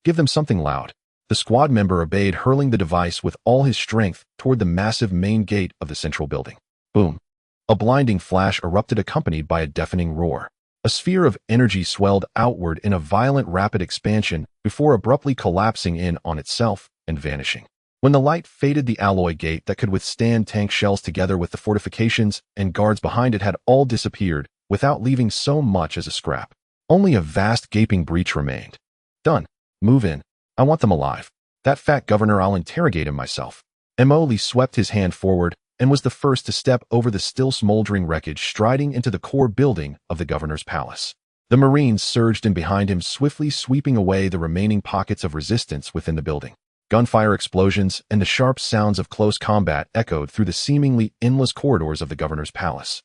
Give them something loud. The squad member obeyed, hurling the device with all his strength toward the massive main gate of the central building. Boom. A blinding flash erupted, accompanied by a deafening roar. A sphere of energy swelled outward in a violent, rapid expansion before abruptly collapsing in on itself and vanishing. When the light faded, the alloy gate that could withstand tank shells together with the fortifications and guards behind it had all disappeared without leaving so much as a scrap. Only a vast gaping breach remained. Done. Move in. I want them alive. That fat governor, I'll interrogate him myself. Emoli swept his hand forward and was the first to step over the still smoldering wreckage, striding into the core building of the governor's palace. The Marines surged in behind him, swiftly sweeping away the remaining pockets of resistance within the building. Gunfire explosions and the sharp sounds of close combat echoed through the seemingly endless corridors of the governor's palace.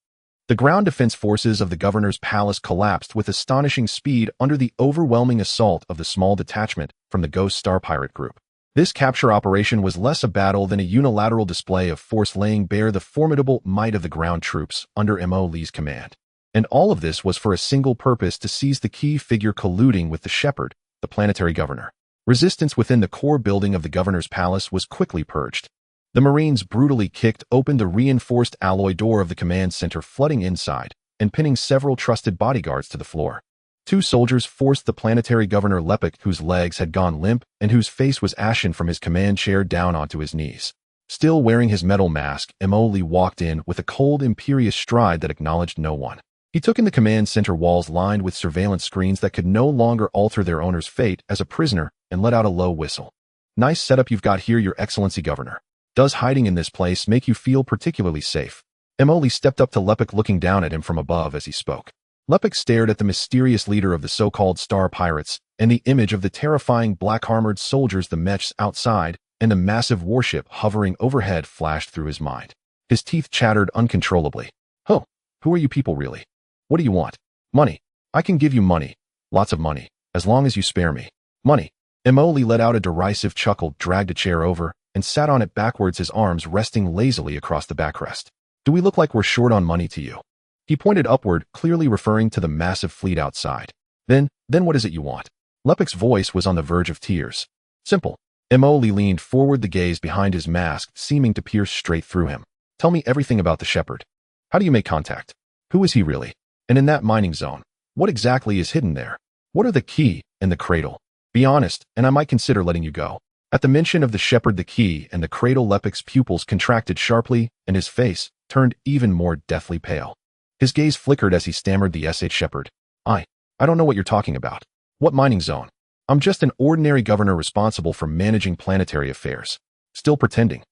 The ground defense forces of the governor's palace collapsed with astonishing speed under the overwhelming assault of the small detachment from the Ghost Star pirate group. This capture operation was less a battle than a unilateral display of force, laying bare the formidable might of the ground troops under M.O. Lee's command. And all of this was for a single purpose: to seize the key figure colluding with the Shepherd, the planetary governor. Resistance within the core building of the governor's palace was quickly purged. The Marines brutally kicked open the reinforced alloy door of the command center, flooding inside and pinning several trusted bodyguards to the floor. Two soldiers forced the planetary governor Lepek, whose legs had gone limp and whose face was ashen from his command chair, down onto his knees. Still wearing his metal mask, Emoli walked in with a cold, imperious stride that acknowledged no one. He took in the command center walls lined with surveillance screens that could no longer alter their owner's fate as a prisoner, and let out a low whistle. Nice setup you've got here, Your Excellency Governor. Does hiding in this place make you feel particularly safe? Emoli stepped up to Lepek, looking down at him from above as he spoke. Lepek stared at the mysterious leader of the so-called Star Pirates, and the image of the terrifying black-armored soldiers, the mechs outside, and the massive warship hovering overhead flashed through his mind. His teeth chattered uncontrollably. Oh, who are you people really? What do you want? Money. I can give you money. Lots of money. As long as you spare me. Money. Emoli let out a derisive chuckle, dragged a chair over, and sat on it backwards, his arms resting lazily across the backrest. Do we look like we're short on money to you? He pointed upward, clearly referring to the massive fleet outside. Then what is it you want? Lepek's voice was on the verge of tears. Simple. Emoli leaned forward, the gaze behind his mask seeming to pierce straight through him. Tell me everything about the Shepherd. How do you make contact? Who is he really? And in that mining zone, what exactly is hidden there? What are the key and the cradle? Be honest, and I might consider letting you go. At the mention of the Shepherd, the key, and the cradle, Lepek's pupils contracted sharply, and his face turned even more deathly pale. His gaze flickered as he stammered the sh Shepherd. I don't know what you're talking about. What mining zone? I'm just an ordinary governor responsible for managing planetary affairs. Still pretending.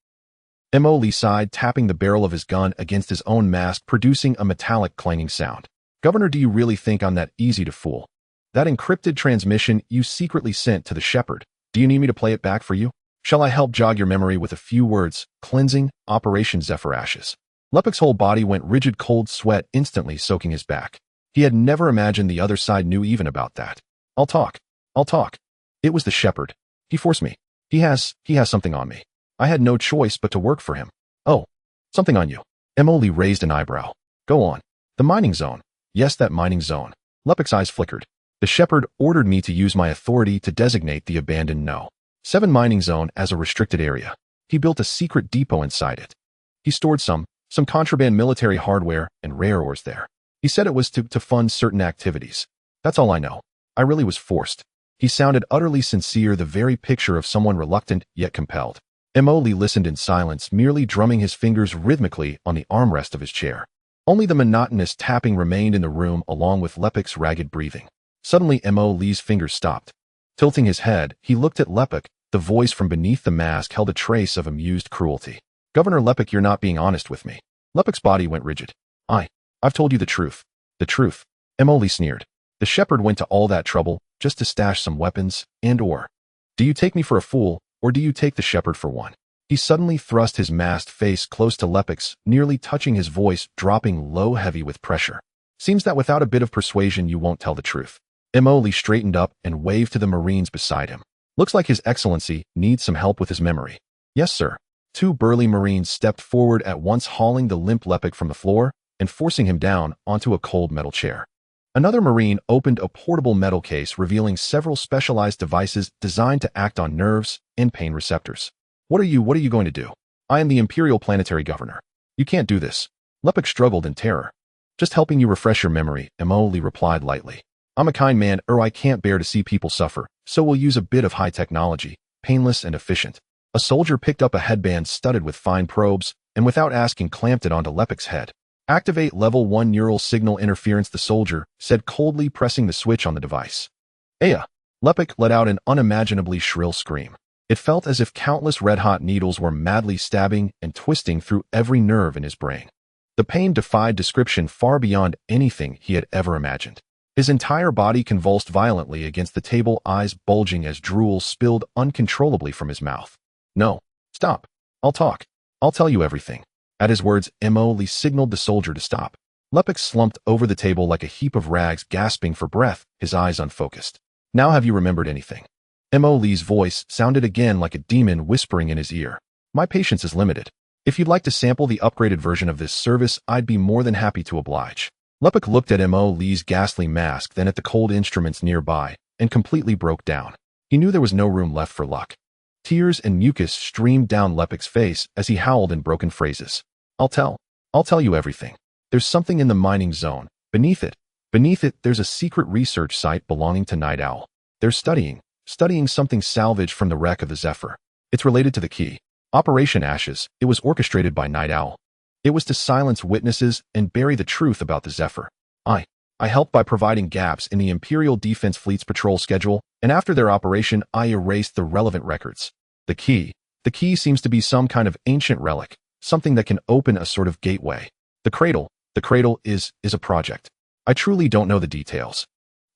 Emoli sighed, tapping the barrel of his gun against his own mask, producing a metallic clanging sound. Governor, do you really think I'm that easy to fool? That encrypted transmission you secretly sent to the Shepherd, do you need me to play it back for you? Shall I help jog your memory with a few words? Cleansing, Operation Zephyr Ashes. Lepek's whole body went rigid, cold sweat instantly soaking his back. He had never imagined the other side knew even about that. I'll talk. It was the Shepherd. He forced me. He has something on me. I had no choice but to work for him. Oh, something on you. Emoli raised an eyebrow. Go on. The mining zone. Yes, that mining zone. Lepek's eyes flickered. The Shepherd ordered me to use my authority to designate the abandoned No. 7 mining zone as a restricted area. He built a secret depot inside it. He stored some contraband military hardware and rare ores there. He said it was to fund certain activities. That's all I know. I really was forced. He sounded utterly sincere, the very picture of someone reluctant yet compelled. Emoli listened in silence, merely drumming his fingers rhythmically on the armrest of his chair. Only the monotonous tapping remained in the room, along with Lepek's ragged breathing. Suddenly, Emoli's fingers stopped. Tilting his head, he looked at Lepek. The voice from beneath the mask held a trace of amused cruelty. Governor Lepek, you're not being honest with me. Lepek's body went rigid. I've told you the truth. The truth. Emoli sneered. The Shepherd went to all that trouble just to stash some weapons and/or. Do you take me for a fool, or do you take the Shepherd for one? He suddenly thrust his masked face close to Lepek's, nearly touching his voice, dropping low, heavy with pressure. Seems that without a bit of persuasion you won't tell the truth. Emoli straightened up and waved to the Marines beside him. Looks like His Excellency needs some help with his memory. Yes, sir. 2 burly Marines stepped forward at once, hauling the limp Lepek from the floor and forcing him down onto a cold metal chair. Another Marine opened a portable metal case revealing several specialized devices designed to act on nerves and pain receptors. What are you going to do? I am the Imperial Planetary Governor. You can't do this. Lepek struggled in terror. Just helping you refresh your memory, Emily replied lightly. I'm a kind man, I can't bear to see people suffer, so we'll use a bit of high technology, painless and efficient. A soldier picked up a headband studded with fine probes, and without asking clamped it onto Lepek's head. Activate level 1 neural signal interference, the soldier said coldly, pressing the switch on the device. Aya! Lepek let out an unimaginably shrill scream. It felt as if countless red-hot needles were madly stabbing and twisting through every nerve in his brain. The pain defied description far beyond anything he had ever imagined. His entire body convulsed violently against the table, eyes bulging as drool spilled uncontrollably from his mouth. No. Stop. I'll talk. I'll tell you everything. At his words, Emily signaled the soldier to stop. Lepek slumped over the table like a heap of rags, gasping for breath, his eyes unfocused. Now have you remembered anything? Emily's voice sounded again like a demon whispering in his ear. My patience is limited. If you'd like to sample the upgraded version of this service, I'd be more than happy to oblige. Lepek looked at Emily's ghastly mask, then at the cold instruments nearby, and completely broke down. He knew there was no room left for luck. Tears and mucus streamed down Lepek's face as he howled in broken phrases. I'll tell you everything. There's something in the mining zone. Beneath it, there's a secret research site belonging to Night Owl. They're studying something salvaged from the wreck of the Zephyr. It's related to the key. Operation Ashes. It was orchestrated by Night Owl. It was to silence witnesses and bury the truth about the Zephyr. I helped by providing gaps in the Imperial Defense Fleet's patrol schedule, and after their operation, I erased the relevant records. The key seems to be some kind of ancient relic, something that can open a sort of gateway. The cradle is a project. I truly don't know the details.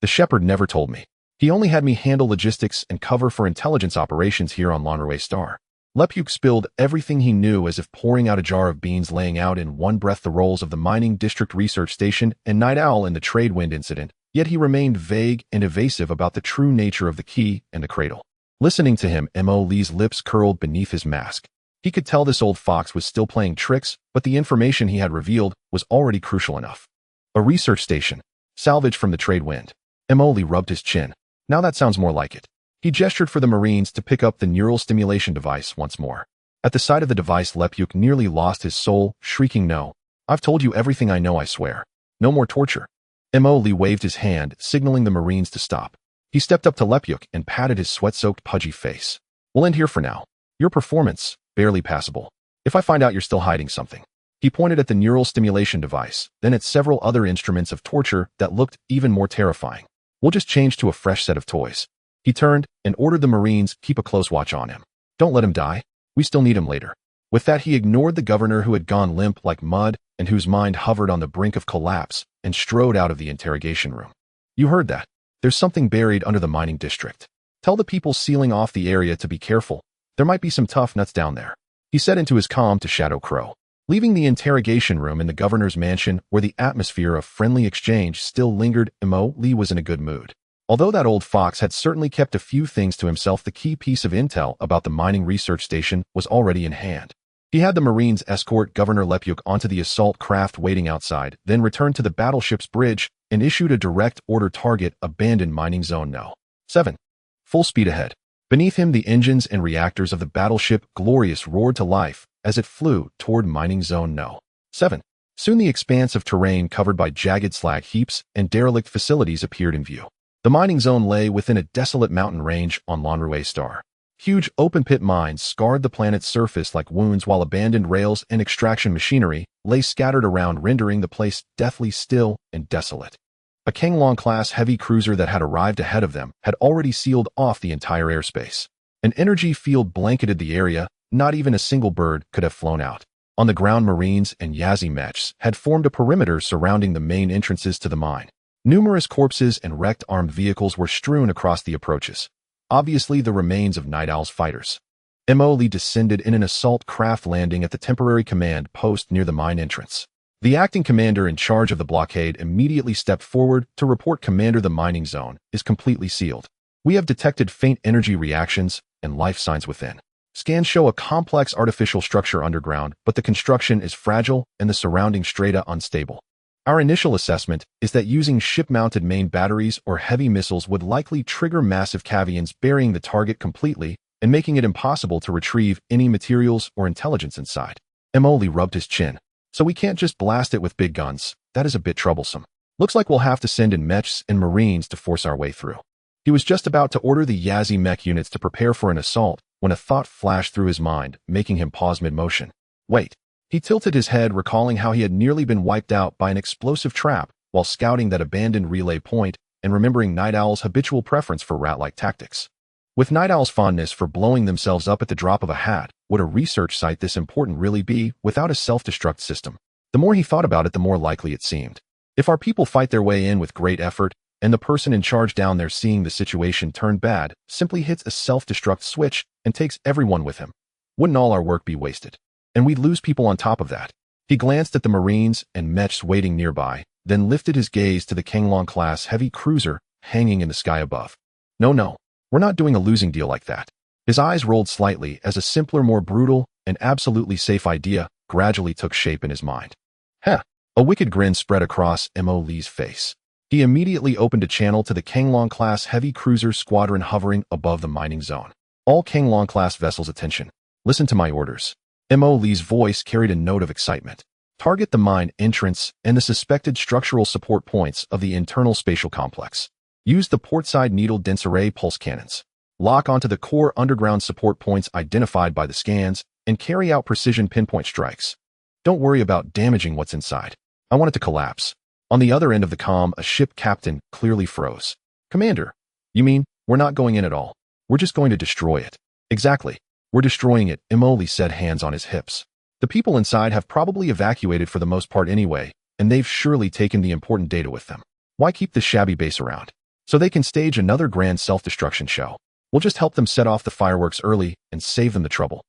The shepherd never told me. He only had me handle logistics and cover for intelligence operations here on Lonrway Star. Lepek spilled everything he knew as if pouring out a jar of beans, laying out in one breath the roles of the Mining District Research Station and Night Owl in the trade wind incident, yet he remained vague and evasive about the true nature of the key and the cradle. Listening to him, Emily's lips curled beneath his mask. He could tell this old fox was still playing tricks, but the information he had revealed was already crucial enough. A research station, salvaged from the trade wind. Emily rubbed his chin. Now that sounds more like it. He gestured for the Marines to pick up the neural stimulation device once more. At the sight of the device, Lepek nearly lost his soul, shrieking, No. I've told you everything I know, I swear. No more torture. Emily waved his hand, signaling the Marines to stop. He stepped up to Lepek and patted his sweat-soaked, pudgy face. We'll end here for now. Your performance, barely passable. If I find out you're still hiding something. He pointed at the neural stimulation device, then at several other instruments of torture that looked even more terrifying. We'll just change to a fresh set of toys. He turned and ordered the Marines keep a close watch on him. Don't let him die. We still need him later. With that, he ignored the governor, who had gone limp like mud and whose mind hovered on the brink of collapse, and strode out of the interrogation room. You heard that. There's something buried under the mining district. Tell the people sealing off the area to be careful. There might be some tough nuts down there. He said into his comm to Shadow Crow. Leaving the interrogation room in the governor's mansion, where the atmosphere of friendly exchange still lingered, Emily was in a good mood. Although that old fox had certainly kept a few things to himself, the key piece of intel about the mining research station was already in hand. He had the Marines escort Governor Lepek onto the assault craft waiting outside, then returned to the battleship's bridge and issued a direct order: target abandoned mining zone No. 7. Full speed ahead. Beneath him, the engines and reactors of the battleship Glorious roared to life as it flew toward mining zone No. 7. Soon the expanse of terrain covered by jagged slag heaps and derelict facilities appeared in view. The mining zone lay within a desolate mountain range on Lonrway Star. Huge open-pit mines scarred the planet's surface like wounds, while abandoned rails and extraction machinery lay scattered around, rendering the place deathly still and desolate. A Kanglong-class heavy cruiser that had arrived ahead of them had already sealed off the entire airspace. An energy field blanketed the area. Not even a single bird could have flown out. On the ground, Marines and Yazimechs had formed a perimeter surrounding the main entrances to the mine. Numerous corpses and wrecked armed vehicles were strewn across the approaches. Obviously the remains of Night Owl's fighters. Emily descended in an assault craft, landing at the temporary command post near the mine entrance. The acting commander in charge of the blockade immediately stepped forward to report. Commander, the mining zone is completely sealed. We have detected faint energy reactions and life signs within. Scans show a complex artificial structure underground, but the construction is fragile and the surrounding strata unstable. Our initial assessment is that using ship-mounted main batteries or heavy missiles would likely trigger massive cavians, burying the target completely and making it impossible to retrieve any materials or intelligence inside. Emoli rubbed his chin. So we can't just blast it with big guns. That is a bit troublesome. Looks like we'll have to send in mechs and marines to force our way through. He was just about to order the Yazi mech units to prepare for an assault when a thought flashed through his mind, making him pause mid-motion. Wait. He tilted his head, recalling how he had nearly been wiped out by an explosive trap while scouting that abandoned relay point and remembering Night Owl's habitual preference for rat-like tactics. With Night Owl's fondness for blowing themselves up at the drop of a hat, would a research site this important really be without a self-destruct system? The more he thought about it, the more likely it seemed. If our people fight their way in with great effort, and the person in charge down there, seeing the situation turn bad, simply hits a self-destruct switch and takes everyone with him, wouldn't all our work be wasted? And we'd lose people on top of that. He glanced at the Marines and mechs waiting nearby, then lifted his gaze to the Kanglong-class heavy cruiser hanging in the sky above. No, we're not doing a losing deal like that. His eyes rolled slightly as a simpler, more brutal, and absolutely safe idea gradually took shape in his mind. Heh! A wicked grin spread across Mo Lee's face. He immediately opened a channel to the Kanglong-class heavy cruiser squadron hovering above the mining zone. All Kanglong-class vessels, attention. Listen to my orders. Mo Lee's voice carried a note of excitement. Target the mine entrance and the suspected structural support points of the internal spatial complex. Use the portside needle dense array pulse cannons. Lock onto the core underground support points identified by the scans and carry out precision pinpoint strikes. Don't worry about damaging what's inside. I want it to collapse. On the other end of the comm, a ship captain clearly froze. Commander, you mean we're not going in at all? We're just going to destroy it. Exactly. We're destroying it, Emoli said, hands on his hips. The people inside have probably evacuated for the most part anyway, and they've surely taken the important data with them. Why keep the shabby base around? So they can stage another grand self-destruction show. We'll just help them set off the fireworks early and save them the trouble.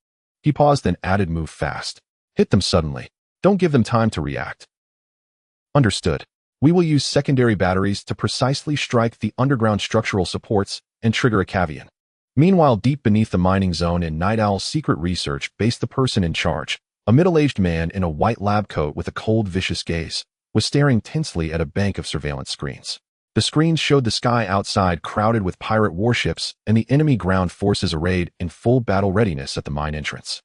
He paused, then added, move fast. Hit them suddenly. Don't give them time to react. Understood. We will use secondary batteries to precisely strike the underground structural supports and trigger a cavian. Meanwhile, deep beneath the mining zone in Night Owl's secret research base, the person in charge, a middle-aged man in a white lab coat with a cold, vicious gaze, was staring tensely at a bank of surveillance screens. The screens showed the sky outside crowded with pirate warships and the enemy ground forces arrayed in full battle readiness at the mine entrance.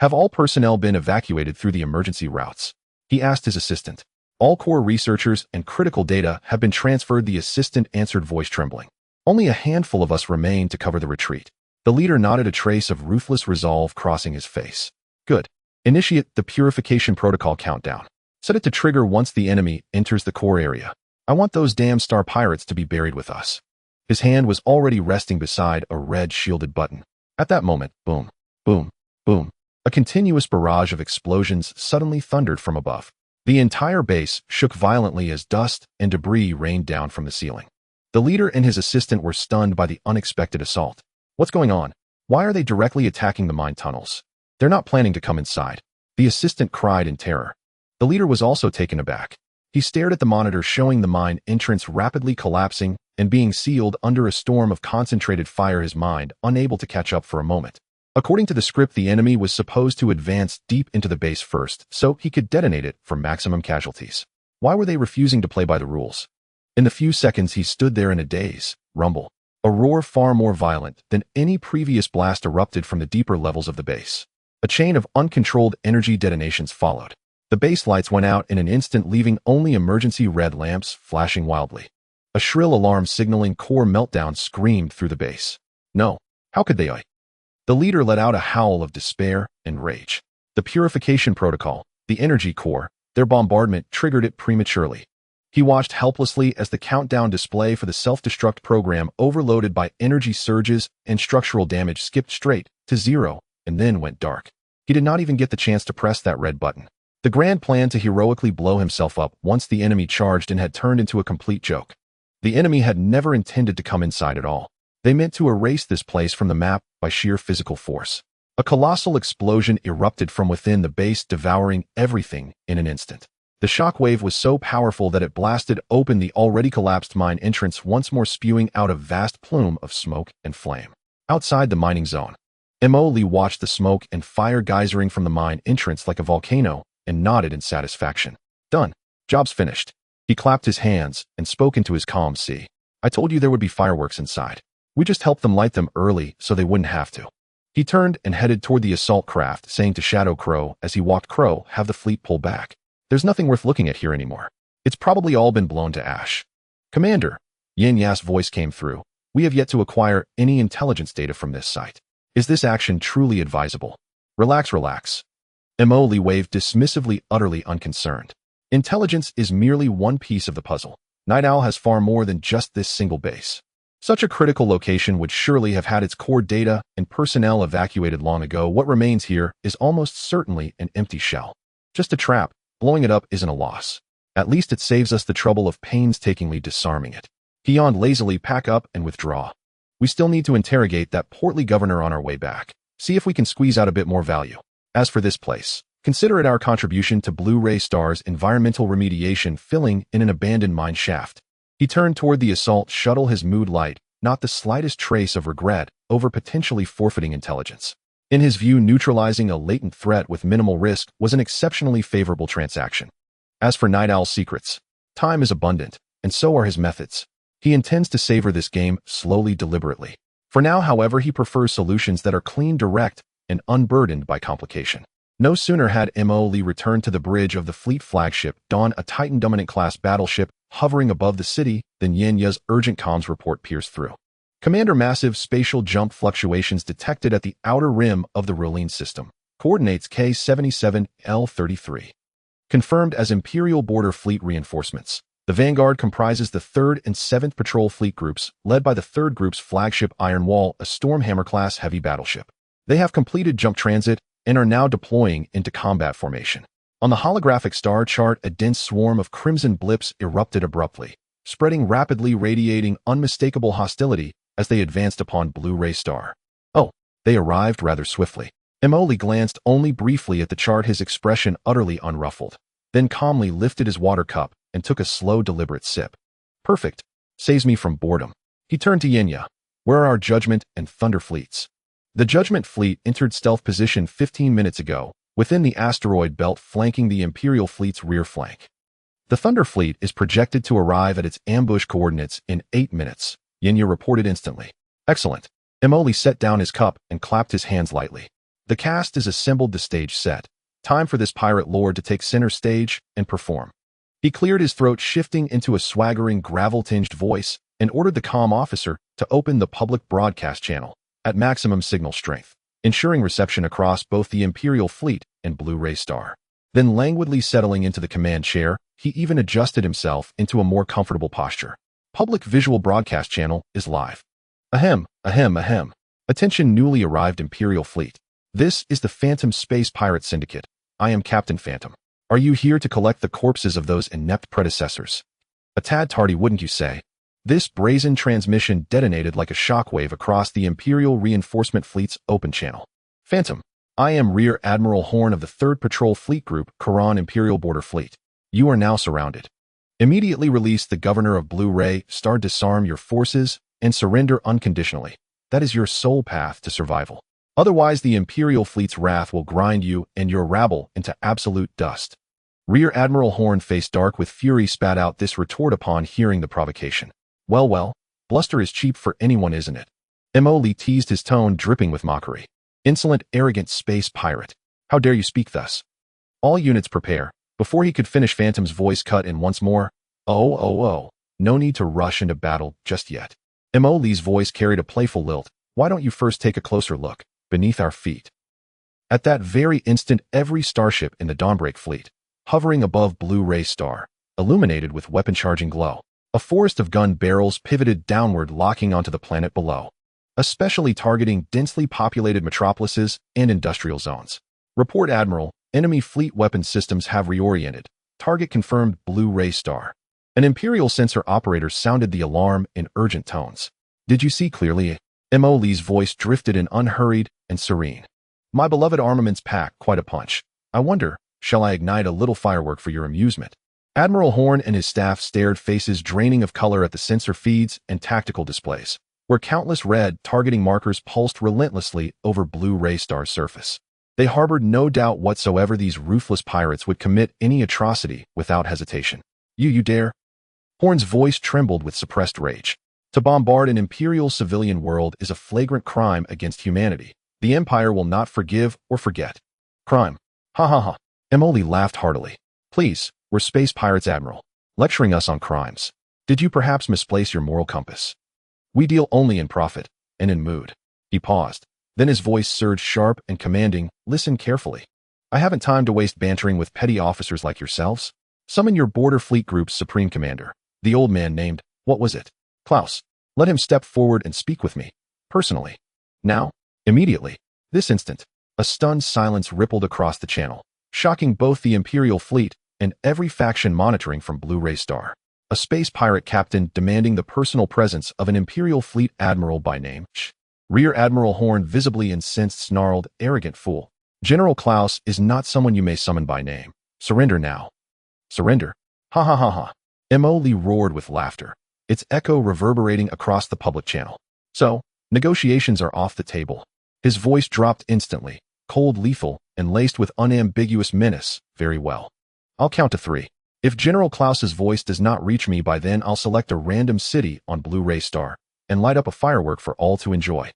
Have all personnel been evacuated through the emergency routes? He asked his assistant. All core researchers and critical data have been transferred, the assistant answered, voice trembling. Only a handful of us remain to cover the retreat. The leader nodded, a trace of ruthless resolve crossing his face. Good. Initiate the purification protocol countdown. Set it to trigger once the enemy enters the core area. I want those damn star pirates to be buried with us. His hand was already resting beside a red shielded button. At that moment, boom, boom, boom. A continuous barrage of explosions suddenly thundered from above. The entire base shook violently as dust and debris rained down from the ceiling. The leader and his assistant were stunned by the unexpected assault. What's going on? Why are they directly attacking the mine tunnels? They're not planning to come inside. The assistant cried in terror. The leader was also taken aback. He stared at the monitor showing the mine entrance rapidly collapsing and being sealed under a storm of concentrated fire, his mind unable to catch up for a moment. According to the script, the enemy was supposed to advance deep into the base first so he could detonate it for maximum casualties. Why were they refusing to play by the rules? In the few seconds he stood there in a daze, rumble. A roar far more violent than any previous blast erupted from the deeper levels of the base. A chain of uncontrolled energy detonations followed. The base lights went out in an instant, leaving only emergency red lamps flashing wildly. A shrill alarm signaling core meltdown screamed through the base. No, how could they? The leader let out a howl of despair and rage. The purification protocol, the energy core, their bombardment triggered it prematurely. He watched helplessly as the countdown display for the self-destruct program, overloaded by energy surges and structural damage, skipped straight to 0 and then went dark. He did not even get the chance to press that red button. The grand plan to heroically blow himself up once the enemy charged in had turned into a complete joke. The enemy had never intended to come inside at all. They meant to erase this place from the map by sheer physical force. A colossal explosion erupted from within the base, devouring everything in an instant. The shockwave was so powerful that it blasted open the already collapsed mine entrance, once more spewing out a vast plume of smoke and flame. Outside the mining zone, Mo Lee watched the smoke and fire geysering from the mine entrance like a volcano and nodded in satisfaction. Done. Job's finished. He clapped his hands and spoke into his calm sea. I told you there would be fireworks inside. We just helped them light them early so they wouldn't have to. He turned and headed toward the assault craft, saying to Shadow Crow as he walked, Crow, have the fleet pull back. There's nothing worth looking at here anymore. It's probably all been blown to ash. Commander, Yin Ya's voice came through. We have yet to acquire any intelligence data from this site. Is this action truly advisable? Relax, relax. Emily waved dismissively, utterly unconcerned. Intelligence is merely one piece of the puzzle. Night Owl has far more than just this single base. Such a critical location would surely have had its core data and personnel evacuated long ago. What remains here is almost certainly an empty shell. Just a trap. Blowing it up isn't a loss. At least it saves us the trouble of painstakingly disarming it. He yawned lazily. Pack up and withdraw. We still need to interrogate that portly governor on our way back. See if we can squeeze out a bit more value. As for this place, consider it our contribution to Blue-Ray Star's environmental remediation, filling in an abandoned mine shaft. He turned toward the assault shuttle, his mood light, not the slightest trace of regret over potentially forfeiting intelligence. In his view, neutralizing a latent threat with minimal risk was an exceptionally favorable transaction. As for Night Owl's secrets, time is abundant, and so are his methods. He intends to savor this game slowly, deliberately. For now, however, he prefers solutions that are clean, direct, and unburdened by complication. No sooner had Mo Lee returned to the bridge of the fleet flagship Dawn, a Titan Dominant-class battleship hovering above the city, than Yin Ya's urgent comms report pierced through. Commander, massive spatial jump fluctuations detected at the outer rim of the Roline system. Coordinates K77L33. Confirmed as Imperial Border Fleet reinforcements. The Vanguard comprises the 3rd and 7th Patrol Fleet groups, led by the 3rd group's flagship Iron Wall, a Stormhammer-class heavy battleship. They have completed jump transit and are now deploying into combat formation. On the holographic star chart, a dense swarm of crimson blips erupted abruptly, spreading rapidly, radiating unmistakable hostility as they advanced upon Blue-Ray Star. Oh, they arrived rather swiftly. Emoli glanced only briefly at the chart, his expression utterly unruffled, then calmly lifted his water cup and took a slow, deliberate sip. Perfect. Saves me from boredom. He turned to Yinya. Where are our Judgment and Thunder fleets? The Judgment fleet entered stealth position 15 minutes ago, within the asteroid belt flanking the Imperial fleet's rear flank. The Thunder fleet is projected to arrive at its ambush coordinates in 8 minutes, Yinya reported instantly. Excellent. Emoli set down his cup and clapped his hands lightly. The cast is assembled, the stage set. Time for this pirate lord to take center stage and perform. He cleared his throat, shifting into a swaggering, gravel-tinged voice, and ordered the comm officer to open the public broadcast channel at maximum signal strength, ensuring reception across both the Imperial fleet and Blue-Ray Star. Then languidly settling into the command chair, he even adjusted himself into a more comfortable posture. Public visual broadcast channel is live. Ahem, ahem, ahem. Attention, newly arrived Imperial fleet. This is the Phantom Space Pirate Syndicate. I am Captain Phantom. Are you here to collect the corpses of those inept predecessors? A tad tardy, wouldn't you say? This brazen transmission detonated like a shockwave across the Imperial Reinforcement Fleet's open channel. Phantom, I am Rear Admiral Horn of the 3rd Patrol Fleet Group, Quran Imperial Border Fleet. You are now surrounded. Immediately release the Governor of Blue-Ray Star, disarm your forces, and surrender unconditionally. That is your sole path to survival. Otherwise, the Imperial Fleet's wrath will grind you and your rabble into absolute dust. Rear Admiral Horn, face dark with fury, spat out this retort upon hearing the provocation. Well, well, bluster is cheap for anyone, isn't it? Emoli teased, his tone dripping with mockery. Insolent, arrogant space pirate. How dare you speak thus? All units prepare. Before he could finish, Phantom's voice cut in once more. Oh. No need to rush into battle just yet. Emoli's voice carried a playful lilt. Why don't you first take a closer look beneath our feet? At that very instant, every starship in the Dawnbreak fleet, hovering above Blue-Ray Star, illuminated with weapon-charging glow. A forest of gun barrels pivoted downward, locking onto the planet below, especially targeting densely populated metropolises and industrial zones. Report, Admiral. Enemy fleet weapon systems have reoriented. Target confirmed, Blue-Ray Star. An Imperial sensor operator sounded the alarm in urgent tones. Did you see clearly? Emoli's voice drifted in, unhurried and serene. My beloved armaments pack quite a punch. I wonder, shall I ignite a little firework for your amusement? Admiral Horn and his staff stared, faces draining of color, at the sensor feeds and tactical displays, where countless red targeting markers pulsed relentlessly over Blue-Ray Star's surface. They harbored no doubt whatsoever these ruthless pirates would commit any atrocity without hesitation. You dare? Horn's voice trembled with suppressed rage. To bombard an imperial civilian world is a flagrant crime against humanity. The Empire will not forgive or forget. Crime. Ha ha ha. Emily laughed heartily. Please, we're space pirates, Admiral. Lecturing us on crimes. Did you perhaps misplace your moral compass? We deal only in profit and in mood. He paused. Then his voice surged sharp and commanding. Listen carefully. I haven't time to waste bantering with petty officers like yourselves. Summon your border fleet group's supreme commander. The old man named, what was it? Klaus. Let him step forward and speak with me. Personally. Now. Immediately. This instant. A stunned silence rippled across the channel, shocking both the Imperial fleet and every faction monitoring from Blue-ray Star. A space pirate captain demanding the personal presence of an Imperial fleet admiral by name. Rear Admiral Horn, visibly incensed, snarled, arrogant fool. General Klaus is not someone you may summon by name. Surrender now. Surrender? Ha ha ha ha. Mo Lee roared with laughter, its echo reverberating across the public channel. So, negotiations are off the table. His voice dropped instantly, cold, lethal, and laced with unambiguous menace. Very well. I'll count to 3. If General Klaus's voice does not reach me by then, I'll select a random city on Blue-ray Star and light up a firework for all to enjoy.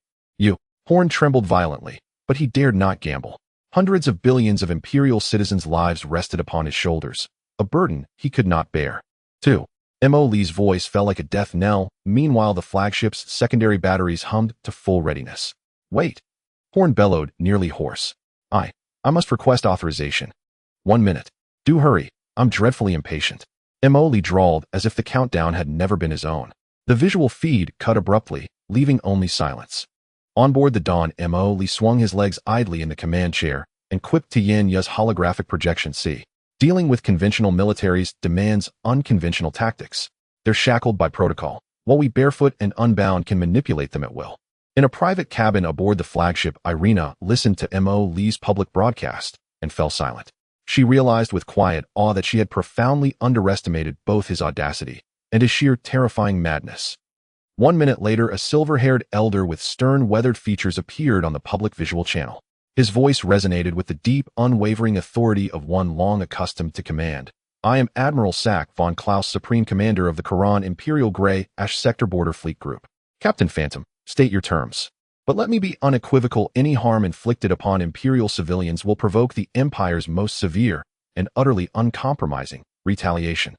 Horn trembled violently, but he dared not gamble. Hundreds of billions of Imperial citizens' lives rested upon his shoulders, a burden he could not bear. 2. Mo Lee's voice fell like a death knell. Meanwhile, the flagship's secondary batteries hummed to full readiness. Wait. Horn bellowed, nearly hoarse. I must request authorization. 1 minute. Do hurry. I'm dreadfully impatient. Mo Lee drawled as if the countdown had never been his own. The visual feed cut abruptly, leaving only silence. On board the Dawn, Mo Lee swung his legs idly in the command chair and quipped to Yin Ya's holographic projection. See, dealing with conventional militaries demands unconventional tactics. They're shackled by protocol, while we barefoot and unbound can manipulate them at will. In a private cabin aboard the flagship, Irina listened to Mo Lee's public broadcast and fell silent. She realized with quiet awe that she had profoundly underestimated both his audacity and his sheer terrifying madness. 1 minute later, a silver-haired elder with stern, weathered features appeared on the public visual channel. His voice resonated with the deep, unwavering authority of one long accustomed to command. I am Admiral Sack von Klaus, Supreme Commander of the Quran Imperial Grey Ash Sector Border Fleet Group. Captain Phantom, state your terms. But let me be unequivocal, any harm inflicted upon Imperial civilians will provoke the Empire's most severe and utterly uncompromising retaliation.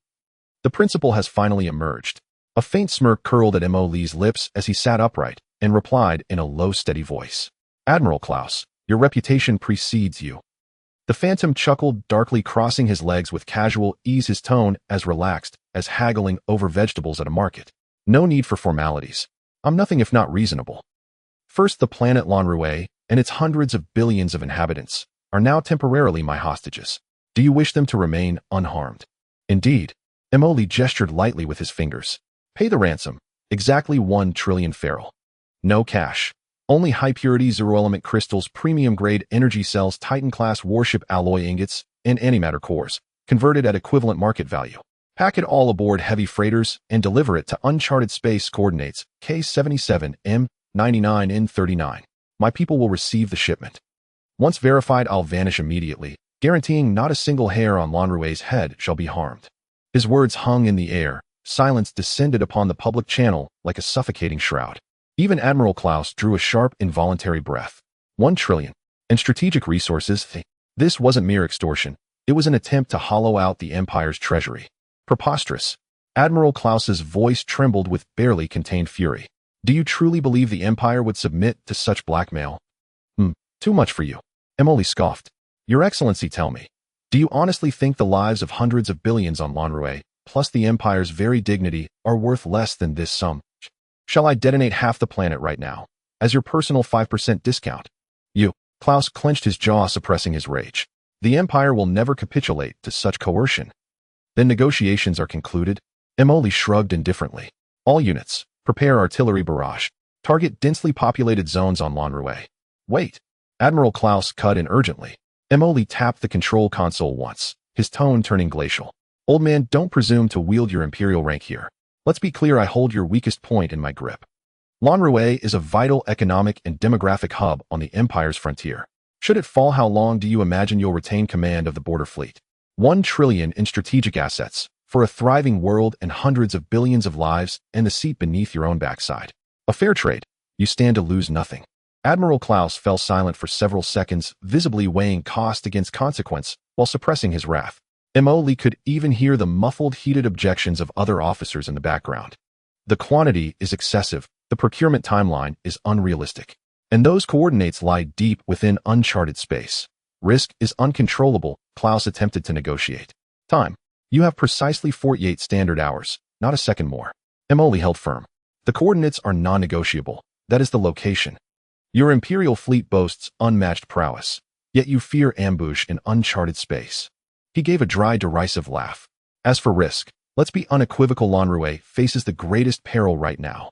The principle has finally emerged. A faint smirk curled at Mo Lee's lips as he sat upright and replied in a low, steady voice. Admiral Klaus, your reputation precedes you. The Phantom chuckled darkly, crossing his legs with casual ease, his tone as relaxed as haggling over vegetables at a market. No need for formalities. I'm nothing if not reasonable. First, the planet Lanrue and its hundreds of billions of inhabitants are now temporarily my hostages. Do you wish them to remain unharmed? Indeed. Mo Lee gestured lightly with his fingers. Pay the ransom, exactly 1 trillion feral. No cash. Only high-purity zero-element crystals, premium-grade energy cells, Titan-class warship alloy ingots, and antimatter cores, converted at equivalent market value. Pack it all aboard heavy freighters and deliver it to uncharted space coordinates K77 M99 N39. My people will receive the shipment. Once verified, I'll vanish immediately, guaranteeing not a single hair on Lanrue's head shall be harmed. His words hung in the air. Silence descended upon the public channel like a suffocating shroud. Even Admiral Klaus drew a sharp, involuntary breath. 1 trillion. And strategic resources. This wasn't mere extortion. It was an attempt to hollow out the Empire's treasury. Preposterous. Admiral Klaus's voice trembled with barely contained fury. Do you truly believe the Empire would submit to such blackmail? Too much for you. Mo Lee scoffed. Your Excellency, tell me, do you honestly think the lives of hundreds of billions on Lanrue, plus the Empire's very dignity, are worth less than this sum? Shall I detonate half the planet right now, as your personal 5% discount? Klaus clenched his jaw, suppressing his rage. The Empire will never capitulate to such coercion. Then negotiations are concluded? Mo Lee shrugged indifferently. All units, prepare artillery barrage. Target densely populated zones on Lanrue. Wait. Admiral Klaus cut in urgently. Mo Lee tapped the control console once, his tone turning glacial. Old man, don't presume to wield your imperial rank here. Let's be clear, I hold your weakest point in my grip. Lanrue is a vital economic and demographic hub on the Empire's frontier. Should it fall, how long do you imagine you'll retain command of the border fleet? 1 trillion in strategic assets, for a thriving world and hundreds of billions of lives and the seat beneath your own backside. A fair trade. You stand to lose nothing. Admiral Klaus fell silent for several seconds, visibly weighing cost against consequence while suppressing his wrath. Emily could even hear the muffled, heated objections of other officers in the background. The quantity is excessive, the procurement timeline is unrealistic, and those coordinates lie deep within uncharted space. Risk is uncontrollable, Klaus attempted to negotiate. Time. You have precisely 48 standard hours, not a second more. Emily held firm. The coordinates are non-negotiable. That is the location. Your Imperial fleet boasts unmatched prowess, yet you fear ambush in uncharted space. He gave a dry, derisive laugh. As for risk, let's be unequivocal. Lonrue faces the greatest peril right now.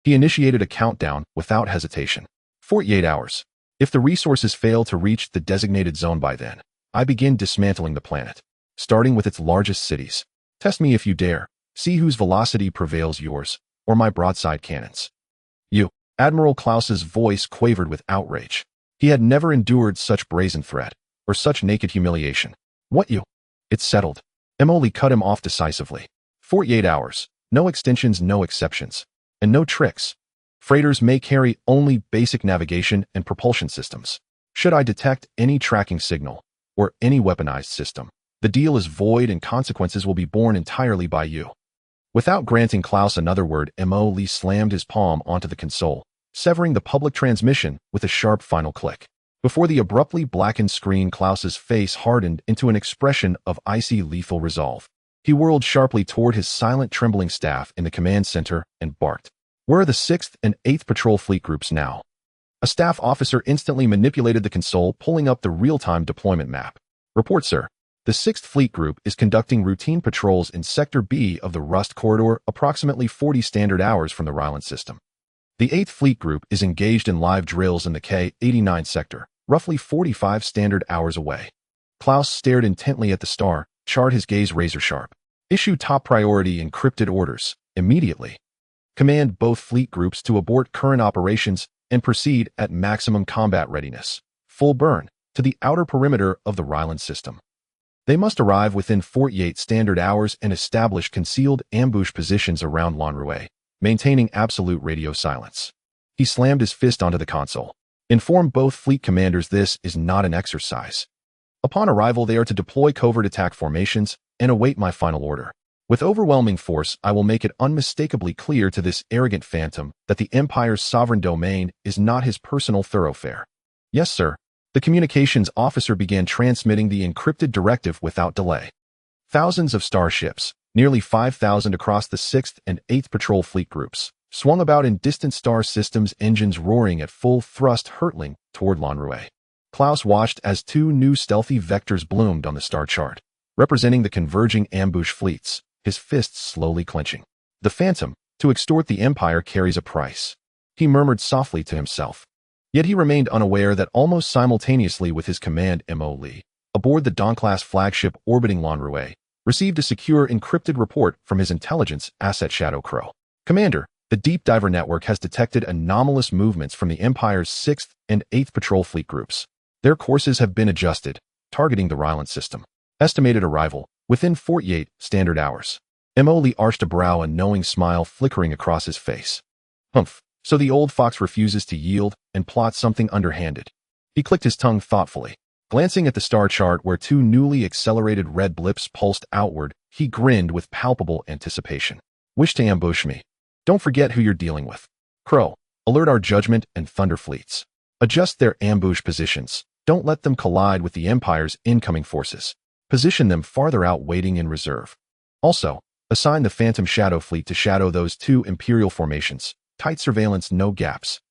He initiated a countdown without hesitation. 48 hours. If the resources fail to reach the designated zone by then, I begin dismantling the planet, starting with its largest cities. Test me if you dare. See whose velocity prevails, yours or my broadside cannons. You. Admiral Klaus's voice quavered with outrage. He had never endured such brazen threat, or such naked humiliation. What you? It's settled. Emily cut him off decisively. 48 hours. No extensions, no exceptions. And no tricks. Freighters may carry only basic navigation and propulsion systems. Should I detect any tracking signal, or any weaponized system, the deal is void and consequences will be borne entirely by you. Without granting Klaus another word, Emily slammed his palm onto the console, severing the public transmission with a sharp final click. Before the abruptly blackened screen, Klaus's face hardened into an expression of icy, lethal resolve. He whirled sharply toward his silent, trembling staff in the command center and barked. Where are the 6th and 8th Patrol Fleet Groups now? A staff officer instantly manipulated the console, pulling up the real-time deployment map. Report, sir. The 6th Fleet Group is conducting routine patrols in Sector B of the Rust Corridor, approximately 40 standard hours from the Ryland system. The 8th Fleet Group is engaged in live drills in the K-89 sector, roughly 45 standard hours away. Klaus stared intently at the star, chart, his gaze razor-sharp. Issue top priority encrypted orders, immediately. Command both fleet groups to abort current operations and proceed at maximum combat readiness, full burn, to the outer perimeter of the Ryland system. They must arrive within 48 standard hours and establish concealed ambush positions around Lonrue, maintaining absolute radio silence. He slammed his fist onto the console. Inform both fleet commanders this is not an exercise. Upon arrival, they are to deploy covert attack formations and await my final order. With overwhelming force, I will make it unmistakably clear to this arrogant phantom that the Empire's sovereign domain is not his personal thoroughfare. Yes, sir. The communications officer began transmitting the encrypted directive without delay. Thousands of starships, nearly 5,000 across the 6th and 8th Patrol Fleet Groups, swung about in distant star systems, engines roaring at full thrust, hurtling toward Lonrue. Klaus watched as 2 new stealthy vectors bloomed on the star chart, representing the converging ambush fleets, his fists slowly clenching. The phantom, to extort the Empire carries a price. He murmured softly to himself. Yet he remained unaware that almost simultaneously with his command, Emily, aboard the Dawn-class flagship orbiting Lonrue, received a secure encrypted report from his intelligence asset Shadow Crow. Commander, the deep diver network has detected anomalous movements from the Empire's 6th and 8th Patrol Fleet Groups. Their courses have been adjusted, targeting the Ryland system. Estimated arrival, within 48 standard hours. Emily arched a brow, a knowing smile flickering across his face. Humph. So the old fox refuses to yield and plots something underhanded. He clicked his tongue thoughtfully. Glancing at the star chart where 2 newly accelerated red blips pulsed outward, he grinned with palpable anticipation. Wish to ambush me? Don't forget who you're dealing with. Crow, alert our judgment and thunder fleets. Adjust their ambush positions. Don't let them collide with the Empire's incoming forces. Position them farther out, waiting in reserve. Also, assign the Phantom Shadow Fleet to shadow those 2 Imperial formations. Tight surveillance, no gaps.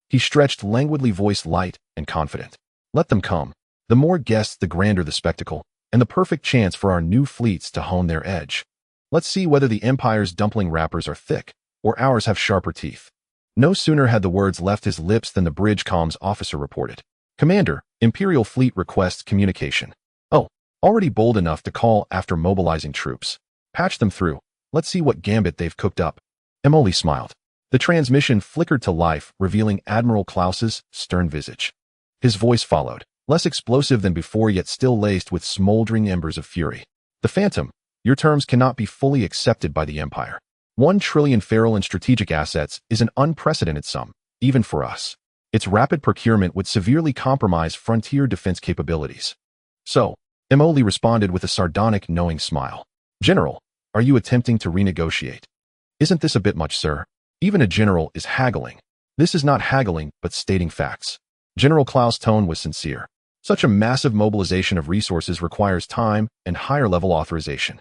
He stretched, languidly, voice light and confident. Let them come. The more guests, the grander the spectacle, and the perfect chance for our new fleets to hone their edge. Let's see whether the Empire's dumpling wrappers are thick, or ours have sharper teeth. No sooner had the words left his lips than the bridge comms officer reported. Commander, Imperial Fleet requests communication. Oh, already bold enough to call after mobilizing troops. Patch them through. Let's see what gambit they've cooked up. Emily smiled. The transmission flickered to life, revealing Admiral Klaus's stern visage. His voice followed, less explosive than before, yet still laced with smoldering embers of fury. The Phantom, Your terms cannot be fully accepted by the Empire. 1 trillion feral and strategic assets is an unprecedented sum, even for us. Its rapid procurement would severely compromise frontier defense capabilities. So, Emoli responded with a sardonic, knowing smile. General, are you attempting to renegotiate? Isn't this a bit much, sir? Even a general is haggling. This is not haggling, but stating facts. General Klaus' tone was sincere. Such a massive mobilization of resources requires time and higher-level authorization.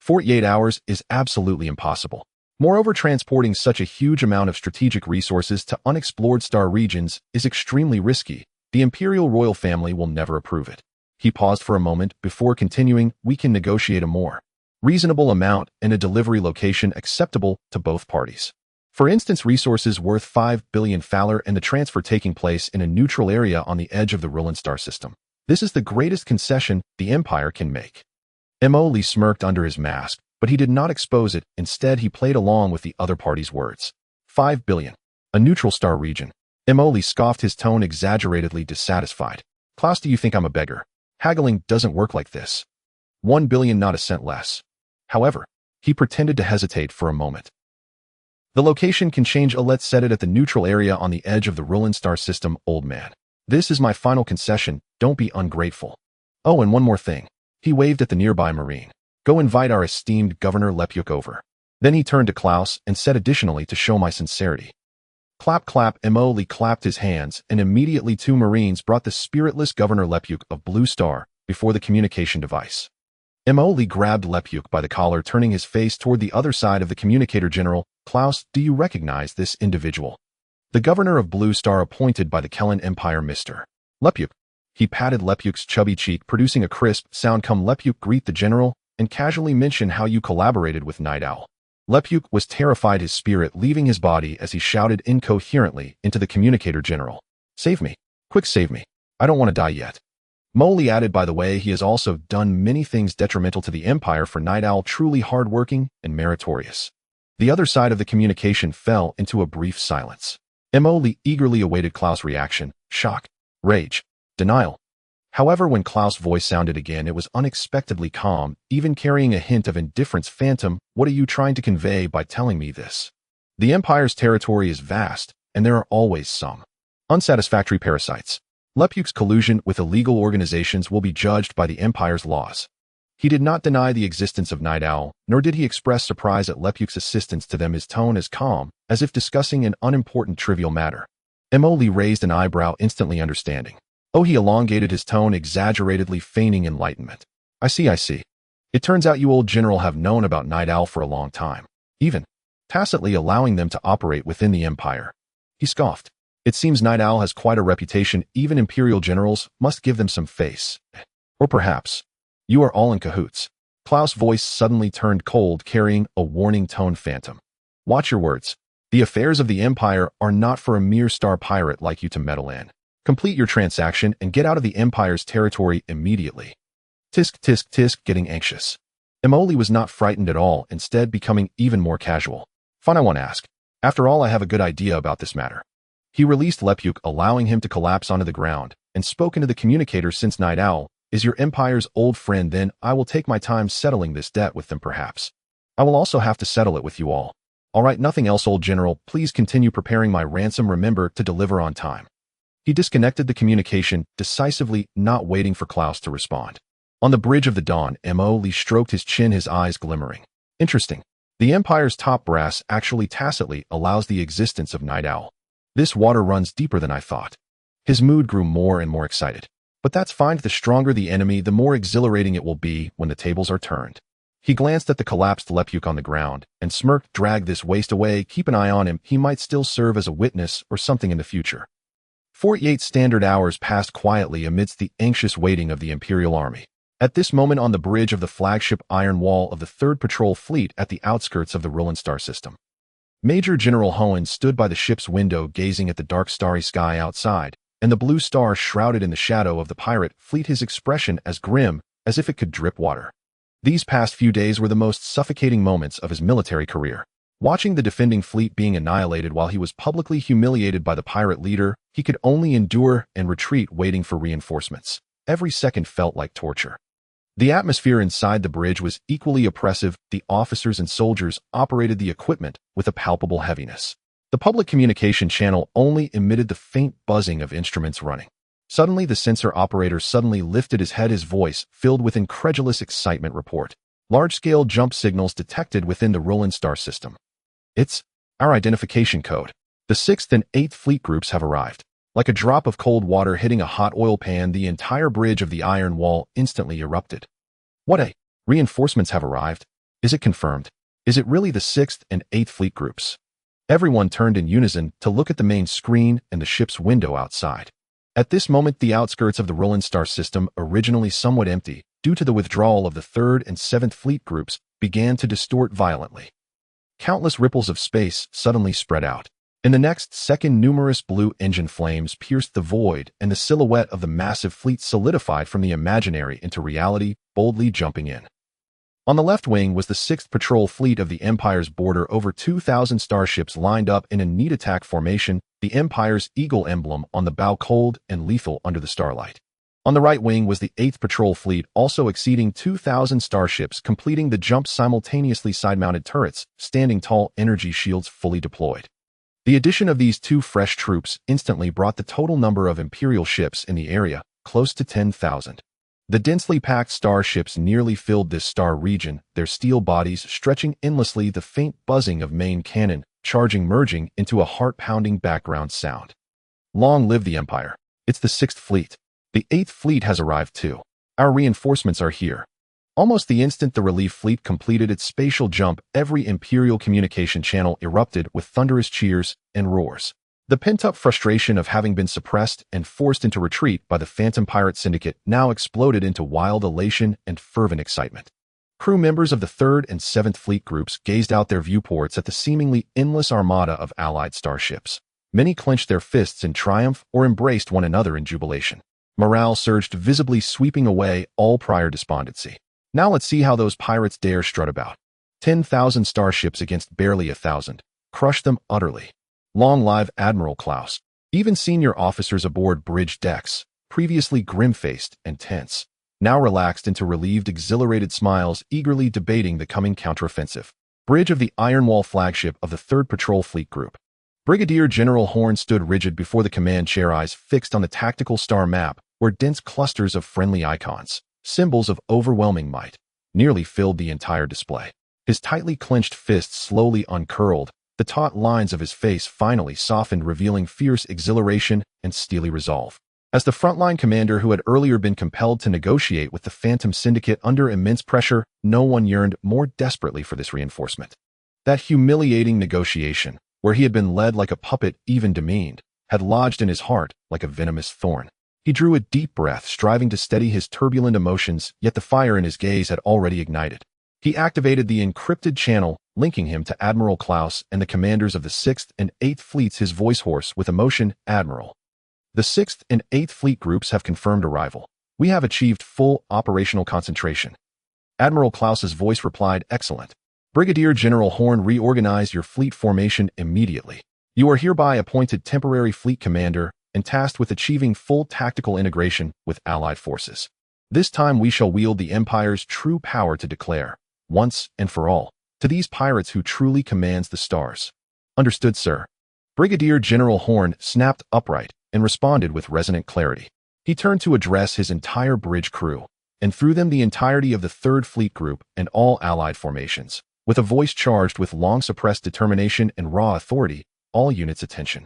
48 hours is absolutely impossible. Moreover, transporting such a huge amount of strategic resources to unexplored star regions is extremely risky. The imperial royal family will never approve it. He paused for a moment before continuing, we can negotiate a more reasonable amount and a delivery location acceptable to both parties. For instance, resources worth 5 billion Faller and the transfer taking place in a neutral area on the edge of the Rillan star system. This is the greatest concession the Empire can make. Emoli smirked under his mask, but he did not expose it. Instead, he played along with the other party's words. 5 billion. A neutral star region. Emoli scoffed, his tone exaggeratedly dissatisfied. Klaus, do you think I'm a beggar? Haggling doesn't work like this. 1 billion, not a cent less. However, he pretended to hesitate for a moment. The location can change. Let's set it at the neutral area on the edge of the Rillan star system, old man. This is my final concession, don't be ungrateful. Oh, and one more thing. He waved at the nearby marine. Go invite our esteemed Governor Lepyuk over. Then he turned to Klaus and said additionally, to show my sincerity. Clap, clap. Emoli clapped his hands, and immediately 2 marines brought the spiritless Governor Lepyuk of Blue Star before the communication device. Emoli grabbed Lepyuk by the collar, turning his face toward the other side of the communicator. General, Klaus, do you recognize this individual? The governor of Blue Star appointed by the Kellen Empire, Mr. Lepyuk. He patted Lepyuk's chubby cheek, producing a crisp sound. Come, Lepyuk, greet the general, and casually mention how you collaborated with Night Owl. Lepyuk was terrified, his spirit leaving his body as he shouted incoherently into the communicator. General, save me. Quick, save me. I don't want to die yet. Moli added, by the way, he has also done many things detrimental to the Empire for Night Owl, truly hardworking and meritorious. The other side of the communication fell into a brief silence. Emoli eagerly awaited Klaus' reaction, shock, rage, denial. However, when Klaus' voice sounded again, it was unexpectedly calm, even carrying a hint of indifference. Phantom, what are you trying to convey by telling me this? The Empire's territory is vast, and there are always some unsatisfactory parasites. Lepyuk's collusion with illegal organizations will be judged by the Empire's laws. He did not deny the existence of Night Owl, nor did he express surprise at Lepyuk's assistance to them, his tone as calm, as if discussing an unimportant trivial matter. Emoli raised an eyebrow, instantly understanding. Oh, he elongated his tone, exaggeratedly feigning enlightenment. I see. It turns out you, old general, have known about Night Owl for a long time, even tacitly allowing them to operate within the Empire. He scoffed. It seems Night Owl has quite a reputation. Even imperial generals must give them some face. Or perhaps you are all in cahoots. Klaus' voice suddenly turned cold, carrying a warning tone. Phantom, watch your words. The affairs of the Empire are not for a mere star pirate like you to meddle in. Complete your transaction and get out of the Empire's territory immediately. Tisk, tisk, tisk, getting anxious. Emoli was not frightened at all, instead becoming even more casual. Fine, I won't ask. After all, I have a good idea about this matter. He released Lepyuk, allowing him to collapse onto the ground, and spoke into the communicator. Since Night Owl is your Empire's old friend, then I will take my time settling this debt with them. Perhaps I will also have to settle it with you all. All right, nothing else, old general. Please continue preparing my ransom. Remember to deliver on time. He disconnected the communication decisively, not waiting for Klaus to respond. On the bridge of the Dawn, Emoli stroked his chin, his eyes glimmering. Interesting. The Empire's top brass actually tacitly allows the existence of Night Owl. This water runs deeper than I thought. His mood grew more and more excited. But that's fine. The stronger the enemy, the more exhilarating it will be when the tables are turned. He glanced at the collapsed Lepyuk on the ground and smirked. Drag this waste away. Keep an eye on him. He might still serve as a witness or something in the future. 48 standard hours passed quietly amidst the anxious waiting of the Imperial Army. At this moment, on the bridge of the flagship Iron Wall of the 3rd Patrol Fleet at the outskirts of the Rillan star system, Major General Hohen stood by the ship's window, gazing at the dark starry sky outside, and the blue star shrouded in the shadow of the pirate fleet, his expression as grim as if it could drip water. These past few days were the most suffocating moments of his military career. Watching the defending fleet being annihilated while he was publicly humiliated by the pirate leader, he could only endure and retreat, waiting for reinforcements. Every second felt like torture. The atmosphere inside the bridge was equally oppressive. The officers and soldiers operated the equipment with a palpable heaviness. The public communication channel only emitted the faint buzzing of instruments running. Suddenly, the sensor operator suddenly lifted his head, his voice filled with incredulous excitement. Report. Large-scale jump signals detected within the Roland star system. It's our identification code. The 6th and 8th Fleet groups have arrived. Like a drop of cold water hitting a hot oil pan, the entire bridge of the iron wall instantly erupted. What a... Reinforcements have arrived. Is it confirmed? Is it really the 6th and 8th Fleet groups? Everyone turned in unison to look at the main screen and the ship's window outside. At this moment, the outskirts of the Roland star system, originally somewhat empty due to the withdrawal of the 3rd and 7th Fleet groups, began to distort violently. Countless ripples of space suddenly spread out. In the next second, numerous blue engine flames pierced the void, and the silhouette of the massive fleet solidified from the imaginary into reality, boldly jumping in. On the left wing was the 6th Patrol Fleet of the Empire's border, over 2,000 starships lined up in a neat attack formation, the Empire's eagle emblem on the bow, cold and lethal under the starlight. On the right wing was the 8th Patrol Fleet, also exceeding 2,000 starships, completing the jump simultaneously, side-mounted turrets, standing tall, energy shields fully deployed. The addition of these two fresh troops instantly brought the total number of Imperial ships in the area close to 10,000. The densely packed starships nearly filled this star region, their steel bodies stretching endlessly, the faint buzzing of main cannon charging merging into a heart-pounding background sound. Long live the Empire! It's the 6th Fleet. The 8th Fleet has arrived too. Our reinforcements are here. Almost the instant the relief fleet completed its spatial jump, every Imperial communication channel erupted with thunderous cheers and roars. The pent-up frustration of having been suppressed and forced into retreat by the Phantom Pirate Syndicate now exploded into wild elation and fervent excitement. Crew members of the 3rd and 7th Fleet groups gazed out their viewports at the seemingly endless armada of Allied starships. Many clenched their fists in triumph or embraced one another in jubilation. Morale surged visibly, sweeping away all prior despondency. Now let's see how those pirates dare strut about. 10,000 starships against barely 1,000. Crush them utterly. Long live Admiral Klaus. Even senior officers aboard bridge decks, previously grim-faced and tense, now relaxed into relieved, exhilarated smiles, eagerly debating the coming counteroffensive. Bridge of the Iron Wall flagship of the 3rd Patrol Fleet Group. Brigadier General Horn stood rigid before the command chair, eyes fixed on the tactical star map, where dense clusters of friendly icons, symbols of overwhelming might, nearly filled the entire display. His tightly clenched fists slowly uncurled, the taut lines of his face finally softened, revealing fierce exhilaration and steely resolve. As the frontline commander who had earlier been compelled to negotiate with the Phantom Syndicate under immense pressure, no one yearned more desperately for this reinforcement. That humiliating negotiation, where he had been led like a puppet, even demeaned, had lodged in his heart like a venomous thorn. He drew a deep breath, striving to steady his turbulent emotions, yet the fire in his gaze had already ignited. He activated the encrypted channel, linking him to Admiral Klaus and the commanders of the 6th and 8th Fleets, his voice hoarse with emotion. Admiral, the 6th and 8th Fleet groups have confirmed arrival. We have achieved full operational concentration. Admiral Klaus's voice replied, excellent. Brigadier General Horn, reorganize your fleet formation immediately. You are hereby appointed temporary fleet commander and tasked with achieving full tactical integration with Allied forces. This time we shall wield the Empire's true power to declare, once and for all, to these pirates who truly commands the stars. Understood, sir. Brigadier General Horn snapped upright and responded with resonant clarity. He turned to address his entire bridge crew, and through them the entirety of the 3rd Fleet Group and all Allied formations. With a voice charged with long-suppressed determination and raw authority, all units attention.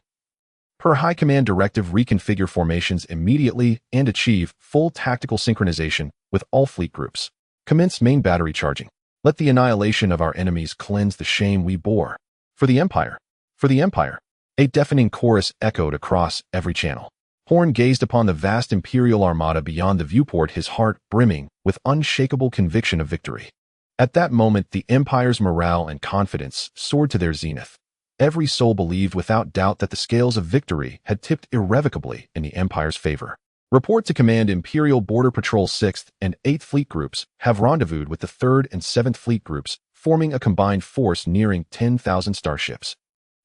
Per High Command Directive, reconfigure formations immediately and achieve full tactical synchronization with all fleet groups. Commence main battery charging. Let the annihilation of our enemies cleanse the shame we bore. For the Empire! For the Empire! A deafening chorus echoed across every channel. Horn gazed upon the vast Imperial armada beyond the viewport, his heart brimming with unshakable conviction of victory. At that moment, the Empire's morale and confidence soared to their zenith. Every soul believed without doubt that the scales of victory had tipped irrevocably in the Empire's favor. Report to Command. Imperial Border Patrol 6th and 8th Fleet Groups have rendezvoused with the 3rd and 7th Fleet Groups, forming a combined force nearing 10,000 starships.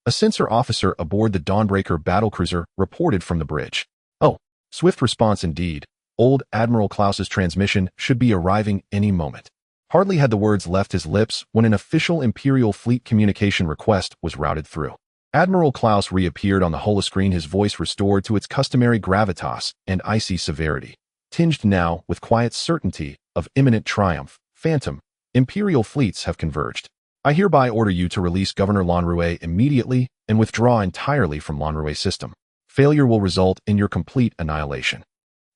A sensor officer aboard the Dawnbreaker battlecruiser reported from the bridge. Oh, swift response indeed. Old Admiral Klaus's transmission should be arriving any moment. Hardly had the words left his lips when an official Imperial Fleet communication request was routed through. Admiral Klaus reappeared on the holoscreen, his voice restored to its customary gravitas and icy severity, tinged now with quiet certainty of imminent triumph. Phantom, Imperial fleets have converged. I hereby order you to release Governor Lonrue immediately and withdraw entirely from Lonrue's system. Failure will result in your complete annihilation.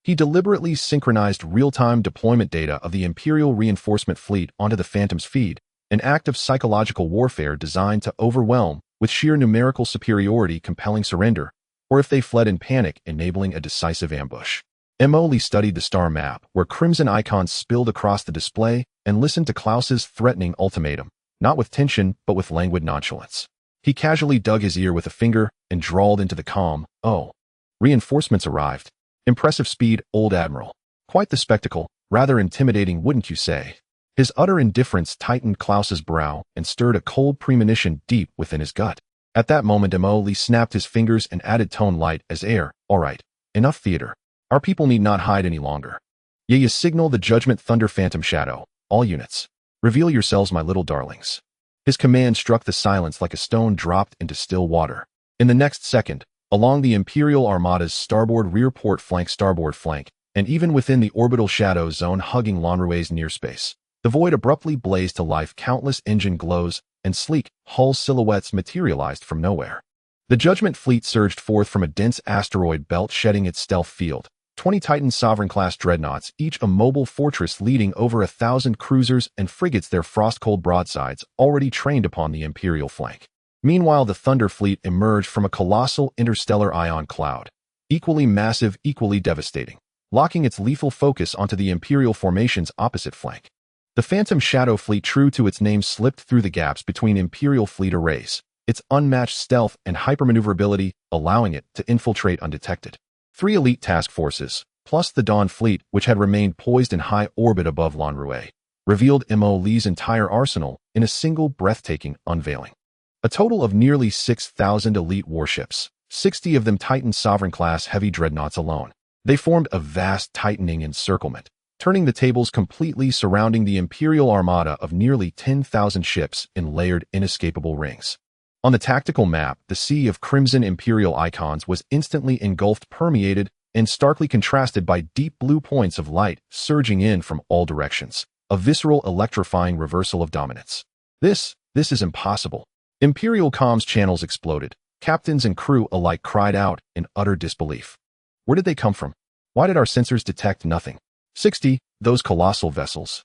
He deliberately synchronized real-time deployment data of the Imperial reinforcement fleet onto the Phantom's feed, an act of psychological warfare designed to overwhelm, with sheer numerical superiority compelling surrender, or if they fled in panic, enabling a decisive ambush. Emily studied the star map, where crimson icons spilled across the display, and listened to Klaus's threatening ultimatum, not with tension, but with languid nonchalance. He casually dug his ear with a finger and drawled into the calm, "Oh, reinforcements arrived. Impressive speed, Old Admiral. Quite the spectacle, rather intimidating, wouldn't you say?" His utter indifference tightened Klaus's brow and stirred a cold premonition deep within his gut. At that moment, Emily snapped his fingers and added tone light as air. "All right, enough theater. Our people need not hide any longer. Ye signal the Judgment Thunder Phantom Shadow. All units, reveal yourselves, my little darlings." His command struck the silence like a stone dropped into still water. In the next second, along the Imperial Armada's starboard rear port flank, starboard flank, and even within the orbital shadow zone hugging Lonrue's near space, the void abruptly blazed to life. Countless engine glows and sleek hull silhouettes materialized from nowhere. The Judgment fleet surged forth from a dense asteroid belt, shedding its stealth field. 20 Titan Sovereign-class dreadnoughts, each a mobile fortress leading over 1,000 cruisers and frigates, their frost-cold broadsides already trained upon the Imperial flank. Meanwhile, the Thunder fleet emerged from a colossal interstellar ion cloud, equally massive, equally devastating, locking its lethal focus onto the Imperial formation's opposite flank. The Phantom Shadow fleet, true to its name, slipped through the gaps between Imperial fleet arrays, its unmatched stealth and hypermaneuverability allowing it to infiltrate undetected. 3 elite task forces, plus the Dawn fleet, which had remained poised in high orbit above Lonrue, revealed Emily's entire arsenal in a single breathtaking unveiling. A total of nearly 6,000 elite warships, 60 of them Titan Sovereign-class heavy dreadnoughts alone. They formed a vast tightening encirclement, turning the tables completely, surrounding the Imperial Armada of nearly 10,000 ships in layered, inescapable rings. On the tactical map, the sea of crimson Imperial icons was instantly engulfed, permeated, and starkly contrasted by deep blue points of light surging in from all directions, a visceral, electrifying reversal of dominance. This is impossible. Imperial comms channels exploded. Captains and crew alike cried out in utter disbelief. Where did they come from? Why did our sensors detect nothing? 60, those colossal vessels.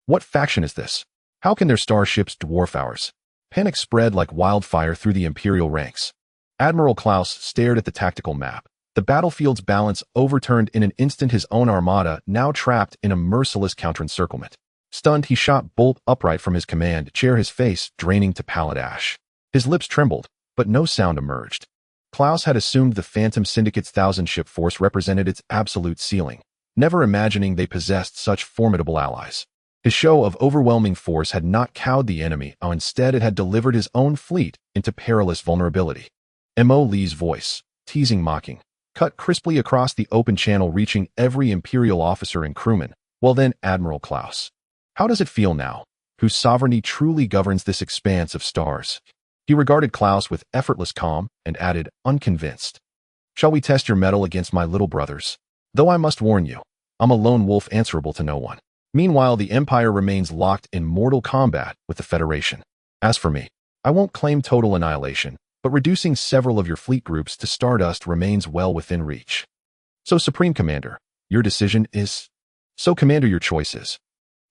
What faction is this? How can their starships dwarf ours? Panic spread like wildfire through the Imperial ranks. Admiral Klaus stared at the tactical map. The battlefield's balance overturned in an instant, his own armada now trapped in a merciless counter-encirclement. Stunned, he shot bolt upright from his command chair, his face draining to pallid ash. His lips trembled, but no sound emerged. Klaus had assumed the Phantom Syndicate's 1,000-ship force represented its absolute ceiling, never imagining they possessed such formidable allies. His show of overwhelming force had not cowed the enemy, instead it had delivered his own fleet into perilous vulnerability. M.O. Lee's voice, teasing, mocking, cut crisply across the open channel, reaching every Imperial officer and crewman. Well then, Admiral Klaus, how does it feel now? Whose sovereignty truly governs this expanse of stars? He regarded Klaus with effortless calm and added, unconvinced. Shall we test your mettle against my little brothers? Though I must warn you, I'm a lone wolf answerable to no one. Meanwhile, the Empire remains locked in mortal combat with the Federation. As for me, I won't claim total annihilation, but reducing several of your fleet groups to stardust remains well within reach. So, Supreme Commander, your decision is? So, Commander, your choice is.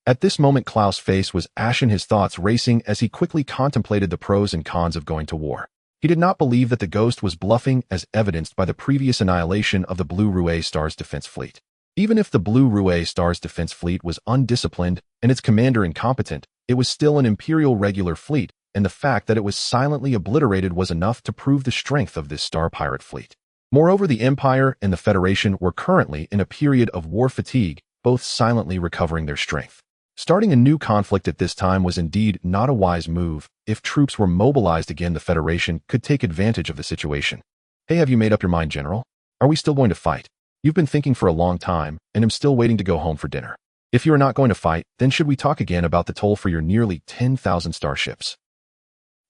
At this moment, Klaus' face was ashen, his thoughts racing as he quickly contemplated the pros and cons of going to war. He did not believe that the Ghost was bluffing, as evidenced by the previous annihilation of the Blue Rue Star's defense fleet. Even if the Blue Rue Star's defense fleet was undisciplined and its commander incompetent, it was still an Imperial regular fleet, and the fact that it was silently obliterated was enough to prove the strength of this star pirate fleet. Moreover, the Empire and the Federation were currently in a period of war fatigue, both silently recovering their strength. Starting a new conflict at this time was indeed not a wise move. If troops were mobilized again, the Federation could take advantage of the situation. Hey, have you made up your mind, General? Are we still going to fight? You've been thinking for a long time, and am still waiting to go home for dinner. If you are not going to fight, then should we talk again about the toll for your nearly 10,000 starships?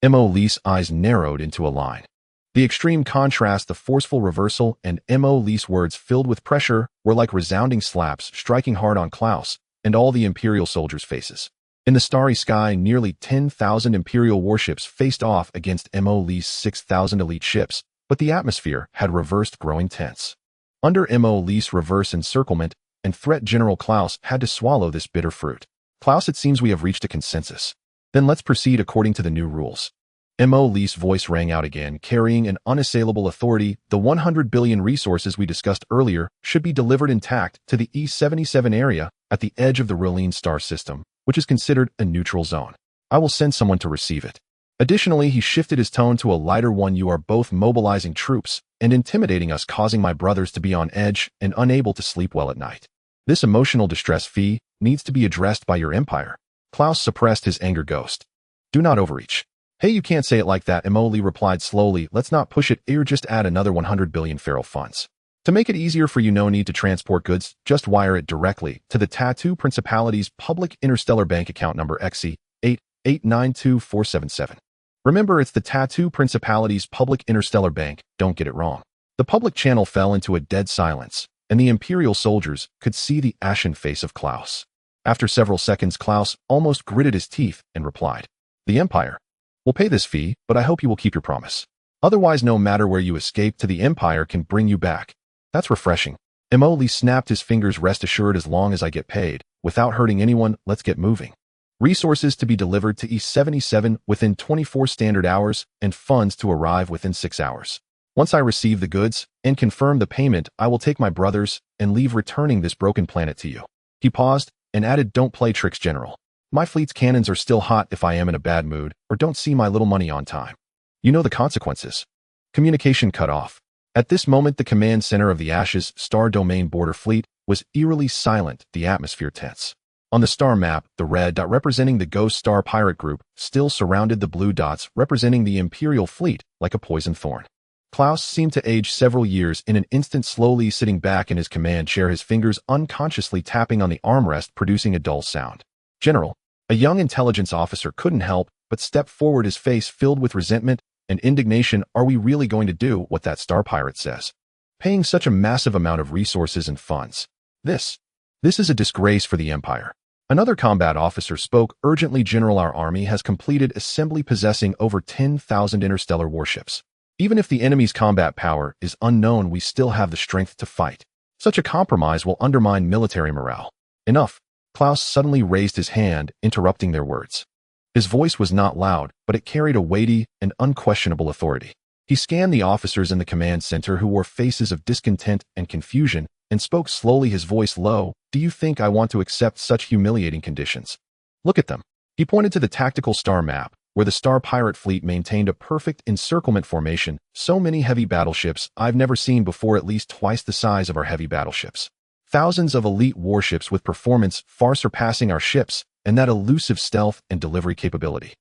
Mo Lee's eyes narrowed into a line. The extreme contrast, the forceful reversal, and Mo Lee's words filled with pressure were like resounding slaps striking hard on Klaus and all the Imperial soldiers' faces. In the starry sky, nearly 10,000 Imperial warships faced off against Mo Lee's 6,000 elite ships, but the atmosphere had reversed, growing tense. Under Mo Lee's reverse encirclement and threat, General Klaus had to swallow this bitter fruit. Klaus, it seems we have reached a consensus. Then let's proceed according to the new rules. Mo Lee's voice rang out again, carrying an unassailable authority. The 100 billion resources we discussed earlier should be delivered intact to the E77 area at the edge of the Rylene star system, which is considered a neutral zone. I will send someone to receive it. Additionally, he shifted his tone to a lighter one. You are both mobilizing troops and intimidating us, causing my brothers to be on edge and unable to sleep well at night. This emotional distress fee needs to be addressed by your empire. Klaus suppressed his anger. Ghost. Do not overreach. Hey, you can't say it like that, Mo Lee replied slowly. Let's not push it here, just add another 100 billion feral funds. To make it easier for you, no need to transport goods, just wire it directly to the Tattoo Principality's public interstellar bank account number XC8892477. Remember, it's the Tattoo Principality's public interstellar bank, don't get it wrong. The public channel fell into a dead silence, and the Imperial soldiers could see the ashen face of Klaus. After several seconds, Klaus almost gritted his teeth and replied, "The Empire will pay this fee, but I hope you will keep your promise. Otherwise, no matter where you escape to, the Empire can bring you back." That's refreshing. Mo Lee snapped his fingers. Rest assured, as long as I get paid, without hurting anyone, let's get moving. Resources to be delivered to E77 within 24 standard hours, and funds to arrive within 6 hours. Once I receive the goods and confirm the payment, I will take my brothers and leave, returning this broken planet to you. He paused and added, "Don't play tricks, General. My fleet's cannons are still hot if I am in a bad mood or don't see my little money on time. You know the consequences." Communication cut off. At this moment, the command center of the Ashes Star Domain border fleet was eerily silent, the atmosphere tense. On the star map, the red dot representing the Ghost Star pirate group still surrounded the blue dots representing the Imperial fleet like a poison thorn. Klaus seemed to age several years in an instant, slowly sitting back in his command chair, his fingers unconsciously tapping on the armrest, producing a dull sound. "General," a young intelligence officer couldn't help but step forward, his face filled with resentment and indignation. "Are we really going to do what that star pirate says? Paying such a massive amount of resources and funds? This is a disgrace for the Empire." Another combat officer spoke urgently. "General, our army has completed assembly, possessing over 10,000 interstellar warships. Even if the enemy's combat power is unknown, we still have the strength to fight. Such a compromise will undermine military morale." "Enough." Klaus suddenly raised his hand, interrupting their words. His voice was not loud, but it carried a weighty and unquestionable authority. He scanned the officers in the command center, who wore faces of discontent and confusion, and spoke slowly, his voice low. "Do you think I want to accept such humiliating conditions? Look at them." He pointed to the tactical star map, where the star pirate fleet maintained a perfect encirclement formation. "So many heavy battleships I've never seen before, at least twice the size of our heavy battleships. Thousands of elite warships with performance far surpassing our ships, and that elusive stealth and delivery capability.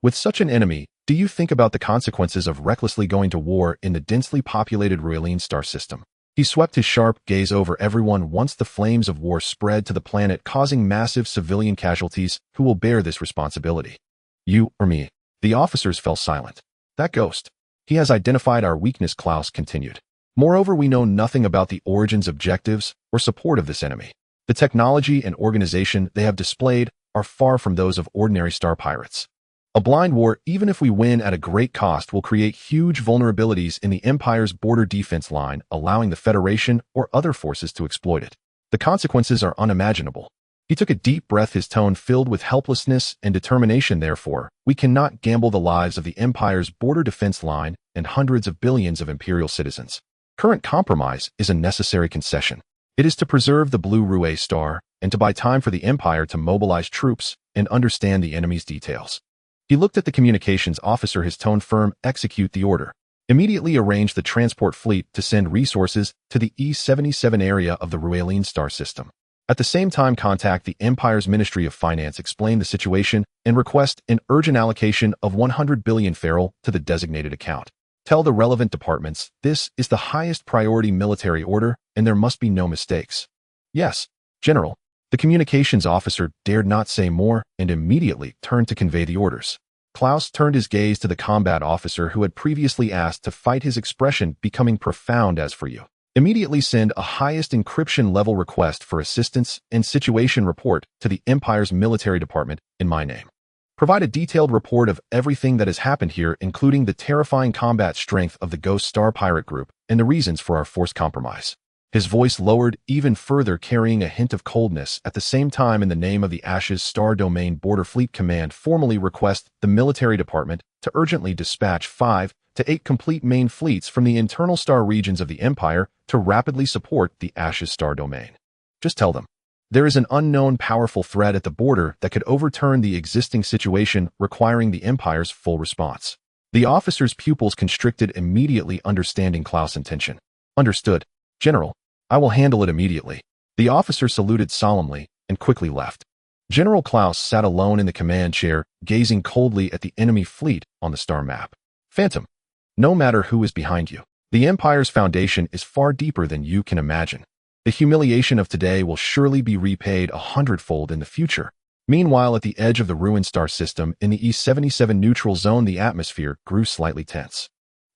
With such an enemy, do you think about the consequences of recklessly going to war in the densely populated Rylene star system?" He swept his sharp gaze over everyone. "Once the flames of war spread to the planet, causing massive civilian casualties, who will bear this responsibility? You or me?" The officers fell silent. "That ghost. He has identified our weakness," Klaus continued. "Moreover, we know nothing about the origins, objectives, or support of this enemy. The technology and organization they have displayed are far from those of ordinary star pirates. A blind war, even if we win at a great cost, will create huge vulnerabilities in the Empire's border defense line, allowing the Federation or other forces to exploit it. The consequences are unimaginable." He took a deep breath, his tone filled with helplessness and determination. "Therefore, we cannot gamble the lives of the Empire's border defense line and hundreds of billions of Imperial citizens. Current compromise is a necessary concession. It is to preserve the Blue Rue Star and to buy time for the Empire to mobilize troops and understand the enemy's details." He looked at the communications officer, his tone firm. "Execute the order. Immediately arrange the transport fleet to send resources to the E77 area of the Rylene star system. At the same time, contact the Empire's Ministry of Finance, explain the situation, and request an urgent allocation of 100 billion feral to the designated account. Tell the relevant departments this is the highest priority military order and there must be no mistakes. Yes, General. The communications officer dared not say more and immediately turned to convey the orders. Klaus turned his gaze to the combat officer who had previously asked to fight, his expression becoming profound. As for you, immediately send a highest encryption level request for assistance and situation report to the Empire's military department in my name. Provide a detailed report of everything that has happened here, including the terrifying combat strength of the Ghost Star pirate group and the reasons for our forced compromise. His voice lowered even further, carrying a hint of coldness. At the same time, in the name of the Ashes Star Domain Border Fleet Command, formally request the military department to urgently dispatch 5 to 8 complete main fleets from the internal star regions of the Empire to rapidly support the Ashes Star Domain. Just tell them, there is an unknown powerful threat at the border that could overturn the existing situation, requiring the Empire's full response. The officer's pupils constricted, immediately understanding Klaus' intention. Understood, General. I will handle it immediately. The officer saluted solemnly and quickly left. General Klaus sat alone in the command chair, gazing coldly at the enemy fleet on the star map. Phantom, no matter who is behind you, the Empire's foundation is far deeper than you can imagine. The humiliation of today will surely be repaid 100-fold in the future. Meanwhile, at the edge of the ruined star system in the E77 neutral zone, the atmosphere grew slightly tense.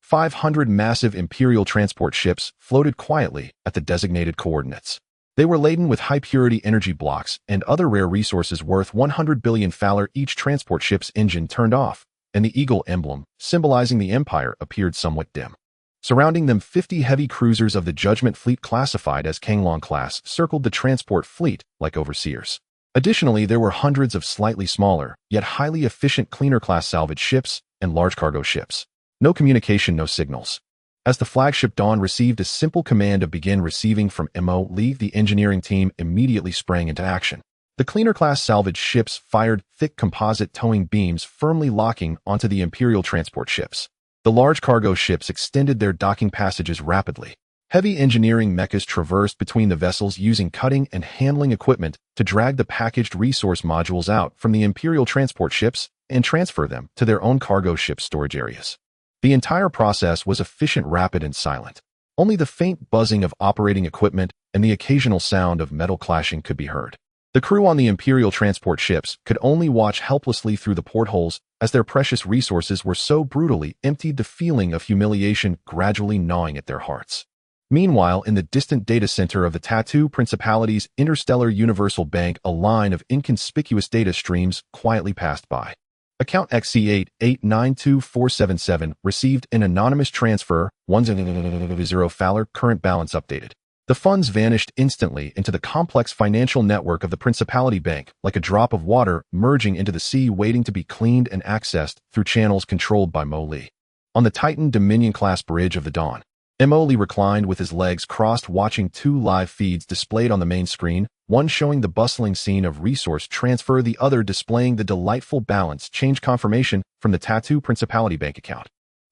500 massive Imperial transport ships floated quietly at the designated coordinates. They were laden with high-purity energy blocks and other rare resources worth 100 billion Faller. Each transport ship's engine turned off, and the eagle emblem, symbolizing the Empire, appeared somewhat dim. Surrounding them, 50 heavy cruisers of the Judgment Fleet, classified as Kanglong class, circled the transport fleet like overseers. Additionally, there were hundreds of slightly smaller, yet highly efficient cleaner-class salvage ships and large cargo ships. No communication, no signals. As the flagship Dawn received a simple command of begin receiving from Mo. Lee, the engineering team immediately sprang into action. The cleaner-class salvage ships fired thick composite towing beams, firmly locking onto the Imperial transport ships. The large cargo ships extended their docking passages rapidly. Heavy engineering mechas traversed between the vessels, using cutting and handling equipment to drag the packaged resource modules out from the Imperial transport ships and transfer them to their own cargo ship storage areas. The entire process was efficient, rapid, and silent. Only the faint buzzing of operating equipment and the occasional sound of metal clashing could be heard. The crew on the Imperial transport ships could only watch helplessly through the portholes as their precious resources were so brutally emptied, the feeling of humiliation gradually gnawing at their hearts. Meanwhile, in the distant data center of the Tattoo Principality's Interstellar Universal Bank, a line of inconspicuous data streams quietly passed by. Account XC8892477 received an anonymous transfer, 10 Faller, current balance updated. The funds vanished instantly into the complex financial network of the Principality Bank, like a drop of water merging into the sea, waiting to be cleaned and accessed through channels controlled by Mo. Lee. On the Titan Dominion-class bridge of the Dawn, Mo. Lee reclined with his legs crossed, watching 2 live feeds displayed on the main screen, one showing the bustling scene of resource transfer, the other displaying the delightful balance change confirmation from the Tattoo Principality Bank account.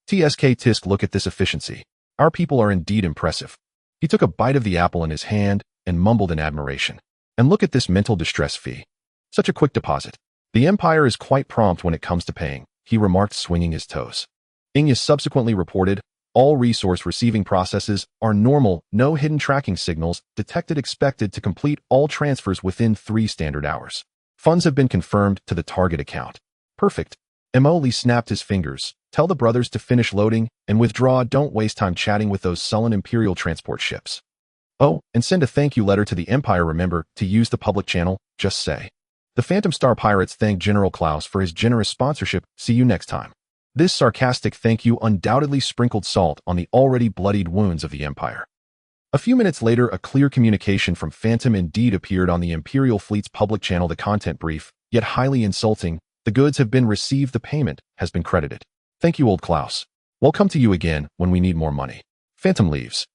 TSK Tisk, look at this efficiency. Our people are indeed impressive. He took a bite of the apple in his hand and mumbled in admiration. And look at this mental distress fee. Such a quick deposit. The Empire is quite prompt when it comes to paying, he remarked, swinging his toes. Inyas subsequently reported, all resource receiving processes are normal, no hidden tracking signals detected, expected to complete all transfers within 3 standard hours. Funds have been confirmed to the target account. Perfect. Mo. Lee snapped his fingers. Tell the brothers to finish loading and withdraw. Don't waste time chatting with those sullen Imperial transport ships. Oh, and send a thank you letter to the Empire. Remember to use the public channel, just say. The Phantom Star Pirates thank General Klaus for his generous sponsorship. See you next time. This sarcastic thank you undoubtedly sprinkled salt on the already bloodied wounds of the Empire. A few minutes later, a clear communication from Phantom indeed appeared on the Imperial Fleet's public channel. The content brief, yet highly insulting. The goods have been received. The payment has been credited. Thank you, old Klaus. We'll come to you again when we need more money. Phantom leaves.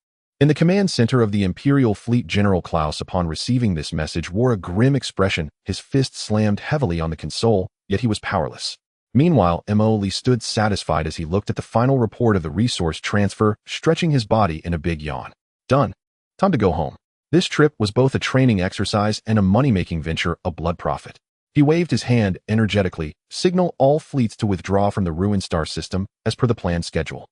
In the command center of the Imperial Fleet, General Klaus, upon receiving this message, wore a grim expression. His fist slammed heavily on the console, yet he was powerless. Meanwhile, Mo. Lee stood satisfied as he looked at the final report of the resource transfer, stretching his body in a big yawn. Done. Time to go home. This trip was both a training exercise and a money-making venture, a blood profit. He waved his hand energetically, signal all fleets to withdraw from the ruined star system as per the planned schedule.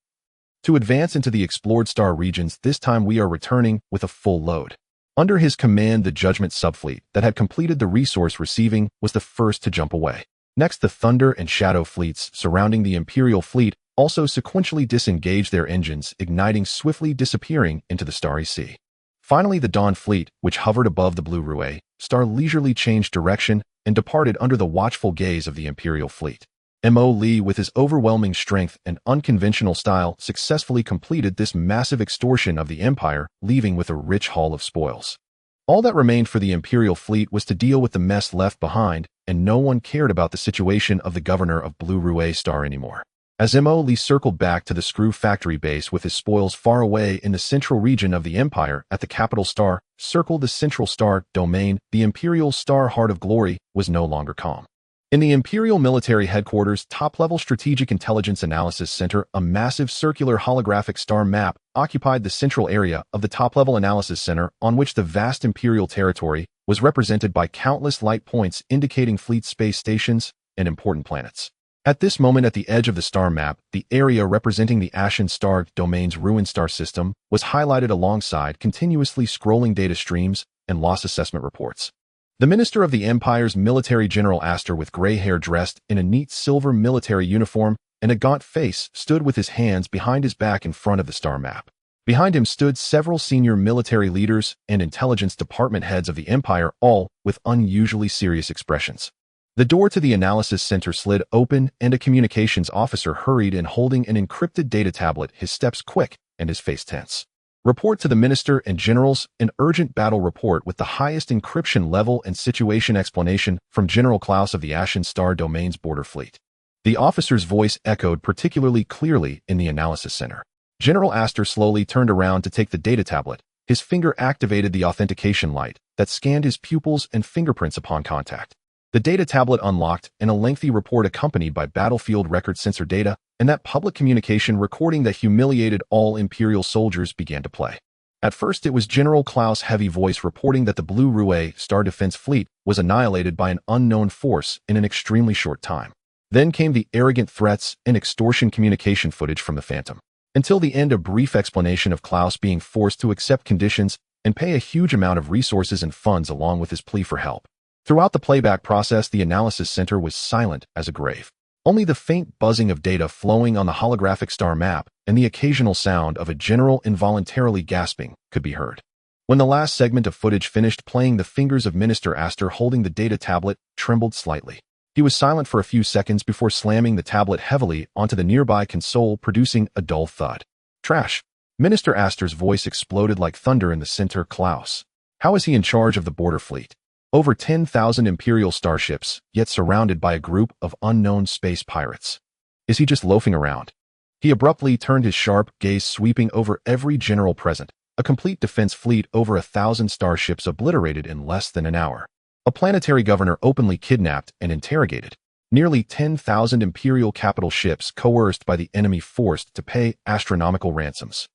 To advance into the explored star regions, this time we are returning with a full load. Under his command, the Judgment subfleet that had completed the resource receiving was the first to jump away. Next, the Thunder and Shadow fleets surrounding the Imperial fleet also sequentially disengaged their engines, igniting, swiftly disappearing into the starry sea. Finally, the Dawn fleet, which hovered above the Blue Rouet star, leisurely changed direction and departed under the watchful gaze of the Imperial fleet. Mo Lee, with his overwhelming strength and unconventional style, successfully completed this massive extortion of the Empire, leaving with a rich haul of spoils. All that remained for the Imperial fleet was to deal with the mess left behind, and no one cared about the situation of the governor of Blue Rouet star anymore. As Mo Lee circled back to the Screw factory base with his spoils far away in the central region of the Empire at the capital star, circled the Central Star domain, the Imperial Star Heart of Glory was no longer calm. In the Imperial Military Headquarters Top-Level Strategic Intelligence Analysis Center, a massive circular holographic star map occupied the central area of the Top-Level Analysis Center, on which the vast Imperial territory was represented by countless light points indicating fleet space stations and important planets. At this moment, at the edge of the star map, the area representing the Ashen Star domain's ruined star system was highlighted alongside continuously scrolling data streams and loss assessment reports. The Minister of the Empire's Military General Astor, with gray hair, dressed in a neat silver military uniform and a gaunt face, stood with his hands behind his back in front of the star map. Behind him stood several senior military leaders and intelligence department heads of the Empire, all with unusually serious expressions. The door to the analysis center slid open, and a communications officer hurried in holding an encrypted data tablet, his steps quick and his face tense. Report to the Minister and Generals, an urgent battle report with the highest encryption level and situation explanation from General Klaus of the Ashen Star Domain's border fleet. The officer's voice echoed particularly clearly in the analysis center. General Astor slowly turned around to take the data tablet. His finger activated the authentication light that scanned his pupils and fingerprints upon contact. The data tablet unlocked, and a lengthy report accompanied by battlefield record sensor data and that public communication recording that humiliated all Imperial soldiers began to play. At first, it was General Klaus' heavy voice reporting that the Blue Rouet Star Defense Fleet was annihilated by an unknown force in an extremely short time. Then came the arrogant threats and extortion communication footage from the Phantom. Until the end, a brief explanation of Klaus being forced to accept conditions and pay a huge amount of resources and funds along with his plea for help. Throughout the playback process, the analysis center was silent as a grave. Only the faint buzzing of data flowing on the holographic star map and the occasional sound of a general involuntarily gasping could be heard. When the last segment of footage finished playing, the fingers of Minister Astor holding the data tablet trembled slightly. He was silent for a few seconds before slamming the tablet heavily onto the nearby console, producing a dull thud. Trash. Minister Astor's voice exploded like thunder in the center. Klaus. How is he in charge of the border fleet? Over 10,000 Imperial starships, yet surrounded by a group of unknown space pirates. Is he just loafing around? He abruptly turned, his sharp gaze sweeping over every general present. A complete defense fleet, over 1,000 starships obliterated in less than an hour. A planetary governor openly kidnapped and interrogated. Nearly 10,000 Imperial capital ships coerced by the enemy, forced to pay astronomical ransoms.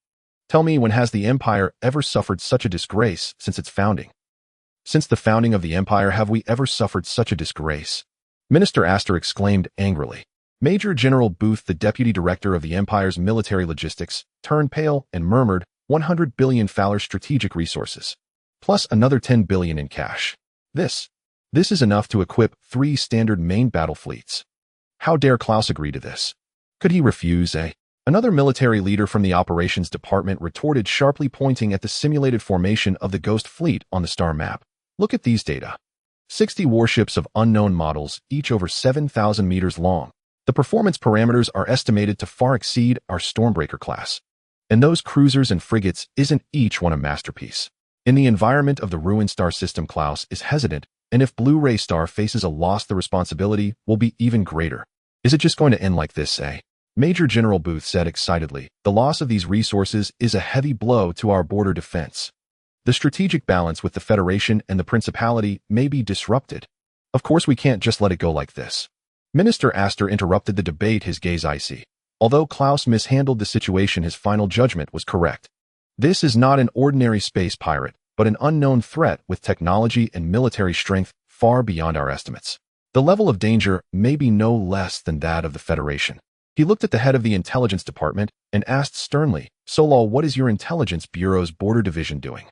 Tell me, when has the Empire ever suffered such a disgrace since its founding? Since the founding of the Empire, have we ever suffered such a disgrace? Minister Astor exclaimed angrily. Major General Booth, the deputy director of the Empire's military logistics, turned pale and murmured, 100 billion Fowler strategic resources, plus another 10 billion in cash. This is enough to equip 3 standard main battle fleets. How dare Klaus agree to this? Could he refuse, eh? Another military leader from the operations department retorted sharply, pointing at the simulated formation of the Ghost Fleet on the star map. Look at these data. 60 warships of unknown models, each over 7,000 meters long. The performance parameters are estimated to far exceed our Stormbreaker class. And those cruisers and frigates, isn't each one a masterpiece? In the environment of the ruined star system, Klaus is hesitant, and if Blue Ray Star faces a loss, the responsibility will be even greater. Is it just going to end like this, eh? Major General Booth said excitedly. The loss of these resources is a heavy blow to our border defense. The strategic balance with the Federation and the Principality may be disrupted. Of course, we can't just let it go like this. Minister Astor interrupted the debate, his gaze icy. Although Klaus mishandled the situation, his final judgment was correct. This is not an ordinary space pirate, but an unknown threat with technology and military strength far beyond our estimates. The level of danger may be no less than that of the Federation. He looked at the head of the intelligence department and asked sternly, "Solal, what is your intelligence bureau's border division doing?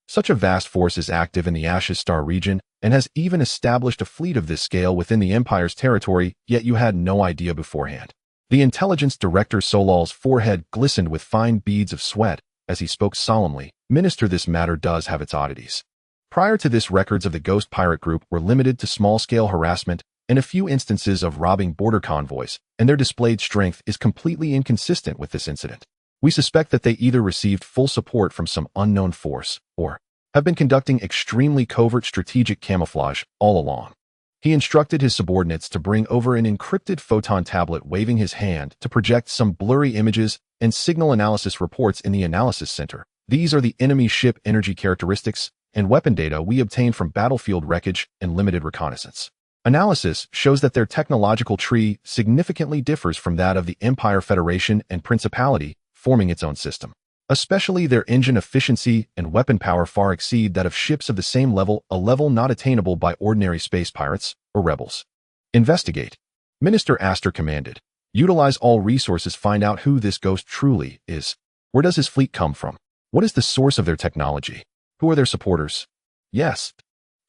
Such a vast force is active in the Ashes Star region and has even established a fleet of this scale within the Empire's territory, yet you had no idea beforehand." The intelligence director Solal's forehead glistened with fine beads of sweat as he spoke solemnly. "Minister, this matter does have its oddities. Prior to this, records of the Ghost Pirate Group were limited to small-scale harassment and a few instances of robbing border convoys, and their displayed strength is completely inconsistent with this incident. We suspect that they either received full support from some unknown force or have been conducting extremely covert strategic camouflage all along." He instructed his subordinates to bring over an encrypted photon tablet, waving his hand to project some blurry images and signal analysis reports in the analysis center. "These are the enemy ship energy characteristics and weapon data we obtained from battlefield wreckage and limited reconnaissance. Analysis shows that their technological tree significantly differs from that of the Empire Federation and Principality, forming its own system. Especially their engine efficiency and weapon power far exceed that of ships of the same level, a level not attainable by ordinary space pirates or rebels. Investigate," Minister Astor commanded. "Utilize all resources, find out who this ghost truly is. Where does his fleet come from? What is the source of their technology? Who are their supporters?" "Yes."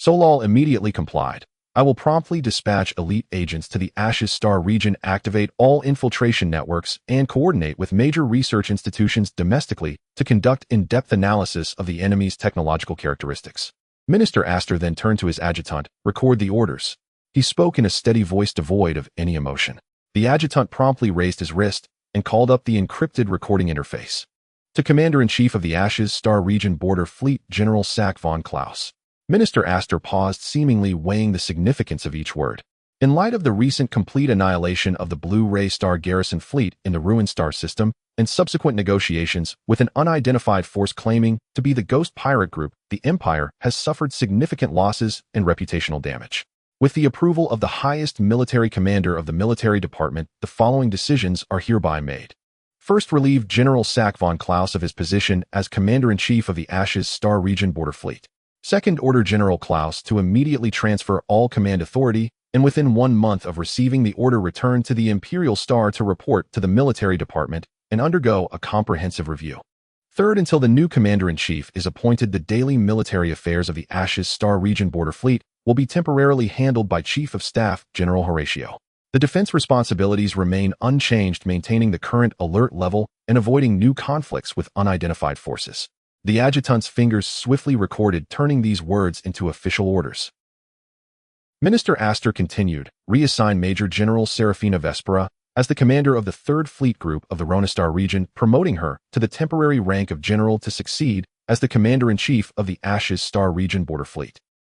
Solal immediately complied. "I will promptly dispatch elite agents to the Ashes Star region, activate all infiltration networks, and coordinate with major research institutions domestically to conduct in-depth analysis of the enemy's technological characteristics." Minister Astor then turned to his adjutant. "Record the orders." He spoke in a steady voice devoid of any emotion. The adjutant promptly raised his wrist and called up the encrypted recording interface. "To Commander-in-Chief of the Ashes Star Region Border Fleet, General Sack von Klaus." Minister Astor paused, seemingly weighing the significance of each word. In light of the recent complete annihilation of the Blue Ray Star garrison fleet in the ruined star system and subsequent negotiations with an unidentified force claiming to be the Ghost Pirate Group, the Empire has suffered significant losses and reputational damage. With the approval of the highest military commander of the military department, the following decisions are hereby made. First, relieve General Sack von Klaus of his position as Commander-in-Chief of the Ashes Star Region Border Fleet. Second, order General Klaus to immediately transfer all command authority and within 1 month of receiving the order return to the Imperial Star to report to the military department and undergo a comprehensive review. Third, until the new Commander-in-Chief is appointed, the daily military affairs of the Ashes Star Region Border Fleet will be temporarily handled by Chief of Staff General Horatio. The defense responsibilities remain unchanged, maintaining the current alert level and avoiding new conflicts with unidentified forces. The adjutant's fingers swiftly recorded, turning these words into official orders. Minister Astor continued, "Reassign Major General Serafina Vespera as the commander of the 3rd Fleet Group of the Ronistar region, promoting her to the temporary rank of general to succeed as the Commander-in-Chief of the Ashes Star Region Border Fleet.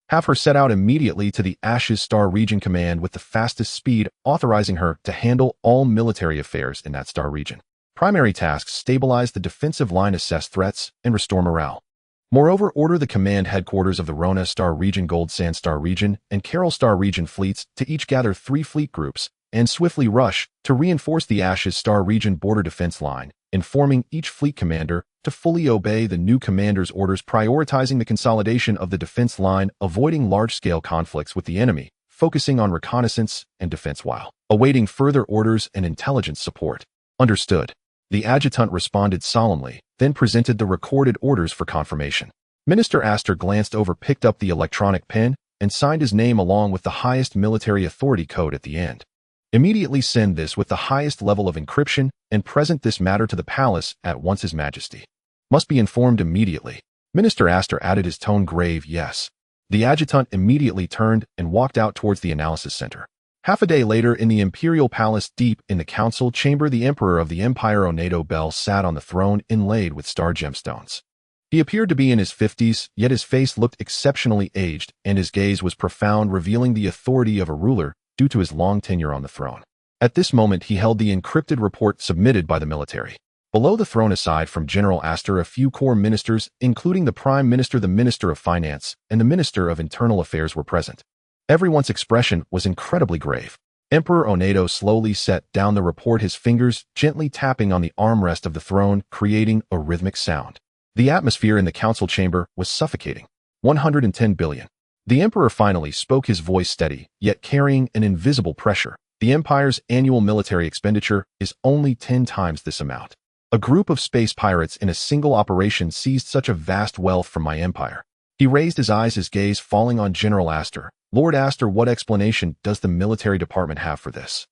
Have her set out immediately to the Ashes Star Region Command with the fastest speed, authorizing her to handle all military affairs in that star region. Primary tasks: stabilize the defensive line, assess threats, and restore morale. Moreover, order the command headquarters of the Rona Star Region, Gold Sand Star Region, and Carol Star Region fleets to each gather 3 fleet groups and swiftly rush to reinforce the Ashes Star Region border defense line, informing each fleet commander to fully obey the new commander's orders, prioritizing the consolidation of the defense line, avoiding large-scale conflicts with the enemy, focusing on reconnaissance and defense while awaiting further orders and intelligence support." "Understood." The adjutant responded solemnly, then presented the recorded orders for confirmation. Minister Astor glanced over, picked up the electronic pen, and signed his name along with the highest military authority code at the end. "Immediately send this with the highest level of encryption and present this matter to the palace at once. His Majesty must be informed immediately." Minister Astor added, his tone grave. "Yes." The adjutant immediately turned and walked out towards the analysis center. Half a day later, in the Imperial Palace, deep in the council chamber, the Emperor of the Empire Onedo Bell sat on the throne inlaid with star gemstones. He appeared to be in his 50s, yet his face looked exceptionally aged, and his gaze was profound, revealing the authority of a ruler due to his long tenure on the throne. At this moment, he held the encrypted report submitted by the military. Below the throne, aside from General Astor, a few core ministers, including the Prime Minister, the Minister of Finance, and the Minister of Internal Affairs, were present. Everyone's expression was incredibly grave. Emperor Onedo slowly set down the report, his fingers gently tapping on the armrest of the throne, creating a rhythmic sound. The atmosphere in the council chamber was suffocating. 110 billion. The emperor finally spoke, his voice steady, yet carrying an invisible pressure. The Empire's annual military expenditure is only 10 times this amount. A group of space pirates in a single operation seized such a vast wealth from my empire. He raised his eyes, his gaze falling on General Astor. Lord Astor, what explanation does the military department have for this?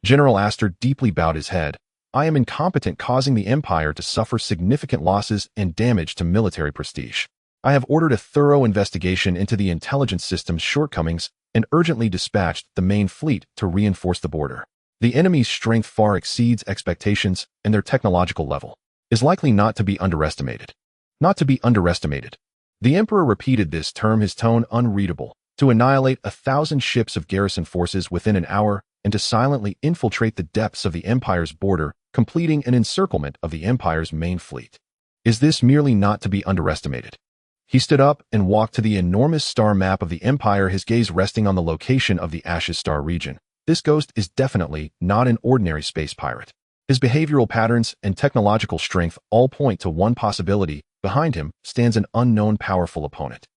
General Astor deeply bowed his head. I am incompetent, causing the empire to suffer significant losses and damage to military prestige. I have ordered a thorough investigation into the intelligence system's shortcomings and urgently dispatched the main fleet to reinforce the border. The enemy's strength far exceeds expectations, and their technological level is likely not to be underestimated. Not to be underestimated. The Emperor repeated this term, his tone unreadable. To annihilate 1,000 ships of garrison forces within an hour and to silently infiltrate the depths of the Empire's border, completing an encirclement of the Empire's main fleet. Is this merely not to be underestimated? He stood up and walked to the enormous star map of the Empire, his gaze resting on the location of the Ashes Star region. This ghost is definitely not an ordinary space pirate. His behavioral patterns and technological strength all point to one possibility. Behind him stands an unknown powerful opponent.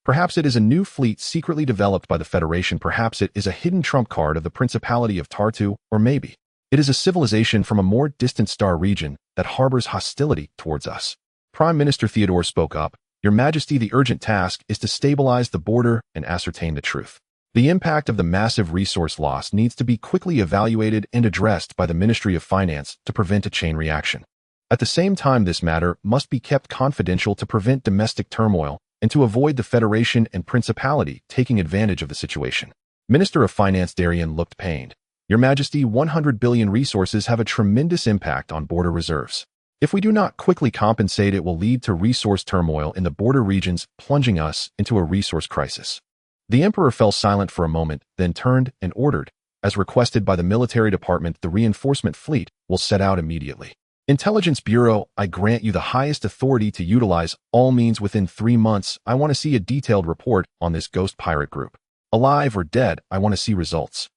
Perhaps it is a new fleet secretly developed by the Federation. Perhaps it is a hidden trump card of the Principality of Tartu, or maybe it is a civilization from a more distant star region that harbors hostility towards us. Prime Minister Theodore spoke up. Your Majesty, the urgent task is to stabilize the border and ascertain the truth. The impact of the massive resource loss needs to be quickly evaluated and addressed by the Ministry of Finance to prevent a chain reaction. At the same time, this matter must be kept confidential to prevent domestic turmoil and to avoid the Federation and Principality taking advantage of the situation. Minister of Finance Darien looked pained. Your Majesty, 100 billion resources have a tremendous impact on border reserves. If we do not quickly compensate, it will lead to resource turmoil in the border regions, plunging us into a resource crisis. The Emperor fell silent for a moment, then turned and ordered, as requested by the military department, the reinforcement fleet will set out immediately. Intelligence Bureau, I grant you the highest authority to utilize all means within 3 months. I want to see a detailed report on this ghost pirate group. Alive or dead, I want to see results.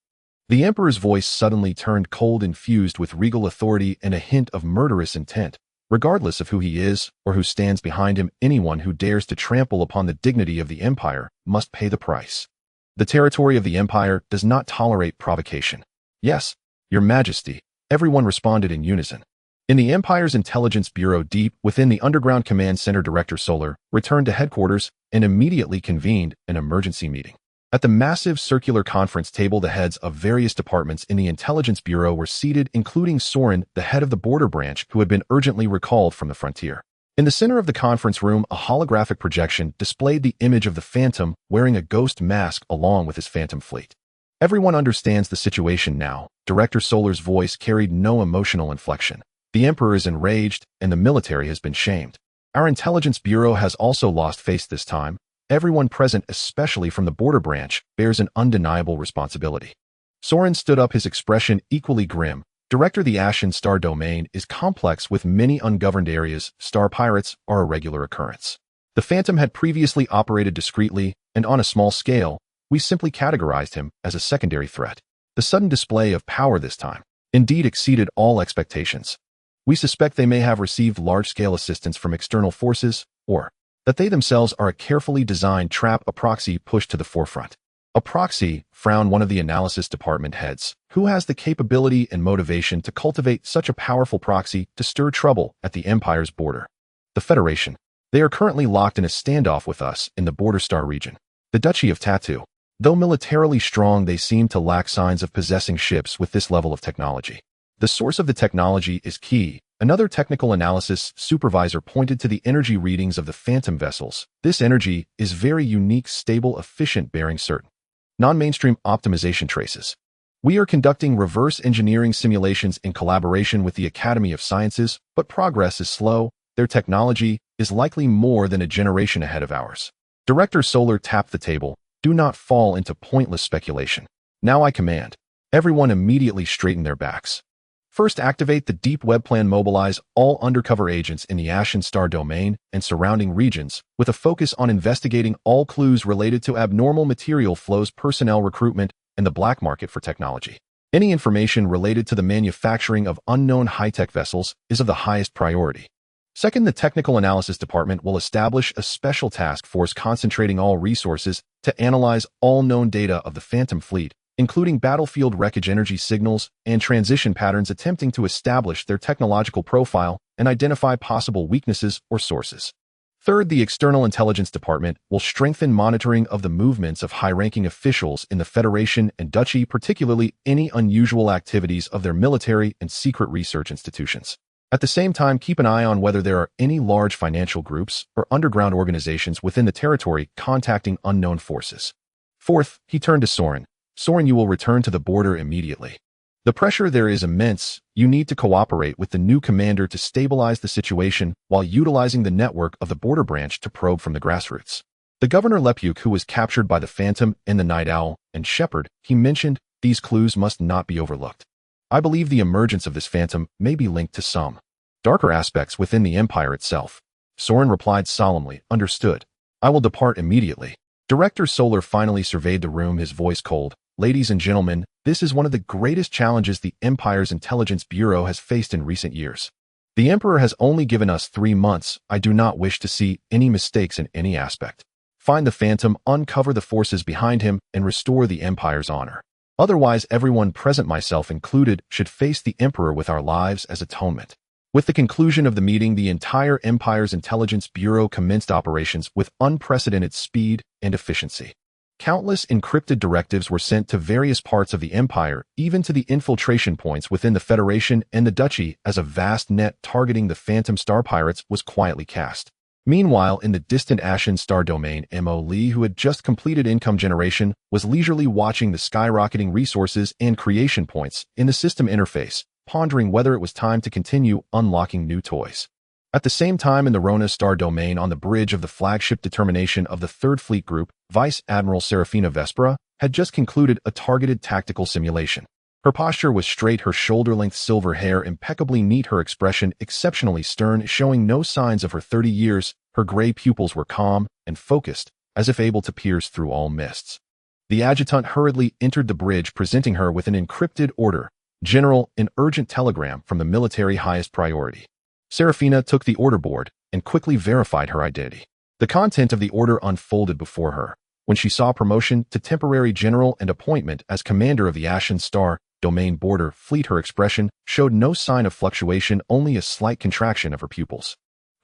The Emperor's voice suddenly turned cold, infused with regal authority and a hint of murderous intent. Regardless of who he is or who stands behind him, anyone who dares to trample upon the dignity of the Empire must pay the price. The territory of the Empire does not tolerate provocation. Yes, Your Majesty, everyone responded in unison. In the Empire's Intelligence Bureau, deep within the Underground Command Center, Director Solar returned to headquarters and immediately convened an emergency meeting. At the massive circular conference table, the heads of various departments in the Intelligence Bureau were seated, including Soren, the head of the border branch, who had been urgently recalled from the frontier. In the center of the conference room, a holographic projection displayed the image of the Phantom wearing a ghost mask along with his Phantom fleet. Everyone understands the situation now. Director Solar's voice carried no emotional inflection. The Emperor is enraged, and the military has been shamed. Our Intelligence Bureau has also lost face this time. Everyone present, especially from the border branch, bears an undeniable responsibility. Soren stood up, his expression equally grim. Director, the Ashen Star domain is complex with many ungoverned areas. Star pirates are a regular occurrence. The Phantom had previously operated discreetly and on a small scale. We simply categorized him as a secondary threat. The sudden display of power this time indeed exceeded all expectations. We suspect they may have received large-scale assistance from external forces, or that they themselves are a carefully designed trap, a proxy pushed to the forefront. A proxy, frowned one of the analysis department heads. Who has the capability and motivation to cultivate such a powerful proxy to stir trouble at the Empire's border? The Federation. They are currently locked in a standoff with us in the border star region. The Duchy of Tatu. Though militarily strong, they seem to lack signs of possessing ships with this level of technology. The source of the technology is key. Another technical analysis supervisor pointed to the energy readings of the Phantom vessels. This energy is very unique, stable, efficient, bearing certain non-mainstream optimization traces. We are conducting reverse engineering simulations in collaboration with the Academy of Sciences, but progress is slow. Their technology is likely more than a generation ahead of ours. Director Solar tapped the table. Do not fall into pointless speculation. Now I command. Everyone immediately straighten their backs. First, activate the deep web plan. Mobilize all undercover agents in the Ashen Star domain and surrounding regions, with a focus on investigating all clues related to abnormal material flows, personnel recruitment, and the black market for technology. Any information related to the manufacturing of unknown high-tech vessels is of the highest priority. Second, the Technical Analysis Department will establish a special task force concentrating all resources to analyze all known data of the Phantom Fleet including battlefield wreckage energy signals and transition patterns attempting to establish their technological profile and identify possible weaknesses or sources. Third, the External Intelligence Department will strengthen monitoring of the movements of high-ranking officials in the Federation and Duchy, particularly any unusual activities of their military and secret research institutions. At the same time, keep an eye on whether there are any large financial groups or underground organizations within the territory contacting unknown forces. Fourth, he turned to Soren. Soren, you will return to the border immediately. The pressure there is immense. You need to cooperate with the new commander to stabilize the situation while utilizing the network of the border branch to probe from the grassroots. The Governor Lepuk, who was captured by the Phantom and the Night Owl, and Shepard, he mentioned, these clues must not be overlooked. I believe the emergence of this Phantom may be linked to some darker aspects within the Empire itself. Soren replied solemnly, understood. I will depart immediately. Director Solar finally surveyed the room, his voice cold. Ladies and gentlemen, this is one of the greatest challenges the Empire's Intelligence Bureau has faced in recent years. The Emperor has only given us 3 months. I do not wish to see any mistakes in any aspect. Find the Phantom, uncover the forces behind him, and restore the Empire's honor. Otherwise, everyone present, myself included, should face the Emperor with our lives as atonement. With the conclusion of the meeting, the entire Empire's Intelligence Bureau commenced operations with unprecedented speed and efficiency. Countless encrypted directives were sent to various parts of the Empire, even to the infiltration points within the Federation and the Duchy, as a vast net targeting the Phantom Star Pirates was quietly cast. Meanwhile, in the distant Ashen Star domain, Mo Lee, who had just completed income generation, was leisurely watching the skyrocketing resources and creation points in the system interface, pondering whether it was time to continue unlocking new toys. At the same time, in the Rona Star domain on the bridge of the flagship determination of the 3rd Fleet Group, Vice Admiral Serafina Vespera had just concluded a targeted tactical simulation. Her posture was straight, her shoulder-length silver hair impeccably neat, her expression exceptionally stern, showing no signs of her 30 years. Her gray pupils were calm and focused, as if able to pierce through all mists. The adjutant hurriedly entered the bridge, presenting her with an encrypted order. General, an urgent telegram from the military, highest priority. Serafina took the order board and quickly verified her identity. The content of the order unfolded before her. When she saw promotion to temporary general and appointment as commander of the Ashen Star domain border fleet, her expression showed no sign of fluctuation, only a slight contraction of her pupils.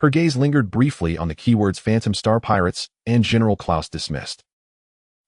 Her gaze lingered briefly on the keywords Phantom Star Pirates and General Klaus dismissed.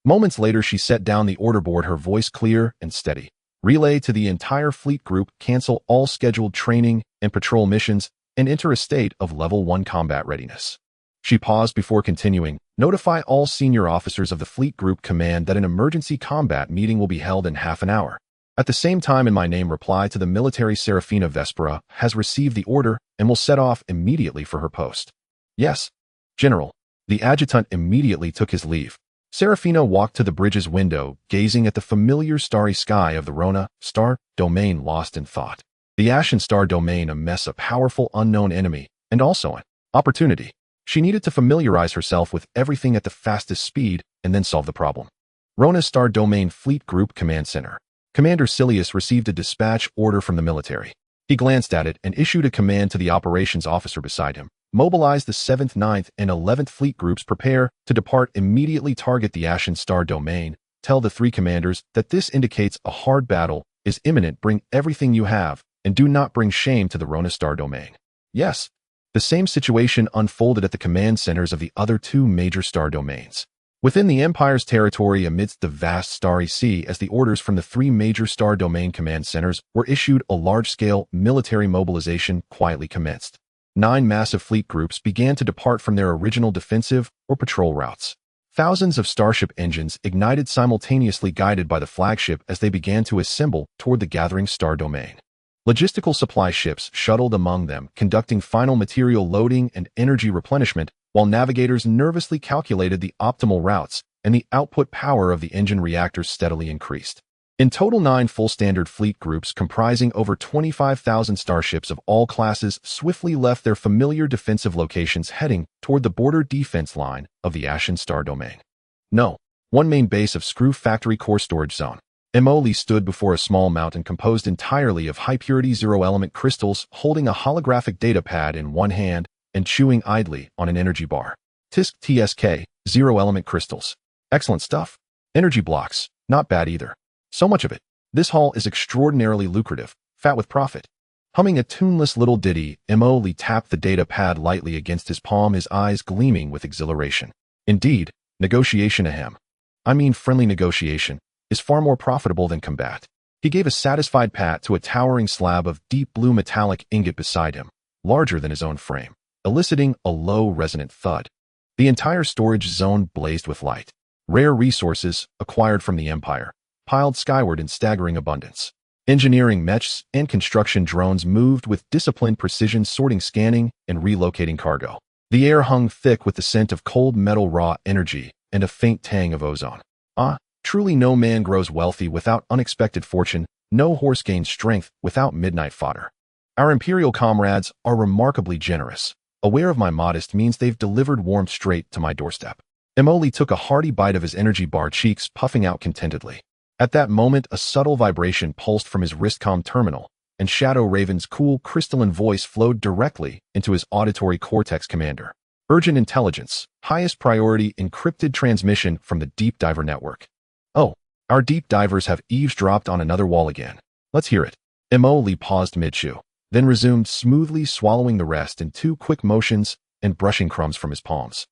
Moments later, she set down the order board, her voice clear and steady. Relay to the entire fleet group, cancel all scheduled training and patrol missions, and enter a state of Level 1 combat readiness. She paused before continuing. Notify all senior officers of the Fleet Group Command that an emergency combat meeting will be held in half an hour. At the same time, in my name, reply to the military. Serafina Vespera has received the order and will set off immediately for her post. Yes, General. The adjutant immediately took his leave. Serafina walked to the bridge's window, gazing at the familiar starry sky of the Rona Star domain, lost in thought. The Ashen Star domain, a mess, a powerful unknown enemy, and also an opportunity. She needed to familiarize herself with everything at the fastest speed and then solve the problem. Rona Star domain Fleet Group Command Center. Commander Silius received a dispatch order from the military. He glanced at it and issued a command to the operations officer beside him. Mobilize the 7th, 9th, and 11th Fleet Groups. Prepare to depart immediately. Target the Ashen Star domain. Tell the 3 commanders that this indicates a hard battle is imminent. Bring everything you have, and do not bring shame to the Rona Star domain. Yes, the same situation unfolded at the command centers of the other 2 major star domains. Within the Empire's territory, amidst the vast starry sea, as the orders from the 3 major star domain command centers were issued, a large-scale military mobilization quietly commenced. 9 massive fleet groups began to depart from their original defensive or patrol routes. Thousands of starship engines ignited simultaneously, guided by the flagship as they began to assemble toward the gathering star domain. Logistical supply ships shuttled among them, conducting final material loading and energy replenishment, while navigators nervously calculated the optimal routes, and the output power of the engine reactors steadily increased. In total, 9 full standard fleet groups comprising over 25,000 starships of all classes swiftly left their familiar defensive locations, heading toward the border defense line of the Ashen Star domain. No. 1 main base of Screw Factory Core Storage Zone. Emoli stood before a small mountain composed entirely of high-purity zero-element crystals, holding a holographic data pad in one hand and chewing idly on an energy bar. Tisk TSK, zero-element crystals. Excellent stuff. Energy blocks, not bad either. So much of it. This haul is extraordinarily lucrative, fat with profit. Humming a tuneless little ditty, Lee tapped the data pad lightly against his palm, his eyes gleaming with exhilaration. Indeed, negotiation ahem. I mean friendly negotiation, is far more profitable than combat. He gave a satisfied pat to a towering slab of deep blue metallic ingot beside him, larger than his own frame, eliciting a low, resonant thud. The entire storage zone blazed with light. Rare resources, acquired from the Empire, piled skyward in staggering abundance. Engineering mechs and construction drones moved with disciplined precision, sorting, scanning, and relocating cargo. The air hung thick with the scent of cold metal, raw energy, and a faint tang of ozone. Truly no man grows wealthy without unexpected fortune, no horse gains strength without midnight fodder. Our Imperial comrades are remarkably generous. Aware of my modest means, they've delivered warmth straight to my doorstep. Lee took a hearty bite of his energy bar, cheeks puffing out contentedly. At that moment, a subtle vibration pulsed from his wristcom terminal, and Shadow Raven's cool, crystalline voice flowed directly into his auditory cortex. Commander. Urgent intelligence. Highest priority encrypted transmission from the deep diver network. Oh, our deep divers have eavesdropped on another wall again. Let's hear it. Lee paused mid-chew, then resumed, smoothly swallowing the rest in 2 quick motions and brushing crumbs from his palms.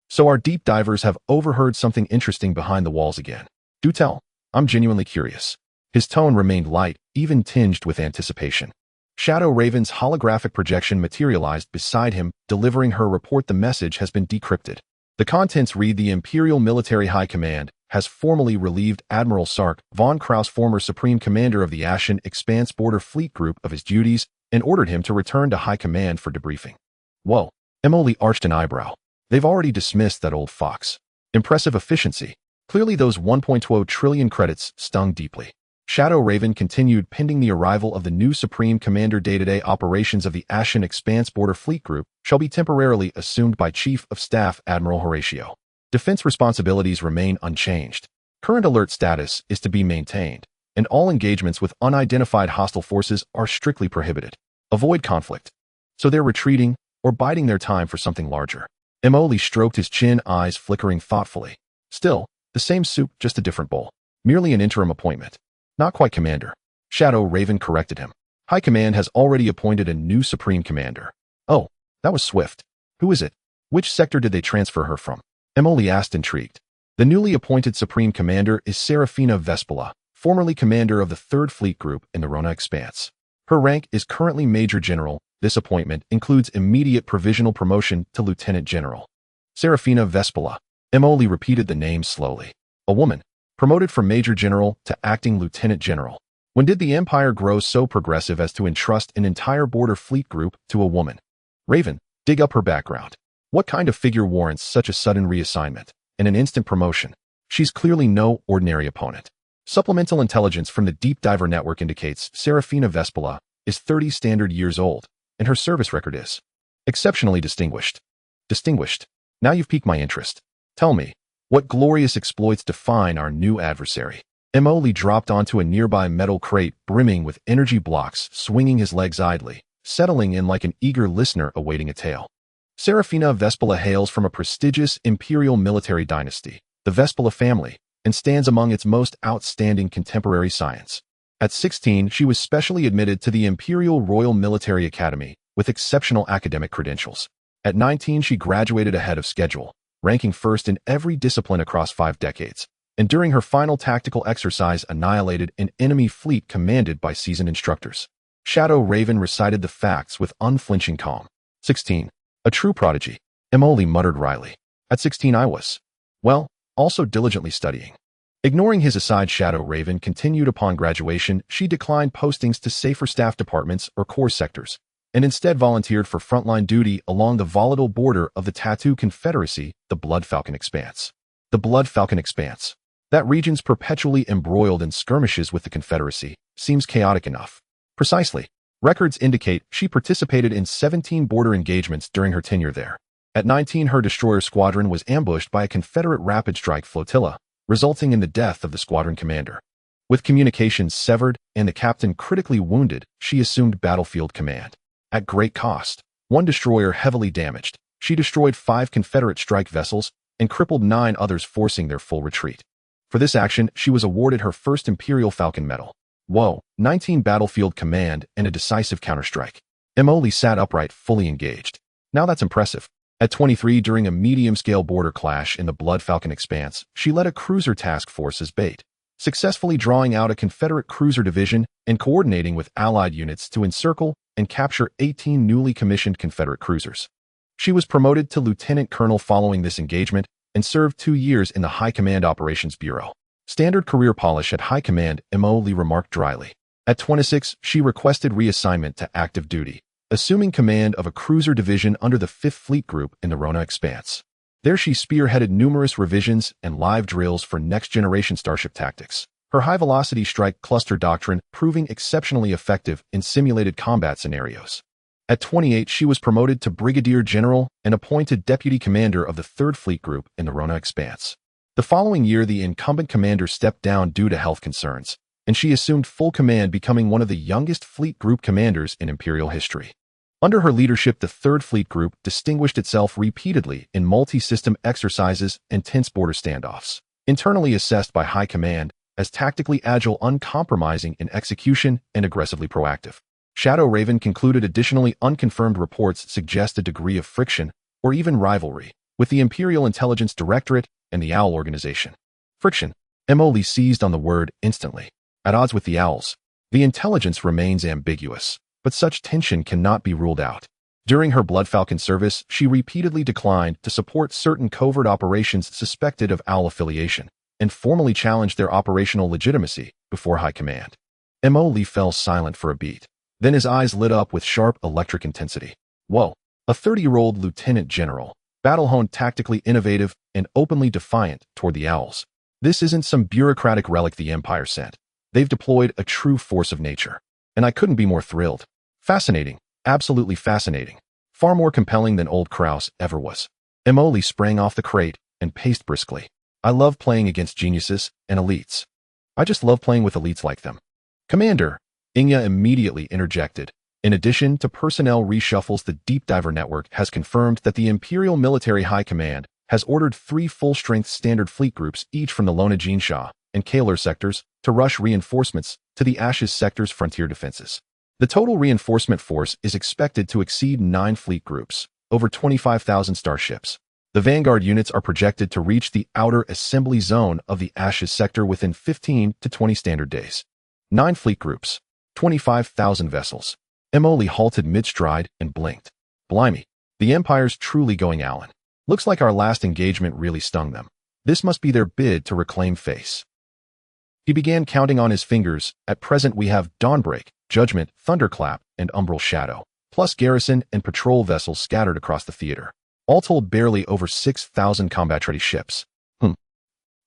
So our deep divers have overheard something interesting behind the walls again. Do tell. I'm genuinely curious. His tone remained light, even tinged with anticipation. Shadow Raven's holographic projection materialized beside him, delivering her report. The message has been decrypted. The contents read: the Imperial Military High Command has formally relieved Admiral Sark von Kraus, former Supreme Commander of the Ashen Expanse Border Fleet Group, of his duties and ordered him to return to High Command for debriefing. Whoa. Lee arched an eyebrow. They've already dismissed that old fox. Impressive efficiency. Clearly those 1.2 trillion credits stung deeply. Shadow Raven continued. Pending the arrival of the new Supreme Commander, day-to-day operations of the Ashen Expanse Border Fleet Group shall be temporarily assumed by Chief of Staff Admiral Horatio. Defense responsibilities remain unchanged. Current alert status is to be maintained, and all engagements with unidentified hostile forces are strictly prohibited. Avoid conflict. So they're retreating or biding their time for something larger. Lee stroked his chin, eyes flickering thoughtfully. Still, the same soup, just a different bowl. Merely an interim appointment. Not quite, Commander. Shadow Raven corrected him. High Command has already appointed a new Supreme Commander. Oh, that was swift. Who is it? Which sector did they transfer her from? Lee asked, intrigued. The newly appointed Supreme Commander is Serafina Vespula, formerly commander of the 3rd Fleet Group in the Rona Expanse. Her rank is currently Major General. This appointment includes immediate provisional promotion to Lieutenant General. Serafina Vespula. Lee repeated the name slowly. A woman, promoted from Major General to Acting Lieutenant General. When did the Empire grow so progressive as to entrust an entire border fleet group to a woman? Raven, dig up her background. What kind of figure warrants such a sudden reassignment and an instant promotion? She's clearly no ordinary opponent. Supplemental intelligence from the Deep Diver Network indicates Serafina Vespula is 30 standard years old, and her service record is exceptionally distinguished. Distinguished. Now you've piqued my interest. Tell me, what glorious exploits define our new adversary? Lee dropped onto a nearby metal crate brimming with energy blocks, swinging his legs idly, settling in like an eager listener awaiting a tale. Serafina Vespula hails from a prestigious imperial military dynasty, the Vespula family, and stands among its most outstanding contemporary science. At 16, she was specially admitted to the Imperial Royal Military Academy with exceptional academic credentials. At 19, she graduated ahead of schedule, ranking first in every discipline across 5 decades, and during her final tactical exercise annihilated an enemy fleet commanded by seasoned instructors. Shadow Raven recited the facts with unflinching calm. 16. A true prodigy. Lee muttered wryly. At 16 I was, well, also diligently studying. Ignoring his aside, Shadow Raven continued. Upon graduation, she declined postings to safer staff departments or core sectors, and instead volunteered for frontline duty along the volatile border of the Tattoo Confederacy, the Blood Falcon Expanse. The Blood Falcon Expanse. That region's perpetually embroiled in skirmishes with the Confederacy seems chaotic enough. Precisely. Records indicate she participated in 17 border engagements during her tenure there. At 19, her destroyer squadron was ambushed by a Confederate rapid strike flotilla, resulting in the death of the squadron commander. With communications severed and the captain critically wounded, she assumed battlefield command. At great cost, 1 destroyer heavily damaged, she destroyed 5 Confederate strike vessels and crippled 9 others, forcing their full retreat. For this action, she was awarded her first Imperial Falcon Medal. Whoa, 19 battlefield command and a decisive counterstrike. Emily sat upright, fully engaged. Now that's impressive. At 23, during a medium-scale border clash in the Blood Falcon Expanse, she led a cruiser task force as bait, successfully drawing out a Confederate cruiser division and coordinating with Allied units to encircle and capture 18 newly commissioned Confederate cruisers. She was promoted to lieutenant colonel following this engagement and served 2 years in the High Command Operations Bureau. Standard career polish at High Command, Emily remarked dryly. At 26, she requested reassignment to active duty, assuming command of a cruiser division under the 5th Fleet Group in the Rona Expanse. There she spearheaded numerous revisions and live drills for next-generation starship tactics. Her high-velocity strike cluster doctrine proving exceptionally effective in simulated combat scenarios. At 28, she was promoted to brigadier general and appointed deputy commander of the 3rd Fleet Group in the Rona Expanse. The following year, the incumbent commander stepped down due to health concerns, and she assumed full command, becoming one of the youngest Fleet Group commanders in Imperial history. Under her leadership, the 3rd Fleet Group distinguished itself repeatedly in multi-system exercises and tense border standoffs, internally assessed by High Command as tactically agile, uncompromising in execution, and aggressively proactive. Shadow Raven concluded additionally unconfirmed reports suggest a degree of friction or even rivalry with the Imperial Intelligence Directorate and the OWL organization. Friction. Emily seized on the word instantly. At odds with the OWLs, the intelligence remains ambiguous, but such tension cannot be ruled out. During her Blood Falcon service, she repeatedly declined to support certain covert operations suspected of OWL affiliation and formally challenged their operational legitimacy before High Command. Emily fell silent for a beat. Then his eyes lit up with sharp electric intensity. Whoa, a 30-year-old lieutenant general, battle-honed, tactically innovative, and openly defiant toward the OWLs. This isn't some bureaucratic relic the Empire sent. They've deployed a true force of nature. And I couldn't be more thrilled. Fascinating, absolutely fascinating. Far more compelling than old Kraus ever was. Emily sprang off the crate and paced briskly. I love playing against geniuses and elites. I just love playing with elites like them. Commander, Inya immediately interjected. In addition to personnel reshuffles, the Deep Diver Network has confirmed that the Imperial Military High Command has ordered 3 full-strength standard fleet groups, each from the Lona Jinsha and Kaler sectors, to rush reinforcements to the Ashes sector's frontier defenses. The total reinforcement force is expected to exceed 9 fleet groups, over 25,000 starships. The Vanguard units are projected to reach the outer assembly zone of the Ashes sector within 15 to 20 standard days. 9 fleet groups, 25,000 vessels. Emily halted mid-stride and blinked. Blimey, the Empire's truly going Allen. Looks like our last engagement really stung them. This must be their bid to reclaim face. He began counting on his fingers. At present we have Dawnbreak, Judgment, Thunderclap, and Umbral Shadow, plus garrison and patrol vessels scattered across the theater. All told, barely over 6,000 combat-ready ships.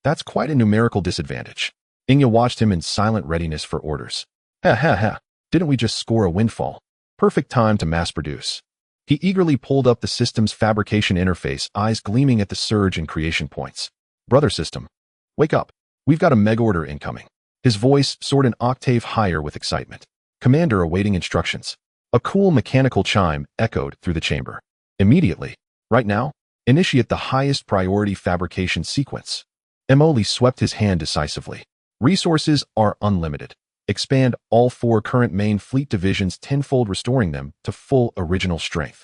That's quite a numerical disadvantage. Inya watched him in silent readiness for orders. Ha. Didn't we just score a windfall? Perfect time to mass produce. He eagerly pulled up the system's fabrication interface, eyes gleaming at the surge and creation points. Brother system, wake up. We've got a mega-order incoming. His voice soared an octave higher with excitement. Commander awaiting instructions. A cool mechanical chime echoed through the chamber. Immediately. Right now, initiate the highest priority fabrication sequence. Emily swept his hand decisively. Resources are unlimited. Expand all 4 current main fleet divisions tenfold, restoring them to full original strength.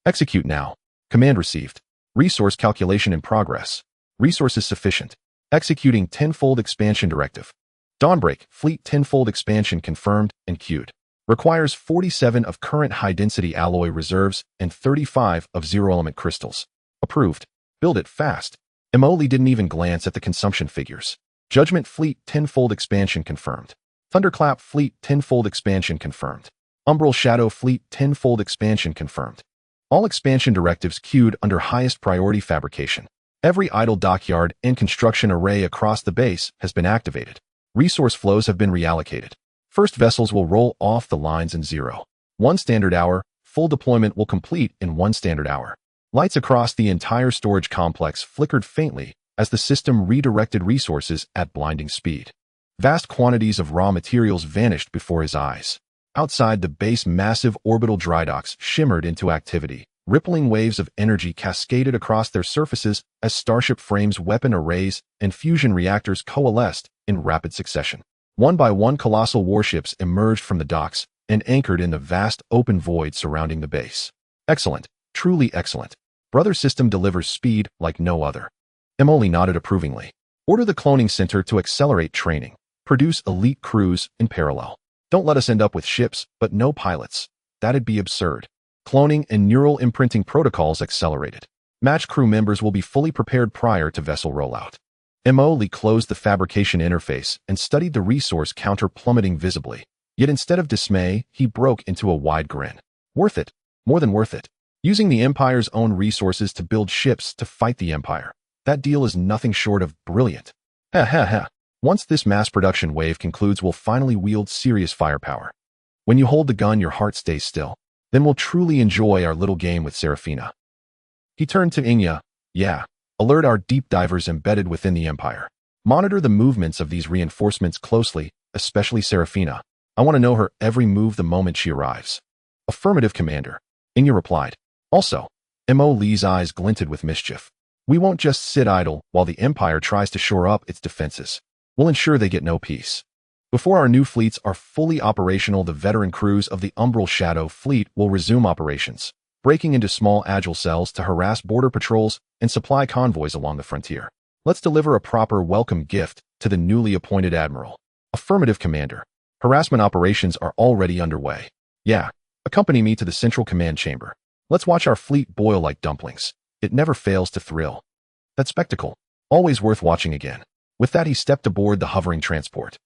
Execute now. Command received. Resource calculation in progress. Resources sufficient. Executing tenfold expansion directive. Dawnbreak, fleet tenfold expansion confirmed and queued. Requires 47 of current high-density alloy reserves and 35 of zero-element crystals. Approved. Build it fast. Emily didn't even glance at the consumption figures. Judgment fleet tenfold expansion confirmed. Thunderclap fleet tenfold expansion confirmed. Umbral Shadow fleet tenfold expansion confirmed. All expansion directives queued under highest priority fabrication. Every idle dockyard and construction array across the base has been activated. Resource flows have been reallocated. First vessels will roll off the lines in 1 standard hour. Full deployment will complete in 1 standard hour. Lights across the entire storage complex flickered faintly as the system redirected resources at blinding speed. Vast quantities of raw materials vanished before his eyes. Outside the base, massive orbital dry docks shimmered into activity, Rippling waves of energy cascaded across their surfaces as starship frames, weapon arrays, and fusion reactors coalesced in rapid succession. One by one, colossal warships emerged from the docks and anchored in the vast open void surrounding the base. Excellent. Truly excellent. Brother system delivers speed like no other. Emily nodded approvingly. Order the cloning center to accelerate training. Produce elite crews in parallel. Don't let us end up with ships, but no pilots. That'd be absurd. Cloning and neural imprinting protocols accelerated. Match crew members will be fully prepared prior to vessel rollout. Emily closed the fabrication interface and studied the resource counter plummeting visibly. Yet instead of dismay, he broke into a wide grin. Worth it. More than worth it. Using the Empire's own resources to build ships to fight the Empire. That deal is nothing short of brilliant. Ha ha ha. Once this mass production wave concludes, we'll finally wield serious firepower. When you hold the gun, your heart stays still. Then we'll truly enjoy our little game with Serafina. He turned to Inya. Yeah. Alert our deep divers embedded within the Empire. Monitor the movements of these reinforcements closely, especially Serafina. I want to know her every move the moment she arrives. Affirmative, Commander. Inya replied. Also, Emily's eyes glinted with mischief. We won't just sit idle while the Empire tries to shore up its defenses. We'll ensure they get no peace. Before our new fleets are fully operational, the veteran crews of the Umbral Shadow fleet will resume operations, breaking into small agile cells to harass border patrols and supply convoys along the frontier. Let's deliver a proper welcome gift to the newly appointed Admiral. Affirmative, Commander. Harassment operations are already underway. Yeah, accompany me to the Central Command Chamber. Let's watch our fleet boil like dumplings. It never fails to thrill. That spectacle, always worth watching again. With that, he stepped aboard the hovering transport.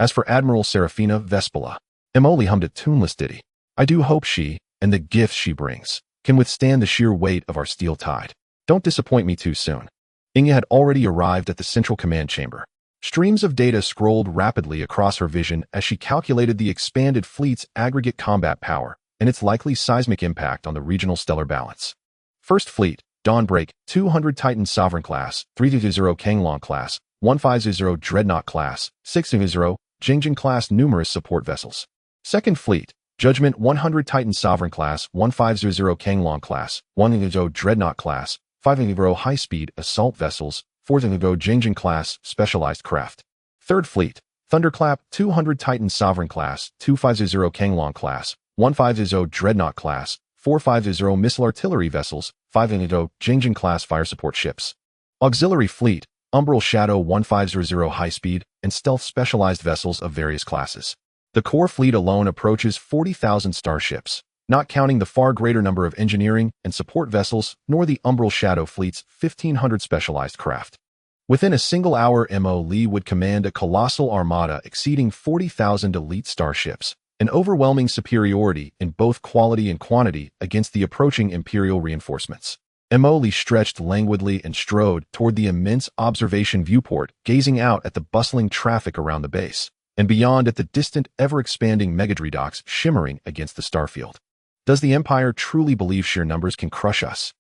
As for Admiral Serafina Vespula, Emily hummed a tuneless ditty. I do hope she, and the gifts she brings, can withstand the sheer weight of our steel tide. Don't disappoint me too soon. Inya had already arrived at the Central Command Chamber. Streams of data scrolled rapidly across her vision as she calculated the expanded fleet's aggregate combat power and its likely seismic impact on the regional stellar balance. First Fleet, Dawnbreak, 200 Titan Sovereign Class, 300 Kanglong Class, 150 Dreadnought Class, 600 Jingjin Class numerous support vessels. Second Fleet, Judgment, 100 Titan Sovereign Class, 150 Kanglong Class, 100 Dreadnought Class, 500 High-Speed Assault Vessels, 400 Jingjin Class Specialized Craft. Third Fleet, Thunderclap, 200 Titan Sovereign Class, 250 Kanglong Class, 150 Dreadnought Class, 450 Missile Artillery Vessels, 500 Jingjin Class Fire Support Ships. Auxiliary Fleet, Umbral Shadow 150 high-speed and stealth specialized vessels of various classes. The core fleet alone approaches 40,000 starships, not counting the far greater number of engineering and support vessels nor the Umbral Shadow fleet's 1,500 specialized craft. Within a single hour, Mo Lee would command a colossal armada exceeding 40,000 elite starships, an overwhelming superiority in both quality and quantity against the approaching Imperial reinforcements. Emily stretched languidly and strode toward the immense observation viewport, gazing out at the bustling traffic around the base, and beyond at the distant, ever-expanding Megadri docks shimmering against the starfield. Does the Empire truly believe sheer numbers can crush us?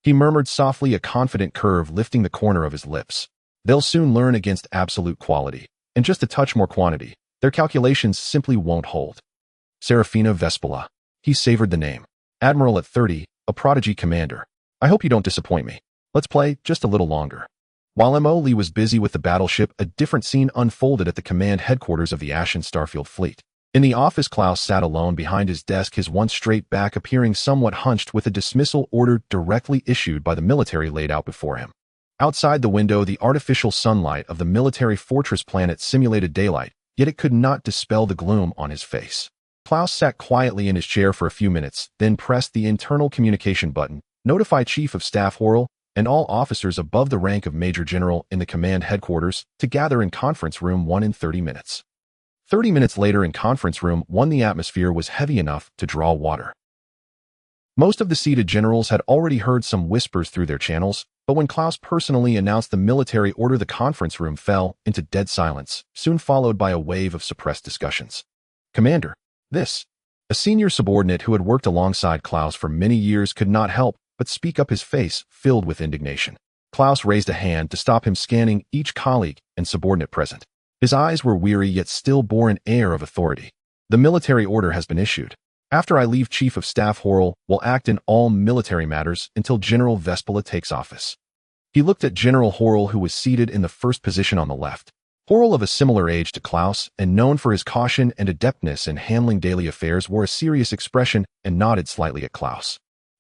He murmured softly, a confident curve lifting the corner of his lips. They'll soon learn against absolute quality, and just a touch more quantity. Their calculations simply won't hold. Serafina Vespula. He savored the name. Admiral at 30, a prodigy commander. I hope you don't disappoint me. Let's play just a little longer. While Emily was busy with the battleship, a different scene unfolded at the command headquarters of the Ashen Starfield fleet. In the office, Klaus sat alone behind his desk, his one straight back appearing somewhat hunched, with a dismissal order directly issued by the military laid out before him. Outside the window, the artificial sunlight of the military fortress planet simulated daylight, yet it could not dispel the gloom on his face. Klaus sat quietly in his chair for a few minutes, then pressed the internal communication button. Notify Chief of Staff Horrell and all officers above the rank of Major General in the command headquarters to gather in Conference Room 1 in 30 minutes. 30 minutes later in Conference Room 1, the atmosphere was heavy enough to draw water. Most of the seated generals had already heard some whispers through their channels, but when Klaus personally announced the military order, the conference room fell into dead silence, soon followed by a wave of suppressed discussions. Commander, this. A senior subordinate who had worked alongside Klaus for many years could not help but speak up, his face filled with indignation. Klaus raised a hand to stop him, scanning each colleague and subordinate present. His eyes were weary yet still bore an air of authority. The military order has been issued. After I leave Chief of Staff Horrell will act in all military matters until General Vespula takes office. He looked at General Horrell, who was seated in the first position on the left. Horrell, of a similar age to Klaus and known for his caution and adeptness in handling daily affairs, wore a serious expression and nodded slightly at Klaus.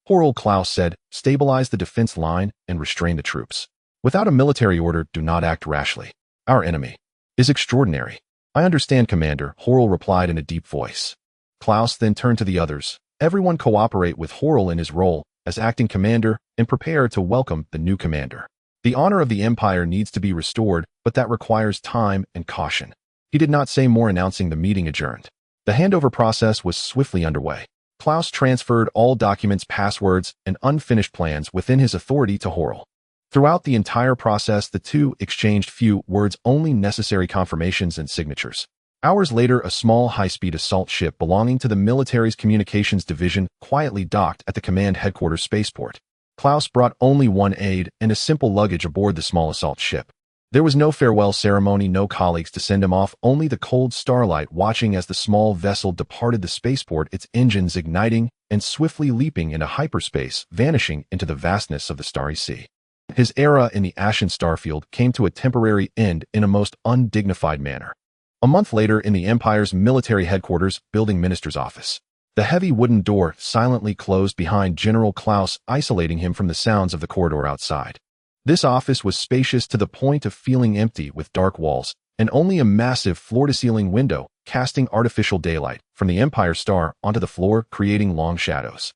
Horrell, Klaus said, stabilize the defense line and restrain the troops. Without a military order, do not act rashly. Our enemy is extraordinary. I understand, Commander, Horrell replied in a deep voice. Klaus then turned to the others. Everyone cooperate with Horrell in his role as acting commander and prepare to welcome the new commander. The honor of the Empire needs to be restored, but that requires time and caution. He did not say more, announcing the meeting adjourned. The handover process was swiftly underway. Klaus transferred all documents, passwords, and unfinished plans within his authority to Horrell. Throughout the entire process, the two exchanged few words, only necessary confirmations and signatures. Hours later, a small high-speed assault ship belonging to the military's communications division quietly docked at the command headquarters spaceport. Klaus brought only one aide and a simple luggage aboard the small assault ship. There was no farewell ceremony, no colleagues to send him off, only the cold starlight watching as the small vessel departed the spaceport, its engines igniting and swiftly leaping into hyperspace, vanishing into the vastness of the starry sea. His era in the Ashen Starfield came to a temporary end in a most undignified manner. A month later, in the Empire's military headquarters, building minister's office. The heavy wooden door silently closed behind General Klaus, isolating him from the sounds of the corridor outside. This office was spacious to the point of feeling empty, with dark walls and only a massive floor-to-ceiling window casting artificial daylight from the Empire Star onto the floor, creating long shadows.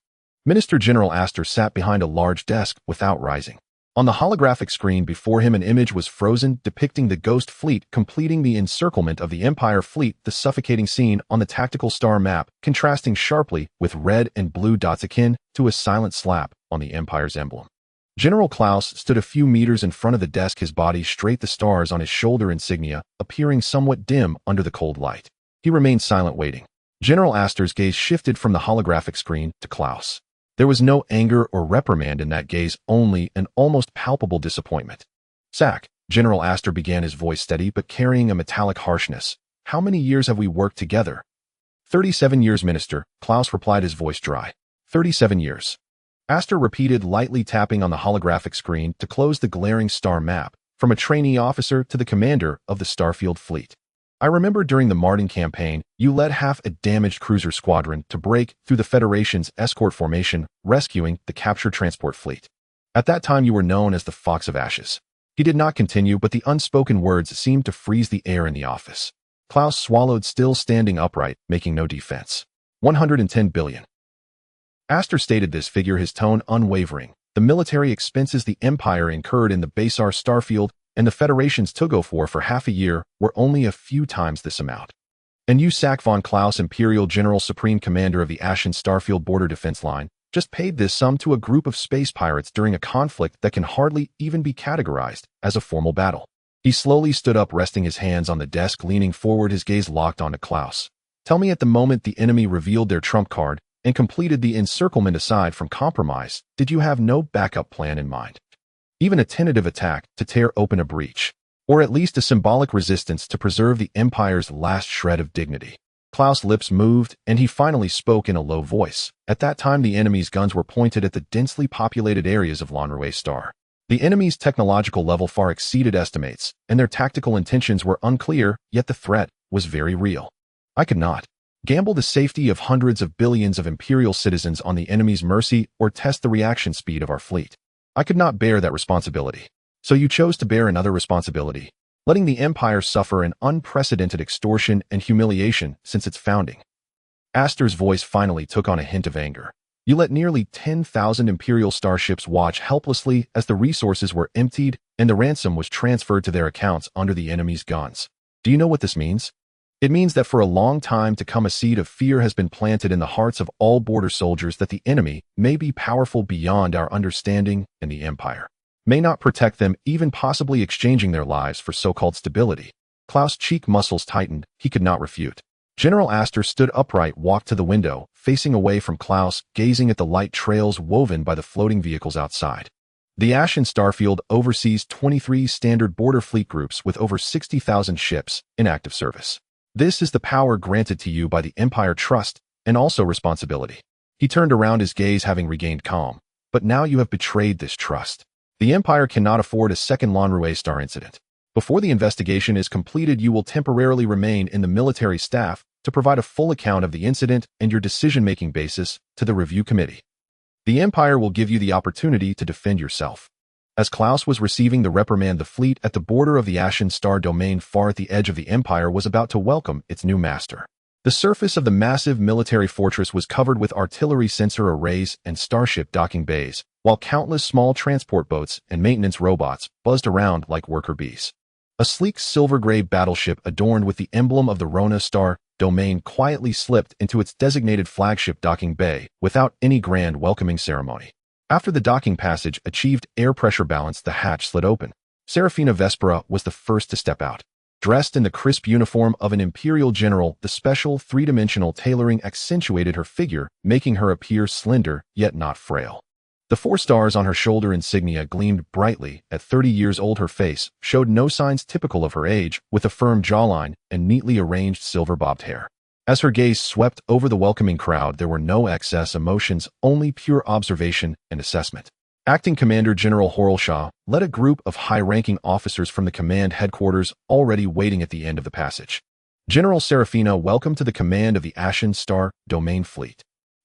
Minister General Astor sat behind a large desk without rising. On the holographic screen before him, an image was frozen depicting the Ghost Fleet completing the encirclement of the Empire fleet, the suffocating scene on the tactical star map contrasting sharply with red and blue dots akin to a silent slap on the Empire's emblem. General Klaus stood a few meters in front of the desk, his body straight, the stars on his shoulder insignia appearing somewhat dim under the cold light. He remained silent, waiting. General Astor's gaze shifted from the holographic screen to Klaus. There was no anger or reprimand in that gaze, only an almost palpable disappointment. Sack, General Astor began, his voice steady but carrying a metallic harshness. How many years have we worked together? 37 years, Minister, Klaus replied, his voice dry. 37 years. Astor repeated, lightly tapping on the holographic screen to close the glaring star map, from a trainee officer to the commander of the Starfield fleet. I remember during the Martin campaign, you led half a damaged cruiser squadron to break through the Federation's escort formation, rescuing the captured transport fleet. At that time, you were known as the Fox of Ashes. He did not continue, but the unspoken words seemed to freeze the air in the office. Klaus swallowed, still standing upright, making no defense. 110 billion. Astor stated this figure, his tone unwavering. The military expenses the Empire incurred in the Basar Starfield and the Federation's tug-of war for half a year were only a few times this amount. And you, Sack von Klaus, Imperial General Supreme Commander of the Ashen Starfield Border Defense Line, just paid this sum to a group of space pirates during a conflict that can hardly even be categorized as a formal battle. He slowly stood up, resting his hands on the desk, leaning forward, his gaze locked onto Klaus. Tell me, at the moment the enemy revealed their trump card and completed the encirclement, aside from compromise, did you have no backup plan in mind? Even a tentative attack to tear open a breach, or at least a symbolic resistance to preserve the Empire's last shred of dignity. Klaus' lips moved, and he finally spoke in a low voice. At that time, the enemy's guns were pointed at the densely populated areas of Lonrue Star. The enemy's technological level far exceeded estimates, and their tactical intentions were unclear, yet the threat was very real. I could not gamble the safety of hundreds of billions of Imperial citizens on the enemy's mercy or test the reaction speed of our fleet. I could not bear that responsibility. So you chose to bear another responsibility, letting the Empire suffer an unprecedented extortion and humiliation since its founding. Astor's voice finally took on a hint of anger. You let nearly 10,000 Imperial starships watch helplessly as the resources were emptied and the ransom was transferred to their accounts under the enemy's guns. Do you know what this means? It means that for a long time to come, a seed of fear has been planted in the hearts of all border soldiers that the enemy may be powerful beyond our understanding, and the Empire may not protect them, even possibly exchanging their lives for so-called stability. Klaus' cheek muscles tightened. He could not refute. General Astor stood upright, walked to the window, facing away from Klaus, gazing at the light trails woven by the floating vehicles outside. The Ashen Starfield oversees 23 standard border fleet groups with over 60,000 ships in active service. This is the power granted to you by the Empire Trust and also responsibility. He turned around, his gaze having regained calm. But now you have betrayed this trust. The Empire cannot afford a second Lanrue star incident. Before the investigation is completed, you will temporarily remain in the military staff to provide a full account of the incident and your decision-making basis to the review committee. The Empire will give you the opportunity to defend yourself. As Klaus was receiving the reprimand, the fleet at the border of the Ashen Star domain far at the edge of the Empire was about to welcome its new master. The surface of the massive military fortress was covered with artillery sensor arrays and starship docking bays, while countless small transport boats and maintenance robots buzzed around like worker bees. A sleek silver-gray battleship adorned with the emblem of the Rona Star domain quietly slipped into its designated flagship docking bay without any grand welcoming ceremony. After the docking passage achieved air pressure balance, the hatch slid open. Serafina Vespera was the first to step out. Dressed in the crisp uniform of an imperial general, the special three-dimensional tailoring accentuated her figure, making her appear slender yet not frail. The 4 stars on her shoulder insignia gleamed brightly. At 30 years old, her face showed no signs typical of her age, with a firm jawline and neatly arranged silver-bobbed hair. As her gaze swept over the welcoming crowd, there were no excess emotions, only pure observation and assessment. Acting Commander General Horlshaw led a group of high-ranking officers from the command headquarters already waiting at the end of the passage. General Serafina, welcome to the command of the Ashen Star domain fleet.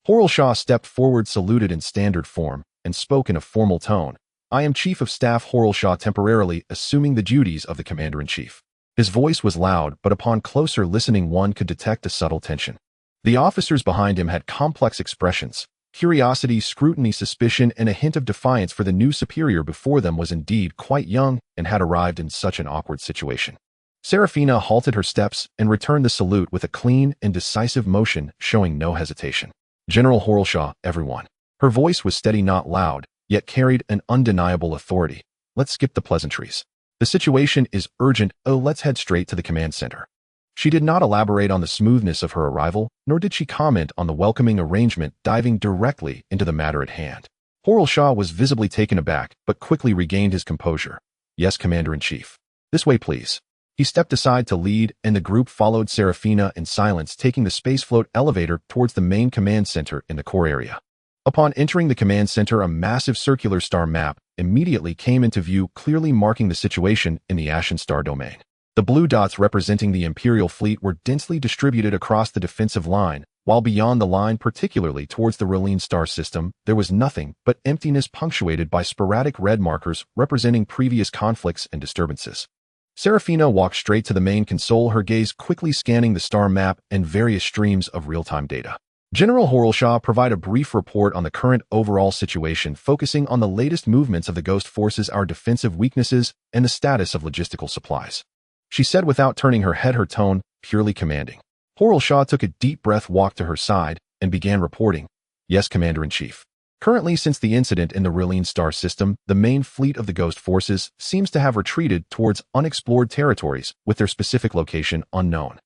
Horlshaw stepped forward, saluted in standard form, and spoke in a formal tone. I am Chief of Staff Horlshaw, temporarily assuming the duties of the Commander-in-Chief. His voice was loud, but upon closer listening one could detect a subtle tension. The officers behind him had complex expressions. Curiosity, scrutiny, suspicion, and a hint of defiance, for the new superior before them was indeed quite young and had arrived in such an awkward situation. Serafina halted her steps and returned the salute with a clean and decisive motion, showing no hesitation. General Horlshaw, everyone. Her voice was steady, not loud, yet carried an undeniable authority. Let's skip the pleasantries. The situation is urgent. Let's head straight to the command center. She did not elaborate on the smoothness of her arrival, nor did she comment on the welcoming arrangement, diving directly into the matter at hand. Horlshaw was visibly taken aback, but quickly regained his composure. Yes, Commander-in-Chief. This way, please. He stepped aside to lead, and the group followed Serafina in silence, taking the spacefloat elevator towards the main command center in the core area. Upon entering the command center, a massive circular star map immediately came into view, clearly marking the situation in the Ashen Star domain. The blue dots representing the Imperial fleet were densely distributed across the defensive line, while beyond the line, particularly towards the Rylene star system, there was nothing but emptiness, punctuated by sporadic red markers representing previous conflicts and disturbances. Serafina walked straight to the main console, her gaze quickly scanning the star map and various streams of real-time data. General Horlshaw provided a brief report on the current overall situation, focusing on the latest movements of the Ghost forces, our defensive weaknesses, and the status of logistical supplies. She said without turning her head, her tone purely commanding. Horlshaw took a deep breath, walked to her side, and began reporting. Yes, Commander-in-Chief. Currently, since the incident in the Rylene star system, the main fleet of the Ghost forces seems to have retreated towards unexplored territories, with their specific location unknown.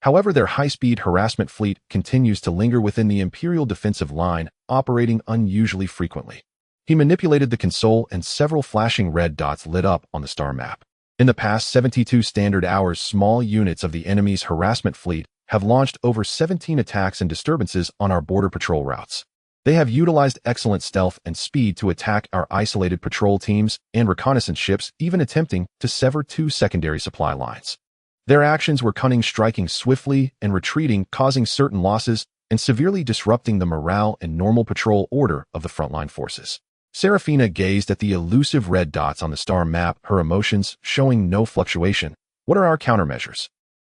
However, their high-speed harassment fleet continues to linger within the Imperial defensive line, operating unusually frequently. He manipulated the console, and several flashing red dots lit up on the star map. In the past 72 standard hours, small units of the enemy's harassment fleet have launched over 17 attacks and disturbances on our border patrol routes. They have utilized excellent stealth and speed to attack our isolated patrol teams and reconnaissance ships, even attempting to sever 2 secondary supply lines. Their actions were cunning, striking swiftly and retreating, causing certain losses and severely disrupting the morale and normal patrol order of the frontline forces. Serafina gazed at the elusive red dots on the star map, her emotions showing no fluctuation. What are our countermeasures?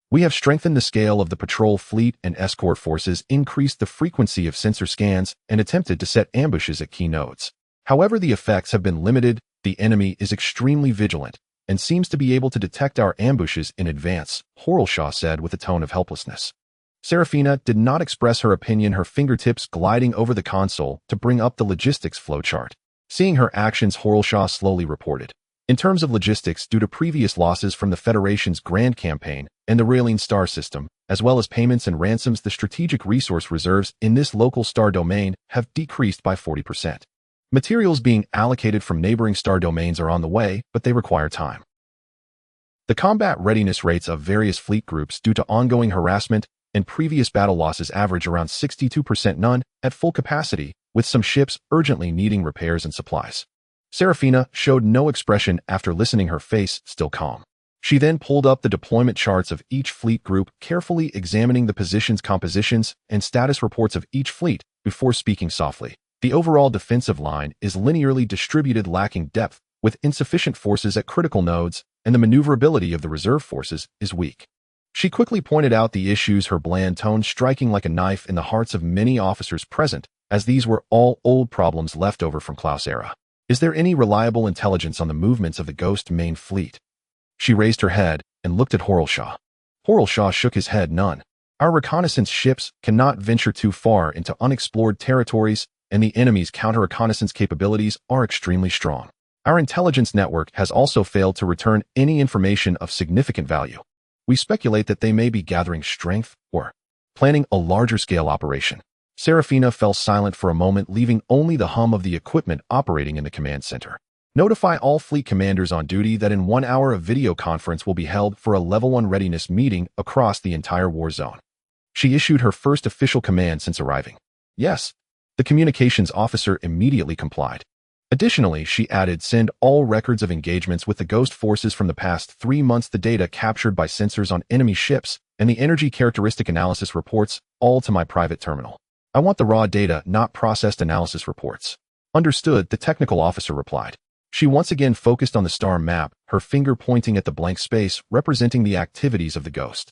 We have strengthened the scale of the patrol fleet and escort forces, increased the frequency of sensor scans, and attempted to set ambushes at key nodes. However, the effects have been limited. The enemy is extremely vigilant and seems to be able to detect our ambushes in advance, Horlshaw said with a tone of helplessness. Serafina did not express her opinion, her fingertips gliding over the console to bring up the logistics flowchart. Seeing her actions, Horlshaw slowly reported. In terms of logistics, due to previous losses from the Federation's Grand Campaign and the Rylene star system, as well as payments and ransoms, the strategic resource reserves in this local star domain have decreased by 40%. Materials being allocated from neighboring star domains are on the way, but they require time. The combat readiness rates of various fleet groups due to ongoing harassment and previous battle losses average around 62% none at full capacity, with some ships urgently needing repairs and supplies. Serafina showed no expression after listening, her face still calm. She then pulled up the deployment charts of each fleet group, carefully examining the positions, compositions, and status reports of each fleet before speaking softly. The overall defensive line is linearly distributed, lacking depth, with insufficient forces at critical nodes, and the maneuverability of the reserve forces is weak. She quickly pointed out the issues, her bland tone striking like a knife in the hearts of many officers present, as these were all old problems left over from Klaus' era. Is there any reliable intelligence on the movements of the Ghost main fleet? She raised her head and looked at Horlshaw. Horlshaw shook his head. None. Our reconnaissance ships cannot venture too far into unexplored territories, and the enemy's counter-reconnaissance capabilities are extremely strong. Our intelligence network has also failed to return any information of significant value. We speculate that they may be gathering strength or planning a larger-scale operation. Serafina fell silent for a moment, leaving only the hum of the equipment operating in the command center. Notify all fleet commanders on duty that in 1 hour a video conference will be held for a Level 1 readiness meeting across the entire war zone. She issued her first official command since arriving. Yes, the communications officer immediately complied. Additionally, she added, send all records of engagements with the Ghost forces from the past 3 months, the data captured by sensors on enemy ships, and the energy characteristic analysis reports, all to my private terminal. I want the raw data, not processed analysis reports. Understood, the technical officer replied. She once again focused on the star map, her finger pointing at the blank space representing the activities of the Ghost.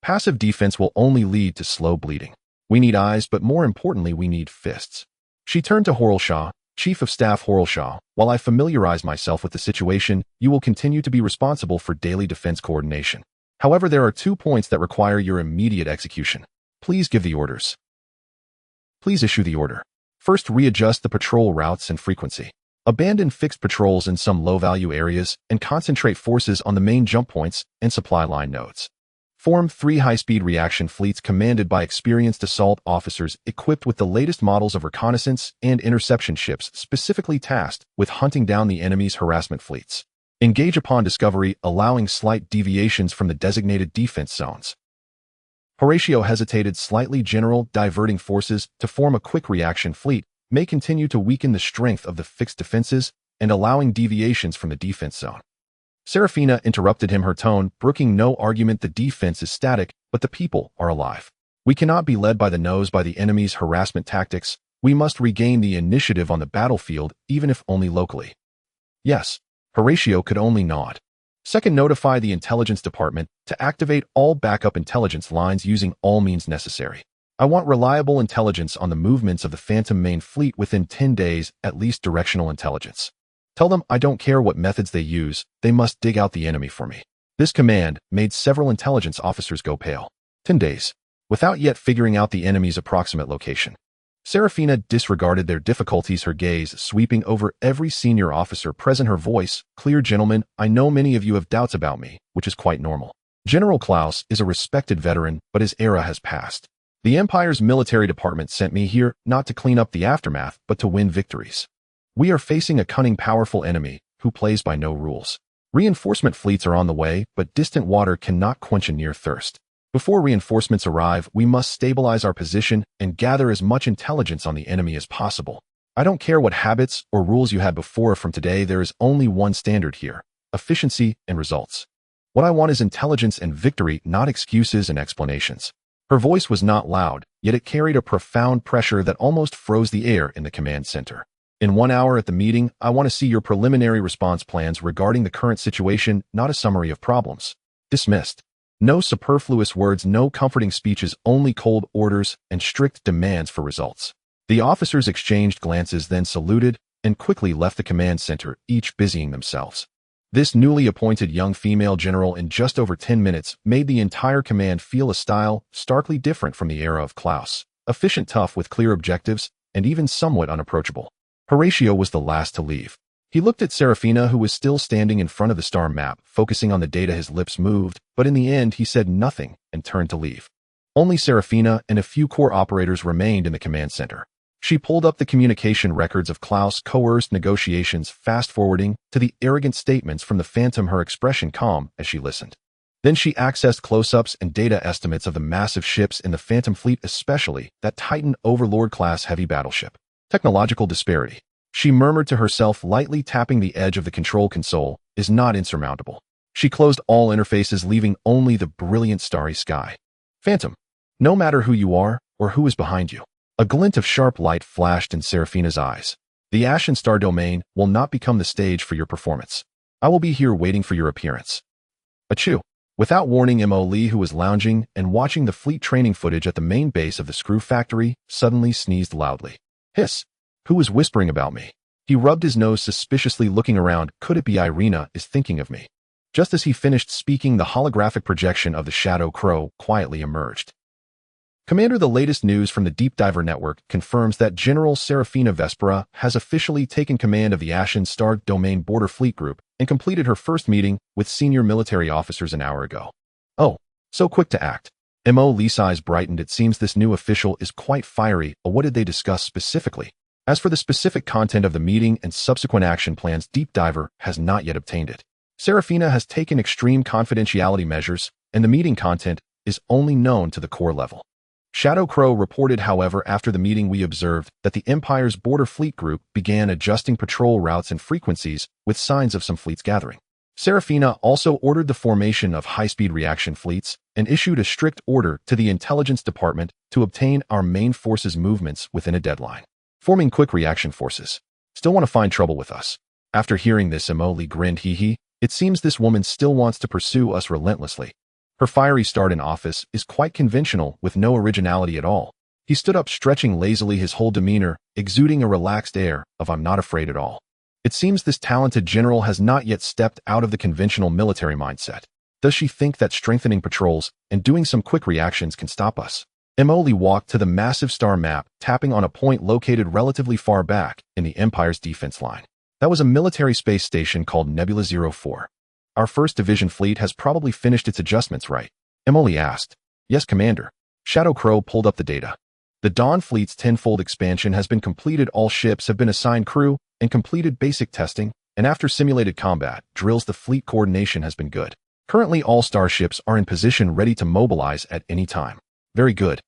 Passive defense will only lead to slow bleeding. We need eyes, but more importantly, we need fists. She turned to Horlshaw. Chief of Staff Horlshaw, while I familiarize myself with the situation, you will continue to be responsible for daily defense coordination. However, there are 2 points that require your immediate execution. Please give the orders. Please issue the order. First, readjust the patrol routes and frequency. Abandon fixed patrols in some low-value areas and concentrate forces on the main jump points and supply line nodes. Form 3 high-speed reaction fleets commanded by experienced assault officers equipped with the latest models of reconnaissance and interception ships specifically tasked with hunting down the enemy's harassment fleets. Engage upon discovery, allowing slight deviations from the designated defense zones. Horatio hesitated slightly. General, diverting forces to form a quick reaction fleet may continue to weaken the strength of the fixed defenses and allowing deviations from the defense zone. Serafina interrupted him, her tone brooking no argument. The defense is static, but the people are alive. We cannot be led by the nose by the enemy's harassment tactics. We must regain the initiative on the battlefield, even if only locally. Yes, Horatio could only nod. Second, notify the intelligence department to activate all backup intelligence lines using all means necessary. I want reliable intelligence on the movements of the Phantom main fleet within 10 days, at least directional intelligence. Tell them I don't care what methods they use, they must dig out the enemy for me. This command made several intelligence officers go pale. 10 days. Without yet figuring out the enemy's approximate location. Serafina disregarded their difficulties, her gaze sweeping over every senior officer present, her voice clear. Gentlemen, I know many of you have doubts about me, which is quite normal. General Klaus is a respected veteran, but his era has passed. The Empire's military department sent me here not to clean up the aftermath, but to win victories. We are facing a cunning, powerful enemy who plays by no rules. Reinforcement fleets are on the way, but distant water cannot quench a near thirst. Before reinforcements arrive, we must stabilize our position and gather as much intelligence on the enemy as possible. I don't care what habits or rules you had before. From today, there is only one standard here: efficiency and results. What I want is intelligence and victory, not excuses and explanations. Her voice was not loud, yet it carried a profound pressure that almost froze the air in the command center. In 1 hour at the meeting, I want to see your preliminary response plans regarding the current situation, not a summary of problems. Dismissed. No superfluous words, no comforting speeches, only cold orders and strict demands for results. The officers exchanged glances, then saluted and quickly left the command center, each busying themselves. This newly appointed young female general in just over 10 minutes made the entire command feel a style starkly different from the era of Klaus. Efficient, tough, with clear objectives, and even somewhat unapproachable. Horatio was the last to leave. He looked at Serafina, who was still standing in front of the star map, focusing on the data. His lips moved, but in the end he said nothing and turned to leave. Only Serafina and a few core operators remained in the command center. She pulled up the communication records of Klaus' coerced negotiations, fast-forwarding to the arrogant statements from the Phantom, her expression calm as she listened. Then she accessed close-ups and data estimates of the massive ships in the Phantom Fleet, especially that Titan Overlord-class heavy battleship. Technological disparity, she murmured to herself, lightly tapping the edge of the control console, is not insurmountable. She closed all interfaces, leaving only the brilliant starry sky. Phantom, no matter who you are or who is behind you. A glint of sharp light flashed in Seraphina's eyes. The Ashen Star domain will not become the stage for your performance. I will be here waiting for your appearance. Achoo. Without warning, Mo Lee, who was lounging and watching the fleet training footage at the main base of the screw factory, suddenly sneezed loudly. Hiss. Who was whispering about me? He rubbed his nose suspiciously, looking around. Could it be Irina is thinking of me? Just as he finished speaking, the holographic projection of the Shadow Crow quietly emerged. Commander, the latest news from the Deep Diver Network confirms that General Serafina Vespera has officially taken command of the Ashen Star Domain Border Fleet Group and completed her first meeting with senior military officers an hour ago. Oh, so quick to act. Mo Lee's eyes brightened. It seems this new official is quite fiery. What did they discuss specifically? As for the specific content of the meeting and subsequent action plans, Deep Diver has not yet obtained it. Serafina has taken extreme confidentiality measures, and the meeting content is only known to the core level. Shadow Crow reported, however, after the meeting we observed that the Empire's Border Fleet Group began adjusting patrol routes and frequencies with signs of some fleets gathering. Serafina also ordered the formation of high-speed reaction fleets and issued a strict order to the Intelligence Department to obtain our main forces' movements within a deadline. Forming quick reaction forces. Still want to find trouble with us? After hearing this, Mo Lee grinned. Hee. It seems this woman still wants to pursue us relentlessly. Her fiery start in office is quite conventional, with no originality at all. He stood up, stretching lazily, his whole demeanor exuding a relaxed air of I'm not afraid at all. It seems this talented general has not yet stepped out of the conventional military mindset. Does she think that strengthening patrols and doing some quick reactions can stop us? Mo Lee walked to the massive star map, tapping on a point located relatively far back in the Empire's defense line. That was a military space station called Nebula 04. Our 1st Division fleet has probably finished its adjustments, right? Mo Lee asked. Yes, Commander. Shadow Crow pulled up the data. The Dawn Fleet's tenfold expansion has been completed. All ships have been assigned crew and completed basic testing, and after simulated combat drills, the fleet coordination has been good. Currently, all starships are in position, ready to mobilize at any time. Very good.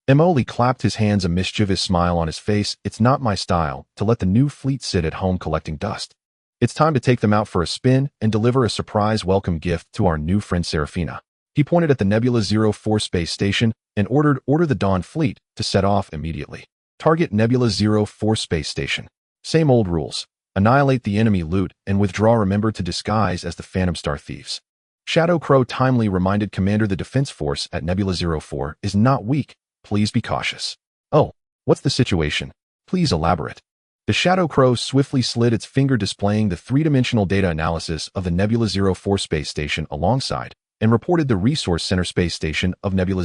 Mo Lee clapped his hands, a mischievous smile on his face. It's not my style to let the new fleet sit at home collecting dust. It's time to take them out for a spin and deliver a surprise welcome gift to our new friend Serafina. He pointed at the Nebula 04 space station and order the Dawn Fleet to set off immediately. Target Nebula 04 space station. Same old rules. Annihilate the enemy loot and withdraw. Remember to disguise as the Phantom Star thieves. Shadow Crow timely reminded Commander, the defense force at Nebula 04 is not weak. Please be cautious. Oh, what's the situation? Please elaborate. The Shadow Crow swiftly slid its finger, displaying the three-dimensional data analysis of the Nebula 04 space station alongside, and reported the Resource Center space station of Nebula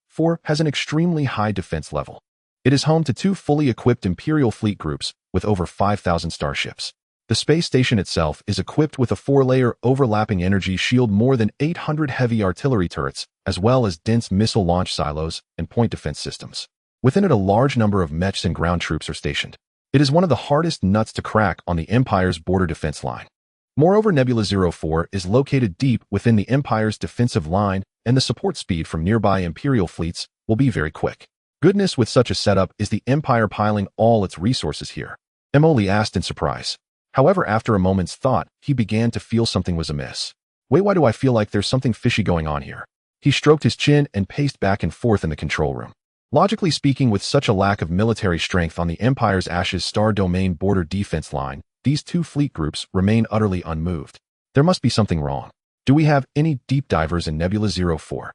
04 has an extremely high defense level. It is home to 2 fully equipped Imperial fleet groups with over 5,000 starships. The space station itself is equipped with a 4-layer overlapping energy shield, more than 800 heavy artillery turrets, as well as dense missile launch silos and point defense systems. Within it, a large number of mechs and ground troops are stationed. It is one of the hardest nuts to crack on the Empire's border defense line. Moreover, Nebula 04 is located deep within the Empire's defensive line, and the support speed from nearby Imperial fleets will be very quick. Goodness, with such a setup, is the Empire piling all its resources here? Mo Lee asked in surprise. However, after a moment's thought, he began to feel something was amiss. Wait, why do I feel like there's something fishy going on here? He stroked his chin and paced back and forth in the control room. Logically speaking, with such a lack of military strength on the Empire's Ashes Star Domain border defense line, these 2 fleet groups remain utterly unmoved. There must be something wrong. Do we have any deep divers in Nebula 04?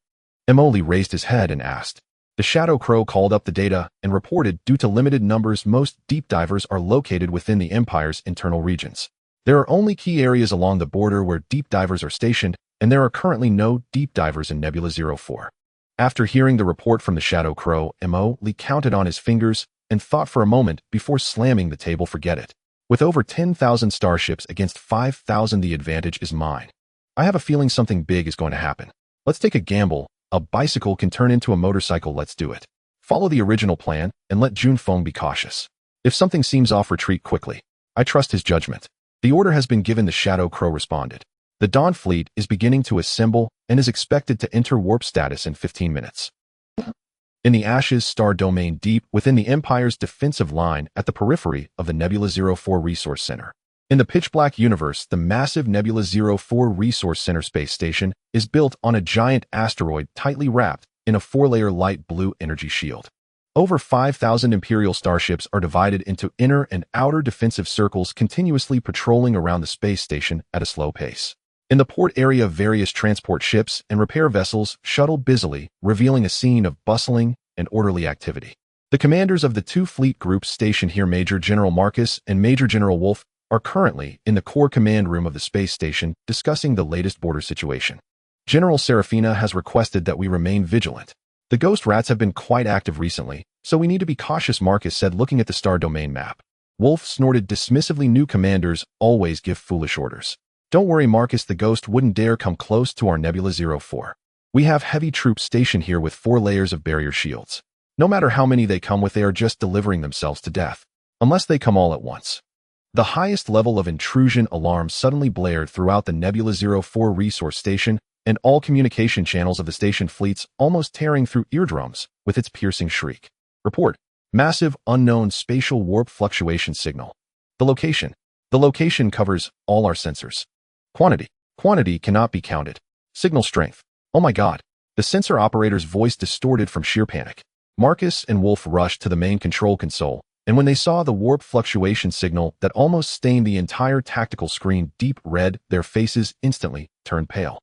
Mo Lee raised his head and asked. The Shadow Crow called up the data and reported, due to limited numbers, most deep divers are located within the Empire's internal regions. There are only key areas along the border where deep divers are stationed, and there are currently no deep divers in Nebula 04. After hearing the report from the Shadow Crow, Mo Lee counted on his fingers and thought for a moment before slamming the table. Forget it. With over 10,000 starships against 5,000, the advantage is mine. I have a feeling something big is going to happen. Let's take a gamble. A bicycle can turn into a motorcycle. Let's do it. Follow the original plan and let Junfeng be cautious. If something seems off, retreat quickly. I trust his judgment. The order has been given, the Shadow Crow responded. The Dawn fleet is beginning to assemble and is expected to enter warp status in 15 minutes. In the Ashes star domain deep within the Empire's defensive line at the periphery of the Nebula 04 Resource Center. In the pitch-black universe, the massive Nebula 04 Resource Center space station is built on a giant asteroid tightly wrapped in a 4-layer light blue energy shield. Over 5,000 Imperial starships are divided into inner and outer defensive circles, continuously patrolling around the space station at a slow pace. In the port area, various transport ships and repair vessels shuttle busily, revealing a scene of bustling and orderly activity. The commanders of the two fleet groups stationed here, Major General Marcus and Major General Wolf, are currently in the core command room of the space station discussing the latest border situation. General Serafina has requested that we remain vigilant. The ghost rats have been quite active recently, so we need to be cautious, Marcus said, looking at the star domain map. Wolf snorted dismissively. New commanders always give foolish orders. Don't worry, Marcus, the ghost wouldn't dare come close to our Nebula 04. We have heavy troops stationed here with 4 layers of barrier shields. No matter how many they come with, they are just delivering themselves to death. Unless they come all at once. The highest level of intrusion alarm suddenly blared throughout the Nebula 04 resource station, and all communication channels of the station fleets almost tearing through eardrums with its piercing shriek. Report. Massive unknown spatial warp fluctuation signal. The location. The location covers all our sensors. Quantity. Quantity cannot be counted. Signal strength. Oh my god. The sensor operator's voice distorted from sheer panic. Marcus and Wolf rushed to the main control console, and when they saw the warp fluctuation signal that almost stained the entire tactical screen deep red, their faces instantly turned pale.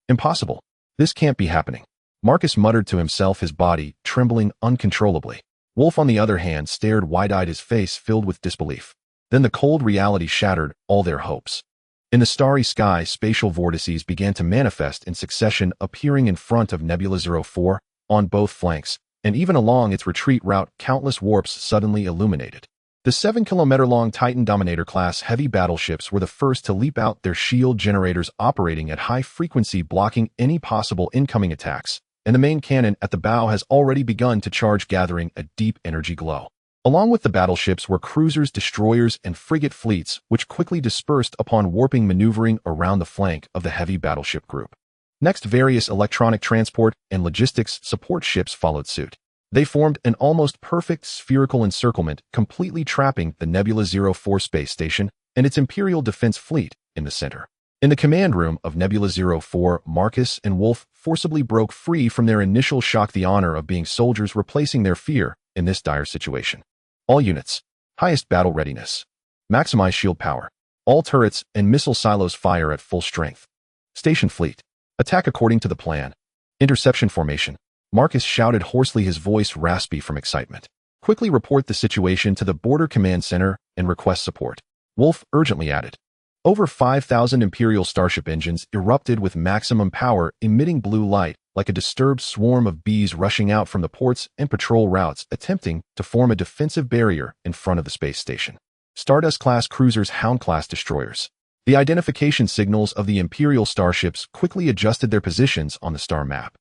Impossible. This can't be happening. Marcus muttered to himself, his body trembling uncontrollably. Wolf, on the other hand, stared wide-eyed, his face filled with disbelief. Then the cold reality shattered all their hopes. In the starry sky, spatial vortices began to manifest in succession, appearing in front of Nebula 04, on both flanks, and even along its retreat route. Countless warps suddenly illuminated. The 7-kilometer-long Titan Dominator-class heavy battleships were the first to leap out, their shield generators operating at high frequency, blocking any possible incoming attacks, and the main cannon at the bow has already begun to charge, gathering a deep energy glow. Along with the battleships were cruisers, destroyers, and frigate fleets, which quickly dispersed upon warping, maneuvering around the flank of the heavy battleship group. Next, various electronic transport and logistics support ships followed suit. They formed an almost perfect spherical encirclement, completely trapping the Nebula 04 space station and its Imperial defense fleet in the center. In the command room of Nebula 04, Marcus and Wolf forcibly broke free from their initial shock, the honor of being soldiers replacing their fear in this dire situation. All units. Highest battle readiness. Maximize shield power. All turrets and missile silos fire at full strength. Station fleet. Attack according to the plan. Interception formation. Marcus shouted hoarsely, his voice raspy from excitement. Quickly report the situation to the Border Command Center and request support. Wolf urgently added. Over 5,000 Imperial starship engines erupted with maximum power, emitting blue light like a disturbed swarm of bees rushing out from the ports and patrol routes, attempting to form a defensive barrier in front of the space station. Stardust-class cruisers, Hound-class destroyers. The identification signals of the Imperial starships quickly adjusted their positions on the star map.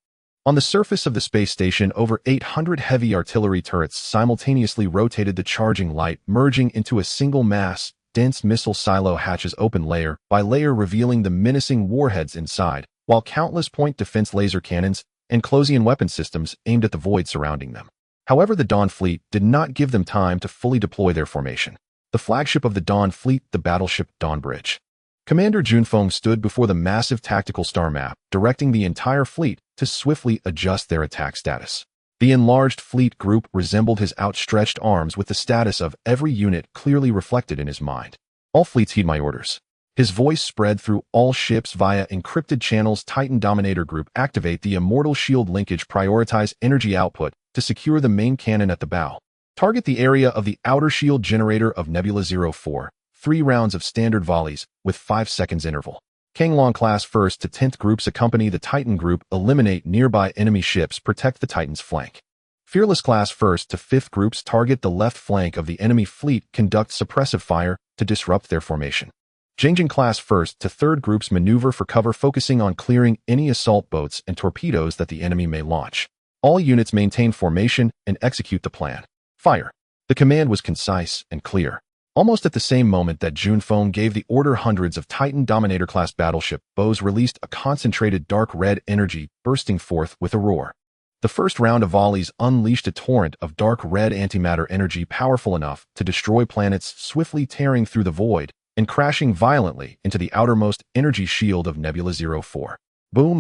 On the surface of the space station, over 800 heavy artillery turrets simultaneously rotated, the charging light merging into a single mass. Dense missile silo hatches open layer by layer, revealing the menacing warheads inside, while countless point defense laser cannons and Closian weapon systems aimed at the void surrounding them. However, the Dawn fleet did not give them time to fully deploy their formation. The flagship of the Dawn fleet, the battleship Dawnbridge. Commander Junfeng stood before the massive tactical star map, directing the entire fleet to swiftly adjust their attack status. The enlarged fleet group resembled his outstretched arms, with the status of every unit clearly reflected in his mind. All fleets, heed my orders. His voice spread through all ships via encrypted channels. Titan Dominator Group, activate the Immortal Shield linkage. Prioritize energy output to secure the main cannon at the bow. Target the area of the outer shield generator of Nebula 04. 3 rounds of standard volleys with 5 seconds interval. Kanglong class 1st to 10th groups accompany the Titan group. Eliminate nearby enemy ships. Protect the Titan's flank. Fearless class 1st to 5th groups target the left flank of the enemy fleet. Conduct suppressive fire to disrupt their formation. Jingjing class 1st to 3rd groups maneuver for cover, focusing on clearing any assault boats and torpedoes that the enemy may launch. All units maintain formation and execute the plan. Fire. The command was concise and clear. Almost at the same moment that Junfeng gave the order, hundreds of Titan Dominator-class battleship bows released a concentrated dark red energy, bursting forth with a roar. The first round of volleys unleashed a torrent of dark red antimatter energy powerful enough to destroy planets, swiftly tearing through the void and crashing violently into the outermost energy shield of Nebula 04. Boom!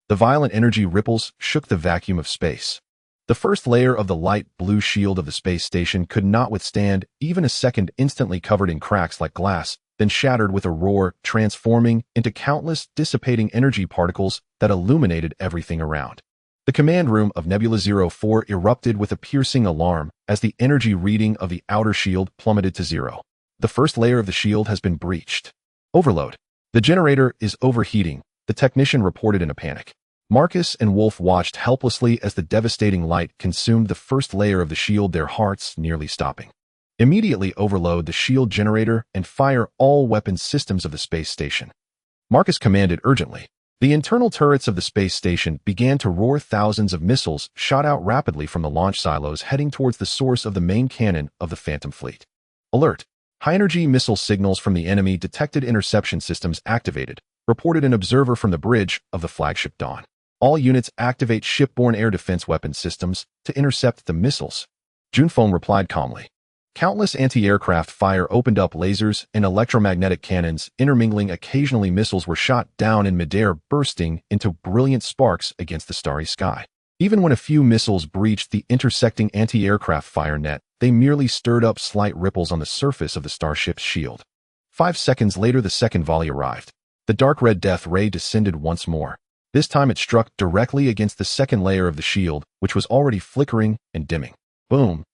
The violent energy ripples shook the vacuum of space. The first layer of the light blue shield of the space station could not withstand even a second, instantly covered in cracks like glass, then shattered with a roar, transforming into countless dissipating energy particles that illuminated everything around. The command room of Nebula 04 erupted with a piercing alarm as the energy reading of the outer shield plummeted to zero. The first layer of the shield has been breached. Overload. The generator is overheating, the technician reported in a panic. Marcus and Wolf watched helplessly as the devastating light consumed the first layer of the shield, their hearts nearly stopping. Immediately overload the shield generator and fire all weapons systems of the space station. Marcus commanded urgently. The internal turrets of the space station began to roar. Thousands of missiles shot out rapidly from the launch silos, heading towards the source of the main cannon of the Phantom Fleet. Alert! High-energy missile signals from the enemy detected. Interception systems activated, reported an observer from the bridge of the flagship Dawn. All units activate shipborne air defense weapon systems to intercept the missiles. Junfeng replied calmly. Countless anti-aircraft fire opened up, lasers and electromagnetic cannons intermingling. Occasionally missiles were shot down in midair, bursting into brilliant sparks against the starry sky. Even when a few missiles breached the intersecting anti-aircraft fire net, they merely stirred up slight ripples on the surface of the starship's shield. 5 seconds later, the second volley arrived. The dark red death ray descended once more. This time it struck directly against the second layer of the shield, which was already flickering and dimming. Boom!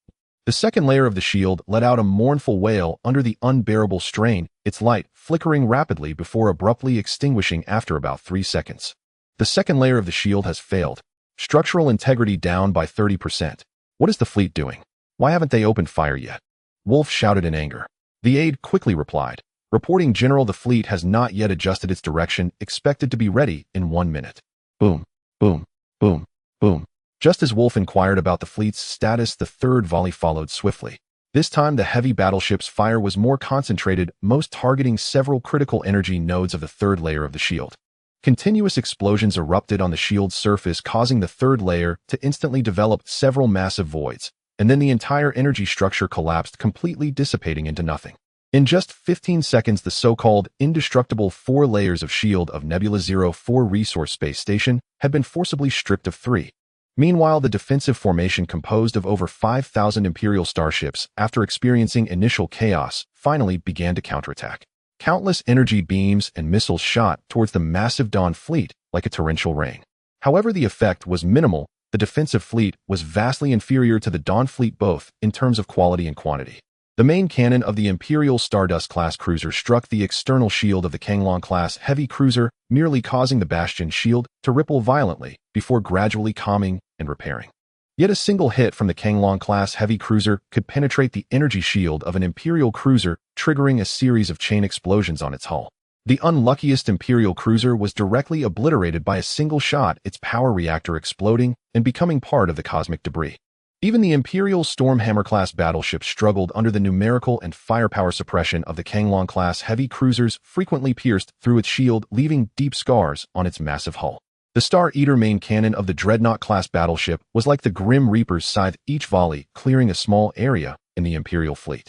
The second layer of the shield let out a mournful wail under the unbearable strain, its light flickering rapidly before abruptly extinguishing after about 3 seconds. The second layer of the shield has failed. Structural integrity down by 30%. What is the fleet doing? Why haven't they opened fire yet? Wolf shouted in anger. The aide quickly replied. Reporting, General, the fleet has not yet adjusted its direction, expected to be ready in 1 minute. Boom, boom, boom, boom. Just as Wolf inquired about the fleet's status, the third volley followed swiftly. This time the heavy battleship's fire was more concentrated, most targeting several critical energy nodes of the third layer of the shield. Continuous explosions erupted on the shield's surface, causing the third layer to instantly develop several massive voids, and then the entire energy structure collapsed, completely dissipating into nothing. In just 15 seconds, the so-called indestructible 4 layers of shield of Nebula 04 resource space station had been forcibly stripped of 3. Meanwhile, the defensive formation, composed of over 5,000 Imperial starships, after experiencing initial chaos, finally began to counterattack. Countless energy beams and missiles shot towards the massive Dawn fleet like a torrential rain. However, the effect was minimal. The defensive fleet was vastly inferior to the Dawn fleet, both in terms of quality and quantity. The main cannon of the Imperial Stardust-class cruiser struck the external shield of the Kanglong-class heavy cruiser, merely causing the Bastion shield to ripple violently before gradually calming and repairing. Yet a single hit from the Kanglong-class heavy cruiser could penetrate the energy shield of an Imperial cruiser, triggering a series of chain explosions on its hull. The unluckiest Imperial cruiser was directly obliterated by a single shot, its power reactor exploding and becoming part of the cosmic debris. Even the Imperial Stormhammer-class battleship struggled under the numerical and firepower suppression of the Kanglong-class heavy cruisers, frequently pierced through its shield, leaving deep scars on its massive hull. The Star Eater main cannon of the Dreadnought-class battleship was like the Grim Reaper's scythe, each volley clearing a small area in the Imperial fleet.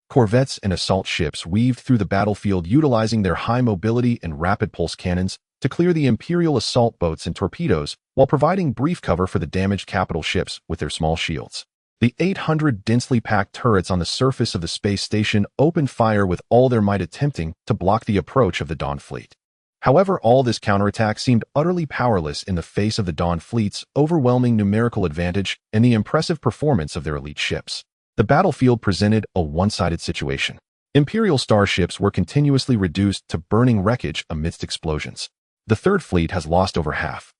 Corvettes and assault ships weaved through the battlefield, utilizing their high mobility and rapid pulse cannons to clear the Imperial assault boats and torpedoes, while providing brief cover for the damaged capital ships with their small shields. The 800 densely packed turrets on the surface of the space station opened fire with all their might, attempting to block the approach of the Dawn fleet. However, all this counterattack seemed utterly powerless in the face of the Dawn fleet's overwhelming numerical advantage and the impressive performance of their elite ships. The battlefield presented a one-sided situation. Imperial starships were continuously reduced to burning wreckage amidst explosions. The Third Fleet has lost over half.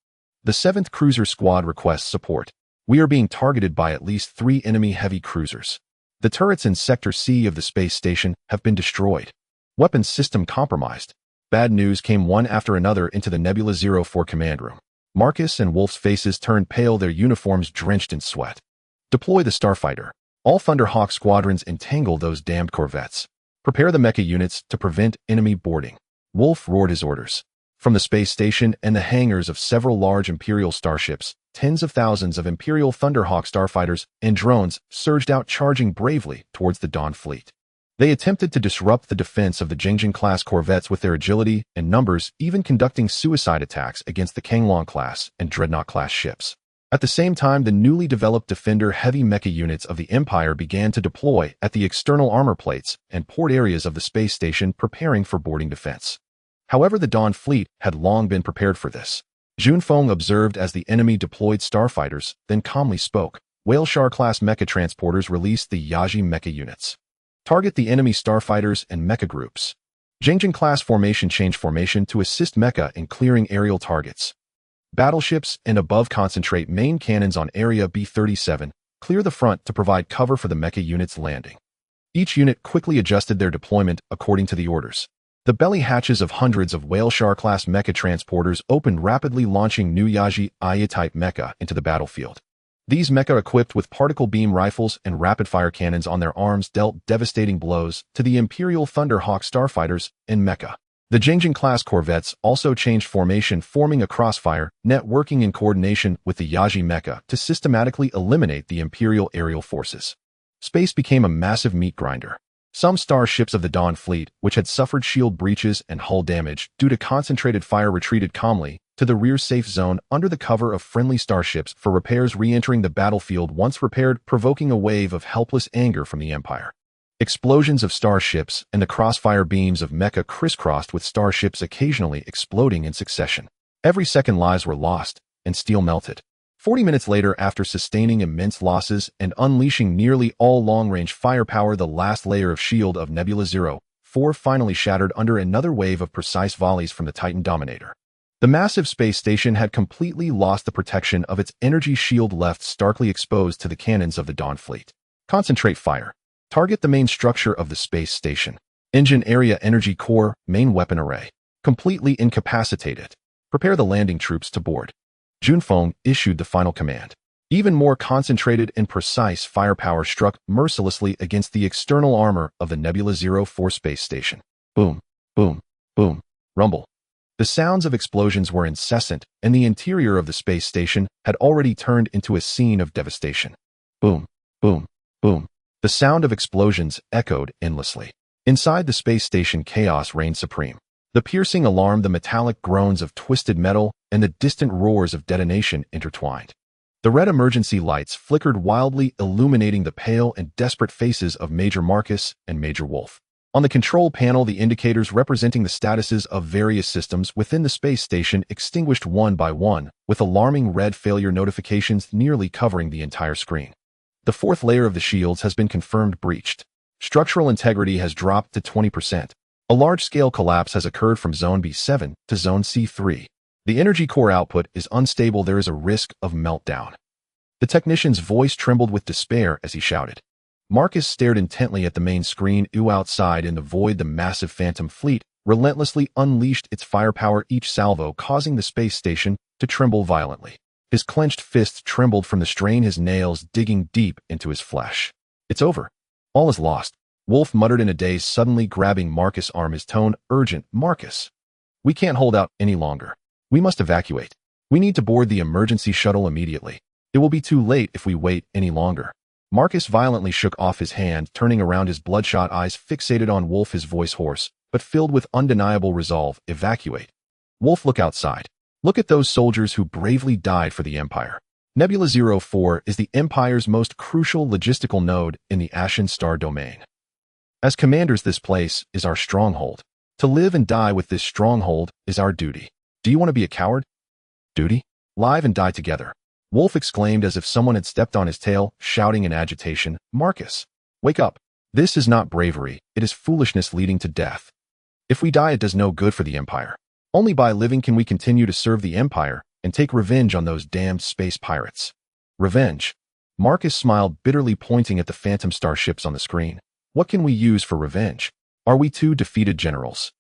The 7th Cruiser Squad requests support. We are being targeted by at least 3 enemy heavy cruisers. The turrets in Sector C of the space station have been destroyed. Weapons system compromised. Bad news came one after another into the Nebula 04 command room. Marcus and Wolf's faces turned pale, their uniforms drenched in sweat. Deploy the Starfighter. All Thunderhawk squadrons entangle those damned corvettes. Prepare the mecha units to prevent enemy boarding. Wolf roared his orders. From the space station and the hangars of several large Imperial starships, tens of thousands of Imperial Thunderhawk starfighters and drones surged out, charging bravely towards the Dawn fleet. They attempted to disrupt the defense of the Jingjing-class corvettes with their agility and numbers, even conducting suicide attacks against the Kanglong-class and Dreadnought-class ships. At the same time, the newly developed Defender heavy mecha units of the Empire began to deploy at the external armor plates and port areas of the space station, preparing for boarding defense. However, the Dawn fleet had long been prepared for this. Junfeng observed as the enemy deployed starfighters, then calmly spoke. Whaleshar-class mecha transporters released the Yaji mecha units. Target the enemy starfighters and mecha groups. Jingjing-class formation change formation to assist mecha in clearing aerial targets. Battleships and above concentrate main cannons on Area B-37, clear the front to provide cover for the mecha units landing. Each unit quickly adjusted their deployment according to the orders. The belly hatches of hundreds of Whaleshar-class mecha transporters opened rapidly, launching new Yaji Aya-type mecha into the battlefield. These mecha, equipped with particle beam rifles and rapid-fire cannons on their arms, dealt devastating blows to the Imperial Thunderhawk starfighters and mecha. The Jingjing-class corvettes also changed formation, forming a crossfire net working in coordination with the Yaji mecha to systematically eliminate the Imperial aerial forces. Space became a massive meat grinder. Some starships of the Dawn fleet, which had suffered shield breaches and hull damage due to concentrated fire, retreated calmly to the rear safe zone under the cover of friendly starships for repairs, re-entering the battlefield once repaired, provoking a wave of helpless anger from the Empire. Explosions of starships and the crossfire beams of mecha crisscrossed, with starships occasionally exploding in succession. Every second lives were lost, and steel melted. 40 minutes later, after sustaining immense losses and unleashing nearly all long-range firepower, the last layer of shield of Nebula 04 finally shattered under another wave of precise volleys from the Titan Dominator. The massive space station had completely lost the protection of its energy shield, left starkly exposed to the cannons of the Dawn fleet. Concentrate fire. Target the main structure of the space station. Engine area, energy core, main weapon array. Completely incapacitated. Prepare the landing troops to board. Junfeng issued the final command. Even more concentrated and precise firepower struck mercilessly against the external armor of the Nebula 04 space station. Boom, boom, boom, rumble. The sounds of explosions were incessant, and the interior of the space station had already turned into a scene of devastation. Boom, boom, boom. The sound of explosions echoed endlessly. Inside the space station, chaos reigned supreme. The piercing alarm, the metallic groans of twisted metal, and the distant roars of detonation intertwined. The red emergency lights flickered wildly, illuminating the pale and desperate faces of Major Marcus and Major Wolf. On the control panel, the indicators representing the statuses of various systems within the space station extinguished one by one, with alarming red failure notifications nearly covering the entire screen. The fourth layer of the shields has been confirmed breached. Structural integrity has dropped to 20%. A large-scale collapse has occurred from Zone B7 to Zone C3. The energy core output is unstable. There is a risk of meltdown. The technician's voice trembled with despair as he shouted. Marcus stared intently at the main screen. Outside in the void, the massive Phantom fleet relentlessly unleashed its firepower, each salvo causing the space station to tremble violently. His clenched fists trembled from the strain, his nails digging deep into his flesh. It's over. All is lost. Wolf muttered in a daze, suddenly grabbing Marcus' arm, his tone urgent. Marcus, we can't hold out any longer. We must evacuate. We need to board the emergency shuttle immediately. It will be too late if we wait any longer. Marcus violently shook off his hand, turning around, his bloodshot eyes fixated on Wolf, his voice hoarse, but filled with undeniable resolve. Evacuate. Wolf, look outside. Look at those soldiers who bravely died for the Empire. Nebula 04 is the Empire's most crucial logistical node in the Ashen Star domain. As commanders, this place is our stronghold. To live and die with this stronghold is our duty. Do you want to be a coward? Duty? Live and die together. Wolf exclaimed as if someone had stepped on his tail, shouting in agitation. Marcus, wake up. This is not bravery, it is foolishness leading to death. If we die, it does no good for the Empire. Only by living can we continue to serve the Empire and take revenge on those damned space pirates. Revenge. Marcus smiled bitterly, pointing at the Phantom starships on the screen. What can we use for revenge? Are we two defeated generals?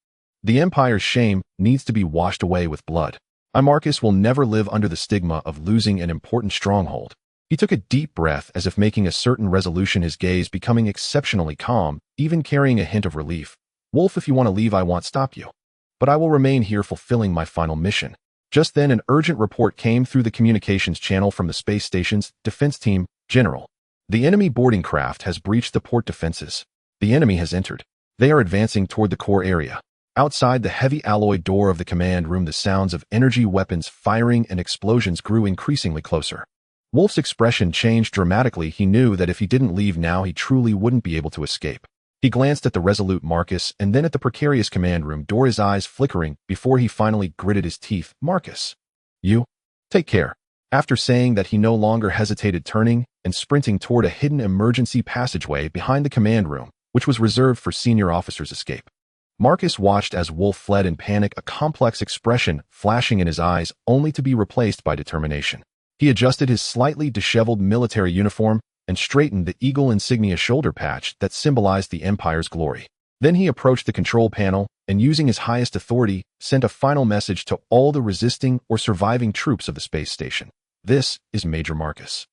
The Empire's shame needs to be washed away with blood. I, Marcus, will never live under the stigma of losing an important stronghold. He took a deep breath as if making a certain resolution, his gaze becoming exceptionally calm, even carrying a hint of relief. Wolf, if you want to leave, I won't stop you. But I will remain here fulfilling my final mission. Just then, an urgent report came through the communications channel from the space station's defense team. General, the enemy boarding craft has breached the port defenses. The enemy has entered. They are advancing toward the core area. Outside the heavy alloy door of the command room, the sounds of energy weapons firing and explosions grew increasingly closer. Wolf's expression changed dramatically. He knew that if he didn't leave now, he truly wouldn't be able to escape. He glanced at the resolute Marcus and then at the precarious command room door, his eyes flickering before he finally gritted his teeth. Marcus, you? Take care. After saying that, he no longer hesitated, turning and sprinting toward a hidden emergency passageway behind the command room, which was reserved for senior officers' escape. Marcus watched as Wolf fled in panic, a complex expression flashing in his eyes, only to be replaced by determination. He adjusted his slightly disheveled military uniform and straightened the eagle insignia shoulder patch that symbolized the Empire's glory. Then he approached the control panel and, using his highest authority, sent a final message to all the resisting or surviving troops of the space station. This is Major Marcus.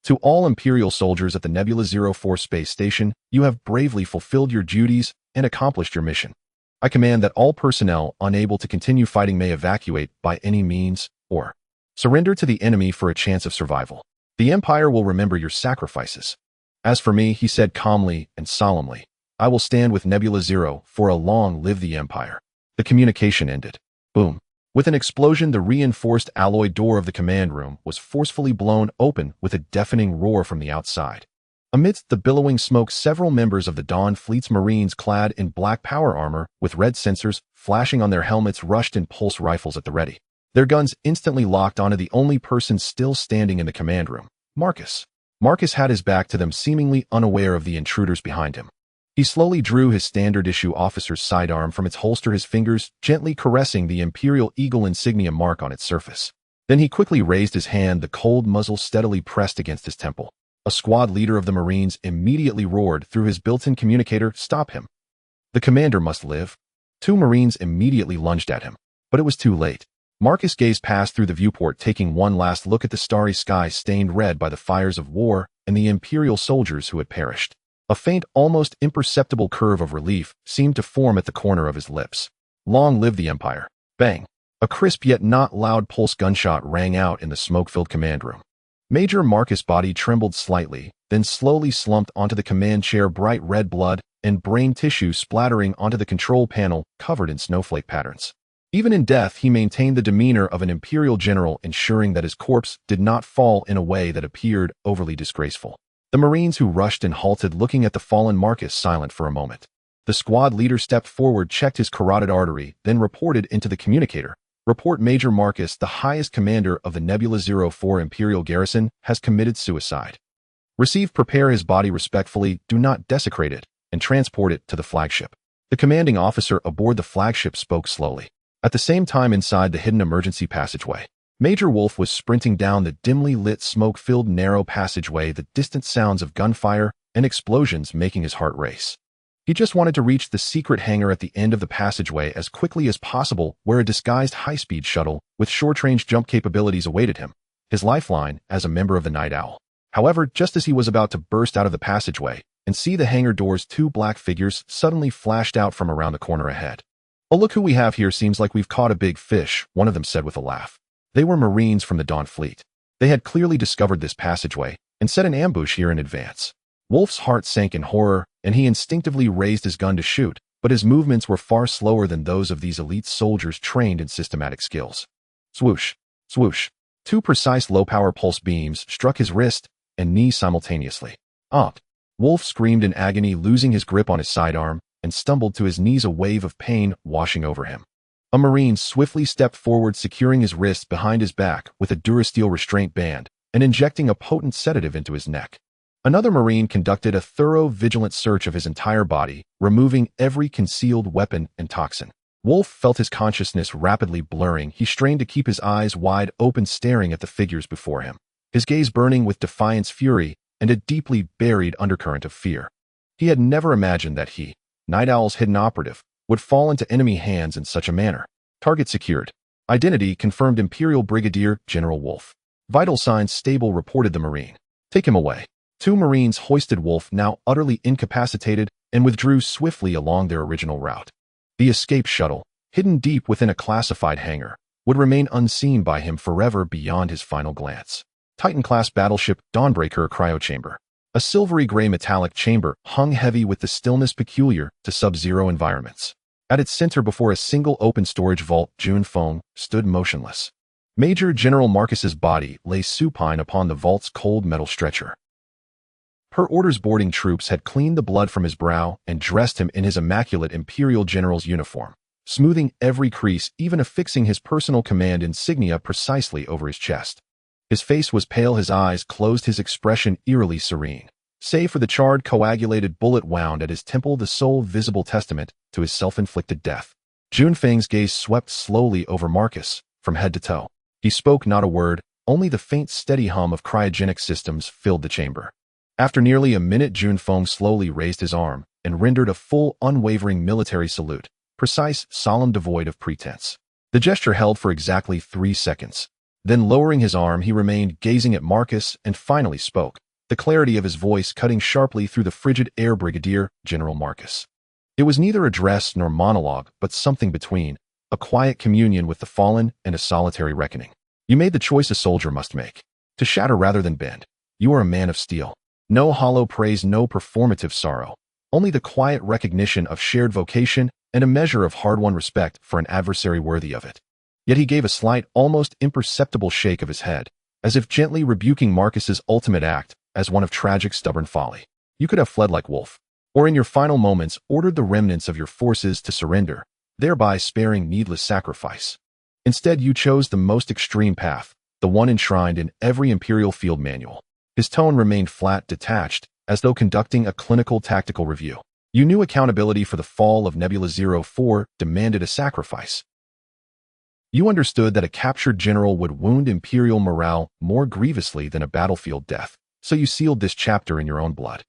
To all Imperial soldiers at the Nebula 04 space station, you have bravely fulfilled your duties and accomplished your mission. I command that all personnel unable to continue fighting may evacuate by any means or surrender to the enemy for a chance of survival. The Empire will remember your sacrifices. As for me, he said calmly and solemnly, I will stand with Nebula 0 for a long live the Empire. The communication ended. Boom. With an explosion, the reinforced alloy door of the command room was forcefully blown open with a deafening roar from the outside. Amidst the billowing smoke, several members of the Dawn Fleet's Marines clad in black power armor with red sensors flashing on their helmets rushed in, pulse rifles at the ready. Their guns instantly locked onto the only person still standing in the command room, Marcus. Marcus had his back to them, seemingly unaware of the intruders behind him. He slowly drew his standard-issue officer's sidearm from its holster, his fingers gently caressing the Imperial Eagle insignia mark on its surface. Then he quickly raised his hand, the cold muzzle steadily pressed against his temple. A squad leader of the Marines immediately roared through his built-in communicator, "Stop him. The commander must live." Two Marines immediately lunged at him, but it was too late. Marcus gazed past through the viewport, taking one last look at the starry sky stained red by the fires of war and the Imperial soldiers who had perished. A faint, almost imperceptible curve of relief seemed to form at the corner of his lips. Long live the Empire. Bang! A crisp yet not loud pulse gunshot rang out in the smoke-filled command room. Major Marcus' body trembled slightly, then slowly slumped onto the command chair, bright red blood and brain tissue splattering onto the control panel covered in snowflake patterns. Even in death, he maintained the demeanor of an Imperial general, ensuring that his corpse did not fall in a way that appeared overly disgraceful. The Marines who rushed and halted, looking at the fallen Marcus, silent for a moment. The squad leader stepped forward, checked his carotid artery, then reported into the communicator. Report, Major Marcus, the highest commander of the Nebula 04 Imperial garrison, has committed suicide. Receive, prepare his body respectfully, do not desecrate it, and transport it to the flagship. The commanding officer aboard the flagship spoke slowly. At the same time, inside the hidden emergency passageway, Major Wolf was sprinting down the dimly lit, smoke-filled narrow passageway, the distant sounds of gunfire and explosions making his heart race. He just wanted to reach the secret hangar at the end of the passageway as quickly as possible, where a disguised high-speed shuttle with short-range jump capabilities awaited him, his lifeline as a member of the Night Owl. However, just as he was about to burst out of the passageway and see the hangar doors, two black figures suddenly flashed out from around the corner ahead. "Oh, look who we have here. Seems like we've caught a big fish," one of them said with a laugh. They were Marines from the Dawn Fleet. They had clearly discovered this passageway and set an ambush here in advance. Wolf's heart sank in horror, and he instinctively raised his gun to shoot, but his movements were far slower than those of these elite soldiers trained in systematic skills. Swoosh, swoosh. Two precise low-power pulse beams struck his wrist and knee simultaneously. "Aunt!" Wolf screamed in agony, losing his grip on his sidearm, and stumbled to his knees, a wave of pain washing over him. A Marine swiftly stepped forward, securing his wrists behind his back with a Durasteel restraint band and injecting a potent sedative into his neck. Another Marine conducted a thorough, vigilant search of his entire body, removing every concealed weapon and toxin. Wolf felt his consciousness rapidly blurring. He strained to keep his eyes wide open, staring at the figures before him, his gaze burning with defiance, fury, and a deeply buried undercurrent of fear. He had never imagined that he, Night Owl's hidden operative, would fall into enemy hands in such a manner. Target secured. Identity confirmed: Imperial Brigadier General Wolf. Vital signs stable, reported the Marine. Take him away. Two Marines hoisted Wolf, now utterly incapacitated, and withdrew swiftly along their original route. The escape shuttle, hidden deep within a classified hangar, would remain unseen by him forever beyond his final glance. Titan-class battleship Dawnbreaker cryochamber. A silvery gray metallic chamber hung heavy with the stillness peculiar to sub-zero environments. At its center, before a single open storage vault, June Feng stood motionless. Major General Marcus's body lay supine upon the vault's cold metal stretcher. Her orders, boarding troops had cleaned the blood from his brow and dressed him in his immaculate Imperial General's uniform, smoothing every crease, even affixing his personal command insignia precisely over his chest. His face was pale, his eyes closed, his expression eerily serene. Save for the charred, coagulated bullet wound at his temple, the sole visible testament to his self-inflicted death. June Feng's gaze swept slowly over Marcus, from head to toe. He spoke not a word, only the faint, steady hum of cryogenic systems filled the chamber. After nearly a minute, June Feng slowly raised his arm and rendered a full, unwavering military salute, precise, solemn, devoid of pretense. The gesture held for exactly 3 seconds. Then, lowering his arm, he remained gazing at Marcus and finally spoke, the clarity of his voice cutting sharply through the frigid air. Brigadier General Marcus. It was neither address nor monologue, but something between, a quiet communion with the fallen and a solitary reckoning. You made the choice a soldier must make, to shatter rather than bend. You are a man of steel. No hollow praise, no performative sorrow, only the quiet recognition of shared vocation and a measure of hard-won respect for an adversary worthy of it. Yet he gave a slight, almost imperceptible shake of his head, as if gently rebuking Marcus's ultimate act as one of tragic, stubborn folly. You could have fled like Wolf, or in your final moments ordered the remnants of your forces to surrender, thereby sparing needless sacrifice. Instead, you chose the most extreme path, the one enshrined in every Imperial field manual. His tone remained flat, detached, as though conducting a clinical tactical review. You knew accountability for the fall of Nebula 04 demanded a sacrifice. You understood that a captured general would wound Imperial morale more grievously than a battlefield death, so you sealed this chapter in your own blood.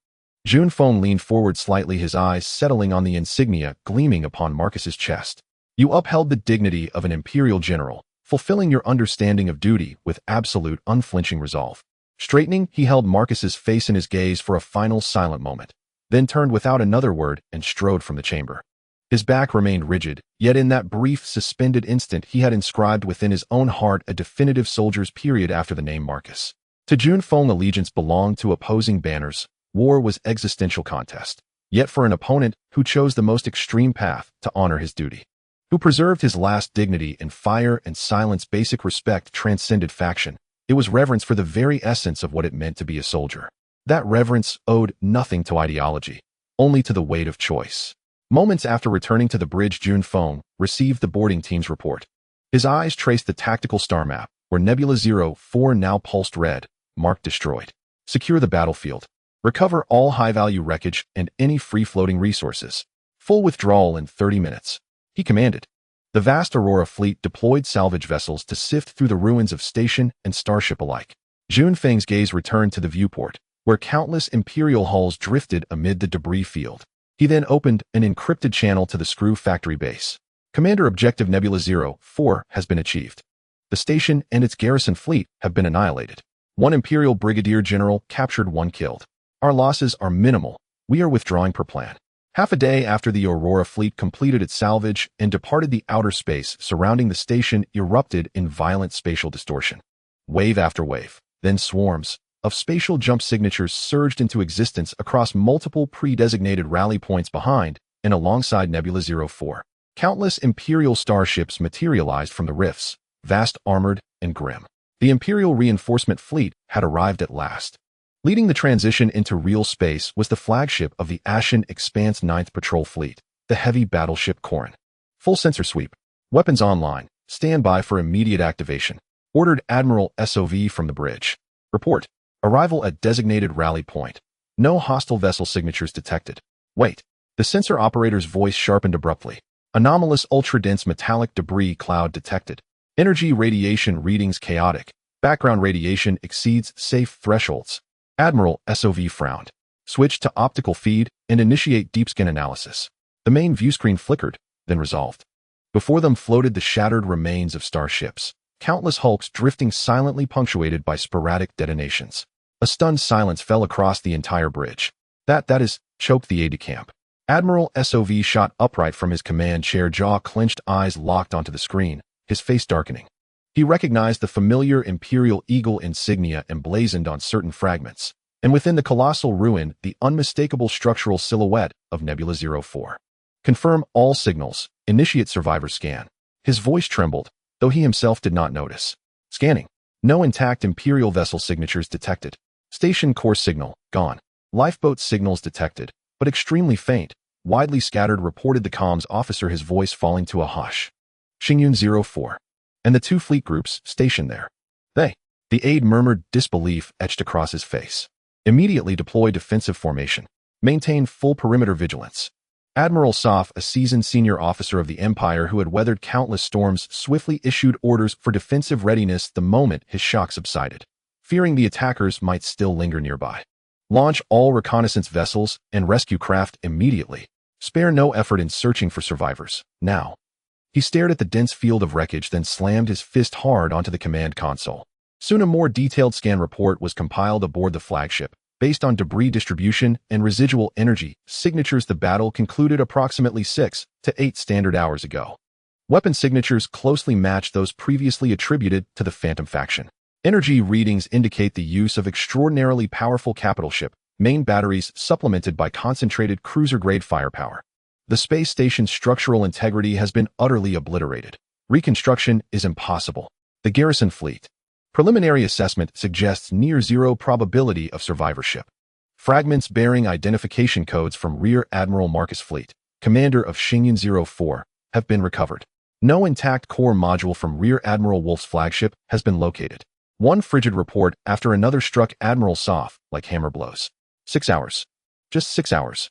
June Feng leaned forward slightly, his eyes settling on the insignia gleaming upon Marcus's chest. You upheld the dignity of an Imperial general, fulfilling your understanding of duty with absolute, unflinching resolve. Straightening, he held Marcus's face in his gaze for a final silent moment, then turned without another word and strode from the chamber. His back remained rigid, yet in that brief, suspended instant he had inscribed within his own heart a definitive soldier's period after the name Marcus. To June Feng, allegiance belonged to opposing banners. War was existential contest. Yet for an opponent who chose the most extreme path to honor his duty, who preserved his last dignity in fire and silence, basic respect transcended faction. It was reverence for the very essence of what it meant to be a soldier. That reverence owed nothing to ideology, only to the weight of choice. Moments after returning to the bridge, June Feng received the boarding team's report. His eyes traced the tactical star map, where Nebula 04 now pulsed red, marked destroyed. Secure the battlefield. Recover all high-value wreckage and any free-floating resources. Full withdrawal in 30 minutes. He commanded. The vast Aurora fleet deployed salvage vessels to sift through the ruins of station and starship alike. June Feng's gaze returned to the viewport, where countless Imperial hulls drifted amid the debris field. He then opened an encrypted channel to the Screw factory base. Commander, objective Nebula 04 has been achieved. The station and its garrison fleet have been annihilated. 1 Imperial Brigadier General captured, 1 killed. Our losses are minimal. We are withdrawing per plan. Half a day after the Aurora fleet completed its salvage and departed, the outer space surrounding the station erupted in violent spatial distortion. Wave after wave, then swarms, of spatial jump signatures surged into existence across multiple pre-designated rally points behind and alongside Nebula 04. Countless Imperial starships materialized from the rifts, vast, armored, and grim. The Imperial reinforcement fleet had arrived at last. Leading the transition into real space was the flagship of the Ashen Expanse 9th Patrol Fleet, the heavy battleship Corin. Full sensor sweep. Weapons online. Stand by for immediate activation. Ordered Admiral SOV from the bridge. Report. Arrival at designated rally point. No hostile vessel signatures detected. Wait. The sensor operator's voice sharpened abruptly. Anomalous ultra-dense metallic debris cloud detected. Energy radiation readings chaotic. Background radiation exceeds safe thresholds. Admiral SOV frowned. Switch to optical feed and initiate deep scan analysis. The main viewscreen flickered, then resolved. Before them floated the shattered remains of starships, countless hulks drifting silently punctuated by sporadic detonations. A stunned silence fell across the entire bridge. That is, choked the aide-de-camp. Admiral SOV shot upright from his command chair, jaw clenched, eyes locked onto the screen, his face darkening. He recognized the familiar Imperial Eagle insignia emblazoned on certain fragments, and within the colossal ruin, the unmistakable structural silhouette of Nebula 04. Confirm all signals. Initiate survivor scan. His voice trembled, though he himself did not notice. Scanning. No intact Imperial vessel signatures detected. Station core signal, gone. Lifeboat signals detected, but extremely faint, widely scattered, reported the comms officer, his voice falling to a hush. Xingyun 04. And the 2 fleet groups stationed there. The aide murmured, disbelief etched across his face. Immediately deploy defensive formation. Maintain full perimeter vigilance. Admiral Saf, a seasoned senior officer of the Empire who had weathered countless storms, swiftly issued orders for defensive readiness the moment his shock subsided, fearing the attackers might still linger nearby. Launch all reconnaissance vessels and rescue craft immediately. Spare no effort in searching for survivors, now. He stared at the dense field of wreckage, then slammed his fist hard onto the command console. Soon a more detailed scan report was compiled aboard the flagship. Based on debris distribution and residual energy signatures, the battle concluded approximately 6 to 8 standard hours ago. Weapon signatures closely matched those previously attributed to the Phantom faction. Energy readings indicate the use of extraordinarily powerful capital ship main batteries supplemented by concentrated cruiser-grade firepower. The space station's structural integrity has been utterly obliterated. Reconstruction is impossible. The garrison fleet. Preliminary assessment suggests near zero probability of survivorship. Fragments bearing identification codes from Rear Admiral Marcus Fleet, commander of Xingyun 04, have been recovered. No intact core module from Rear Admiral Wolf's flagship has been located. One frigid report after another struck Admiral Saf like hammer blows. 6 hours. Just 6 hours.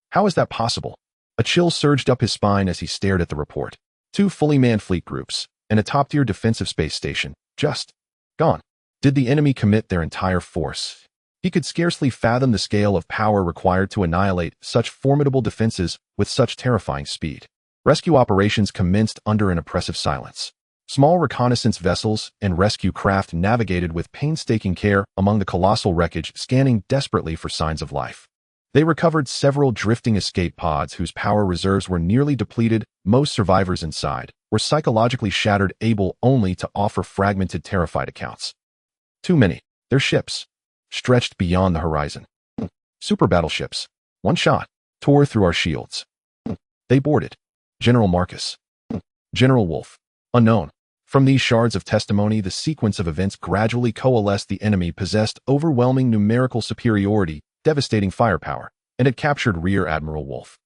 How is that possible? A chill surged up his spine as he stared at the report. 2 fully manned fleet groups and a top-tier defensive space station, just gone. Did the enemy commit their entire force? He could scarcely fathom the scale of power required to annihilate such formidable defenses with such terrifying speed. Rescue operations commenced under an oppressive silence. Small reconnaissance vessels and rescue craft navigated with painstaking care among the colossal wreckage, scanning desperately for signs of life. They recovered several drifting escape pods whose power reserves were nearly depleted. Most survivors inside were psychologically shattered, able only to offer fragmented, terrified accounts. Too many. Their ships stretched beyond the horizon. Super battleships. One shot tore through our shields. They boarded. General Marcus. General Wolf. Unknown. From these shards of testimony, the sequence of events gradually coalesced. The enemy possessed overwhelming numerical superiority, devastating firepower, and had captured Rear Admiral Wolf.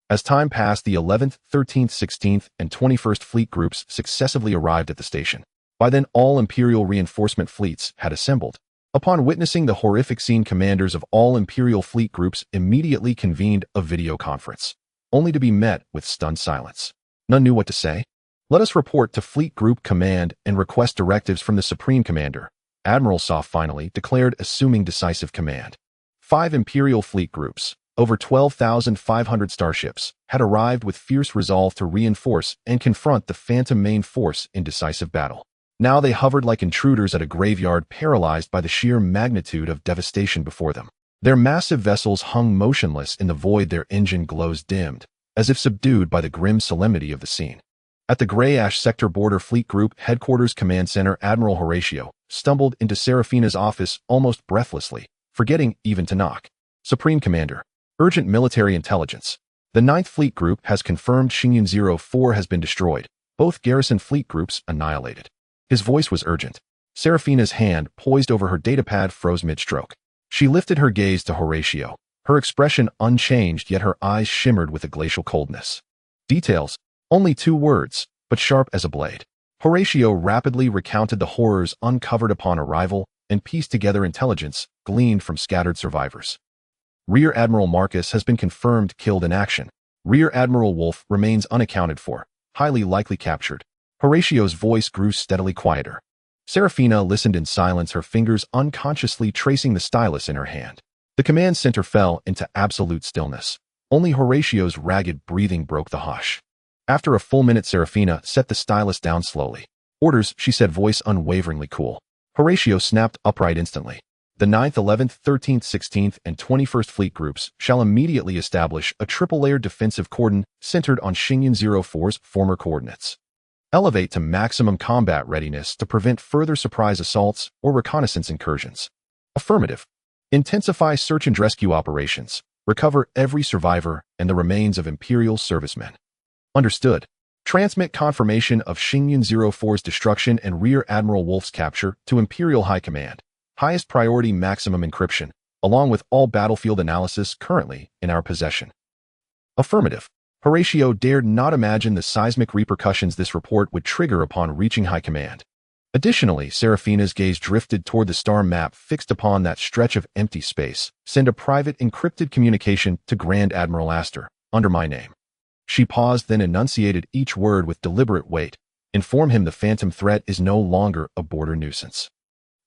As time passed, the 11th, 13th, 16th, and 21st Fleet groups successively arrived at the station. By then, all Imperial reinforcement fleets had assembled. Upon witnessing the horrific scene, commanders of all Imperial fleet groups immediately convened a video conference, only to be met with stunned silence. None knew what to say. Let us report to Fleet Group Command and request directives from the Supreme Commander. Admiral Saf finally declared, assuming decisive command. 5 Imperial fleet groups, over 12,500 starships, had arrived with fierce resolve to reinforce and confront the Phantom main force in decisive battle. Now they hovered like intruders at a graveyard, paralyzed by the sheer magnitude of devastation before them. Their massive vessels hung motionless in the void, their engine glows dimmed, as if subdued by the grim solemnity of the scene. At the Gray Ash Sector Border Fleet Group Headquarters Command Center, Admiral Horatio stumbled into Serafina's office almost breathlessly, forgetting even to knock. Supreme Commander. Urgent military intelligence. The 9th Fleet Group has confirmed Xingyun 04 has been destroyed. Both garrison fleet groups annihilated. His voice was urgent. Serafina's hand, poised over her datapad, froze mid-stroke. She lifted her gaze to Horatio, her expression unchanged, yet her eyes shimmered with a glacial coldness. Details. Only 2 words, but sharp as a blade. Horatio rapidly recounted the horrors uncovered upon arrival and pieced together intelligence gleaned from scattered survivors. Rear Admiral Marcus has been confirmed killed in action. Rear Admiral Wolf remains unaccounted for, highly likely captured. Horatio's voice grew steadily quieter. Serafina listened in silence, her fingers unconsciously tracing the stylus in her hand. The command center fell into absolute stillness. Only Horatio's ragged breathing broke the hush. After a full minute, Serafina set the stylus down slowly. Orders, she said, voice unwaveringly cool. Horatio snapped upright instantly. The 9th, 11th, 13th, 16th, and 21st Fleet Groups shall immediately establish a triple-layered defensive cordon centered on Xingyun 04's former coordinates. Elevate to maximum combat readiness to prevent further surprise assaults or reconnaissance incursions. Affirmative. Intensify search and rescue operations. Recover every survivor and the remains of Imperial servicemen. Understood. Transmit confirmation of Xingyun 04's destruction and Rear Admiral Wolf's capture to Imperial High Command. Highest priority maximum encryption, along with all battlefield analysis currently in our possession. Affirmative. Horatio dared not imagine the seismic repercussions this report would trigger upon reaching High Command. Additionally, Serafina's gaze drifted toward the star map fixed upon that stretch of empty space. Send a private encrypted communication to Grand Admiral Astor, under my name. She paused, then enunciated each word with deliberate weight. Inform him the phantom threat is no longer a border nuisance.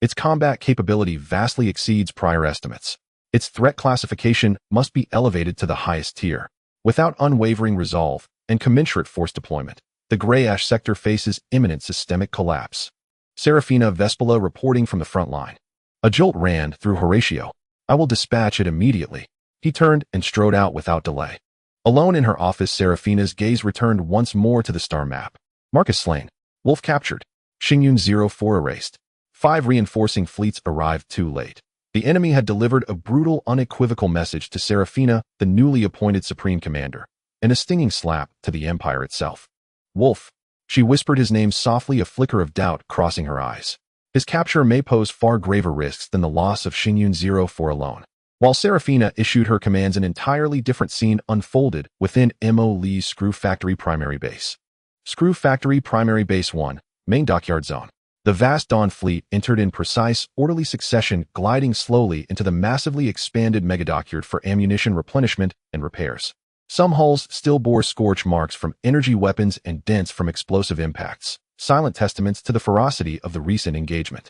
Its combat capability vastly exceeds prior estimates. Its threat classification must be elevated to the highest tier. Without unwavering resolve and commensurate force deployment, the Gray Ash sector faces imminent systemic collapse. Serafina Vespula reporting from the front line. A jolt ran through Horatio. I will dispatch it immediately. He turned and strode out without delay. Alone in her office, Serafina's gaze returned once more to the star map. Marcus slain. Wolf captured. Xingyun 04 erased. 5 reinforcing fleets arrived too late. The enemy had delivered a brutal, unequivocal message to Serafina, the newly appointed Supreme Commander, and a stinging slap to the Empire itself. Wolf. She whispered his name softly, a flicker of doubt crossing her eyes. His capture may pose far graver risks than the loss of Xingyun 04 alone. While Serafina issued her commands, an entirely different scene unfolded within M.O. Lee's Screw Factory Primary Base. Screw Factory Primary Base 1, Main Dockyard Zone. The vast Dawn fleet entered in precise, orderly succession, gliding slowly into the massively expanded megadockyard for ammunition replenishment and repairs. Some hulls still bore scorch marks from energy weapons and dents from explosive impacts, silent testaments to the ferocity of the recent engagement.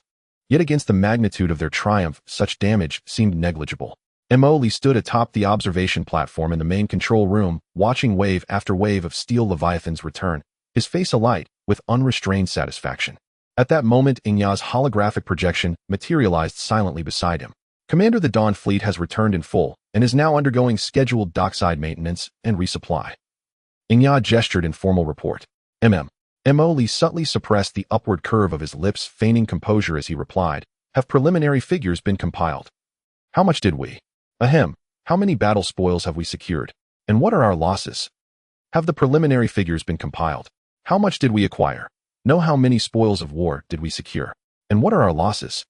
Yet against the magnitude of their triumph, such damage seemed negligible. Emoli stood atop the observation platform in the main control room, watching wave after wave of steel leviathans return, his face alight with unrestrained satisfaction. At that moment, Inya's holographic projection materialized silently beside him. Commander, the Dawn fleet has returned in full and is now undergoing scheduled dockside maintenance and resupply. Inya gestured in formal report. Emoli subtly suppressed the upward curve of his lips, feigning composure as he replied, have preliminary figures been compiled? How much did we? How many battle spoils have we secured? And what are our losses? Have the preliminary figures been compiled? How much did we acquire? Know how many spoils of war did we secure? And what are our losses?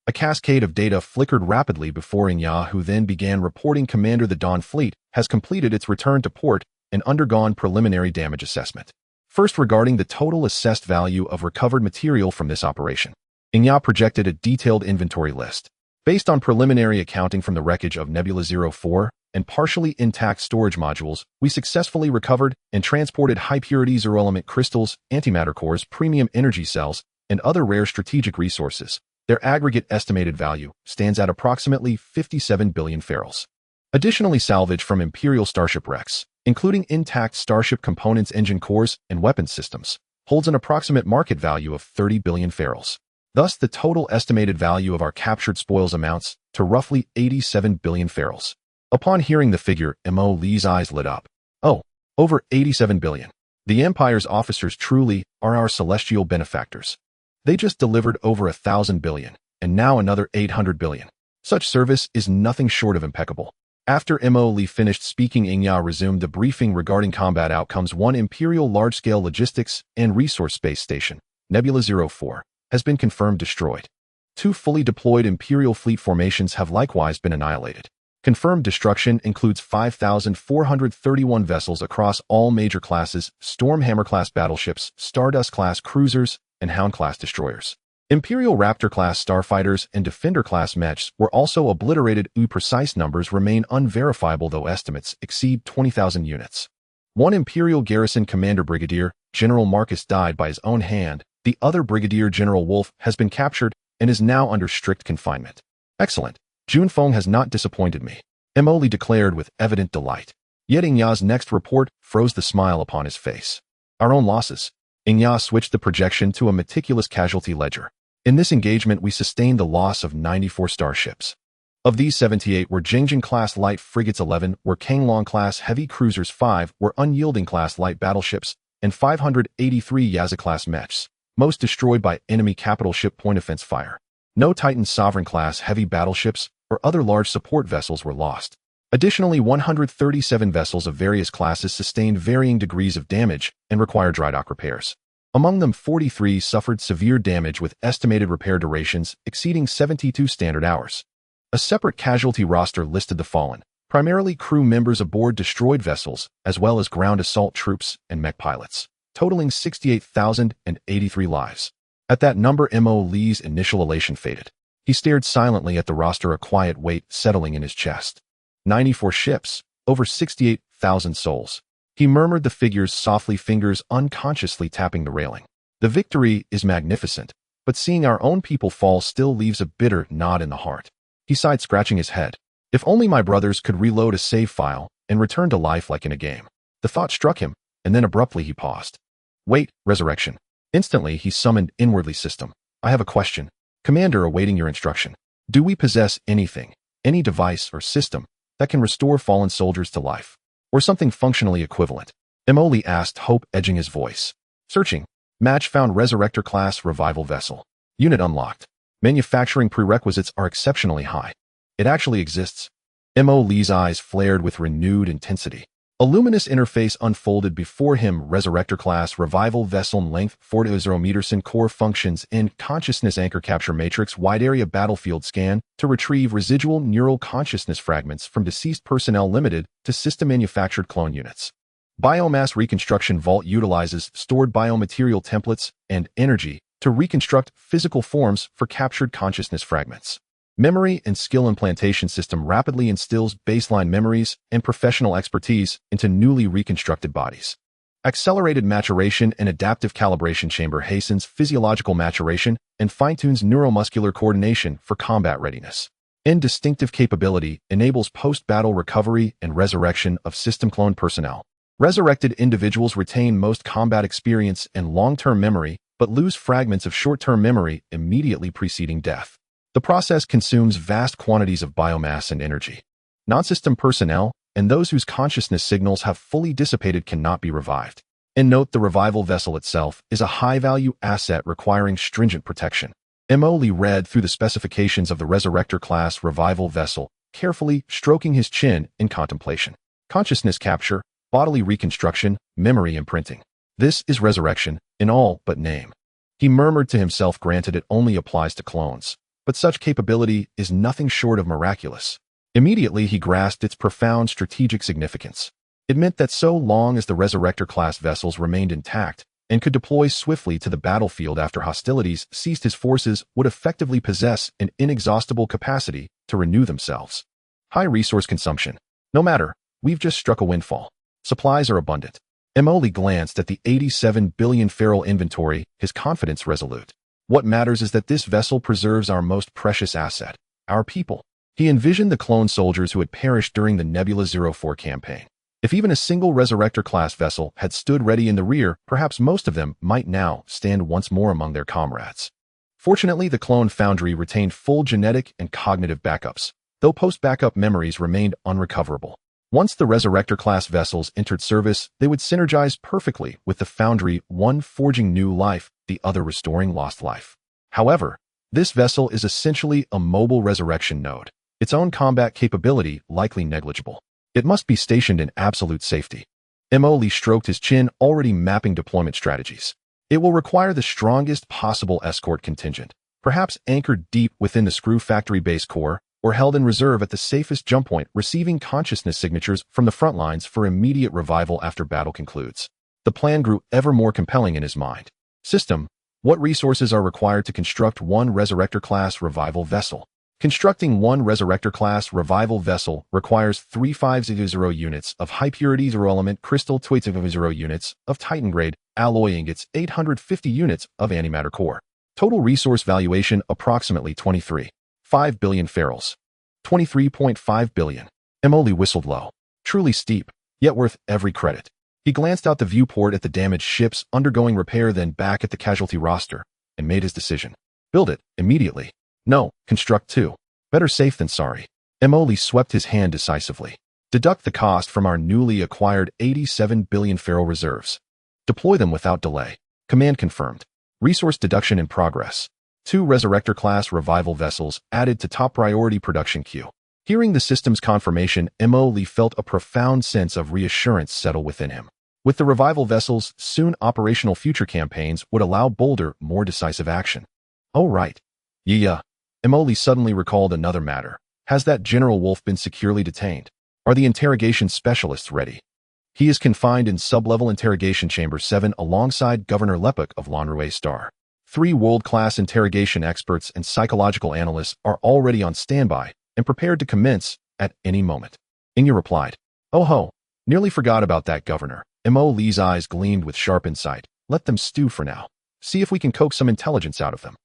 A cascade of data flickered rapidly before Inya, who then began reporting. Commander, the Dawn fleet has completed its return to port and undergone preliminary damage assessment. First, regarding the total assessed value of recovered material from this operation. Inya projected a detailed inventory list. Based on preliminary accounting from the wreckage of Nebula 04 and partially intact storage modules, we successfully recovered and transported high-purity zero-element crystals, antimatter cores, premium energy cells, and other rare strategic resources. Their aggregate estimated value stands at approximately 57 billion ferals. Additionally, salvage from Imperial Starship wrecks, including intact Starship components, engine cores, and weapons systems, holds an approximate market value of 30 billion ferals. Thus, the total estimated value of our captured spoils amounts to roughly 87 billion ferals. Upon hearing the figure, M.O. Lee's eyes lit up. Oh, over 87 billion. The Empire's officers truly are our celestial benefactors. They just delivered over 1,000 billion, and now another 800 billion. Such service is nothing short of impeccable. After M.O. Lee finished speaking, Inya resumed the briefing regarding combat outcomes. 1 Imperial large-scale logistics and resource space station, Nebula 04, has been confirmed destroyed. 2 fully deployed Imperial fleet formations have likewise been annihilated. Confirmed destruction includes 5,431 vessels across all major classes, Stormhammer-class battleships, Stardust-class cruisers, and Hound-class destroyers. Imperial Raptor-class starfighters and Defender-class mechs were also obliterated. Precise numbers remain unverifiable, though estimates exceed 20,000 units. 1 Imperial garrison commander, Brigadier General Marcus, died by his own hand. The other Brigadier General Wolf has been captured and is now under strict confinement. Excellent. Junfeng has not disappointed me, Emoli declared with evident delight. Yet Inya's next report froze the smile upon his face. Our own losses. Inya switched the projection to a meticulous casualty ledger. In this engagement, we sustained the loss of 94 starships. Of these, 78 were Jingjing-class light frigates, 11 were Kanglong-class heavy cruisers, 5 were Unyielding-class light battleships, and 583 Yaza-class mechs, most destroyed by enemy capital ship point-offense fire. No Titan Sovereign-class heavy battleships or other large support vessels were lost. Additionally, 137 vessels of various classes sustained varying degrees of damage and required dry dock repairs. Among them, 43 suffered severe damage with estimated repair durations exceeding 72 standard hours. A separate casualty roster listed the fallen, primarily crew members aboard destroyed vessels, as well as ground assault troops and mech pilots, totaling 68,083 lives. At that number, Mo Lee's initial elation faded. He stared silently at the roster, a quiet weight settling in his chest. 94 ships, over 68,000 souls. He murmured the figures softly, fingers unconsciously tapping the railing. The victory is magnificent, but seeing our own people fall still leaves a bitter knot in the heart. He sighed, scratching his head. If only my brothers could reload a save file and return to life like in a game. The thought struck him, and then abruptly he paused. Wait, resurrection. Instantly he summoned inwardly system. I have a question. Commander, awaiting your instruction. Do we possess anything, any device or system that can restore fallen soldiers to life? Or something functionally equivalent? Emoli asked, hope edging his voice. Searching. Match found Resurrector-class revival vessel. Unit unlocked. Manufacturing prerequisites are exceptionally high. It actually exists. Mo Lee's eyes flared with renewed intensity. A luminous interface unfolded before him. Resurrector-class revival vessel, length 40 meters, core functions in consciousness anchor capture matrix, wide area battlefield scan to retrieve residual neural consciousness fragments from deceased personnel, limited to system manufactured clone units. Biomass reconstruction vault utilizes stored biomaterial templates and energy to reconstruct physical forms for captured consciousness fragments. Memory and skill implantation system rapidly instills baseline memories and professional expertise into newly reconstructed bodies. Accelerated maturation and adaptive calibration chamber hastens physiological maturation and fine-tunes neuromuscular coordination for combat readiness. And distinctive capability enables post-battle recovery and resurrection of system clone personnel. Resurrected individuals retain most combat experience and long-term memory, but lose fragments of short-term memory immediately preceding death. The process consumes vast quantities of biomass and energy. Non-system personnel and those whose consciousness signals have fully dissipated cannot be revived. And note, the revival vessel itself is a high-value asset requiring stringent protection. Mo Lee read through the specifications of the Resurrector-class revival vessel, carefully stroking his chin in contemplation. Consciousness capture, bodily reconstruction, memory imprinting. This is resurrection, in all but name. He murmured to himself, granted it only applies to clones. But such capability is nothing short of miraculous. Immediately he grasped its profound strategic significance. It meant that so long as the Resurrector-class vessels remained intact and could deploy swiftly to the battlefield after hostilities ceased, his forces would effectively possess an inexhaustible capacity to renew themselves. High resource consumption. No matter, we've just struck a windfall. Supplies are abundant. Emoli glanced at the 87 billion feral inventory, his confidence resolute. What matters is that this vessel preserves our most precious asset, our people. He envisioned the clone soldiers who had perished during the Nebula 04 campaign. If even a single Resurrector-class vessel had stood ready in the rear, perhaps most of them might now stand once more among their comrades. Fortunately, the clone foundry retained full genetic and cognitive backups, though post-backup memories remained unrecoverable. Once the Resurrector-class vessels entered service, they would synergize perfectly with the foundry, one forging new life, the other restoring lost life. However, this vessel is essentially a mobile resurrection node, its own combat capability likely negligible. It must be stationed in absolute safety. Mo Lee stroked his chin, already mapping deployment strategies. It will require the strongest possible escort contingent, perhaps anchored deep within the screw factory base core, or held in reserve at the safest jump point, receiving consciousness signatures from the front lines for immediate revival after battle concludes. The plan grew ever more compelling in his mind. System. What resources are required to construct one Resurrector-class revival vessel? Constructing one Resurrector-class revival vessel requires 3500 units of high-purity zero-element crystal, 2000 units of Titan-grade alloy ingots, 850 units of antimatter core. Total resource valuation approximately 23.5 billion ferals. 23.5 billion. Emoli whistled low. Truly steep, yet worth every credit. He glanced out the viewport at the damaged ships undergoing repair, then back at the casualty roster, and made his decision. Build it, immediately. No, construct two. Better safe than sorry. Emoli swept his hand decisively. Deduct the cost from our newly acquired 87 billion Pharaoh reserves. Deploy them without delay. Command confirmed. Resource deduction in progress. 2 Resurrector-class revival vessels added to top priority production queue. Hearing the system's confirmation, Emoli felt a profound sense of reassurance settle within him. With the revival vessels, soon operational future campaigns would allow bolder, more decisive action. Oh right. Yeah. Emoli suddenly recalled another matter. Has that General Wolf been securely detained? Are the interrogation specialists ready? He is confined in sub-level interrogation chamber 7 alongside Governor Lepek of Lonrue Star. 3 world-class interrogation experts and psychological analysts are already on standby and prepared to commence at any moment. Inya replied, "Oh ho, nearly forgot about that, Governor." Emoli's eyes gleamed with sharp insight. Let them stew for now. See if we can coax some intelligence out of them.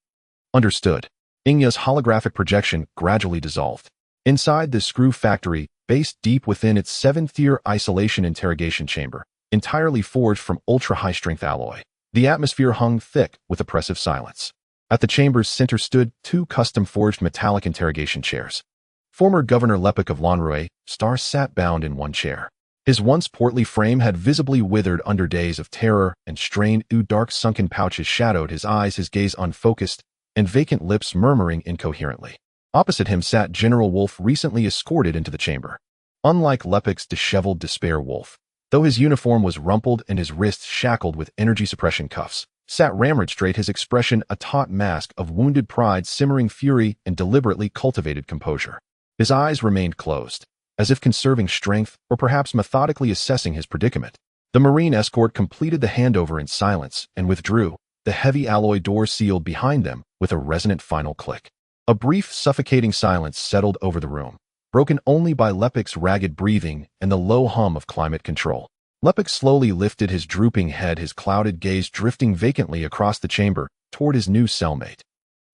Understood. Inya's holographic projection gradually dissolved. Inside the screw factory, based deep within its 7th-tier isolation interrogation chamber, entirely forged from ultra-high-strength alloy, the atmosphere hung thick with oppressive silence. At the chamber's center stood 2 custom-forged metallic interrogation chairs. Former Governor Lepek of Lonrue Star sat bound in one chair. His once portly frame had visibly withered under days of terror, and strained, dark sunken pouches shadowed his eyes, his gaze unfocused, and vacant lips murmuring incoherently. Opposite him sat General Wolf, recently escorted into the chamber. Unlike Lepek's disheveled despair Wolf, though his uniform was rumpled and his wrists shackled with energy suppression cuffs, sat ramrod straight, his expression a taut mask of wounded pride, simmering fury, and deliberately cultivated composure. His eyes remained closed, as if conserving strength or perhaps methodically assessing his predicament. The Marine escort completed the handover in silence and withdrew, the heavy alloy door sealed behind them with a resonant final click. A brief, suffocating silence settled over the room, broken only by Lepek's ragged breathing and the low hum of climate control. Lepek slowly lifted his drooping head, his clouded gaze drifting vacantly across the chamber toward his new cellmate.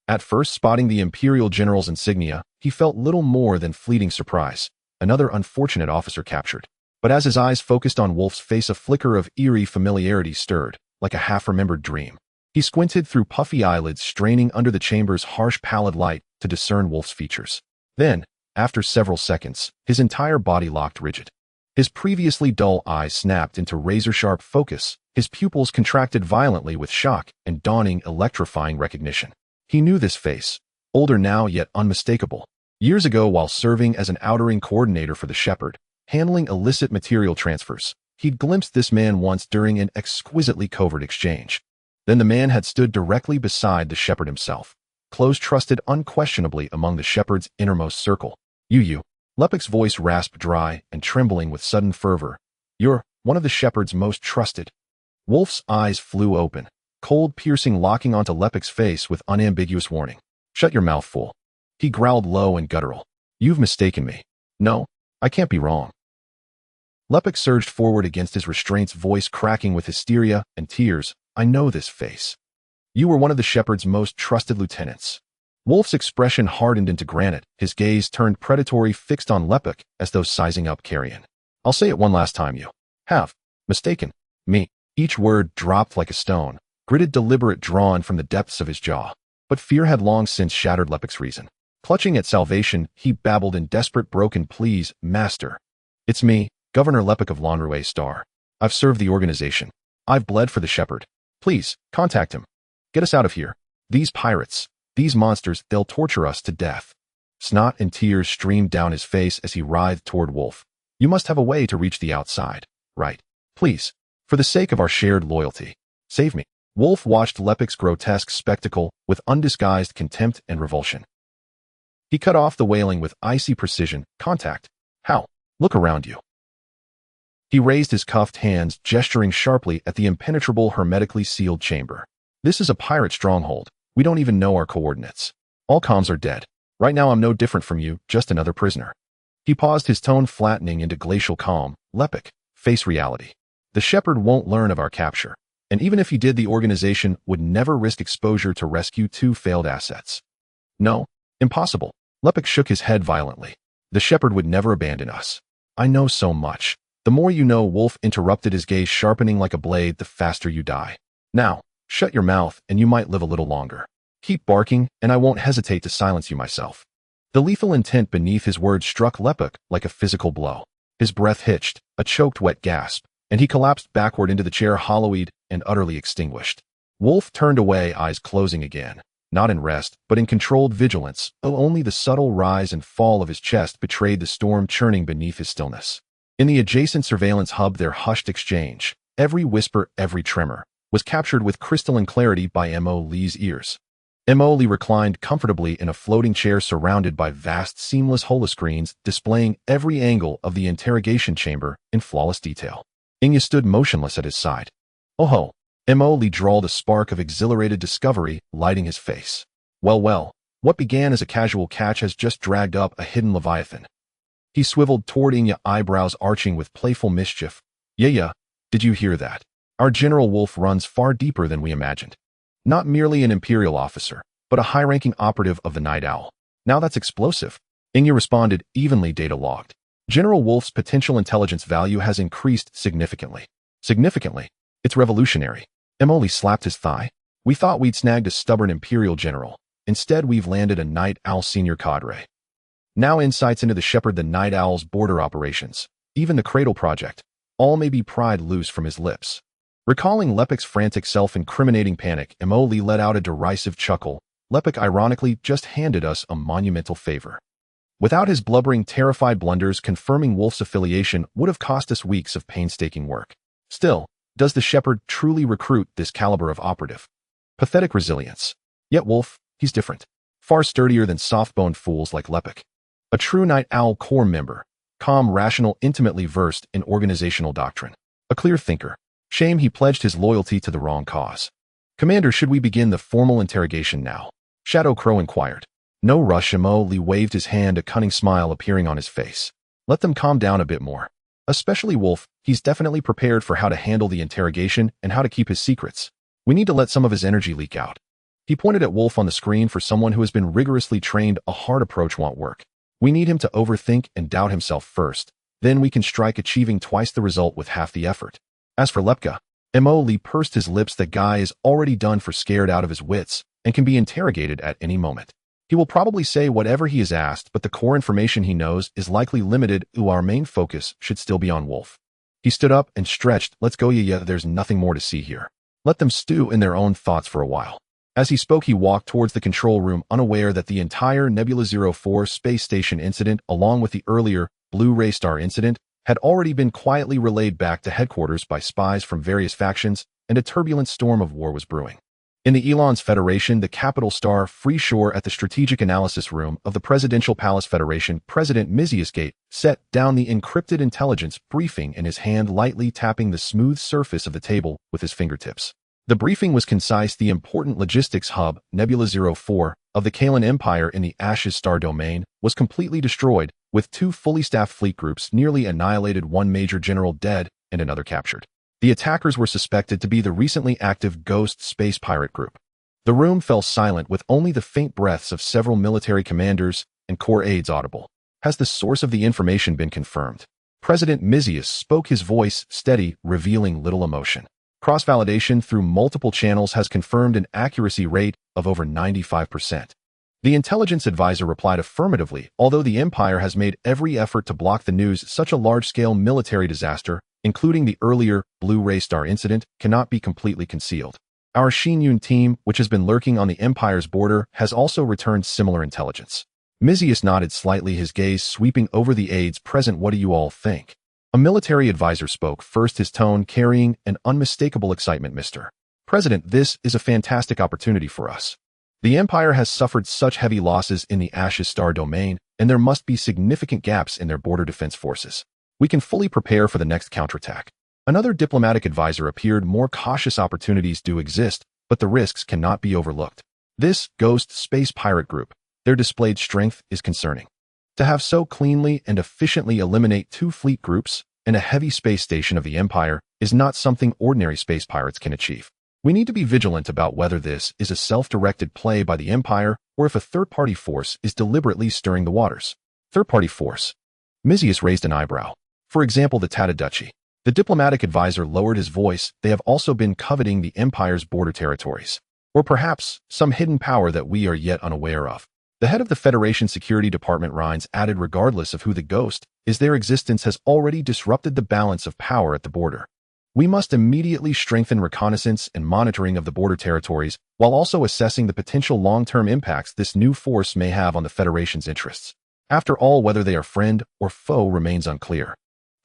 At first, spotting the Imperial General's insignia, he felt little more than fleeting surprise. Another unfortunate officer captured. But as his eyes focused on Wolf's face, a flicker of eerie familiarity stirred, like a half-remembered dream. He squinted through puffy eyelids, straining under the chamber's harsh pallid light to discern Wolf's features. Then, after several seconds, his entire body locked rigid. His previously dull eyes snapped into razor-sharp focus, his pupils contracted violently with shock and dawning electrifying recognition. He knew this face, older now yet unmistakable. Years ago, while serving as an outering coordinator for the Shepherd, handling illicit material transfers, he'd glimpsed this man once during an exquisitely covert exchange. Then the man had stood directly beside the Shepherd himself, close trusted unquestionably among the Shepherd's innermost circle. You. Lepek's voice rasped dry and trembling with sudden fervor. You're one of the Shepherd's most trusted. Wolf's eyes flew open, cold piercing, locking onto Lepek's face with unambiguous warning. Shut your mouth, fool. He growled low and guttural. You've mistaken me. No, I can't be wrong. Lepek surged forward against his restraints, voice cracking with hysteria and tears. I know this face. You were one of the Shepherd's most trusted lieutenants. Wolf's expression hardened into granite, his gaze turned predatory, fixed on Lepek as though sizing up carrion. I'll say it one last time, you have mistaken me. Each word dropped like a stone, gritted, deliberate, drawn from the depths of his jaw. But fear had long since shattered Lepek's reason. Clutching at salvation, he babbled in desperate, broken pleas. Master. It's me, Governor Lepek of Lonrue Star. I've served the organization. I've bled for the Shepherd. Please, contact him. Get us out of here. These pirates, these monsters, they'll torture us to death. Snot and tears streamed down his face as he writhed toward Wolf. You must have a way to reach the outside, right? Please, for the sake of our shared loyalty, save me. Wolf watched Lepek's grotesque spectacle with undisguised contempt and revulsion. He cut off the wailing with icy precision. Contact. How? Look around you. He raised his cuffed hands, gesturing sharply at the impenetrable, hermetically sealed chamber. This is a pirate stronghold. We don't even know our coordinates. All comms are dead. Right now I'm no different from you, just another prisoner. He paused, his tone flattening into glacial calm. Lepek, face reality. The Shepherd won't learn of our capture. And even if he did, the organization would never risk exposure to rescue 2 failed assets. No, impossible. Lepek shook his head violently. The Shepherd would never abandon us. I know so much. The more you know, Wolf interrupted, his gaze sharpening like a blade. The faster you die. Now, shut your mouth and you might live a little longer. Keep barking and I won't hesitate to silence you myself. The lethal intent beneath his words struck Lepek like a physical blow. His breath hitched, a choked wet gasp, and he collapsed backward into the chair, hollow-eyed and utterly extinguished. Wolf turned away, eyes closing again, not in rest, but in controlled vigilance, though only the subtle rise and fall of his chest betrayed the storm churning beneath his stillness. In the adjacent surveillance hub, their hushed exchange, every whisper, every tremor, was captured with crystalline clarity by Mo Lee's ears. Mo Lee reclined comfortably in a floating chair surrounded by vast, seamless holoscreens displaying every angle of the interrogation chamber in flawless detail. Inya stood motionless at his side. "Oh ho!" Mo Lee drawled, a spark of exhilarated discovery lighting his face. Well, what began as a casual catch has just dragged up a hidden leviathan." He swiveled toward Inya, eyebrows arching with playful mischief. Yeah, did you hear that? Our General Wolf runs far deeper than we imagined. Not merely an Imperial officer, but a high-ranking operative of the Night Owl. Now that's explosive. Inya responded, evenly data logged. General Wolf's potential intelligence value has increased significantly. Significantly? It's revolutionary. Emily slapped his thigh. We thought we'd snagged a stubborn Imperial general. Instead, we've landed a Night Owl senior cadre. Now insights into the Night Owl's border operations, even the Cradle Project, all may be pried loose from his lips. Recalling Lepek's frantic self-incriminating panic, Mo Lee let out a derisive chuckle. Lepek ironically just handed us a monumental favor. Without his blubbering, terrified blunders, confirming Wolf's affiliation would have cost us weeks of painstaking work. Still, does the Shepherd truly recruit this caliber of operative? Pathetic resilience. Yet Wolf, he's different. Far sturdier than soft-boned fools like Lepek. A true Night Owl Corps member. Calm, rational, intimately versed in organizational doctrine. A clear thinker. Shame he pledged his loyalty to the wrong cause. "Commander, should we begin the formal interrogation now?" Shadow Crow inquired. No rush. Mo Lee waved his hand, a cunning smile appearing on his face. Let them calm down a bit more. Especially Wolf, he's definitely prepared for how to handle the interrogation and how to keep his secrets. We need to let some of his energy leak out. He pointed at Wolf on the screen. For someone who has been rigorously trained, a hard approach won't work. We need him to overthink and doubt himself first. Then we can strike, achieving twice the result with half the effort. As for Lepka, Mo Lee pursed his lips. That guy is already done for, scared out of his wits, and can be interrogated at any moment. He will probably say whatever he is asked, but the core information he knows is likely limited. Our main focus should still be on Wolf. He stood up and stretched. Let's go, there's nothing more to see here. Let them stew in their own thoughts for a while. As he spoke, he walked towards the control room, unaware that the entire Nebula 04 space station incident, along with the earlier Blue Ray Star incident, had already been quietly relayed back to headquarters by spies from various factions, and a turbulent storm of war was brewing. In the Elon's Federation, the capital star Free Shore, at the Strategic Analysis Room of the Presidential Palace Federation, President Mizius Gate set down the encrypted intelligence briefing in his hand, lightly tapping the smooth surface of the table with his fingertips. The briefing was concise. The important logistics hub, Nebula 04, of the Kalan Empire in the Ashes Star domain, was completely destroyed, with 2 fully staffed fleet groups nearly annihilated, 1 major general dead, and another captured. The attackers were suspected to be the recently active Ghost Space Pirate Group. The room fell silent, with only the faint breaths of several military commanders and corps aides audible. Has the source of the information been confirmed? President Mizius spoke, his voice steady, revealing little emotion. Cross-validation through multiple channels has confirmed an accuracy rate of over 95%. The intelligence advisor replied affirmatively. Although the Empire has made every effort to block the news, such a large-scale military disaster, including the earlier Blue Ray Star incident, cannot be completely concealed. Our Xinyun team, which has been lurking on the Empire's border, has also returned similar intelligence. Mizius nodded slightly, his gaze sweeping over the aides present. What do you all think? A military advisor spoke first, his tone carrying an unmistakable excitement. Mr. President, this is a fantastic opportunity for us. The Empire has suffered such heavy losses in the Ashes Star domain, and there must be significant gaps in their border defense forces. We can fully prepare for the next counterattack. Another diplomatic advisor appeared more cautious. Opportunities do exist, but the risks cannot be overlooked. This Ghost Space Pirate Group, their displayed strength is concerning. To have so cleanly and efficiently eliminate 2 fleet groups and a heavy space station of the Empire is not something ordinary space pirates can achieve. We need to be vigilant about whether this is a self-directed play by the Empire or if a third-party force is deliberately stirring the waters. Third-party force. Mizius raised an eyebrow. For example, the Tata Duchy. The diplomatic advisor lowered his voice. They have also been coveting the Empire's border territories. Or perhaps some hidden power that we are yet unaware of. The head of the Federation Security Department Rhines added, regardless of who the ghost is, their existence has already disrupted the balance of power at the border. We must immediately strengthen reconnaissance and monitoring of the border territories, while also assessing the potential long-term impacts this new force may have on the Federation's interests. After all, whether they are friend or foe remains unclear.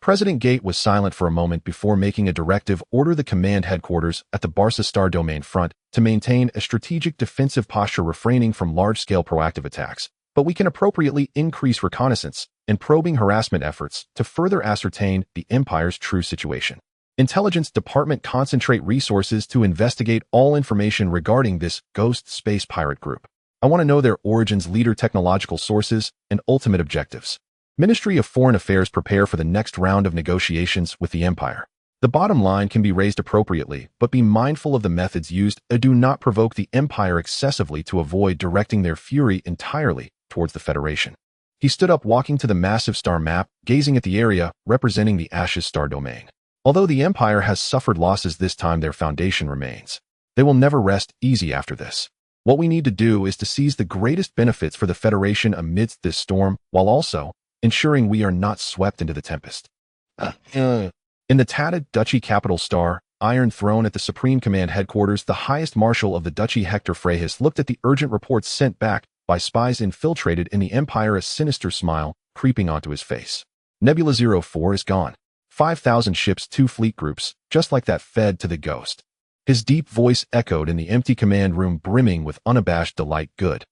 President Gate was silent for a moment before making a directive: order the command headquarters at the Barca Star Domain front to maintain a strategic defensive posture, refraining from large-scale proactive attacks. But we can appropriately increase reconnaissance and probing harassment efforts to further ascertain the Empire's true situation. Intelligence Department, concentrate resources to investigate all information regarding this ghost space pirate group. I want to know their origins, leader, technological sources, and ultimate objectives. Ministry of Foreign Affairs, prepare for the next round of negotiations with the Empire. The bottom line can be raised appropriately, but be mindful of the methods used. Do not provoke the Empire excessively to avoid directing their fury entirely towards the Federation. He stood up, walking to the massive star map, gazing at the area representing the Ashes Star Domain. Although the Empire has suffered losses this time, their foundation remains. They will never rest easy after this. What we need to do is to seize the greatest benefits for the Federation amidst this storm, while also ensuring we are not swept into the tempest. In the Tata Duchy capital Star, Iron Throne at the Supreme Command headquarters, the highest marshal of the Duchy, Hector Freyhus, looked at the urgent reports sent back by spies infiltrated in the Empire, a sinister smile creeping onto his face. Nebula 04 is gone. 5,000 ships, 2 fleet groups, just like that, fed to the ghost. His deep voice echoed in the empty command room, brimming with unabashed delight. Good.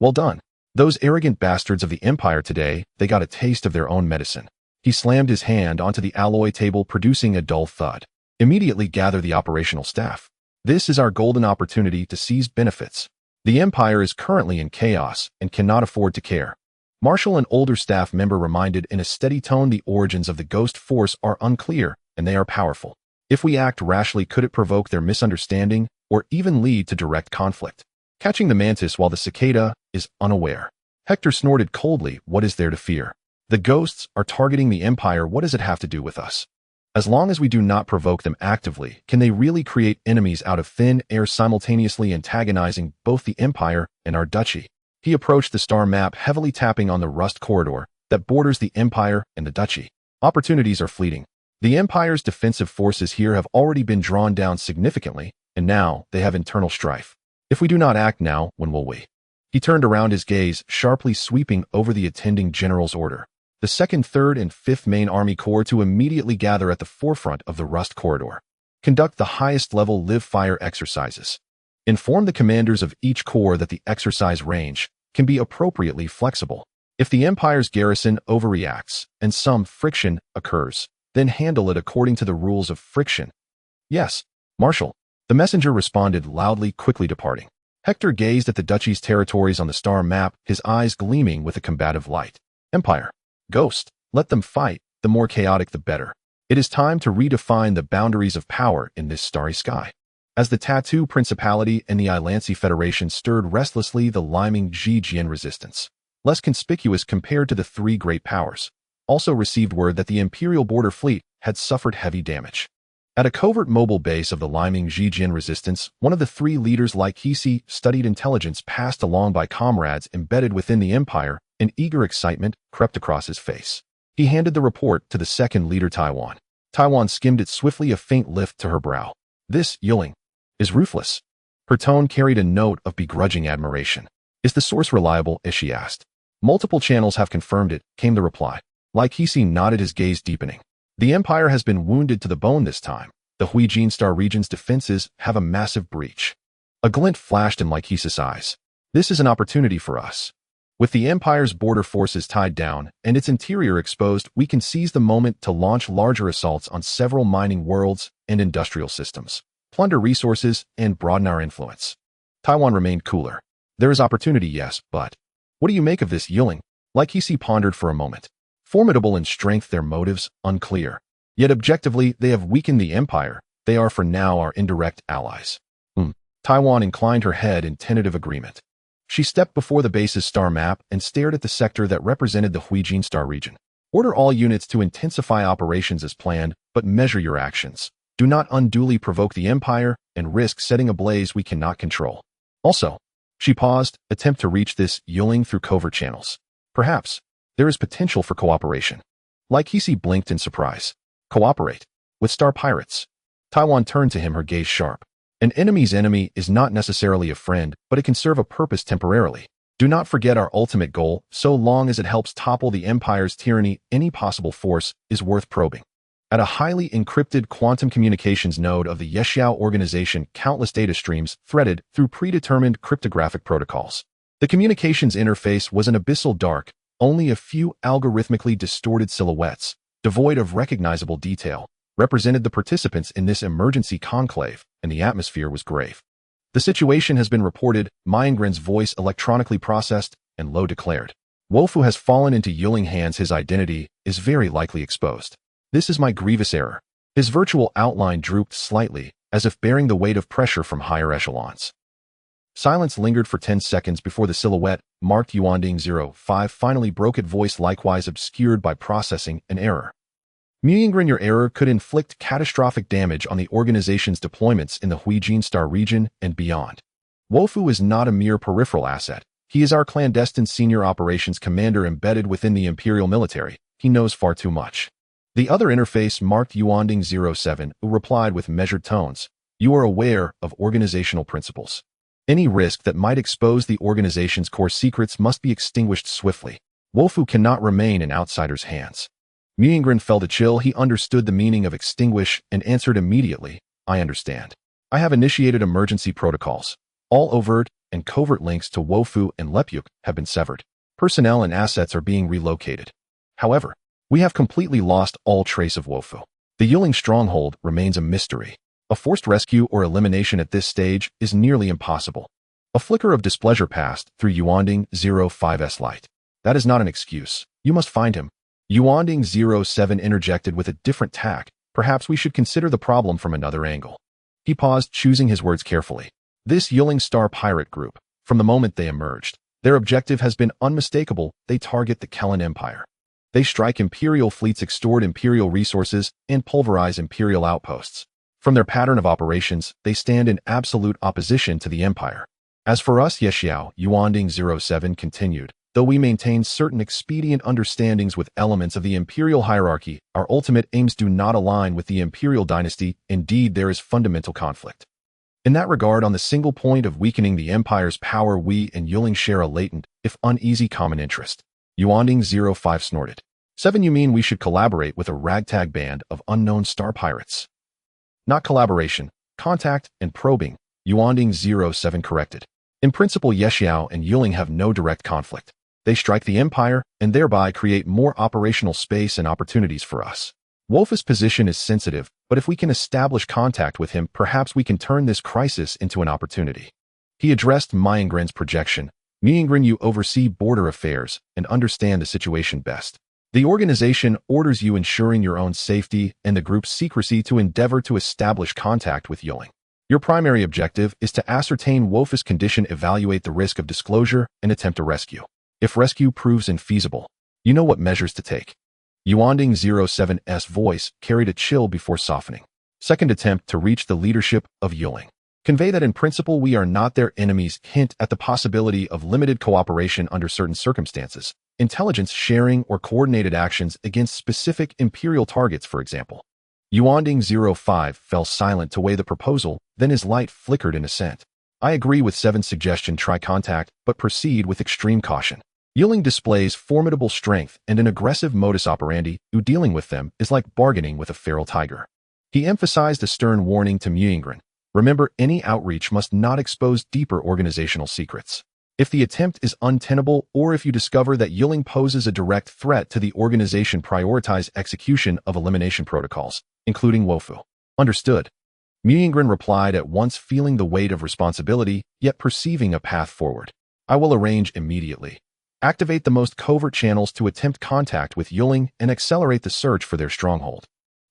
Well done. Those arrogant bastards of the Empire, today, they got a taste of their own medicine. He slammed his hand onto the alloy table, producing a dull thud. Immediately gather the operational staff. This is our golden opportunity to seize benefits. The Empire is currently in chaos and cannot afford to care. Marshal, an older staff member, reminded in a steady tone, the origins of the ghost force are unclear and they are powerful. If we act rashly, could it provoke their misunderstanding or even lead to direct conflict? Catching the mantis while the cicada is unaware. Hector snorted coldly. What is there to fear? The ghosts are targeting the Empire. What does it have to do with us? As long as we do not provoke them actively, can they really create enemies out of thin air, simultaneously antagonizing both the Empire and our duchy? He approached the star map, heavily tapping on the rust corridor that borders the Empire and the duchy. Opportunities are fleeting. The Empire's defensive forces here have already been drawn down significantly, and now they have internal strife. If we do not act now, when will we? He turned around, his gaze sharply sweeping over the attending general's order. The 2nd, 3rd, and 5th Main Army Corps to immediately gather at the forefront of the rust corridor. Conduct the highest level live-fire exercises. Inform the commanders of each corps that the exercise range can be appropriately flexible. If the Empire's garrison overreacts and some friction occurs, then handle it according to the rules of friction. Yes, Marshal. The messenger responded loudly, quickly departing. Hector gazed at the duchy's territories on the star map, his eyes gleaming with a combative light. Empire. Ghost. Let them fight. The more chaotic, the better. It is time to redefine the boundaries of power in this starry sky. As the Tattoo Principality and the Ilansi Federation stirred restlessly, the Liming Jijian resistance, less conspicuous compared to the 3 great powers, also received word that the Imperial Border Fleet had suffered heavy damage. At a covert mobile base of the Liming Jijian resistance, one of the 3 leaders, like Hisi, studied intelligence passed along by comrades embedded within the Empire, and eager excitement crept across his face. He handed the report to the 2nd leader, Taiwan. Taiwan skimmed it swiftly, a faint lift to her brow. This Yuling is ruthless. Her tone carried a note of begrudging admiration. Is the source reliable? She asked. Multiple channels have confirmed it, came the reply. Like Hisi nodded, his gaze deepening. The Empire has been wounded to the bone this time. The Huijin Star region's defenses have a massive breach. A glint flashed in Like Hisi's eyes. This is an opportunity for us. With the Empire's border forces tied down and its interior exposed, we can seize the moment to launch larger assaults on several mining worlds and industrial systems, plunder resources, and broaden our influence. Taiwan remained cooler. There is opportunity, yes, but what do you make of this, Yuling? Like Hisi pondered for a moment. Formidable in strength, their motives unclear. Yet objectively, they have weakened the Empire. They are for now our indirect allies. Taiwan inclined her head in tentative agreement. She stepped before the base's star map and stared at the sector that represented the Huijin Star region. Order all units to intensify operations as planned, but measure your actions. Do not unduly provoke the Empire and risk setting ablaze we cannot control. Also, she paused, attempt to reach this Yuling through covert channels. Perhaps, there is potential for cooperation. Likisi blinked in surprise. Cooperate? With star pirates? Taiwan turned to him, her gaze sharp. An enemy's enemy is not necessarily a friend, but it can serve a purpose temporarily. Do not forget our ultimate goal, so long as it helps topple the Empire's tyranny, any possible force is worth probing. At a highly encrypted quantum communications node of the Yexiao organization, countless data streams threaded through predetermined cryptographic protocols. The communications interface was an abyssal dark, only a few algorithmically distorted silhouettes, devoid of recognizable detail, represented the participants in this emergency conclave, and the atmosphere was grave. The situation has been reported, Myengren's voice electronically processed, and Lo declared. Wofu has fallen into Yuling hands. His identity is very likely exposed. This is my grievous error. His virtual outline drooped slightly, as if bearing the weight of pressure from higher echelons. Silence lingered for 10 seconds before the silhouette, marked Yuanding 05, finally broke it, voice likewise obscured by processing an error. Myengren, your error could inflict catastrophic damage on the organization's deployments in the Huijin Star region and beyond. Wofu is not a mere peripheral asset. He is our clandestine senior operations commander embedded within the Imperial military. He knows far too much. The other interface marked Yuanding 07, who replied with measured tones. You are aware of organizational principles. Any risk that might expose the organization's core secrets must be extinguished swiftly. Wofu cannot remain in outsiders' hands. Myengren felt a chill. He understood the meaning of extinguish and answered immediately, I understand. I have initiated emergency protocols. All overt and covert links to Wofu and Lepyuk have been severed. Personnel and assets are being relocated. However, we have completely lost all trace of Wofu. The Yuling stronghold remains a mystery. A forced rescue or elimination at this stage is nearly impossible. A flicker of displeasure passed through Yuanding 05's light. That is not an excuse. You must find him. Yuanding 07 interjected with a different tack. Perhaps we should consider the problem from another angle. He paused, choosing his words carefully. This Yuling Star pirate group, from the moment they emerged, their objective has been unmistakable. They target the Kellan Empire. They strike Imperial fleets, extort Imperial resources, and pulverize Imperial outposts. From their pattern of operations, they stand in absolute opposition to the Empire. As for us, Yexiao, Yuanding 07 continued, though we maintain certain expedient understandings with elements of the Imperial hierarchy, our ultimate aims do not align with the Imperial dynasty. Indeed, there is fundamental conflict. In that regard, on the single point of weakening the Empire's power, we and Yuling share a latent, if uneasy, common interest. Yuanding 05 snorted. 7, you mean we should collaborate with a ragtag band of unknown star pirates? Not collaboration, contact and probing, Yuanding 07 corrected. In principle, Yexiao and Yuling have no direct conflict. They strike the Empire and thereby create more operational space and opportunities for us. Wolf's position is sensitive, but if we can establish contact with him, perhaps we can turn this crisis into an opportunity. He addressed Myengren's projection. Myengren, you oversee border affairs and understand the situation best. The organization orders you, ensuring your own safety and the group's secrecy, to endeavor to establish contact with Yuling. Your primary objective is to ascertain Wolf's condition, evaluate the risk of disclosure, and attempt a rescue. If rescue proves infeasible, you know what measures to take. Yuanding 07's voice carried a chill before softening. Second attempt to reach the leadership of Yuling. Convey that in principle we are not their enemies. Hint at the possibility of limited cooperation under certain circumstances. Intelligence sharing or coordinated actions against specific Imperial targets, for example. Yuanding 05 fell silent to weigh the proposal, then his light flickered in assent. I agree with 7's suggestion. Try contact, but proceed with extreme caution. Yuling displays formidable strength and an aggressive modus operandi, who dealing with them is like bargaining with a feral tiger. He emphasized a stern warning to Myengren. Remember, any outreach must not expose deeper organizational secrets. If the attempt is untenable, or if you discover that Yuling poses a direct threat to the organization, prioritize execution of elimination protocols, including Wofu. Understood. Myengren replied at once, feeling the weight of responsibility, yet perceiving a path forward. I will arrange immediately. Activate the most covert channels to attempt contact with Yuling and accelerate the search for their stronghold.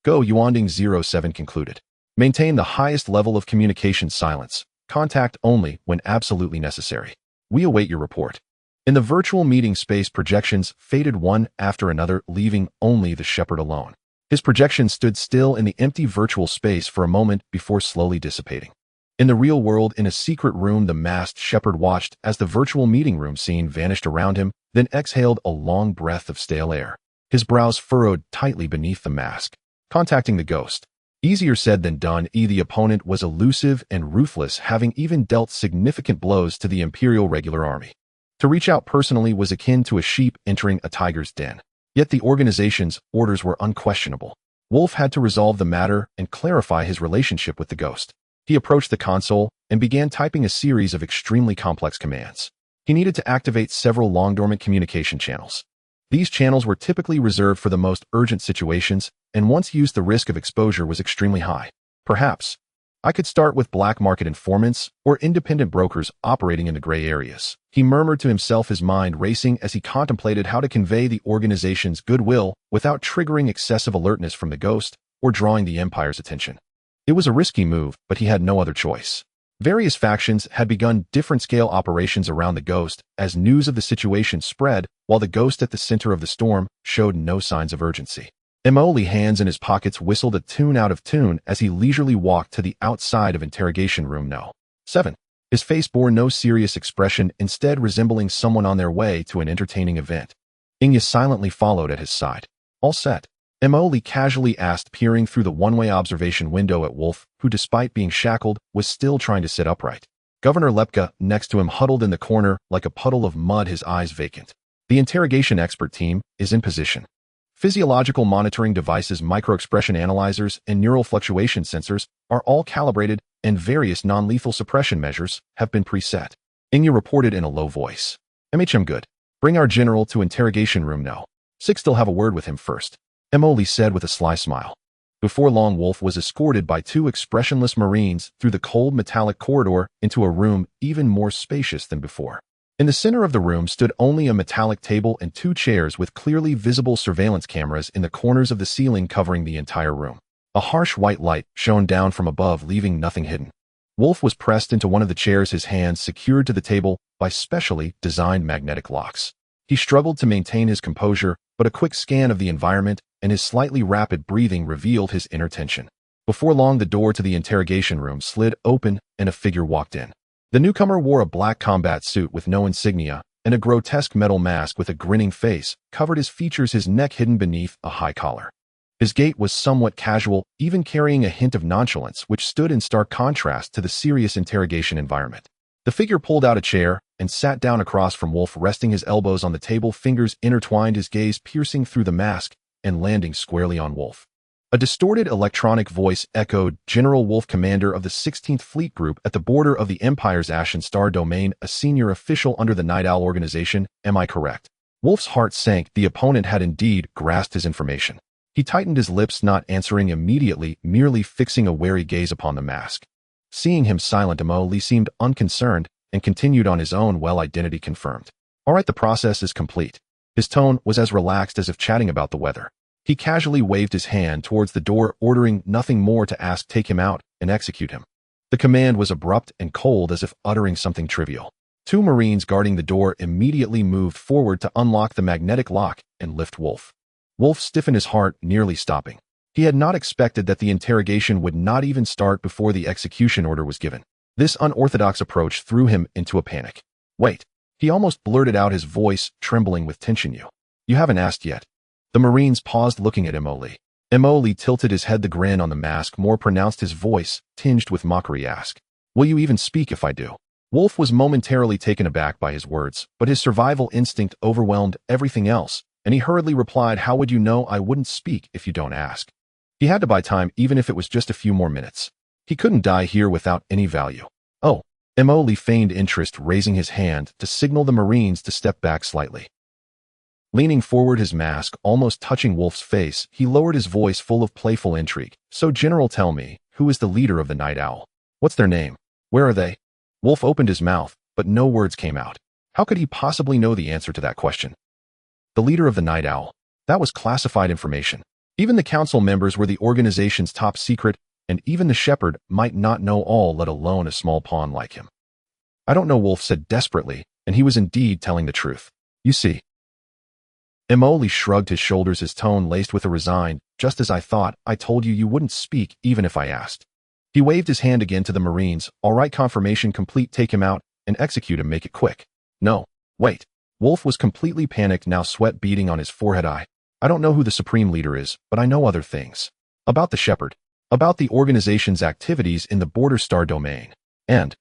Go, Yuanding 07 concluded. Maintain the highest level of communication silence. Contact only when absolutely necessary. We await your report. In the virtual meeting space, projections faded one after another, leaving only the shepherd alone. His projection stood still in the empty virtual space for a moment before slowly dissipating. In the real world, in a secret room, the masked shepherd watched as the virtual meeting room scene vanished around him, then exhaled a long breath of stale air. His brows furrowed tightly beneath the mask. Contacting the ghost. Easier said than done. The opponent was elusive and ruthless, having even dealt significant blows to the Imperial regular army. To reach out personally was akin to a sheep entering a tiger's den. Yet the organization's orders were unquestionable. Wolf had to resolve the matter and clarify his relationship with the ghost. He approached the console and began typing a series of extremely complex commands. He needed to activate several long-dormant communication channels. These channels were typically reserved for the most urgent situations, and once used, the risk of exposure was extremely high. Perhaps I could start with black market informants or independent brokers operating in the gray areas. He murmured to himself, his mind racing as he contemplated how to convey the organization's goodwill without triggering excessive alertness from the ghost or drawing the Empire's attention. It was a risky move, but he had no other choice. Various factions had begun different-scale operations around the ghost as news of the situation spread, while the ghost at the center of the storm showed no signs of urgency. Emoli, hands in his pockets, whistled a tune out of tune as he leisurely walked to the outside of Interrogation Room No. 7. His face bore no serious expression, instead resembling someone on their way to an entertaining event. Inya silently followed at his side. All set? Emoli casually asked, peering through the one-way observation window at Wolf, who, despite being shackled, was still trying to sit upright. Governor Lepka, next to him, huddled in the corner like a puddle of mud, his eyes vacant. The interrogation expert team is in position. Physiological monitoring devices, microexpression analyzers, and neural fluctuation sensors are all calibrated, and various non-lethal suppression measures have been preset. Inya reported in a low voice. MHM good. Bring our general to Interrogation Room No. 6. Still have a word with him first, Emoli said with a sly smile. Before long, Wolf was escorted by two expressionless Marines through the cold metallic corridor into a room even more spacious than before. In the center of the room stood only a metallic table and two chairs with clearly visible surveillance cameras in the corners of the ceiling covering the entire room. A harsh white light shone down from above, leaving nothing hidden. Wolf was pressed into one of the chairs, his hands secured to the table by specially designed magnetic locks. He struggled to maintain his composure, but a quick scan of the environment and his slightly rapid breathing revealed his inner tension. Before long, the door to the interrogation room slid open and a figure walked in. The newcomer wore a black combat suit with no insignia, and a grotesque metal mask with a grinning face covered his features, his neck hidden beneath a high collar. His gait was somewhat casual, even carrying a hint of nonchalance, which stood in stark contrast to the serious interrogation environment. The figure pulled out a chair and sat down across from Wolf, resting his elbows on the table, fingers intertwined, his gaze piercing through the mask and landing squarely on Wolf. A distorted electronic voice echoed, "General Wolf, commander of the 16th Fleet Group at the border of the Empire's Ashen Star domain, a senior official under the Night Owl organization, am I correct?" Wolf's heart sank. The opponent had indeed grasped his information. He tightened his lips, not answering immediately, merely fixing a wary gaze upon the mask. Seeing him silent, Emoli seemed unconcerned and continued on his own. "Well, identity confirmed. All right, the process is complete." His tone was as relaxed as if chatting about the weather. He casually waved his hand towards the door, ordering nothing more to ask, "Take him out and execute him." The command was abrupt and cold, as if uttering something trivial. Two Marines guarding the door immediately moved forward to unlock the magnetic lock and lift Wolf. Wolf stiffened, his heart nearly stopping. He had not expected that the interrogation would not even start before the execution order was given. This unorthodox approach threw him into a panic. "Wait," he almost blurted out, his voice trembling with tension. You haven't asked yet." The Marines paused, looking at Emoli. Emoli tilted his head, the grin on the mask more pronounced, his voice tinged with mockery. "Ask. Will you even speak if I do?" Wolf was momentarily taken aback by his words, but his survival instinct overwhelmed everything else, and he hurriedly replied, "How would you know I wouldn't speak if you don't ask?" He had to buy time, even if it was just a few more minutes. He couldn't die here without any value. "Oh." Emoli feigned interest, raising his hand to signal the Marines to step back slightly. Leaning forward, his mask almost touching Wolf's face, he lowered his voice, full of playful intrigue. "So, General, tell me, who is the leader of the Night Owl? What's their name? Where are they?" Wolf opened his mouth, but no words came out. How could he possibly know the answer to that question? The leader of the Night Owl. That was classified information. Even the council members were the organization's top secret, and even the shepherd might not know all, let alone a small pawn like him. "I don't know," Wolf said desperately, and he was indeed telling the truth. You see. Imoli shrugged his shoulders, his tone laced with a resigned, "Just as I thought, I told you you wouldn't speak even if I asked." He waved his hand again to the Marines. "All right, confirmation complete, take him out and execute him, make it quick." "No, wait." Wolf was completely panicked now, sweat beading on his forehead. I don't know who the Supreme Leader is, but I know other things. About the Shepherd. About the organization's activities in the Border Star domain. And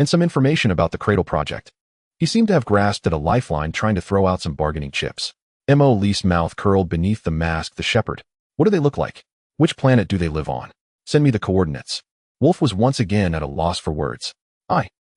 some information about the Cradle Project. He seemed to have grasped at a lifeline, trying to throw out some bargaining chips. Lee's mouth curled beneath the mask. "The Shepherd. What do they look like? Which planet do they live on? Send me the coordinates." Wolf was once again at a loss for words.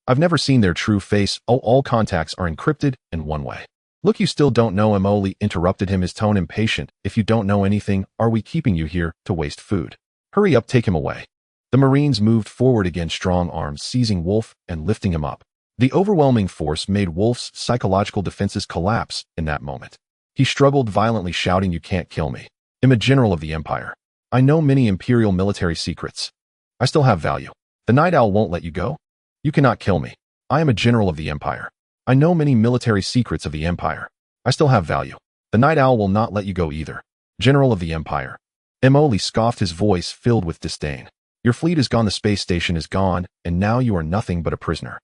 I've never seen their true face. Oh, all contacts are encrypted in one way. "Look, you still don't know?" Lee interrupted him, his tone impatient. "If you don't know anything, are we keeping you here to waste food? Hurry up, take him away." The Marines moved forward again, strong arms seizing Wolf and lifting him up. The overwhelming force made Wolf's psychological defenses collapse in that moment. He struggled violently, shouting, "You can't kill me. I'm a general of the Empire. I know many Imperial military secrets. I still have value. The Night Owl won't let you go? You cannot kill me. I am a general of the Empire. I know many military secrets of the Empire. I still have value. The Night Owl will not let you go either. General of the Empire." Imoli scoffed, his voice filled with disdain. "Your fleet is gone, the space station is gone, and now you are nothing but a prisoner.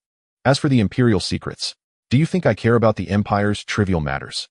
As for the Imperial secrets, do you think I care about the Empire's trivial matters?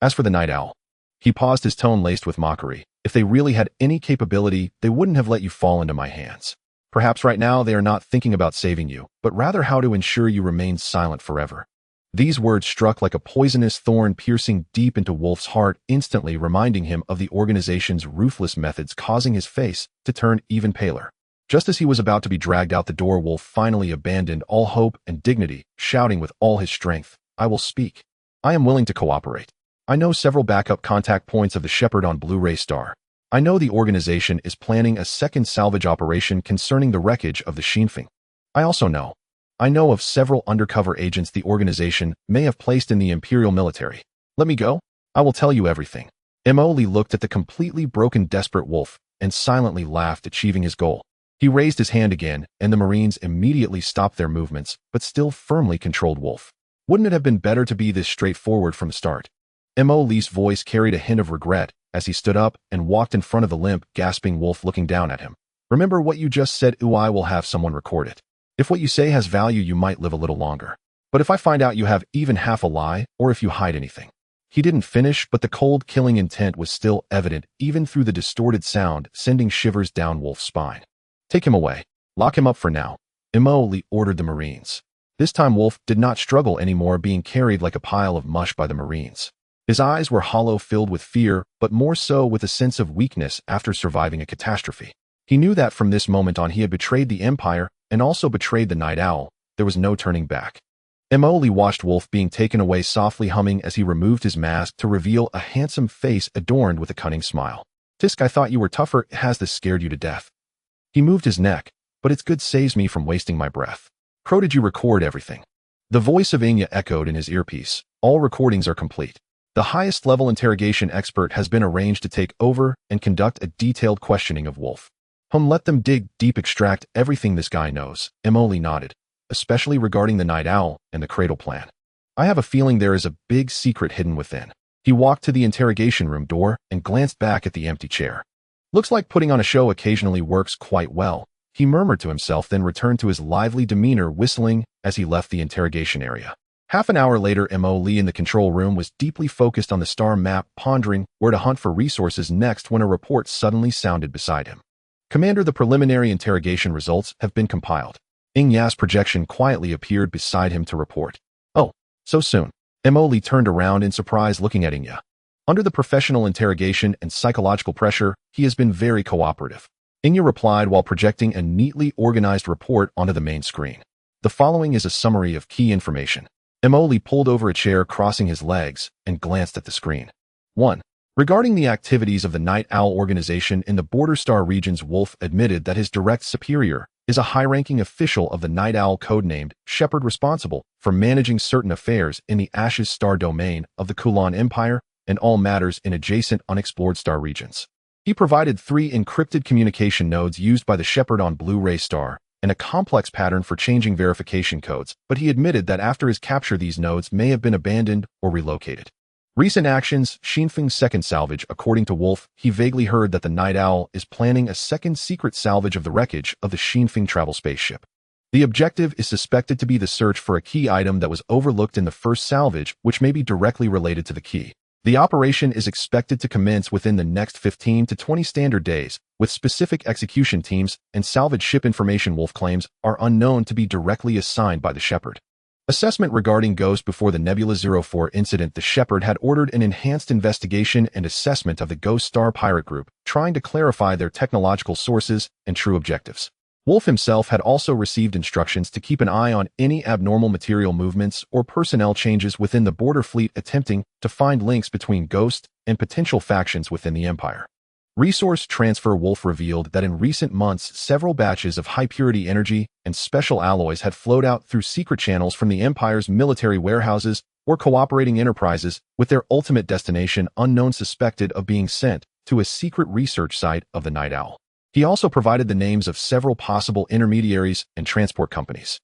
As for the Night Owl," he paused, his tone laced with mockery, "if they really had any capability, they wouldn't have let you fall into my hands. Perhaps right now they are not thinking about saving you, but rather how to ensure you remain silent forever." These words struck like a poisonous thorn, piercing deep into Wolf's heart, instantly reminding him of the organization's ruthless methods, causing his face to turn even paler. Just as he was about to be dragged out the door, Wolf finally abandoned all hope and dignity, shouting with all his strength, "I will speak. I am willing to cooperate. I know several backup contact points of the Shepherd on Blu-ray Star. I know the organization is planning a second salvage operation concerning the wreckage of the Shinfeng. I also know of several undercover agents the organization may have placed in the Imperial military. Let me go. I will tell you everything." Imoli looked at the completely broken, desperate Wolf and silently laughed, achieving his goal. He raised his hand again, and the Marines immediately stopped their movements, but still firmly controlled Wolf. "Wouldn't it have been better to be this straightforward from the start?" Imoli's voice carried a hint of regret as he stood up and walked in front of the limp, gasping Wolf, looking down at him. "Remember what you just said? I will have someone record it. If what you say has value, you might live a little longer. But if I find out you have even half a lie, or if you hide anything." He didn't finish, but the cold, killing intent was still evident, even through the distorted sound, sending shivers down Wolf's spine. "Take him away. Lock him up for now," Imoli ordered the Marines. This time Wolf did not struggle anymore, being carried like a pile of mush by the Marines. His eyes were hollow, filled with fear, but more so with a sense of weakness after surviving a catastrophe. He knew that from this moment on he had betrayed the Empire and also betrayed the Night Owl. There was no turning back. Imoli watched Wolf being taken away, softly humming as he removed his mask to reveal a handsome face adorned with a cunning smile. "Tisk, I thought you were tougher. Has this scared you to death?" He moved his neck, "But it's good, saves me from wasting my breath." "Crow, did you record everything?" The voice of Inya echoed in his earpiece. "All recordings are complete. The highest level interrogation expert has been arranged to take over and conduct a detailed questioning of Wolf. Let them dig deep, extract everything this guy knows." Imoli nodded, "especially regarding the Night Owl and the Cradle plan. I have a feeling there is a big secret hidden within." He walked to the interrogation room door and glanced back at the empty chair. "Looks like putting on a show occasionally works quite well," he murmured to himself, then returned to his lively demeanor, whistling as he left the interrogation area. Half an hour later, Imoli in the control room was deeply focused on the star map, pondering where to hunt for resources next when a report suddenly sounded beside him. "Commander, the preliminary interrogation results have been compiled." Ingya's projection quietly appeared beside him to report. "Oh, so soon?" Imoli turned around in surprise, looking at Inya. Under the professional interrogation and psychological pressure, he has been very cooperative. Inya replied while projecting a neatly organized report onto the main screen. "The following is a summary of key information." Imoli pulled over a chair, crossing his legs, and glanced at the screen. 1. Regarding the activities of the Night Owl organization in the Border Star regions, Wolf admitted that his direct superior is a high-ranking official of the Night Owl, codenamed Shepherd, responsible for managing certain affairs in the Ashes Star domain of the Kulan Empire and all matters in adjacent unexplored star regions. He provided 3 encrypted communication nodes used by the Shepherd on Blu-ray Star and a complex pattern for changing verification codes, but he admitted that after his capture these nodes may have been abandoned or relocated. Recent actions, Xinfeng's second salvage. According to Wolf, he vaguely heard that the Night Owl is planning a second secret salvage of the wreckage of the Xinfeng travel spaceship. The objective is suspected to be the search for a key item that was overlooked in the first salvage, which may be directly related to the key. The operation is expected to commence within the next 15 to 20 standard days, with specific execution teams and salvage ship information Wolf claims are unknown to be directly assigned by the Shepherd. Assessment regarding Ghost. Before the Nebula 04 incident, the Shepherd had ordered an enhanced investigation and assessment of the Ghost Star pirate group, trying to clarify their technological sources and true objectives. Wolf himself had also received instructions to keep an eye on any abnormal material movements or personnel changes within the border fleet, attempting to find links between Ghost and potential factions within the Empire. Resource transfer. Wolf revealed that in recent months several batches of high-purity energy and special alloys had flowed out through secret channels from the Empire's military warehouses or cooperating enterprises, with their ultimate destination unknown, suspected of being sent to a secret research site of the Night Owl. He also provided the names of several possible intermediaries and transport companies.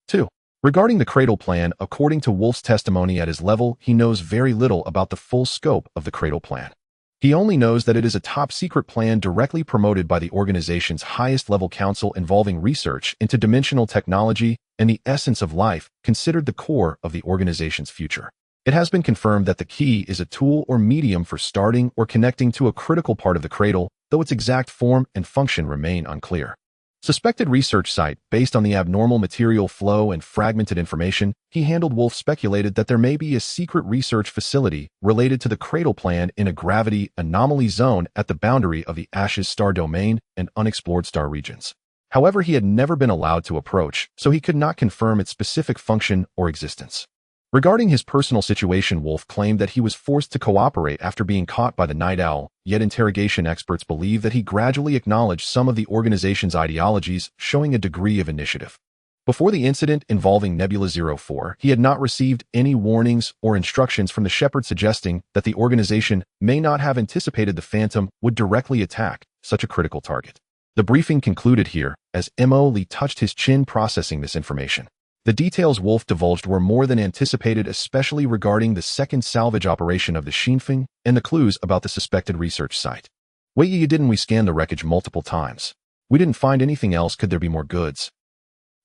2. Regarding the Cradle plan, according to Wolf's testimony at his level, he knows very little about the full scope of the Cradle plan. He only knows that it is a top-secret plan directly promoted by the organization's highest-level council, involving research into dimensional technology and the essence of life, considered the core of the organization's future. It has been confirmed that the key is a tool or medium for starting or connecting to a critical part of the Cradle, though its exact form and function remain unclear. Suspected research site. Based on the abnormal material flow and fragmented information he handled, Wolf speculated that there may be a secret research facility related to the Cradle plan in a gravity anomaly zone at the boundary of the Ashes star domain and unexplored star regions. However, he had never been allowed to approach, so he could not confirm its specific function or existence. Regarding his personal situation, Wolf claimed that he was forced to cooperate after being caught by the Night Owl, yet interrogation experts believe that he gradually acknowledged some of the organization's ideologies, showing a degree of initiative. Before the incident involving Nebula 04, he had not received any warnings or instructions from the Shepherd, suggesting that the organization may not have anticipated the Phantom would directly attack such a critical target. The briefing concluded here, as Mo Lee touched his chin processing this information. The details Wolf divulged were more than anticipated, especially regarding the second salvage operation of the Xinfeng and the clues about the suspected research site. Wait, didn't we scan the wreckage multiple times? We didn't find anything else. Could there be more goods?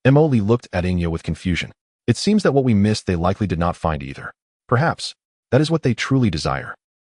Mo Lee looked at Inya with confusion. It seems that what we missed they likely did not find either. Perhaps that is what they truly desire.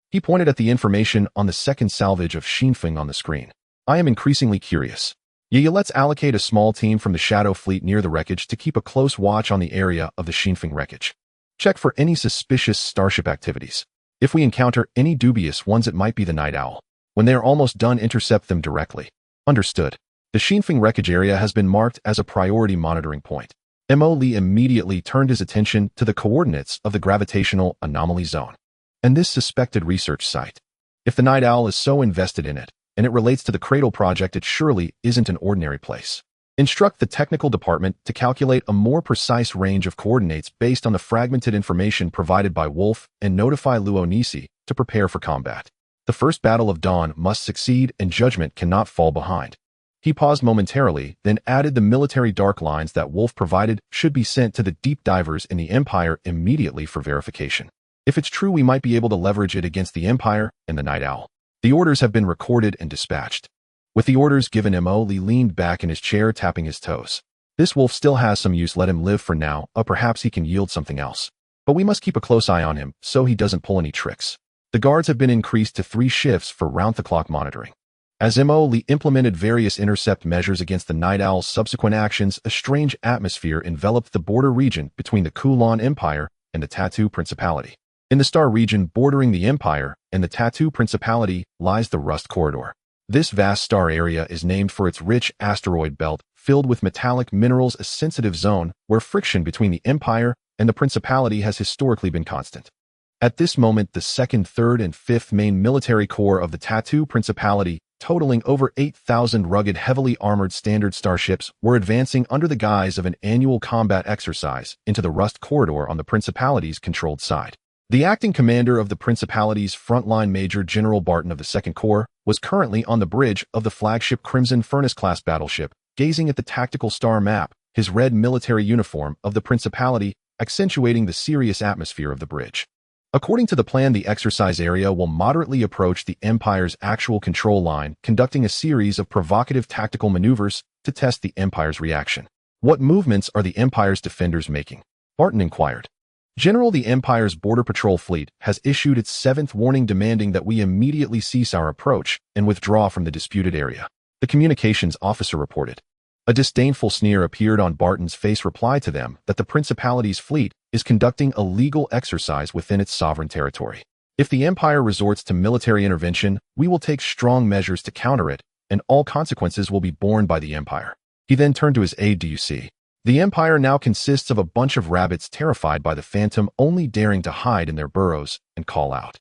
He pointed at the information on the second salvage of Xinfeng on the screen. I am increasingly curious. Let's allocate a small team from the Shadow Fleet near the wreckage to keep a close watch on the area of the Xinfeng wreckage. Check for any suspicious starship activities. If we encounter any dubious ones, it might be the Night Owl. When they are almost done, intercept them directly. Understood. The Xinfeng wreckage area has been marked as a priority monitoring point. Mo Lee immediately turned his attention to the coordinates of the gravitational anomaly zone and this suspected research site. If the Night Owl is so invested in it, and it relates to the Cradle project, it surely isn't an ordinary place. Instruct the technical department to calculate a more precise range of coordinates based on the fragmented information provided by Wolf, and notify Luo Nisi to prepare for combat. The first battle of dawn must succeed and judgment cannot fall behind. He paused momentarily, then added the military dark lines that Wolf provided should be sent to the deep divers in the Empire immediately for verification. If it's true, we might be able to leverage it against the Empire and the Night Owl. The orders have been recorded and dispatched. With the orders given, Mo Lee leaned back in his chair, tapping his toes. This Wolf still has some use. Let him live for now, or perhaps he can yield something else. But we must keep a close eye on him, so he doesn't pull any tricks. The guards have been increased to 3 shifts for round-the-clock monitoring. As Mo Lee implemented various intercept measures against the Night Owl's subsequent actions, a strange atmosphere enveloped the border region between the Kulon Empire and the Tattoo Principality. In the star region bordering the Empire and the Tattoo Principality lies the Rust Corridor. This vast star area is named for its rich asteroid belt, filled with metallic minerals, a sensitive zone where friction between the Empire and the Principality has historically been constant. At this moment, the 2nd, 3rd, and 5th main military corps of the Tattoo Principality, totaling over 8,000 rugged, heavily armored standard starships, were advancing under the guise of an annual combat exercise into the Rust Corridor on the Principality's controlled side. The acting commander of the Principality's frontline, Major General Barton of the 2nd Corps, was currently on the bridge of the flagship Crimson Furnace-class battleship, gazing at the tactical star map, his red military uniform of the Principality accentuating the serious atmosphere of the bridge. According to the plan, the exercise area will moderately approach the Empire's actual control line, conducting a series of provocative tactical maneuvers to test the Empire's reaction. What movements are the Empire's defenders making? Barton inquired. General, the Empire's Border Patrol fleet has issued its 7th warning demanding that we immediately cease our approach and withdraw from the disputed area, the communications officer reported. A disdainful sneer appeared on Barton's face. Reply to them that the Principality's fleet is conducting a legal exercise within its sovereign territory. If the Empire resorts to military intervention, we will take strong measures to counter it, and all consequences will be borne by the Empire. He then turned to his aide. Do you see? The Empire now consists of a bunch of rabbits terrified by the Phantom, only daring to hide in their burrows and call out.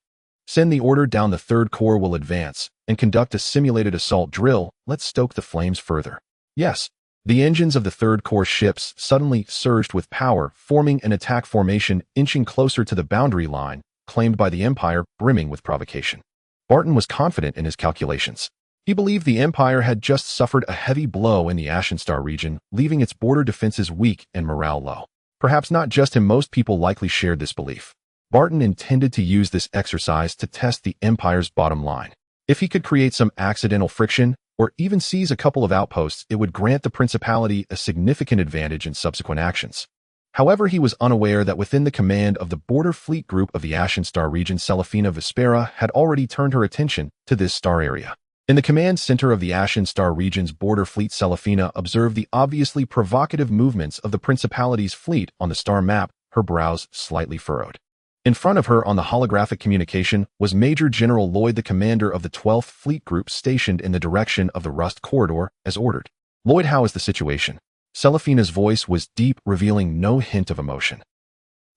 Send the order down. The 3rd Corps will advance and conduct a simulated assault drill. Let's stoke the flames further. Yes. The engines of the 3rd Corps ships suddenly surged with power, forming an attack formation inching closer to the boundary line, claimed by the Empire, brimming with provocation. Barton was confident in his calculations. He believed the Empire had just suffered a heavy blow in the Ashenstar region, leaving its border defenses weak and morale low. Perhaps not just him, most people likely shared this belief. Barton intended to use this exercise to test the Empire's bottom line. If he could create some accidental friction, or even seize a couple of outposts, it would grant the Principality a significant advantage in subsequent actions. However, he was unaware that within the command of the Border Fleet Group of the Ashenstar region, Celefina Vespera had already turned her attention to this star area. In the command center of the Ashenstar region's border fleet, Celefina observed the obviously provocative movements of the Principality's fleet on the star map, her brows slightly furrowed. In front of her on the holographic communication was Major General Lloyd, the commander of the 12th Fleet Group, stationed in the direction of the Rust Corridor, as ordered. Lloyd, how is the situation? Celefina's voice was deep, revealing no hint of emotion.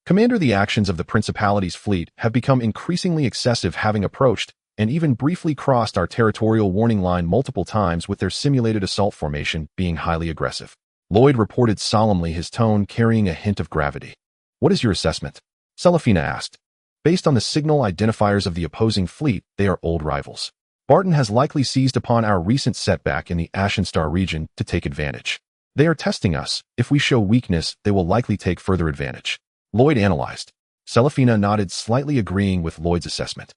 Commander, the actions of the Principality's fleet have become increasingly excessive, having approached and even briefly crossed our territorial warning line multiple times, with their simulated assault formation being highly aggressive. Lloyd reported solemnly, his tone carrying a hint of gravity. What is your assessment? Celefina asked. Based on the signal identifiers of the opposing fleet, they are old rivals. Barton has likely seized upon our recent setback in the Ashenstar region to take advantage. They are testing us. If we show weakness, they will likely take further advantage. Lloyd analyzed. Celefina nodded, slightly agreeing with Lloyd's assessment.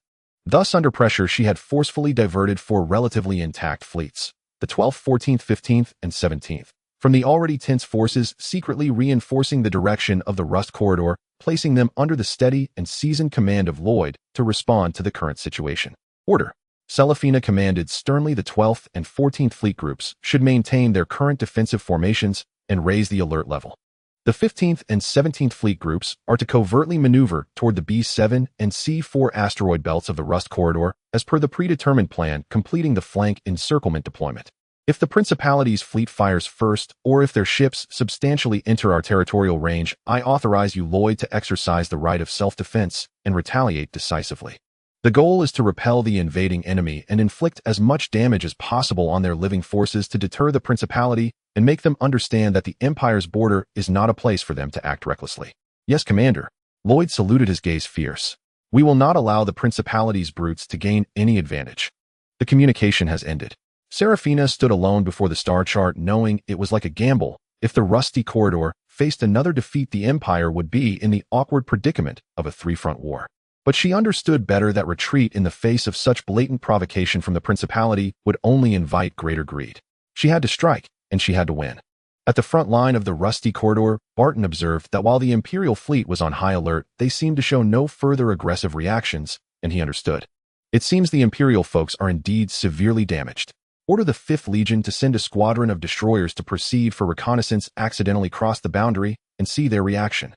Thus, under pressure, she had forcefully diverted 4 relatively intact fleets, the 12th, 14th, 15th, and 17th, from the already tense forces, secretly reinforcing the direction of the Rust Corridor, placing them under the steady and seasoned command of Lloyd to respond to the current situation. Order. Celefina commanded sternly. The 12th and 14th Fleet Groups should maintain their current defensive formations and raise the alert level. The 15th and 17th Fleet Groups are to covertly maneuver toward the B7 and C4 asteroid belts of the Rust Corridor as per the predetermined plan, completing the flank encirclement deployment. If the Principality's fleet fires first, or if their ships substantially enter our territorial range, I authorize you, Lloyd, to exercise the right of self-defense and retaliate decisively. The goal is to repel the invading enemy and inflict as much damage as possible on their living forces to deter the Principality and make them understand that the Empire's border is not a place for them to act recklessly. Yes, Commander. Lloyd saluted, his gaze fierce. We will not allow the Principality's brutes to gain any advantage. The communication has ended. Serafina stood alone before the star chart, knowing it was like a gamble. If the Rusty Corridor faced another defeat, the Empire would be in the awkward predicament of a 3-front war. But she understood better that retreat in the face of such blatant provocation from the Principality would only invite greater greed. She had to strike, and she had to win. At the front line of the Rusty Corridor, Barton observed that while the Imperial fleet was on high alert, they seemed to show no further aggressive reactions, and he understood. It seems the Imperial folks are indeed severely damaged. Order the 5th Legion to send a squadron of destroyers to proceed for reconnaissance, accidentally cross the boundary, and see their reaction.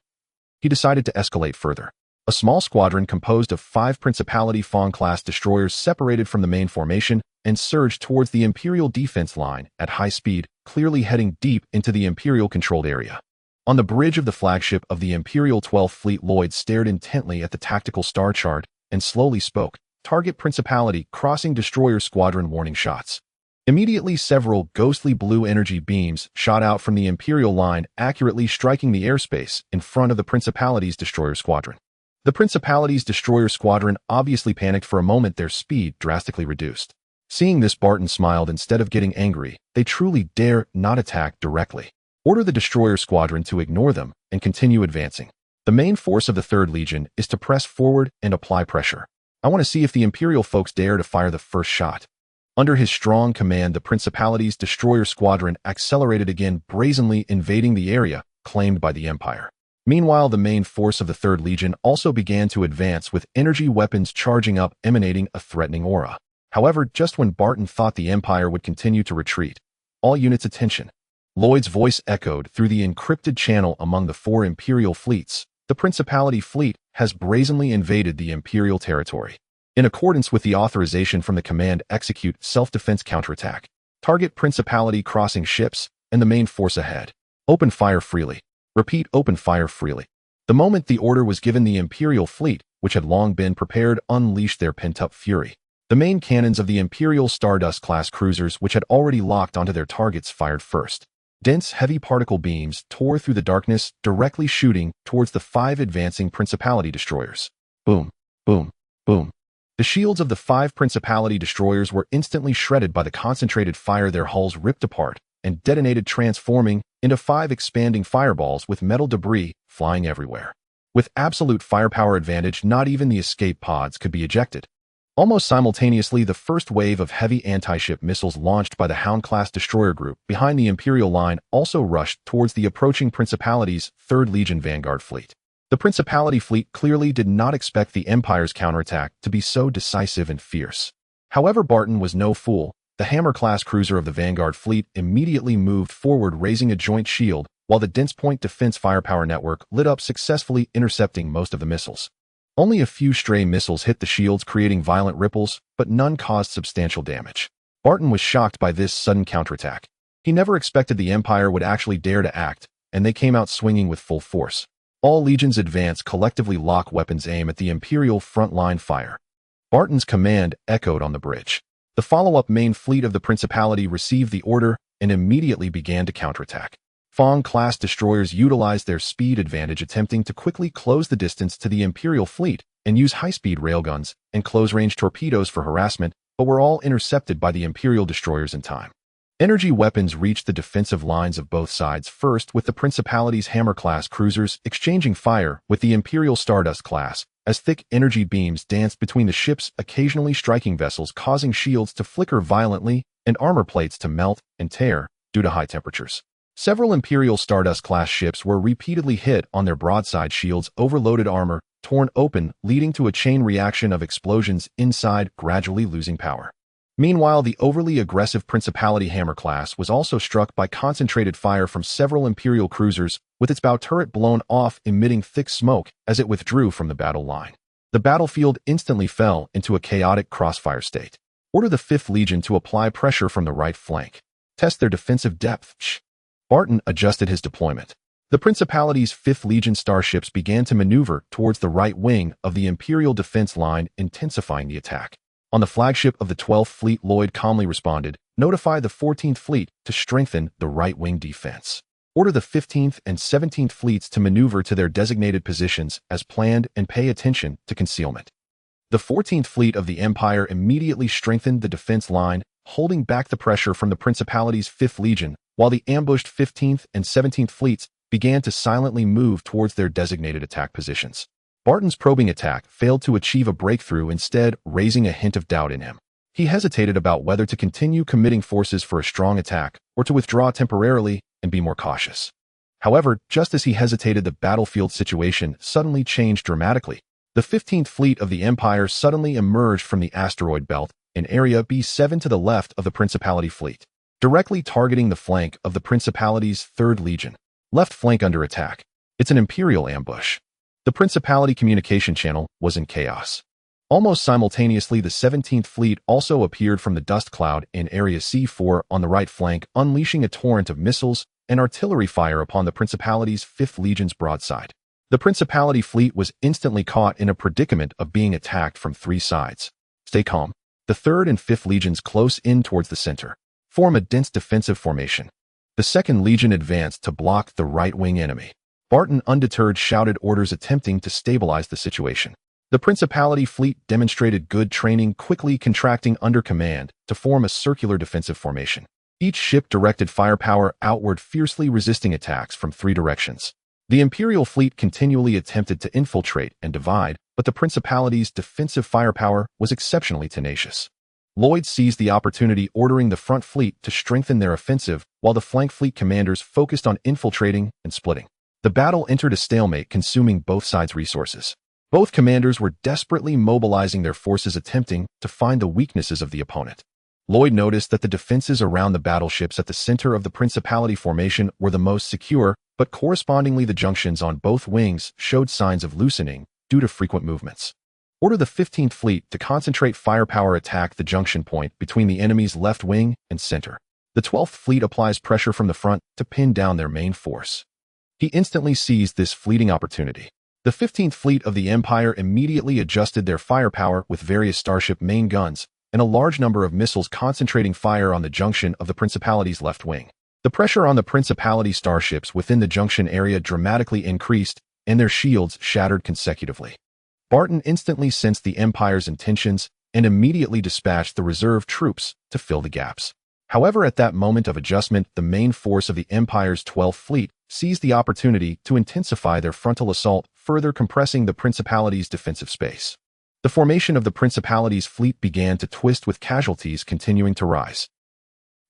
He decided to escalate further. A small squadron composed of 5 Principality Fawn-class destroyers separated from the main formation and surged towards the Imperial defense line at high speed, clearly heading deep into the Imperial-controlled area. On the bridge of the flagship of the Imperial 12th Fleet, Lloyd stared intently at the tactical star chart and slowly spoke. Target Principality, crossing destroyer squadron, warning shots. Immediately, several ghostly blue energy beams shot out from the Imperial line, accurately striking the airspace in front of the Principality's destroyer squadron. The Principality's destroyer squadron obviously panicked for a moment, their speed drastically reduced. Seeing this, Barton smiled. Instead of getting angry, they truly dare not attack directly. Order the destroyer squadron to ignore them and continue advancing. The main force of the 3rd Legion is to press forward and apply pressure. I want to see if the Imperial folks dare to fire the first shot. Under his strong command, the Principality's destroyer squadron accelerated again, brazenly invading the area claimed by the Empire. Meanwhile, the main force of the 3rd Legion also began to advance, with energy weapons charging up, emanating a threatening aura. However, just when Barton thought the Empire would continue to retreat, all units attention. Lloyd's voice echoed through the encrypted channel among the 4 Imperial fleets. The Principality fleet has brazenly invaded the Imperial territory. In accordance with the authorization from the command, execute self-defense counterattack. Target Principality crossing ships and the main force ahead. Open fire freely. Repeat, open fire freely. The moment the order was given, the Imperial fleet, which had long been prepared, unleashed their pent-up fury. The main cannons of the Imperial Stardust-class cruisers, which had already locked onto their targets, fired first. Dense, heavy particle beams tore through the darkness, directly shooting towards the 5 advancing Principality destroyers. Boom, boom, boom. The shields of the 5 Principality destroyers were instantly shredded by the concentrated fire. Their hulls ripped apart and detonated, transforming into 5 expanding fireballs with metal debris flying everywhere. With absolute firepower advantage, not even the escape pods could be ejected. Almost simultaneously, the first wave of heavy anti-ship missiles launched by the Hound-class destroyer group behind the Imperial line also rushed towards the approaching Principality's 3rd Legion Vanguard fleet. The Principality fleet clearly did not expect the Empire's counterattack to be so decisive and fierce. However, Barton was no fool. The Hammer-class cruiser of the Vanguard fleet immediately moved forward, raising a joint shield, while the dense point defense firepower network lit up, successfully intercepting most of the missiles. Only a few stray missiles hit the shields, creating violent ripples, but none caused substantial damage. Barton was shocked by this sudden counterattack. He never expected the Empire would actually dare to act, and they came out swinging with full force. All legions advance, collectively lock weapons, aim at the Imperial front-line fire. Barton's command echoed on the bridge. The follow-up main fleet of the Principality received the order and immediately began to counterattack. Fong-class destroyers utilized their speed advantage, attempting to quickly close the distance to the Imperial fleet and use high-speed railguns and close-range torpedoes for harassment, but were all intercepted by the Imperial destroyers in time. Energy weapons reached the defensive lines of both sides first, with the Principality's Hammer-class cruisers exchanging fire with the Imperial Stardust-class, as thick energy beams danced between the ships, occasionally striking vessels, causing shields to flicker violently and armor plates to melt and tear due to high temperatures. Several Imperial Stardust-class ships were repeatedly hit on their broadside shields, overloaded armor torn open, leading to a chain reaction of explosions inside, gradually losing power. Meanwhile, the overly aggressive Principality Hammer class was also struck by concentrated fire from several Imperial cruisers, with its bow turret blown off, emitting thick smoke as it withdrew from the battle line. The battlefield instantly fell into a chaotic crossfire state. Order the 5th Legion to apply pressure from the right flank. Test their defensive depth. Barton adjusted his deployment. The Principality's 5th Legion starships began to maneuver towards the right wing of the Imperial defense line, intensifying the attack. On the flagship of the 12th Fleet, Lloyd calmly responded, "Notify the 14th Fleet to strengthen the right-wing defense. Order the 15th and 17th Fleets to maneuver to their designated positions as planned and pay attention to concealment." The 14th Fleet of the Empire immediately strengthened the defense line, holding back the pressure from the Principality's 5th Legion, while the ambushed 15th and 17th Fleets began to silently move towards their designated attack positions. Barton's probing attack failed to achieve a breakthrough, instead raising a hint of doubt in him. He hesitated about whether to continue committing forces for a strong attack or to withdraw temporarily and be more cautious. However, just as he hesitated, the battlefield situation suddenly changed dramatically. The 15th Fleet of the Empire suddenly emerged from the asteroid belt in Area B7 to the left of the Principality fleet, directly targeting the flank of the Principality's 3rd Legion. Left flank under attack. It's an Imperial ambush. The Principality communication channel was in chaos. Almost simultaneously, the 17th Fleet also appeared from the dust cloud in Area C4 on the right flank, unleashing a torrent of missiles and artillery fire upon the Principality's 5th Legion's broadside. The Principality fleet was instantly caught in a predicament of being attacked from 3 sides. Stay calm. The 3rd and 5th Legions close in towards the center. Form a dense defensive formation. The 2nd Legion advanced to block the right-wing enemy. Barton, undeterred, shouted orders, attempting to stabilize the situation. The Principality fleet demonstrated good training, quickly contracting under command to form a circular defensive formation. Each ship directed firepower outward, fiercely resisting attacks from 3 directions. The Imperial fleet continually attempted to infiltrate and divide, but the Principality's defensive firepower was exceptionally tenacious. Lloyd seized the opportunity, ordering the front fleet to strengthen their offensive, while the flank fleet commanders focused on infiltrating and splitting. The battle entered a stalemate, consuming both sides' resources. Both commanders were desperately mobilizing their forces, attempting to find the weaknesses of the opponent. Lloyd noticed that the defenses around the battleships at the center of the Principality formation were the most secure, but correspondingly the junctions on both wings showed signs of loosening due to frequent movements. Order the 15th Fleet to concentrate firepower, attack the junction point between the enemy's left wing and center. The 12th Fleet applies pressure from the front to pin down their main force. He instantly seized this fleeting opportunity. The 15th Fleet of the Empire immediately adjusted their firepower with various starship main guns and a large number of missiles, concentrating fire on the junction of the Principality's left wing. The pressure on the Principality starships within the junction area dramatically increased, and their shields shattered consecutively. Barton instantly sensed the Empire's intentions and immediately dispatched the reserve troops to fill the gaps. However, at that moment of adjustment, the main force of the Empire's 12th Fleet seized the opportunity to intensify their frontal assault, further compressing the Principality's defensive space. The formation of the Principality's fleet began to twist, with casualties continuing to rise.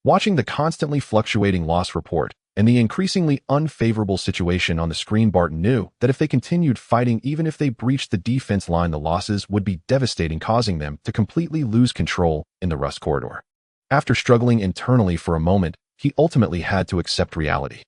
Watching the constantly fluctuating loss report and the increasingly unfavorable situation on the screen, Barton knew that if they continued fighting, even if they breached the defense line, the losses would be devastating, causing them to completely lose control in the Rust Corridor. After struggling internally for a moment, he ultimately had to accept reality.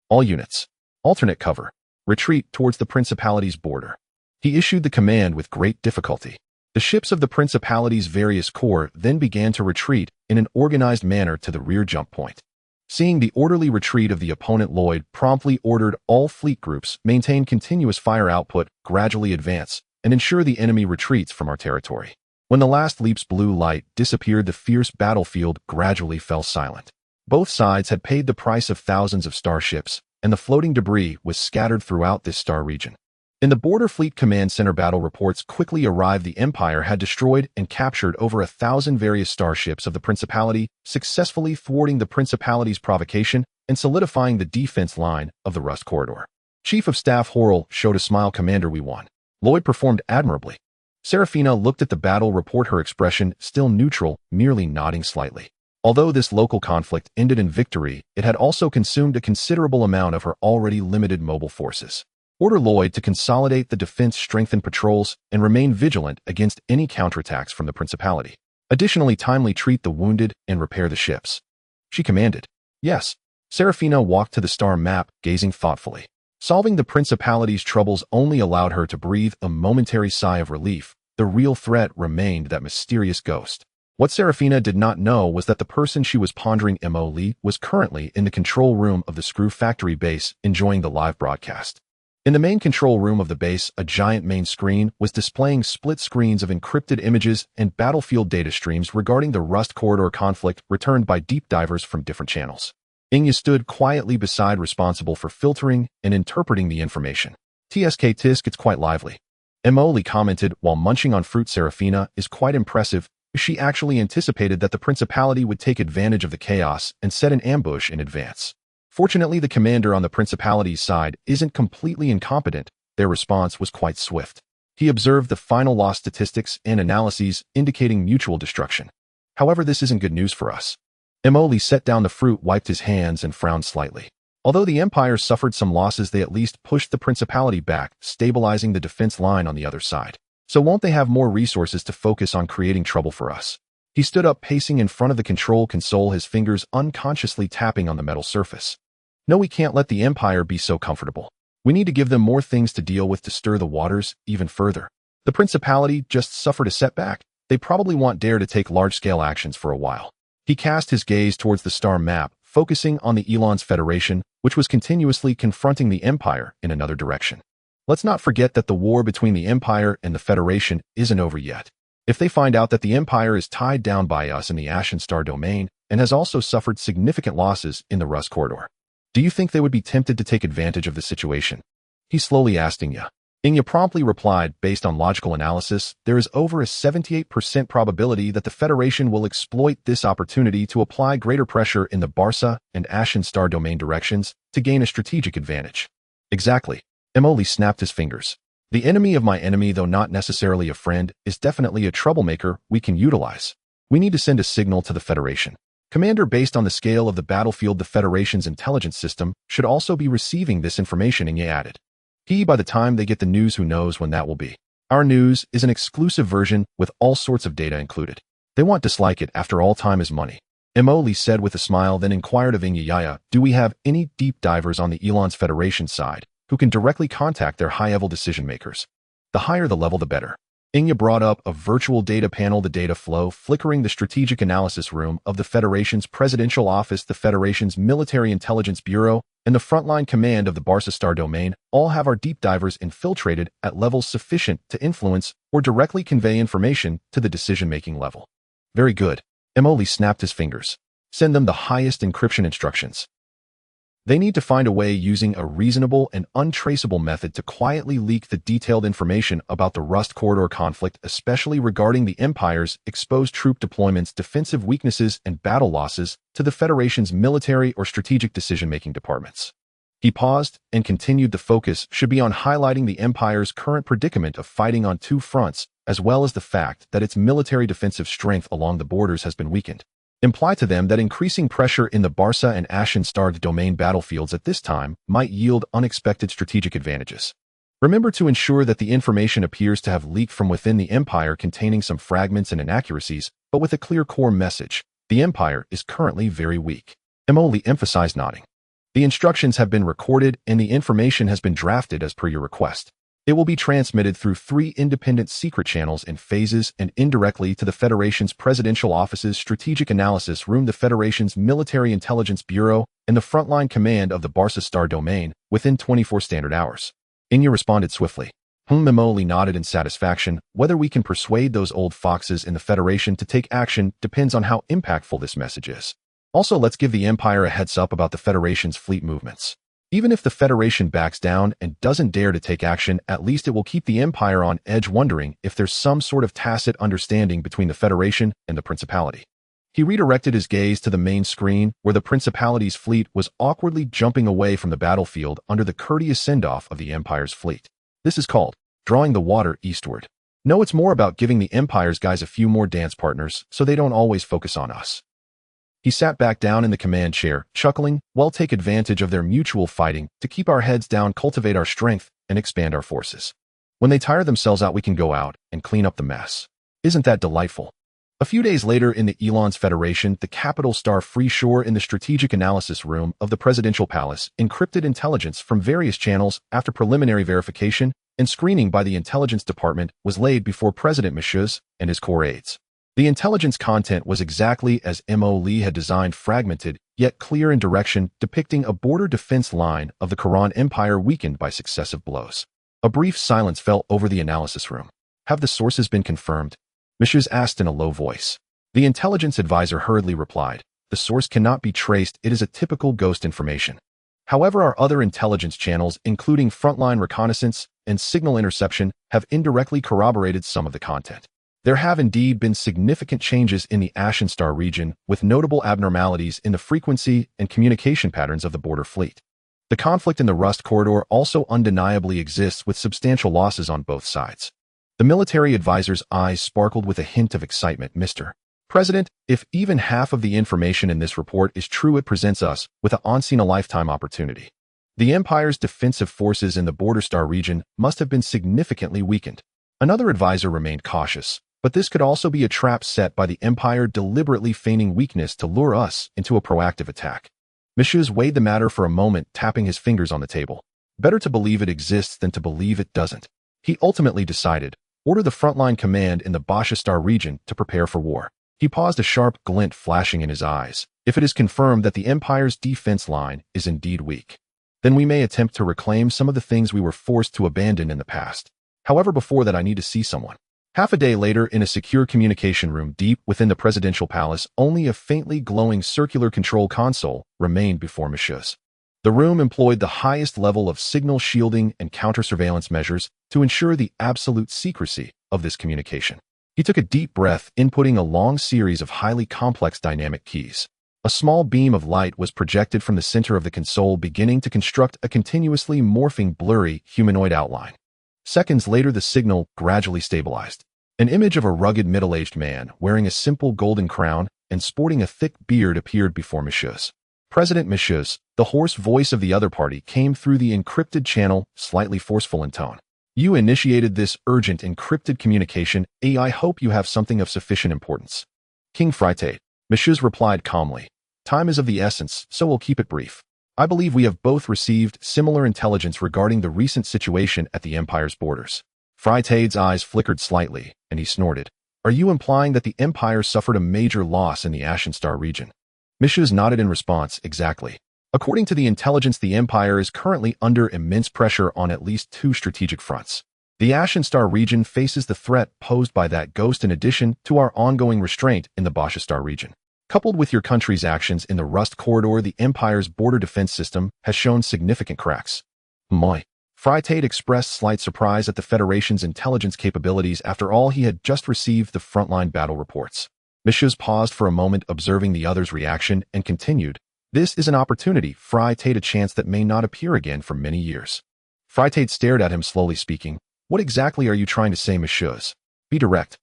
All units, alternate cover, retreat towards the Principality's border. He issued the command with great difficulty. The ships of the Principality's various corps then began to retreat in an organized manner to the rear jump point. Seeing the orderly retreat of the opponent, Lloyd promptly ordered all fleet groups maintain continuous fire output, gradually advance, and ensure the enemy retreats from our territory. When the last leap's blue light disappeared, the fierce battlefield gradually fell silent. Both sides had paid the price of thousands of starships, and the floating debris was scattered throughout this star region. In the Border Fleet Command Center, battle reports quickly arrived. The Empire had destroyed and captured over 1,000 various starships of the Principality, successfully thwarting the Principality's provocation and solidifying the defense line of the Rust Corridor. Chief of Staff Horrell showed a smile. Commander, we won. Lloyd performed admirably. Serafina looked at the battle report, her expression still neutral, merely nodding slightly. Although this local conflict ended in victory, it had also consumed a considerable amount of her already limited mobile forces. Order Lloyd to consolidate the defense, strengthen patrols, and remain vigilant against any counterattacks from the Principality. Additionally, timely treat the wounded and repair the ships. She commanded. Yes. Serafina walked to the star map, gazing thoughtfully. Solving the Principality's troubles only allowed her to breathe a momentary sigh of relief. The real threat remained that mysterious ghost. What Serafina did not know was that the person she was pondering, Emily, was currently in the control room of the Screw Factory base, enjoying the live broadcast. In the main control room of the base, a giant main screen was displaying split screens of encrypted images and battlefield data streams regarding the Rust Corridor conflict returned by deep divers from different channels. Inya stood quietly beside, responsible for filtering and interpreting the information. TSK Tisk, it's quite lively. Emily commented while munching on fruit. Serafina is quite impressive. She actually anticipated that the Principality would take advantage of the chaos and set an ambush in advance. Fortunately, the commander on the Principality's side isn't completely incompetent. Their response was quite swift. He observed the final loss statistics and analyses indicating mutual destruction. However, this isn't good news for us. Emoli set down the fruit, wiped his hands, and frowned slightly. Although the Empire suffered some losses, they at least pushed the Principality back, stabilizing the defense line on the other side. So won't they have more resources to focus on creating trouble for us? He stood up, pacing in front of the control console, his fingers unconsciously tapping on the metal surface. No, we can't let the Empire be so comfortable. We need to give them more things to deal with to stir the waters even further. The Principality just suffered a setback. They probably won't dare to take large-scale actions for a while. He cast his gaze towards the star map, focusing on the Elon's Federation, which was continuously confronting the Empire in another direction. Let's not forget that the war between the Empire and the Federation isn't over yet. If they find out that the Empire is tied down by us in the Ashen Star domain and has also suffered significant losses in the Rust Corridor, do you think they would be tempted to take advantage of the situation? He slowly asked Inya. Inya promptly replied, based on logical analysis, there is over a 78% probability that the Federation will exploit this opportunity to apply greater pressure in the Barca and Ashen Star domain directions to gain a strategic advantage. Exactly. Emoli snapped his fingers. The enemy of my enemy, though not necessarily a friend, is definitely a troublemaker we can utilize. We need to send a signal to the Federation. Commander, based on the scale of the battlefield, the Federation's intelligence system should also be receiving this information, Inya added. By the time they get the news, who knows when that will be. Our news is an exclusive version with all sorts of data included. They won't dislike it, after all, time is money. Emoli said with a smile, then inquired of Inya, do we have any deep divers on the Elon's Federation side who can directly contact their high-level decision makers? The higher the level, the better. Inya brought up a virtual data panel, the data flow, flickering the strategic analysis room of the Federation's presidential office, the Federation's military intelligence bureau, and the frontline command of the Barca Star domain all have our deep divers infiltrated at levels sufficient to influence or directly convey information to the decision-making level. Very good. Emoli snapped his fingers. Send them the highest encryption instructions. They need to find a way, using a reasonable and untraceable method, to quietly leak the detailed information about the Rust Corridor conflict, especially regarding the Empire's exposed troop deployments, defensive weaknesses, and battle losses, to the Federation's military or strategic decision-making departments. He paused and continued. The focus should be on highlighting the Empire's current predicament of fighting on two fronts, as well as the fact that its military defensive strength along the borders has been weakened. Imply to them that increasing pressure in the Barca and Ashen Star domain battlefields at this time might yield unexpected strategic advantages. Remember to ensure that the information appears to have leaked from within the Empire, containing some fragments and inaccuracies, but with a clear core message. The Empire is currently very weak. Emoli emphasized, nodding. The instructions have been recorded and the information has been drafted as per your request. It will be transmitted through 3 independent secret channels in phases and indirectly to the Federation's presidential office's strategic analysis room, the Federation's military intelligence bureau, and the frontline command of the Barca Star domain within 24 standard hours. Inya responded swiftly. Emoli nodded in satisfaction. Whether we can persuade those old foxes in the Federation to take action depends on how impactful this message is. Also, let's give the Empire a heads up about the Federation's fleet movements. Even if the Federation backs down and doesn't dare to take action, at least it will keep the Empire on edge, wondering if there's some sort of tacit understanding between the Federation and the Principality. He redirected his gaze to the main screen, where the Principality's fleet was awkwardly jumping away from the battlefield under the courteous send-off of the Empire's fleet. This is called drawing the water eastward. No, it's more about giving the Empire's guys a few more dance partners so they don't always focus on us. He sat back down in the command chair, chuckling. We'll take advantage of their mutual fighting to keep our heads down, cultivate our strength, and expand our forces. When they tire themselves out, we can go out and clean up the mess. Isn't that delightful? A few days later, in the Elon's Federation, the capital Star Free Shore, in the strategic analysis room of the presidential palace, encrypted intelligence from various channels, after preliminary verification and screening by the intelligence department, was laid before President Michuz and his core aides. The intelligence content was exactly as Emoli had designed, fragmented, yet clear in direction, depicting a border defense line of the Quran Empire weakened by successive blows. A brief silence fell over the analysis room. Have the sources been confirmed? Michuz asked in a low voice. The intelligence advisor hurriedly replied, the source cannot be traced, it is a typical ghost information. However, our other intelligence channels, including frontline reconnaissance and signal interception, have indirectly corroborated some of the content. There have indeed been significant changes in the Ashen Star region, with notable abnormalities in the frequency and communication patterns of the border fleet. The conflict in the Rust Corridor also undeniably exists, with substantial losses on both sides. The military advisor's eyes sparkled with a hint of excitement. Mr. President, if even half of the information in this report is true, it presents us with a once-in-a-lifetime opportunity. The Empire's defensive forces in the Border Star region must have been significantly weakened. Another advisor remained cautious, but this could also be a trap set by the Empire, deliberately feigning weakness to lure us into a proactive attack. Michuz weighed the matter for a moment, tapping his fingers on the table. Better to believe it exists than to believe it doesn't. He ultimately decided, order the frontline command in the Barca Star region to prepare for war. He paused, a sharp glint flashing in his eyes. If it is confirmed that the Empire's defense line is indeed weak, then we may attempt to reclaim some of the things we were forced to abandon in the past. However, before that, I need to see someone. Half a day later, in a secure communication room deep within the presidential palace, only a faintly glowing circular control console remained before Michuz. The room employed the highest level of signal shielding and counter-surveillance measures to ensure the absolute secrecy of this communication. He took a deep breath, inputting a long series of highly complex dynamic keys. A small beam of light was projected from the center of the console, beginning to construct a continuously morphing, blurry humanoid outline. Seconds later, the signal gradually stabilized. An image of a rugged middle-aged man wearing a simple golden crown and sporting a thick beard appeared before Messieurs. President Messieurs, the hoarse voice of the other party came through the encrypted channel, slightly forceful in tone. You initiated this urgent encrypted communication. I hope you have something of sufficient importance. King Freitag, Messieurs replied calmly. Time is of the essence, so we'll keep it brief. I believe we have both received similar intelligence regarding the recent situation at the Empire's borders. Freitag's eyes flickered slightly, and he snorted. Are you implying that the Empire suffered a major loss in the Ashenstar region? Messieurs nodded in response. Exactly. According to the intelligence, the Empire is currently under immense pressure on at least two strategic fronts. The Ashenstar region faces the threat posed by that ghost in addition to our ongoing restraint in the Boschastar region. Coupled with your country's actions in the Rust Corridor, the Empire's border defense system has shown significant cracks. Moi. Freitag expressed slight surprise at the Federation's intelligence capabilities. After all, he had just received the frontline battle reports. Messieurs paused for a moment, observing the other's reaction, and continued. This is an opportunity, Freitag, a chance that may not appear again for many years. Freitag stared at him, slowly speaking. What exactly are you trying to say, Messieurs? Be direct.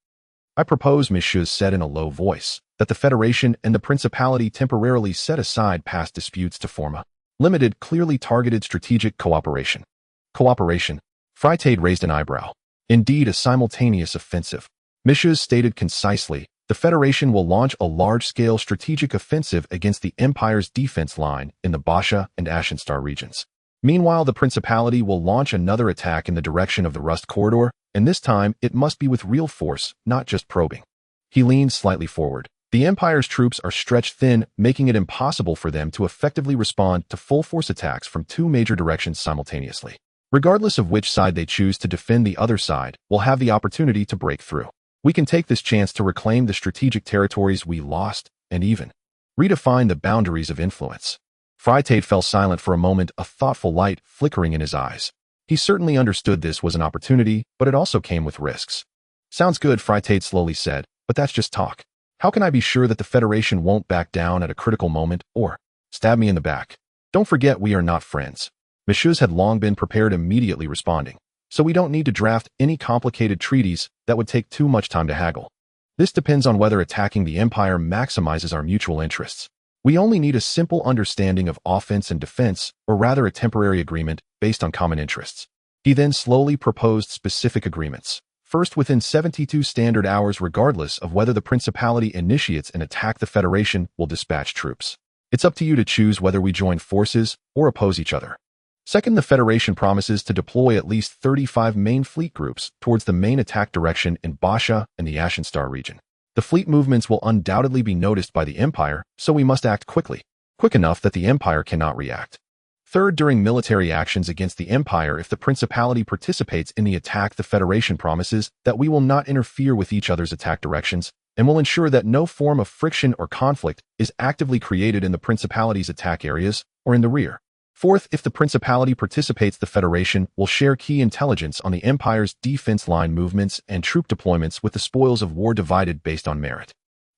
I propose, Messieurs said in a low voice, that the Federation and the Principality temporarily set aside past disputes to form a limited, clearly targeted strategic cooperation. Cooperation? Freitag raised an eyebrow. Indeed, a simultaneous offensive. Messieurs stated concisely. The Federation will launch a large-scale strategic offensive against the Empire's defense line in the Basha and Ashenstar regions. Meanwhile, the Principality will launch another attack in the direction of the Rust Corridor, and this time it must be with real force, not just probing. He leaned slightly forward. The Empire's troops are stretched thin, making it impossible for them to effectively respond to full-force attacks from two major directions simultaneously. Regardless of which side they choose to defend, the other side will have the opportunity to break through. We can take this chance to reclaim the strategic territories we lost and even redefine the boundaries of influence. Freitag fell silent for a moment, a thoughtful light flickering in his eyes. He certainly understood this was an opportunity, but it also came with risks. Sounds good, Freitag slowly said, but that's just talk. How can I be sure that the Federation won't back down at a critical moment or stab me in the back? Don't forget, we are not friends. Messieurs had long been prepared, immediately responding. So we don't need to draft any complicated treaties that would take too much time to haggle. This depends on whether attacking the Empire maximizes our mutual interests. We only need a simple understanding of offense and defense, or rather a temporary agreement based on common interests. He then slowly proposed specific agreements. First, within 72 standard hours, regardless of whether the Principality initiates an attack, the Federation will dispatch troops. It's up to you to choose whether we join forces or oppose each other. Second, the Federation promises to deploy at least 35 main fleet groups towards the main attack direction in Basha and the Ashenstar region. The fleet movements will undoubtedly be noticed by the Empire, so we must act quickly, quick enough that the Empire cannot react. Third, during military actions against the Empire, if the Principality participates in the attack, the Federation promises that we will not interfere with each other's attack directions and will ensure that no form of friction or conflict is actively created in the Principality's attack areas or in the rear. Fourth, if the Principality participates, the Federation will share key intelligence on the Empire's defense line movements and troop deployments with the spoils of war divided based on merit.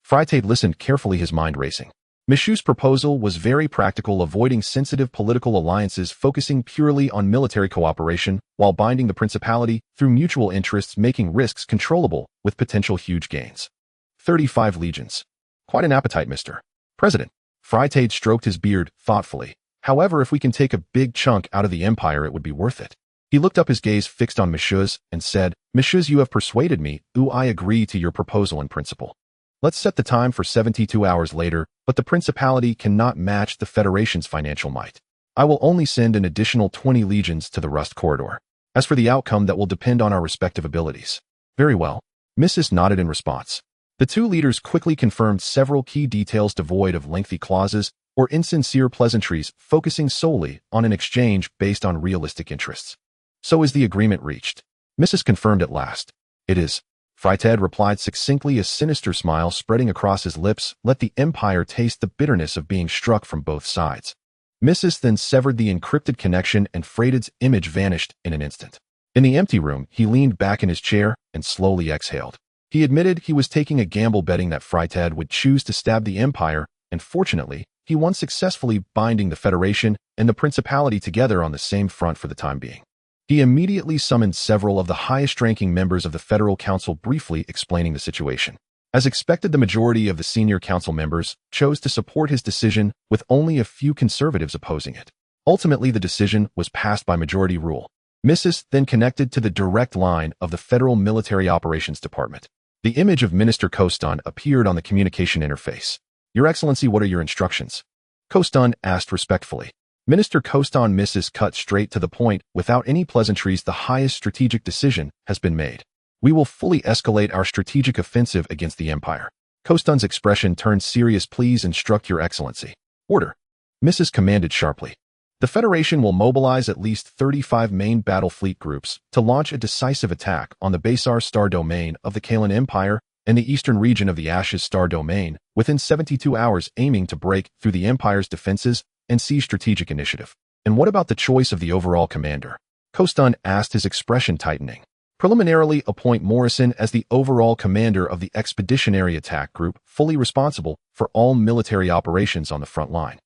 Freitag listened carefully, his mind racing. Messieurs' proposal was very practical, avoiding sensitive political alliances, focusing purely on military cooperation while binding the Principality through mutual interests, making risks controllable with potential huge gains. 35 legions. Quite an appetite, Mr. President. Freitag stroked his beard thoughtfully. However, if we can take a big chunk out of the Empire, it would be worth it. He looked up, his gaze fixed on Messieurs, and said, Messieurs, you have persuaded me. I agree to your proposal in principle. Let's set the time for 72 hours later, but the Principality cannot match the Federation's financial might. I will only send an additional 20 legions to the Rust Corridor. As for the outcome, that will depend on our respective abilities. Very well. Mrs. nodded in response. The two leaders quickly confirmed several key details devoid of lengthy clauses or insincere pleasantries, focusing solely on an exchange based on realistic interests. So is the agreement reached? Mrs. confirmed at last. It is. Freitag replied succinctly, a sinister smile spreading across his lips. Let the Empire taste the bitterness of being struck from both sides. Mrs. then severed the encrypted connection and Freyd's image vanished in an instant. In the empty room, he leaned back in his chair and slowly exhaled. He admitted he was taking a gamble betting that Freitag would choose to stab the Empire, and fortunately, he won successfully binding the Federation and the Principality together on the same front for the time being. He immediately summoned several of the highest-ranking members of the Federal Council, briefly explaining the situation. As expected, the majority of the senior council members chose to support his decision, with only a few conservatives opposing it. Ultimately, the decision was passed by majority rule. Mrs. then connected to the direct line of the Federal Military Operations Department. The image of Minister Kostan appeared on the communication interface. "Your Excellency, what are your instructions?" Kostan asked respectfully. Minister Kostan Mrs. cut straight to the point, without any pleasantries. "The highest strategic decision has been made. We will fully escalate our strategic offensive against the Empire." Kostan's expression turned serious. "Please instruct Your Excellency." "Order," Mrs. commanded sharply. "The Federation will mobilize at least 35 main battle fleet groups to launch a decisive attack on the Basar star domain of the Kalan Empire and the eastern region of the Ashes star domain within 72 hours, aiming to break through the Empire's defenses and seize strategic initiative." "And what about the choice of the overall commander?" Kostan asked, his expression tightening. "Preliminarily appoint Morrison as the overall commander of the Expeditionary Attack Group, fully responsible for all military operations on the front line."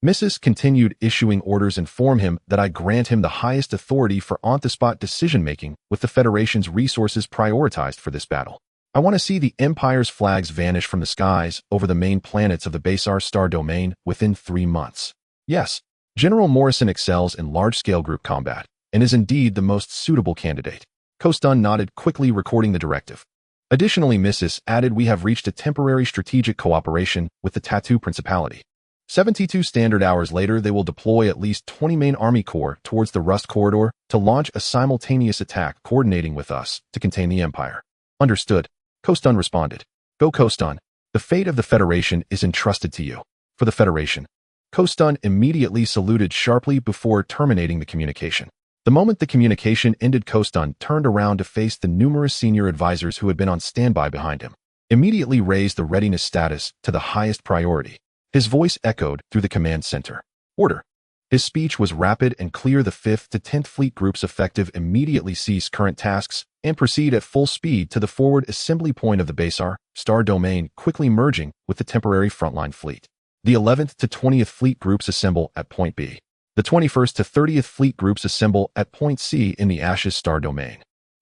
Mrs. continued issuing orders. "Inform him that I grant him the highest authority for on-the-spot decision-making, with the Federation's resources prioritized for this battle. I want to see the Empire's flags vanish from the skies over the main planets of the Basar star domain within 3 months. Yes, General Morrison excels in large-scale group combat and is indeed the most suitable candidate." Kostan nodded, quickly recording the directive. Additionally, Mrs. added, "We have reached a temporary strategic cooperation with the Tattoo Principality. 72 standard hours later, they will deploy at least 20 main army corps towards the Rust Corridor to launch a simultaneous attack, coordinating with us to contain the Empire." "Understood," Kostan responded. "Go, Kostan. The fate of the Federation is entrusted to you." "For the Federation." Kostan immediately saluted sharply before terminating the communication. The moment the communication ended, Kostan turned around to face the numerous senior advisors who had been on standby behind him. Immediately raised the readiness status to the highest priority. His voice echoed through the command center. "Order." His speech was rapid and clear. "The 5th to 10th Fleet Groups effective immediately cease current tasks and proceed at full speed to the forward assembly point of the Basar star domain, quickly merging with the temporary frontline fleet. The 11th to 20th Fleet Groups assemble at Point B. The 21st to 30th Fleet Groups assemble at Point C in the Ashes star domain.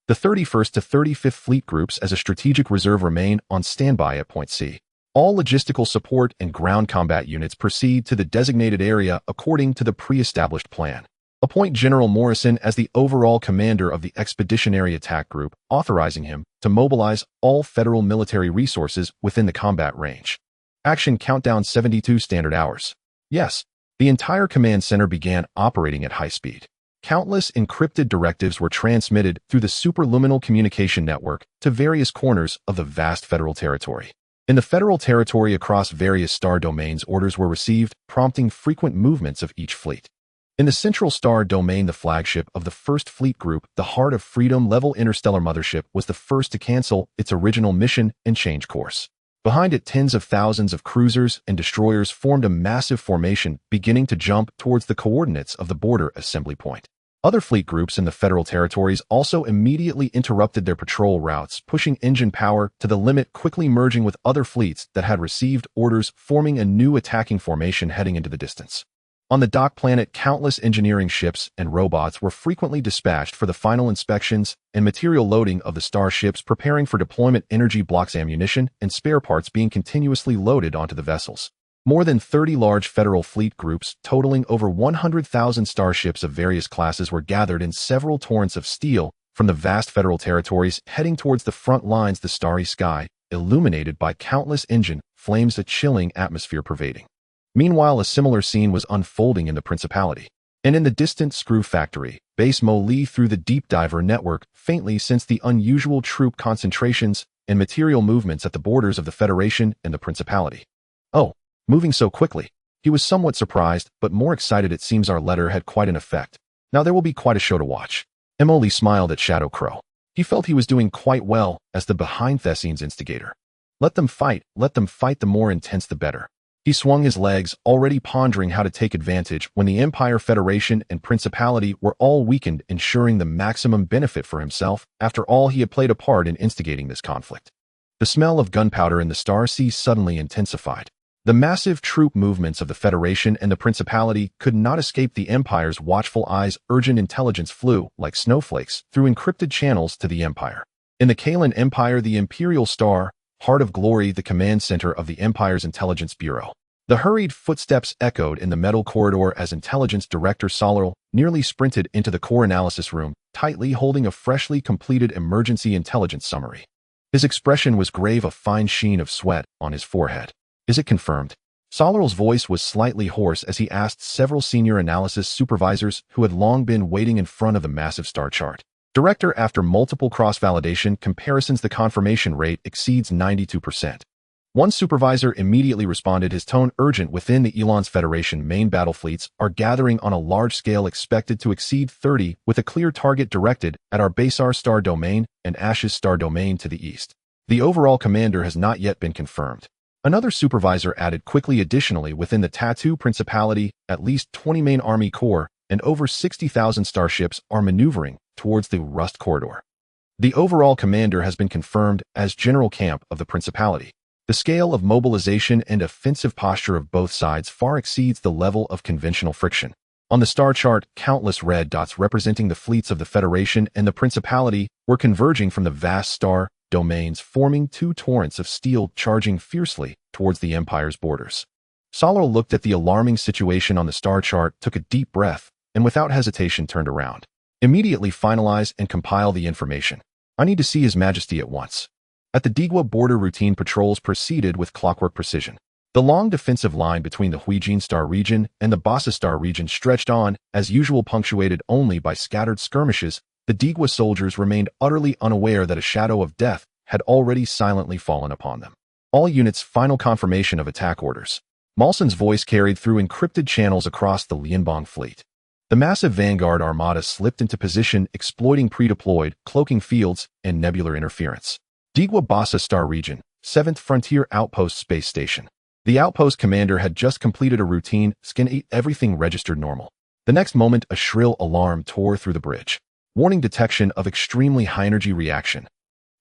The 31st to 35th Fleet Groups as a strategic reserve remain on standby at Point C. All logistical support and ground combat units proceed to the designated area according to the pre-established plan. Appoint General Morrison as the overall commander of the Expeditionary Attack Group, authorizing him to mobilize all federal military resources within the combat range. Action countdown 72 standard hours. Yes, the entire command center began operating at high speed. Countless encrypted directives were transmitted through the superluminal communication network to various corners of the vast federal territory. In the federal territory across various star domains, orders were received, prompting frequent movements of each fleet. In the central star domain, the flagship of the 1st Fleet Group, the Heart of Freedom level interstellar mothership, was the first to cancel its original mission and change course. Behind it, tens of thousands of cruisers and destroyers formed a massive formation, beginning to jump towards the coordinates of the border assembly point. Other fleet groups in the federal territories also immediately interrupted their patrol routes, pushing engine power to the limit, quickly merging with other fleets that had received orders, forming a new attacking formation heading into the distance. On the dock planet, countless engineering ships and robots were frequently dispatched for the final inspections and material loading of the starships, preparing for deployment. Energy blocks, ammunition, and spare parts being continuously loaded onto the vessels. More than 30 large federal fleet groups, totaling over 100,000 starships of various classes, were gathered in several torrents of steel from the vast federal territories, heading towards the front lines, the starry sky, illuminated by countless engine flames, a chilling atmosphere pervading. Meanwhile, a similar scene was unfolding in the Principality. And in the distant screw factory, Base Mo-Li, through the deep diver network, faintly sensed the unusual troop concentrations and material movements at the borders of the Federation and the Principality. "Oh, moving so quickly." He was somewhat surprised, but more excited. "It seems our letter had quite an effect. Now there will be quite a show to watch." Emily smiled at Shadow Crow. He felt he was doing quite well as the behind-the-scenes instigator. Let them fight, the more intense the better." He swung his legs, already pondering how to take advantage when the Empire, Federation, and Principality were all weakened, ensuring the maximum benefit for himself. After all, he had played a part in instigating this conflict. The smell of gunpowder in the Star Sea suddenly intensified. The massive troop movements of the Federation and the Principality could not escape the Empire's watchful eyes. Urgent intelligence flew, like snowflakes, through encrypted channels to the Empire. In the Kalan Empire, the Imperial Star, Heart of Glory, the command center of the Empire's Intelligence Bureau. The hurried footsteps echoed in the metal corridor as Intelligence Director Solarl nearly sprinted into the core analysis room, tightly holding a freshly completed emergency intelligence summary. His expression was grave, a fine sheen of sweat on his forehead. "Is it confirmed?" Solarl's voice was slightly hoarse as he asked several senior analysis supervisors who had long been waiting in front of the massive star chart. Director, after multiple cross-validation comparisons, the confirmation rate exceeds 92%. One supervisor immediately responded, his tone urgent. "Within the Elon's Federation, main battle fleets are gathering on a large scale, expected to exceed 30, with a clear target directed at our Basar star domain and Ash's star domain to the east. The overall commander has not yet been confirmed." Another supervisor added quickly, "Additionally, within the Tattoo Principality, at least 20 main army corps and over 60,000 starships are maneuvering towards the Rust Corridor. The overall commander has been confirmed as General Camp of the Principality. The scale of mobilization and offensive posture of both sides far exceeds the level of conventional friction." On the star chart, countless red dots representing the fleets of the Federation and the Principality were converging from the vast star domains, forming two torrents of steel charging fiercely towards the Empire's borders. Solarl looked at the alarming situation on the star chart, took a deep breath, and without hesitation turned around. "Immediately finalize and compile the information. I need to see His Majesty at once." At the Digwa border, routine patrols proceeded with clockwork precision. The long defensive line between the Huijin Star region and the Bassa Star region stretched on, as usual, punctuated only by scattered skirmishes. The Digwa soldiers remained utterly unaware that a shadow of death had already silently fallen upon them. "All units, final confirmation of attack orders." Malson's voice carried through encrypted channels across the Lianbang fleet. The massive Vanguard Armada slipped into position, exploiting pre-deployed, cloaking fields and nebular interference. Digwa Bassa Star region, 7th Frontier Outpost Space Station. The outpost commander had just completed a routine scan. Everything registered normal. The next moment, a shrill alarm tore through the bridge. "Warning, detection of extremely high-energy reaction.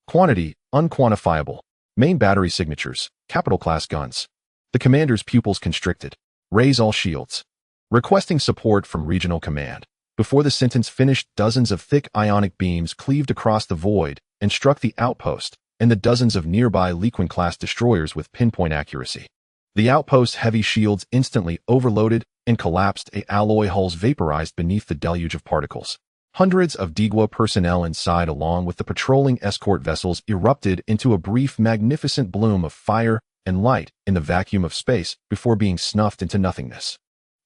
Quantity, unquantifiable. Main battery signatures, capital-class guns." The commander's pupils constricted. "Raise all shields. Requesting support from regional command." Before the sentence finished, dozens of thick ionic beams cleaved across the void and struck the outpost and the dozens of nearby Liquin-class destroyers with pinpoint accuracy. The outpost's heavy shields instantly overloaded and collapsed. Alloy hulls vaporized beneath the deluge of particles. Hundreds of Digwa personnel inside, along with the patrolling escort vessels, erupted into a brief, magnificent bloom of fire and light in the vacuum of space before being snuffed into nothingness.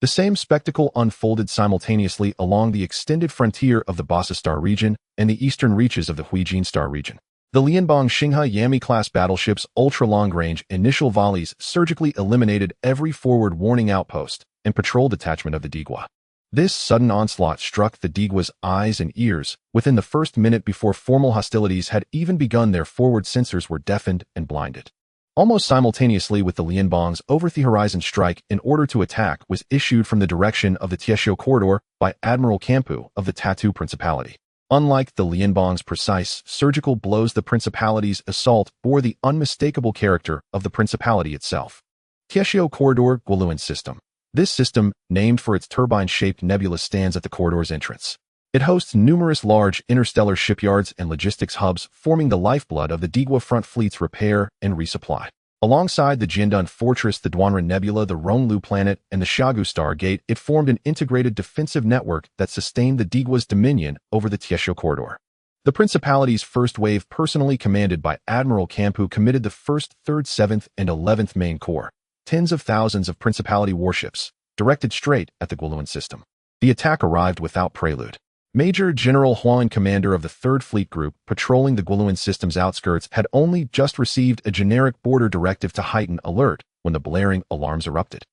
The same spectacle unfolded simultaneously along the extended frontier of the Bassa Star region and the eastern reaches of the Huijin Star region. The Lianbang Xinghe Yami-class battleships' ultra-long-range initial volleys surgically eliminated every forward warning outpost and patrol detachment of the Digwa. This sudden onslaught struck the Digwa's eyes and ears. Within the first minute before formal hostilities had even begun, their forward sensors were deafened and blinded. Almost simultaneously with the Lianbang's over-the-horizon strike in order to attack was issued from the direction of the Tieshio corridor by Admiral Campu of the Tattoo Principality. Unlike the Lianbang's precise, surgical blows, the Principality's assault bore the unmistakable character of the Principality itself. Tieshio Corridor Guoluan System. This system, named for its turbine-shaped nebula, stands at the corridor's entrance. It hosts numerous large interstellar shipyards and logistics hubs, forming the lifeblood of the Digwa front fleet's repair and resupply. Alongside the Jiandun Fortress, the Duanren Nebula, the Ronglu planet, and the Xiagu Star Gate, it formed an integrated defensive network that sustained the Digwa's dominion over the Tieshio corridor. The Principality's first wave, personally commanded by Admiral Campu, committed the 1st, 3rd, 7th, and 11th Main Corps, tens of thousands of Principality warships, directed straight at the Guoluan system. The attack arrived without prelude. Major General Huan, commander of the 3rd Fleet Group, patrolling the Guoluan system's outskirts, had only just received a generic border directive to heighten alert when the blaring alarms erupted.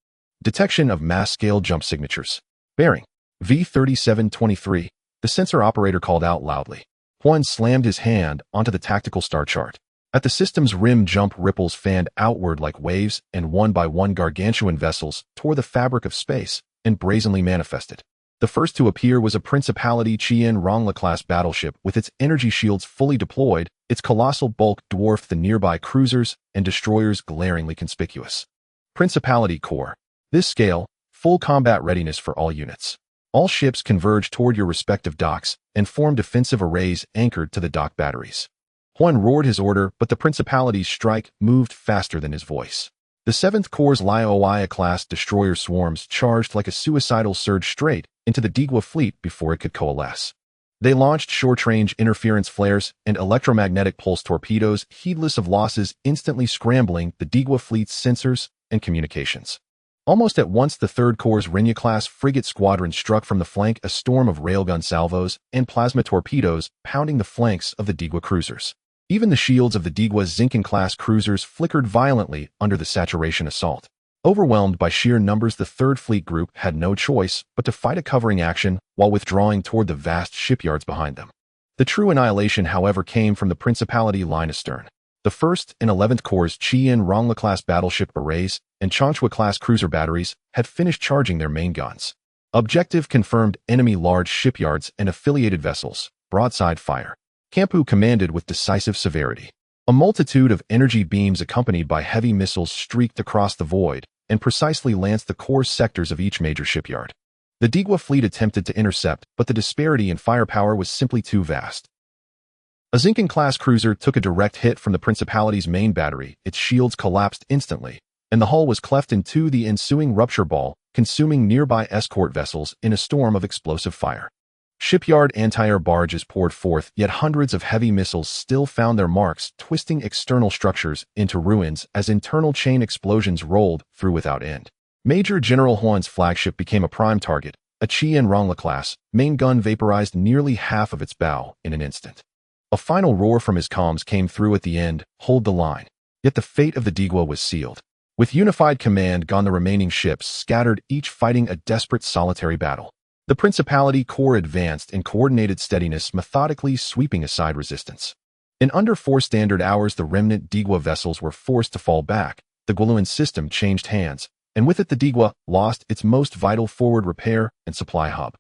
Detection of mass-scale jump signatures. Bearing V3723, the sensor operator called out loudly. Huan slammed his hand onto the tactical star chart. At the system's rim, jump ripples fanned outward like waves, and one by one gargantuan vessels tore the fabric of space and brazenly manifested. The first to appear was a Principality Qian-Rongla-class battleship with its energy shields fully deployed. Its colossal bulk dwarfed the nearby cruisers and destroyers, glaringly conspicuous. Principality Corps. This scale, full combat readiness for all units. All ships converge toward your respective docks and form defensive arrays anchored to the dock batteries. Huan roared his order, but the Principality's strike moved faster than his voice. The 7th Corps' Liaoia-class destroyer swarms charged like a suicidal surge straight into the Digwa fleet before it could coalesce. They launched short-range interference flares and electromagnetic pulse torpedoes, heedless of losses, instantly scrambling the Digwa fleet's sensors and communications. Almost at once, the 3rd Corps' Rinya-class frigate squadron struck from the flank, a storm of railgun salvos and plasma torpedoes pounding the flanks of the Digwa cruisers. Even the shields of the Digwa's Zinken-class cruisers flickered violently under the saturation assault. Overwhelmed by sheer numbers, the 3rd Fleet Group had no choice but to fight a covering action while withdrawing toward the vast shipyards behind them. The true annihilation, however, came from the Principality line astern. The 1st and 11th Corps' Qian-Rongla-class battleship arrays and Chanchua-class cruiser batteries had finished charging their main guns. Objective confirmed: enemy large shipyards and affiliated vessels. Broadside fire. Campu commanded with decisive severity. A multitude of energy beams accompanied by heavy missiles streaked across the void and precisely lanced the core sectors of each major shipyard. The Digwa fleet attempted to intercept, but the disparity in firepower was simply too vast. A Zinken-class cruiser took a direct hit from the Principality's main battery. Its shields collapsed instantly, and the hull was cleft in two, the ensuing rupture ball consuming nearby escort vessels in a storm of explosive fire. Shipyard anti-air barges poured forth, yet hundreds of heavy missiles still found their marks, twisting external structures into ruins as internal chain explosions rolled through without end. Major General Huan's flagship became a prime target. A Qian-Rongla class main gun vaporized nearly half of its bow in an instant. A final roar from his comms came through at the end: hold the line. Yet the fate of the Digwa was sealed. With unified command gone, the remaining ships scattered, each fighting a desperate solitary battle. The Principality Corps advanced in coordinated steadiness, methodically sweeping aside resistance. In under 4 standard hours, the remnant Digwa vessels were forced to fall back. The Guoluan system changed hands, and with it the Digwa lost its most vital forward repair and supply hub.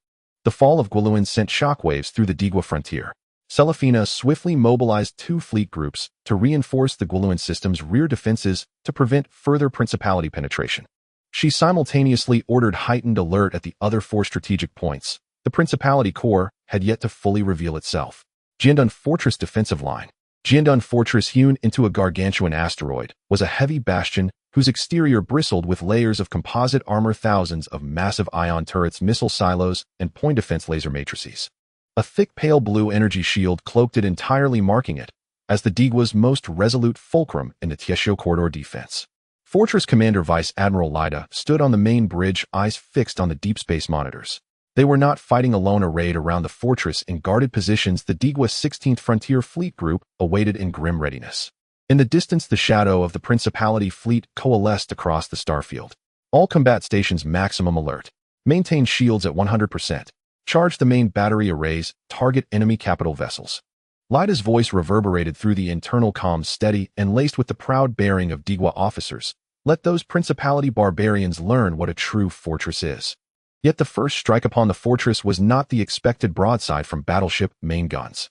The fall of Guoluan sent shockwaves through the Digwa frontier. Celefina swiftly mobilized 2 fleet groups to reinforce the Guoluan system's rear defenses to prevent further Principality penetration. She simultaneously ordered heightened alert at the other 4 strategic points. The Principality Corps had yet to fully reveal itself. Jiandun Fortress defensive line. Jiandun Fortress, hewn into a gargantuan asteroid, was a heavy bastion whose exterior bristled with layers of composite armor, thousands of massive ion turrets, missile silos, and point defense laser matrices. A thick pale blue energy shield cloaked it entirely, marking it as the Digwa's most resolute fulcrum in the Tieshio corridor defense. Fortress Commander Vice Admiral Lida stood on the main bridge, eyes fixed on the deep space monitors. They were not fighting alone. Arrayed around the fortress in guarded positions, the Digwa 16th Frontier Fleet Group awaited in grim readiness. In the distance, the shadow of the Principality fleet coalesced across the starfield. All combat stations maximum alert. Maintain shields at 100%. Charge the main battery arrays. Target enemy capital vessels. Lida's voice reverberated through the internal comms, steady and laced with the proud bearing of Digwa officers. Let those Principality barbarians learn what a true fortress is. Yet the first strike upon the fortress was not the expected broadside from battleship main guns.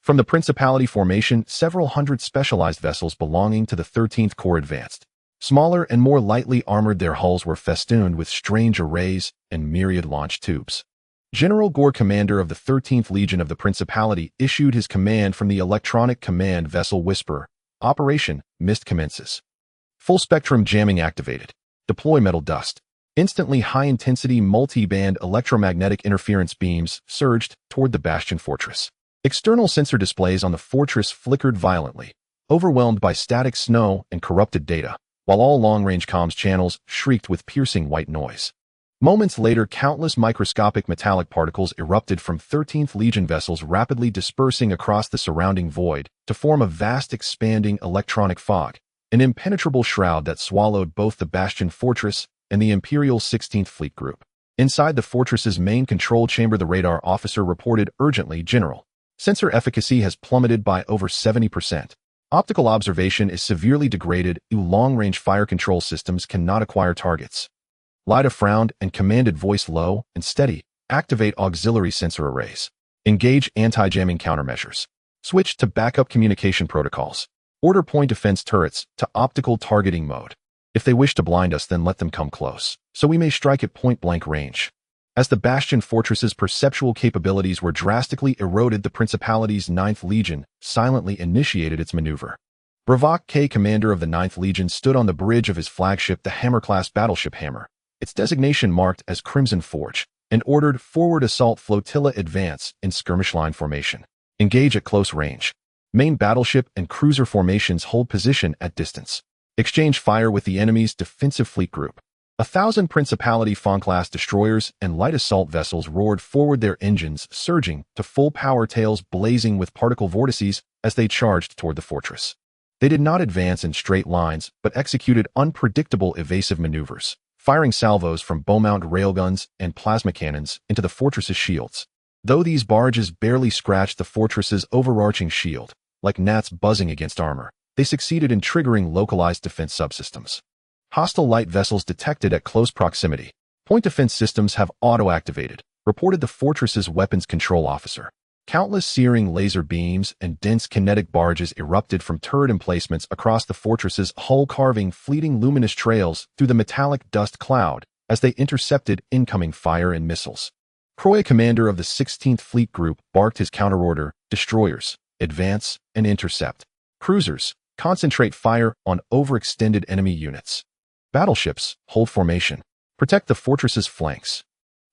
From the Principality formation, several hundred specialized vessels belonging to the 13th Corps advanced. Smaller and more lightly armored, their hulls were festooned with strange arrays and myriad launch tubes. General Gore, commander of the 13th Legion of the Principality, issued his command from the electronic command vessel Whisper. Operation Mist commences. Full spectrum jamming activated. Deploy metal dust. Instantly, high-intensity multi-band electromagnetic interference beams surged toward the Bastion Fortress. External sensor displays on the fortress flickered violently, overwhelmed by static snow and corrupted data, while all long-range comms channels shrieked with piercing white noise. Moments later, countless microscopic metallic particles erupted from 13th Legion vessels, rapidly dispersing across the surrounding void to form a vast expanding electronic fog, an impenetrable shroud that swallowed both the Bastion Fortress and the Imperial 16th Fleet Group. Inside the fortress's main control chamber, the radar officer reported urgently, "General, sensor efficacy has plummeted by over 70%. Optical observation is severely degraded. Long-range fire control systems cannot acquire targets. Lyta frowned and commanded voice low and steady. Activate auxiliary sensor arrays. Engage anti-jamming countermeasures. Switch to backup communication protocols. Order point defense turrets to optical targeting mode. If they wish to blind us, then let them come close, so we may strike at point-blank range. As the Bastion Fortress's perceptual capabilities were drastically eroded, the Principality's 9th Legion silently initiated its maneuver. Bravak K, commander of the 9th Legion, stood on the bridge of his flagship, the Hammer-class battleship Hammer, its designation marked as Crimson Forge, and ordered forward assault flotilla advance in skirmish line formation. Engage at close range. Main battleship and cruiser formations hold position at distance. Exchange fire with the enemy's defensive fleet group. 1,000 Principality Fawn-class destroyers and light assault vessels roared forward, their engines surging to full power, tails blazing with particle vortices as they charged toward the fortress. They did not advance in straight lines, but executed unpredictable evasive maneuvers, firing salvos from bow-mount railguns and plasma cannons into the fortress's shields. Though these barges barely scratched the fortress's overarching shield, like gnats buzzing against armor, they succeeded in triggering localized defense subsystems. Hostile light vessels detected at close proximity. Point defense systems have auto-activated, reported the fortress's weapons control officer. Countless searing laser beams and dense kinetic barges erupted from turret emplacements across the fortress's hull, carving fleeting luminous trails through the metallic dust cloud as they intercepted incoming fire and missiles. Croy, commander of the 16th Fleet Group, barked his counterorder: destroyers, advance and intercept. Cruisers, concentrate fire on overextended enemy units. Battleships, hold formation. Protect the fortress's flanks.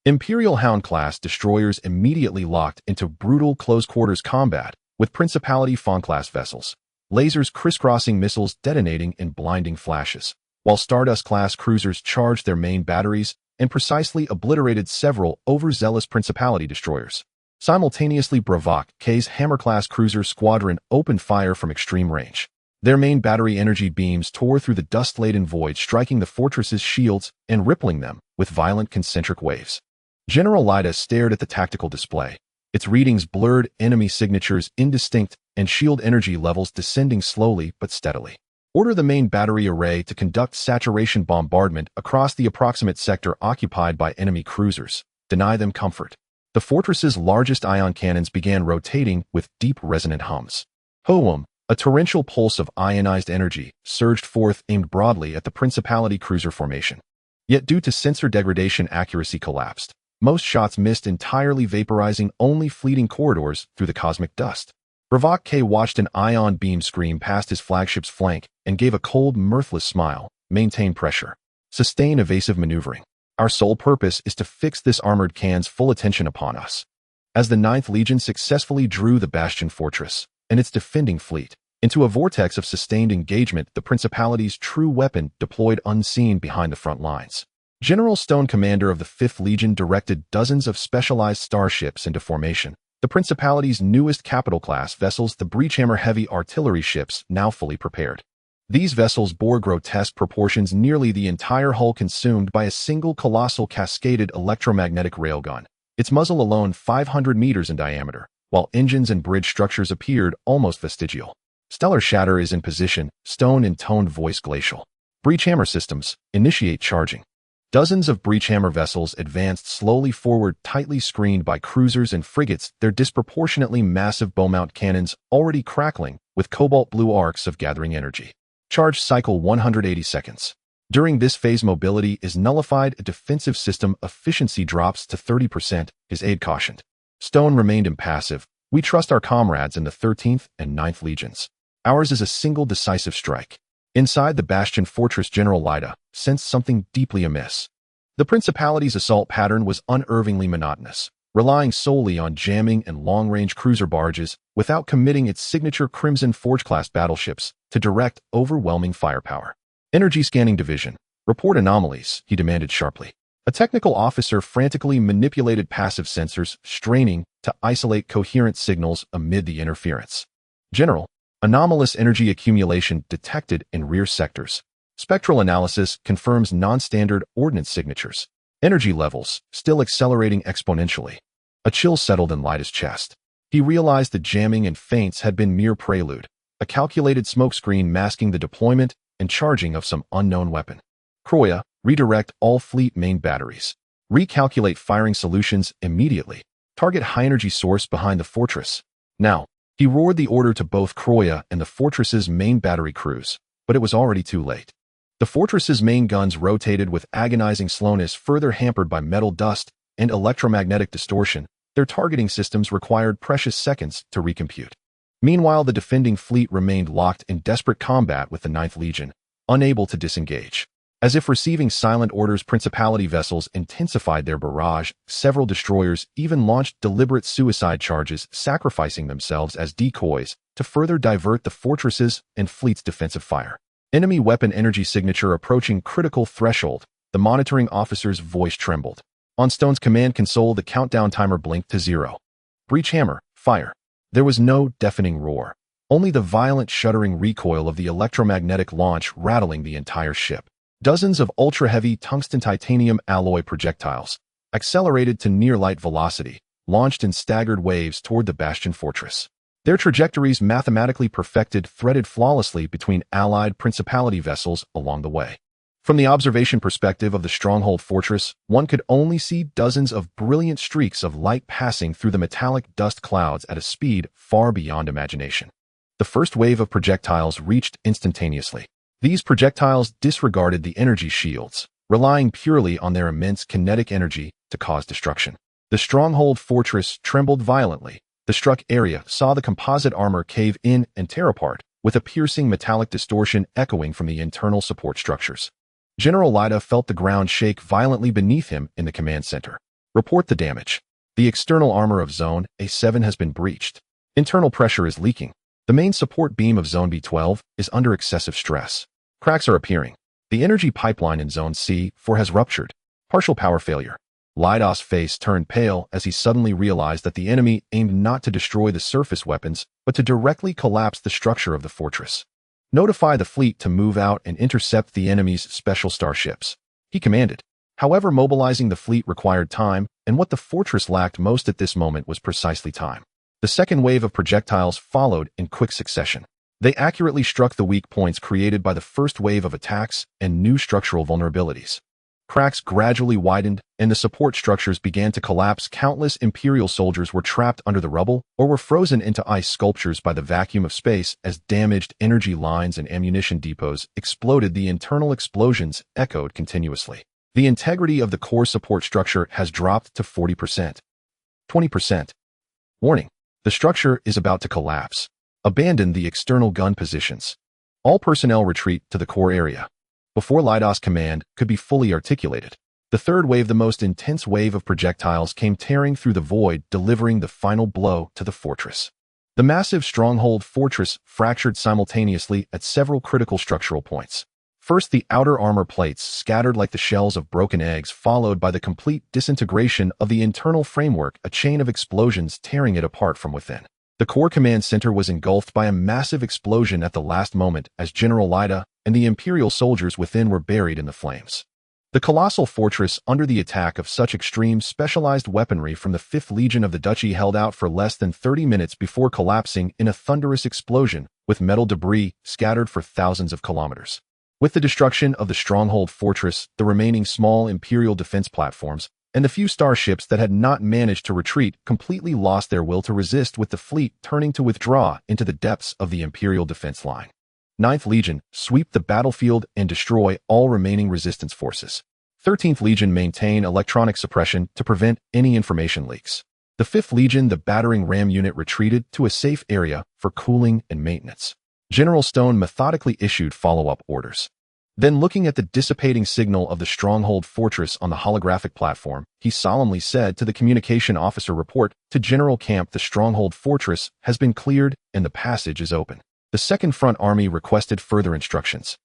Imperial Hound-class destroyers immediately locked into brutal close-quarters combat with Principality Fawn-class vessels, lasers crisscrossing, missiles detonating in blinding flashes, while Stardust-class cruisers charged their main batteries and precisely obliterated several overzealous Principality destroyers. Simultaneously, Bravak K's Hammer-class cruiser squadron opened fire from extreme range. Their main battery energy beams tore through the dust-laden void, striking the fortress's shields and rippling them with violent concentric waves. General Lyta stared at the tactical display, its readings blurred, enemy signatures indistinct, and shield energy levels descending slowly but steadily. Order the main battery array to conduct saturation bombardment across the approximate sector occupied by enemy cruisers. Deny them comfort. The fortress's largest ion cannons began rotating with deep resonant hums. Houm! A torrential pulse of ionized energy surged forth, aimed broadly at the Principality cruiser formation. Yet due to sensor degradation, accuracy collapsed. Most shots missed, entirely vaporizing only fleeting corridors through the cosmic dust. Bravak K watched an ion beam scream past his flagship's flank and gave a cold, mirthless smile. Maintain pressure. Sustain evasive maneuvering. Our sole purpose is to fix this armored can's full attention upon us. As the 9th Legion successfully drew the Bastion Fortress and its defending fleet into a vortex of sustained engagement, the Principality's true weapon deployed unseen behind the front lines. General Stone, commander of the 5th Legion, directed dozens of specialized starships into formation. The Principality's newest capital-class vessels, the Breachhammer heavy artillery ships, now fully prepared. These vessels bore grotesque proportions, nearly the entire hull consumed by a single colossal cascaded electromagnetic railgun, its muzzle alone 500 meters in diameter, while engines and bridge structures appeared almost vestigial. Stellar Shatter is in position, Stone intoned voice glacial. Breachhammer systems, initiate charging. Dozens of Breachhammer vessels advanced slowly forward, tightly screened by cruisers and frigates, their disproportionately massive bow-mount cannons already crackling with cobalt blue arcs of gathering energy. Charge cycle 180 seconds. During this phase, mobility is nullified, a defensive system efficiency drops to 30%, his aide cautioned. Stone remained impassive. We trust our comrades in the 13th and 9th Legions. Ours is a single decisive strike. Inside the Bastion Fortress, General Lyta sensed something deeply amiss. The Principality's assault pattern was unervingly monotonous, relying solely on jamming and long-range cruiser barges without committing its signature Crimson Forge-class battleships to direct, overwhelming firepower. Energy Scanning Division, report anomalies, he demanded sharply. A technical officer frantically manipulated passive sensors, straining to isolate coherent signals amid the interference. General, anomalous energy accumulation detected in rear sectors. Spectral analysis confirms non-standard ordnance signatures. Energy levels still accelerating exponentially. A chill settled in Lyta's chest. He realized the jamming and feints had been mere prelude. a calculated smokescreen masking the deployment and charging of some unknown weapon. Croya, redirect all fleet main batteries. Recalculate firing solutions immediately. Target high-energy source behind the fortress. Now, he roared the order to both Croya and the fortress's main battery crews, but it was already too late. The fortress's main guns rotated with agonizing slowness, further hampered by metal dust and electromagnetic distortion. Their targeting systems required precious seconds to recompute. Meanwhile, the defending fleet remained locked in desperate combat with the Ninth Legion, unable to disengage. As if receiving silent orders, Principality vessels intensified their barrage. Several destroyers even launched deliberate suicide charges, sacrificing themselves as decoys to further divert the fortresses and fleet's defensive fire. Enemy weapon energy signature approaching critical threshold. The monitoring officer's voice trembled. On Stone's command console, the countdown timer blinked to 0. Breach hammer, fire. There was no deafening roar, only the violent shuddering recoil of the electromagnetic launch rattling the entire ship. Dozens of ultra-heavy tungsten titanium alloy projectiles, accelerated to near-light velocity, launched in staggered waves toward the Bastion fortress. Their trajectories, mathematically perfected, threaded flawlessly between allied Principality vessels along the way. From the observation perspective of the stronghold fortress, one could only see dozens of brilliant streaks of light passing through the metallic dust clouds at a speed far beyond imagination. The first wave of projectiles reached instantaneously. These projectiles disregarded the energy shields, relying purely on their immense kinetic energy to cause destruction. The stronghold fortress trembled violently. The struck area saw the composite armor cave in and tear apart, with a piercing metallic distortion echoing from the internal support structures. General Lyda felt the ground shake violently beneath him in the command center. Report the damage. The external armor of Zone A7 has been breached. Internal pressure is leaking. The main support beam of Zone B12 is under excessive stress. Cracks are appearing. The energy pipeline in Zone C4 has ruptured. Partial power failure. Lyda's face turned pale as he suddenly realized that the enemy aimed not to destroy the surface weapons, but to directly collapse the structure of the fortress. Notify the fleet to move out and intercept the enemy's special starships, he commanded. However, mobilizing the fleet required time, and what the fortress lacked most at this moment was precisely time. The second wave of projectiles followed in quick succession. They accurately struck the weak points created by the first wave of attacks and new structural vulnerabilities. Cracks gradually widened, and the support structures began to collapse. Countless Imperial soldiers were trapped under the rubble or were frozen into ice sculptures by the vacuum of space as damaged energy lines and ammunition depots exploded. The internal explosions echoed continuously. The integrity of the core support structure has dropped to 40%. 20%. Warning. The structure is about to collapse. Abandon the external gun positions. All personnel retreat to the core area. Before Lyda's command could be fully articulated, the third wave, the most intense wave of projectiles, came tearing through the void, delivering the final blow to the fortress. The massive stronghold fortress fractured simultaneously at several critical structural points. First, the outer armor plates scattered like the shells of broken eggs, followed by the complete disintegration of the internal framework, a chain of explosions tearing it apart from within. The core command center was engulfed by a massive explosion at the last moment as General Lyda and the Imperial soldiers within were buried in the flames. The colossal fortress, under the attack of such extreme specialized weaponry from the 5th Legion of the Duchy, held out for less than 30 minutes before collapsing in a thunderous explosion, with metal debris scattered for thousands of kilometers. With the destruction of the stronghold fortress, the remaining small Imperial defense platforms, and the few starships that had not managed to retreat completely lost their will to resist, with the fleet turning to withdraw into the depths of the Imperial defense line. 9th Legion, sweep the battlefield and destroy all remaining resistance forces. 13th Legion, maintain electronic suppression to prevent any information leaks. The 5th Legion, the battering ram unit, retreated to a safe area for cooling and maintenance. General Stone methodically issued follow-up orders. Then, looking at the dissipating signal of the stronghold fortress on the holographic platform, he solemnly said to the communication officer, report to General Camp, the stronghold fortress has been cleared and the passage is open. The Second Front Army requested further instructions.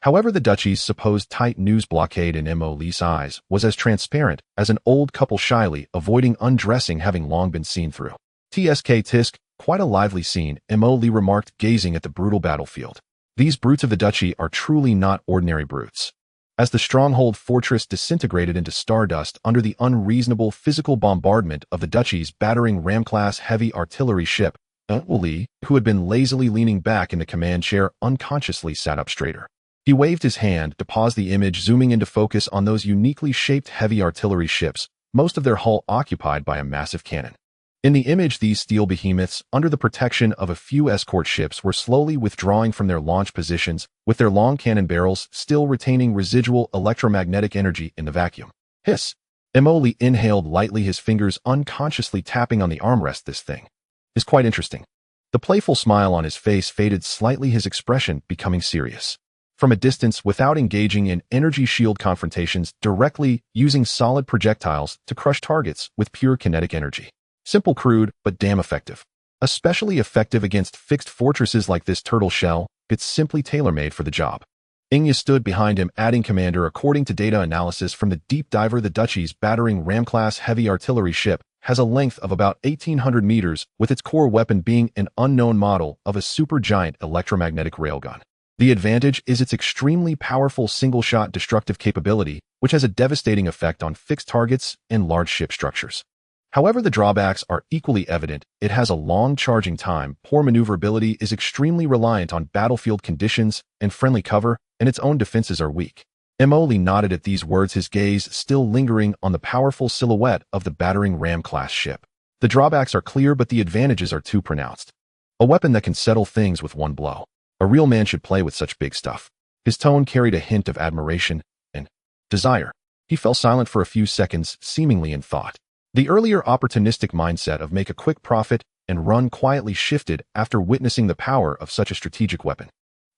However, the Duchy's supposed tight news blockade in Mo Lee's eyes was as transparent as an old couple shyly avoiding undressing, having long been seen through. TSK Tisk, quite a lively scene, Mo Lee remarked, gazing at the brutal battlefield. These brutes of the Duchy are truly not ordinary brutes. As the stronghold fortress disintegrated into stardust under the unreasonable physical bombardment of the Duchy's battering ram-class heavy artillery ship, Li, who had been lazily leaning back in the command chair, unconsciously sat up straighter. He waved his hand to pause the image, zooming into focus on those uniquely shaped heavy artillery ships, most of their hull occupied by a massive cannon. In the image, these steel behemoths, under the protection of a few escort ships, were slowly withdrawing from their launch positions, with their long cannon barrels still retaining residual electromagnetic energy in the vacuum. Hiss! Li inhaled lightly, his fingers unconsciously tapping on the armrest. This thing is quite interesting. The playful smile on his face faded slightly, his expression becoming serious. From a distance, without engaging in energy shield confrontations, directly using solid projectiles to crush targets with pure kinetic energy. Simple, crude, but damn effective. Especially effective against fixed fortresses like this turtle shell. It's simply tailor-made for the job. Inya stood behind him, adding, "Commander, according to data analysis from the deep diver, the Duchy's battering ram-class heavy artillery ship has a length of about 1,800 meters, with its core weapon being an unknown model of a supergiant electromagnetic railgun. The advantage is its extremely powerful single-shot destructive capability, which has a devastating effect on fixed targets and large ship structures. However, the drawbacks are equally evident. It has a long charging time, poor maneuverability, is extremely reliant on battlefield conditions and friendly cover, and its own defenses are weak." Li nodded at these words, his gaze still lingering on the powerful silhouette of the battering ram-class ship. The drawbacks are clear, but the advantages are too pronounced. A weapon that can settle things with one blow. A real man should play with such big stuff. His tone carried a hint of admiration and desire. He fell silent for a few seconds, seemingly in thought. The earlier opportunistic mindset of make a quick profit and run quietly shifted after witnessing the power of such a strategic weapon.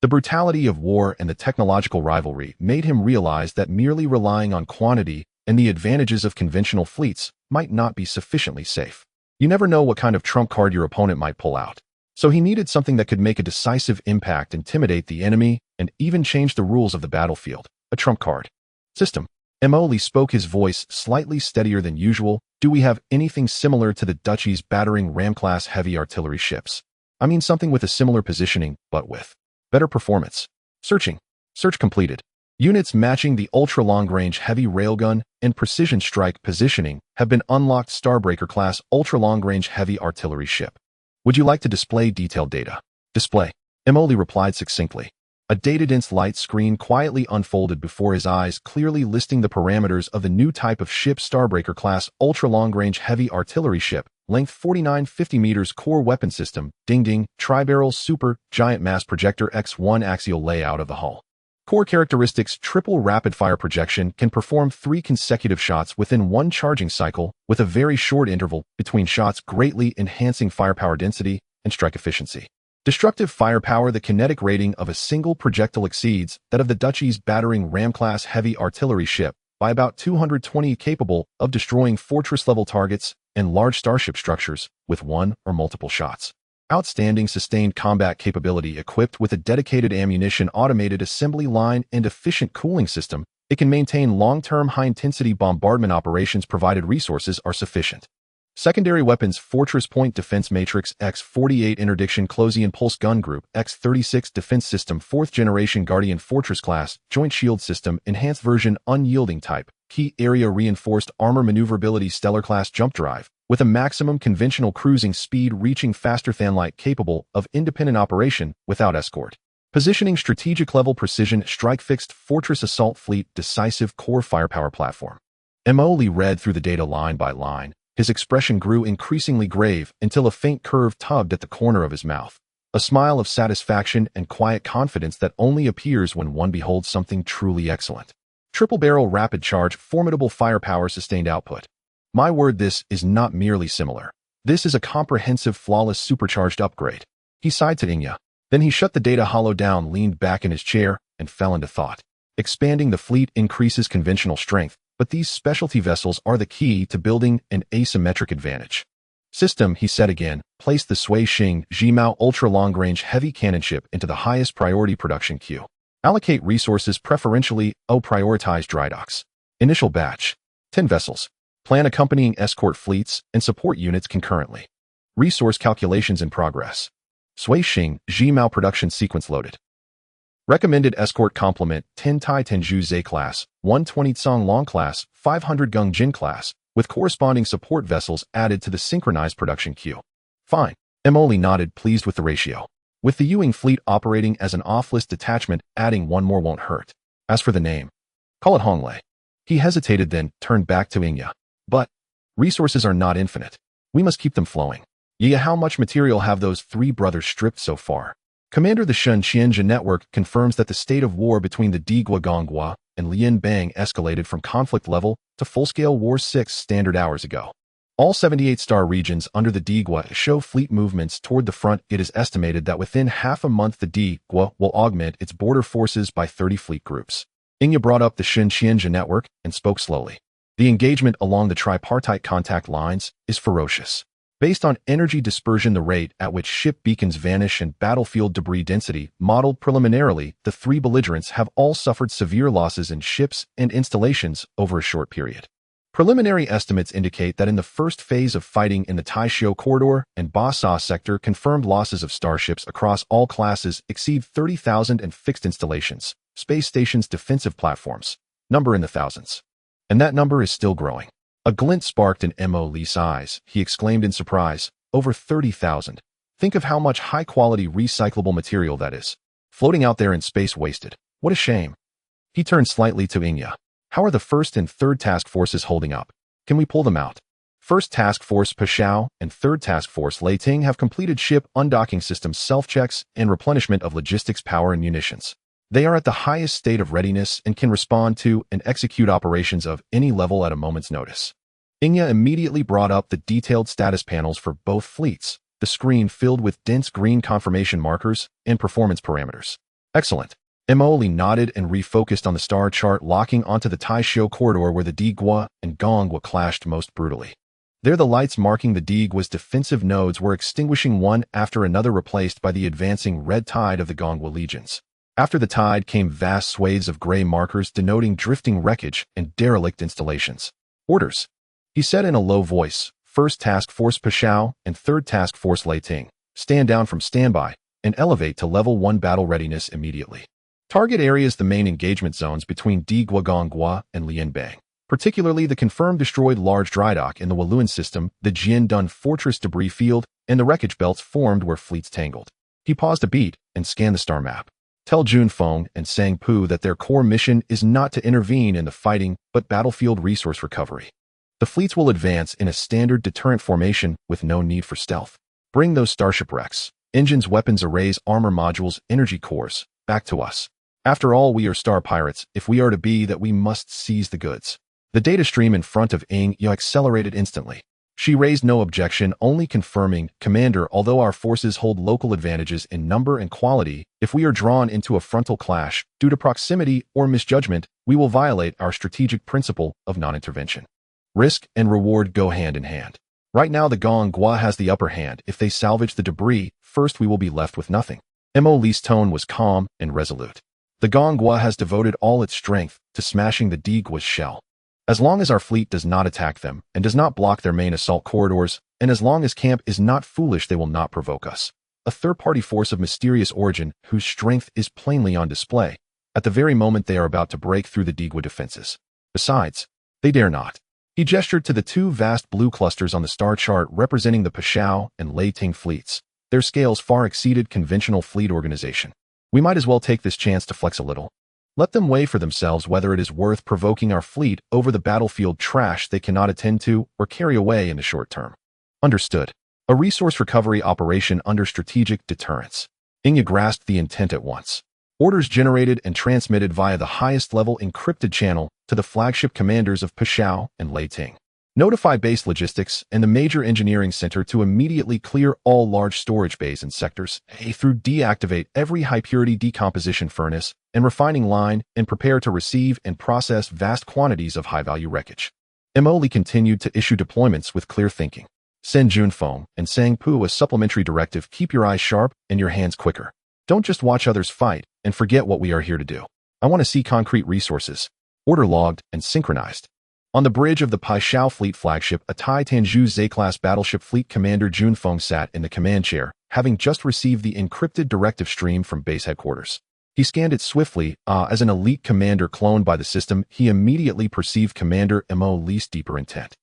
The brutality of war and the technological rivalry made him realize that merely relying on quantity and the advantages of conventional fleets might not be sufficiently safe. You never know what kind of trump card your opponent might pull out. So he needed something that could make a decisive impact, intimidate the enemy, and even change the rules of the battlefield. A trump card. System. Li spoke, his voice slightly steadier than usual. "Do we have anything similar to the Duchy's battering ram-class heavy artillery ships? I mean something with a similar positioning, but with better performance." Searching. Search completed. Units matching the ultra-long-range heavy railgun and precision strike positioning have been unlocked. Starbreaker-class ultra-long-range heavy artillery ship. Would you like to display detailed data? Display. Li replied succinctly. A data-dense light screen quietly unfolded before his eyes, clearly listing the parameters of the new type of ship. Starbreaker-class ultra-long-range heavy artillery ship, length 4950 meters, core weapon system, ding-ding, tri-barrel super, giant mass projector, X1 axial layout of the hull. Core characteristics: triple rapid-fire projection, can perform 3 consecutive shots within one charging cycle, with a very short interval between shots, greatly enhancing firepower density and strike efficiency. Destructive firepower: the kinetic rating of a single projectile exceeds that of the Duchy's battering ram-class heavy artillery ship by about 220, capable of destroying fortress-level targets and large starship structures with one or multiple shots. Outstanding sustained combat capability: equipped with a dedicated ammunition, automated assembly line, and efficient cooling system, it can maintain long-term high-intensity bombardment operations provided resources are sufficient. Secondary weapons: Fortress Point Defense Matrix, X-48 Interdiction Closian Pulse Gun Group, X-36 Defense System, 4th Generation Guardian Fortress Class, Joint Shield System, Enhanced Version, Unyielding Type, Key Area Reinforced Armor, Maneuverability, Stellar Class Jump Drive, with a maximum conventional cruising speed reaching faster than light, capable of independent operation without escort. Positioning: Strategic Level Precision Strike, Fixed Fortress Assault Fleet, Decisive Core Firepower Platform. Li read through the data line by line. His expression grew increasingly grave until a faint curve tugged at the corner of his mouth. A smile of satisfaction and quiet confidence that only appears when one beholds something truly excellent. Triple barrel rapid charge, formidable firepower, sustained output. My word, this is not merely similar. This is a comprehensive, flawless, supercharged upgrade. He sighed to Inya. Then he shut the data hollow down, leaned back in his chair, and fell into thought. Expanding the fleet increases conventional strength, but these specialty vessels are the key to building an asymmetric advantage. System, he said again, place the Sui Xing Jimao ultra-long-range heavy cannon ship into the highest priority production queue. Allocate resources preferentially. Prioritize dry docks. Initial batch. 10 vessels. Plan accompanying escort fleets and support units concurrently. Resource calculations in progress. Sui Xing Jimao production sequence loaded. Recommended escort complement: 10 Tai Tenju Zhe class, 120 Tsong Long class, 500 Gung Jin class, with corresponding support vessels added to the synchronized production queue. Fine. Emily nodded, pleased with the ratio. With the Ewing fleet operating as an off-list detachment, adding one more won't hurt. As for the name, call it Honglei. He hesitated, then turned back to Inya. But resources are not infinite. We must keep them flowing. Yeah, how much material have those three brothers stripped so far? Commander, the Shun Qianjia network confirms that the state of war between the Digwa Gongwa and Lian Bang escalated from conflict level to full-scale war 6 standard hours ago. All 78 star regions under the Digwa show fleet movements toward the front. It is estimated that within half a month the Digwa will augment its border forces by 30 fleet groups. Inya brought up the Shun Qianjia network and spoke slowly. The engagement along the tripartite contact lines is ferocious. Based on energy dispersion, the rate at which ship beacons vanish and battlefield debris density modeled preliminarily, the three belligerents have all suffered severe losses in ships and installations over a short period. Preliminary estimates indicate that in the first phase of fighting in the Taisho corridor and Basa sector, confirmed losses of starships across all classes exceed 30,000, and fixed installations, space stations, defensive platforms, number in the thousands. And that number is still growing. A glint sparked in Mo Lee's eyes. He exclaimed in surprise, over 30,000. Think of how much high-quality recyclable material that is, floating out there in space wasted. What a shame. He turned slightly to Inya. How are the first and third task forces holding up? Can we pull them out? First Task Force Pashao and Third Task Force Leiting have completed ship undocking systems self-checks and replenishment of logistics power and munitions. They are at the highest state of readiness and can respond to and execute operations of any level at a moment's notice. Inya immediately brought up the detailed status panels for both fleets, the screen filled with dense green confirmation markers and performance parameters. Excellent. Emoli nodded and refocused on the star chart, locking onto the Taisho corridor where the Digwa and Gongwa clashed most brutally. There, the lights marking the Digwa's defensive nodes were extinguishing one after another, replaced by the advancing red tide of the Gongwa legions. After the tide came vast swathes of gray markers denoting drifting wreckage and derelict installations. Orders, he said in a low voice. First Task Force Pashao and Third Task Force Leiting, stand down from standby and elevate to level 1 battle readiness immediately. Target areas the main engagement zones between Digwa Gongwa and Lianbang, particularly the confirmed destroyed large drydock in the Walloon system, the Jiandun Fortress debris field, and the wreckage belts formed where fleets tangled. He paused a beat and scanned the star map. Tell Junfeng and Sang Pu that their core mission is not to intervene in the fighting, but battlefield resource recovery. The fleets will advance in a standard deterrent formation with no need for stealth. Bring those starship wrecks, engines, weapons, arrays, armor modules, energy cores, back to us. After all, we are star pirates. If we are to be that, we must seize the goods. The data stream in front of Ing accelerated instantly. She raised no objection, only confirming, Commander, although our forces hold local advantages in number and quality, if we are drawn into a frontal clash, due to proximity or misjudgment, we will violate our strategic principle of non-intervention. Risk and reward go hand in hand. Right now the Gongwa has the upper hand. If they salvage the debris, first we will be left with nothing. Mo Lee's tone was calm and resolute. The Gongwa has devoted all its strength to smashing the Digwa's shell. As long as our fleet does not attack them and does not block their main assault corridors, and as long as camp is not foolish, they will not provoke us. A third-party force of mysterious origin whose strength is plainly on display at the very moment they are about to break through the Digwa defenses. Besides, they dare not. He gestured to the two vast blue clusters on the star chart representing the Pashao and Leiting fleets. Their scales far exceeded conventional fleet organization. We might as well take this chance to flex a little. Let them weigh for themselves whether it is worth provoking our fleet over the battlefield trash they cannot attend to or carry away in the short term. Understood. A resource recovery operation under strategic deterrence. Inya grasped the intent at once. Orders generated and transmitted via the highest level encrypted channel to the flagship commanders of Pashao and Leiting. Notify base logistics and the major engineering center to immediately clear all large storage bays and sectors, through deactivate every high-purity decomposition furnace and refining line, and prepare to receive and process vast quantities of high-value wreckage. Emoli continued to issue deployments with clear thinking. Send Junfeng and Sang Pu a supplementary directive: keep your eyes sharp and your hands quicker. Don't just watch others fight and forget what we are here to do. I want to see concrete resources. Order logged and synchronized. On the bridge of the Paishao fleet flagship, a Tai Tanju Z-class battleship fleet commander Junfeng sat in the command chair, having just received the encrypted directive stream from base headquarters. He scanned it swiftly. As an elite commander cloned by the system, he immediately perceived Commander Mo Lee's deeper intent.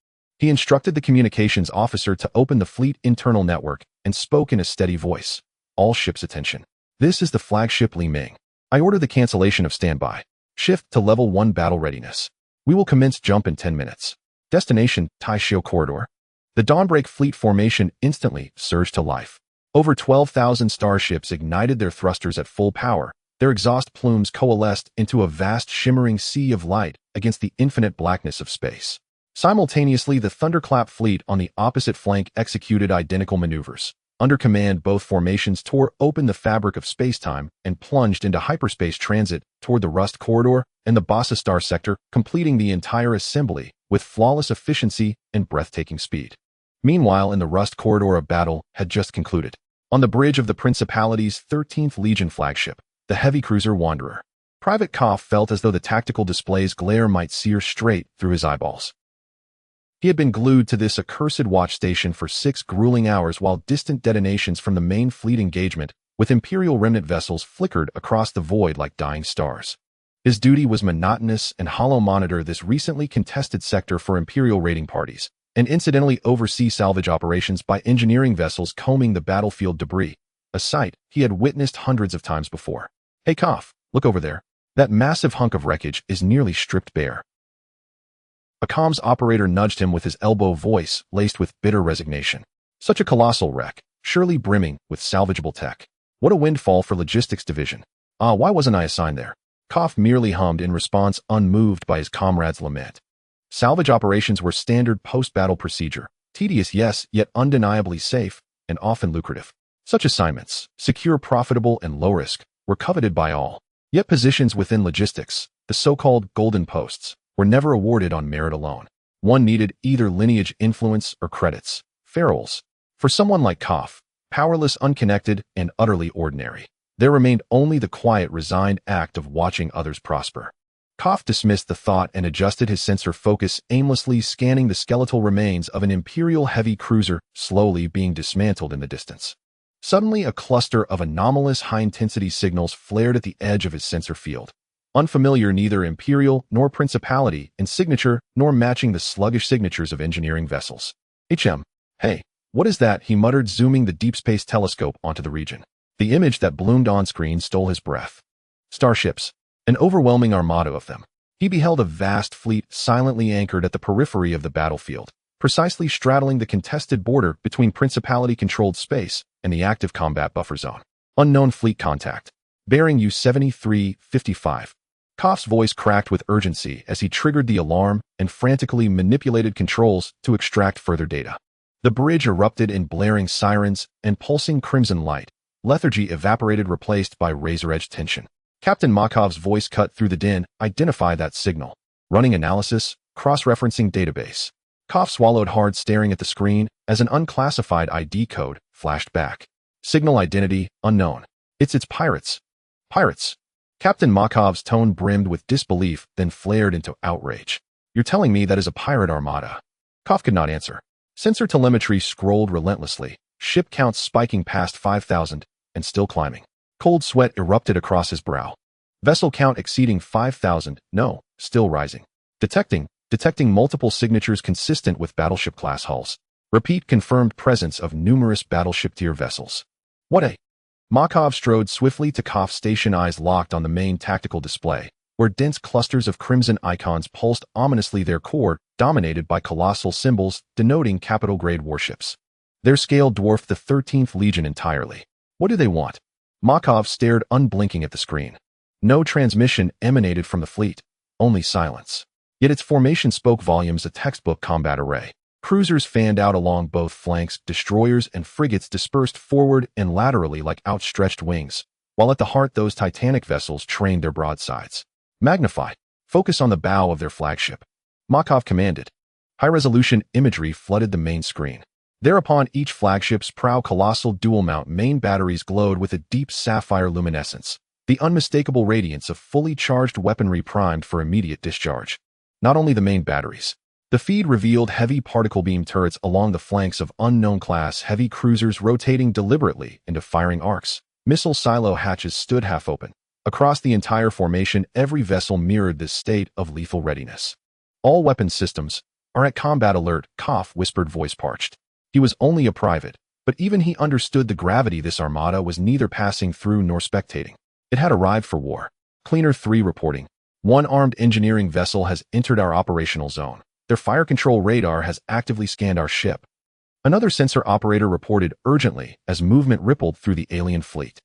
He instructed the communications officer to open the fleet internal network and spoke in a steady voice. All ships attention. This is the flagship Li Ming. I order the cancellation of standby. Shift to level 1 battle readiness. We will commence jump in 10 minutes. Destination, Taishiu Corridor. The Dawnbreak fleet formation instantly surged to life. Over 12,000 starships ignited their thrusters at full power. Their exhaust plumes coalesced into a vast shimmering sea of light against the infinite blackness of space. Simultaneously, the Thunderclap fleet on the opposite flank executed identical maneuvers. Under command, both formations tore open the fabric of spacetime and plunged into hyperspace transit toward the Rust Corridor and the Bassa Star sector, completing the entire assembly with flawless efficiency and breathtaking speed. Meanwhile, in the Rust Corridor, a battle had just concluded. On the bridge of the Principality's 13th Legion flagship, the heavy cruiser Wanderer, Private Koff felt as though the tactical display's glare might sear straight through his eyeballs. He had been glued to this accursed watch station for 6 grueling hours while distant detonations from the main fleet engagement with Imperial remnant vessels flickered across the void like dying stars. His duty was monotonous and hollow: monitor this recently contested sector for Imperial raiding parties, and incidentally oversee salvage operations by engineering vessels combing the battlefield debris, a sight he had witnessed hundreds of times before. Hey Koff, look over there. That massive hunk of wreckage is nearly stripped bare. A comms operator nudged him with his elbow, voice laced with bitter resignation. Such a colossal wreck, surely brimming with salvageable tech. What a windfall for logistics division. Why wasn't I assigned there? Koff merely hummed in response, unmoved by his comrade's lament. Salvage operations were standard post-battle procedure, tedious yes, yet undeniably safe, and often lucrative. Such assignments, secure, profitable, and low-risk, were coveted by all. Yet positions within logistics, the so-called golden posts, were never awarded on merit alone. One needed either lineage, influence, or credits. Ferals. For someone like Koff, powerless, unconnected, and utterly ordinary, there remained only the quiet, resigned act of watching others prosper. Koff dismissed the thought and adjusted his sensor focus, aimlessly scanning the skeletal remains of an Imperial heavy cruiser slowly being dismantled in the distance. Suddenly, a cluster of anomalous high-intensity signals flared at the edge of his sensor field. Unfamiliar, neither Imperial nor Principality in signature, nor matching the sluggish signatures of engineering vessels. Hey, what is that? He muttered, zooming the deep space telescope onto the region. The image that bloomed on screen stole his breath. Starships. An overwhelming armada of them. He beheld a vast fleet silently anchored at the periphery of the battlefield, precisely straddling the contested border between Principality-controlled space and the active combat buffer zone. Unknown fleet contact. Bearing U-7355. Koff's voice cracked with urgency as he triggered the alarm and frantically manipulated controls to extract further data. The bridge erupted in blaring sirens and pulsing crimson light. Lethargy evaporated, replaced by razor-edge tension. Captain Makov's voice cut through the din. Identify that signal. Running analysis, cross-referencing database. Koff swallowed hard, staring at the screen as an unclassified ID code flashed back. Signal identity, unknown. It's pirates. Pirates. Captain Makov's tone brimmed with disbelief, then flared into outrage. You're telling me that is a pirate armada? Koff could not answer. Sensor telemetry scrolled relentlessly, ship counts spiking past 5,000 and still climbing. Cold sweat erupted across his brow. Vessel count exceeding 5,000, no, still rising. Detecting multiple signatures consistent with battleship-class hulls. Repeat, confirmed presence of numerous battleship-tier vessels. What a... Makov strode swiftly to Koff's station, eyes locked on the main tactical display, where dense clusters of crimson icons pulsed ominously, their core dominated by colossal symbols denoting capital-grade warships. Their scale dwarfed the 13th Legion entirely. What do they want? Makov stared unblinking at the screen. No transmission emanated from the fleet, only silence. Yet its formation spoke volumes, a textbook combat array. Cruisers fanned out along both flanks, destroyers and frigates dispersed forward and laterally like outstretched wings, while at the heart those titanic vessels trained their broadsides. Magnify. Focus on the bow of their flagship. Makov commanded. High-resolution imagery flooded the main screen. Thereupon, each flagship's prow colossal dual-mount main batteries glowed with a deep sapphire luminescence, the unmistakable radiance of fully charged weaponry primed for immediate discharge. Not only the main batteries. The feed revealed heavy particle beam turrets along the flanks of unknown-class heavy cruisers rotating deliberately into firing arcs. Missile silo hatches stood half open. Across the entire formation, every vessel mirrored this state of lethal readiness. All weapon systems, are at combat alert, cough, whispered voice parched. He was only a private, but even he understood the gravity. This armada was neither passing through nor spectating. It had arrived for war. Cleaner 3 reporting. One armed engineering vessel has entered our operational zone. Their fire control radar has actively scanned our ship. Another sensor operator reported urgently as movement rippled through the alien fleet.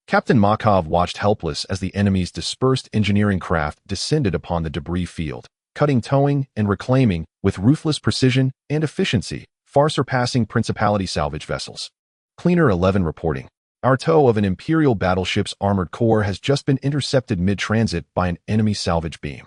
Captain Makov watched helpless as the enemy's dispersed engineering craft descended upon the debris field, cutting, towing, and reclaiming with ruthless precision and efficiency, far surpassing Principality salvage vessels. Cleaner 11 reporting. Our tow of an Imperial battleship's armored core has just been intercepted mid-transit by an enemy salvage beam.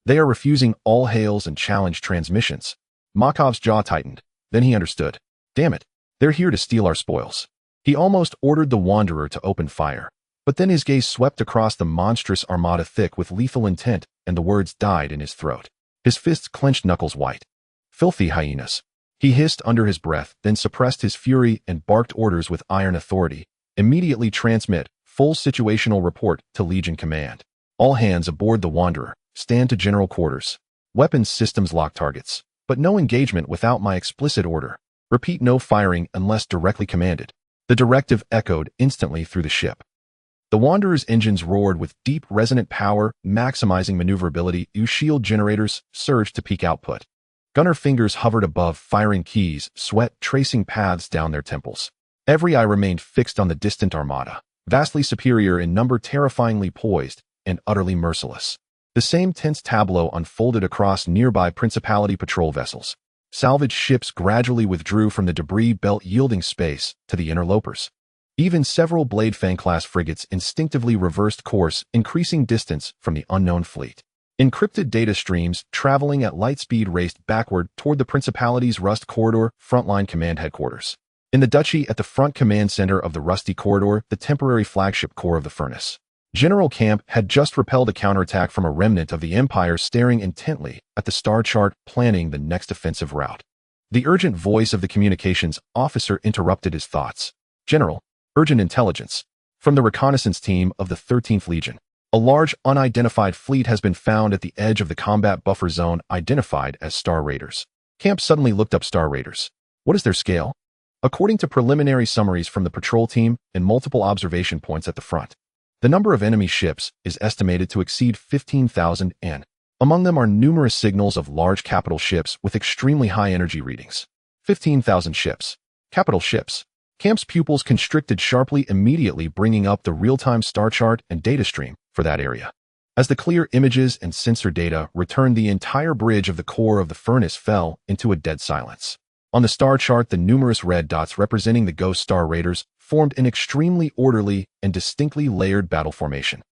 They are refusing all hails and challenge transmissions. Makov's jaw tightened. Then he understood. Damn it, they're here to steal our spoils. He almost ordered the Wanderer to open fire, but then his gaze swept across the monstrous armada thick with lethal intent, and the words died in his throat. His fists clenched, knuckles white. Filthy hyenas. He hissed under his breath, then suppressed his fury and barked orders with iron authority. Immediately transmit full situational report to Legion Command. All hands aboard the Wanderer. Stand to general quarters. Weapons systems lock targets. But no engagement without my explicit order. Repeat, no firing unless directly commanded. The directive echoed instantly through the ship. The Wanderer's engines roared with deep resonant power, maximizing maneuverability. U-shield generators surged to peak output. Gunner fingers hovered above firing keys, sweat tracing paths down their temples. Every eye remained fixed on the distant armada, vastly superior in number, terrifyingly poised, and utterly merciless. The same tense tableau unfolded across nearby Principality patrol vessels. Salvage ships gradually withdrew from the debris belt, yielding space to the interlopers. Even several Blade-Fang-class frigates instinctively reversed course, increasing distance from the unknown fleet. Encrypted data streams traveling at light speed raced backward toward the Principality's Rust Corridor frontline command headquarters. In the Duchy, at the front command center of the Rusty Corridor, the temporary flagship core of the Furnace. General Camp had just repelled a counterattack from a remnant of the Empire, staring intently at the star chart, planning the next offensive route. The urgent voice of the communications officer interrupted his thoughts. General, urgent intelligence. From the reconnaissance team of the 13th Legion. A large, unidentified fleet has been found at the edge of the combat buffer zone, identified as Star Raiders. Camp suddenly looked up. Star Raiders. What is their scale? According to preliminary summaries from the patrol team and multiple observation points at the front, the number of enemy ships is estimated to exceed 15,000, and among them are numerous signals of large capital ships with extremely high energy readings. 15,000 ships. Capital ships. Camp's pupils constricted sharply, immediately bringing up the real-time star chart and data stream for that area. As the clear images and sensor data returned, the entire bridge of the core of the furnace fell into a dead silence. On the star chart, the numerous red dots representing the Ghost Star Raiders formed an extremely orderly and distinctly layered battle formation.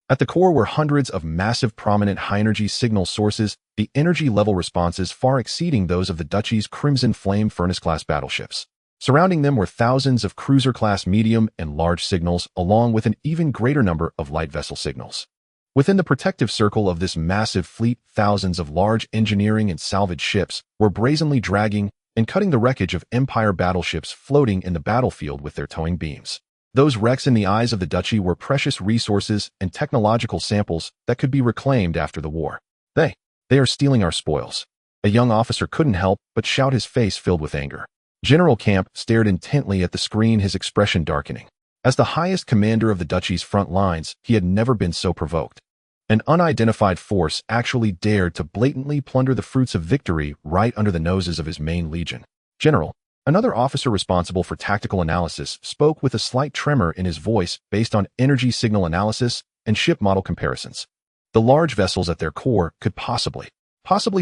At the core were hundreds of massive, prominent high-energy signal sources, the energy level responses far exceeding those of the Duchy's Crimson Flame Furnace-class battleships. Surrounding them were thousands of cruiser-class medium and large signals, along with an even greater number of light vessel signals. Within the protective circle of this massive fleet, thousands of large engineering and salvage ships were brazenly dragging and cutting the wreckage of Empire battleships floating in the battlefield with their towing beams. Those wrecks, in the eyes of the Duchy, were precious resources and technological samples that could be reclaimed after the war. They are stealing our spoils. A young officer couldn't help but shout, his face filled with anger. General Camp stared intently at the screen, his expression darkening. As the highest commander of the Duchy's front lines, he had never been so provoked. An unidentified force actually dared to blatantly plunder the fruits of victory right under the noses of his main legion. General, another officer responsible for tactical analysis, spoke with a slight tremor in his voice based on energy signal analysis and ship model comparisons. The large vessels at their core could possibly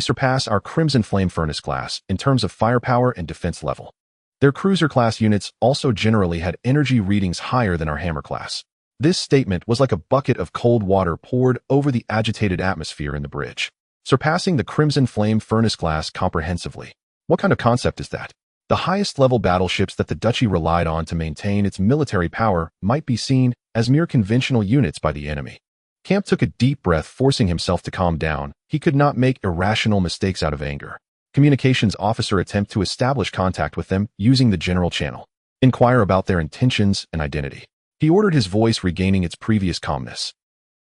surpass our Crimson Flame Furnace class in terms of firepower and defense level. Their cruiser-class units also generally had energy readings higher than our Hammer class. This statement was like a bucket of cold water poured over the agitated atmosphere in the bridge, surpassing the Crimson Flame Furnace class comprehensively. What kind of concept is that? The highest-level battleships that the Duchy relied on to maintain its military power might be seen as mere conventional units by the enemy. Camp took a deep breath, forcing himself to calm down. He could not make irrational mistakes out of anger. Communications officer attempt to establish contact with them using the general channel. Inquire about their intentions and identity. He ordered, his voice regaining its previous calmness.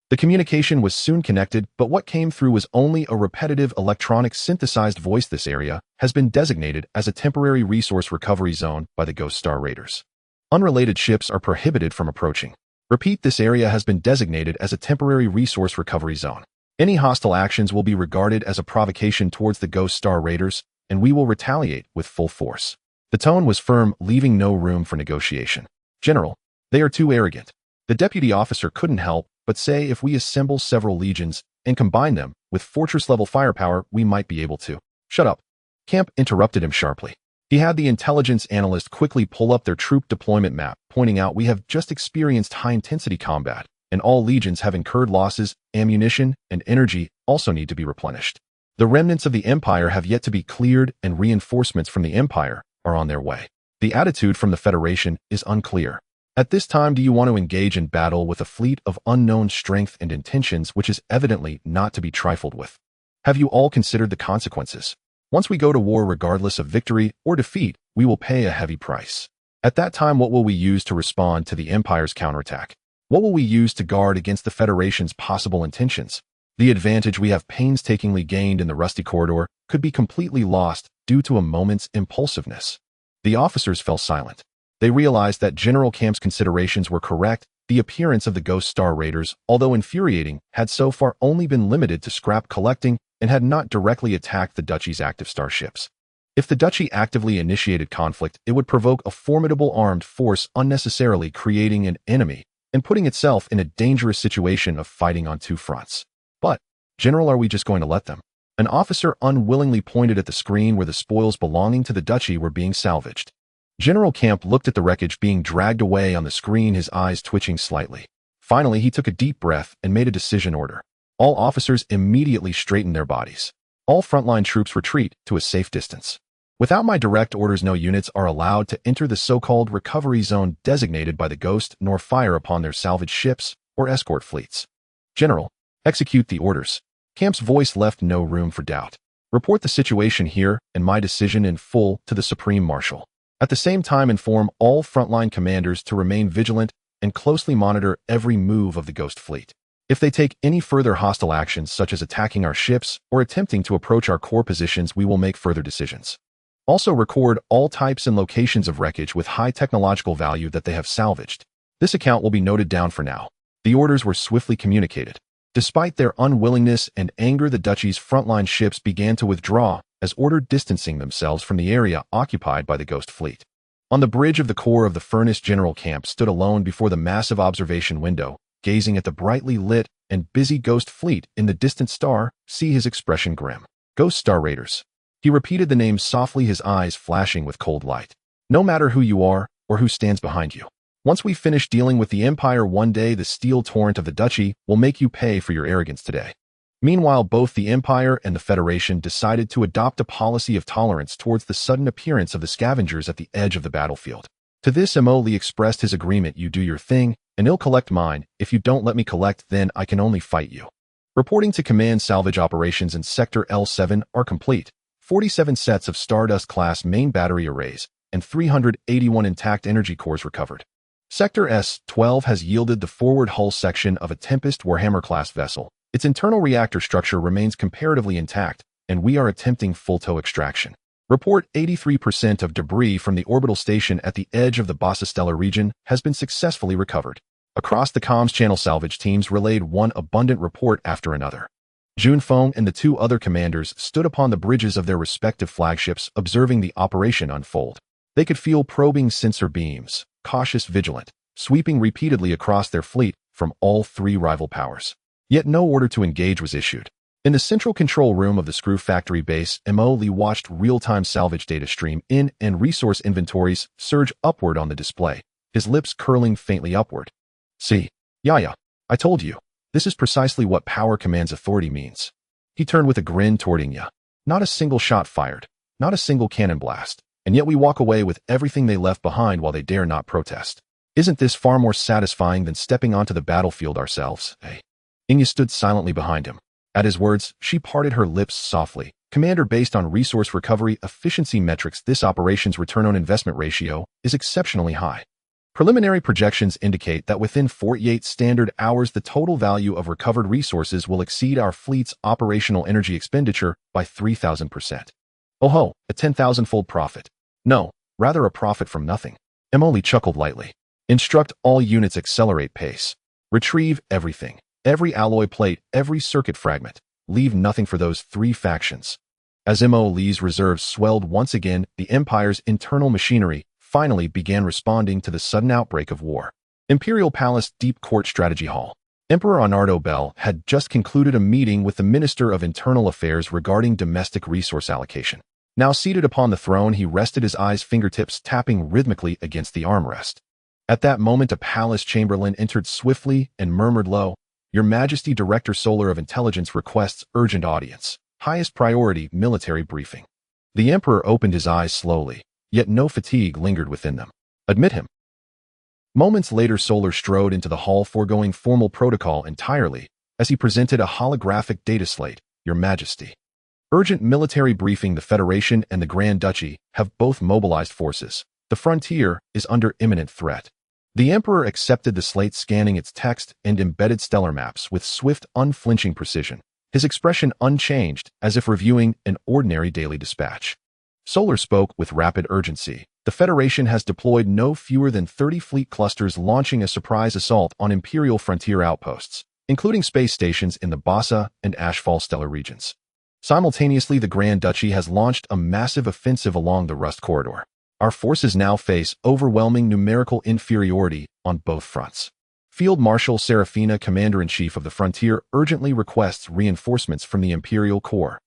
The communication was soon connected, but what came through was only a repetitive electronic synthesized voice. This area has been designated as a temporary resource recovery zone by the Ghost Star Raiders. Unrelated ships are prohibited from approaching. Repeat, this area has been designated as a temporary resource recovery zone. Any hostile actions will be regarded as a provocation towards the Ghost Star Raiders, and we will retaliate with full force. The tone was firm, leaving no room for negotiation. General, they are too arrogant. The deputy officer couldn't help but say if we assemble several legions and combine them with fortress-level firepower, we might be able to. Shut up. Camp interrupted him sharply. He had the intelligence analyst quickly pull up their troop deployment map, pointing out we have just experienced high-intensity combat, and all legions have incurred losses. Ammunition and energy also need to be replenished. The remnants of the Empire have yet to be cleared, and reinforcements from the Empire are on their way. The attitude from the Federation is unclear. At this time, do you want to engage in battle with a fleet of unknown strength and intentions which is evidently not to be trifled with? Have you all considered the consequences? Once we go to war, regardless of victory or defeat, we will pay a heavy price. At that time, what will we use to respond to the Empire's counterattack? What will we use to guard against the Federation's possible intentions? The advantage we have painstakingly gained in the Rusty Corridor could be completely lost due to a moment's impulsiveness. The officers fell silent. They realized that General Camp's considerations were correct. The appearance of the Ghost Star Raiders, although infuriating, had so far only been limited to scrap collecting and had not directly attacked the Duchy's active starships. If the Duchy actively initiated conflict, it would provoke a formidable armed force, unnecessarily creating an enemy and putting itself in a dangerous situation of fighting on two fronts. But, General, are we just going to let them? An officer unwillingly pointed at the screen where the spoils belonging to the Duchy were being salvaged. General Camp looked at the wreckage being dragged away on the screen, his eyes twitching slightly. Finally, he took a deep breath and made a decision order. All officers immediately straightened their bodies. All frontline troops retreat to a safe distance. Without my direct orders, no units are allowed to enter the so-called recovery zone designated by the Ghost, nor fire upon their salvage ships or escort fleets. General, execute the orders. Camp's voice left no room for doubt. Report the situation here and my decision in full to the Supreme Marshal. At the same time, inform all frontline commanders to remain vigilant and closely monitor every move of the Ghost Fleet. If they take any further hostile actions, such as attacking our ships or attempting to approach our core positions, we will make further decisions. Also record all types and locations of wreckage with high technological value that they have salvaged. This account will be noted down for now. The orders were swiftly communicated. Despite their unwillingness and anger, the Duchy's frontline ships began to withdraw, as ordered, distancing themselves from the area occupied by the Ghost Fleet. On the bridge of the core of the furnace, General Camp stood alone before the massive observation window, gazing at the brightly lit and busy Ghost Fleet in the distant star. See his expression grim. Ghost Star Raiders. He repeated the name softly, his eyes flashing with cold light. No matter who you are or who stands behind you. Once we finish dealing with the Empire, one day the steel torrent of the Duchy will make you pay for your arrogance today. Meanwhile, both the Empire and the Federation decided to adopt a policy of tolerance towards the sudden appearance of the scavengers at the edge of the battlefield. To this, Mo Lee expressed his agreement. You do your thing, and I'll collect mine. If you don't let me collect, then I can only fight you. Reporting to command, salvage operations in Sector L7 are complete. 47 sets of Stardust-class main battery arrays and 381 intact energy cores recovered. Sector S12 has yielded the forward hull section of a Tempest Warhammer-class vessel. Its internal reactor structure remains comparatively intact, and we are attempting full-tow extraction. Report 83% of debris from the orbital station at the edge of the Interstellar region has been successfully recovered. Across the comms channel, salvage teams relayed one abundant report after another. Jun Feng and the two other commanders stood upon the bridges of their respective flagships, observing the operation unfold. They could feel probing sensor beams, cautious, vigilant, sweeping repeatedly across their fleet from all three rival powers. Yet no order to engage was issued. In the central control room of the Screw Factory base, Mo Lee watched real-time salvage data stream in and resource inventories surge upward on the display, his lips curling faintly upward. See, Yaya, I told you. This is precisely what Power Command's authority means. He turned with a grin toward Inya. Not a single shot fired, not a single cannon blast, and yet we walk away with everything they left behind while they dare not protest. Isn't this far more satisfying than stepping onto the battlefield ourselves, eh? Inya stood silently behind him. At his words, she parted her lips softly. Commander, based on resource recovery efficiency metrics, this operation's return on investment ratio is exceptionally high. Preliminary projections indicate that within 48 standard hours, the total value of recovered resources will exceed our fleet's operational energy expenditure by 3,000%. Oh ho, a 10,000-fold profit. No, rather a profit from nothing. Emily chuckled lightly. Instruct all units accelerate pace. Retrieve everything. Every alloy plate, every circuit fragment. Leave nothing for those three factions. As Mo.Lee's reserves swelled once again, the Empire's internal machinery finally began responding to the sudden outbreak of war. Imperial Palace Deep Court Strategy Hall. Emperor Arnardo Bell had just concluded a meeting with the Minister of Internal Affairs regarding domestic resource allocation. Now seated upon the throne, he rested his eyes, fingertips tapping rhythmically against the armrest. At that moment, a palace chamberlain entered swiftly and murmured low, "Your Majesty, Director Solar of Intelligence requests urgent audience. Highest priority, military briefing." The Emperor opened his eyes slowly, yet no fatigue lingered within them. "Admit him." Moments later, Solar strode into the hall, foregoing formal protocol entirely, as he presented a holographic data slate. "Your Majesty. Urgent military briefing. The Federation and the Grand Duchy have both mobilized forces. The frontier is under imminent threat." The Emperor accepted the slate, scanning its text and embedded stellar maps with swift, unflinching precision, his expression unchanged, as if reviewing an ordinary daily dispatch. Solar spoke with rapid urgency. "The Federation has deployed no fewer than 30 fleet clusters, launching a surprise assault on Imperial frontier outposts, including space stations in the Bassa and Ashfall stellar regions. Simultaneously, the Grand Duchy has launched a massive offensive along the Rust Corridor. Our forces now face overwhelming numerical inferiority on both fronts. Field Marshal Serafina, Commander-in-Chief of the Frontier, urgently requests reinforcements from the Imperial Corps."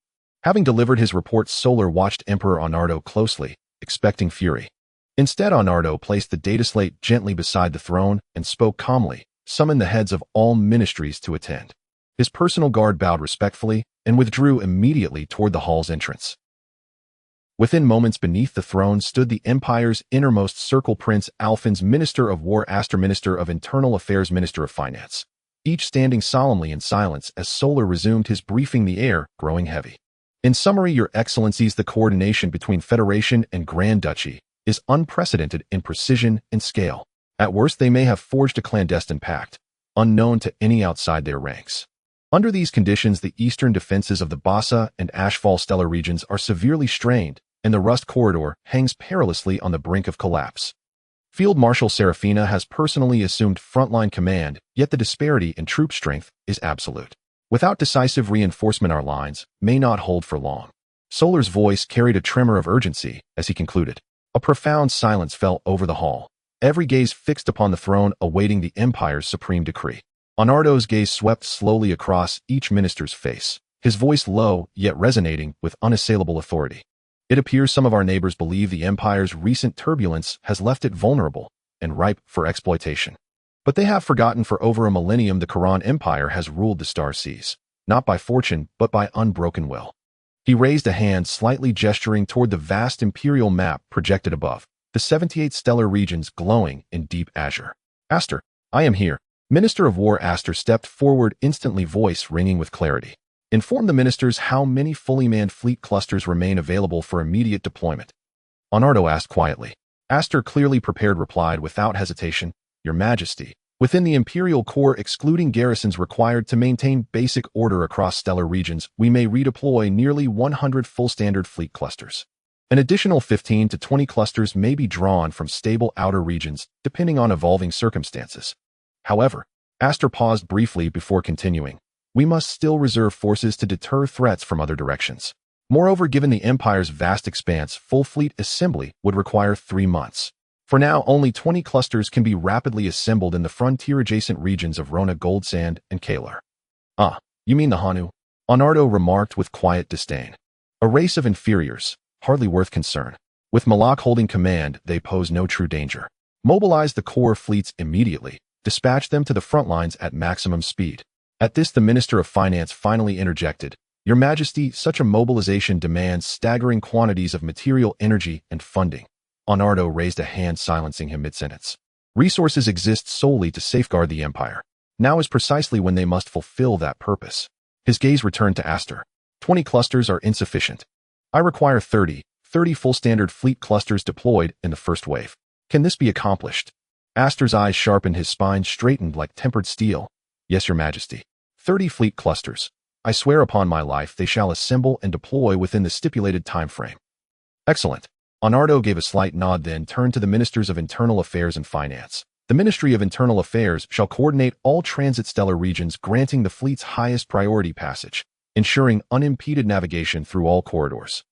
Having delivered his report, Solar watched Emperor Arnardo closely, expecting fury. Instead, Arnardo placed the data slate gently beside the throne and spoke calmly, summoned the heads of all ministries to attend. His personal guard bowed respectfully and withdrew immediately toward the hall's entrance. Within moments, beneath the throne stood the Empire's innermost circle: Prince Alphonse, Minister of War; Aster, Minister of Internal Affairs; Minister of Finance, each standing solemnly in silence as Solar resumed his briefing, the air growing heavy. "In summary, Your Excellencies, the coordination between Federation and Grand Duchy is unprecedented in precision and scale. At worst, they may have forged a clandestine pact, unknown to any outside their ranks. Under these conditions, the eastern defenses of the Bassa and Ashfall stellar regions are severely strained, and the Rust Corridor hangs perilously on the brink of collapse. Field Marshal Serafina has personally assumed frontline command, yet the disparity in troop strength is absolute. Without decisive reinforcement, our lines may not hold for long." Solar's voice carried a tremor of urgency as he concluded. A profound silence fell over the hall, every gaze fixed upon the throne, awaiting the Empire's supreme decree. Arnardo's gaze swept slowly across each minister's face, his voice low yet resonating with unassailable authority. "It appears some of our neighbors believe the Empire's recent turbulence has left it vulnerable and ripe for exploitation. But they have forgotten for over a millennium the Quran Empire has ruled the star seas, not by fortune but by unbroken will." He raised a hand, slightly gesturing toward the vast imperial map projected above, the 78 stellar regions glowing in deep azure. "Aster, I am here." Minister of War Aster stepped forward, instantly, voice ringing with clarity. "Inform the ministers how many fully manned fleet clusters remain available for immediate deployment." Arnardo asked quietly. Aster, clearly prepared, replied without hesitation, "Your Majesty, within the Imperial Corps, excluding garrisons required to maintain basic order across stellar regions, we may redeploy nearly 100 full standard fleet clusters. An additional 15 to 20 clusters may be drawn from stable outer regions, depending on evolving circumstances. However," Aster paused briefly before continuing, "we must still reserve forces to deter threats from other directions. Moreover, given the Empire's vast expanse, full fleet assembly would require 3 months. For now, only 20 clusters can be rapidly assembled in the frontier-adjacent regions of Rona, Goldsand, and Kalar." "Ah, you mean the Hanu?" Arnardo remarked with quiet disdain. "A race of inferiors, hardly worth concern. With Malak holding command, they pose no true danger. Mobilize the core fleets immediately. Dispatch them to the front lines at maximum speed." At this, the Minister of Finance finally interjected. "Your Majesty, such a mobilization demands staggering quantities of material, energy, and funding." Arnardo raised a hand, silencing him mid-sentence. "Resources exist solely to safeguard the Empire. Now is precisely when they must fulfill that purpose." His gaze returned to Aster. 20 clusters are insufficient. I require 30 full standard fleet clusters deployed in the first wave. Can this be accomplished?" Astor's eyes sharpened, his spine straightened like tempered steel. Yes, Your Majesty. 30 fleet clusters. I swear upon my life they shall assemble and deploy within the stipulated time frame. Excellent. Leonardo gave a slight nod, then turned to the Ministers of Internal Affairs and Finance. The Ministry of Internal Affairs shall coordinate all transit stellar regions, granting the fleet's highest priority passage, ensuring unimpeded navigation through all corridors.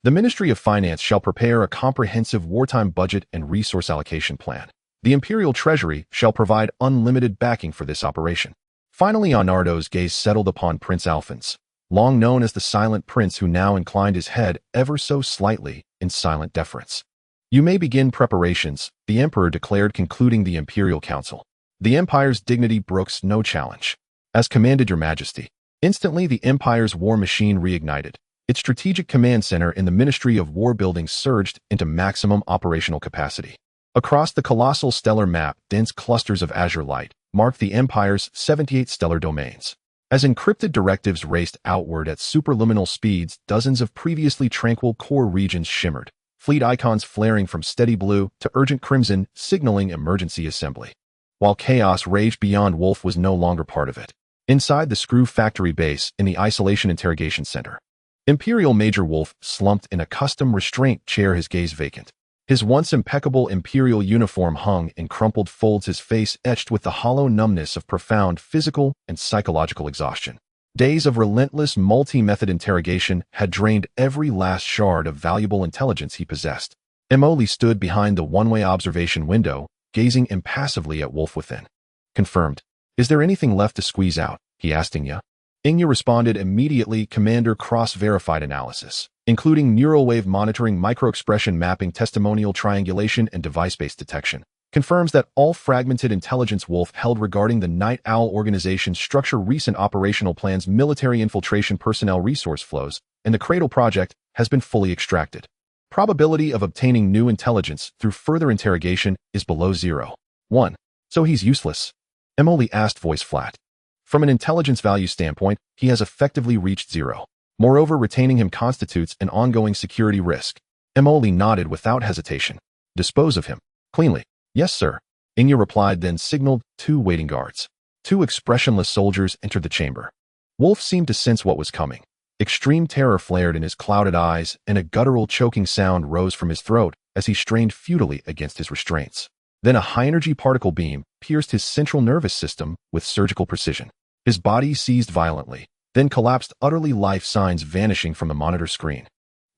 The Ministry of Finance shall prepare a comprehensive wartime budget and resource allocation plan. The Imperial Treasury shall provide unlimited backing for this operation. Finally, Leonardo's gaze settled upon Prince Alphonse, long known as the Silent Prince, who now inclined his head ever so slightly in silent deference. You may begin preparations, the Emperor declared, concluding the Imperial Council. The Empire's dignity brooks no challenge. As commanded, Your Majesty. Instantly, the Empire's war machine reignited. Its strategic command center in the Ministry of War building surged into maximum operational capacity. Across the colossal stellar map, dense clusters of azure light marked the Empire's 78 stellar domains. As encrypted directives raced outward at superluminal speeds, dozens of previously tranquil core regions shimmered, fleet icons flaring from steady blue to urgent crimson, signaling emergency assembly. While chaos raged beyond, Wolf was no longer part of it. Inside the Screw Factory base in the Isolation Interrogation Center, Imperial Major Wolf slumped in a custom restraint chair, his gaze vacant. His once impeccable Imperial uniform hung in crumpled folds, his face etched with the hollow numbness of profound physical and psychological exhaustion. Days of relentless multi-method interrogation had drained every last shard of valuable intelligence he possessed. Emoli stood behind the one-way observation window, gazing impassively at Wolf within. Confirmed. Is there anything left to squeeze out? He asked Inya. Inya responded immediately. Commander, cross-verified analysis, including neural wave monitoring, microexpression mapping, testimonial triangulation, and device-based detection, confirms that all fragmented intelligence Wolf held regarding the Night Owl organization's structure, recent operational plans, military infiltration, personnel, resource flows, and the Cradle project has been fully extracted. Probability of obtaining new intelligence through further interrogation is below 0.1. So he's useless? Emoli asked, voice flat. From an intelligence value standpoint, he has effectively reached 0. Moreover, retaining him constitutes an ongoing security risk. Emoli nodded without hesitation. Dispose of him. Cleanly. Yes, sir. Inya replied, then signaled 2 waiting guards. 2 expressionless soldiers entered the chamber. Wolf seemed to sense what was coming. Extreme terror flared in his clouded eyes, and a guttural choking sound rose from his throat as he strained futilely against his restraints. Then a high-energy particle beam pierced his central nervous system with surgical precision. His body seized violently, then collapsed utterly, life signs vanishing from the monitor screen.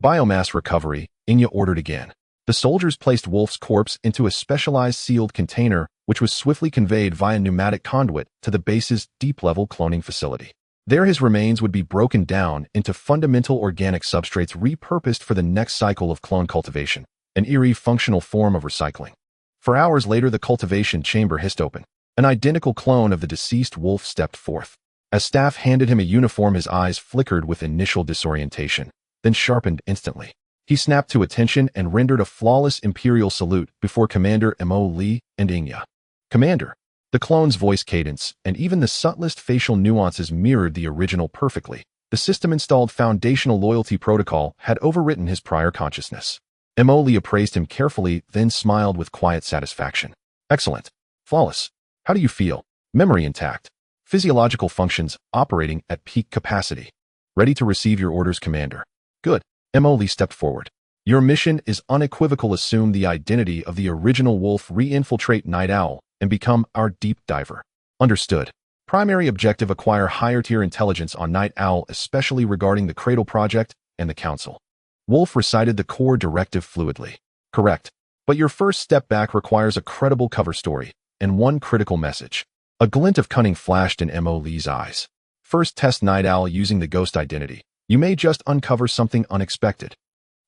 Biomass recovery, Inya ordered again. The soldiers placed Wolf's corpse into a specialized sealed container, which was swiftly conveyed via pneumatic conduit to the base's deep-level cloning facility. There his remains would be broken down into fundamental organic substrates repurposed for the next cycle of clone cultivation, an eerie functional form of recycling. For hours later, the cultivation chamber hissed open. An identical clone of the deceased Wolf stepped forth. As staff handed him a uniform, his eyes flickered with initial disorientation, then sharpened instantly. He snapped to attention and rendered a flawless Imperial salute before Commander Emoli and Inya. Commander. The clone's voice cadence and even the subtlest facial nuances mirrored the original perfectly. The system-installed foundational loyalty protocol had overwritten his prior consciousness. Emoli appraised him carefully, then smiled with quiet satisfaction. Excellent. Flawless. How do you feel? Memory intact. Physiological functions operating at peak capacity. Ready to receive your orders, Commander. Good. Emoli stepped forward. Your mission is unequivocal. Assume the identity of the original Wolf, re-infiltrate Night Owl, and become our deep diver. Understood. Primary objective: acquire higher-tier intelligence on Night Owl, especially regarding the Cradle project and the Council. Wolf recited the core directive fluidly. Correct. But your first step back requires a credible cover story and one critical message. A glint of cunning flashed in Emoli's eyes. First, test Night Owl using the ghost identity. You may just uncover something unexpected.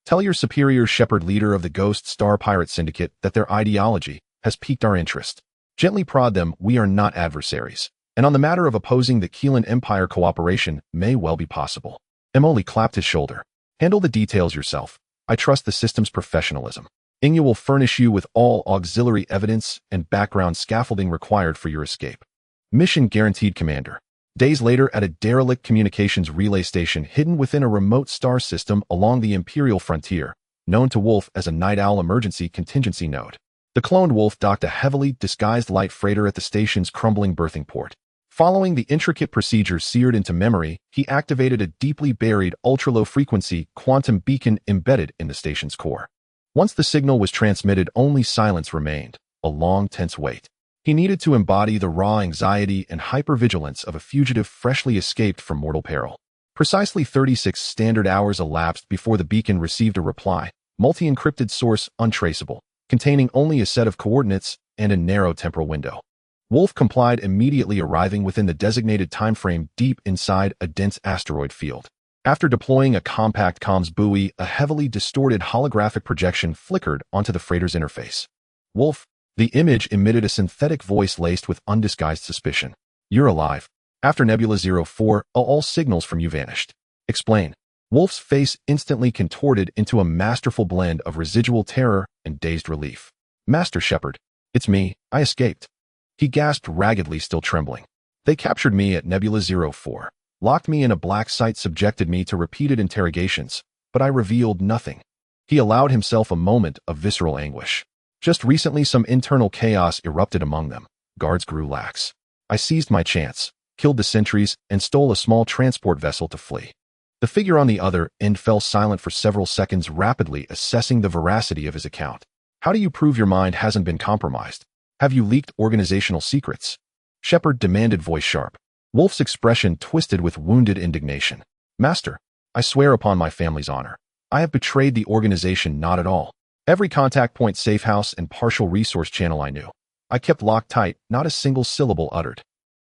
Tell your superior shepherd leader of the Ghost Star Pirate Syndicate that their ideology has piqued our interest. Gently prod them. We are not adversaries. And on the matter of opposing the Keelan Empire, cooperation may well be possible. Emoli clapped his shoulder. Handle the details yourself. I trust the system's professionalism. Inya will furnish you with all auxiliary evidence and background scaffolding required for your escape. Mission guaranteed, Commander. Days later, at a derelict communications relay station hidden within a remote star system along the Imperial frontier, known to Wolf as a Night Owl emergency contingency node, The cloned Wolf docked a heavily disguised light freighter at the station's crumbling berthing port. Following the intricate procedures seared into memory, he activated a deeply buried ultra-low-frequency quantum beacon embedded in the station's core. Once the signal was transmitted, only silence remained, a long, tense wait. He needed to embody the raw anxiety and hypervigilance of a fugitive freshly escaped from mortal peril. Precisely 36 standard hours elapsed before the beacon received a reply, multi-encrypted source untraceable, containing only a set of coordinates and a narrow temporal window. Wolf complied, immediately arriving within the designated timeframe deep inside a dense asteroid field. After deploying a compact comms buoy, a heavily distorted holographic projection flickered onto the freighter's interface. Wolf, the image emitted a synthetic voice laced with undisguised suspicion. You're alive. After Nebula 04, all signals from you vanished. Explain. Wolf's face instantly contorted into a masterful blend of residual terror and dazed relief. Master Shepard, it's me, I escaped. He gasped raggedly, still trembling. They captured me at Nebula 04, locked me in a black site, subjected me to repeated interrogations, but I revealed nothing. He allowed himself a moment of visceral anguish. Just recently, some internal chaos erupted among them. Guards grew lax. I seized my chance, killed the sentries, and stole a small transport vessel to flee. The figure on the other end fell silent for several seconds, rapidly assessing the veracity of his account. How do you prove your mind hasn't been compromised? Have you leaked organizational secrets? Shepard demanded, voice sharp. Wolf's expression twisted with wounded indignation. Master, I swear upon my family's honor, I have betrayed the organization not at all. Every contact point, safe house, and partial resource channel I knew, I kept locked tight, not a single syllable uttered.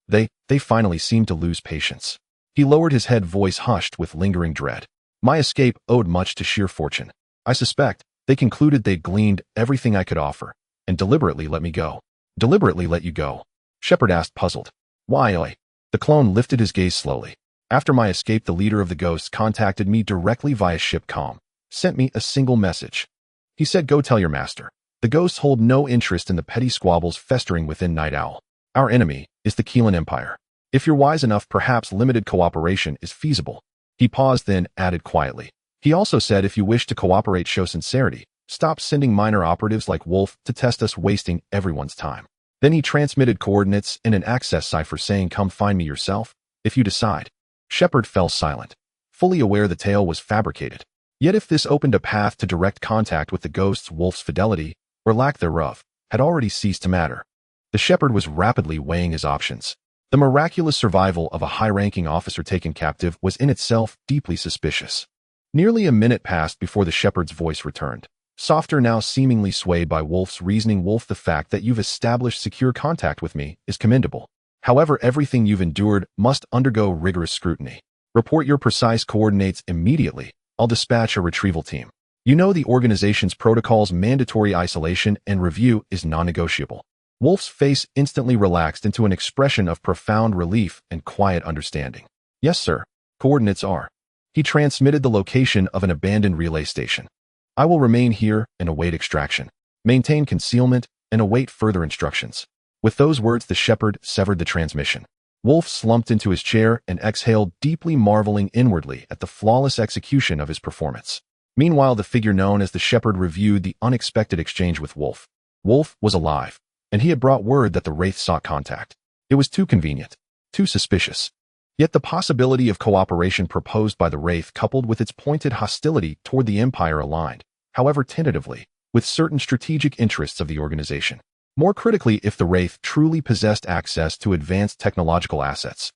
They finally seemed to lose patience. He lowered his head, voice hushed with lingering dread. My escape owed much to sheer fortune. I suspect they concluded they'd gleaned everything I could offer, and deliberately let me go. Deliberately let you go? Shepard asked, puzzled. Why, oi? The clone lifted his gaze slowly. After my escape, the leader of the Ghosts contacted me directly via ship comm, sent me a single message. He said, go tell your master. The Ghosts hold no interest in the petty squabbles festering within Night Owl. Our enemy is the Keelan Empire. If you're wise enough, perhaps limited cooperation is feasible. He paused, then added quietly. He also said, if you wish to cooperate, show sincerity. Stop sending minor operatives like Wolf to test us, wasting everyone's time. Then he transmitted coordinates and an access cipher saying, come find me yourself, if you decide. Shepard fell silent, fully aware the tale was fabricated. Yet if this opened a path to direct contact with the Ghosts, Wolf's fidelity, or lack thereof, had already ceased to matter. The Shepard was rapidly weighing his options. The miraculous survival of a high-ranking officer taken captive was in itself deeply suspicious. Nearly a minute passed before the Shepard's voice returned. Softer, now seemingly swayed by Wolf's reasoning. Wolf, the fact that you've established secure contact with me is commendable. However, everything you've endured must undergo rigorous scrutiny. Report your precise coordinates immediately. I'll dispatch a retrieval team. You know the organization's protocols, mandatory isolation and review is non-negotiable. Wolf's face instantly relaxed into an expression of profound relief and quiet understanding. Yes, sir. Coordinates are. He transmitted the location of an abandoned relay station. I will remain here and await extraction. Maintain concealment and await further instructions. With those words, the Shepard severed the transmission. Wolf slumped into his chair and exhaled, deeply marveling inwardly at the flawless execution of his performance. Meanwhile, the figure known as the Shepard reviewed the unexpected exchange with Wolf. Wolf was alive, and he had brought word that the Wraith sought contact. It was too convenient, too suspicious. Yet the possibility of cooperation proposed by the Wraith, coupled with its pointed hostility toward the Empire, aligned, however tentatively, with certain strategic interests of the organization. More critically, if the Wraith truly possessed access to advanced technological assets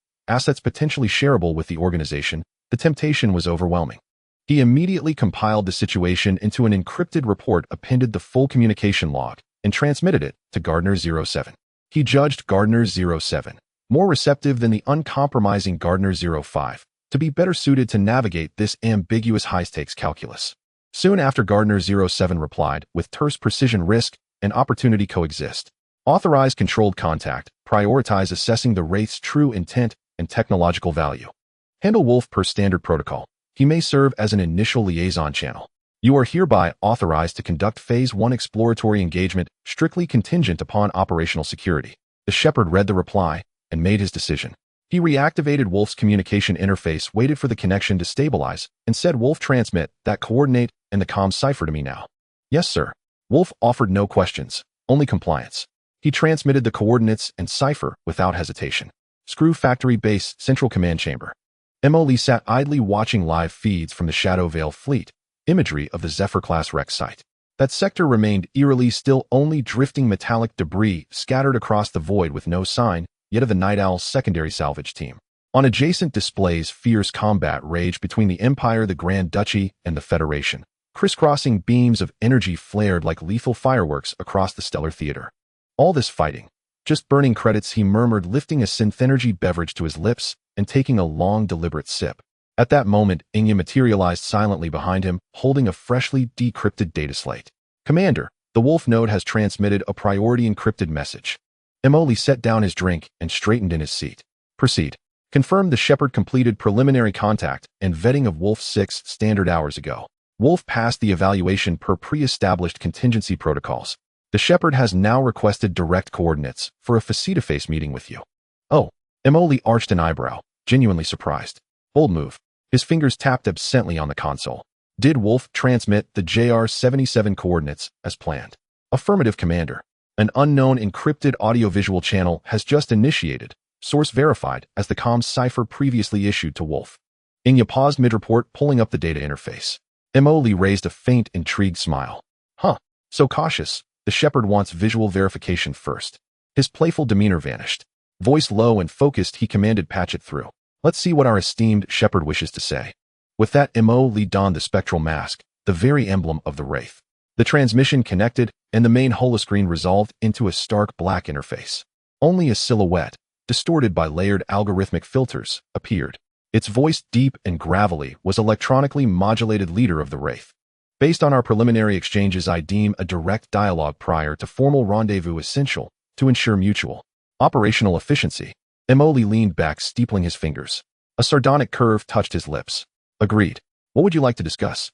potentially shareable with the organization, the temptation was overwhelming. He immediately compiled the situation into an encrypted report, appended the full communication log, and transmitted it to Gardner 07. He judged Gardner 07, more receptive than the uncompromising Gardner 05, to be better suited to navigate this ambiguous high-stakes calculus. Soon after, Gardner 07 replied, with terse precision: risk and opportunity coexist. Authorize controlled contact. Prioritize assessing the Wraith's true intent and technological value. Handle Wolf per standard protocol. He may serve as an initial liaison channel. You are hereby authorized to conduct Phase 1 exploratory engagement, strictly contingent upon operational security. The Shepard read the reply and made his decision. He reactivated Wolf's communication interface, waited for the connection to stabilize, and said, Wolf, transmit that coordinate and the comm cipher to me now. Yes, sir. Wolf offered no questions, only compliance. He transmitted the coordinates and cipher without hesitation. Screw Factory Base Central Command Chamber. Emily sat idly watching live feeds from the Shadow Veil fleet, imagery of the Zephyr-class wreck site. That sector remained eerily still, only drifting metallic debris scattered across the void with no sign, yet of the Night Owl's secondary salvage team. On adjacent displays, fierce combat raged between the Empire, the Grand Duchy, and the Federation. Crisscrossing beams of energy flared like lethal fireworks across the stellar theater. All this fighting. Just burning credits, he murmured, lifting a synth-energy beverage to his lips and taking a long, deliberate sip. At that moment, Inya materialized silently behind him, holding a freshly decrypted data slate. Commander, the Wolf node has transmitted a priority encrypted message. Emoli set down his drink and straightened in his seat. Proceed. Confirmed. The Shepherd completed preliminary contact and vetting of Wolf 6 standard hours ago. Wolf passed the evaluation per pre-established contingency protocols. The Shepherd has now requested direct coordinates for a face-to-face meeting with you. Oh, Emoli arched an eyebrow, genuinely surprised. Bold move. His fingers tapped absently on the console. Did Wolf transmit the JR-77 coordinates as planned? Affirmative, Commander. An unknown encrypted audiovisual channel has just initiated, source verified, as the comms cipher previously issued to Wolf. Inya paused mid-report, pulling up the data interface. Emoli raised a faint, intrigued smile. Huh, so cautious. The Shepherd wants visual verification first. His playful demeanor vanished. Voice low and focused, he commanded, patch it through. Let's see what our esteemed Shepherd wishes to say. With that, Emoli donned the spectral mask, the very emblem of the Wraith. The transmission connected, and the main holoscreen resolved into a stark black interface. Only a silhouette, distorted by layered algorithmic filters, appeared. Its voice, deep and gravelly, was electronically modulated leader of the Wraith. Based on our preliminary exchanges, I deem a direct dialogue prior to formal rendezvous essential to ensure mutual operational efficiency. Emoli leaned back, steepling his fingers. A sardonic curve touched his lips. Agreed. What would you like to discuss?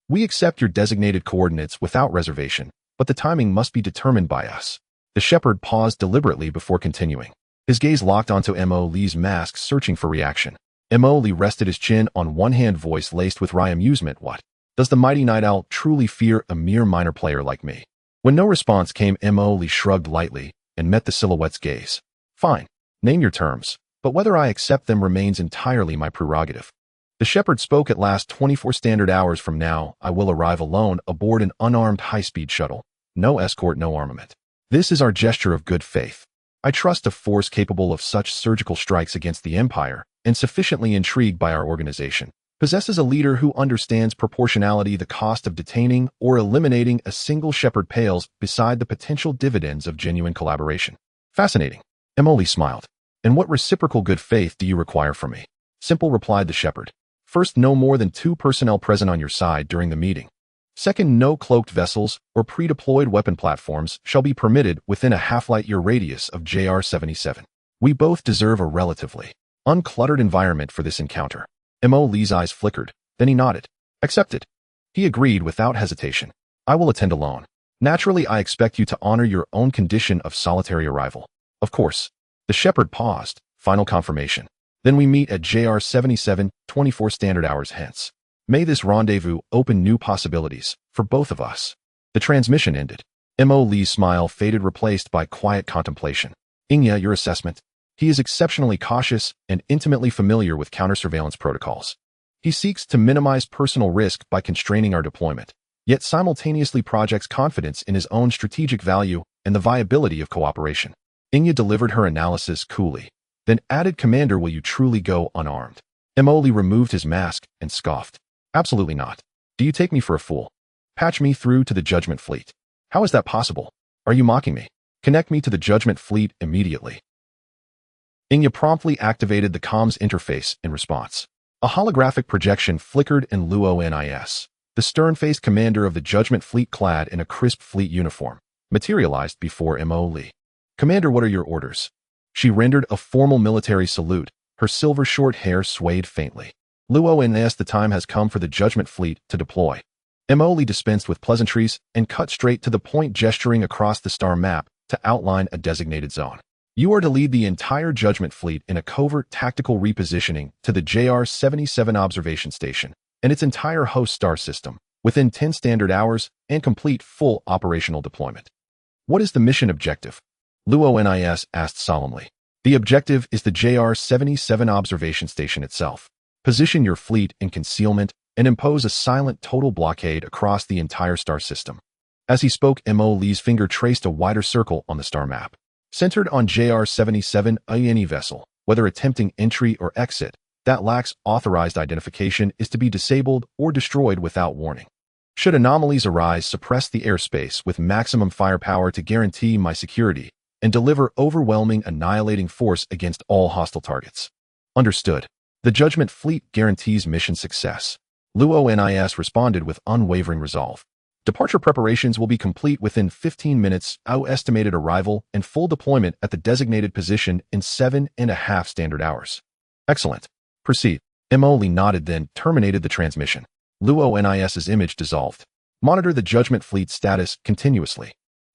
We accept your designated coordinates without reservation, but the timing must be determined by us. The Shepherd paused deliberately before continuing. His gaze locked onto Emoli's mask, searching for reaction. Emoli rested his chin on one hand, voice laced with wry amusement. What? Does the mighty Night Owl truly fear a mere minor player like me? When no response came, Emoli shrugged lightly and met the silhouette's gaze. Fine. Name your terms, but whether I accept them remains entirely my prerogative. The Shepherd spoke at last. 24 standard hours from now, I will arrive alone aboard an unarmed high-speed shuttle. No escort, no armament. This is our gesture of good faith. I trust a force capable of such surgical strikes against the Empire, and sufficiently intrigued by our organization, possesses a leader who understands proportionality. The cost of detaining or eliminating a single Shepherd pales beside the potential dividends of genuine collaboration. Fascinating. Emoli smiled. And what reciprocal good faith do you require from me? Simple, replied the Shepherd. First, no more than 2 personnel present on your side during the meeting. Second, no cloaked vessels or pre-deployed weapon platforms shall be permitted within a half-light-year radius of JR-77. We both deserve a relatively uncluttered environment for this encounter. Emoli's eyes flickered, then he nodded. Accepted. He agreed without hesitation. I will attend alone. Naturally, I expect you to honor your own condition of solitary arrival. Of course. The Shepherd paused, final confirmation. Then we meet at JR-77, 24 standard hours hence. May this rendezvous open new possibilities for both of us. The transmission ended. Emoli's smile faded, replaced by quiet contemplation. Inya, your assessment? He is exceptionally cautious and intimately familiar with counter-surveillance protocols. He seeks to minimize personal risk by constraining our deployment, yet simultaneously projects confidence in his own strategic value and the viability of cooperation. Inya delivered her analysis coolly, then added, Commander, will you truly go unarmed? Emoli removed his mask and scoffed. Absolutely not. Do you take me for a fool? Patch me through to the Judgment Fleet. How is that possible? Are you mocking me? Connect me to the Judgment Fleet immediately. Inya promptly activated the comms interface in response. A holographic projection flickered in Luo-Nis. The stern-faced commander of the Judgment Fleet, clad in a crisp fleet uniform, materialized before Emoli. Commander, what are your orders? She rendered a formal military salute. Her silver short hair swayed faintly. Luo-Nis, the time has come for the Judgment Fleet to deploy. Emoli dispensed with pleasantries and cut straight to the point, gesturing across the star map to outline a designated zone. You are to lead the entire Judgment Fleet in a covert tactical repositioning to the JR-77 observation station and its entire host star system within 10 standard hours and complete full operational deployment. What is the mission objective? Luo NIS asked solemnly. The objective is the JR-77 observation station itself. Position your fleet in concealment and impose a silent total blockade across the entire star system. As he spoke, Mo Lee's finger traced a wider circle on the star map. Centered on JR-77, any vessel, whether attempting entry or exit, that lacks authorized identification is to be disabled or destroyed without warning. Should anomalies arise, suppress the airspace with maximum firepower to guarantee my security and deliver overwhelming annihilating force against all hostile targets. Understood. The Judgment Fleet guarantees mission success. Luo NIS responded with unwavering resolve. Departure preparations will be complete within 15 minutes, our estimated arrival and full deployment at the designated position in 7.5 standard hours. Excellent. Proceed. Mo Lee nodded, then terminated the transmission. Luo NIS's image dissolved. Monitor the Judgment Fleet status continuously.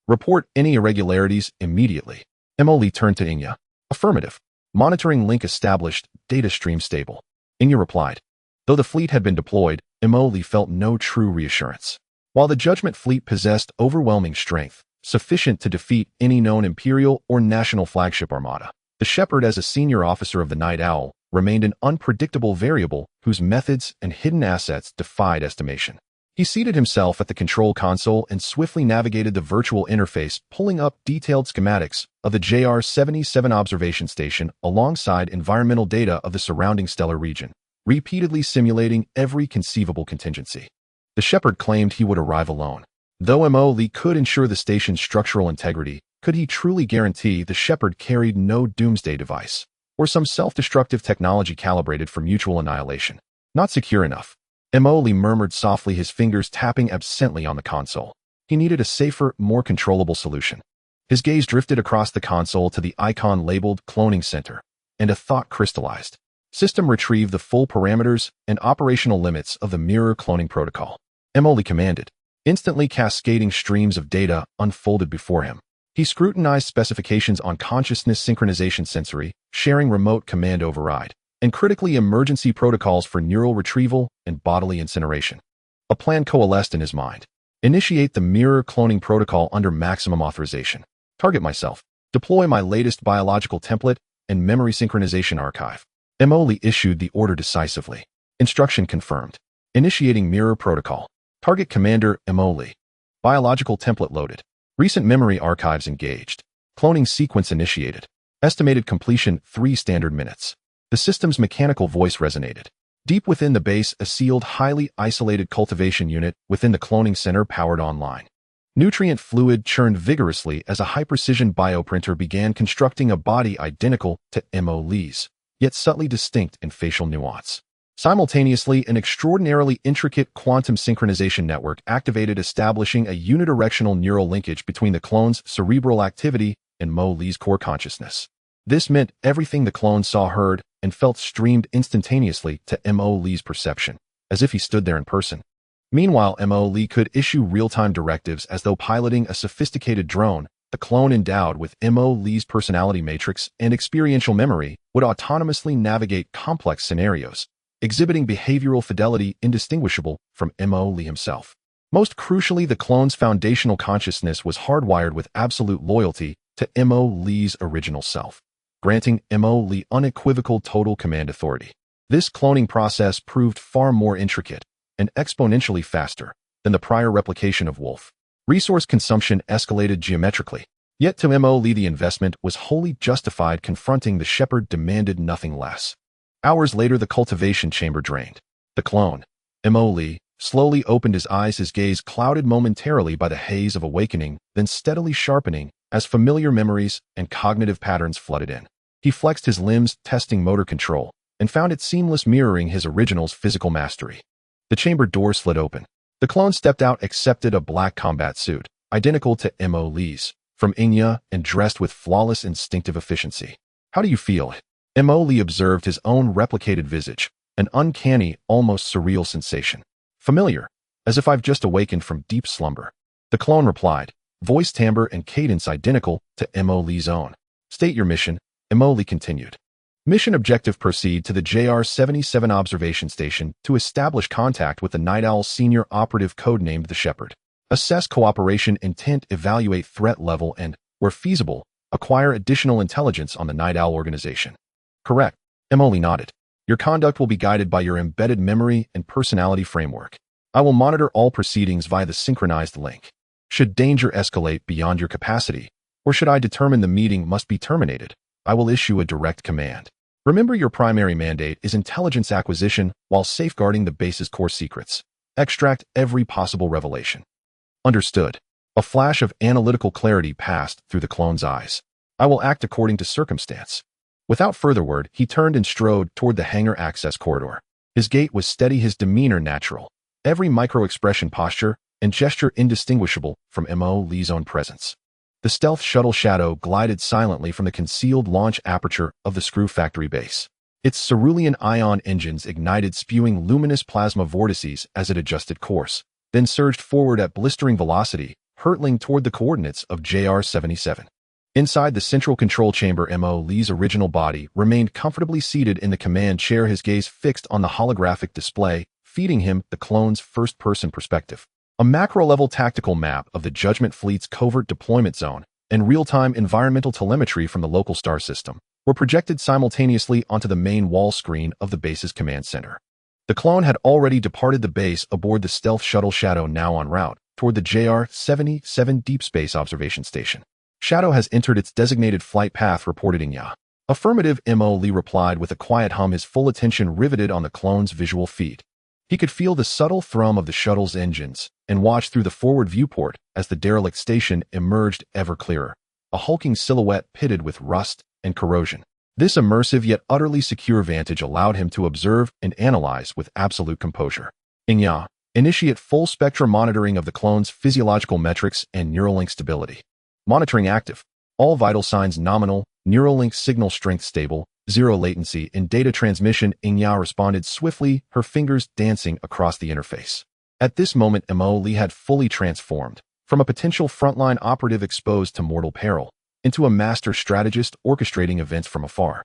Report any irregularities immediately. Mo Lee turned to Inya. Affirmative. Monitoring link established, data stream stable. Inya replied. Though the fleet had been deployed, Mo Lee felt no true reassurance. While the Judgment Fleet possessed overwhelming strength, sufficient to defeat any known Imperial or national flagship armada, the Shepherd, as a senior officer of the Night Owl, remained an unpredictable variable whose methods and hidden assets defied estimation. He seated himself at the control console and swiftly navigated the virtual interface, pulling up detailed schematics of the JR-77 observation station alongside environmental data of the surrounding stellar region, repeatedly simulating every conceivable contingency. The Shepherd claimed he would arrive alone. Though Mo Lee could ensure the station's structural integrity, could he truly guarantee the Shepherd carried no doomsday device or some self-destructive technology calibrated for mutual annihilation? Not secure enough. Mo Lee murmured softly, his fingers tapping absently on the console. He needed a safer, more controllable solution. His gaze drifted across the console to the icon labeled Cloning Center, and a thought crystallized. System retrieve the full parameters and operational limits of the mirror cloning protocol. Mo Lee commanded. Instantly, cascading streams of data unfolded before him. He scrutinized specifications on consciousness synchronization, sensory, sharing, remote command override, and critically emergency protocols for neural retrieval and bodily incineration. A plan coalesced in his mind. Initiate the mirror cloning protocol under maximum authorization. Target myself. Deploy my latest biological template and memory synchronization archive. Mo Lee issued the order decisively. Instruction confirmed. Initiating mirror protocol. Target Commander Mo Lee. Biological template loaded. Recent memory archives engaged. Cloning sequence initiated. Estimated completion 3 standard minutes. The system's mechanical voice resonated. Deep within the base, a sealed, highly isolated cultivation unit within the cloning center powered online. Nutrient fluid churned vigorously as a high-precision bioprinter began constructing a body identical to Mo Lee's, yet subtly distinct in facial nuance. Simultaneously, an extraordinarily intricate quantum synchronization network activated, establishing a unidirectional neural linkage between the clone's cerebral activity and Mo Lee's core consciousness. This meant everything the clone saw, heard, and felt streamed instantaneously to Mo Lee's perception, as if he stood there in person. Meanwhile, Mo Lee could issue real-time directives as though piloting a sophisticated drone. The clone, endowed with Mo Lee's personality matrix and experiential memory, would autonomously navigate complex scenarios, exhibiting behavioral fidelity indistinguishable from Mo Lee himself. Most crucially, the clone's foundational consciousness was hardwired with absolute loyalty to Mo Lee's original self, granting Mo Lee unequivocal total command authority. This cloning process proved far more intricate and exponentially faster than the prior replication of Wolf. Resource consumption escalated geometrically, yet to Mo Lee the investment was wholly justified. Confronting the Shepherd demanded nothing less. Hours later, the cultivation chamber drained. The clone, Mo Lee, slowly opened his eyes, his gaze clouded momentarily by the haze of awakening, then steadily sharpening as familiar memories and cognitive patterns flooded in. He flexed his limbs, testing motor control, and found it seamless, mirroring his original's physical mastery. The chamber door slid open. The clone stepped out, accepted a black combat suit, identical to Mo Lee's, from Inya, and dressed with flawless instinctive efficiency. How do you feel? Mo Lee observed his own replicated visage, an uncanny, almost surreal sensation. Familiar, as if I've just awakened from deep slumber. The clone replied, voice timbre and cadence identical to Mo Lee's own. State your mission, Mo Lee continued. Mission objective: proceed to the JR-77 observation station to establish contact with the Night Owl senior operative codenamed the Shepherd. Assess cooperation intent, evaluate threat level, and, where feasible, acquire additional intelligence on the Night Owl organization. Correct. Emily nodded. Your conduct will be guided by your embedded memory and personality framework. I will monitor all proceedings via the synchronized link. Should danger escalate beyond your capacity, or should I determine the meeting must be terminated, I will issue a direct command. Remember, your primary mandate is intelligence acquisition while safeguarding the base's core secrets. Extract every possible revelation. Understood. A flash of analytical clarity passed through the clone's eyes. I will act according to circumstance. Without further word, he turned and strode toward the hangar access corridor. His gait was steady, his demeanor natural, every micro-expression, posture, and gesture indistinguishable from Emily's own presence. The stealth shuttle Shadow glided silently from the concealed launch aperture of the Screw Factory base. Its cerulean ion engines ignited, spewing luminous plasma vortices as it adjusted course, then surged forward at blistering velocity, hurtling toward the coordinates of JR-77. Inside the central control chamber, Emily's original body remained comfortably seated in the command chair, his gaze fixed on the holographic display, feeding him the clone's first-person perspective. A macro-level tactical map of the Judgment Fleet's covert deployment zone and real-time environmental telemetry from the local star system were projected simultaneously onto the main wall screen of the base's command center. The clone had already departed the base aboard the stealth shuttle Shadow, now en route toward the JR-77 Deep Space Observation Station. Shadow has entered its designated flight path, reported Inya. Affirmative, Emily replied with a quiet hum, his full attention riveted on the clone's visual feed. He could feel the subtle thrum of the shuttle's engines and watched through the forward viewport as the derelict station emerged ever clearer, a hulking silhouette pitted with rust and corrosion. This immersive yet utterly secure vantage allowed him to observe and analyze with absolute composure. Inya, initiate full spectrum monitoring of the clone's physiological metrics and Neuralink stability. Monitoring active. All vital signs nominal, Neuralink signal strength stable, zero latency in data transmission. Inya responded swiftly, her fingers dancing across the interface. At this moment, Emily had fully transformed, from a potential frontline operative exposed to mortal peril, into a master strategist orchestrating events from afar.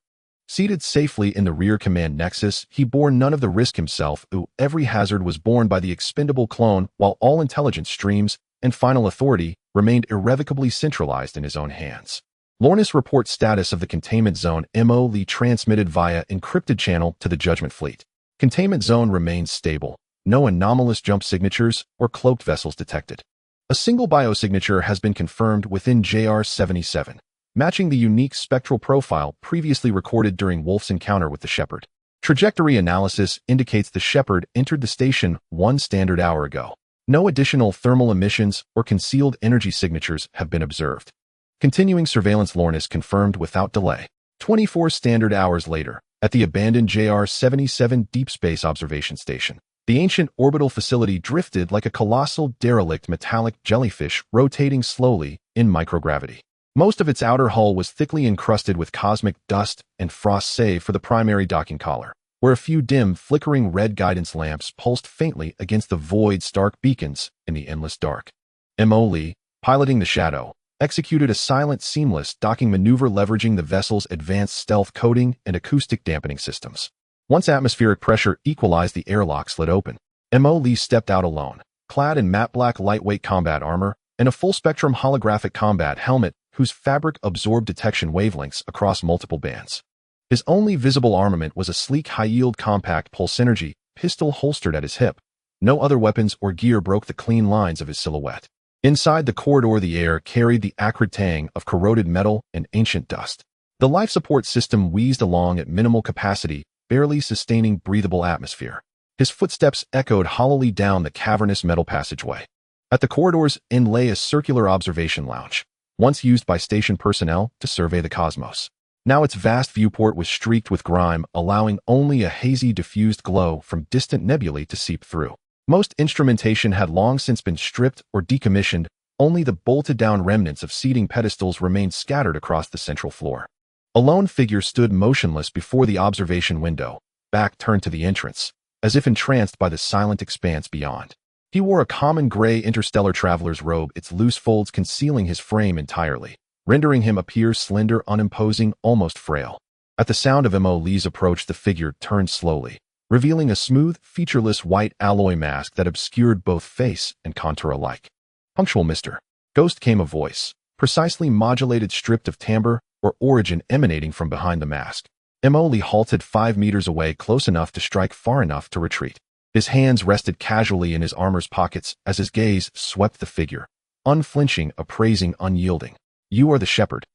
Seated safely in the rear command nexus, he bore none of the risk himself. Every hazard was borne by the expendable clone, while all intelligence streams and final authority remained irrevocably centralized in his own hands. Lornis reports status of the containment zone. Emily transmitted via encrypted channel to the Judgment Fleet. Containment zone remains stable. No anomalous jump signatures or cloaked vessels detected. A single biosignature has been confirmed within JR-77, matching the unique spectral profile previously recorded during Wolf's encounter with the Shepherd. Trajectory analysis indicates the Shepherd entered the station 1 standard hour ago. No additional thermal emissions or concealed energy signatures have been observed. Continuing surveillance. Lornis confirmed without delay. 24 standard hours later, at the abandoned JR-77 Deep Space Observation Station, the ancient orbital facility drifted like a colossal derelict metallic jellyfish rotating slowly in microgravity. Most of its outer hull was thickly encrusted with cosmic dust and frost, save for the primary docking collar, where a few dim, flickering red guidance lamps pulsed faintly against the void stark beacons in the endless dark. Emily, piloting the Shadow, executed a silent, seamless docking maneuver leveraging the vessel's advanced stealth coating and acoustic dampening systems. Once atmospheric pressure equalized, the airlock slid open. Emily stepped out alone, clad in matte black lightweight combat armor and a full-spectrum holographic combat helmet whose fabric absorbed detection wavelengths across multiple bands. His only visible armament was a sleek, high-yield compact pulse-energy pistol holstered at his hip. No other weapons or gear broke the clean lines of his silhouette. Inside the corridor, the air carried the acrid tang of corroded metal and ancient dust. The life support system wheezed along at minimal capacity, barely sustaining breathable atmosphere. His footsteps echoed hollowly down the cavernous metal passageway. At the corridor's end lay a circular observation lounge, once used by station personnel to survey the cosmos. Now its vast viewport was streaked with grime, allowing only a hazy, diffused glow from distant nebulae to seep through. Most instrumentation had long since been stripped or decommissioned. Only the bolted-down remnants of seating pedestals remained scattered across the central floor. A lone figure stood motionless before the observation window, back turned to the entrance, as if entranced by the silent expanse beyond. He wore a common gray interstellar traveler's robe, its loose folds concealing his frame entirely, rendering him appear slender, unimposing, almost frail. At the sound of Emily's approach, the figure turned slowly, revealing a smooth, featureless white alloy mask that obscured both face and contour alike. Punctual, mister. Ghost came a voice, precisely modulated, stripped of timbre or origin emanating from behind the mask. Lee halted 5 meters away, close enough to strike, far enough to retreat. His hands rested casually in his armor's pockets as his gaze swept the figure, unflinching, appraising, unyielding. You are the shepherd.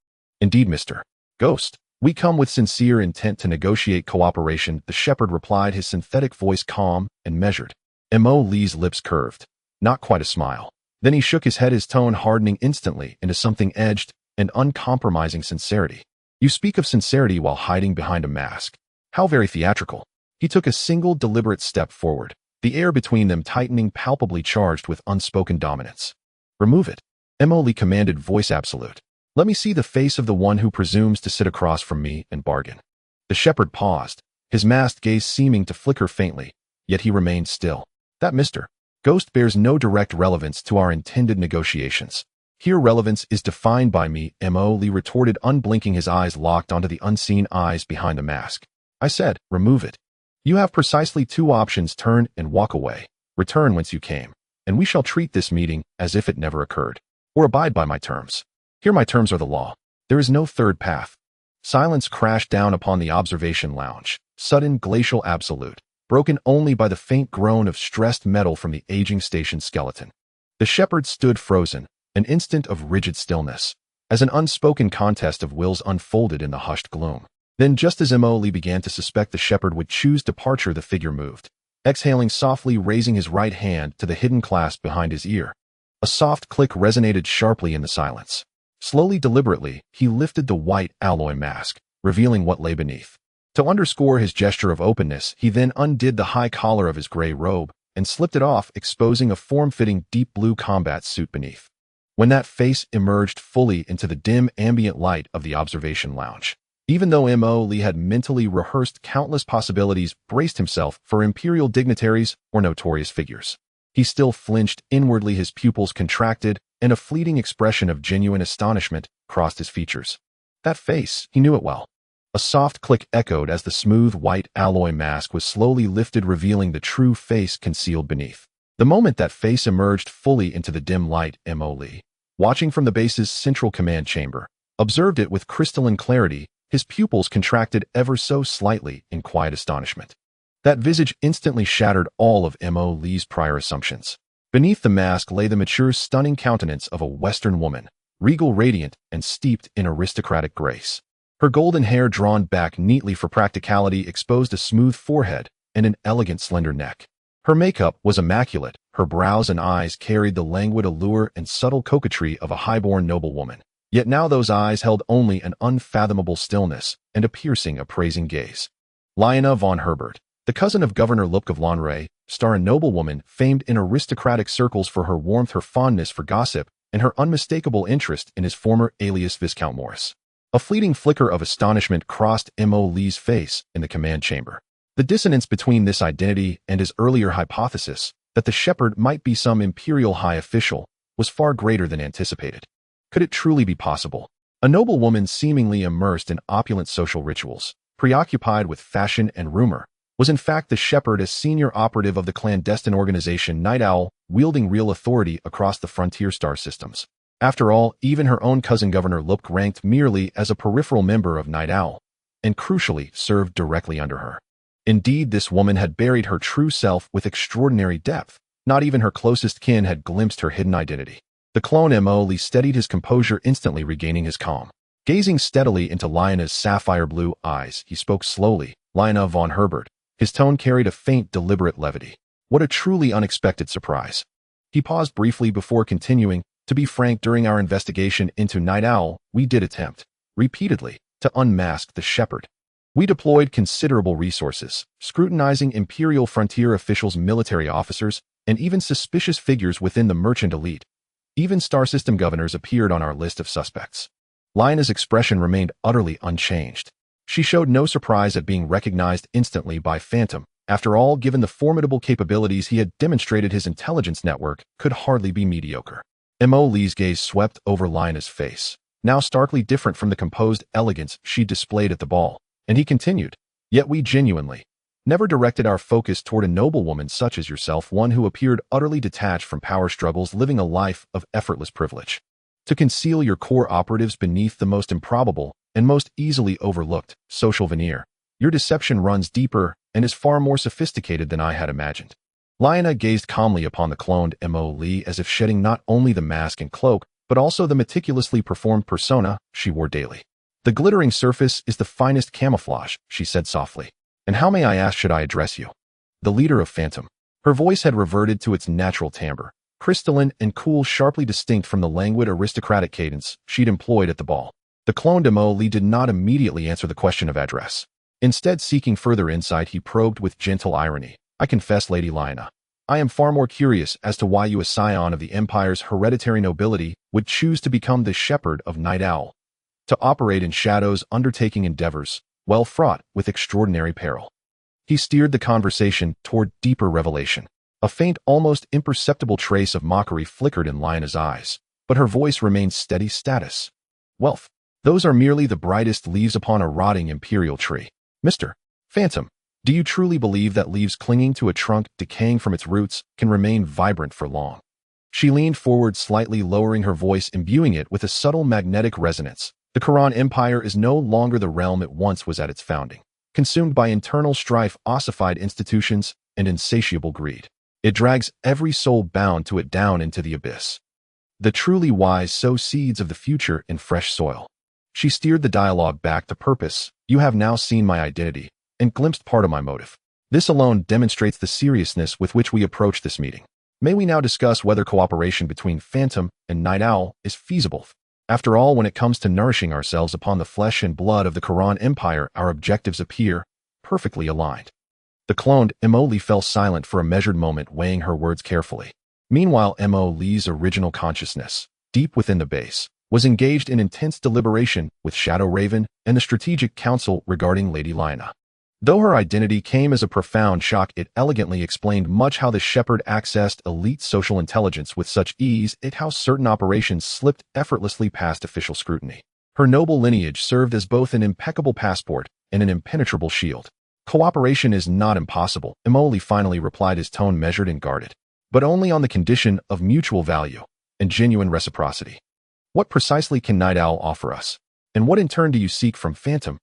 Indeed, Mr. Ghost. We come with sincere intent to negotiate cooperation, the shepherd replied, his synthetic voice calm and measured. Lee's lips curved. Not quite a smile. Then he shook his head, his tone hardening instantly into something edged and uncompromising sincerity. You speak of sincerity while hiding behind a mask. How very theatrical. He took a single deliberate step forward, the air between them tightening, palpably charged with unspoken dominance. Remove it. Lee commanded, voice absolute. Let me see the face of the one who presumes to sit across from me and bargain. The shepherd paused, his masked gaze seeming to flicker faintly, yet he remained still. That Mr. Ghost bears no direct relevance to our intended negotiations. Here relevance is defined by me, Lee retorted, unblinking, his eyes locked onto the unseen eyes behind the mask. I said, remove it. You have precisely 2 options: turn and walk away, return whence you came, and we shall treat this meeting as if it never occurred, or abide by my terms. Here my terms are the law. There is no third path. Silence crashed down upon the observation lounge, sudden, glacial, absolute, broken only by the faint groan of stressed metal from the aging station skeleton. The shepherd stood frozen, an instant of rigid stillness, as an unspoken contest of wills unfolded in the hushed gloom. Then, just as Lee began to suspect the shepherd would choose departure, the figure moved, exhaling softly, raising his right hand to the hidden clasp behind his ear. A soft click resonated sharply in the silence. Slowly, deliberately, he lifted the white alloy mask, revealing what lay beneath. To underscore his gesture of openness, he then undid the high collar of his gray robe and slipped it off, exposing a form-fitting deep blue combat suit beneath. When that face emerged fully into the dim ambient light of the observation lounge, even though Lee had mentally rehearsed countless possibilities, braced himself for imperial dignitaries or notorious figures, he still flinched inwardly, his pupils contracted, and a fleeting expression of genuine astonishment crossed his features. That face, he knew it well. A soft click echoed as the smooth white alloy mask was slowly lifted, revealing the true face concealed beneath. The moment that face emerged fully into the dim light, Lee, watching from the base's central command chamber, observed it with crystalline clarity, his pupils contracted ever so slightly in quiet astonishment. That visage instantly shattered all of Lee's prior assumptions. Beneath the mask lay the mature, stunning countenance of a Western woman, regal, radiant, and steeped in aristocratic grace. Her golden hair, drawn back neatly for practicality, exposed a smooth forehead and an elegant, slender neck. Her makeup was immaculate, her brows and eyes carried the languid allure and subtle coquetry of a highborn noblewoman. Yet now those eyes held only an unfathomable stillness and a piercing, appraising gaze. Lyanna von Herbert, the cousin of Governor Lupke of Lonray, star a noblewoman famed in aristocratic circles for her warmth, her fondness for gossip, and her unmistakable interest in his former alias Viscount Morris. A fleeting flicker of astonishment crossed Lee's face in the command chamber. The dissonance between this identity and his earlier hypothesis that the shepherd might be some imperial high official was far greater than anticipated. Could it truly be possible? A noblewoman seemingly immersed in opulent social rituals, preoccupied with fashion and rumor, was in fact the shepherd, as senior operative of the clandestine organization Night Owl, wielding real authority across the frontier star systems. After all, even her own cousin Governor Lupke ranked merely as a peripheral member of Night Owl, and crucially served directly under her. Indeed, this woman had buried her true self with extraordinary depth. Not even her closest kin had glimpsed her hidden identity. The clone Lee steadied his composure, instantly regaining his calm. Gazing steadily into Lyanna's sapphire blue eyes, he spoke slowly. Lyanna von Herbert. His tone carried a faint, deliberate levity. What a truly unexpected surprise. He paused briefly before continuing. To be frank, during our investigation into Night Owl, we did attempt, repeatedly, to unmask the shepherd. We deployed considerable resources, scrutinizing Imperial frontier officials, military officers, and even suspicious figures within the merchant elite. Even star system governors appeared on our list of suspects. Lyanna's expression remained utterly unchanged. She showed no surprise at being recognized instantly by Phantom. After all, given the formidable capabilities he had demonstrated, his intelligence network could hardly be mediocre. Lee's gaze swept over Lyanna's face, now starkly different from the composed elegance she displayed at the ball, and he continued, "Yet we genuinely, never directed our focus toward a noblewoman such as yourself, one who appeared utterly detached from power struggles, living a life of effortless privilege. To conceal your core operatives beneath the most improbable and most easily overlooked social veneer, your deception runs deeper and is far more sophisticated than I had imagined. Lyanna gazed calmly upon the cloned Mo Lee, as if shedding not only the mask and cloak, but also the meticulously performed persona she wore daily. The glittering surface is the finest camouflage, she said softly. And how, may I ask, should I address you? The leader of Phantom. Her voice had reverted to its natural timbre, crystalline and cool, sharply distinct from the languid aristocratic cadence she'd employed at the ball. The cloned Mo Lee did not immediately answer the question of address. Instead, seeking further insight, he probed with gentle irony. I confess, Lady Lyanna, I am far more curious as to why you, a scion of the Empire's hereditary nobility, would choose to become the shepherd of Night Owl, to operate in shadows, undertaking endeavors well fraught with extraordinary peril. He steered the conversation toward deeper revelation. A faint, almost imperceptible trace of mockery flickered in Lyanna's eyes, but her voice remained steady. Status. Wealth. Those are merely the brightest leaves upon a rotting imperial tree. Mr. Phantom, do you truly believe that leaves clinging to a trunk, decaying from its roots, can remain vibrant for long? She leaned forward slightly, lowering her voice, imbuing it with a subtle magnetic resonance. The Quran Empire is no longer the realm it once was at its founding, consumed by internal strife, ossified institutions, and insatiable greed. It drags every soul bound to it down into the abyss. The truly wise sow seeds of the future in fresh soil. She steered the dialogue back to purpose. You have now seen my identity and glimpsed part of my motive. This alone demonstrates the seriousness with which we approach this meeting. May we now discuss whether cooperation between Phantom and Night Owl is feasible? After all, when it comes to nourishing ourselves upon the flesh and blood of the Quran Empire, our objectives appear perfectly aligned. The cloned Mo Lee fell silent for a measured moment, weighing her words carefully. Meanwhile, Mo Lee's original consciousness, deep within the base, was engaged in intense deliberation with Shadow Raven and the Strategic Council regarding Lady Lyanna. Though her identity came as a profound shock, it elegantly explained much how the shepherd accessed elite social intelligence with such ease, how certain operations slipped effortlessly past official scrutiny. Her noble lineage served as both an impeccable passport and an impenetrable shield. Cooperation is not impossible, Mo Lee finally replied, his tone measured and guarded, but only on the condition of mutual value and genuine reciprocity. What precisely can Night Owl offer us? And what in turn do you seek from Phantom?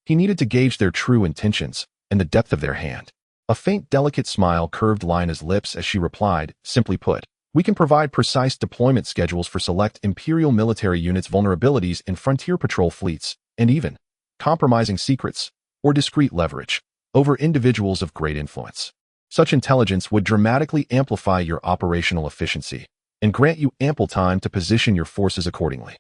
He needed to gauge their true intentions and the depth of their hand. A faint, delicate smile curved Lyanna's lips as she replied, simply put, we can provide precise deployment schedules for select Imperial military units, vulnerabilities in frontier patrol fleets, and even compromising secrets or discreet leverage over individuals of great influence. Such intelligence would dramatically amplify your operational efficiency and grant you ample time to position your forces accordingly.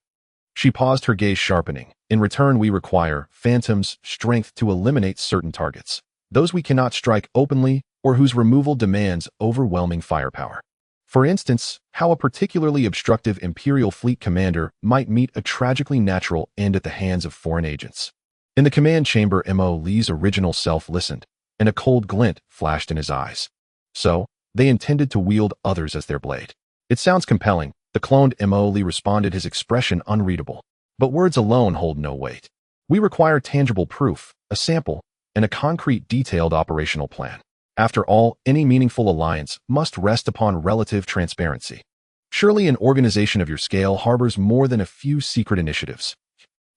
She paused, her gaze sharpening. In return, we require Phantom's strength to eliminate certain targets, those we cannot strike openly or whose removal demands overwhelming firepower. For instance, how a particularly obstructive Imperial fleet commander might meet a tragically natural end at the hands of foreign agents. In the command chamber, Mo Lee's original self listened, and a cold glint flashed in his eyes. So, they intended to wield others as their blade. It sounds compelling, the cloned Mo Lee responded, his expression unreadable. But words alone hold no weight. We require tangible proof, a sample, and a concrete, detailed operational plan. After all, any meaningful alliance must rest upon relative transparency. Surely an organization of your scale harbors more than a few secret initiatives.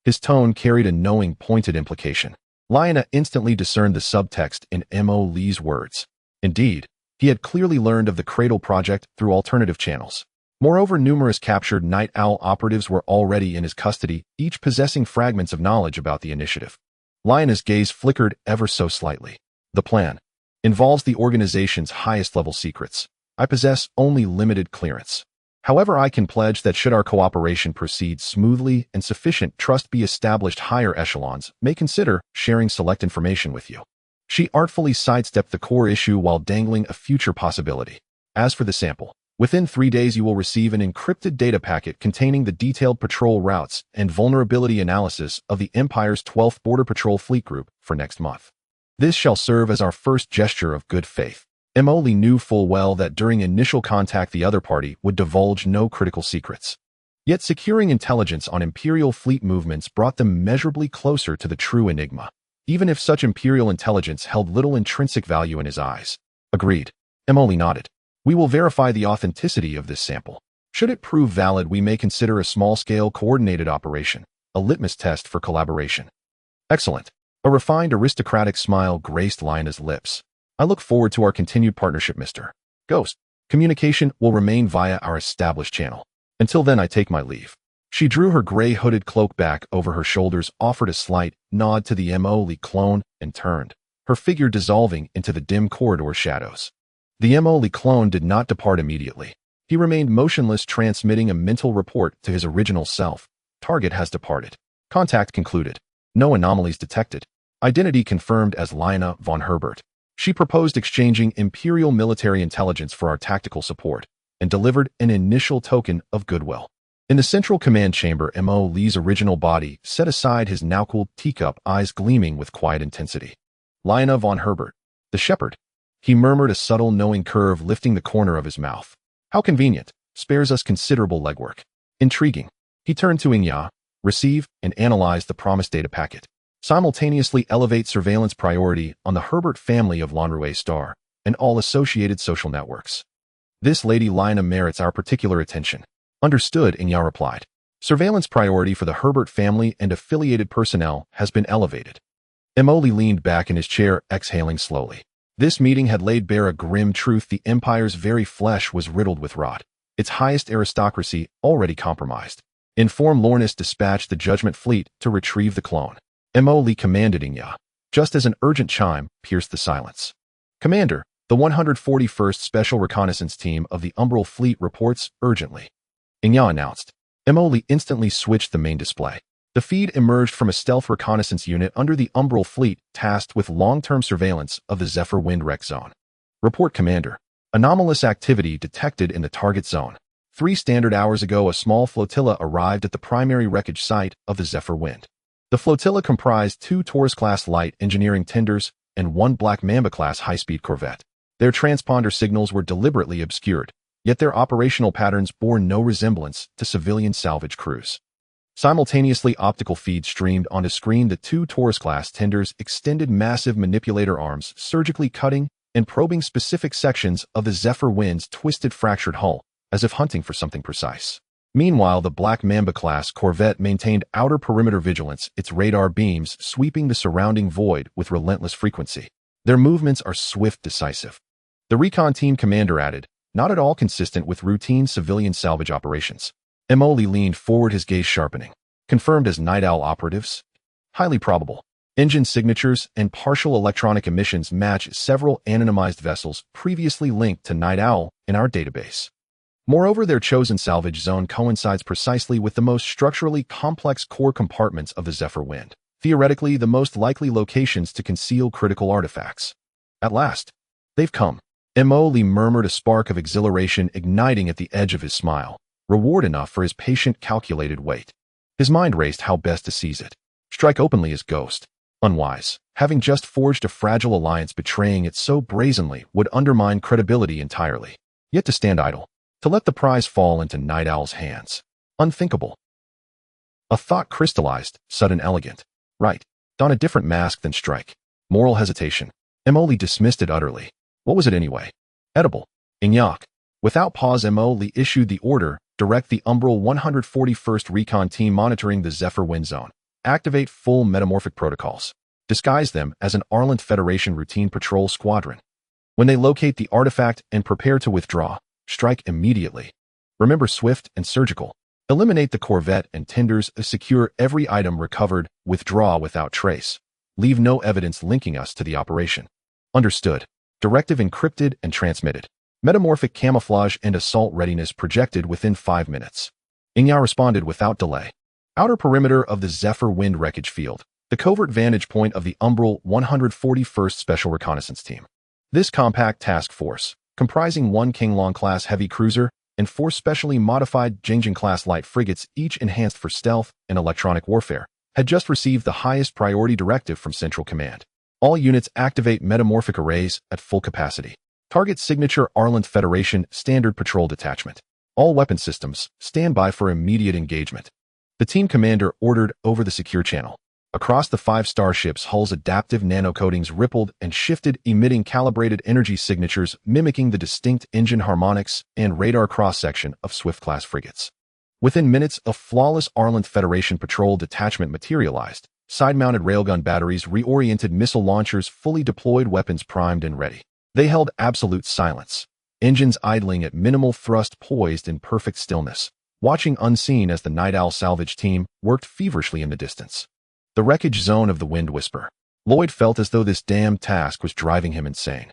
His tone carried a knowing, pointed implication. Lyanna instantly discerned the subtext in Mo Lee's words. Indeed, he had clearly learned of the Cradle project through alternative channels. Moreover, numerous captured Night Owl operatives were already in his custody, each possessing fragments of knowledge about the initiative. Lyanna's gaze flickered ever so slightly. The plan involves the organization's highest-level secrets. I possess only limited clearance. However, I can pledge that should our cooperation proceed smoothly and sufficient trust be established, higher echelons may consider sharing select information with you. She artfully sidestepped the core issue while dangling a future possibility. As for the sample, within 3 days you will receive an encrypted data packet containing the detailed patrol routes and vulnerability analysis of the Empire's 12th Border Patrol Fleet Group for next month. This shall serve as our first gesture of good faith. Mo Lee knew full well that during initial contact the other party would divulge no critical secrets. Yet securing intelligence on Imperial fleet movements brought them measurably closer to the true enigma. even if such imperial intelligence held little intrinsic value in his eyes. Agreed. Emily nodded. We will verify the authenticity of this sample. Should it prove valid, we may consider a small-scale coordinated operation, a litmus test for collaboration. Excellent. A refined aristocratic smile graced Lina's lips. I look forward to our continued partnership, Mr. Ghost. Communication will remain via our established channel. Until then, I take my leave. She drew her gray hooded cloak back over her shoulders, offered a slight nod to the Emily clone, and turned, her figure dissolving into the dim corridor shadows. The Emily clone did not depart immediately. He remained motionless, transmitting a mental report to his original self. Target has departed. Contact concluded. No anomalies detected. Identity confirmed as Lina von Herbert. She proposed exchanging Imperial military intelligence for our tactical support and delivered an initial token of goodwill. In the central command chamber, M.O. Lee's original body set aside, his now-cooled teacup eyes gleaming with quiet intensity. Lina von Herbert, the shepherd. He murmured, a subtle knowing curve lifting the corner of his mouth. How convenient. Spares us considerable legwork. Intriguing. He turned to Inya, receive and analyze the promised data packet. Simultaneously elevate surveillance priority on the Herbert family of Lonrue Star and all associated social networks. This Lady Lina merits our particular attention. Understood, Inya replied. Surveillance priority for the Herbert family and affiliated personnel has been elevated. Emoli leaned back in his chair, exhaling slowly. This meeting had laid bare a grim truth. The Empire's very flesh was riddled with rot, its highest aristocracy already compromised. Inform Lornis dispatched the Judgment Fleet to retrieve the clone. Emoli commanded Inya, just as an urgent chime pierced the silence. Commander, the 141st Special Reconnaissance Team of the Umbral Fleet reports urgently. Inya announced. Emoli instantly switched the main display. The feed emerged from a stealth reconnaissance unit under the Umbral Fleet tasked with long-term surveillance of the Zephyr Wind Wreck Zone. Report, Commander. Anomalous activity detected in the target zone. 3 standard hours ago, a small flotilla arrived at the primary wreckage site of the Zephyr Wind. The flotilla comprised 2 Taurus-class light engineering tenders and 1 Black Mamba-class high-speed corvette. Their transponder signals were deliberately obscured, yet their operational patterns bore no resemblance to civilian salvage crews. Simultaneously, optical feeds streamed onto screen. The 2 Taurus-class tenders extended massive manipulator arms, surgically cutting and probing specific sections of the Zephyr Wind's twisted, fractured hull, as if hunting for something precise. Meanwhile, the Black Mamba-class corvette maintained outer perimeter vigilance, its radar beams sweeping the surrounding void with relentless frequency. Their movements are swift, decisive. The recon team commander added, not at all consistent with routine civilian salvage operations. Emoli leaned forward, his gaze sharpening. Confirmed as Night Owl operatives? Highly probable. Engine signatures and partial electronic emissions match several anonymized vessels previously linked to Night Owl in our database. Moreover, their chosen salvage zone coincides precisely with the most structurally complex core compartments of the Zephyr Wind, theoretically the most likely locations to conceal critical artifacts. At last. They've come. Emoli murmured, a spark of exhilaration igniting at the edge of his smile, reward enough for his patient, calculated wait. His mind raced how best to seize it. Strike openly as Ghost. Unwise. Having just forged a fragile alliance, betraying it so brazenly would undermine credibility entirely. Yet to stand idle. To let the prize fall into Night Owl's hands. Unthinkable. A thought crystallized, sudden, elegant. Right. Don a different mask than strike. Moral hesitation. Emoli dismissed it utterly. What was it anyway? Edible. Ignac. Without pause, Emoli issued the order, direct the Umbral 141st Recon Team monitoring the Zephyr Wind Zone. Activate full metamorphic protocols. Disguise them as an Arlant Federation routine patrol squadron. When they locate the artifact and prepare to withdraw, strike immediately. Remember, swift and surgical. Eliminate the corvette and tenders, secure every item recovered, withdraw without trace. Leave no evidence linking us to the operation. Understood. Directive encrypted and transmitted. Metamorphic camouflage and assault readiness projected within 5 minutes. Inya responded without delay. Outer perimeter of the Zephyr Wind wreckage field, the covert vantage point of the Umbral 141st Special Reconnaissance Team. This compact task force, comprising 1 King-Long-class heavy cruiser and 4 specially modified Jingjing-class light frigates, each enhanced for stealth and electronic warfare, had just received the highest priority directive from Central Command. All units activate metamorphic arrays at full capacity. Target signature Arlant Federation Standard Patrol Detachment. All weapon systems stand by for immediate engagement. The team commander ordered over the secure channel. Across the 5 starship's hulls, adaptive nanocoatings rippled and shifted, emitting calibrated energy signatures mimicking the distinct engine harmonics and radar cross-section of Swift-class frigates. Within minutes, a flawless Arlanth Federation patrol detachment materialized, side-mounted railgun batteries, reoriented missile launchers, fully deployed weapons primed and ready. They held absolute silence, engines idling at minimal thrust, poised in perfect stillness, watching unseen as the Night Owl salvage team worked feverishly in the distance. The wreckage zone of the Wind Whisper. Lloyd felt as though this damned task was driving him insane.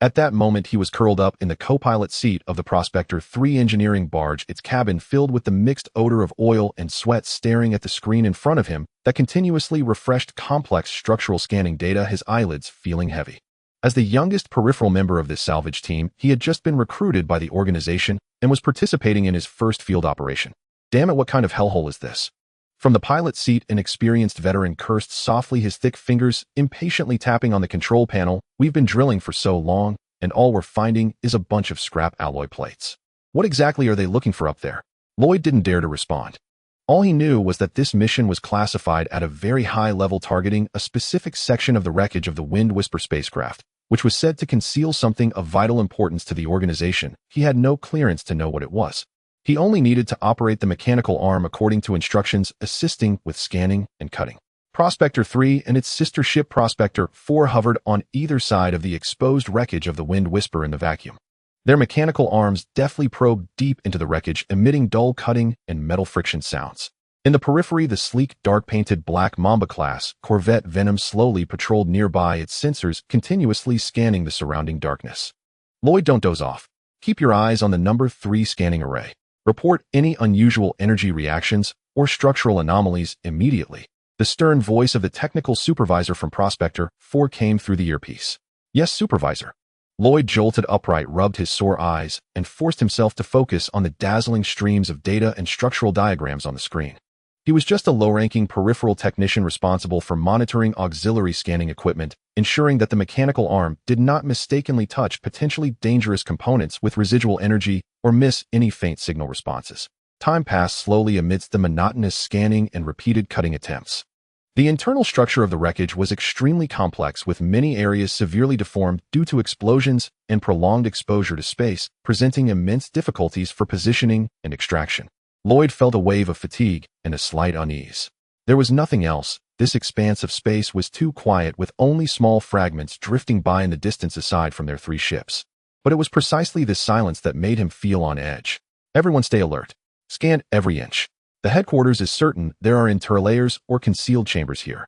At that moment, he was curled up in the co-pilot seat of the Prospector 3 engineering barge, its cabin filled with the mixed odor of oil and sweat, staring at the screen in front of him that continuously refreshed complex structural scanning data, his eyelids feeling heavy. As the youngest peripheral member of this salvage team, he had just been recruited by the organization and was participating in his first field operation. Damn it, what kind of hellhole is this? From the pilot's seat, an experienced veteran cursed softly, his thick fingers impatiently tapping on the control panel. We've been drilling for so long, and all we're finding is a bunch of scrap alloy plates. What exactly are they looking for up there? Lloyd didn't dare to respond. All he knew was that this mission was classified at a very high level, targeting a specific section of the wreckage of the Wind Whisper spacecraft, which was said to conceal something of vital importance to the organization. He had no clearance to know what it was. He only needed to operate the mechanical arm according to instructions, assisting with scanning and cutting. Prospector 3 and its sister ship Prospector 4 hovered on either side of the exposed wreckage of the Wind Whisper in the vacuum. Their mechanical arms deftly probed deep into the wreckage, emitting dull cutting and metal friction sounds. In the periphery, the sleek, dark-painted Black Mamba-class corvette Venom slowly patrolled nearby, its sensors continuously scanning the surrounding darkness. Lloyd, don't doze off. Keep your eyes on the number 3 scanning array. Report any unusual energy reactions or structural anomalies immediately. The stern voice of the technical supervisor from Prospector 4 came through the earpiece. Yes, supervisor. Lloyd jolted upright, rubbed his sore eyes, and forced himself to focus on the dazzling streams of data and structural diagrams on the screen. He was just a low-ranking peripheral technician responsible for monitoring auxiliary scanning equipment, ensuring that the mechanical arm did not mistakenly touch potentially dangerous components with residual energy or miss any faint signal responses. Time passed slowly amidst the monotonous scanning and repeated cutting attempts. The internal structure of the wreckage was extremely complex, with many areas severely deformed due to explosions and prolonged exposure to space, presenting immense difficulties for positioning and extraction. Lloyd felt a wave of fatigue and a slight unease. There was nothing else. This expanse of space was too quiet, with only small fragments drifting by in the distance aside from their 3 ships. But it was precisely this silence that made him feel on edge. Everyone stay alert. Scan every inch. The headquarters is certain there are interlayers or concealed chambers here.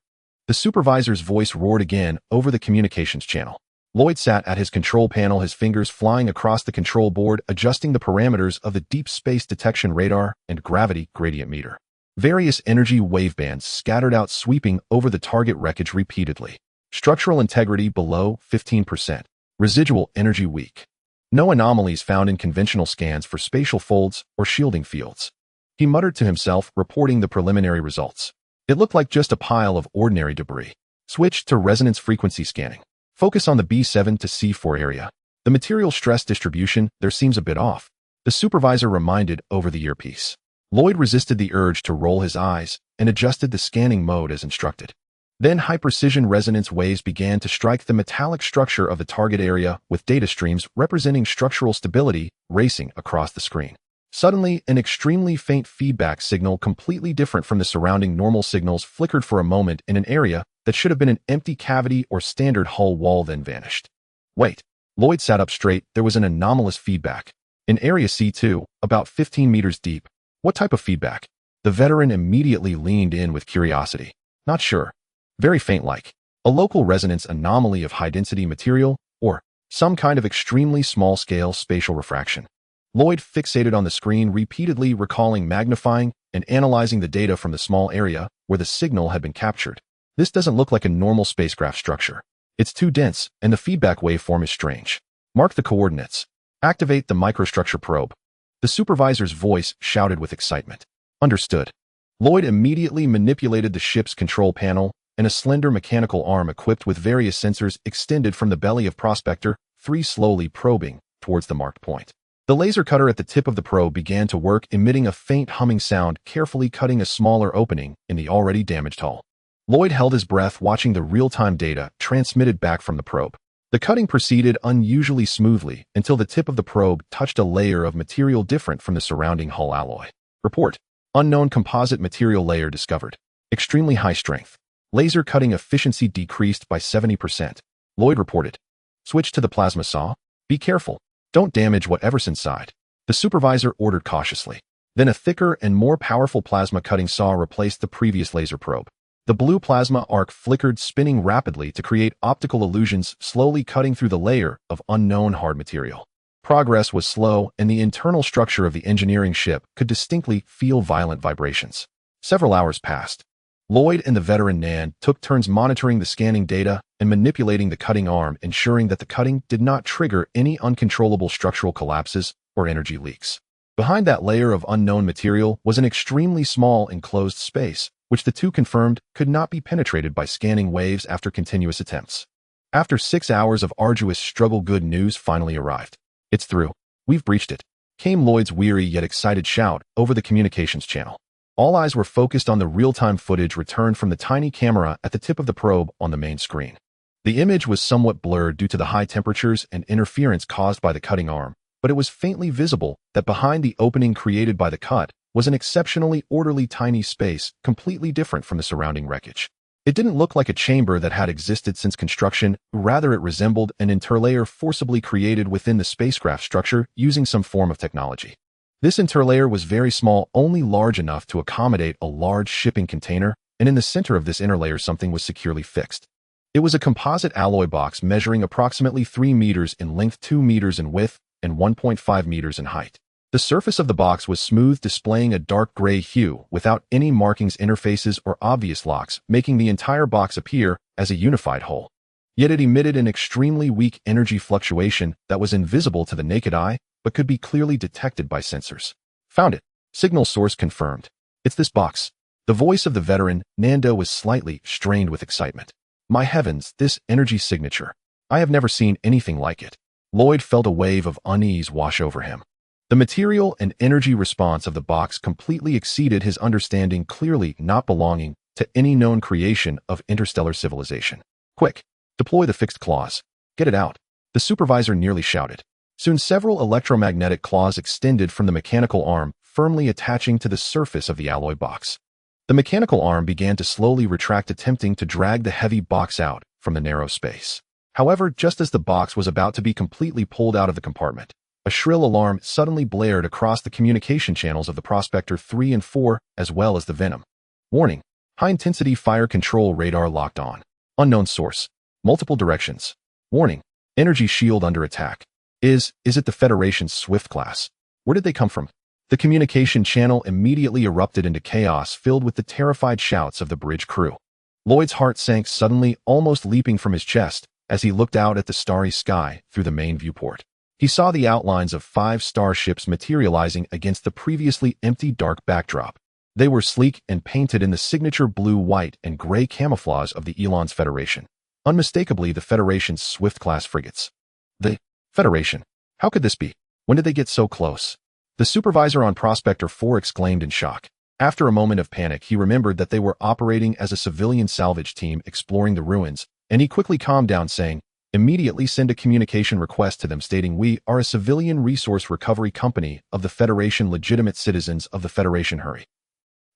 The supervisor's voice roared again over the communications channel. Lloyd sat at his control panel, his fingers flying across the control board, adjusting the parameters of the deep space detection radar and gravity gradient meter. Various energy wavebands scattered out, sweeping over the target wreckage repeatedly. Structural integrity below 15%. Residual energy weak. No anomalies found in conventional scans for spatial folds or shielding fields. He muttered to himself, reporting the preliminary results. It looked like just a pile of ordinary debris. Switch to resonance frequency scanning. Focus on the B7 to C4 area. The material stress distribution there seems a bit off. The supervisor reminded over the earpiece. Lloyd resisted the urge to roll his eyes and adjusted the scanning mode as instructed. Then high-precision resonance waves began to strike the metallic structure of the target area, with data streams representing structural stability racing across the screen. Suddenly, an extremely faint feedback signal, completely different from the surrounding normal signals, flickered for a moment in an area that should have been an empty cavity or standard hull wall, then vanished. Wait. Lloyd sat up straight. There was an anomalous feedback. In Area C2, about 15 meters deep. What type of feedback? The veteran immediately leaned in with curiosity. Not sure. Very faint-like. A local resonance anomaly of high-density material, or some kind of extremely small-scale spatial refraction. Lloyd fixated on the screen, repeatedly recalling, magnifying, and analyzing the data from the small area where the signal had been captured. This doesn't look like a normal spacecraft structure. It's too dense, and the feedback waveform is strange. Mark the coordinates. Activate the microstructure probe. The supervisor's voice shouted with excitement. Understood. Lloyd immediately manipulated the ship's control panel, and a slender mechanical arm equipped with various sensors extended from the belly of Prospector 3, slowly probing towards the marked point. The laser cutter at the tip of the probe began to work, emitting a faint humming sound, carefully cutting a smaller opening in the already damaged hull. Lloyd held his breath watching the real-time data transmitted back from the probe. The cutting proceeded unusually smoothly until the tip of the probe touched a layer of material different from the surrounding hull alloy. Report. Unknown composite material layer discovered. Extremely high strength. Laser cutting efficiency decreased by 70%. Lloyd reported. Switch to the plasma saw. Be careful. Don't damage whatever's inside. The supervisor ordered cautiously. Then a thicker and more powerful plasma cutting saw replaced the previous laser probe. The blue plasma arc flickered, spinning rapidly to create optical illusions, slowly cutting through the layer of unknown hard material. Progress was slow, and the internal structure of the engineering ship could distinctly feel violent vibrations. Several hours passed. Lloyd and the veteran Nan took turns monitoring the scanning data and manipulating the cutting arm, ensuring that the cutting did not trigger any uncontrollable structural collapses or energy leaks. Behind that layer of unknown material was an extremely small enclosed space, which the two confirmed could not be penetrated by scanning waves after continuous attempts. After 6 hours of arduous struggle, good news finally arrived. It's through. We've breached it, came Lloyd's weary yet excited shout over the communications channel. All eyes were focused on the real-time footage returned from the tiny camera at the tip of the probe on the main screen. The image was somewhat blurred due to the high temperatures and interference caused by the cutting arm, but it was faintly visible that behind the opening created by the cut was an exceptionally orderly tiny space, completely different from the surrounding wreckage. It didn't look like a chamber that had existed since construction, rather it resembled an interlayer forcibly created within the spacecraft structure using some form of technology. This interlayer was very small, only large enough to accommodate a large shipping container, and in the center of this interlayer something was securely fixed. It was a composite alloy box measuring approximately 3 meters in length, 2 meters in width, and 1.5 meters in height. The surface of the box was smooth, displaying a dark gray hue without any markings, interfaces, or obvious locks, making the entire box appear as a unified whole. Yet it emitted an extremely weak energy fluctuation that was invisible to the naked eye, but could be clearly detected by sensors. Found it. Signal source confirmed. It's this box. The voice of the veteran, Nando, was slightly strained with excitement. My heavens, this energy signature. I have never seen anything like it. Lloyd felt a wave of unease wash over him. The material and energy response of the box completely exceeded his understanding, clearly not belonging to any known creation of interstellar civilization. Quick, deploy the fixed claws. Get it out. The supervisor nearly shouted. Soon several electromagnetic claws extended from the mechanical arm, firmly attaching to the surface of the alloy box. The mechanical arm began to slowly retract, attempting to drag the heavy box out from the narrow space. However, just as the box was about to be completely pulled out of the compartment, a shrill alarm suddenly blared across the communication channels of the Prospector 3 and 4, as well as the Venom. Warning. High-intensity fire control radar locked on. Unknown source. Multiple directions. Warning. Energy shield under attack. Is it the Federation's Swift class? Where did they come from? The communication channel immediately erupted into chaos, filled with the terrified shouts of the bridge crew. Lloyd's heart sank suddenly, almost leaping from his chest, as he looked out at the starry sky through the main viewport. He saw the outlines of 5 starships materializing against the previously empty dark backdrop. They were sleek and painted in the signature blue, white, and gray camouflage of the Elon's Federation. Unmistakably the Federation's Swift-class frigates. The Federation. How could this be? When did they get so close? The supervisor on Prospector 4 exclaimed in shock. After a moment of panic, he remembered that they were operating as a civilian salvage team exploring the ruins, and he quickly calmed down, saying, "Immediately send a communication request to them stating we are a civilian resource recovery company of the Federation, legitimate citizens of the Federation. Hurry."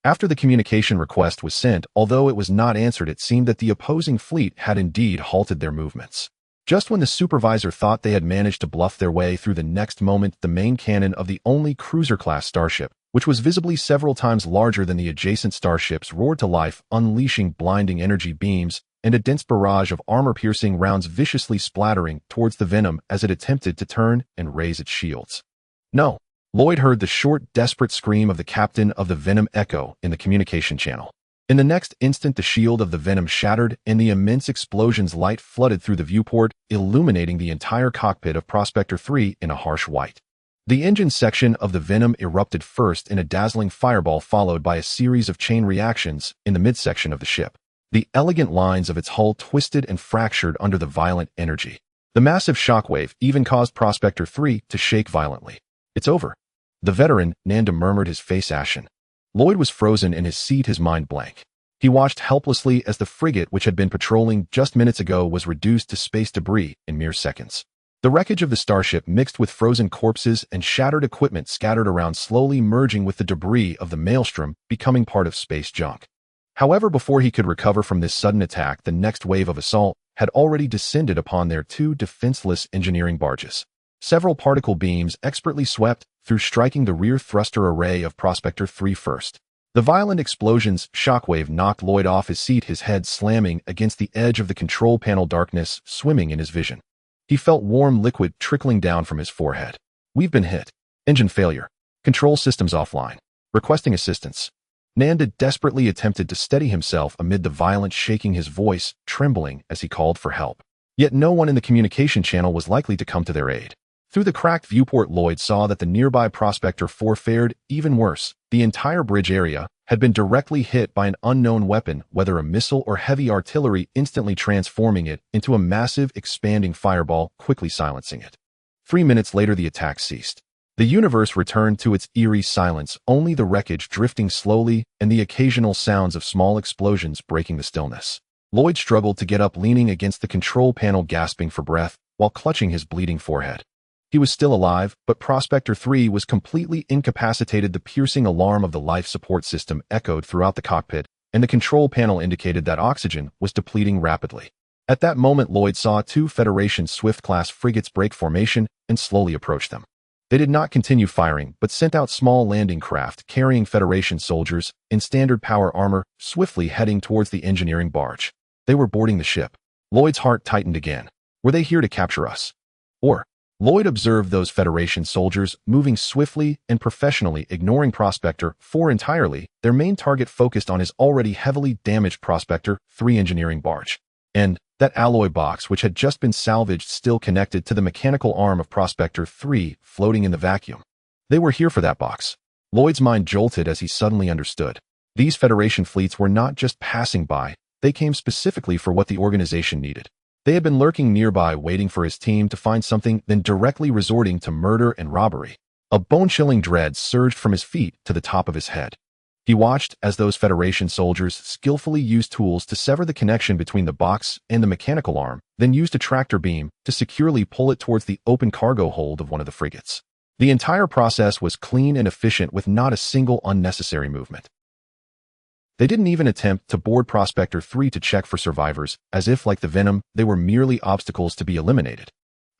After the communication request was sent, although it was not answered, it seemed that the opposing fleet had indeed halted their movements. Just when the supervisor thought they had managed to bluff their way through, the next moment the main cannon of the only cruiser-class starship, which was visibly several times larger than the adjacent starships, roared to life, unleashing blinding energy beams and a dense barrage of armor-piercing rounds viciously splattering towards the Venom as it attempted to turn and raise its shields. No! Lloyd heard the short, desperate scream of the captain of the Venom echo in the communication channel. In the next instant, the shield of the Venom shattered, and the immense explosion's light flooded through the viewport, illuminating the entire cockpit of Prospector 3 in a harsh white. The engine section of the Venom erupted first in a dazzling fireball, followed by a series of chain reactions in the midsection of the ship. The elegant lines of its hull twisted and fractured under the violent energy. The massive shockwave even caused Prospector 3 to shake violently. "It's over." The veteran, Nanda, murmured, his face ashen. Lloyd was frozen in his seat, his mind blank. He watched helplessly as the frigate which had been patrolling just minutes ago was reduced to space debris in mere seconds. The wreckage of the starship mixed with frozen corpses and shattered equipment scattered around, slowly merging with the debris of the maelstrom, becoming part of space junk. However, before he could recover from this sudden attack, the next wave of assault had already descended upon their two defenseless engineering barges. Several particle beams expertly swept through, striking the rear thruster array of Prospector 3 first. The violent explosion's shockwave knocked Lloyd off his seat, his head slamming against the edge of the control panel, darkness swimming in his vision. He felt warm liquid trickling down from his forehead. "We've been hit. Engine failure. Control systems offline. Requesting assistance." Nanda desperately attempted to steady himself amid the violent shaking, his voice trembling as he called for help. Yet no one in the communication channel was likely to come to their aid. Through the cracked viewport, Lloyd saw that the nearby Prospector 4 fared even worse. The entire bridge area had been directly hit by an unknown weapon, whether a missile or heavy artillery, instantly transforming it into a massive, expanding fireball, quickly silencing it. 3 minutes later, the attack ceased. The universe returned to its eerie silence, only the wreckage drifting slowly and the occasional sounds of small explosions breaking the stillness. Lloyd struggled to get up, leaning against the control panel, gasping for breath while clutching his bleeding forehead. He was still alive, but Prospector 3 was completely incapacitated. The piercing alarm of the life support system echoed throughout the cockpit, and the control panel indicated that oxygen was depleting rapidly. At that moment, Lloyd saw 2 Federation Swift-class frigates break formation and slowly approach them. They did not continue firing, but sent out small landing craft carrying Federation soldiers in standard power armor, swiftly heading towards the engineering barge. They were boarding the ship. Lloyd's heart tightened again. Were they here to capture us? Or... Lloyd observed those Federation soldiers moving swiftly and professionally, ignoring Prospector 4 entirely, their main target focused on his already heavily damaged Prospector 3 engineering barge. And that alloy box, which had just been salvaged, still connected to the mechanical arm of Prospector 3, floating in the vacuum. They were here for that box. Lloyd's mind jolted as he suddenly understood. These Federation fleets were not just passing by, they came specifically for what the organization needed. They had been lurking nearby, waiting for his team to find something, then directly resorting to murder and robbery. A bone-chilling dread surged from his feet to the top of his head. He watched as those Federation soldiers skillfully used tools to sever the connection between the box and the mechanical arm, then used a tractor beam to securely pull it towards the open cargo hold of one of the frigates. The entire process was clean and efficient, with not a single unnecessary movement. They didn't even attempt to board Prospector 3 to check for survivors, as if, like the Venom, they were merely obstacles to be eliminated.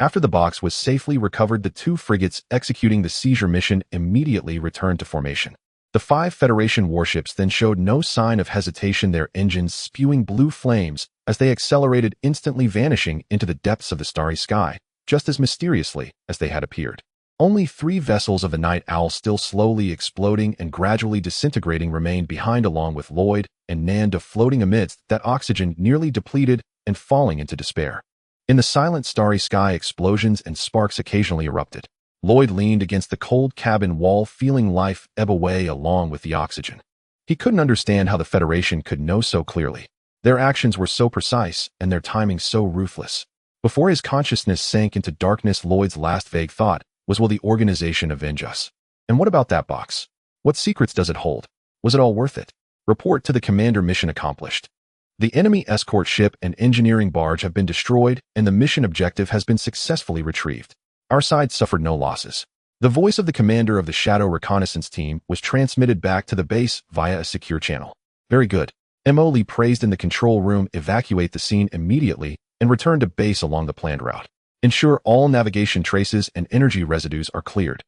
After the box was safely recovered, the 2 frigates executing the seizure mission immediately returned to formation. The 5 Federation warships then showed no sign of hesitation, their engines spewing blue flames as they accelerated, instantly vanishing into the depths of the starry sky, just as mysteriously as they had appeared. Only 3 vessels of the Night Owl, still slowly exploding and gradually disintegrating, remained behind, along with Lloyd and Nanda floating amidst that oxygen, nearly depleted and falling into despair. In the silent starry sky, explosions and sparks occasionally erupted. Lloyd leaned against the cold cabin wall, feeling life ebb away along with the oxygen. He couldn't understand how the Federation could know so clearly. Their actions were so precise and their timing so ruthless. Before his consciousness sank into darkness, Lloyd's last vague thought was, will the organization avenge us? And what about that box? What secrets does it hold? Was it all worth it? Report to the commander. Mission accomplished. The enemy escort ship and engineering barge have been destroyed, and the mission objective has been successfully retrieved. Our side suffered no losses. The voice of the commander of the Shadow reconnaissance team was transmitted back to the base via a secure channel. Very good. M.O. Lee praised in the control room. Evacuate the scene immediately and return to base along the planned route. Ensure all navigation traces and energy residues are cleared.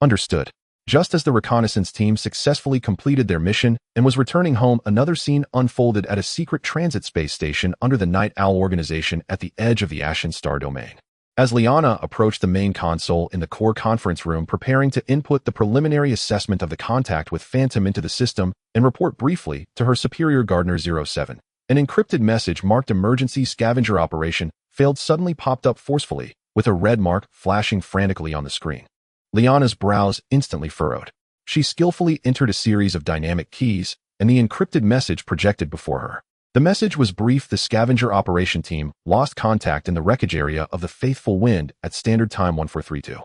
Understood. Just as the reconnaissance team successfully completed their mission and was returning home, another scene unfolded at a secret transit space station under the Night Owl organization at the edge of the Ashen Star domain. As Liana approached the main console in the core conference room, preparing to input the preliminary assessment of the contact with Phantom into the system and report briefly to her superior, Gardner 07, an encrypted message marked Emergency Scavenger Operation Failed suddenly popped up forcefully, with a red mark flashing frantically on the screen. Liana's brows instantly furrowed. She skillfully entered a series of dynamic keys, and the encrypted message projected before her. The message was brief. The scavenger operation team lost contact in the wreckage area of the Faithful Wind at standard time 1432.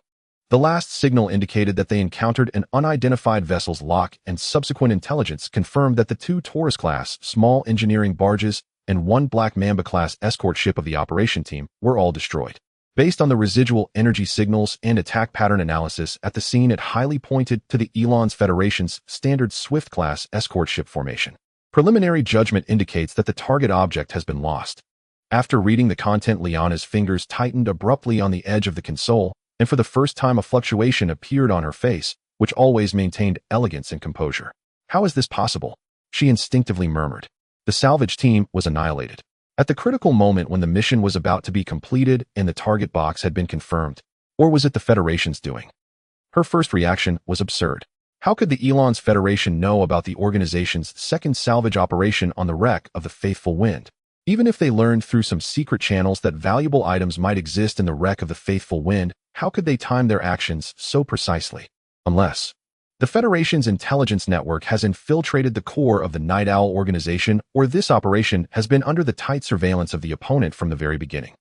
The last signal indicated that they encountered an unidentified vessel's lock, and subsequent intelligence confirmed that the 2 Taurus-class small engineering barges and 1 Black Mamba-class escort ship of the operation team were all destroyed. Based on the residual energy signals and attack pattern analysis at the scene, it highly pointed to the Elon's Federation's standard Swift-class escort ship formation. Preliminary judgment indicates that the target object has been lost. After reading the content, Liana's fingers tightened abruptly on the edge of the console, and for the first time a fluctuation appeared on her face, which always maintained elegance and composure. "How is this possible?" she instinctively murmured. The salvage team was annihilated. At the critical moment when the mission was about to be completed and the target box had been confirmed, or was it the Federation's doing? Her first reaction was absurd. How could the Elon's Federation know about the organization's second salvage operation on the wreck of the Faithful Wind? Even if they learned through some secret channels that valuable items might exist in the wreck of the Faithful Wind, how could they time their actions so precisely? Unless the Federation's intelligence network has infiltrated the core of the Night Owl organization, or this operation has been under the tight surveillance of the opponent from the very beginning.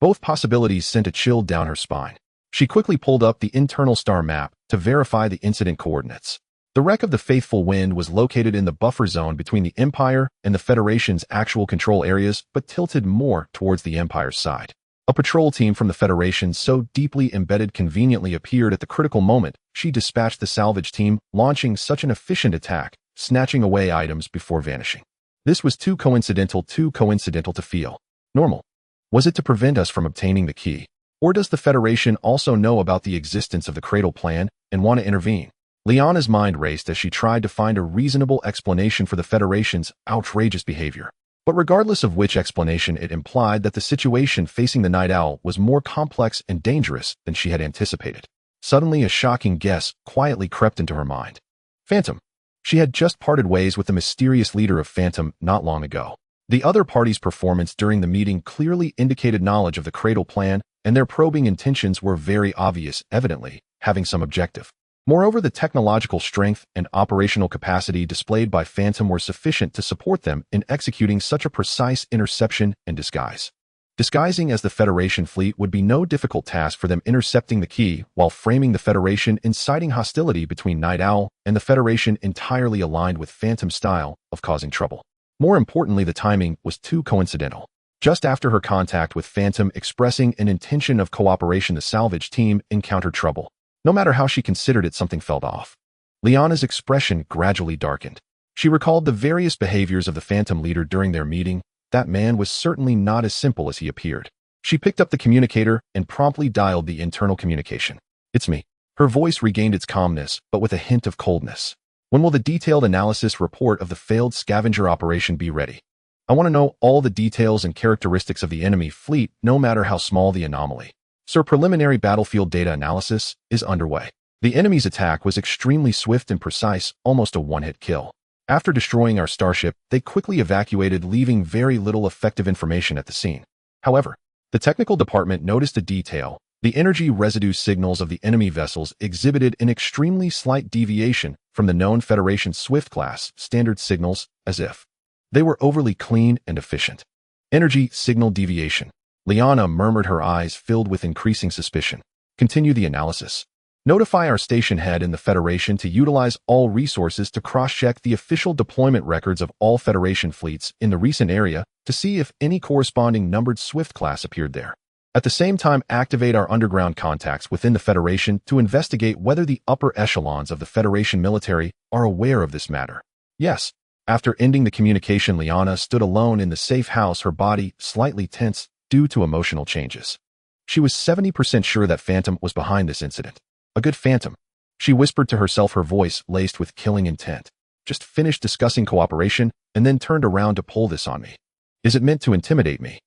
Both possibilities sent a chill down her spine. She quickly pulled up the internal star map to verify the incident coordinates. The wreck of the Faithful Wind was located in the buffer zone between the Empire and the Federation's actual control areas, but tilted more towards the Empire's side. A patrol team from the Federation, so deeply embedded, conveniently appeared at the critical moment. She dispatched the salvage team, launching such an efficient attack, snatching away items before vanishing. This was too coincidental to feel normal. Was it to prevent us from obtaining the key? Or does the Federation also know about the existence of the Cradle Plan and want to intervene? Liana's mind raced as she tried to find a reasonable explanation for the Federation's outrageous behavior. But regardless of which explanation, it implied that the situation facing the Night Owl was more complex and dangerous than she had anticipated. Suddenly, a shocking guess quietly crept into her mind. Phantom. She had just parted ways with the mysterious leader of Phantom not long ago. The other party's performance during the meeting clearly indicated knowledge of the Cradle Plan, and their probing intentions were very obvious, evidently having some objective. Moreover, the technological strength and operational capacity displayed by Phantom were sufficient to support them in executing such a precise interception and disguise. Disguising as the Federation fleet would be no difficult task for them, intercepting the key while framing the Federation, inciting hostility between Night Owl and the Federation, entirely aligned with Phantom's style of causing trouble. More importantly, the timing was too coincidental. Just after her contact with Phantom expressing an intention of cooperation, the salvage team encountered trouble. No matter how she considered it, something felt off. Liana's expression gradually darkened. She recalled the various behaviors of the Phantom leader during their meeting. That man was certainly not as simple as he appeared. She picked up the communicator and promptly dialed the internal communication. "It's me." Her voice regained its calmness, but with a hint of coldness. "When will the detailed analysis report of the failed scavenger operation be ready? I want to know all the details and characteristics of the enemy fleet, no matter how small the anomaly. Sir, preliminary battlefield data analysis is underway." The enemy's attack was extremely swift and precise, almost a one-hit kill. After destroying our starship, they quickly evacuated, leaving very little effective information at the scene. However, the technical department noticed a detail. The energy residue signals of the enemy vessels exhibited an extremely slight deviation from the known Federation Swift-class standard signals, as if they were overly clean and efficient. Energy signal deviation. Liana murmured, her eyes filled with increasing suspicion. "Continue the analysis. Notify our station head in the Federation to utilize all resources to cross-check the official deployment records of all Federation fleets in the recent area to see if any corresponding numbered Swift class appeared there. At the same time, activate our underground contacts within the Federation to investigate whether the upper echelons of the Federation military are aware of this matter." "Yes." After ending the communication, Liana stood alone in the safe house, her body slightly tense due to emotional changes. She was 70% sure that Phantom was behind this incident. A good Phantom. She whispered to herself, her voice laced with killing intent. "Just finished discussing cooperation and then turned around to pull this on me. Is it meant to intimidate me?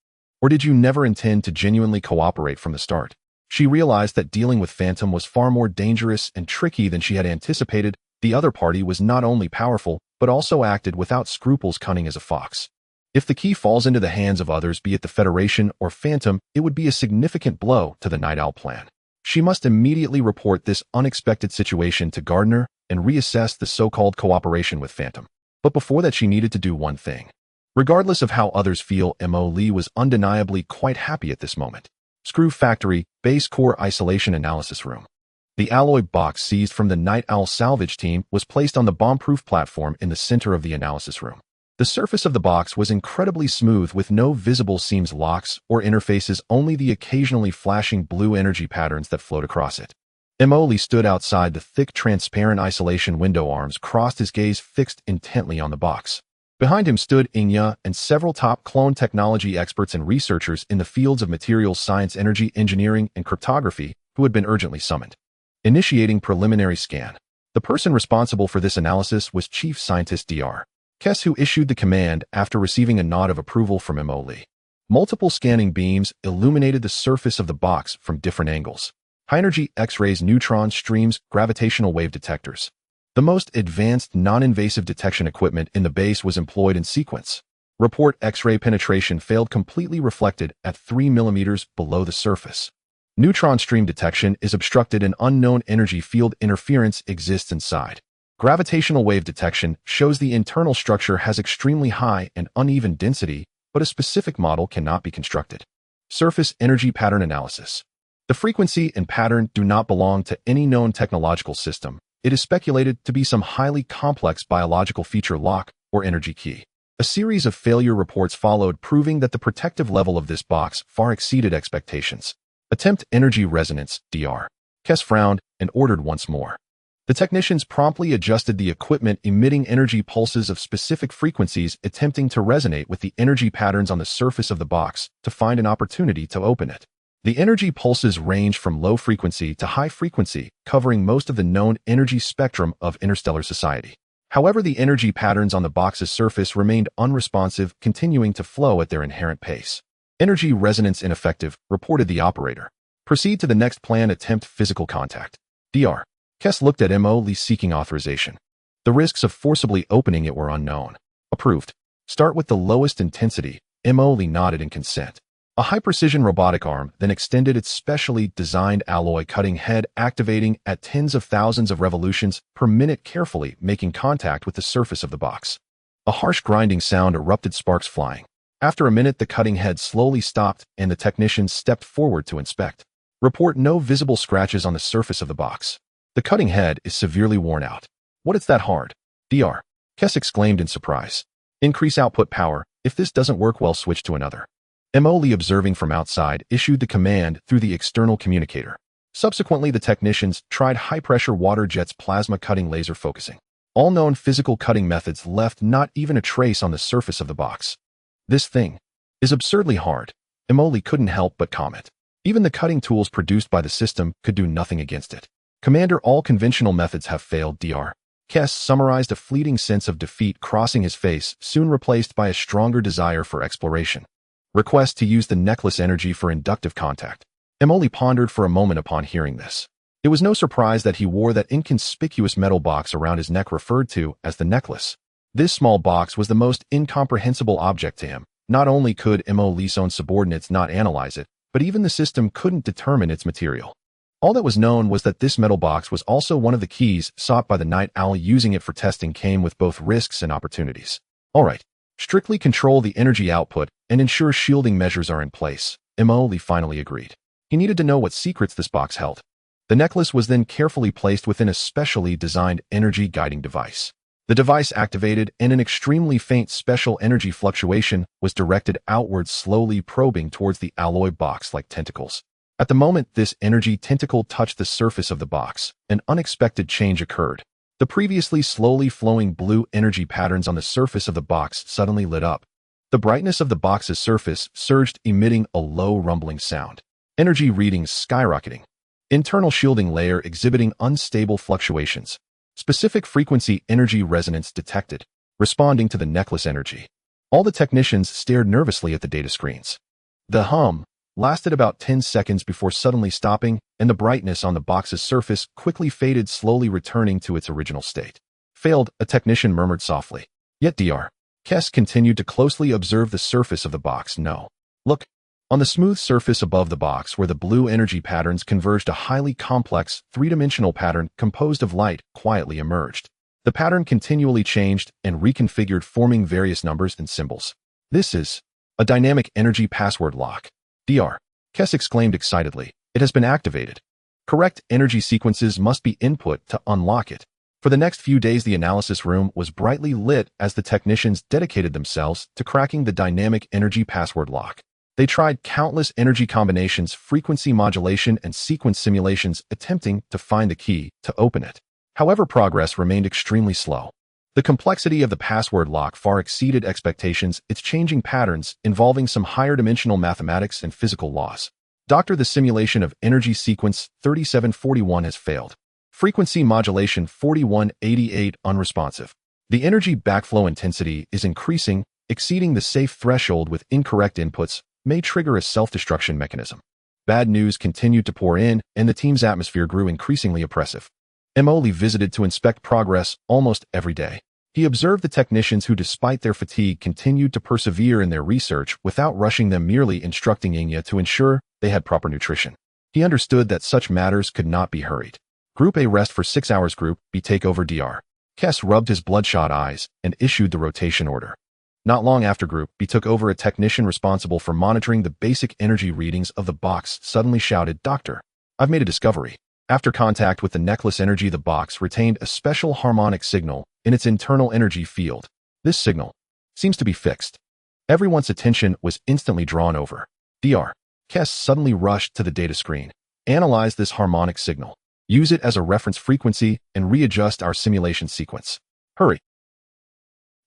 Or did you never intend to genuinely cooperate from the start?" She realized that dealing with Phantom was far more dangerous and tricky than she had anticipated. The other party was not only powerful, but also acted without scruples, cunning as a fox. If the key falls into the hands of others, be it the Federation or Phantom, it would be a significant blow to the Night Owl plan. She must immediately report this unexpected situation to Gardner and reassess the so-called cooperation with Phantom. But before that, she needed to do one thing. Regardless of how others feel, Mo Lee was undeniably quite happy at this moment. Screw Factory, Base Core Isolation Analysis Room. The alloy box seized from the Night Owl salvage team was placed on the bomb-proof platform in the center of the analysis room. The surface of the box was incredibly smooth with no visible seams, locks, or interfaces, only the occasionally flashing blue energy patterns that flowed across it. Emoli stood outside the thick, transparent isolation window, arms crossed, his gaze fixed intently on the box. Behind him stood Inya and several top clone technology experts and researchers in the fields of materials science, energy, engineering, and cryptography who had been urgently summoned. Initiating preliminary scan. The person responsible for this analysis was Chief Scientist Dr. Kess, who issued the command after receiving a nod of approval from Emoli. Multiple scanning beams illuminated the surface of the box from different angles. High-energy X-rays, neutron streams, gravitational wave detectors. The most advanced non-invasive detection equipment in the base was employed in sequence. Report: X-ray penetration failed, completely reflected at 3 millimeters below the surface. Neutron stream detection is obstructed and unknown energy field interference exists inside. Gravitational wave detection shows the internal structure has extremely high and uneven density, but a specific model cannot be constructed. Surface energy pattern analysis. The frequency and pattern do not belong to any known technological system. It is speculated to be some highly complex biological feature, lock, or energy key. A series of failure reports followed, proving that the protective level of this box far exceeded expectations. Attempt energy resonance. Dr. Kess frowned and ordered once more. The technicians promptly adjusted the equipment, emitting energy pulses of specific frequencies, attempting to resonate with the energy patterns on the surface of the box to find an opportunity to open it. The energy pulses range from low frequency to high frequency, covering most of the known energy spectrum of interstellar society. However, the energy patterns on the box's surface remained unresponsive, continuing to flow at their inherent pace. Energy resonance ineffective, reported the operator. Proceed to the next plan. Attempt physical contact. Dr. Kess looked at Emoli, seeking authorization. The risks of forcibly opening it were unknown. Approved. Start with the lowest intensity. Emoli nodded in consent. A high-precision robotic arm then extended its specially designed alloy cutting head, activating at tens of thousands of revolutions per minute, carefully making contact with the surface of the box. A harsh grinding sound erupted, sparks flying. After a minute, the cutting head slowly stopped and the technicians stepped forward to inspect. Report: no visible scratches on the surface of the box. The cutting head is severely worn out. What, it's that hard? Dr. Kess exclaimed in surprise. Increase output power. If this doesn't work well, switch to another. Emoli, observing from outside, issued the command through the external communicator. Subsequently, the technicians tried high-pressure water jets, plasma cutting, laser focusing. All known physical cutting methods left not even a trace on the surface of the box. This thing is absurdly hard. Emoli couldn't help but comment. Even the cutting tools produced by the system could do nothing against it. Commander, all conventional methods have failed. Dr. Kess summarized, a fleeting sense of defeat crossing his face, soon replaced by a stronger desire for exploration. Request to use the necklace energy for inductive contact. Emoli pondered for a moment upon hearing this. It was no surprise that he wore that inconspicuous metal box around his neck, referred to as the necklace. This small box was the most incomprehensible object to him. Not only could Emoli's own subordinates not analyze it, but even the system couldn't determine its material. All that was known was that this metal box was also one of the keys sought by the Night Owl. Using it for testing came with both risks and opportunities. All right, strictly control the energy output and ensure shielding measures are in place. Emoli finally agreed. He needed to know what secrets this box held. The necklace was then carefully placed within a specially designed energy guiding device. The device activated, and an extremely faint special energy fluctuation was directed outwards, slowly probing towards the alloy box like tentacles. At the moment this energy tentacle touched the surface of the box, an unexpected change occurred. The previously slowly flowing blue energy patterns on the surface of the box suddenly lit up. The brightness of the box's surface surged, emitting a low rumbling sound. Energy readings skyrocketing. Internal shielding layer exhibiting unstable fluctuations. Specific frequency energy resonance detected, responding to the necklace energy. All the technicians stared nervously at the data screens. The hum lasted about 10 seconds before suddenly stopping, and the brightness on the box's surface quickly faded, slowly returning to its original state. Failed, a technician murmured softly. Yet Dr. Kess continued to closely observe the surface of the box. No. Look. On the smooth surface above the box where the blue energy patterns converged, a highly complex, three-dimensional pattern composed of light quietly emerged. The pattern continually changed and reconfigured, forming various numbers and symbols. This is a dynamic energy password lock. Dr. Kess exclaimed excitedly. It has been activated. Correct energy sequences must be input to unlock it. For the next few days, the analysis room was brightly lit as the technicians dedicated themselves to cracking the dynamic energy password lock. They tried countless energy combinations, frequency modulation, and sequence simulations, attempting to find the key to open it. However, progress remained extremely slow. The complexity of the password lock far exceeded expectations, its changing patterns involving some higher-dimensional mathematics and physical laws. The simulation of energy sequence 3741 has failed. Frequency modulation 4188 unresponsive. The energy backflow intensity is increasing, exceeding the safe threshold with incorrect inputs, may trigger a self-destruction mechanism. Bad news continued to pour in, and the team's atmosphere grew increasingly oppressive. Emoli visited to inspect progress almost every day. He observed the technicians who, despite their fatigue, continued to persevere in their research without rushing them, merely instructing Inya to ensure they had proper nutrition. He understood that such matters could not be hurried. Group A rest for 6 hours. Group B take over Dr. Kess rubbed his bloodshot eyes and issued the rotation order. Not long after, Group B took over. A technician responsible for monitoring the basic energy readings of the box suddenly shouted, "Doctor, I've made a discovery." After contact with the necklace energy, the box retained a special harmonic signal in its internal energy field. This signal seems to be fixed. Everyone's attention was instantly drawn over. Dr. Kess suddenly rushed to the data screen. Analyze this harmonic signal. Use it as a reference frequency and readjust our simulation sequence. Hurry.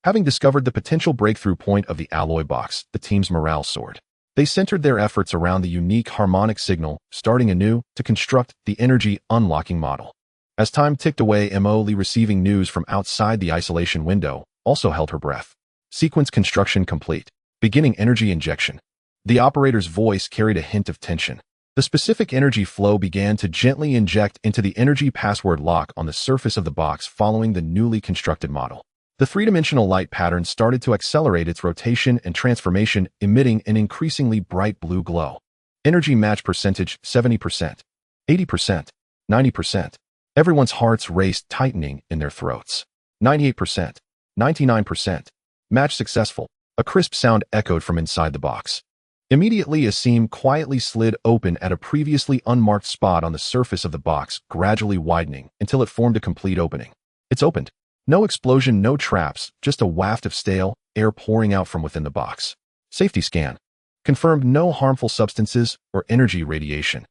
Having discovered the potential breakthrough point of the alloy box, the team's morale soared. They centered their efforts around the unique harmonic signal, starting anew to construct the energy unlocking model. As time ticked away, Emoli, receiving news from outside the isolation window, also held her breath. Sequence construction complete. Beginning energy injection. The operator's voice carried a hint of tension. The specific energy flow began to gently inject into the energy password lock on the surface of the box following the newly constructed model. The three-dimensional light pattern started to accelerate its rotation and transformation, emitting an increasingly bright blue glow. Energy match percentage 70%, 80%, 90%. Everyone's hearts raced, tightening in their throats. 98%, 99%. Match successful. A crisp sound echoed from inside the box. Immediately, a seam quietly slid open at a previously unmarked spot on the surface of the box, gradually widening until it formed a complete opening. It's opened. No explosion, no traps, just a waft of stale air pouring out from within the box. Safety scan. Confirmed no harmful substances or energy radiation.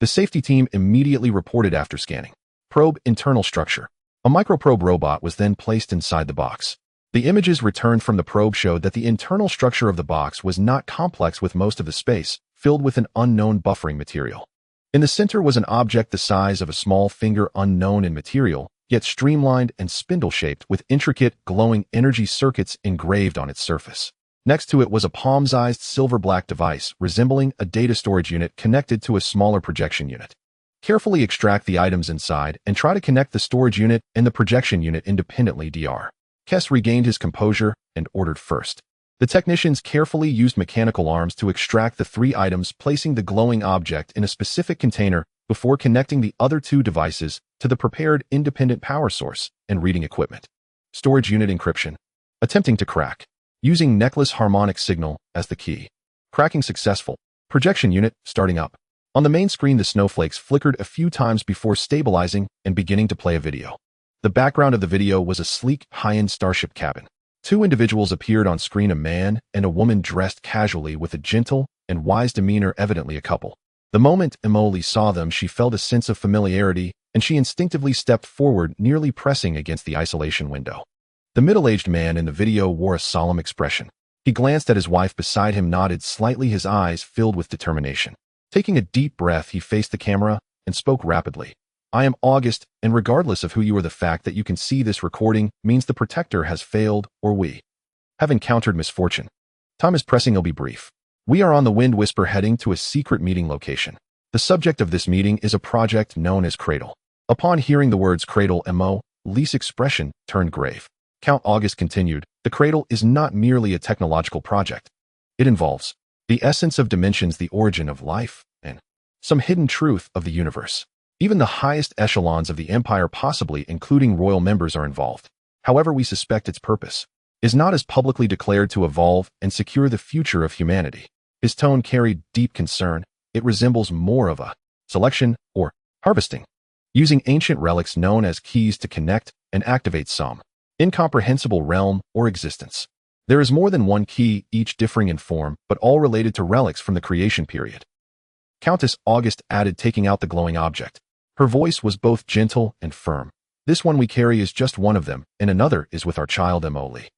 The safety team immediately reported after scanning. Probe internal structure. A microprobe robot was then placed inside the box. The images returned from the probe showed that the internal structure of the box was not complex, with most of the space filled with an unknown buffering material. In the center was an object the size of a small finger, unknown in material, yet streamlined and spindle-shaped, with intricate, glowing energy circuits engraved on its surface. Next to it was a palm-sized silver-black device resembling a data storage unit connected to a smaller projection unit. Carefully extract the items inside and try to connect the storage unit and the projection unit independently. Dr. Kess regained his composure and ordered first. The technicians carefully used mechanical arms to extract the 3 items, placing the glowing object in a specific container before connecting the other 2 devices to the prepared independent power source and reading equipment. Storage unit encryption. Attempting to crack. Using necklace harmonic signal as the key. Cracking successful. Projection unit starting up. On the main screen, the snowflakes flickered a few times before stabilizing and beginning to play a video. The background of the video was a sleek, high-end starship cabin. 2 individuals appeared on screen, a man and a woman dressed casually with a gentle and wise demeanor, evidently a couple. The moment Emoli saw them, she felt a sense of familiarity, and she instinctively stepped forward, nearly pressing against the isolation window. The middle-aged man in the video wore a solemn expression. He glanced at his wife beside him, nodded slightly, his eyes filled with determination. Taking a deep breath, he faced the camera and spoke rapidly. "I am August, and regardless of who you are, the fact that you can see this recording means the Protector has failed, or we have encountered misfortune. Time is pressing, I'll be brief. We are on the Wind Whisper, heading to a secret meeting location. The subject of this meeting is a project known as Cradle." Upon hearing the words Cradle, Emoli's expression turned grave. Count August continued, "The Cradle is not merely a technological project. It involves the essence of dimensions, the origin of life, and some hidden truth of the universe. Even the highest echelons of the Empire, possibly including royal members, are involved. However, we suspect its purpose is not as publicly declared, to evolve and secure the future of humanity." His tone carried deep concern. "It resembles more of a selection or Harvesting. Using ancient relics known as keys to connect and activate some incomprehensible realm or existence. There is more than one key, each differing in form, but all related to relics from the creation period. Countess August added, taking out the glowing object. Her voice was both gentle and firm. This one we carry is just one of them, and another is with our child Emily.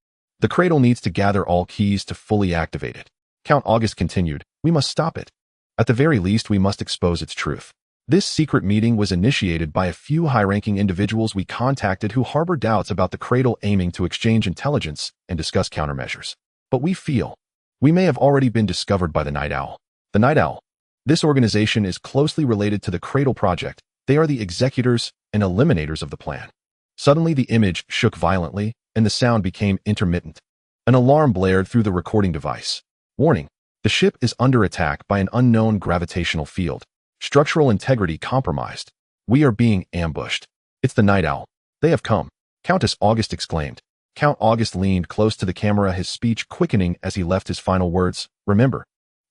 The cradle needs to gather all keys to fully activate it. Count August continued, we must stop it. At the very least, we must expose its truth. This secret meeting was initiated by a few high-ranking individuals we contacted who harbor doubts about the cradle, aiming to exchange intelligence and discuss countermeasures. But we feel we may have already been discovered by the Night Owl. The Night Owl. This organization is closely related to the Cradle Project. They are the executors and eliminators of the plan. Suddenly the image shook violently, and the sound became intermittent. An alarm blared through the recording device. Warning: the ship is under attack by an unknown gravitational field. Structural integrity compromised. We are being ambushed. It's the Night Owl. They have come. Countess August exclaimed. Count August leaned close to the camera, his speech quickening as he left his final words. Remember,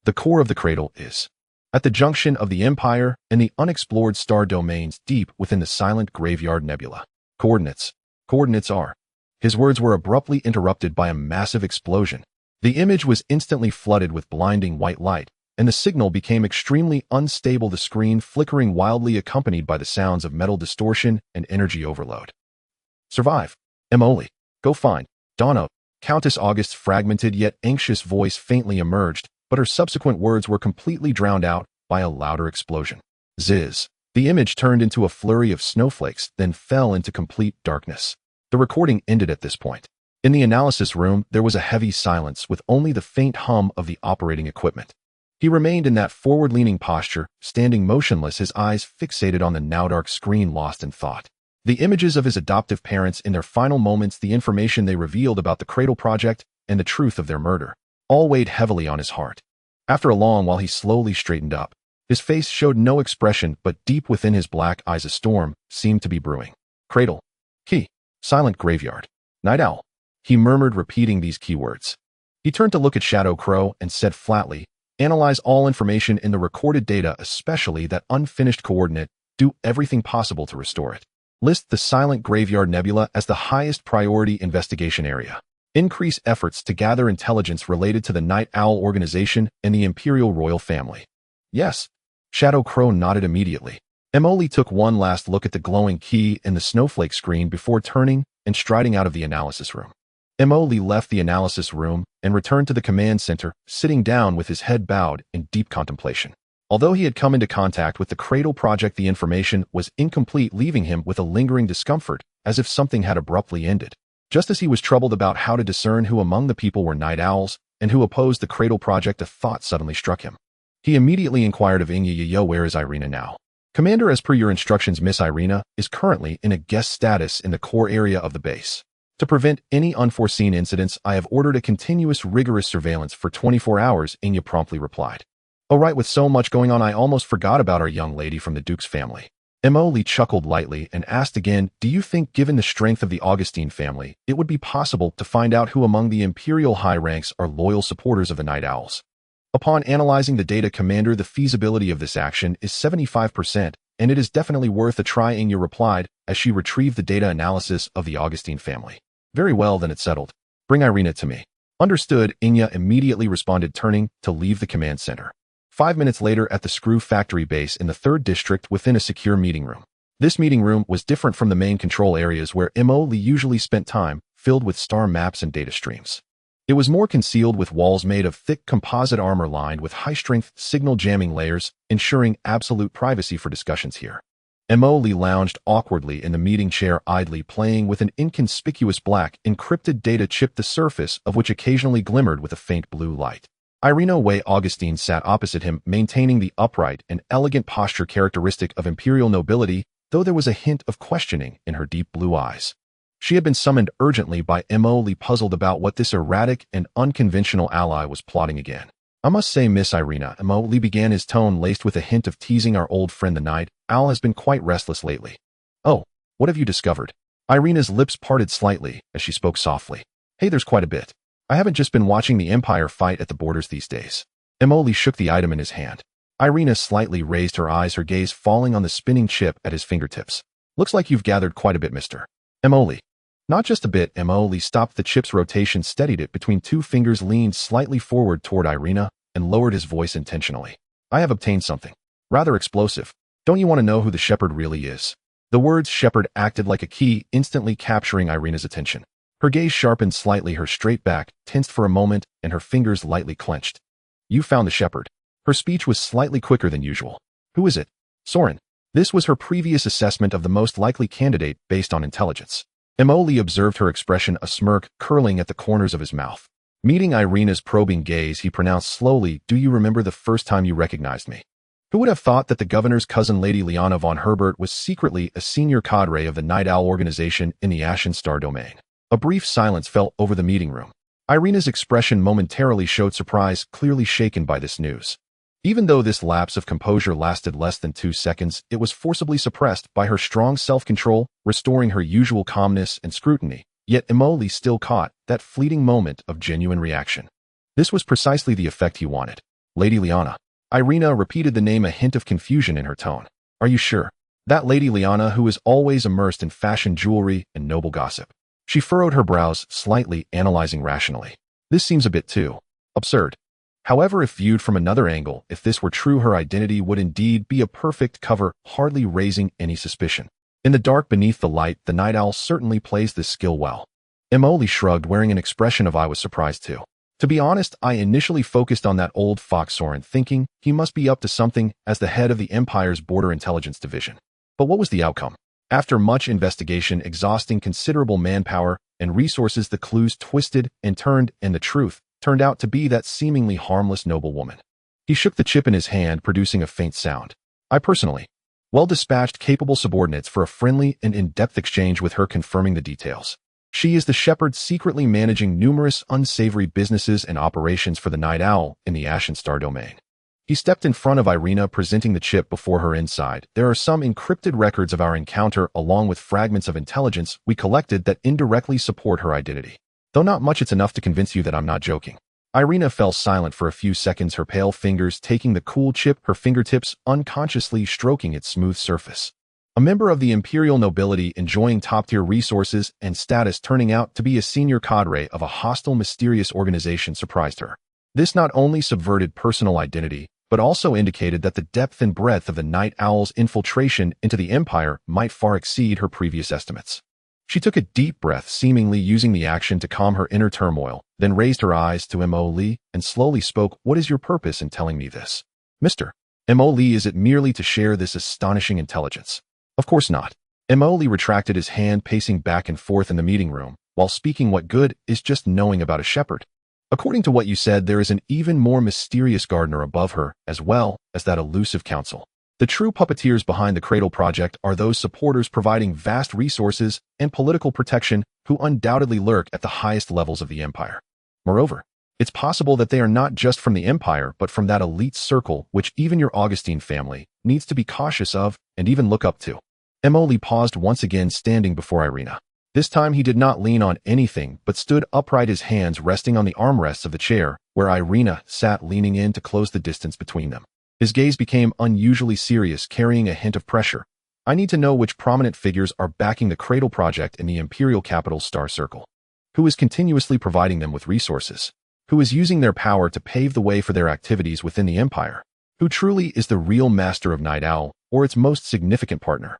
the core of the cradle is at the junction of the Empire and the unexplored star domains deep within the silent graveyard nebula. Coordinates. Coordinates are. His words were abruptly interrupted by a massive explosion. The image was instantly flooded with blinding white light, and the signal became extremely unstable, the screen flickering wildly, accompanied by the sounds of metal distortion and energy overload. Survive. Emily. Go find Donna. Countess August's fragmented yet anxious voice faintly emerged, but her subsequent words were completely drowned out by a louder explosion. Ziz. The image turned into a flurry of snowflakes, then fell into complete darkness. The recording ended at this point. In the analysis room, there was a heavy silence with only the faint hum of the operating equipment. He remained in that forward-leaning posture, standing motionless, his eyes fixated on the now-dark screen, lost in thought. The images of his adoptive parents in their final moments, the information they revealed about the Cradle Project, and the truth of their murder, all weighed heavily on his heart. After a long while, he slowly straightened up. His face showed no expression, but deep within his black eyes a storm seemed to be brewing. Cradle. Key. Silent graveyard. Night Owl. He murmured, repeating these keywords. He turned to look at Shadow Crow and said flatly, Analyze all information in the recorded data, especially that unfinished coordinate. Do everything possible to restore it. List the Silent Graveyard Nebula as the highest priority investigation area. Increase efforts to gather intelligence related to the Night Owl organization and the Imperial royal family. Yes. Shadow Crow nodded immediately. Emily took one last look at the glowing key and the snowflake screen before turning and striding out of the analysis room. Emily left the analysis room and returned to the command center, sitting down with his head bowed in deep contemplation. Although he had come into contact with the Cradle Project, the information was incomplete, leaving him with a lingering discomfort, as if something had abruptly ended. Just as he was troubled about how to discern who among the people were Night Owls and who opposed the Cradle Project, a thought suddenly struck him. He immediately inquired of Inya, where is Irina now? Commander, as per your instructions, Miss Irina is currently in a guest status in the core area of the base. To prevent any unforeseen incidents, I have ordered a continuous, rigorous surveillance for 24 hours, Inya promptly replied. Oh right, with so much going on, I almost forgot about our young lady from the Duke's family. Emily chuckled lightly and asked again, do you think, given the strength of the Augustine family, it would be possible to find out who among the Imperial high ranks are loyal supporters of the Night Owls? Upon analyzing the data, Commander, the feasibility of this action is 75%, and it is definitely worth a try, Inya replied as she retrieved the data analysis of the Augustine family. Very well, then, it's settled. Bring Irina to me. Understood, Inya immediately responded, turning to leave the command center. 5 minutes later, at the Screw Factory base in the 3rd District, within a secure meeting room. This meeting room was different from the main control areas where Emily usually spent time, filled with star maps and data streams. It was more concealed, with walls made of thick composite armor lined with high-strength signal jamming layers, ensuring absolute privacy for discussions here. Emily lounged awkwardly in the meeting chair, idly playing with an inconspicuous black encrypted data chip, the surface of which occasionally glimmered with a faint blue light. Irina Way Augustine sat opposite him, maintaining the upright and elegant posture characteristic of imperial nobility, though there was a hint of questioning in her deep blue eyes. She had been summoned urgently by Emily, puzzled about what this erratic and unconventional ally was plotting again. I must say, Miss Irina, Emily began, his tone laced with a hint of teasing, our old friend the Night Owl has been quite restless lately. Oh, what have you discovered? Irina's lips parted slightly as she spoke softly. Hey, there's quite a bit. I haven't just been watching the Empire fight at the borders these days. Emily shook the item in his hand. Irina slightly raised her eyes, her gaze falling on the spinning chip at his fingertips. Looks like you've gathered quite a bit, Mr. Emoli. Not just a bit. Emoli stopped the chip's rotation, steadied it between two fingers, leaned slightly forward toward Irina, and lowered his voice intentionally. I have obtained something rather explosive. Don't you want to know who the shepherd really is? The words shepherd acted like a key, instantly capturing Irina's attention. Her gaze sharpened slightly, her straight back tensed for a moment, and her fingers lightly clenched. You found the shepherd. Her speech was slightly quicker than usual. Who is it? Soren. This was her previous assessment of the most likely candidate based on intelligence. Emoli observed her expression, a smirk curling at the corners of his mouth. Meeting Irina's probing gaze, he pronounced slowly, Do you remember the first time you recognized me? Who would have thought that the governor's cousin, Lady Liana von Herbert, was secretly a senior cadre of the Night Owl organization in the Ashen Star domain? A brief silence fell over the meeting room. Irina's expression momentarily showed surprise, clearly shaken by this news. Even though this lapse of composure lasted less than 2 seconds, it was forcibly suppressed by her strong self-control, restoring her usual calmness and scrutiny. Yet Emoli still caught that fleeting moment of genuine reaction. This was precisely the effect he wanted. Lady Liana. Irina repeated the name, a hint of confusion in her tone. Are you sure? That Lady Liana who is always immersed in fashion jewelry and noble gossip. She furrowed her brows slightly, analyzing rationally. This seems a bit too absurd. However, if viewed from another angle, if this were true, her identity would indeed be a perfect cover, hardly raising any suspicion. In the dark beneath the light, the Night Owl certainly plays this skill well. Emoli shrugged, wearing an expression of I was surprised too. To be honest, I initially focused on that old fox Soren, thinking he must be up to something as the head of the Empire's Border Intelligence Division. But what was the outcome? After much investigation, exhausting considerable manpower and resources, the clues twisted and turned, and the truth turned out to be that seemingly harmless noblewoman. He shook the chip in his hand, producing a faint sound. I personally well-dispatched capable subordinates for a friendly and in-depth exchange with her, confirming the details. She is the shepherd secretly managing numerous unsavory businesses and operations for the Night Owl in the Ashen Star domain. He stepped in front of Irina, presenting the chip before her. Inside, there are some encrypted records of our encounter, along with fragments of intelligence we collected that indirectly support her identity. Though not much, it's enough to convince you that I'm not joking. Irina fell silent for a few seconds, her pale fingers taking the cool chip, her fingertips unconsciously stroking its smooth surface. A member of the imperial nobility enjoying top-tier resources and status turning out to be a senior cadre of a hostile, mysterious organization surprised her. This not only subverted personal identity, but also indicated that the depth and breadth of the Night Owl's infiltration into the Empire might far exceed her previous estimates. She took a deep breath, seemingly using the action to calm her inner turmoil, then raised her eyes to Emoli and slowly spoke, What is your purpose in telling me this? Mr. Emoli, is it merely to share this astonishing intelligence? Of course not. Emoli retracted his hand, pacing back and forth in the meeting room. While speaking, what good is just knowing about a shepherd? According to what you said, there is an even more mysterious gardener above her, as well as that elusive council. The true puppeteers behind the Cradle Project are those supporters providing vast resources and political protection who undoubtedly lurk at the highest levels of the Empire. Moreover, it's possible that they are not just from the Empire, but from that elite circle which even your Augustine family needs to be cautious of and even look up to. Emoli paused once again, standing before Irina. This time he did not lean on anything, but stood upright, his hands resting on the armrests of the chair, where Irina sat, leaning in to close the distance between them. His gaze became unusually serious, carrying a hint of pressure. I need to know which prominent figures are backing the Cradle Project in the Imperial Capital's Star Circle. Who is continuously providing them with resources? Who is using their power to pave the way for their activities within the Empire? Who truly is the real master of Night Owl, or its most significant partner?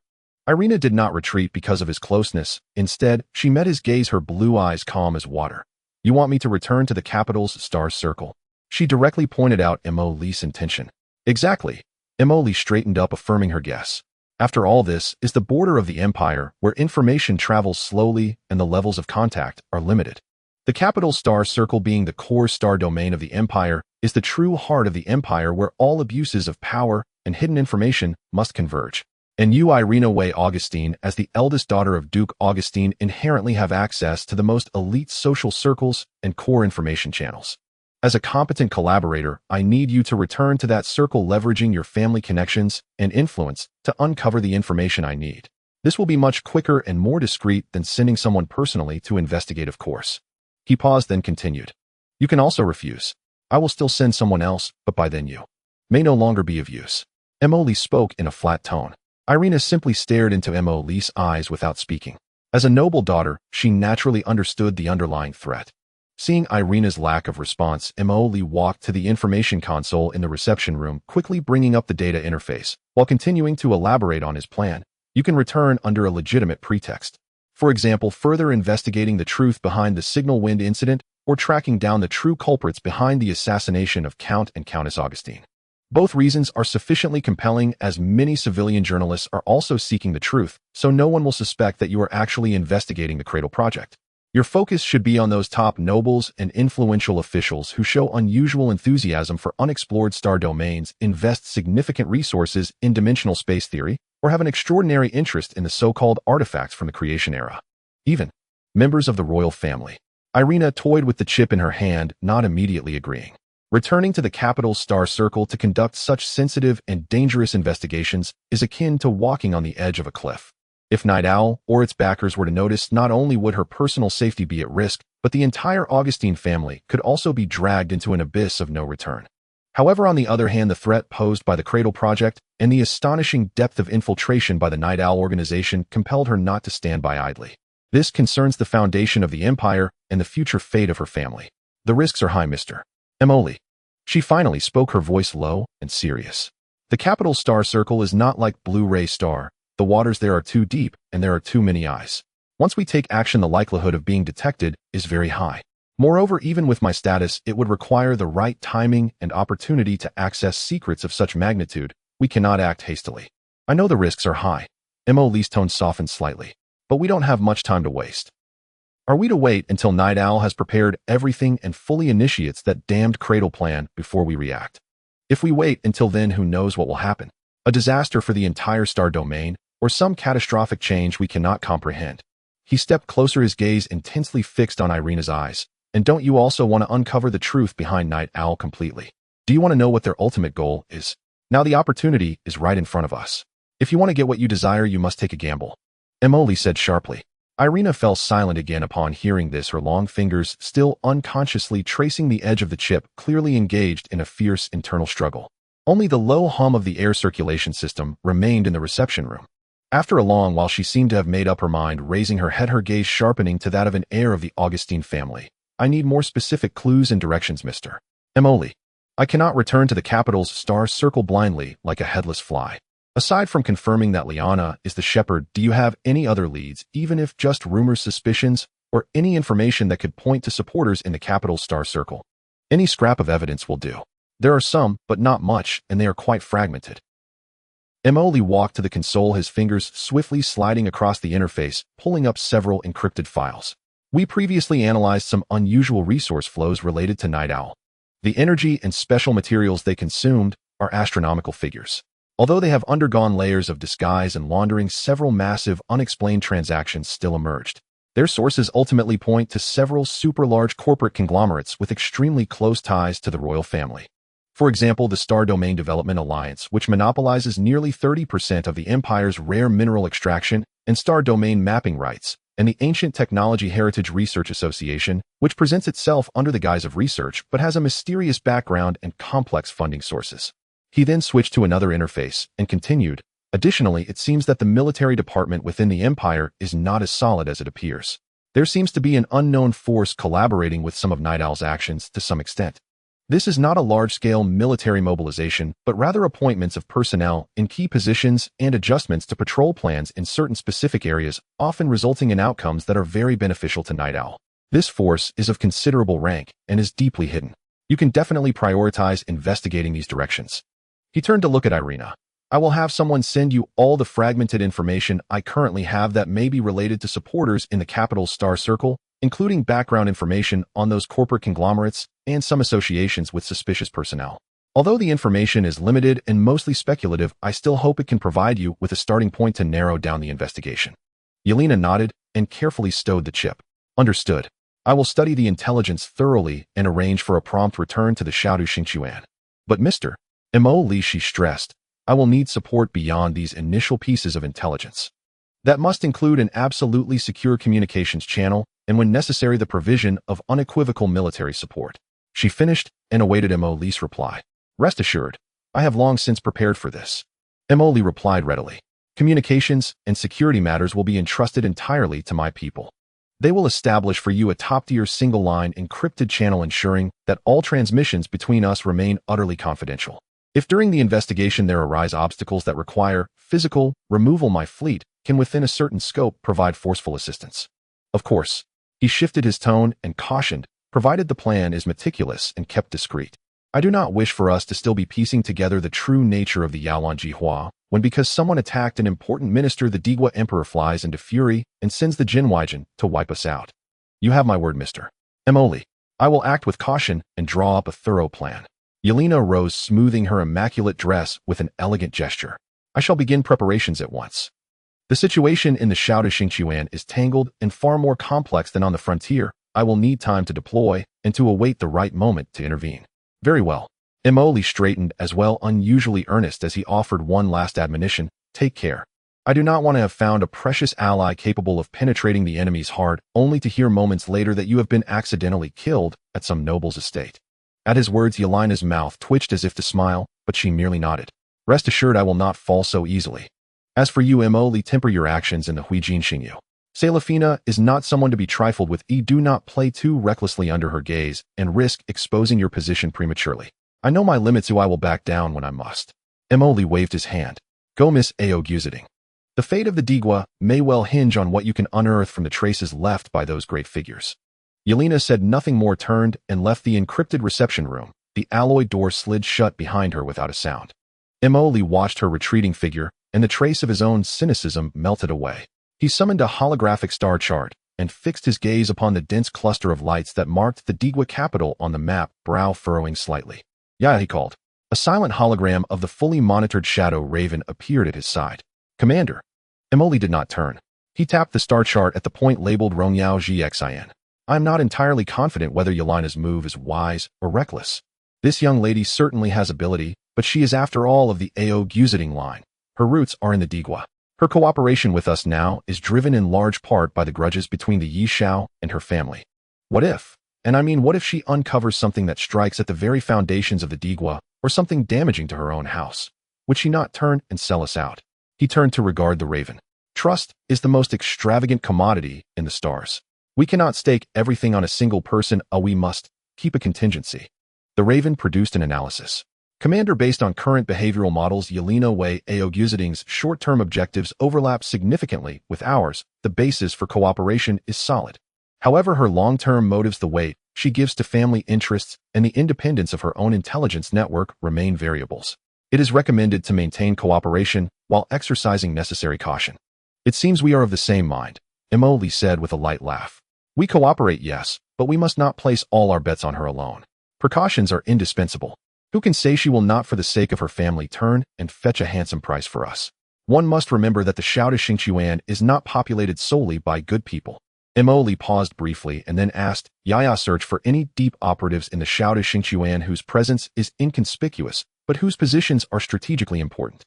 Irina did not retreat because of his closeness. Instead, she met his gaze, her blue eyes calm as water. You want me to return to the capital's Star Circle? She directly pointed out Emoli's intention. Exactly. Emoli straightened up, affirming her guess. After all, this is the border of the Empire, where information travels slowly and the levels of contact are limited. The capital Star Circle, being the core star domain of the Empire, is the true heart of the Empire, where all abuses of power and hidden information must converge. And you, Irina Way Augustine, as the eldest daughter of Duke Augustine, inherently have access to the most elite social circles and core information channels. As a competent collaborator, I need you to return to that circle, leveraging your family connections and influence to uncover the information I need. This will be much quicker and more discreet than sending someone personally to investigate, of course. He paused, then continued. You can also refuse. I will still send someone else, but by then you may no longer be of use. Mo Lee spoke in a flat tone. Irina simply stared into Mo Lee's eyes without speaking. As a noble daughter, she naturally understood the underlying threat. Seeing Irina's lack of response, Mo Lee walked to the information console in the reception room, quickly bringing up the data interface, while continuing to elaborate on his plan. You can return under a legitimate pretext. For example, further investigating the truth behind the signal wind incident or tracking down the true culprits behind the assassination of Count and Countess Augustine. Both reasons are sufficiently compelling, as many civilian journalists are also seeking the truth, so no one will suspect that you are actually investigating the Cradle Project. Your focus should be on those top nobles and influential officials who show unusual enthusiasm for unexplored star domains, invest significant resources in dimensional space theory, or have an extraordinary interest in the so-called artifacts from the creation era. Even members of the royal family. Irina toyed with the chip in her hand, not immediately agreeing. Returning to the capital's star circle to conduct such sensitive and dangerous investigations is akin to walking on the edge of a cliff. If Night Owl or its backers were to notice, not only would her personal safety be at risk, but the entire Augustine family could also be dragged into an abyss of no return. However, on the other hand, the threat posed by the Cradle Project and the astonishing depth of infiltration by the Night Owl organization compelled her not to stand by idly. This concerns the foundation of the Empire and the future fate of her family. The risks are high, Mr. Mo Lee. She finally spoke, her voice low and serious. The capital star circle is not like Blue-ray star. The waters there are too deep, and there are too many eyes. Once we take action, the likelihood of being detected is very high. Moreover, even with my status, it would require the right timing and opportunity to access secrets of such magnitude. We cannot act hastily. I know the risks are high. Mo Lee's tone softened slightly. But we don't have much time to waste. Are we to wait until Night Owl has prepared everything and fully initiates that damned cradle plan before we react? If we wait until then, who knows what will happen? A disaster for the entire star domain, or some catastrophic change we cannot comprehend. He stepped closer, his gaze intensely fixed on Irina's eyes. And don't you also want to uncover the truth behind Night Owl completely? Do you want to know what their ultimate goal is? Now the opportunity is right in front of us. If you want to get what you desire, you must take a gamble. Mo Lee said sharply. Irina fell silent again upon hearing this, her long fingers still unconsciously tracing the edge of the chip, clearly engaged in a fierce internal struggle. Only the low hum of the air circulation system remained in the reception room. After a long while, she seemed to have made up her mind, raising her head, her gaze sharpening to that of an heir of the Augustine family. I need more specific clues and directions, Mr. Mo Lee. I cannot return to the capital's star circle blindly like a headless fly. Aside from confirming that Liana is the shepherd, do you have any other leads, even if just rumors, suspicions, or any information that could point to supporters in the capital's star circle? Any scrap of evidence will do. There are some, but not much, and they are quite fragmented. Mo Lee walked to the console, his fingers swiftly sliding across the interface, pulling up several encrypted files. We previously analyzed some unusual resource flows related to Night Owl. The energy and special materials they consumed are astronomical figures. Although they have undergone layers of disguise and laundering, several massive, unexplained transactions still emerged. Their sources ultimately point to several super-large corporate conglomerates with extremely close ties to the royal family. For example, the Star Domain Development Alliance, which monopolizes nearly 30% of the Empire's rare mineral extraction and star domain mapping rights, and the Ancient Technology Heritage Research Association, which presents itself under the guise of research but has a mysterious background and complex funding sources. He then switched to another interface and continued, additionally, it seems that the military department within the Empire is not as solid as it appears. There seems to be an unknown force collaborating with some of Night Owl's actions to some extent. This is not a large-scale military mobilization, but rather appointments of personnel in key positions and adjustments to patrol plans in certain specific areas, often resulting in outcomes that are very beneficial to Night Owl. This force is of considerable rank and is deeply hidden. You can definitely prioritize investigating these directions. He turned to look at Irina. I will have someone send you all the fragmented information I currently have that may be related to supporters in the capital's star circle, including background information on those corporate conglomerates and some associations with suspicious personnel. Although the information is limited and mostly speculative, I still hope it can provide you with a starting point to narrow down the investigation. Yelena nodded and carefully stowed the chip. Understood. I will study the intelligence thoroughly and arrange for a prompt return to the Shaodu Xingchuan. But Mr. Mo Lee, she stressed, I will need support beyond these initial pieces of intelligence. That must include an absolutely secure communications channel and, when necessary, the provision of unequivocal military support. She finished and awaited Mo Lee's reply. Rest assured, I have long since prepared for this. Emily replied readily. Communications and security matters will be entrusted entirely to my people. They will establish for you a top-tier single-line encrypted channel ensuring that all transmissions between us remain utterly confidential. If during the investigation there arise obstacles that require physical removal, my fleet can within a certain scope provide forceful assistance. Of course, he shifted his tone and cautioned, provided the plan is meticulous and kept discreet. I do not wish for us to still be piecing together the true nature of the Yaolan Jihua, when because someone attacked an important minister the Digwa Emperor flies into fury and sends the Jinwaijin to wipe us out. You have my word, Mr. Emoli. I will act with caution and draw up a thorough plan. Yelena rose, smoothing her immaculate dress with an elegant gesture. I shall begin preparations at once. The situation in the Shao de Xingqiuan is tangled and far more complex than on the frontier. I will need time to deploy and to await the right moment to intervene. Very well. Emoli straightened as well, unusually earnest as he offered one last admonition. Take care. I do not want to have found a precious ally capable of penetrating the enemy's heart, only to hear moments later that you have been accidentally killed at some noble's estate. At his words, Yelena's mouth twitched as if to smile, but she merely nodded. Rest assured I will not fall so easily. As for you, Emoli, temper your actions in the Huijin Xingyu. Selefina is not someone to be trifled with. Do not play too recklessly under her gaze and risk exposing your position prematurely. I know my limits, so I will back down when I must. Emoli waved his hand. Go, Miss Aoguziting. The fate of the Digwa may well hinge on what you can unearth from the traces left by those great figures. Yelena said nothing more, turned and left the encrypted reception room. The alloy door slid shut behind her without a sound. Emoli watched her retreating figure, and the trace of his own cynicism melted away. He summoned a holographic star chart and fixed his gaze upon the dense cluster of lights that marked the Digwa capital on the map, brow furrowing slightly. Yeah, he called. A silent hologram of the fully monitored Shadow Raven appeared at his side. Commander. Emoli did not turn. He tapped the star chart at the point labeled Rongyao Gxin. I am not entirely confident whether Yelena's move is wise or reckless. This young lady certainly has ability, but she is after all of the Aoguziting line. Her roots are in the Digwa. Her cooperation with us now is driven in large part by the grudges between the Yi Shao and her family. What if? And I mean, what if she uncovers something that strikes at the very foundations of the Digwa, or something damaging to her own house? Would she not turn and sell us out? He turned to regard the Raven. Trust is the most extravagant commodity in the stars. We cannot stake everything on a single person, we must keep a contingency. The Raven produced an analysis. Commander, based on current behavioral models, Yelena Wei Aoguziting's short-term objectives overlap significantly with ours. The basis for cooperation is solid. However, her long-term motives, the weight she gives to family interests, and the independence of her own intelligence network remain variables. It is recommended to maintain cooperation while exercising necessary caution. It seems we are of the same mind, Emoli said with a light laugh. We cooperate, yes, but we must not place all our bets on her alone. Precautions are indispensable. Who can say she will not, for the sake of her family, turn and fetch a handsome price for us? One must remember that the Shao de Xingqiuan is not populated solely by good people. Emoli paused briefly and then asked, Yaya, search for any deep operatives in the Shao de Xingqiuan whose presence is inconspicuous, but whose positions are strategically important.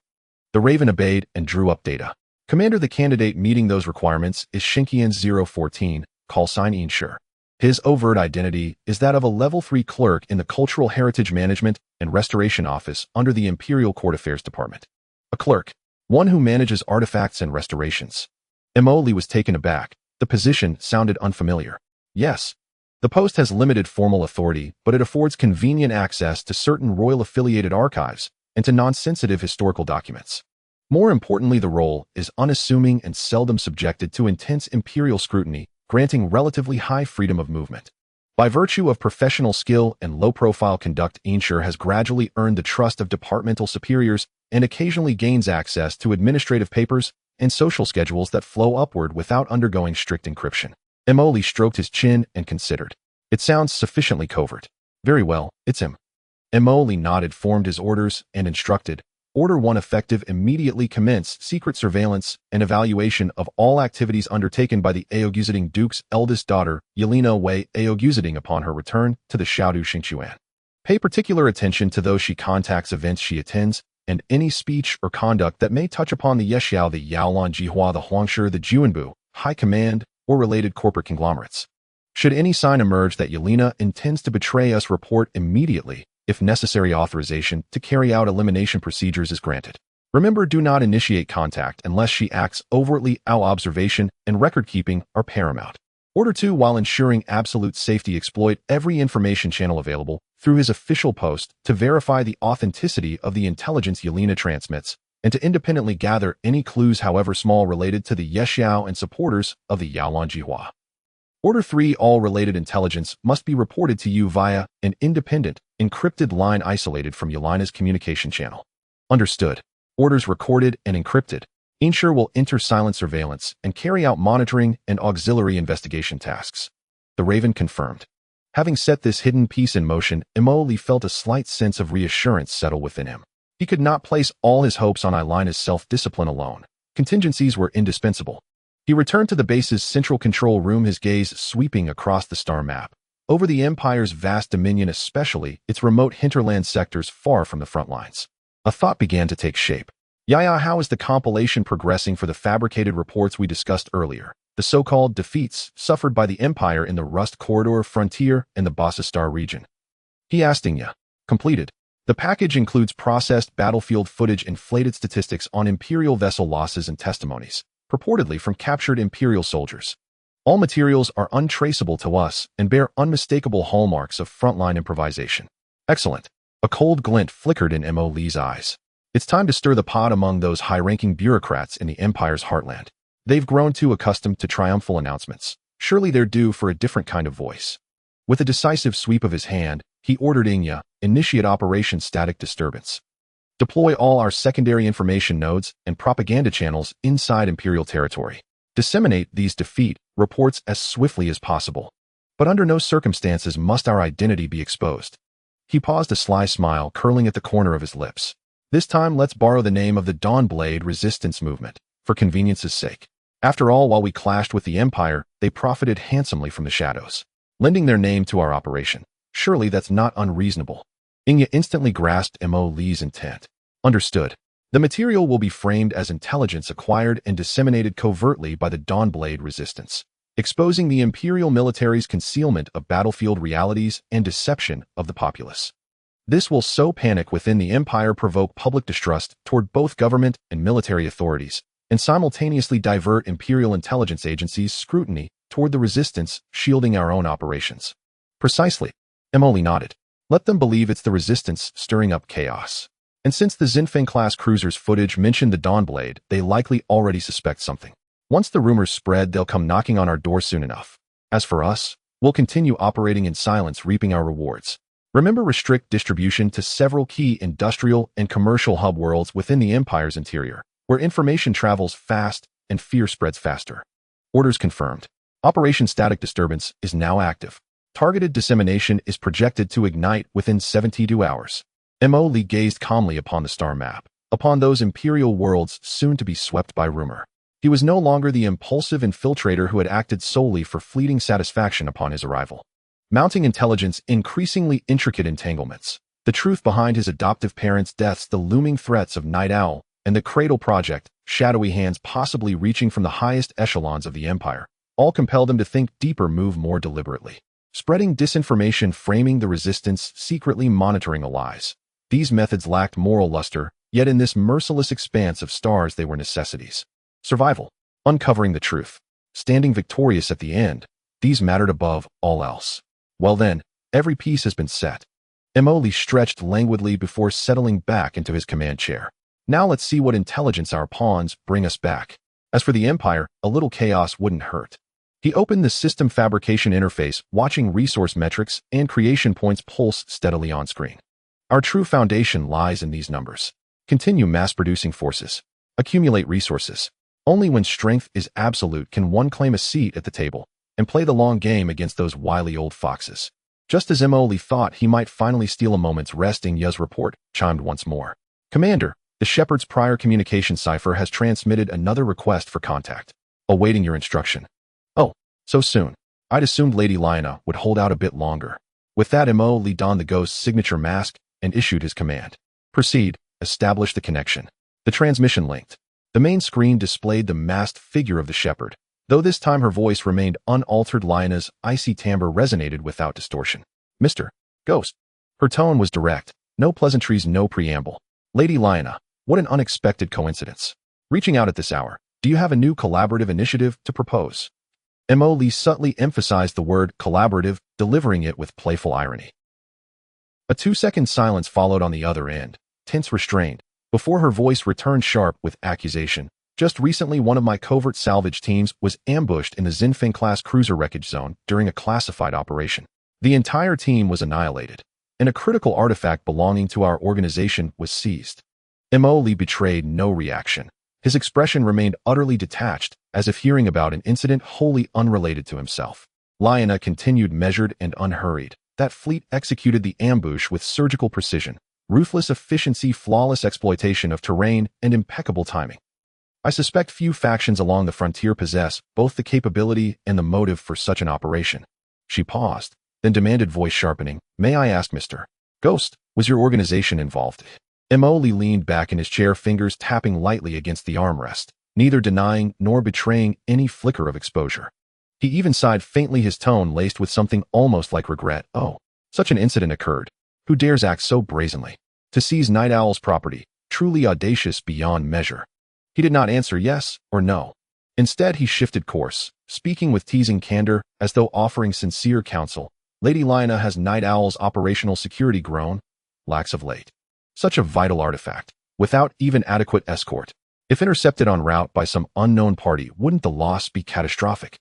The Raven obeyed and drew up data. Commander, the candidate meeting those requirements is Xingqian 014, call sign Inshur. His overt identity is that of a Level 3 clerk in the Cultural Heritage Management and Restoration Office under the Imperial Court Affairs Department. A clerk, one who manages artifacts and restorations. Emoli was taken aback. The position sounded unfamiliar. Yes, the post has limited formal authority, but it affords convenient access to certain royal-affiliated archives and to non-sensitive historical documents. More importantly, the role is unassuming and seldom subjected to intense imperial scrutiny, granting relatively high freedom of movement. By virtue of professional skill and low-profile conduct, Inshur has gradually earned the trust of departmental superiors and occasionally gains access to administrative papers and social schedules that flow upward without undergoing strict encryption. Emoli stroked his chin and considered. It sounds sufficiently covert. Very well, it's him. Emoli nodded, formed his orders, and instructed, Order 1 effective immediately commence secret surveillance and evaluation of all activities undertaken by the Aoguziting Duke's eldest daughter, Yelena Wei Aoguziting, upon her return to the Shao de Xingqiuan. Pay particular attention to those she contacts, events she attends, and any speech or conduct that may touch upon the Yexiao, the Yaolan Jihua, the Huangshi, the Juanbu, High Command, or related corporate conglomerates. Should any sign emerge that Yelena intends to betray us, report immediately. if necessary authorization to carry out elimination procedures is granted. Remember, do not initiate contact unless she acts overtly. Our observation and record-keeping are paramount. Order 2, while ensuring absolute safety, exploit every information channel available through his official post to verify the authenticity of the intelligence Yelena transmits and to independently gather any clues, however small, related to the Yexiao and supporters of the Yaolan Jihua. Order 3, all related intelligence must be reported to you via an independent, encrypted line isolated from Yelena's communication channel. Understood. Orders recorded and encrypted. Ensure will enter silent surveillance and carry out monitoring and auxiliary investigation tasks. The Raven confirmed. Having set this hidden piece in motion, Imoli felt a slight sense of reassurance settle within him. He could not place all his hopes on Ilena's self-discipline alone. Contingencies were indispensable. He returned to the base's central control room, his gaze sweeping across the star map, over the Empire's vast dominion, especially its remote hinterland sectors far from the front lines. A thought began to take shape. Yaya, how is the compilation progressing for the fabricated reports we discussed earlier? The so-called defeats suffered by the Empire in the Rust Corridor, Frontier, and the Bassa Star region. He asked Inya. Completed. The package includes processed battlefield footage, inflated statistics on Imperial vessel losses, and testimonies, purportedly from captured Imperial soldiers. All materials are untraceable to us and bear unmistakable hallmarks of frontline improvisation. Excellent. A cold glint flickered in Mo Lee's eyes. It's time to stir the pot among those high-ranking bureaucrats in the Empire's heartland. They've grown too accustomed to triumphal announcements. Surely they're due for a different kind of voice. With a decisive sweep of his hand, he ordered Inya, initiate Operation Static Disturbance. Deploy all our secondary information nodes and propaganda channels inside Imperial territory. Disseminate these defeat reports as swiftly as possible. But under no circumstances must our identity be exposed. He paused, a sly smile curling at the corner of his lips. This time, let's borrow the name of the Dawnblade Resistance Movement, for convenience's sake. After all, while we clashed with the Empire, they profited handsomely from the shadows, lending their name to our operation. Surely that's not unreasonable. Inya instantly grasped Mo Lee's intent. Understood. The material will be framed as intelligence acquired and disseminated covertly by the Dawnblade Resistance, exposing the Imperial military's concealment of battlefield realities and deception of the populace. This will sow panic within the Empire, provoke public distrust toward both government and military authorities, and simultaneously divert Imperial intelligence agencies' scrutiny toward the Resistance, shielding our own operations. Precisely. Emily nodded. Let them believe it's the Resistance stirring up chaos. And since the Xinfeng-class cruiser's footage mentioned the Dawnblade, they likely already suspect something. Once the rumors spread, they'll come knocking on our door soon enough. As for us, we'll continue operating in silence, reaping our rewards. Remember, restrict distribution to several key industrial and commercial hub worlds within the Empire's interior, where information travels fast and fear spreads faster. Orders confirmed. Operation Static Disturbance is now active. Targeted dissemination is projected to ignite within 72 hours. Mo Lee gazed calmly upon the star map, upon those Imperial worlds soon to be swept by rumor. He was no longer the impulsive infiltrator who had acted solely for fleeting satisfaction upon his arrival. Mounting intelligence, increasingly intricate entanglements, the truth behind his adoptive parents' deaths, the looming threats of Night Owl, and the Cradle Project, shadowy hands possibly reaching from the highest echelons of the Empire, all compelled him to think deeper, move more deliberately. Spreading disinformation, framing the Resistance, secretly monitoring the lies. These methods lacked moral luster, yet in this merciless expanse of stars they were necessities. Survival, uncovering the truth, standing victorious at the end, these mattered above all else. Well then, every piece has been set. Emoli stretched languidly before settling back into his command chair. Now let's see what intelligence our pawns bring us back. As for the Empire, a little chaos wouldn't hurt. He opened the system fabrication interface, watching resource metrics and creation points pulse steadily on screen. Our true foundation lies in these numbers. Continue mass-producing forces. Accumulate resources. Only when strength is absolute can one claim a seat at the table and play the long game against those wily old foxes. Just as Emoli thought he might finally steal a moment's rest, Ya's report chimed once more. Commander, the Shepherd's prior communication cipher has transmitted another request for contact. Awaiting your instruction. Oh, so soon. I'd assumed Lady Lyanna would hold out a bit longer. With that, Emoli donned the ghost's signature mask and issued his command. Proceed. Establish the connection. The transmission linked. The main screen displayed the masked figure of the Shepherd, though this time her voice remained unaltered. Lyanna's icy timbre resonated without distortion. Mr. Ghost. Her tone was direct. No pleasantries, no preamble. Lady Lyanna, what an unexpected coincidence. Reaching out at this hour, do you have a new collaborative initiative to propose? Mo Lee subtly emphasized the word collaborative, delivering it with playful irony. A 2-second silence followed on the other end, tense restrained, before her voice returned sharp with accusation. Just recently, one of my covert salvage teams was ambushed in the Zinfeng-class cruiser wreckage zone during a classified operation. The entire team was annihilated, and a critical artifact belonging to our organization was seized. Mo Lee betrayed no reaction. His expression remained utterly detached, as if hearing about an incident wholly unrelated to himself. Lyanna continued measured and unhurried. That fleet executed the ambush with surgical precision, ruthless efficiency, flawless exploitation of terrain, and impeccable timing. I suspect few factions along the frontier possess both the capability and the motive for such an operation. She paused, then demanded, voice sharpening, "May I ask, Mr. Ghost, was your organization involved?" Mo Lee leaned back in his chair, fingers tapping lightly against the armrest, neither denying nor betraying any flicker of exposure. He even sighed faintly, his tone laced with something almost like regret. "Oh, such an incident occurred. Who dares act so brazenly? To seize Night Owl's property, truly audacious beyond measure." He did not answer yes or no. Instead, he shifted course, speaking with teasing candor, as though offering sincere counsel. "Lady Lyanna, has Night Owl's operational security grown lax of late? Such a vital artifact, without even adequate escort. If intercepted en route by some unknown party, wouldn't the loss be catastrophic?"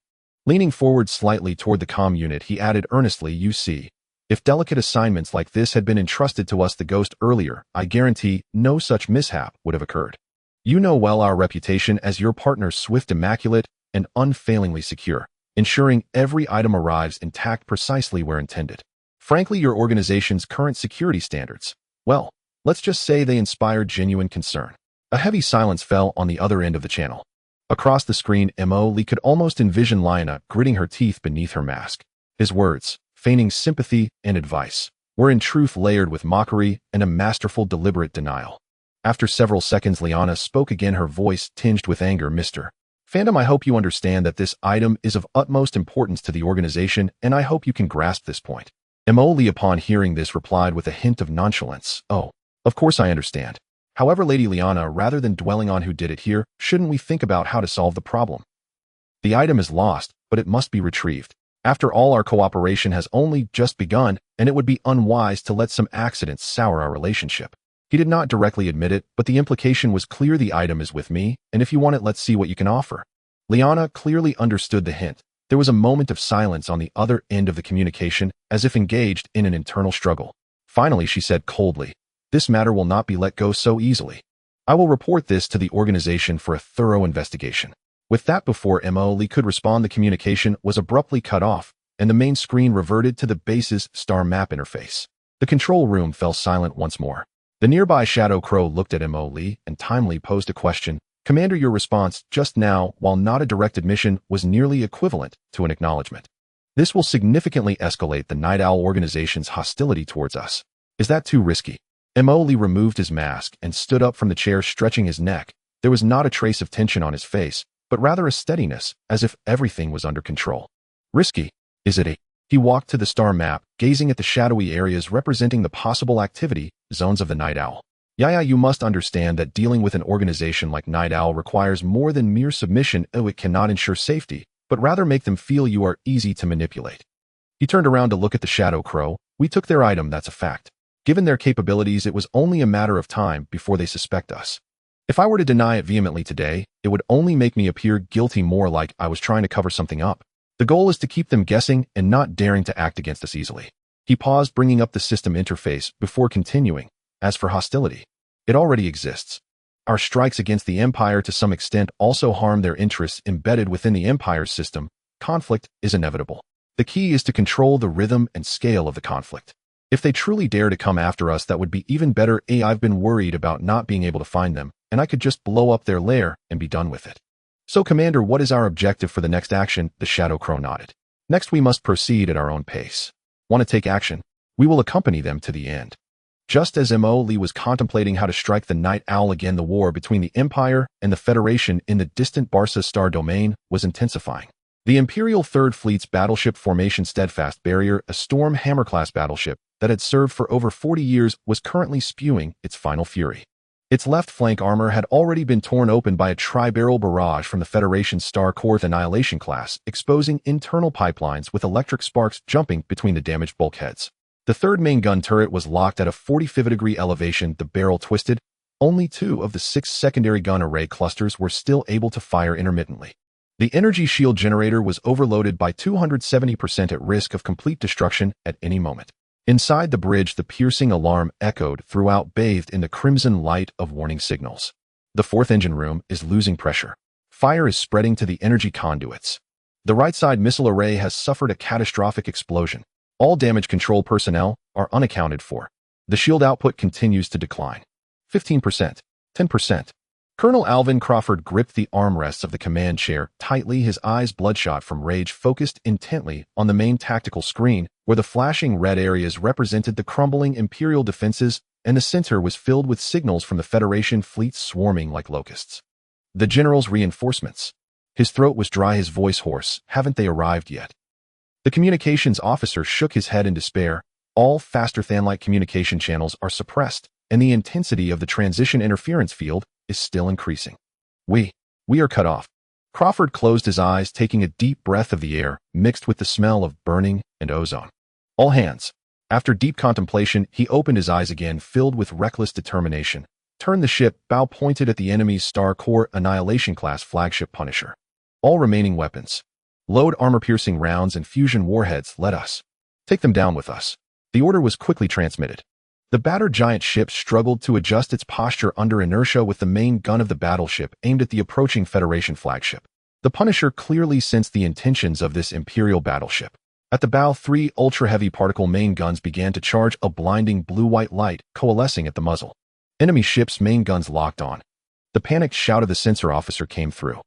Leaning forward slightly toward the comm unit, he added earnestly, "You see, if delicate assignments like this had been entrusted to us, the Ghost, earlier, I guarantee no such mishap would have occurred. You know well our reputation as your partners, swift, immaculate, and unfailingly secure, ensuring every item arrives intact precisely where intended. Frankly, your organization's current security standards, well, let's just say they inspired genuine concern." A heavy silence fell on the other end of the channel. Across the screen, Mo Lee could almost envision Lyanna gritting her teeth beneath her mask. His words, feigning sympathy and advice, were in truth layered with mockery and a masterful, deliberate denial. After several seconds, Lyanna spoke again, her voice tinged with anger. "Mr. Phantom, I hope you understand that this item is of utmost importance to the organization, and I hope you can grasp this point." Mo Lee, upon hearing this, replied with a hint of nonchalance, "Oh, of course I understand. However, Lady Lyanna, rather than dwelling on who did it here, shouldn't we think about how to solve the problem? The item is lost, but it must be retrieved. After all, our cooperation has only just begun, and it would be unwise to let some accidents sour our relationship." He did not directly admit it, but the implication was clear. "The item is with me, and if you want it, let's see what you can offer." Lyanna clearly understood the hint. There was a moment of silence on the other end of the communication, as if engaged in an internal struggle. Finally, she said coldly, "This matter will not be let go so easily. I will report this to the organization for a thorough investigation." With that, before Mo Lee could respond, the communication was abruptly cut off, and the main screen reverted to the base's star map interface. The control room fell silent once more. The nearby Shadow Crow looked at Mo Lee and timely posed a question. "Commander, your response just now, while not a direct admission, was nearly equivalent to an acknowledgement. This will significantly escalate the Night Owl organization's hostility towards us. Is that too risky?" Mo Lee removed his mask and stood up from the chair, stretching his neck. There was not a trace of tension on his face, but rather a steadiness, as if everything was under control. "Risky? Is it a—" He walked to the star map, gazing at the shadowy areas representing the possible activity zones of the Night Owl. "Yeah, you must understand that dealing with an organization like Night Owl requires more than mere submission. It cannot ensure safety, but rather make them feel you are easy to manipulate." He turned around to look at the Shadow Crow. "We took their item, that's a fact. Given their capabilities, it was only a matter of time before they suspect us. If I were to deny it vehemently today, it would only make me appear guilty, more like I was trying to cover something up. The goal is to keep them guessing and not daring to act against us easily." He paused, bringing up the system interface before continuing. "As for hostility, it already exists. Our strikes against the Empire to some extent also harm their interests embedded within the Empire's system. Conflict is inevitable. The key is to control the rhythm and scale of the conflict. If they truly dare to come after us, that would be even better. I've been worried about not being able to find them, and I could just blow up their lair and be done with it." "So, Commander, what is our objective for the next action?" The Shadow Crow nodded. "Next, we must proceed at our own pace. Want to take action? We will accompany them to the end." Just as Mo Lee was contemplating how to strike the Night Owl again, the war between the Empire and the Federation in the distant Barca star domain was intensifying. The Imperial Third Fleet's battleship formation Steadfast Barrier, a Storm Hammer-class battleship that had served for over 40 years was currently spewing its final fury. Its left flank armor had already been torn open by a tri-barrel barrage from the Federation's Star-Core Annihilation class, exposing internal pipelines with electric sparks jumping between the damaged bulkheads. The third main gun turret was locked at a 45-degree elevation, the barrel twisted. Only 2 of the 6 secondary gun array clusters were still able to fire intermittently. The energy shield generator was overloaded by 270% at risk of complete destruction at any moment. Inside the bridge, the piercing alarm echoed throughout, bathed in the crimson light of warning signals. The fourth engine room is losing pressure. Fire is spreading to the energy conduits. The right side missile array has suffered a catastrophic explosion. All damage control personnel are unaccounted for. The shield output continues to decline. 15%, 10%. Colonel Alvin Crawford gripped the armrests of the command chair tightly, his eyes bloodshot from rage focused intently on the main tactical screen, where the flashing red areas represented the crumbling Imperial defenses, and the center was filled with signals from the Federation fleet swarming like locusts. The general's reinforcements. His throat was dry, his voice hoarse. Haven't they arrived yet? The communications officer shook his head in despair. All faster-than-light communication channels are suppressed, and the intensity of the transition interference field is still increasing. We are cut off. Crawford closed his eyes, taking a deep breath of the air, mixed with the smell of burning and ozone. All hands. After deep contemplation, he opened his eyes again, filled with reckless determination. Turn the ship, bow pointed at the enemy's Star-Core Annihilation-class flagship Punisher. All remaining weapons. Load armor-piercing rounds and fusion warheads. Let us take them down with us. The order was quickly transmitted. The battered giant ship struggled to adjust its posture under inertia, with the main gun of the battleship aimed at the approaching Federation flagship. The Punisher clearly sensed the intentions of this Imperial battleship. At the bow, 3 ultra-heavy particle main guns began to charge, a blinding blue-white light coalescing at the muzzle. Enemy ship's main guns locked on. The panicked shout of the sensor officer came through.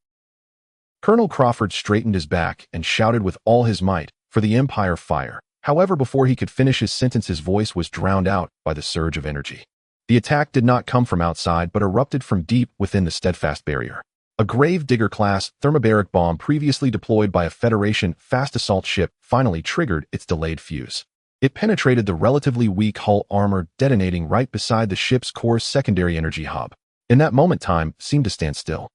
Colonel Crawford straightened his back and shouted with all his might, "For the Empire, fire!" However, before he could finish his sentence, his voice was drowned out by the surge of energy. The attack did not come from outside, but erupted from deep within the steadfast barrier. A Grave-Digger-class thermobaric bomb previously deployed by a Federation fast assault ship finally triggered its delayed fuse. It penetrated the relatively weak hull armor, detonating right beside the ship's core's secondary energy hub. In that moment, time seemed to stand still.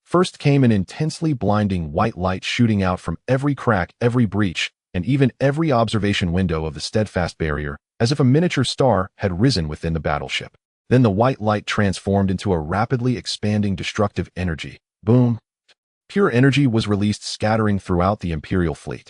First came an intensely blinding white light shooting out from every crack, every breach, and even every observation window of the steadfast barrier, as if a miniature star had risen within the battleship. Then the white light transformed into a rapidly expanding destructive energy. Boom! Pure energy was released, scattering throughout the Imperial fleet.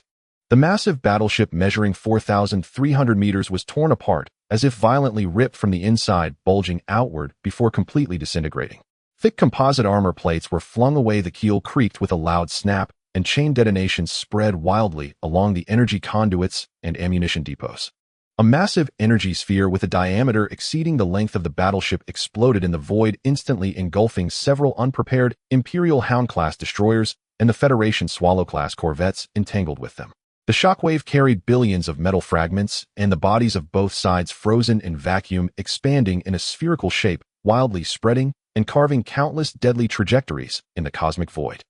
The massive battleship, measuring 4,300 meters, was torn apart, as if violently ripped from the inside, bulging outward before completely disintegrating. Thick composite armor plates were flung away, the keel creaked with a loud snap, and chain detonations spread wildly along the energy conduits and ammunition depots. A massive energy sphere with a diameter exceeding the length of the battleship exploded in the void, instantly engulfing several unprepared Imperial Hound-class destroyers and the Federation Swallow-class corvettes entangled with them. The shockwave carried billions of metal fragments, and the bodies of both sides frozen in vacuum, expanding in a spherical shape, wildly spreading and carving countless deadly trajectories in the cosmic void.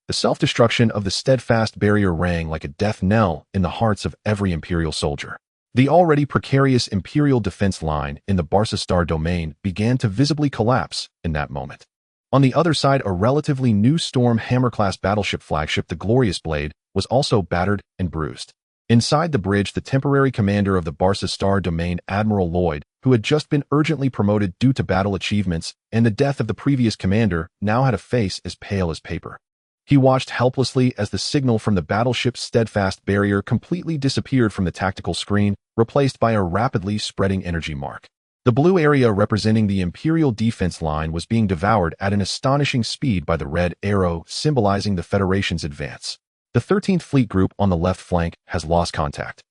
The self-destruction of the steadfast barrier rang like a death knell in the hearts of every Imperial soldier. The already precarious Imperial defense line in the Barca Star domain began to visibly collapse in that moment. On the other side, a relatively new Storm Hammer-class battleship flagship, the Glorious Blade, was also battered and bruised. Inside the bridge, the temporary commander of the Barca Star domain, Admiral Lloyd, who had just been urgently promoted due to battle achievements and the death of the previous commander, now had a face as pale as paper. He watched helplessly as the signal from the battleship's steadfast barrier completely disappeared from the tactical screen, replaced by a rapidly spreading energy mark. The blue area representing the Imperial defense line was being devoured at an astonishing speed by the red arrow, symbolizing the Federation's advance. The 13th Fleet Group on the left flank has lost contact.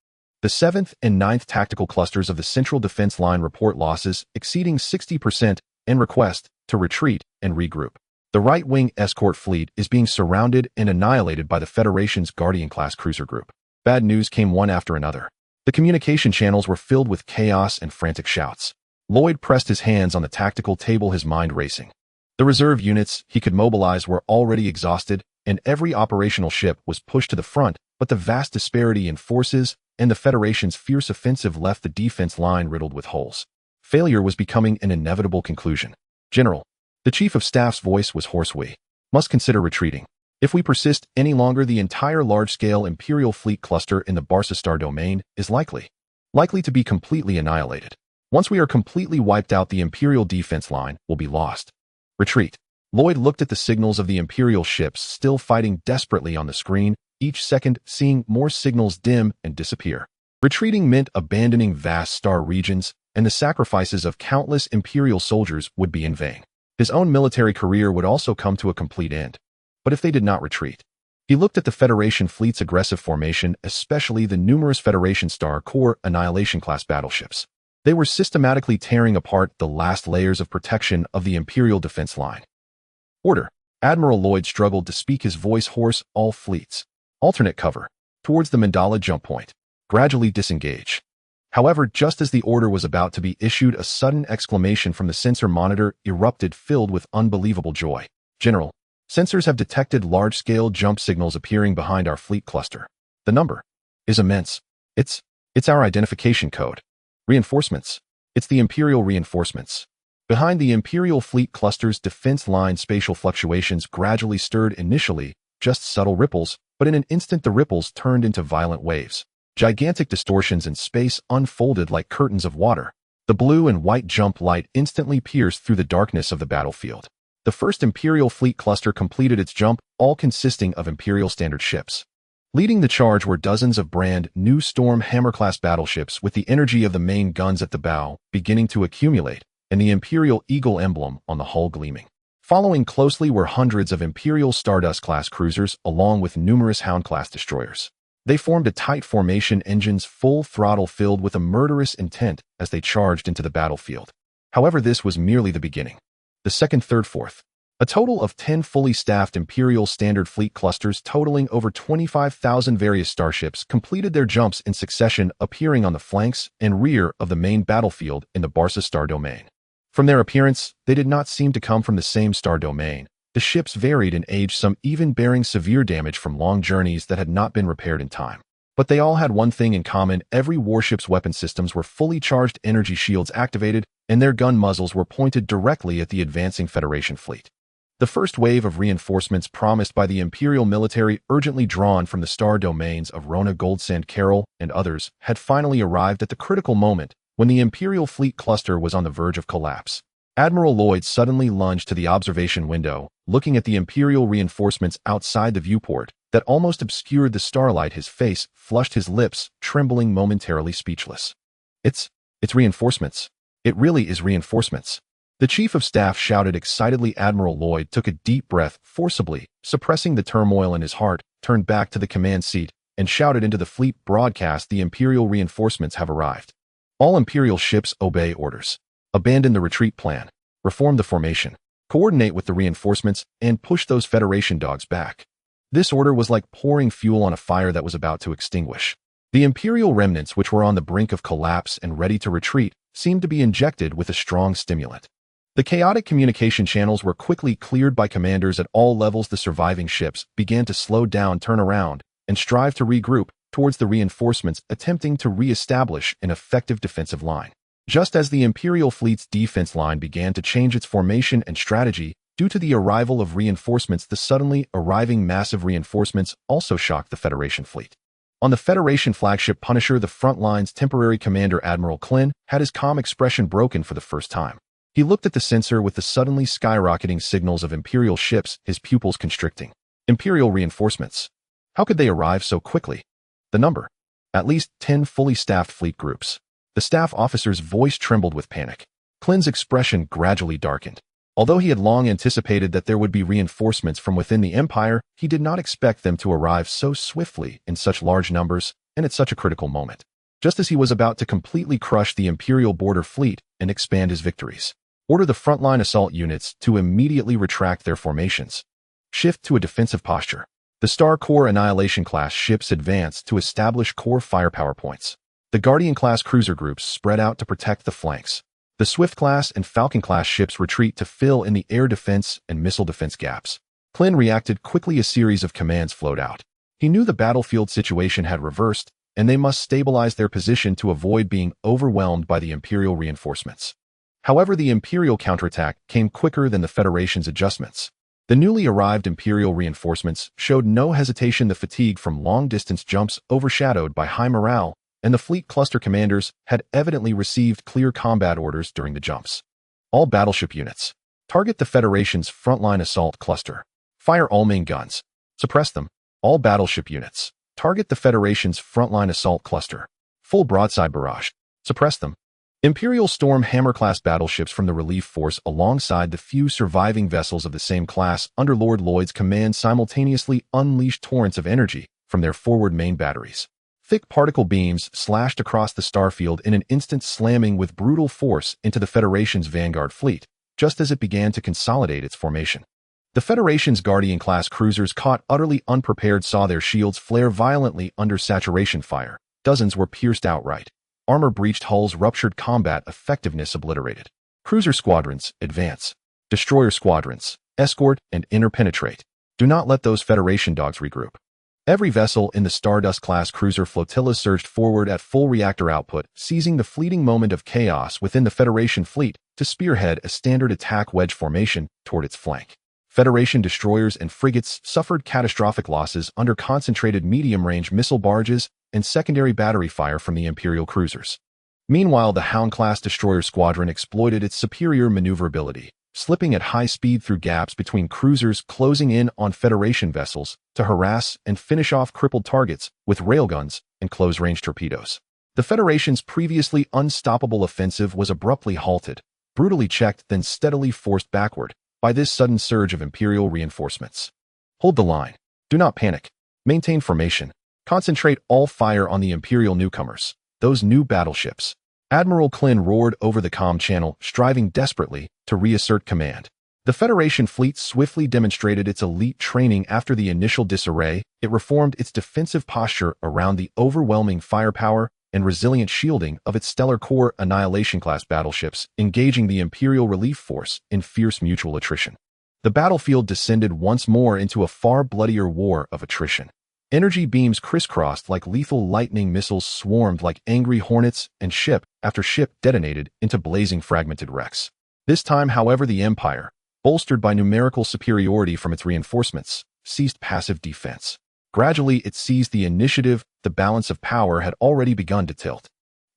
The 7th and 9th tactical clusters of the central defense line report losses exceeding 60% and request to retreat and regroup. The right-wing escort fleet is being surrounded and annihilated by the Federation's Guardian-class cruiser group. Bad news came one after another. The communication channels were filled with chaos and frantic shouts. Lloyd pressed his hands on the tactical table, his mind racing. The reserve units he could mobilize were already exhausted, and every operational ship was pushed to the front, but the vast disparity in forces and the Federation's fierce offensive left the defense line riddled with holes. Failure was becoming an inevitable conclusion. "General," the Chief of Staff's voice was hoarse, "we must consider retreating. If we persist any longer, the entire large-scale Imperial fleet cluster in the Barca star domain is likely to be completely annihilated. Once we are completely wiped out, the Imperial defense line will be lost. Retreat." Lloyd looked at the signals of the Imperial ships still fighting desperately on the screen, each second seeing more signals dim and disappear. Retreating meant abandoning vast star regions, and the sacrifices of countless Imperial soldiers would be in vain. His own military career would also come to a complete end. But if they did not retreat? He looked at the Federation fleet's aggressive formation, especially the numerous Federation Star Corps Annihilation-class battleships. They were systematically tearing apart the last layers of protection of the Imperial defense line. "Order." Admiral Lloyd struggled to speak, his voice hoarse. "All fleets. Alternate cover. Towards the Mandala jump point. Gradually disengage." However, just as the order was about to be issued, a sudden exclamation from the sensor monitor erupted, filled with unbelievable joy. "General, sensors have detected large-scale jump signals appearing behind our fleet cluster. The number is immense. It's our identification code. Reinforcements. It's the Imperial reinforcements." Behind the Imperial fleet cluster's defense line, spatial fluctuations gradually stirred, initially just subtle ripples, but in an instant the ripples turned into violent waves. Gigantic distortions in space unfolded like curtains of water. The blue and white jump light instantly pierced through the darkness of the battlefield. The first Imperial fleet cluster completed its jump, all consisting of Imperial standard ships. Leading the charge were dozens of brand new Storm Hammer-class battleships with the energy of the main guns at the bow beginning to accumulate, and the Imperial Eagle emblem on the hull gleaming. Following closely were hundreds of Imperial Stardust-class cruisers along with numerous Hound-class destroyers. They formed a tight formation, engines full throttle, filled with a murderous intent as they charged into the battlefield. However, this was merely the beginning. The second, third, fourth. A total of 10 fully staffed Imperial standard fleet clusters totaling over 25,000 various starships completed their jumps in succession, appearing on the flanks and rear of the main battlefield in the Barca star domain. From their appearance, they did not seem to come from the same star domain. The ships varied in age, some even bearing severe damage from long journeys that had not been repaired in time. But they all had one thing in common: every warship's weapon systems were fully charged, energy shields activated, and their gun muzzles were pointed directly at the advancing Federation fleet. The first wave of reinforcements promised by the Imperial military, urgently drawn from the star domains of Rona, Goldsand, Carol, and others, had finally arrived at the critical moment when the Imperial fleet cluster was on the verge of collapse. Admiral Lloyd suddenly lunged to the observation window, looking at the Imperial reinforcements outside the viewport that almost obscured the starlight. His face flushed, his lips trembling, momentarily speechless. It's reinforcements. It really is reinforcements." The Chief of Staff shouted excitedly. Admiral Lloyd took a deep breath, forcibly suppressing the turmoil in his heart, turned back to the command seat, and shouted into the fleet broadcast, "The Imperial reinforcements have arrived. All Imperial ships obey orders. Abandon the retreat plan. Reform the formation. Coordinate with the reinforcements, and push those Federation dogs back." This order was like pouring fuel on a fire that was about to extinguish. The Imperial remnants, which were on the brink of collapse and ready to retreat, seemed to be injected with a strong stimulant. The chaotic communication channels were quickly cleared by commanders at all levels. The surviving ships began to slow down, turn around, and strive to regroup towards the reinforcements, attempting to re-establish an effective defensive line. Just as the Imperial fleet's defense line began to change its formation and strategy due to the arrival of reinforcements, the suddenly arriving massive reinforcements also shocked the Federation fleet. On the Federation flagship Punisher, the front line's temporary commander, Admiral Klin, had his calm expression broken for the first time. He looked at the sensor with the suddenly skyrocketing signals of Imperial ships, his pupils constricting. Imperial reinforcements. How could they arrive so quickly? The number. At least 10 fully staffed fleet groups. The staff officer's voice trembled with panic. Klin's expression gradually darkened. Although he had long anticipated that there would be reinforcements from within the Empire, he did not expect them to arrive so swiftly, in such large numbers, and at such a critical moment. Just as he was about to completely crush the Imperial border fleet and expand his victories. Order the frontline assault units to immediately retract their formations. Shift to a defensive posture. The Star Corps Annihilation-class ships advanced to establish core firepower points. The Guardian-class cruiser groups spread out to protect the flanks. The Swift-class and Falcon-class ships retreat to fill in the air defense and missile defense gaps. Klin reacted quickly. A series of commands flowed out. He knew the battlefield situation had reversed, and they must stabilize their position to avoid being overwhelmed by the Imperial reinforcements. However, the Imperial counterattack came quicker than the Federation's adjustments. The newly arrived Imperial reinforcements showed no hesitation. The fatigue from long-distance jumps overshadowed by high morale, and the fleet cluster commanders had evidently received clear combat orders during the jumps. All battleship units. Target the Federation's frontline assault cluster. Fire all main guns. Suppress them. All battleship units. Target the Federation's frontline assault cluster. Full broadside barrage. Suppress them. Imperial Storm Hammer-class battleships from the relief force alongside the few surviving vessels of the same class under Lord Lloyd's command simultaneously unleashed torrents of energy from their forward main batteries. Thick particle beams slashed across the starfield in an instant, slamming with brutal force into the Federation's vanguard fleet, just as it began to consolidate its formation. The Federation's Guardian-class cruisers, caught utterly unprepared, saw their shields flare violently under saturation fire. Dozens were pierced outright. Armor-breached hulls ruptured, combat effectiveness obliterated. Cruiser squadrons, advance. Destroyer squadrons, escort and interpenetrate. Do not let those Federation dogs regroup. Every vessel in the Stardust-class cruiser flotilla surged forward at full reactor output, seizing the fleeting moment of chaos within the Federation fleet to spearhead a standard attack wedge formation toward its flank. Federation destroyers and frigates suffered catastrophic losses under concentrated medium-range missile barges and secondary battery fire from the Imperial cruisers. Meanwhile, the Hound-class destroyer squadron exploited its superior maneuverability, slipping at high speed through gaps between cruisers, closing in on Federation vessels to harass and finish off crippled targets with railguns and close-range torpedoes. The Federation's previously unstoppable offensive was abruptly halted, brutally checked, then steadily forced backward by this sudden surge of Imperial reinforcements. Hold the line. Do not panic. Maintain formation. Concentrate all fire on the Imperial newcomers, those new battleships. Admiral Klin roared over the comm channel, striving desperately to reassert command. The Federation fleet swiftly demonstrated its elite training. After the initial disarray, it reformed its defensive posture around the overwhelming firepower and resilient shielding of its Stellar Core Annihilation-class battleships, engaging the Imperial relief force in fierce mutual attrition. The battlefield descended once more into a far bloodier war of attrition. Energy beams crisscrossed like lethal lightning, missiles swarmed like angry hornets, and ship after ship detonated into blazing fragmented wrecks. This time, however, the Empire, bolstered by numerical superiority from its reinforcements, ceased passive defense. Gradually, it seized the initiative. The balance of power had already begun to tilt.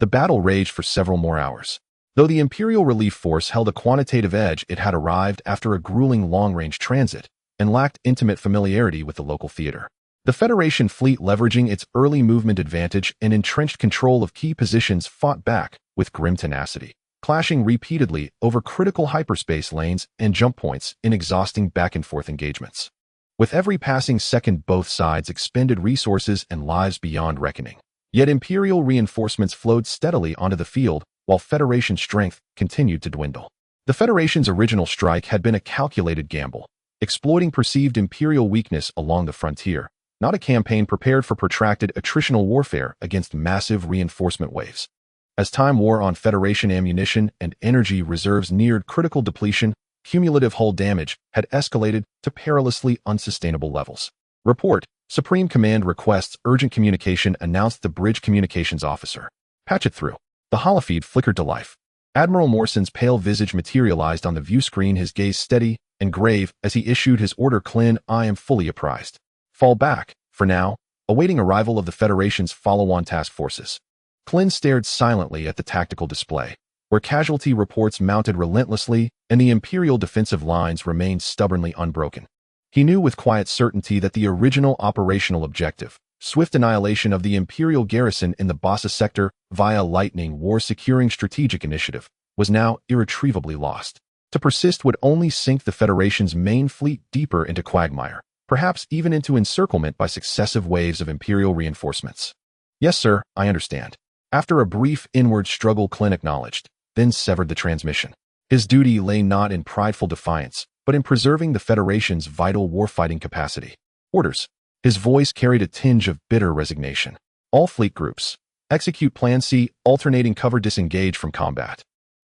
The battle raged for several more hours. Though the Imperial relief force held a quantitative edge, it had arrived after a grueling long-range transit and lacked intimate familiarity with the local theater. The Federation fleet, leveraging its early movement advantage and entrenched control of key positions, fought back with grim tenacity, clashing repeatedly over critical hyperspace lanes and jump points in exhausting back-and-forth engagements. With every passing second, both sides expended resources and lives beyond reckoning. Yet Imperial reinforcements flowed steadily onto the field, while Federation strength continued to dwindle. The Federation's original strike had been a calculated gamble, exploiting perceived Imperial weakness along the frontier, not a campaign prepared for protracted attritional warfare against massive reinforcement waves. As time wore on, Federation ammunition and energy reserves neared critical depletion. Cumulative hull damage had escalated to perilously unsustainable levels. Report. Supreme Command requests urgent communication, announced the bridge communications officer. Patch it through. The holofeed flickered to life. Admiral Morson's pale visage materialized on the view screen, his gaze steady and grave as he issued his order. Klin, I am fully apprised. Fall back, for now, awaiting arrival of the Federation's follow-on task forces. Klin stared silently at the tactical display, where casualty reports mounted relentlessly and the Imperial defensive lines remained stubbornly unbroken. He knew with quiet certainty that the original operational objective, swift annihilation of the Imperial garrison in the Bassa sector via lightning war-securing strategic initiative, was now irretrievably lost. To persist would only sink the Federation's main fleet deeper into quagmire, perhaps even into encirclement by successive waves of Imperial reinforcements. Yes, sir, I understand. After a brief inward struggle, Klin acknowledged, then severed the transmission. His duty lay not in prideful defiance, but in preserving the Federation's vital warfighting capacity. Orders. His voice carried a tinge of bitter resignation. All fleet groups. Execute Plan C, alternating cover, disengage from combat.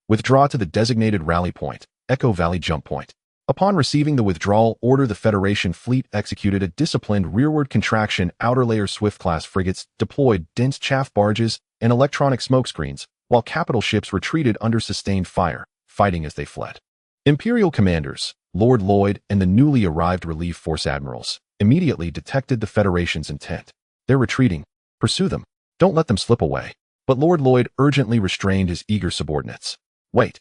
Withdraw to the designated rally point, Echo Valley Jump Point. Upon receiving the withdrawal order, the Federation fleet executed a disciplined rearward contraction. Outer layer Swift-class frigates deployed dense chaff barges and electronic smokescreens, while capital ships retreated under sustained fire, fighting as they fled. Imperial commanders, Lord Lloyd and the newly arrived relief force admirals, immediately detected the Federation's intent. They're retreating. Pursue them. Don't let them slip away. But Lord Lloyd urgently restrained his eager subordinates. Wait.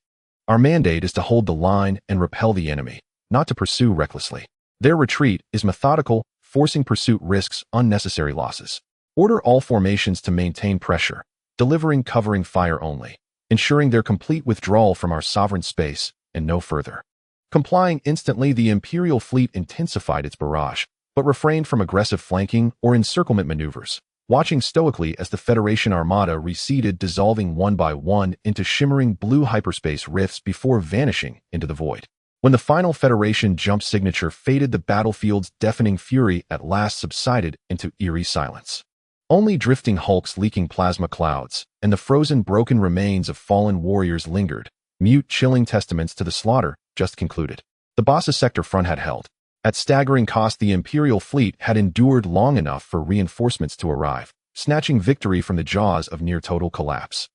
Our mandate is to hold the line and repel the enemy, not to pursue recklessly. Their retreat is methodical, forcing pursuit risks unnecessary losses. Order all formations to maintain pressure, delivering covering fire only, ensuring their complete withdrawal from our sovereign space and no further. Complying instantly, the Imperial fleet intensified its barrage, but refrained from aggressive flanking or encirclement maneuvers, watching stoically as the Federation armada receded, dissolving one by one into shimmering blue hyperspace rifts before vanishing into the void. When the final Federation jump signature faded, the battlefield's deafening fury at last subsided into eerie silence. Only drifting hulks leaking plasma clouds and the frozen broken remains of fallen warriors lingered, mute chilling testaments to the slaughter just concluded. The Bassa sector front had held. At staggering cost, the Imperial fleet had endured long enough for reinforcements to arrive, snatching victory from the jaws of near-total collapse.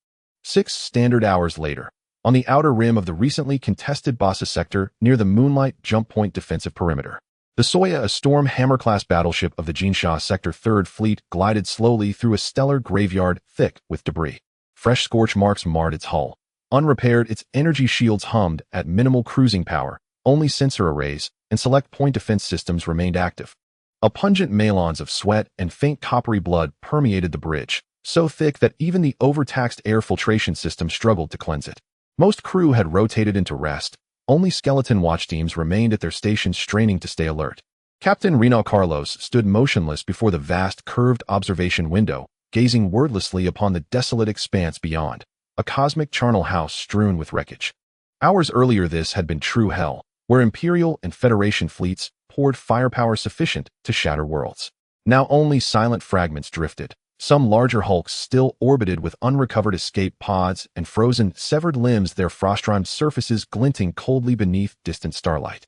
6 standard hours later, on the outer rim of the recently contested Bassa sector near the Moonlight Jump Point defensive perimeter, the Soya, a Storm Hammer-class battleship of the Jinsha Sector 3rd Fleet, glided slowly through a stellar graveyard thick with debris. Fresh scorch marks marred its hull. Unrepaired, its energy shields hummed at minimal cruising power. Only sensor arrays and select point defense systems remained active. A pungent melange of sweat and faint coppery blood permeated the bridge, so thick that even the overtaxed air filtration system struggled to cleanse it. Most crew had rotated into rest. Only skeleton watch teams remained at their stations, straining to stay alert. Captain Reno Carlos stood motionless before the vast curved observation window, gazing wordlessly upon the desolate expanse beyond, a cosmic charnel house strewn with wreckage. Hours earlier this had been true hell, where Imperial and Federation fleets poured firepower sufficient to shatter worlds. Now only silent fragments drifted. Some larger hulks still orbited with unrecovered escape pods and frozen, severed limbs, their frost-rimed surfaces glinting coldly beneath distant starlight.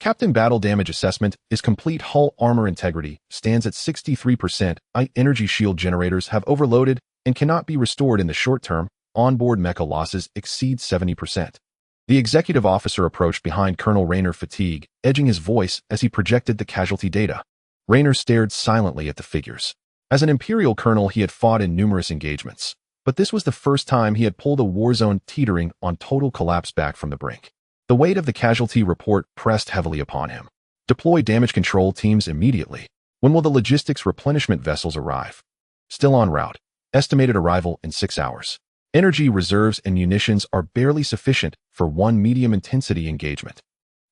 Captain Battle Damage Assessment is complete. Hull armor integrity stands at 63%. Energy shield generators have overloaded and cannot be restored in the short term. Onboard mecha losses exceed 70%. The executive officer approached behind Colonel Rayner, fatigue edging his voice as he projected the casualty data. Rayner stared silently at the figures. As an Imperial colonel, he had fought in numerous engagements, but this was the first time he had pulled a war zone teetering on total collapse back from the brink. The weight of the casualty report pressed heavily upon him. Deploy damage control teams immediately. When will the logistics replenishment vessels arrive? Still en route. Estimated arrival in 6 hours. Energy reserves and munitions are barely sufficient for one medium-intensity engagement.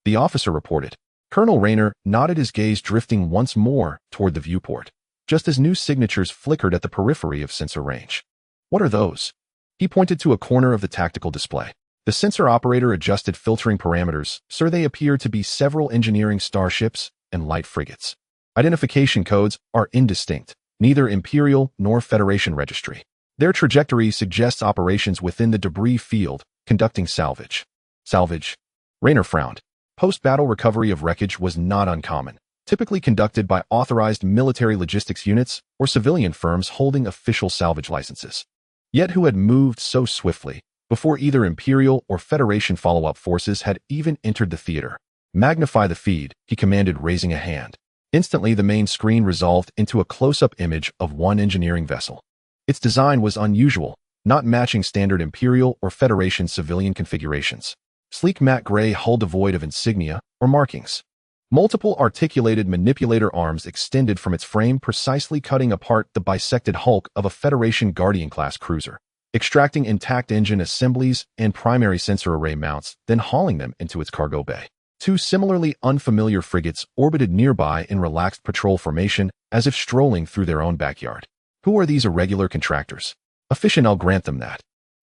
The officer reported. Colonel Rayner nodded, his gaze drifting once more toward the viewport, just as new signatures flickered at the periphery of sensor range. What are those? He pointed to a corner of the tactical display. The sensor operator adjusted filtering parameters. Sir, they appear to be several engineering starships and light frigates. Identification codes are indistinct, neither Imperial nor Federation registry. Their trajectory suggests operations within the debris field, conducting salvage. Salvage? Rayner frowned. Post-battle recovery of wreckage was not uncommon, typically conducted by authorized military logistics units or civilian firms holding official salvage licenses. Yet who had moved so swiftly, before either Imperial or Federation follow-up forces had even entered the theater? Magnify the feed, he commanded, raising a hand. Instantly, the main screen resolved into a close-up image of one engineering vessel. Its design was unusual, not matching standard Imperial or Federation civilian configurations. Sleek matte gray hull devoid of insignia or markings. Multiple articulated manipulator arms extended from its frame, precisely cutting apart the bisected hulk of a Federation Guardian-class cruiser, extracting intact engine assemblies and primary sensor array mounts, then hauling them into its cargo bay. 2 similarly unfamiliar frigates orbited nearby in relaxed patrol formation, as if strolling through their own backyard. Who are these irregular contractors? Efficient, I'll grant them that.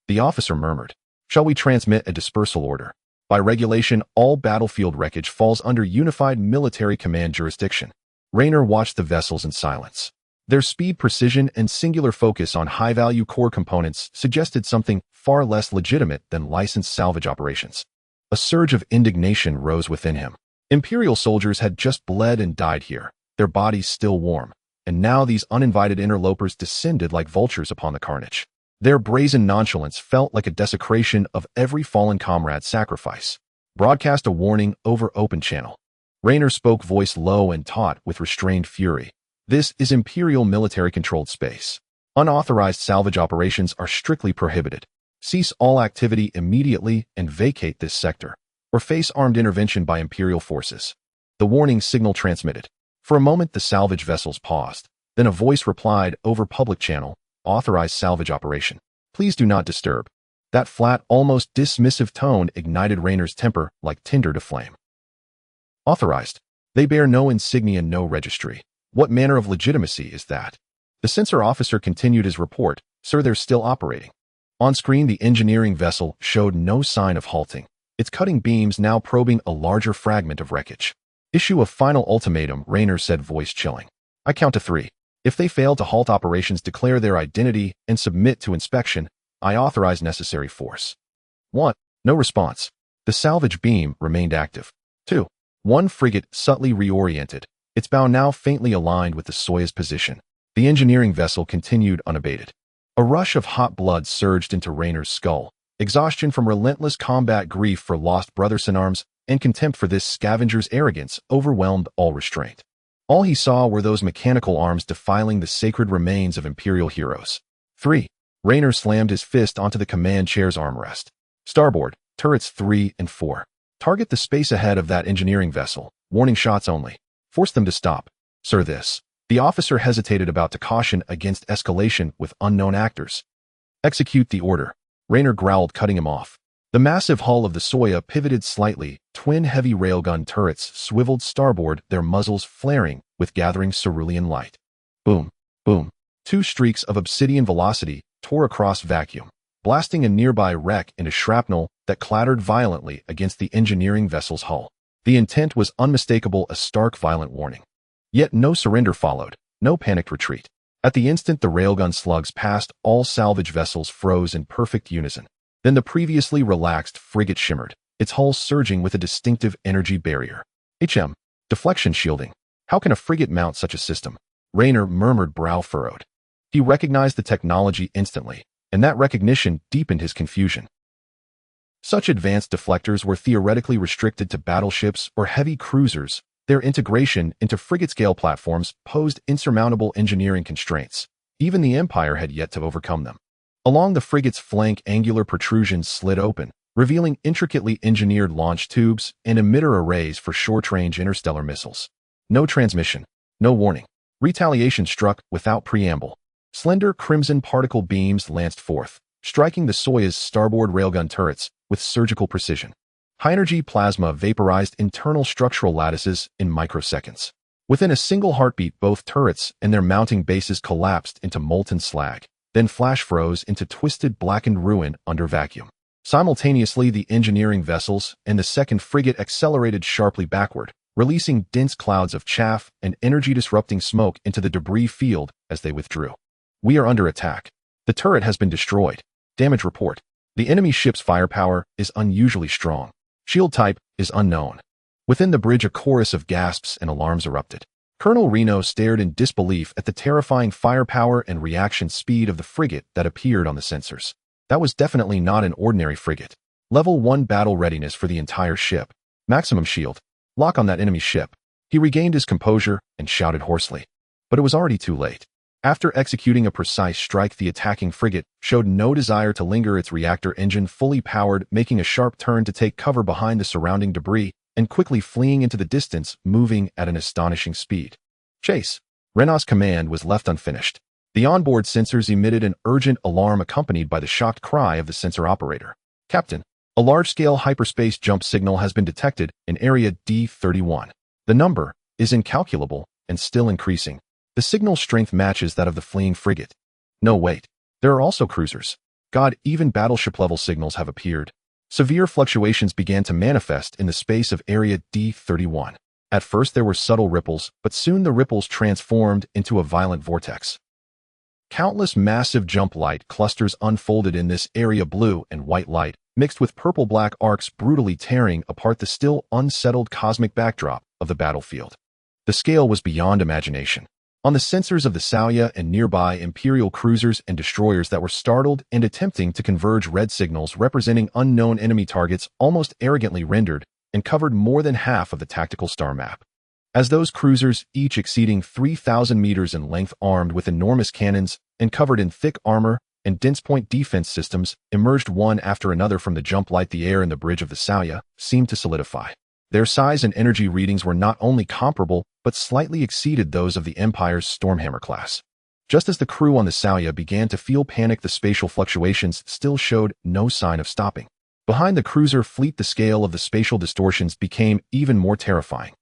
The officer murmured. Shall we transmit a dispersal order? By regulation, all battlefield wreckage falls under Unified Military Command jurisdiction. Rayner watched the vessels in silence. Their speed, precision, and singular focus on high-value core components suggested something far less legitimate than licensed salvage operations. A surge of indignation rose within him. Imperial soldiers had just bled and died here, their bodies still warm, and now these uninvited interlopers descended like vultures upon the carnage. Their brazen nonchalance felt like a desecration of every fallen comrade's sacrifice. Broadcast a warning over open channel. Raynor spoke, voice low and taut with restrained fury. This is Imperial military-controlled space. Unauthorized salvage operations are strictly prohibited. Cease all activity immediately and vacate this sector, or face armed intervention by Imperial forces. The warning signal transmitted. For a moment the salvage vessels paused. Then a voice replied over public channel, authorized salvage operation. Please do not disturb. That flat, almost dismissive tone ignited Raynor's temper like tinder to flame. Authorized. They bear no insignia, no registry. What manner of legitimacy is that? The sensor officer continued his report. Sir, they're still operating. On screen, the engineering vessel showed no sign of halting, its cutting beams now probing a larger fragment of wreckage. Issue a final ultimatum, Raynor said, voice chilling. I count to 3. If they fail to halt operations, declare their identity and submit to inspection. I authorize necessary force. 1. No response. The salvage beam remained active. 2. One frigate subtly reoriented, its bow now faintly aligned with the Soyuz position. The engineering vessel continued unabated. A rush of hot blood surged into Raynor's skull, exhaustion from relentless combat, grief for lost brothers in arms, and contempt for this scavenger's arrogance overwhelmed all restraint. All he saw were those mechanical arms defiling the sacred remains of Imperial heroes. 3. Raynor slammed his fist onto the command chair's armrest. Starboard, turrets 3 and 4. Target the space ahead of that engineering vessel. Warning shots only. Force them to stop. Sir, this. The officer hesitated, about to caution against escalation with unknown actors. Execute the order. Raynor growled, cutting him off. The massive hull of the Soya pivoted slightly. Twin heavy railgun turrets swiveled starboard, their muzzles flaring with gathering cerulean light. Boom, boom. 2 streaks of obsidian velocity tore across vacuum, blasting a nearby wreck into shrapnel that clattered violently against the engineering vessel's hull. The intent was unmistakable, a stark, violent warning. Yet no surrender followed, no panicked retreat. At the instant the railgun slugs passed, all salvage vessels froze in perfect unison. Then the previously relaxed frigate shimmered, its hull surging with a distinctive energy barrier. Deflection shielding. How can a frigate mount such a system? Raynor murmured, brow furrowed. He recognized the technology instantly, and that recognition deepened his confusion. Such advanced deflectors were theoretically restricted to battleships or heavy cruisers. Their integration into frigate-scale platforms posed insurmountable engineering constraints. Even the Empire had yet to overcome them. Along the frigate's flank, angular protrusions slid open, revealing intricately engineered launch tubes and emitter arrays for short-range interstellar missiles. No transmission, no warning. Retaliation struck without preamble. Slender crimson particle beams lanced forth, striking the Soyuz starboard railgun turrets with surgical precision. High-energy plasma vaporized internal structural lattices in microseconds. Within a single heartbeat, both turrets and their mounting bases collapsed into molten slag, then flash froze into twisted, blackened ruin under vacuum. Simultaneously, the engineering vessels and the second frigate accelerated sharply backward, releasing dense clouds of chaff and energy-disrupting smoke into the debris field as they withdrew. We are under attack. The turret has been destroyed. Damage report. The enemy ship's firepower is unusually strong. Shield type is unknown. Within the bridge, a chorus of gasps and alarms erupted. Colonel Reno stared in disbelief at the terrifying firepower and reaction speed of the frigate that appeared on the sensors. That was definitely not an ordinary frigate. Level 1 battle readiness for the entire ship. Maximum shield. Lock on that enemy ship. He regained his composure and shouted hoarsely. But it was already too late. After executing a precise strike, the attacking frigate showed no desire to linger, its reactor engine fully powered, making a sharp turn to take cover behind the surrounding debris and quickly fleeing into the distance, moving at an astonishing speed. Chase. Rena's command was left unfinished. The onboard sensors emitted an urgent alarm accompanied by the shocked cry of the sensor operator. Captain, a large-scale hyperspace jump signal has been detected in area D31. The number is incalculable and still increasing. The signal strength matches that of the fleeing frigate. No, wait. There are also cruisers. God, even battleship-level signals have appeared. Severe fluctuations began to manifest in the space of area D31. At first there were subtle ripples, but soon the ripples transformed into a violent vortex. Countless massive jump light clusters unfolded in this area, blue and white light, mixed with purple-black arcs brutally tearing apart the still unsettled cosmic backdrop of the battlefield. The scale was beyond imagination. On the sensors of the Sauya and nearby Imperial cruisers and destroyers that were startled and attempting to converge red signals representing unknown enemy targets almost arrogantly rendered and covered more than half of the tactical star map. As those cruisers, each exceeding 3,000 meters in length, armed with enormous cannons and covered in thick armor and dense point defense systems, emerged one after another from the jump light, the air in the bridge of the Sauya seemed to solidify. Their size and energy readings were not only comparable, but slightly exceeded those of the Empire's Stormhammer class. Just as the crew on the Sauya began to feel panic, the spatial fluctuations still showed no sign of stopping. Behind the cruiser fleet, the scale of the spatial distortions became even more terrifying.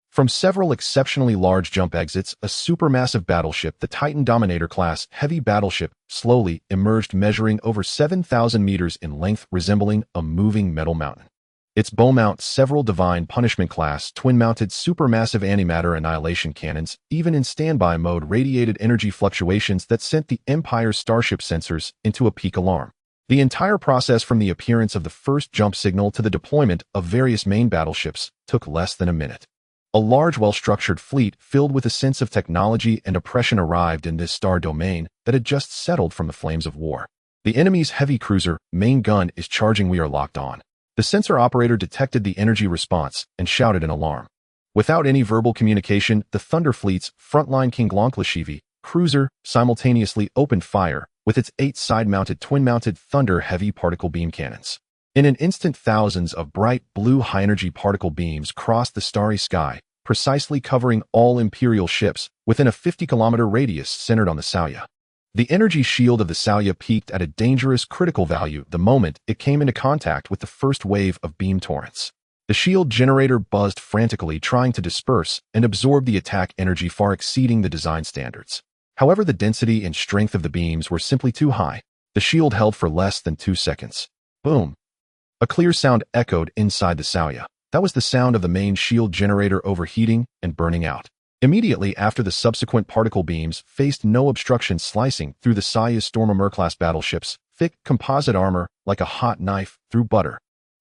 From several exceptionally large jump exits, a supermassive battleship, the Titan Dominator class heavy battleship, slowly emerged, measuring over 7,000 meters in length, resembling a moving metal mountain. Its bow mount, several Divine Punishment class twin-mounted supermassive antimatter annihilation cannons, even in standby mode, radiated energy fluctuations that sent the Empire's starship sensors into a peak alarm. The entire process from the appearance of the first jump signal to the deployment of various main battleships took less than a minute. A large, well-structured fleet filled with a sense of technology and oppression arrived in this star domain that had just settled from the flames of war. The enemy's heavy cruiser main gun is charging. We are locked on. The sensor operator detected the energy response and shouted an alarm. Without any verbal communication, the Thunder Fleet's frontline King Glonklashivi cruiser simultaneously opened fire with its 8 side-mounted twin-mounted Thunder heavy particle beam cannons. In an instant, thousands of bright blue high-energy particle beams crossed the starry sky, precisely covering all Imperial ships within a 50-kilometer radius centered on the Sauya. The energy shield of the Sauya peaked at a dangerous critical value the moment it came into contact with the first wave of beam torrents. The shield generator buzzed frantically, trying to disperse and absorb the attack energy far exceeding the design standards. However, the density and strength of the beams were simply too high. The shield held for less than 2 seconds. Boom! A clear sound echoed inside the Sauya. That was the sound of the main shield generator overheating and burning out. Immediately after, the subsequent particle beams faced no obstruction, slicing through the Sauya's Stormhammer-class battleship's thick composite armor like a hot knife through butter.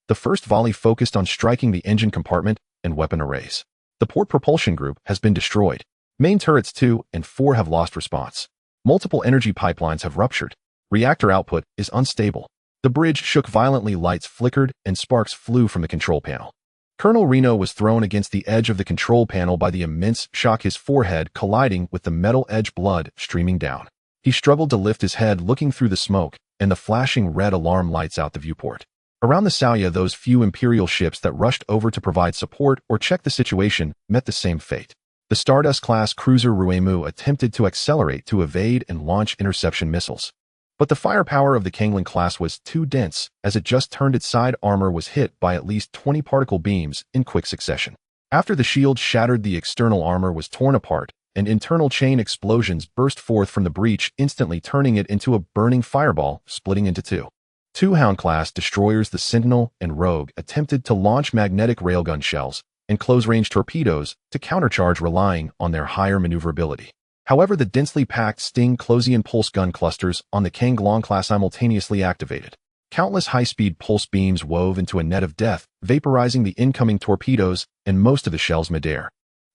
The first volley focused on striking the engine compartment and weapon arrays. The port propulsion group has been destroyed. Main turrets 2 and 4 have lost response. Multiple energy pipelines have ruptured. Reactor output is unstable. The bridge shook violently, lights flickered, and sparks flew from the control panel. Colonel Reno was thrown against the edge of the control panel by the immense shock, his forehead colliding with the metal edge, blood streaming down. He struggled to lift his head, looking through the smoke and the flashing red alarm lights out the viewport. Around the Sauya, those few Imperial ships that rushed over to provide support or check the situation met the same fate. The Stardust-class cruiser Ruemu attempted to accelerate to evade and launch interception missiles. But the firepower of the Kangling class was too dense. As it just turned, its side armor was hit by at least 20 particle beams in quick succession. After the shield shattered, the external armor was torn apart, and internal chain explosions burst forth from the breach, instantly turning it into a burning fireball, splitting into two. 2 Hound-class destroyers, the Sentinel and Rogue, attempted to launch magnetic railgun shells and close-range torpedoes to countercharge, relying on their higher maneuverability. However, the densely packed Sting Closian pulse gun clusters on the Kang Long class simultaneously activated. Countless high-speed pulse beams wove into a net of death, vaporizing the incoming torpedoes and most of the shells midair.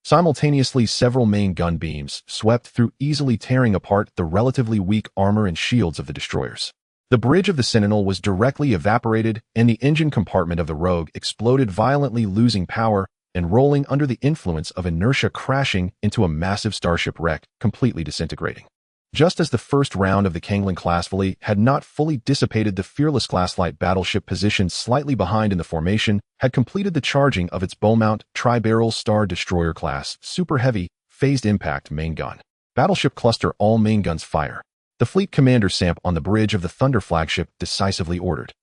Simultaneously, several main gun beams swept through, easily tearing apart the relatively weak armor and shields of the destroyers. The bridge of the Sentinel was directly evaporated, and the engine compartment of the Rogue exploded violently, losing power and rolling under the influence of inertia, crashing into a massive starship wreck, completely disintegrating. Just as the first round of the Kangling class volley had not fully dissipated, the Fearless class light battleship, positioned slightly behind in the formation, had completed the charging of its bow-mount tri-barrel Star Destroyer class super heavy phased impact main gun. Battleship cluster, all main guns fire. The fleet commander Samp on the bridge of the Thunder flagship decisively ordered.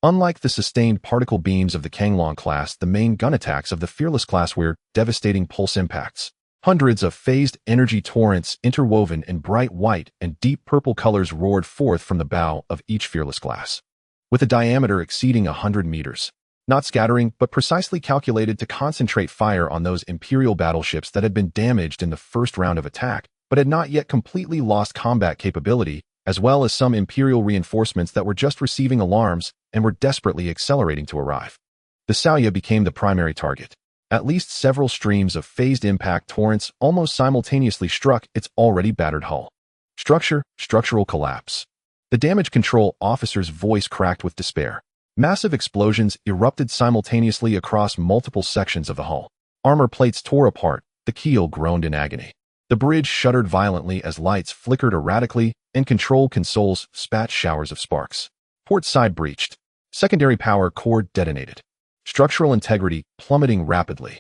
Unlike the sustained particle beams of the Kanglong class, the main gun attacks of the Fearless class were devastating pulse impacts. Hundreds of phased energy torrents, interwoven in bright white and deep purple colors, roared forth from the bow of each Fearless class, with a diameter exceeding 100 meters. Not scattering, but precisely calculated to concentrate fire on those Imperial battleships that had been damaged in the first round of attack, but had not yet completely lost combat capability, as well as some Imperial reinforcements that were just receiving alarms and were desperately accelerating to arrive. The Sauya became the primary target. At least several streams of phased impact torrents almost simultaneously struck its already battered hull. Structural collapse. The damage control officer's voice cracked with despair. Massive explosions erupted simultaneously across multiple sections of the hull. Armor plates tore apart, the keel groaned in agony. The bridge shuddered violently as lights flickered erratically, and control consoles spat showers of sparks. Port side breached. Secondary power core detonated. Structural integrity plummeting rapidly.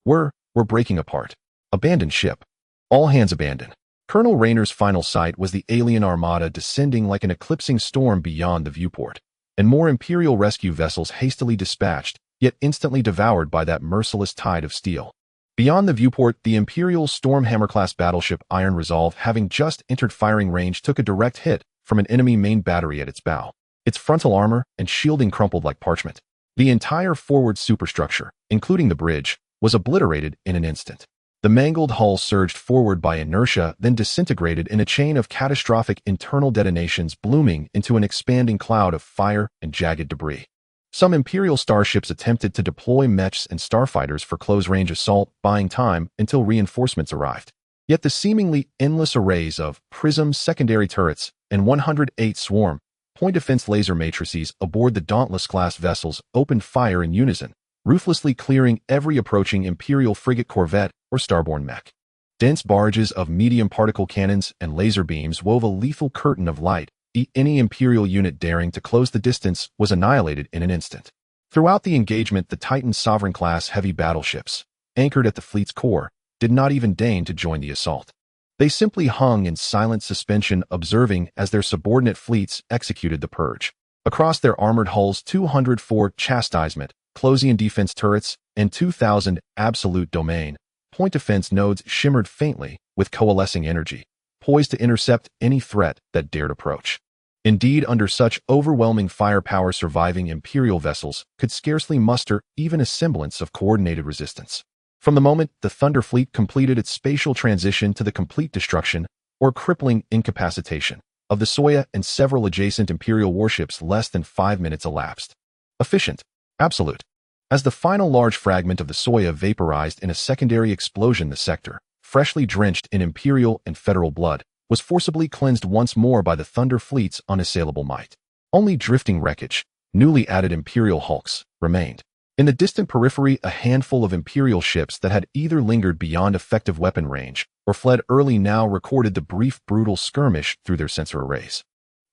We're breaking apart. Abandoned ship. All hands abandoned. Colonel Rayner's final sight was the alien armada descending like an eclipsing storm beyond the viewport, and more Imperial rescue vessels hastily dispatched, yet instantly devoured by that merciless tide of steel. Beyond the viewport, the Imperial Stormhammer-class battleship Iron Resolve, having just entered firing range, took a direct hit from an enemy main battery at its bow. Its frontal armor and shielding crumpled like parchment. The entire forward superstructure, including the bridge, was obliterated in an instant. The mangled hull surged forward by inertia, then disintegrated in a chain of catastrophic internal detonations, blooming into an expanding cloud of fire and jagged debris. Some Imperial starships attempted to deploy mechs and starfighters for close-range assault, buying time until reinforcements arrived. Yet the seemingly endless arrays of Prism secondary turrets and 108 swarm point defense laser matrices aboard the Dauntless-class vessels opened fire in unison, ruthlessly clearing every approaching Imperial frigate, corvette, or starborne mech. Dense barrages of medium particle cannons and laser beams wove a lethal curtain of light. Any Imperial unit daring to close the distance was annihilated in an instant. Throughout the engagement, the Titan Sovereign-class heavy battleships, anchored at the fleet's core, did not even deign to join the assault. They simply hung in silent suspension, observing as their subordinate fleets executed the purge. Across their armored hulls, 204 chastisement, Closian defense turrets, and 2,000 absolute domain point defense nodes shimmered faintly with coalescing energy, poised to intercept any threat that dared approach. Indeed, under such overwhelming firepower, surviving Imperial vessels could scarcely muster even a semblance of coordinated resistance. From the moment the Thunder Fleet completed its spatial transition to the complete destruction or crippling incapacitation of the Soya and several adjacent Imperial warships, less than 5 minutes elapsed. Efficient. Absolute. As the final large fragment of the Soya vaporized in a secondary explosion, the sector, freshly drenched in Imperial and Federal blood, was forcibly cleansed once more by the Thunder Fleet's unassailable might. Only drifting wreckage, newly added Imperial hulks, remained. In the distant periphery, a handful of Imperial ships that had either lingered beyond effective weapon range or fled early now recorded the brief, brutal skirmish through their sensor arrays.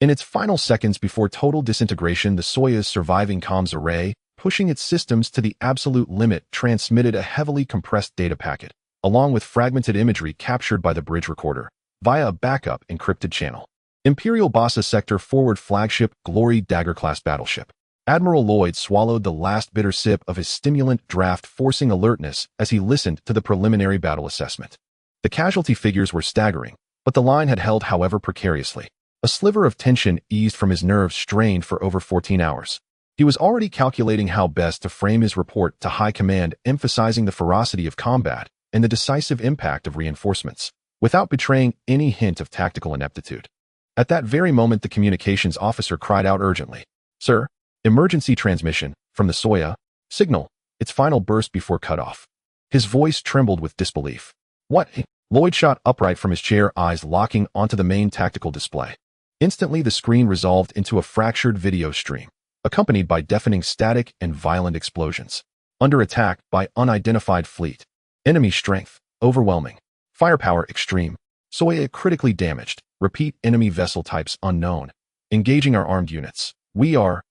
In its final seconds before total disintegration, the Soya's surviving comms array, pushing its systems to the absolute limit, transmitted a heavily compressed data packet, along with fragmented imagery captured by the bridge recorder, via a backup encrypted channel. Imperial Bassa Sector forward flagship Glory Dagger-class battleship. Admiral Lloyd swallowed the last bitter sip of his stimulant draft, forcing alertness as he listened to the preliminary battle assessment. The casualty figures were staggering, but the line had held, however, precariously. A sliver of tension eased from his nerves strained for over 14 hours. He was already calculating how best to frame his report to high command, emphasizing the ferocity of combat and the decisive impact of reinforcements, without betraying any hint of tactical ineptitude. At that very moment, the communications officer cried out urgently, "Sir, emergency transmission from the Soya. Signal its final burst before cutoff." His voice trembled with disbelief. "What?" Lloyd shot upright from his chair, eyes locking onto the main tactical display. Instantly, the screen resolved into a fractured video stream, accompanied by deafening static and violent explosions. Under attack by unidentified fleet. Enemy strength overwhelming. Firepower extreme. Soya critically damaged. Repeat, enemy vessel types unknown. Engaging our armed units. We are...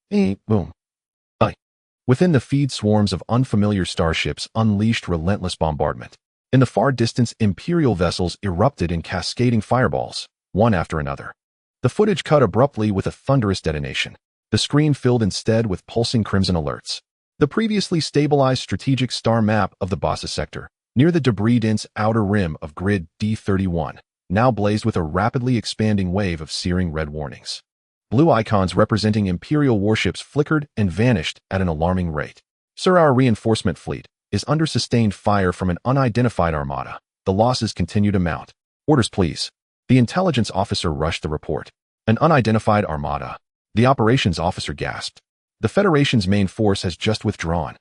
boom. Within the feed, swarms of unfamiliar starships unleashed relentless bombardment. In the far distance, Imperial vessels erupted in cascading fireballs, one after another. The footage cut abruptly with a thunderous detonation. The screen filled instead with pulsing crimson alerts. The previously stabilized strategic star map of the Bassa sector, near the debris-dense outer rim of grid D31, now blazed with a rapidly expanding wave of searing red warnings. Blue icons representing Imperial warships flickered and vanished at an alarming rate. "Sir, our reinforcement fleet is under sustained fire from an unidentified armada. The losses continue to mount. Orders, please." The intelligence officer rushed the report. "An unidentified armada." The operations officer gasped. The Federation's main force has just withdrawn.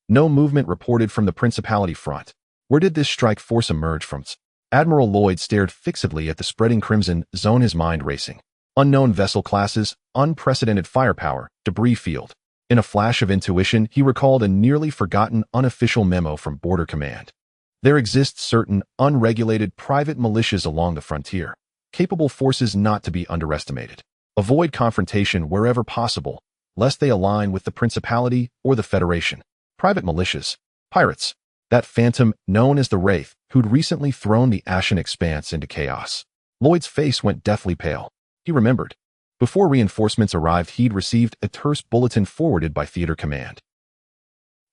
No movement reported from the Principality front. Where did this strike force emerge from? Admiral Lloyd stared fixedly at the spreading crimson zone, his mind racing. Unknown vessel classes, unprecedented firepower, debris field. In a flash of intuition, he recalled a nearly forgotten unofficial memo from Border Command. There exist certain unregulated private militias along the frontier, capable forces not to be underestimated. Avoid confrontation wherever possible, lest they align with the Principality or the Federation. Private militias, pirates, that phantom known as the Wraith, who'd recently thrown the Ashen Expanse into chaos. Lloyd's face went deathly pale. He remembered. Before reinforcements arrived, he'd received a terse bulletin forwarded by Theater Command.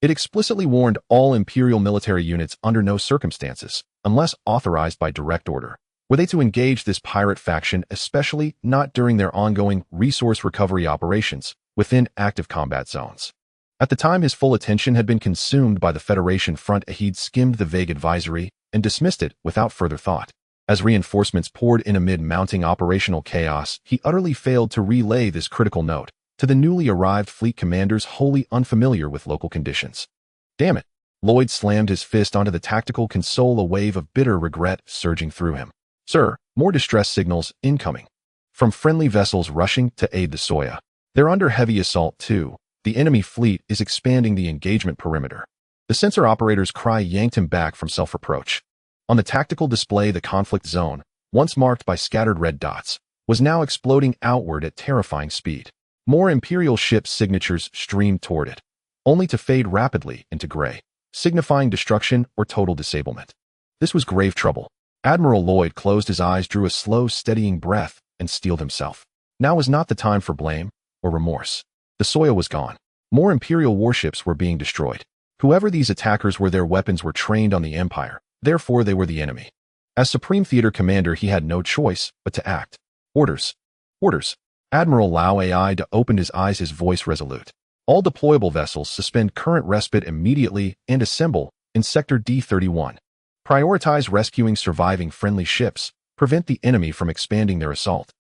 It explicitly warned all Imperial military units under no circumstances, unless authorized by direct order, were they to engage this pirate faction, especially not during their ongoing resource recovery operations within active combat zones. At the time, his full attention had been consumed by the Federation front. He'd skimmed the vague advisory and dismissed it without further thought. As reinforcements poured in amid mounting operational chaos, he utterly failed to relay this critical note to the newly arrived fleet commanders wholly unfamiliar with local conditions. Damn it! Lloyd slammed his fist onto the tactical console, a wave of bitter regret surging through him. Sir, more distress signals incoming. From friendly vessels rushing to aid the Soya. They're under heavy assault too. The enemy fleet is expanding the engagement perimeter. The sensor operator's cry yanked him back from self-reproach. On the tactical display, the conflict zone, once marked by scattered red dots, was now exploding outward at terrifying speed. More Imperial ships' signatures streamed toward it, only to fade rapidly into gray, signifying destruction or total disablement. This was grave trouble. Admiral Lloyd closed his eyes, drew a slow, steadying breath, and steeled himself. Now was not the time for blame or remorse. The Soya was gone. More Imperial warships were being destroyed. Whoever these attackers were, their weapons were trained on the Empire. Therefore, they were the enemy. As Supreme Theater Commander, he had no choice but to act. Orders. Orders. Admiral Lao Ai opened his eyes, his voice resolute. All deployable vessels suspend current respite immediately and assemble in Sector D31. Prioritize rescuing surviving friendly ships. Prevent the enemy from expanding their assault.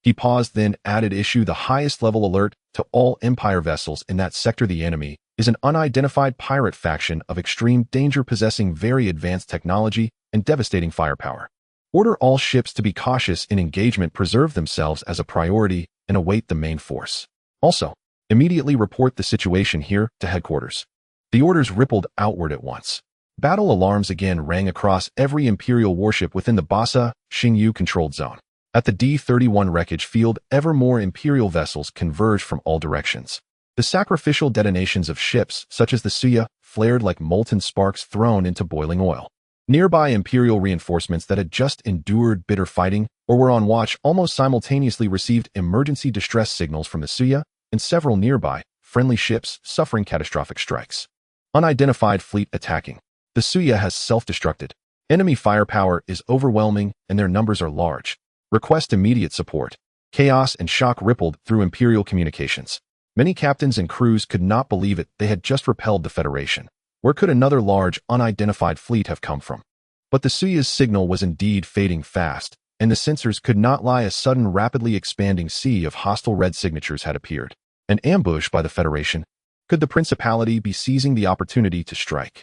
He paused, then added, issue the highest level alert to all Empire vessels in that sector. The enemy is an unidentified pirate faction of extreme danger, possessing very advanced technology and devastating firepower. Order all ships to be cautious in engagement, preserve themselves as a priority, and await the main force. Also, immediately report the situation here to headquarters. The orders rippled outward at once. Battle alarms again rang across every Imperial warship within the Basa Xingyu controlled zone. At the D31 wreckage field, ever more Imperial vessels converged from all directions. The sacrificial detonations of ships, such as the Suya, flared like molten sparks thrown into boiling oil. Nearby Imperial reinforcements that had just endured bitter fighting or were on watch almost simultaneously received emergency distress signals from the Suya and several nearby friendly ships suffering catastrophic strikes. Unidentified fleet attacking. The Suya has self-destructed. Enemy firepower is overwhelming and their numbers are large. Request immediate support. Chaos and shock rippled through Imperial communications. Many captains and crews could not believe it. They had just repelled the Federation. Where could another large, unidentified fleet have come from? But the Suya's signal was indeed fading fast, and the sensors could not lie. A sudden, rapidly expanding sea of hostile red signatures had appeared. An ambush by the Federation. Could the Principality be seizing the opportunity to strike?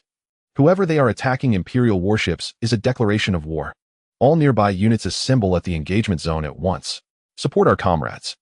Whoever they are attacking Imperial warships is a declaration of war. All nearby units assemble at the engagement zone at once. Support our comrades.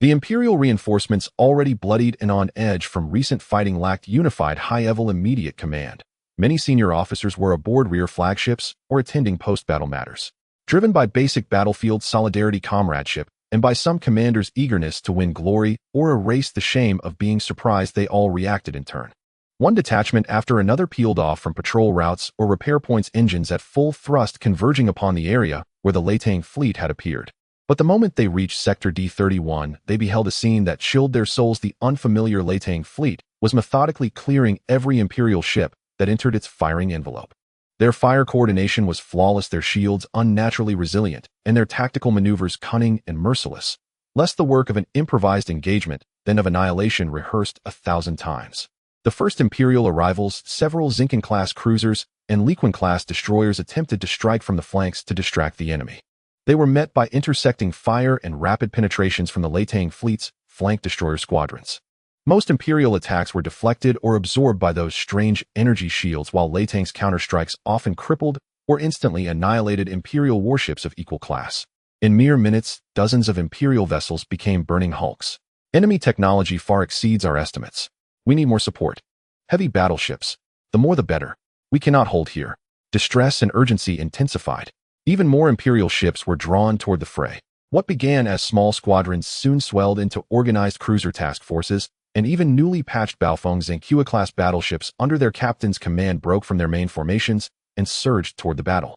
The Imperial reinforcements, already bloodied and on edge from recent fighting, lacked unified high-level immediate command. Many senior officers were aboard rear flagships or attending post-battle matters. Driven by basic battlefield solidarity, comradeship, and by some commanders' eagerness to win glory or erase the shame of being surprised, they all reacted in turn. One detachment after another peeled off from patrol routes or repair points, engines at full thrust converging upon the area where the Latang fleet had appeared. But the moment they reached Sector D31, they beheld a scene that chilled their souls. The unfamiliar Latang fleet was methodically clearing every Imperial ship that entered its firing envelope. Their fire coordination was flawless, their shields unnaturally resilient, and their tactical maneuvers cunning and merciless. Less the work of an improvised engagement than of annihilation rehearsed 1,000 times. The first Imperial arrivals, several Zinken-class cruisers and Liquan-class destroyers, attempted to strike from the flanks to distract the enemy. They were met by intersecting fire and rapid penetrations from the Latang fleet's flank destroyer squadrons. Most Imperial attacks were deflected or absorbed by those strange energy shields, while Latang's counterstrikes often crippled or instantly annihilated Imperial warships of equal class. In mere minutes, dozens of Imperial vessels became burning hulks. Enemy technology far exceeds our estimates. We need more support. Heavy battleships. The more the better. We cannot hold here. Distress and urgency intensified. Even more Imperial ships were drawn toward the fray. What began as small squadrons soon swelled into organized cruiser task forces, and even newly patched Baofeng's and Kua-class battleships under their captain's command broke from their main formations and surged toward the battle.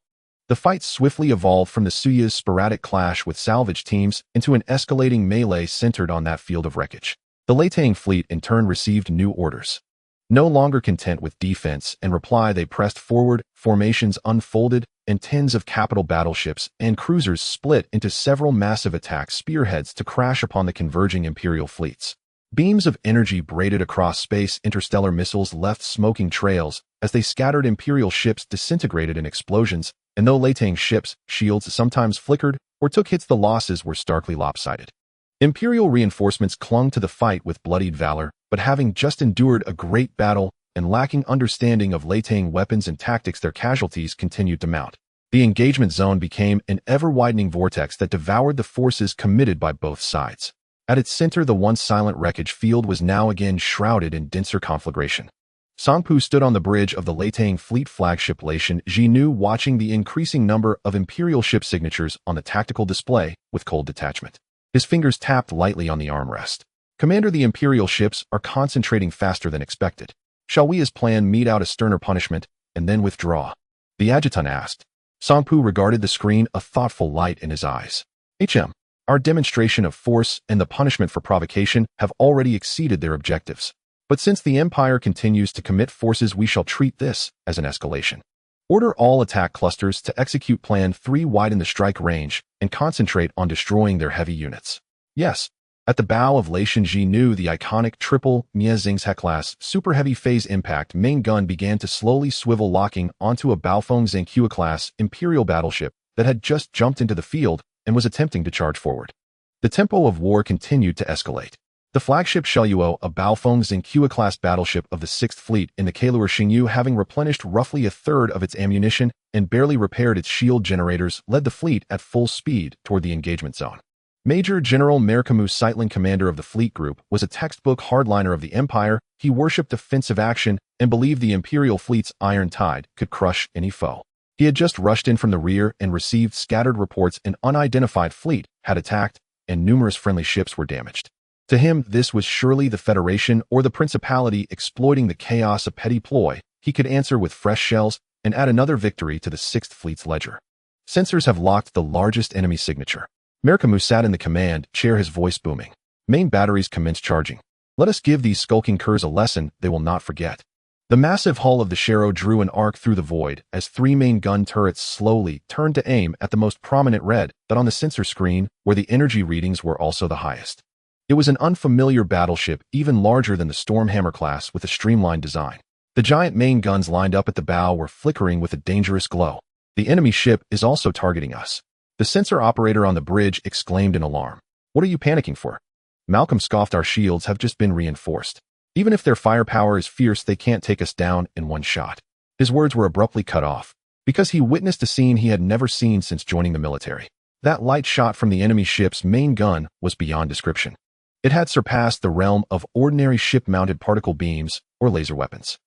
The fight swiftly evolved from the Suya's sporadic clash with salvage teams into an escalating melee centered on that field of wreckage. The Latang fleet in turn received new orders. No longer content with defense and reply, they pressed forward, formations unfolded, and tens of capital battleships and cruisers split into several massive attack spearheads to crash upon the converging Imperial fleets. Beams of energy braided across space. Interstellar missiles left smoking trails as they scattered. Imperial ships disintegrated in explosions, and though Latang ships' shields sometimes flickered or took hits, the losses were starkly lopsided. Imperial reinforcements clung to the fight with bloodied valor, but having just endured a great battle and lacking understanding of Latang weapons and tactics, their casualties continued to mount. The engagement zone became an ever-widening vortex that devoured the forces committed by both sides. At its center, the once silent wreckage field was now again shrouded in denser conflagration. Songpu stood on the bridge of the Latang fleet flagship Lation Jinu, watching the increasing number of Imperial ship signatures on the tactical display with cold detachment. His fingers tapped lightly on the armrest. "Commander, the Imperial ships are concentrating faster than expected. Shall we, as planned, mete out a sterner punishment and then withdraw?" the adjutant asked. Songpu regarded the screen, a thoughtful light in his eyes. Our demonstration of force and the punishment for provocation have already exceeded their objectives. But since the Empire continues to commit forces, we shall treat this as an escalation. Order all attack clusters to execute Plan 3, widen the strike range, and concentrate on destroying their heavy units. Yes. At the bow of Lation Jinu, the iconic triple Miezing's-class super heavy phase impact main gun began to slowly swivel, locking onto a Baofeng's and Kua-class Imperial battleship that had just jumped into the field and was attempting to charge forward. The tempo of war continued to escalate. The flagship Shelluo, a Baofeng's and Kua-class battleship of the 6th Fleet in the Kailua Xingyu, having replenished roughly a third of its ammunition and barely repaired its shield generators, led the fleet at full speed toward the engagement zone. Major General Merkamu Seitlin, commander of the fleet group, was a textbook hardliner of the Empire. He worshipped offensive action and believed the Imperial fleet's iron tide could crush any foe. He had just rushed in from the rear and received scattered reports an unidentified fleet had attacked and numerous friendly ships were damaged. To him, this was surely the Federation or the Principality exploiting the chaos, a petty ploy he could answer with fresh shells and add another victory to the 6th Fleet's ledger. Sensors have locked the largest enemy signature. Merkamu sat in the command chair, his voice booming. Main batteries commenced charging. Let us give these skulking curs a lesson they will not forget. The massive hull of the Shero drew an arc through the void as 3 main gun turrets slowly turned to aim at the most prominent red dot on the sensor screen, where the energy readings were also the highest. It was an unfamiliar battleship, even larger than the Stormhammer class, with a streamlined design. The giant main guns lined up at the bow were flickering with a dangerous glow. "The enemy ship is also targeting us," the sensor operator on the bridge exclaimed in alarm. "What are you panicking for?" Malcolm scoffed. "Our shields have just been reinforced. Even if their firepower is fierce, they can't take us down in one shot." His words were abruptly cut off, because he witnessed a scene he had never seen since joining the military. That light shot from the enemy ship's main gun was beyond description. It had surpassed the realm of ordinary ship-mounted particle beams or laser weapons.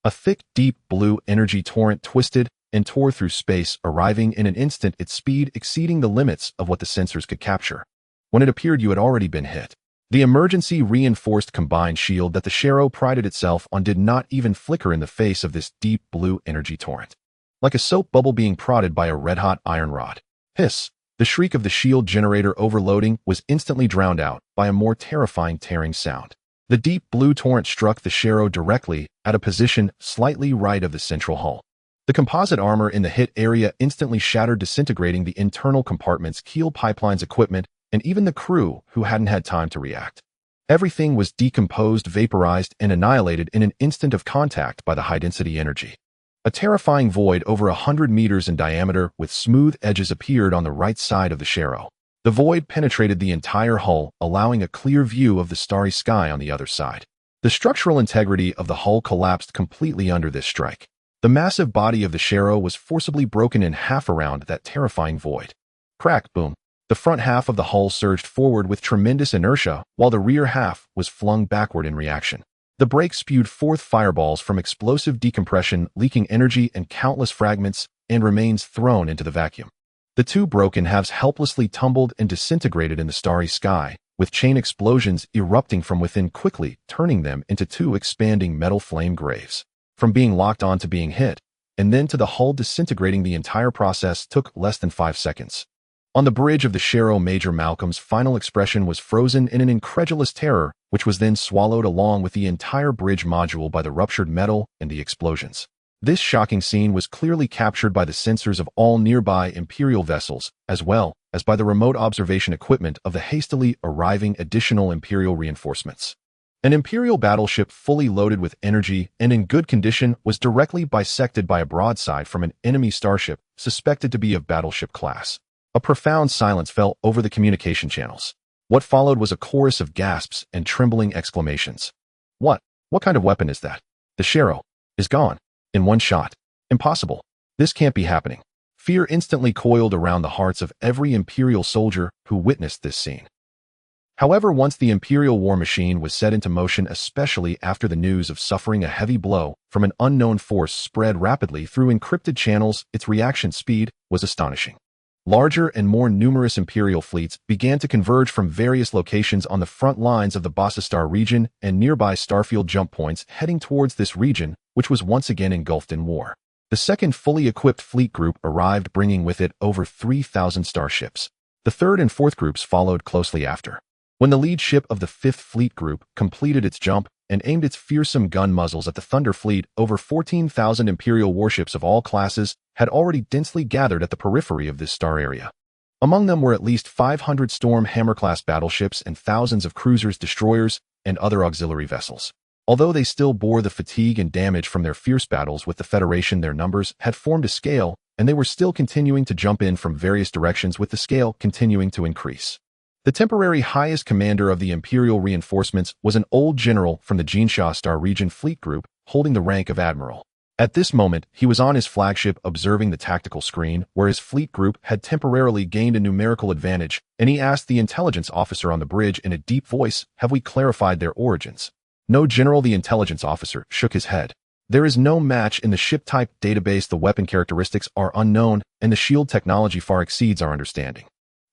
A thick, deep blue energy torrent twisted and tore through space, arriving in an instant, its speed exceeding the limits of what the sensors could capture. When it appeared, you had already been hit. The emergency reinforced combined shield that the Shero prided itself on did not even flicker in the face of this deep blue energy torrent. Like a soap bubble being prodded by a red-hot iron rod. Hiss! The shriek of the shield generator overloading was instantly drowned out by a more terrifying tearing sound. The deep blue torrent struck the Shero directly at a position slightly right of the central hull. The composite armor in the hit area instantly shattered, disintegrating the internal compartments, keel pipelines, equipment, and even the crew, who hadn't had time to react. Everything was decomposed, vaporized, and annihilated in an instant of contact by the high-density energy. A terrifying void over 100 meters in diameter with smooth edges appeared on the right side of the Shero. The void penetrated the entire hull, allowing a clear view of the starry sky on the other side. The structural integrity of the hull collapsed completely under this strike. The massive body of the Shero was forcibly broken in half around that terrifying void. Crack, boom. The front half of the hull surged forward with tremendous inertia, while the rear half was flung backward in reaction. The break spewed forth fireballs from explosive decompression, leaking energy and countless fragments and remains thrown into the vacuum. The two broken halves helplessly tumbled and disintegrated in the starry sky, with chain explosions erupting from within quickly, turning them into two expanding metal flame graves. From being locked on to being hit, and then to the hull disintegrating, the entire process took less than 5 seconds. On the bridge of the Shero, Major Malcolm's final expression was frozen in an incredulous terror, which was then swallowed along with the entire bridge module by the ruptured metal and the explosions. This shocking scene was clearly captured by the sensors of all nearby Imperial vessels, as well as by the remote observation equipment of the hastily arriving additional Imperial reinforcements. An Imperial battleship fully loaded with energy and in good condition was directly bisected by a broadside from an enemy starship suspected to be of battleship class. A profound silence fell over the communication channels. What followed was a chorus of gasps and trembling exclamations. What kind of weapon is that? The Shero is gone. In one shot. Impossible. This can't be happening. Fear instantly coiled around the hearts of every Imperial soldier who witnessed this scene. However, once the Imperial war machine was set into motion, especially after the news of suffering a heavy blow from an unknown force spread rapidly through encrypted channels, its reaction speed was astonishing. Larger and more numerous Imperial fleets began to converge from various locations on the front lines of the Bossastar region and nearby starfield jump points, heading towards this region, which was once again engulfed in war. The second fully equipped fleet group arrived, bringing with it over 3,000 starships. The third and fourth groups followed closely after. When the lead ship of the fifth fleet group completed its jump and aimed its fearsome gun muzzles at the Thunder fleet, over 14,000 Imperial warships of all classes had already densely gathered at the periphery of this star area. Among them were at least 500 Storm Hammer-class battleships and thousands of cruisers, destroyers, and other auxiliary vessels. Although they still bore the fatigue and damage from their fierce battles with the Federation, their numbers had formed a scale, and they were still continuing to jump in from various directions, with the scale continuing to increase. The temporary highest commander of the Imperial reinforcements was an old general from the Jinsha Star Region Fleet Group, holding the rank of admiral. At this moment, he was on his flagship observing the tactical screen, where his fleet group had temporarily gained a numerical advantage, and he asked the intelligence officer on the bridge in a deep voice, "Have we clarified their origins?" "No, General," the intelligence officer shook his head. "There is no match in the ship type database. The weapon characteristics are unknown, and the shield technology far exceeds our understanding.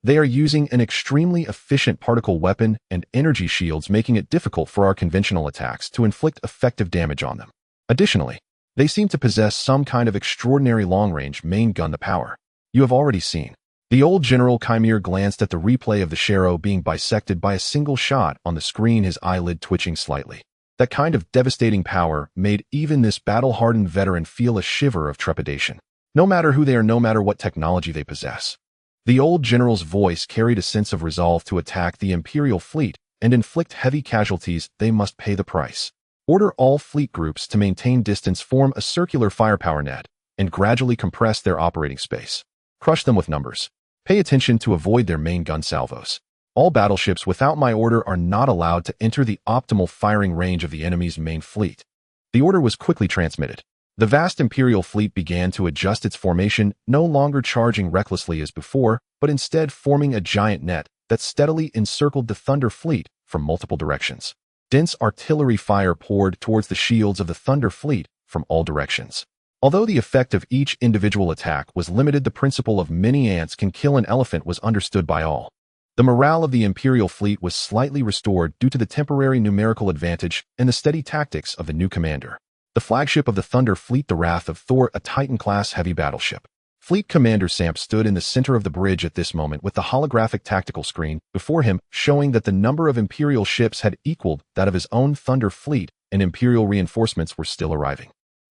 They are using an extremely efficient particle weapon and energy shields, making it difficult for our conventional attacks to inflict effective damage on them. Additionally, they seem to possess some kind of extraordinary long-range main gun, the power you have already seen." The old General Chimere glanced at the replay of the Shero being bisected by a single shot on the screen, his eyelid twitching slightly. That kind of devastating power made even this battle-hardened veteran feel a shiver of trepidation. No matter who they are, no matter what technology they possess. The old general's voice carried a sense of resolve to attack the Imperial fleet and inflict heavy casualties. They must pay the price. Order all fleet groups to maintain distance, form a circular firepower net, and gradually compress their operating space. Crush them with numbers. Pay attention to avoid their main gun salvos. All battleships without my order are not allowed to enter the optimal firing range of the enemy's main fleet. The order was quickly transmitted. The vast Imperial fleet began to adjust its formation, no longer charging recklessly as before, but instead forming a giant net that steadily encircled the Thunder fleet from multiple directions. Dense artillery fire poured towards the shields of the Thunder fleet from all directions. Although the effect of each individual attack was limited, the principle of many ants can kill an elephant was understood by all. The morale of the Imperial fleet was slightly restored due to the temporary numerical advantage and the steady tactics of the new commander. The flagship of the Thunder fleet, the Wrath of Thor, a Titan-class heavy battleship. Fleet Commander Samp stood in the center of the bridge at this moment with the holographic tactical screen before him, showing that the number of Imperial ships had equaled that of his own Thunder fleet, and Imperial reinforcements were still arriving.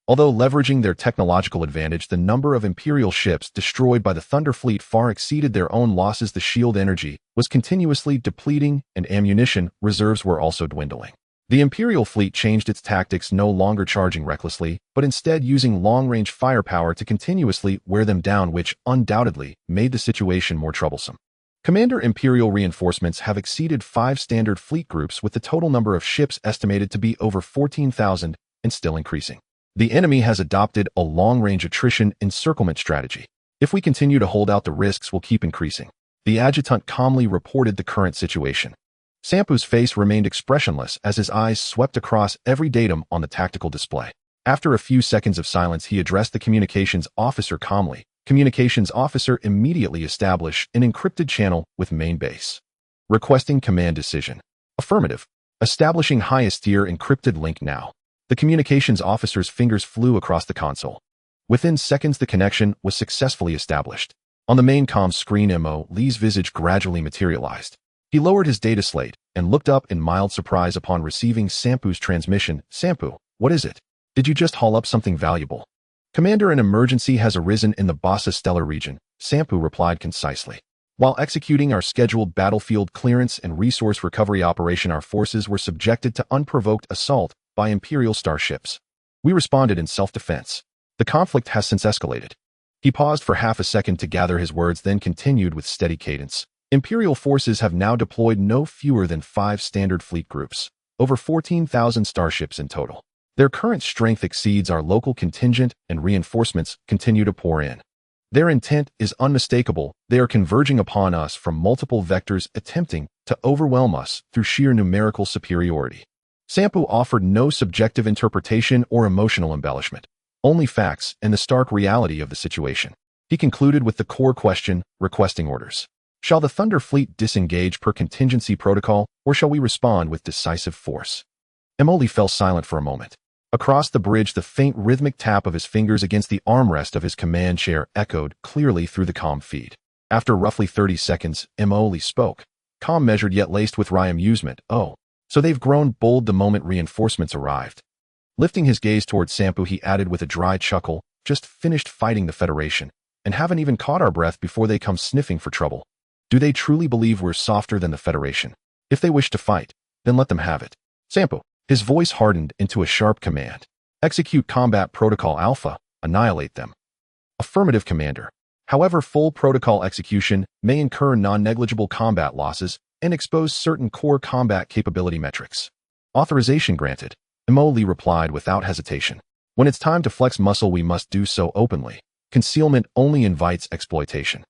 Although leveraging their technological advantage, the number of Imperial ships destroyed by the Thunder fleet far exceeded their own losses. The shield energy was continuously depleting, and ammunition reserves were also dwindling. The Imperial fleet changed its tactics, no longer charging recklessly, but instead using long-range firepower to continuously wear them down, which undoubtedly made the situation more troublesome. Commander Imperial reinforcements have exceeded 5 standard fleet groups with the total number of ships estimated to be over 14,000 and still increasing. The enemy has adopted a long-range attrition encirclement strategy. If we continue to hold out, the risks will keep increasing. The adjutant calmly reported the current situation. Sampu's face remained expressionless as his eyes swept across every datum on the tactical display. After a few seconds of silence, he addressed the communications officer calmly. Communications officer immediately established an encrypted channel with main base. Requesting command decision. Affirmative. Establishing highest tier encrypted link now. The communications officer's fingers flew across the console. Within seconds, the connection was successfully established. On the main comm screen, Mo Lee's visage gradually materialized. He lowered his data slate and looked up in mild surprise upon receiving Sampu's transmission. Sampu, what is it? Did you just haul up something valuable? Commander, an emergency has arisen in the Bassa Stellar region, Sampu replied concisely. While executing our scheduled battlefield clearance and resource recovery operation, our forces were subjected to unprovoked assault by Imperial starships. We responded in self-defense. The conflict has since escalated. He paused for half a second to gather his words, then continued with steady cadence. Imperial forces have now deployed no fewer than 5 standard fleet groups, over 14,000 starships in total. Their current strength exceeds our local contingent, and reinforcements continue to pour in. Their intent is unmistakable. They are converging upon us from multiple vectors, attempting to overwhelm us through sheer numerical superiority. Sampu offered no subjective interpretation or emotional embellishment, only facts and the stark reality of the situation. He concluded with the core question, requesting orders. Shall the Thunder Fleet disengage per contingency protocol, or shall we respond with decisive force? Emoli fell silent for a moment. Across the bridge, the faint rhythmic tap of his fingers against the armrest of his command chair echoed clearly through the comm feed. After roughly 30 seconds, Emoli spoke, calm, measured, yet laced with wry amusement. Oh, so they've grown bold the moment reinforcements arrived. Lifting his gaze toward Sampu, he added with a dry chuckle, just finished fighting the Federation, and haven't even caught our breath before they come sniffing for trouble. Do they truly believe we're softer than the Federation? If they wish to fight, then let them have it. Sampu. His voice hardened into a sharp command. Execute Combat Protocol Alpha. Annihilate them. Affirmative, Commander. However, full protocol execution may incur non-negligible combat losses and expose certain core combat capability metrics. Authorization granted. Emoli replied without hesitation. When it's time to flex muscle, we must do so openly. Concealment only invites exploitation.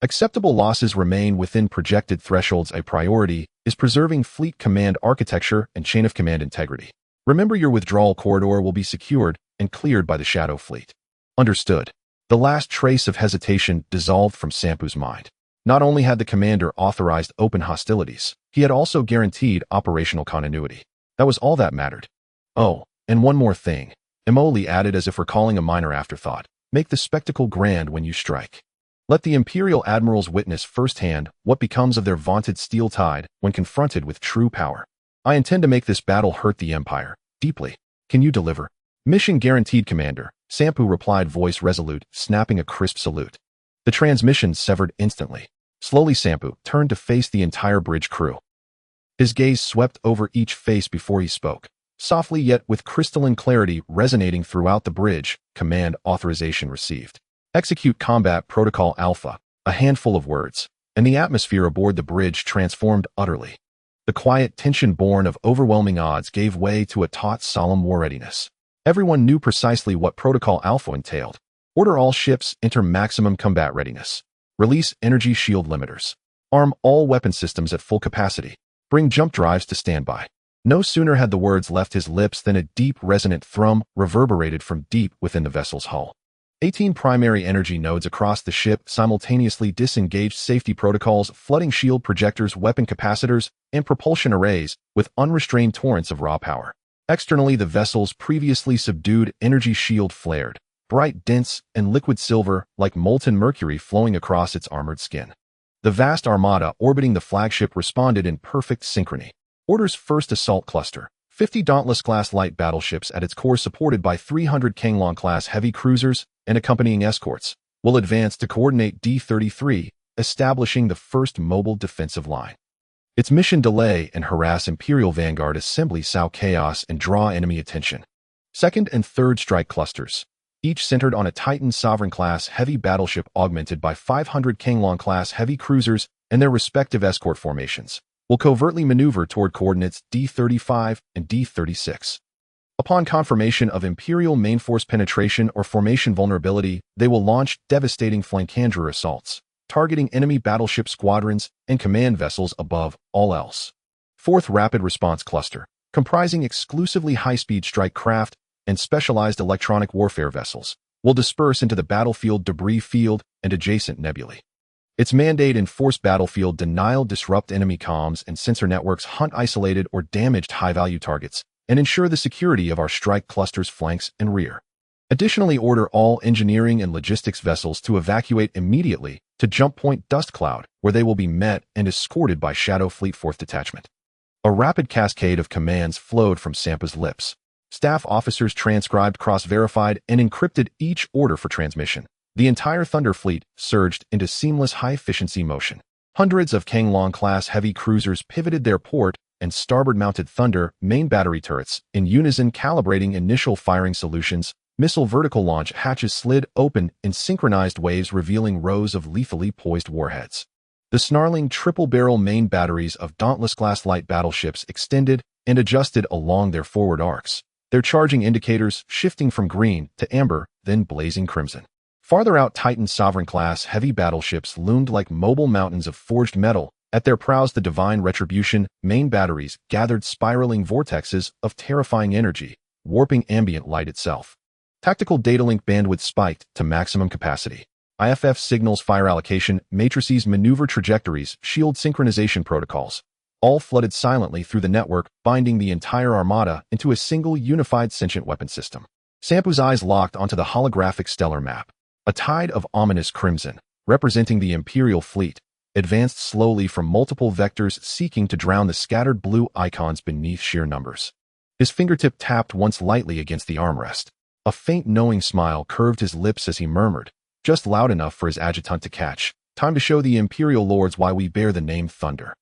Acceptable losses remain within projected thresholds. A priority is preserving fleet command architecture and chain of command integrity. Remember, your withdrawal corridor will be secured and cleared by the Shadow Fleet. Understood. The last trace of hesitation dissolved from Sampu's mind. Not only had the commander authorized open hostilities, he had also guaranteed operational continuity. That was all that mattered. Oh, and one more thing, Emoli added as if recalling a minor afterthought. Make the spectacle grand when you strike. Let the Imperial admirals witness firsthand what becomes of their vaunted steel tide when confronted with true power. I intend to make this battle hurt the Empire deeply. Can you deliver? Mission guaranteed, Commander, Sampu replied, voice resolute, snapping a crisp salute. The transmission severed instantly. Slowly, Sampu turned to face the entire bridge crew. His gaze swept over each face before he spoke. Softly yet with crystalline clarity resonating throughout the bridge, command authorization received. Execute Combat Protocol Alpha. A handful of words, and the atmosphere aboard the bridge transformed utterly. The quiet tension born of overwhelming odds gave way to a taut, solemn war readiness. Everyone knew precisely what Protocol Alpha entailed. Order all ships, enter maximum combat readiness. Release energy shield limiters. Arm all weapon systems at full capacity. Bring jump drives to standby. No sooner had the words left his lips than a deep, resonant thrum reverberated from deep within the vessel's hull. 18 primary energy nodes across the ship simultaneously disengaged safety protocols, flooding shield projectors, weapon capacitors, and propulsion arrays with unrestrained torrents of raw power. Externally, the vessel's previously subdued energy shield flared, bright, dense, and liquid silver like molten mercury flowing across its armored skin. The vast armada orbiting the flagship responded in perfect synchrony. Order's first assault cluster, 50 Dauntless-class light battleships at its core supported by 300 Kanglong-class heavy cruisers and accompanying escorts, will advance to coordinate D-33, establishing the first mobile defensive line. Its mission delay and harass Imperial Vanguard assembly, sow chaos and draw enemy attention. Second and third strike clusters, each centered on a Titan Sovereign-class heavy battleship augmented by 500 Kanglong-class heavy cruisers and their respective escort formations, will covertly maneuver toward coordinates D35 and D36. Upon confirmation of Imperial main force penetration or formation vulnerability, they will launch devastating flankander assaults, targeting enemy battleship squadrons and command vessels above all else. Fourth Rapid Response Cluster, comprising exclusively high-speed strike craft and specialized electronic warfare vessels, will disperse into the battlefield debris field and adjacent nebulae. Its mandate: enforce battlefield denial, disrupt enemy comms and sensor networks, hunt isolated or damaged high-value targets, and ensure the security of our strike cluster's flanks and rear. Additionally, order all engineering and logistics vessels to evacuate immediately to Jump Point Dust Cloud, where they will be met and escorted by Shadow Fleet 4th Detachment. A rapid cascade of commands flowed from Sampa's lips. Staff officers transcribed, cross-verified, and encrypted each order for transmission. The entire Thunder fleet surged into seamless high-efficiency motion. Hundreds of Kanglong-class heavy cruisers pivoted their port and starboard-mounted Thunder main battery turrets in unison, calibrating initial firing solutions. Missile vertical launch hatches slid open in synchronized waves, revealing rows of lethally poised warheads. The snarling triple-barrel main batteries of Dauntless-class light battleships extended and adjusted along their forward arcs, their charging indicators shifting from green to amber, then blazing crimson. Farther out, Titan Sovereign-class heavy battleships loomed like mobile mountains of forged metal. At their prows, the Divine Retribution main batteries gathered spiraling vortexes of terrifying energy, warping ambient light itself. Tactical data link bandwidth spiked to maximum capacity. IFF signals, fire allocation, matrices, maneuver trajectories, shield synchronization protocols, all flooded silently through the network, binding the entire armada into a single unified sentient weapon system. Sampu's eyes locked onto the holographic stellar map. A tide of ominous crimson, representing the Imperial fleet, advanced slowly from multiple vectors, seeking to drown the scattered blue icons beneath sheer numbers. His fingertip tapped once lightly against the armrest. A faint knowing smile curved his lips as he murmured, just loud enough for his adjutant to catch, "Time to show the Imperial lords why we bear the name Thunder."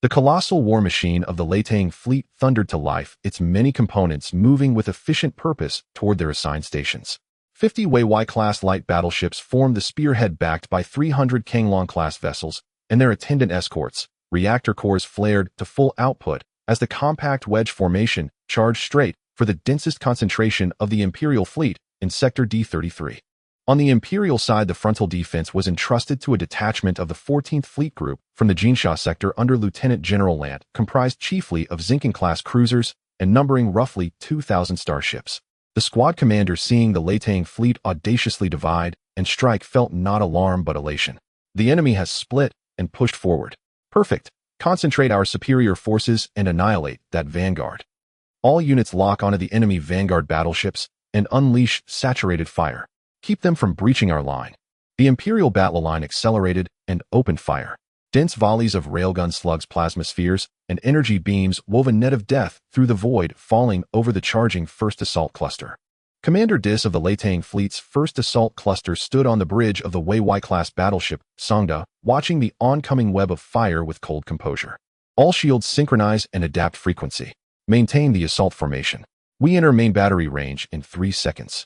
The colossal war machine of the Latang fleet thundered to life, its many components moving with efficient purpose toward their assigned stations. 50 Weiwei-class light battleships formed the spearhead, backed by 300 Kanglong-class vessels and their attendant escorts. Reactor cores flared to full output as the compact wedge formation charged straight for the densest concentration of the Imperial fleet in Sector D33. On the Imperial side, the frontal defense was entrusted to a detachment of the 14th Fleet Group from the Jinsha sector under Lieutenant General Lant, comprised chiefly of Zinken-class cruisers and numbering roughly 2,000 starships. The squad commander, seeing the Latang fleet audaciously divide and strike, felt not alarm but elation. The enemy has split and pushed forward. Perfect. Concentrate our superior forces and annihilate that vanguard. All units lock onto the enemy vanguard battleships and unleash saturated fire. Keep them from breaching our line. The Imperial battle line accelerated and opened fire. Dense volleys of railgun slugs, plasma spheres, and energy beams wove a net of death through the void, falling over the charging first assault cluster. Commander Dis of the Latang fleet's first assault cluster stood on the bridge of the Weiwei-class battleship Songda, watching the oncoming web of fire with cold composure. All shields synchronize and adapt frequency. Maintain the assault formation. We enter main battery range in 3 seconds.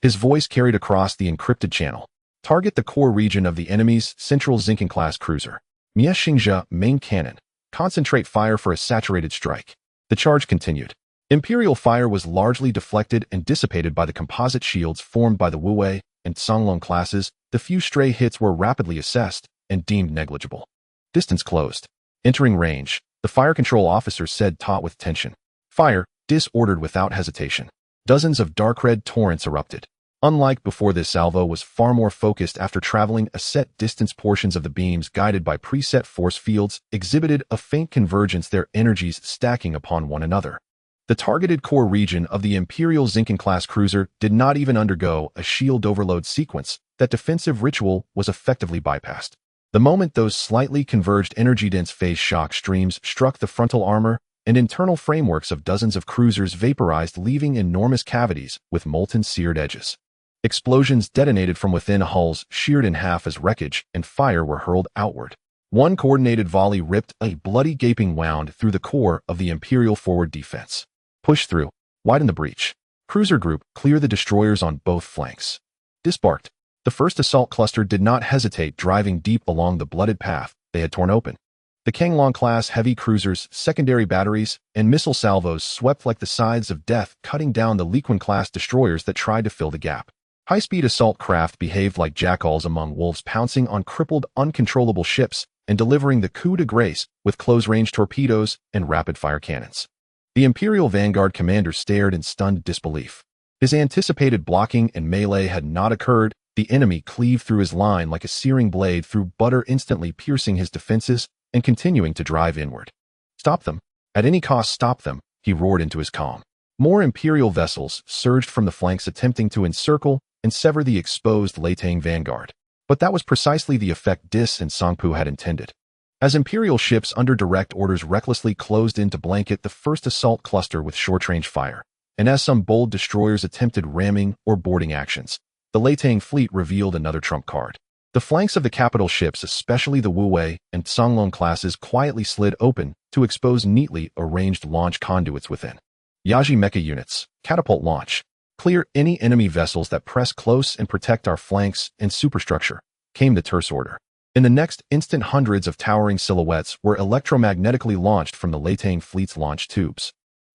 His voice carried across the encrypted channel. Target the core region of the enemy's central Zinken-class cruiser. Mie Xingzhe main cannon. Concentrate fire for a saturated strike. The charge continued. Imperial fire was largely deflected and dissipated by the composite shields formed by the Wuwei and Songlong classes. The few stray hits were rapidly assessed and deemed negligible. Distance closed. Entering range, the fire control officer said, taut with tension. Fire, Dis ordered without hesitation. Dozens of dark red torrents erupted. Unlike before, this salvo was far more focused. After traveling a set distance, portions of the beams, guided by preset force fields, exhibited a faint convergence, their energies stacking upon one another. The targeted core region of the Imperial Zinken-class cruiser did not even undergo a shield overload sequence. That defensive ritual was effectively bypassed. The moment those slightly converged energy-dense phase shock streams struck the frontal armor and internal frameworks of dozens of cruisers, vaporized, leaving enormous cavities with molten seared edges. Explosions detonated from within, hulls sheared in half as wreckage and fire were hurled outward. One coordinated volley ripped a bloody gaping wound through the core of the Imperial forward defense. Push through. Widen the breach. Cruiser group, clear the destroyers on both flanks. Disbarked. The first assault cluster did not hesitate, driving deep along the blooded path, they had torn open. The Kanglong-class heavy cruisers, secondary batteries, and missile salvos swept like the scythes of death, cutting down the Lequan-class destroyers that tried to fill the gap. High-speed assault craft behaved like jackals among wolves, pouncing on crippled, uncontrollable ships and delivering the coup de grace with close-range torpedoes and rapid-fire cannons. The Imperial Vanguard commander stared in stunned disbelief. His anticipated blocking and melee had not occurred. The enemy cleaved through his line like a searing blade through butter, instantly piercing his defenses and continuing to drive inward. Stop them. At any cost, stop them, he roared into his calm. More Imperial vessels surged from the flanks, attempting to encircle and sever the exposed Latang Vanguard. But that was precisely the effect Dis and Songpu had intended. As Imperial ships under direct orders recklessly closed in to blanket the first assault cluster with short-range fire, and as some bold destroyers attempted ramming or boarding actions, the Latang fleet revealed another trump card. The flanks of the capital ships, especially the Wuwei and Songlong classes, quietly slid open to expose neatly arranged launch conduits within. Yaji mecha units, catapult launch. Clear any enemy vessels that press close and protect our flanks and superstructure, came the terse order. In the next instant, hundreds of towering silhouettes were electromagnetically launched from the Latang fleet's launch tubes.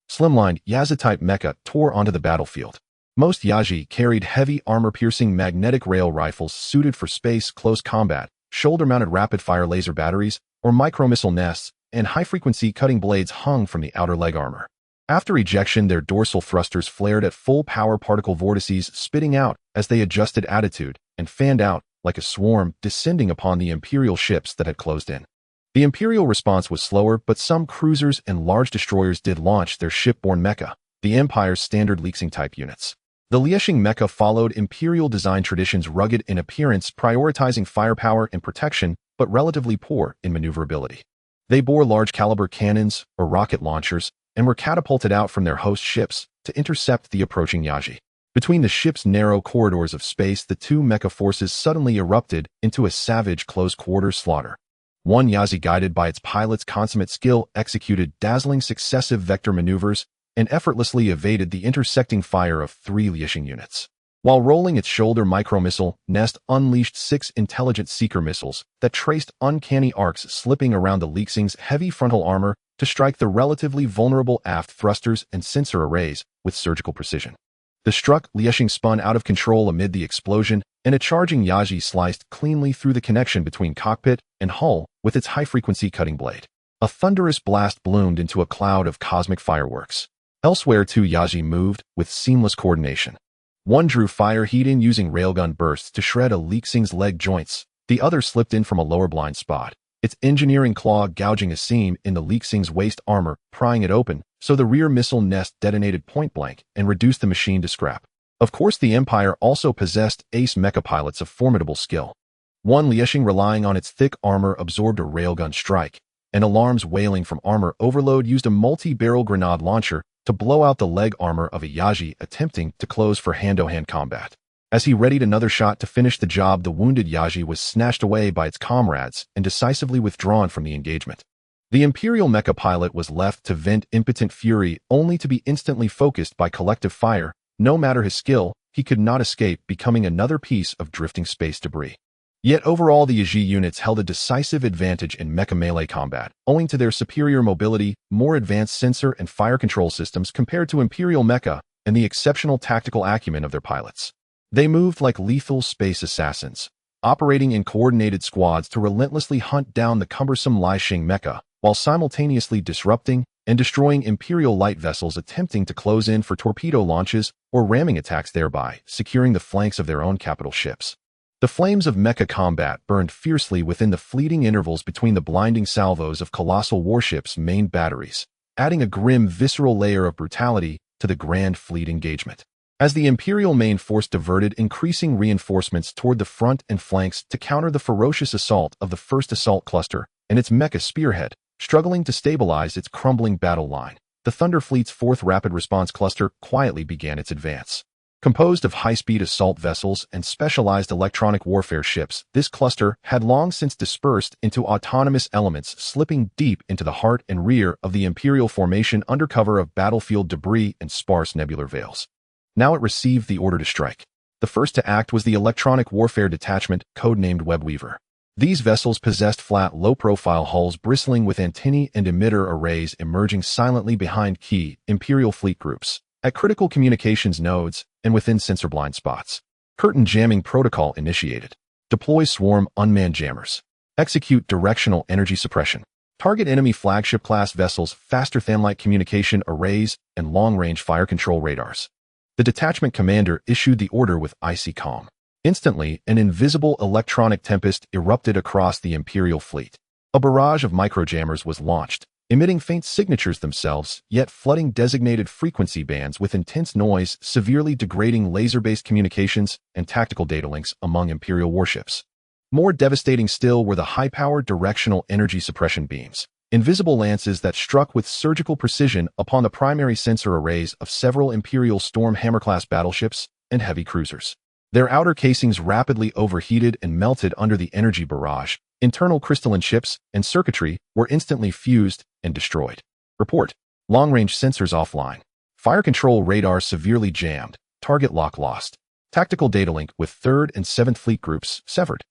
Slimlined Yazi-type mecha tore onto the battlefield. Most Yaji carried heavy armor-piercing magnetic rail rifles suited for space close combat, shoulder-mounted rapid-fire laser batteries, or micro-missile nests, and high-frequency cutting blades hung from the outer leg armor. After ejection, their dorsal thrusters flared at full power, particle vortices spitting out as they adjusted attitude and fanned out like a swarm, descending upon the Imperial ships that had closed in. The Imperial response was slower, but some cruisers and large destroyers did launch their shipborne mecha, the Empire's standard Lexing-type units. The Liexing mecha followed Imperial design traditions, rugged in appearance, prioritizing firepower and protection, but relatively poor in maneuverability. They bore large-caliber cannons or rocket launchers and were catapulted out from their host ships to intercept the approaching Yaji. Between the ship's narrow corridors of space, the two mecha forces suddenly erupted into a savage close-quarters slaughter. One Yazi, guided by its pilot's consummate skill, executed dazzling successive vector maneuvers and effortlessly evaded the intersecting fire of 3 Liexing units. While rolling its shoulder micro-missile nest, unleashed 6 intelligent seeker missiles that traced uncanny arcs, slipping around the Lexing's heavy frontal armor to strike the relatively vulnerable aft thrusters and sensor arrays with surgical precision. The struck Liexing spun out of control amid the explosion, and a charging Yaji sliced cleanly through the connection between cockpit and hull with its high-frequency cutting blade. A thunderous blast bloomed into a cloud of cosmic fireworks. Elsewhere, 2 Yaji moved with seamless coordination. One drew fire heat in using railgun bursts to shred a Lexing's leg joints. The other slipped in from a lower blind spot, its engineering claw gouging a seam in the Lexing's waist armor, prying it open, so the rear missile nest detonated point blank and reduced the machine to scrap. Of course, the Empire also possessed ace mecha pilots of formidable skill. One Liexing, relying on its thick armor, absorbed a railgun strike, and alarms wailing from armor overload, used a multi-barrel grenade launcher to blow out the leg armor of a Yaji attempting to close for hand-to-hand combat. As he readied another shot to finish the job, the wounded Yaji was snatched away by its comrades and decisively withdrawn from the engagement. The Imperial mecha pilot was left to vent impotent fury, only to be instantly focused by collective fire. No matter his skill, he could not escape becoming another piece of drifting space debris. Yet overall, the Yaji units held a decisive advantage in mecha melee combat, owing to their superior mobility, more advanced sensor and fire control systems compared to Imperial mecha, and the exceptional tactical acumen of their pilots. They moved like lethal space assassins, operating in coordinated squads to relentlessly hunt down the cumbersome Liexing mecha, while simultaneously disrupting and destroying Imperial light vessels attempting to close in for torpedo launches or ramming attacks, thereby securing the flanks of their own capital ships. The flames of mecha combat burned fiercely within the fleeting intervals between the blinding salvos of colossal warships' main batteries, adding a grim, visceral layer of brutality to the grand fleet engagement. As the Imperial main force diverted increasing reinforcements toward the front and flanks to counter the ferocious assault of the first assault cluster and its mecha spearhead, struggling to stabilize its crumbling battle line, the Thunder Fleet's 4th Rapid Response Cluster quietly began its advance. Composed of high-speed assault vessels and specialized electronic warfare ships, this cluster had long since dispersed into autonomous elements, slipping deep into the heart and rear of the Imperial formation under cover of battlefield debris and sparse nebular veils. Now it received the order to strike. The first to act was the Electronic Warfare Detachment, codenamed Webweaver. These vessels possessed flat, low-profile hulls bristling with antennae and emitter arrays emerging silently behind key Imperial fleet groups, at critical communications nodes and within sensor blind spots. Curtain jamming protocol initiated. Deploy swarm unmanned jammers. Execute directional energy suppression. Target enemy flagship-class vessels, faster than-light communication arrays, and long-range fire control radars. The detachment commander issued the order with icy calm. Instantly, an invisible electronic tempest erupted across the Imperial fleet. A barrage of microjammers was launched, emitting faint signatures themselves, yet flooding designated frequency bands with intense noise, severely degrading laser-based communications and tactical data links among Imperial warships. More devastating still were the high-powered directional energy suppression beams, invisible lances that struck with surgical precision upon the primary sensor arrays of several Imperial Storm Hammer-class battleships and heavy cruisers. Their outer casings rapidly overheated and melted under the energy barrage. Internal crystalline chips and circuitry were instantly fused and destroyed. Report. Long-range sensors offline. Fire control radar severely jammed. Target lock lost. Tactical data link with 3rd and 7th Fleet groups severed.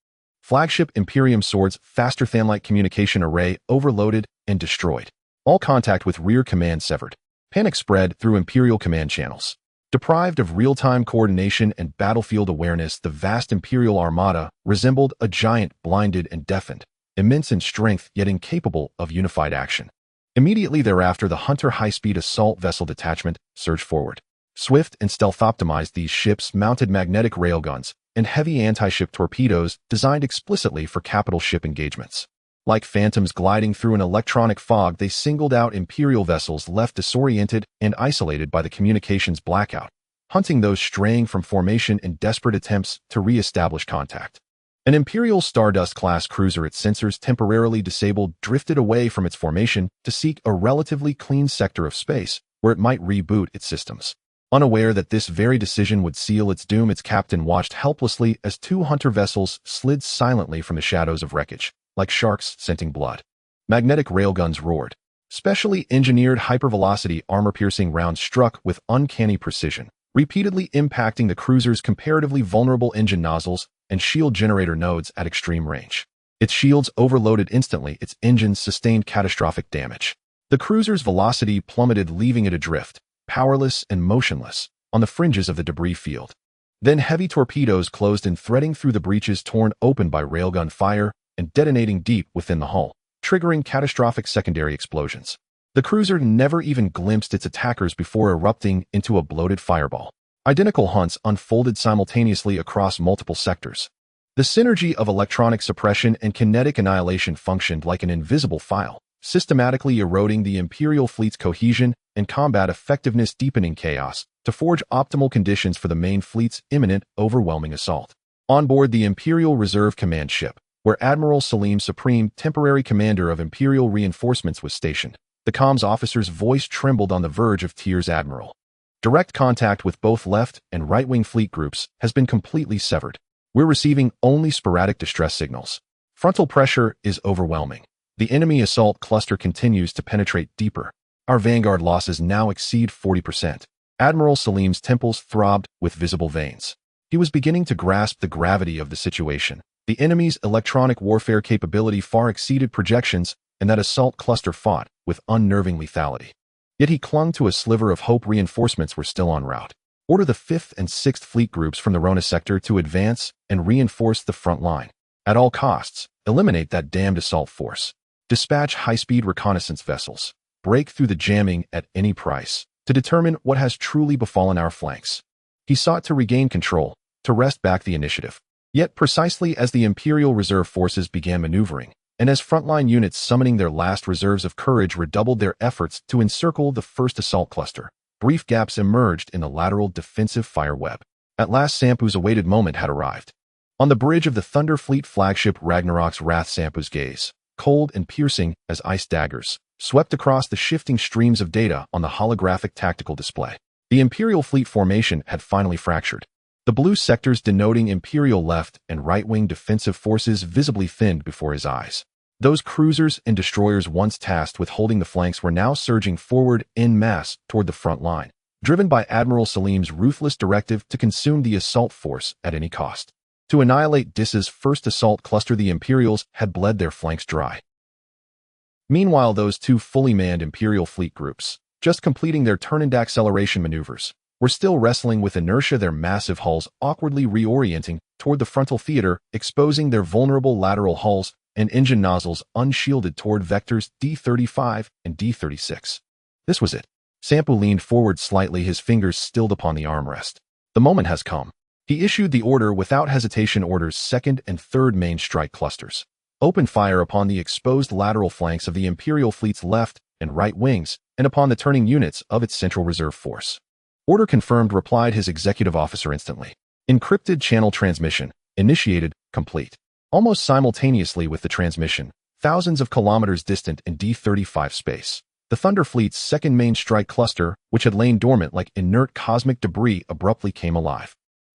Flagship Imperium Sword's faster than-light communication array overloaded and destroyed. All contact with rear command severed. Panic spread through Imperial command channels. Deprived of real-time coordination and battlefield awareness, the vast Imperial Armada resembled a giant blinded and deafened, immense in strength yet incapable of unified action. Immediately thereafter, the Hunter high-speed assault vessel detachment surged forward. Swift and stealth-optimized, these ships mounted magnetic railguns and heavy anti-ship torpedoes designed explicitly for capital ship engagements. Like phantoms gliding through an electronic fog, they singled out Imperial vessels left disoriented and isolated by the communications blackout, hunting those straying from formation in desperate attempts to re-establish contact. An Imperial Stardust-class cruiser, its sensors temporarily disabled, drifted away from its formation to seek a relatively clean sector of space where it might reboot its systems. Unaware that this very decision would seal its doom, its captain watched helplessly as 2 Hunter vessels slid silently from the shadows of wreckage, like sharks scenting blood. Magnetic railguns roared. Specially engineered hypervelocity armor-piercing rounds struck with uncanny precision, repeatedly impacting the cruiser's comparatively vulnerable engine nozzles and shield generator nodes at extreme range. Its shields overloaded instantly, its engines sustained catastrophic damage. The cruiser's velocity plummeted, leaving it adrift, powerless and motionless, on the fringes of the debris field. Then heavy torpedoes closed in, threading through the breaches torn open by railgun fire and detonating deep within the hull, triggering catastrophic secondary explosions. The cruiser never even glimpsed its attackers before erupting into a bloated fireball. Identical hunts unfolded simultaneously across multiple sectors. The synergy of electronic suppression and kinetic annihilation functioned like an invisible file, systematically eroding the Imperial fleet's cohesion and combat effectiveness, deepening chaos to forge optimal conditions for the main fleet's imminent, overwhelming assault. On board the Imperial Reserve Command ship, where Admiral Salim, supreme temporary commander of Imperial reinforcements, was stationed, the comms officer's voice trembled on the verge of tears. Admiral, direct contact with both left and right-wing fleet groups has been completely severed. We're receiving only sporadic distress signals. Frontal pressure is overwhelming. The enemy assault cluster continues to penetrate deeper. Our vanguard losses now exceed 40%. Admiral Salim's temples throbbed with visible veins. He was beginning to grasp the gravity of the situation. The enemy's electronic warfare capability far exceeded projections, and that assault cluster fought with unnerving lethality. Yet he clung to a sliver of hope. Reinforcements were still en route. Order the 5th and 6th Fleet groups from the Rona sector to advance and reinforce the front line. At all costs, eliminate that damned assault force. Dispatch high-speed reconnaissance vessels. Break through the jamming at any price to determine what has truly befallen our flanks. He sought to regain control, to wrest back the initiative. Yet precisely as the Imperial Reserve forces began maneuvering, and as frontline units summoning their last reserves of courage redoubled their efforts to encircle the first assault cluster, brief gaps emerged in the lateral defensive fire web. At last, Sampu's awaited moment had arrived. On the bridge of the Thunder Fleet flagship Ragnarok's Wrath, Sampu's gaze, cold and piercing as ice daggers, swept across the shifting streams of data on the holographic tactical display. The Imperial fleet formation had finally fractured. The blue sectors denoting Imperial left and right-wing defensive forces visibly thinned before his eyes. Those cruisers and destroyers once tasked with holding the flanks were now surging forward en masse toward the front line, driven by Admiral Salim's ruthless directive to consume the assault force at any cost. To annihilate Dis's first assault cluster, the Imperials had bled their flanks dry. Meanwhile, those two fully manned Imperial fleet groups, just completing their turn-and acceleration maneuvers, were still wrestling with inertia, their massive hulls awkwardly reorienting toward the frontal theater, exposing their vulnerable lateral hulls and engine nozzles unshielded toward vectors D-35 and D-36. This was it. Sampu leaned forward slightly, his fingers stilled upon the armrest. The moment has come. He issued the order without hesitation. Orders second and third main strike clusters. Open fire upon the exposed lateral flanks of the Imperial fleet's left and right wings, and upon the turning units of its Central Reserve Force. Order confirmed, replied his executive officer instantly. Encrypted channel transmission, initiated, complete. Almost simultaneously with the transmission, thousands of kilometers distant in D-35 space, the Thunder Fleet's second main strike cluster, which had lain dormant like inert cosmic debris, abruptly came alive.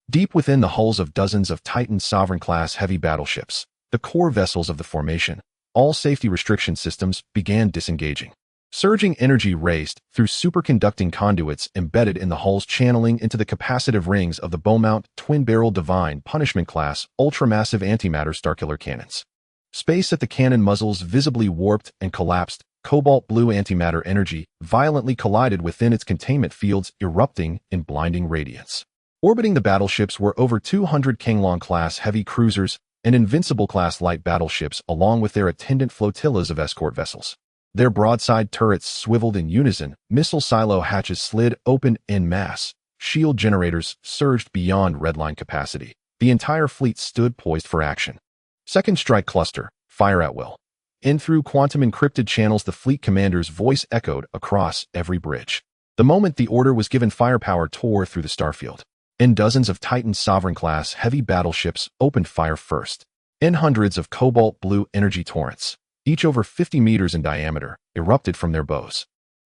Deep within the hulls of dozens of Titan Sovereign-class heavy battleships, the core vessels of the formation, all safety restriction systems began disengaging. Surging energy raced through superconducting conduits embedded in the hulls, channeling into the capacitive rings of the Beaumont twin-barrel Divine Punishment-class ultramassive antimatter starkiller cannons. Space at the cannon muzzles visibly warped and collapsed. Cobalt blue antimatter energy violently collided within its containment fields, erupting in blinding radiance. Orbiting the battleships were over 200 Qianlong-class heavy cruisers and Invincible-class light battleships, along with their attendant flotillas of escort vessels. Their broadside turrets swiveled in unison, missile silo hatches slid open en masse, shield generators surged beyond redline capacity. The entire fleet stood poised for action. Second strike cluster, fire at will. In through quantum-encrypted channels, the fleet commander's voice echoed across every bridge. The moment the order was given, firepower tore through the starfield. In dozens of Titan Sovereign-class heavy battleships opened fire first. In hundreds of cobalt blue energy torrents, each over 50 meters in diameter, erupted from their bows.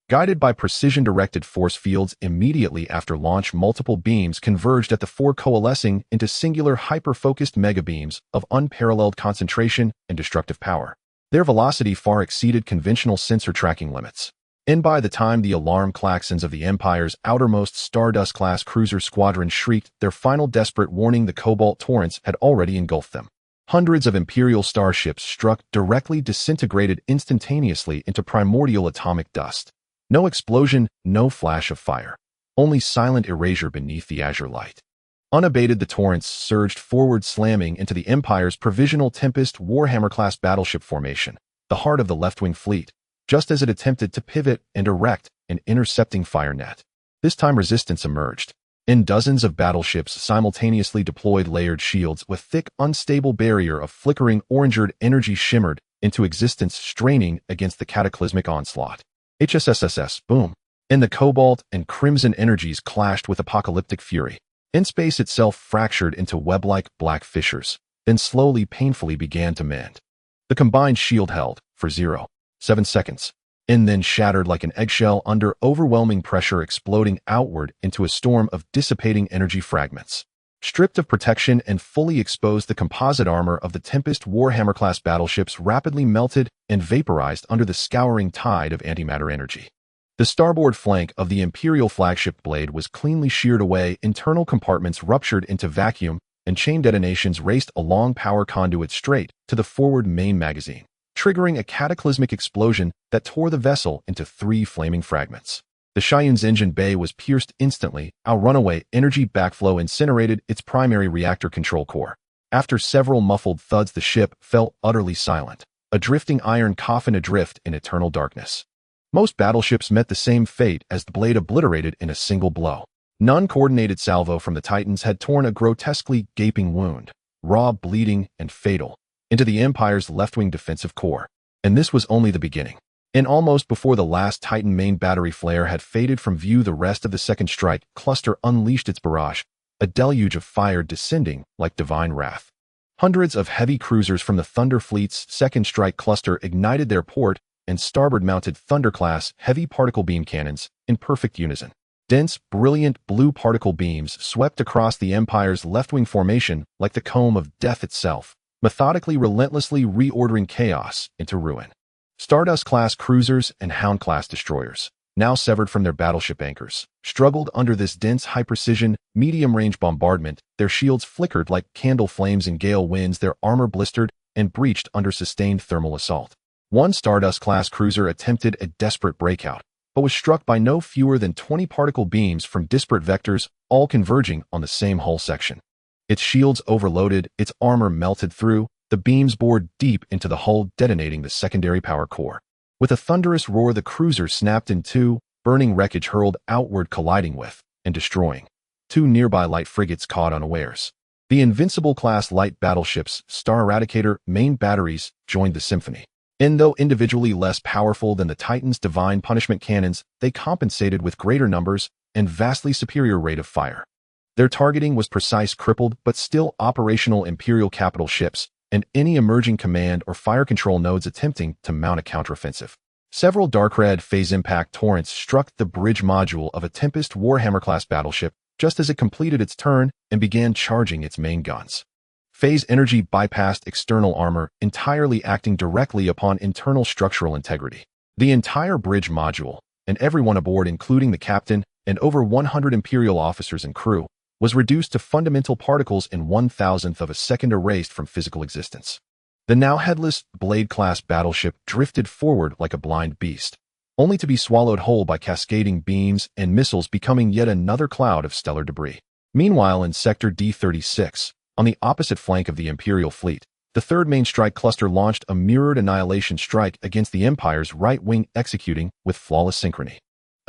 Guided by precision-directed force fields immediately after launch, multiple beams converged at the fore, coalescing into singular hyper-focused megabeams of unparalleled concentration and destructive power. Their velocity far exceeded conventional sensor tracking limits. And by the time the alarm klaxons of the Empire's outermost Stardust-class cruiser squadron shrieked their final desperate warning, the cobalt torrents had already engulfed them. Hundreds of Imperial starships struck directly, disintegrated instantaneously into primordial atomic dust. No explosion, no flash of fire. Only silent erasure beneath the azure light. Unabated, the torrents surged forward, slamming into the Empire's provisional Tempest Warhammer-class battleship formation, the heart of the left-wing fleet, just as it attempted to pivot and erect an intercepting fire net. This time resistance emerged. In dozens of battleships simultaneously deployed layered shields with thick, unstable barrier of flickering orangered energy shimmered into existence, straining against the cataclysmic onslaught. HSSSS, boom. And the cobalt and crimson energies clashed with apocalyptic fury. In space itself fractured into web-like black fissures, then slowly, painfully began to mend. The combined shield held for 0.7 seconds, and then shattered like an eggshell under overwhelming pressure, exploding outward into a storm of dissipating energy fragments. Stripped of protection and fully exposed, the composite armor of the Tempest Warhammer-class battleships rapidly melted and vaporized under the scouring tide of antimatter energy. The starboard flank of the Imperial flagship blade was cleanly sheared away, internal compartments ruptured into vacuum, and chain detonations raced along power conduits straight to the forward main magazine, triggering a cataclysmic explosion that tore the vessel into 3 flaming fragments. The Cheyun's engine bay was pierced instantly. Our runaway energy backflow incinerated its primary reactor control core. After several muffled thuds, the ship fell utterly silent, a drifting iron coffin adrift in eternal darkness. Most battleships met the same fate as the blade obliterated in a single blow. None coordinated salvo from the Titans had torn a grotesquely gaping wound, raw, bleeding, and fatal, into the Empire's left-wing defensive core. And this was only the beginning. And almost before the last Titan main battery flare had faded from view, the rest of the second strike cluster unleashed its barrage, a deluge of fire descending like divine wrath. Hundreds of heavy cruisers from the Thunder Fleet's second strike cluster ignited their port and starboard-mounted Thunder-class heavy particle beam cannons in perfect unison. Dense, brilliant blue particle beams swept across the Empire's left-wing formation like the comb of death itself, methodically, relentlessly reordering chaos into ruin. Stardust-class cruisers and Hound-class destroyers, now severed from their battleship anchors, struggled under this dense high-precision, medium-range bombardment. Their shields flickered like candle flames in gale winds, their armor blistered and breached under sustained thermal assault. One Stardust-class cruiser attempted a desperate breakout, but was struck by no fewer than 20 particle beams from disparate vectors, all converging on the same hull section. Its shields overloaded, its armor melted through, the beams bored deep into the hull, detonating the secondary power core. With a thunderous roar, the cruiser snapped in two, burning wreckage hurled outward, colliding with and destroying two nearby light frigates caught unawares. The Invincible-class light battleships, Star Eradicator main batteries, joined the symphony. And though individually less powerful than the Titan's divine punishment cannons, they compensated with greater numbers and vastly superior rate of fire. Their targeting was precise, crippled but still operational Imperial capital ships, and any emerging command or fire control nodes attempting to mount a counteroffensive. Several dark red phase impact torrents struck the bridge module of a Tempest Warhammer-class battleship just as it completed its turn and began charging its main guns. Phase energy bypassed external armor, entirely acting directly upon internal structural integrity. The entire bridge module, and everyone aboard including the captain and over 100 Imperial officers and crew, was reduced to fundamental particles in 1,000th of a second, erased from physical existence. The now headless Blade-class battleship drifted forward like a blind beast, only to be swallowed whole by cascading beams and missiles, becoming yet another cloud of stellar debris. Meanwhile, in Sector D36, on the opposite flank of the Imperial fleet, the third main strike cluster launched a mirrored annihilation strike against the Empire's right wing, executing with flawless synchrony.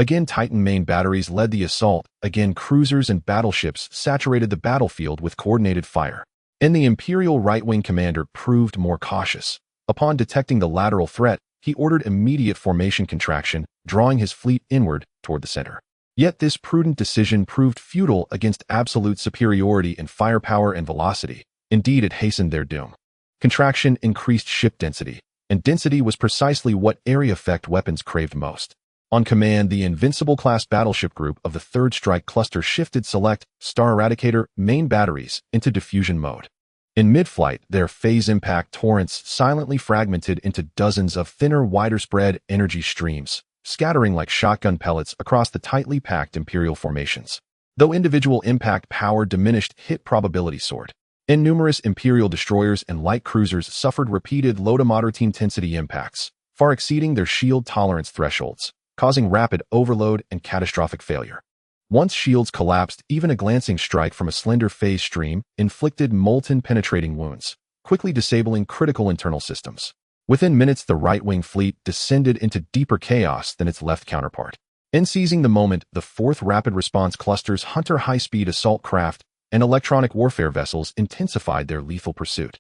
Again, Titan main batteries led the assault. Again, cruisers and battleships saturated the battlefield with coordinated fire. And the Imperial right-wing commander proved more cautious. Upon detecting the lateral threat, he ordered immediate formation contraction, drawing his fleet inward toward the center. Yet this prudent decision proved futile against absolute superiority in firepower and velocity. Indeed, it hastened their doom. Contraction increased ship density, and density was precisely what area effect weapons craved most. On command, the Invincible-class battleship group of the 3rd Strike Cluster shifted select Star Eradicator main batteries into diffusion mode. In mid-flight, their phase impact torrents silently fragmented into dozens of thinner, wider-spread energy streams, scattering like shotgun pellets across the tightly packed Imperial formations. Though individual impact power diminished, hit probability soared. And numerous Imperial destroyers and light cruisers suffered repeated low-to-moderate intensity impacts, far exceeding their shield tolerance thresholds, causing rapid overload and catastrophic failure. Once shields collapsed, even a glancing strike from a slender phase stream inflicted molten penetrating wounds, quickly disabling critical internal systems. Within minutes, the right-wing fleet descended into deeper chaos than its left counterpart. In seizing the moment, the 4th Rapid Response Cluster's Hunter high-speed assault craft and electronic warfare vessels intensified their lethal pursuit.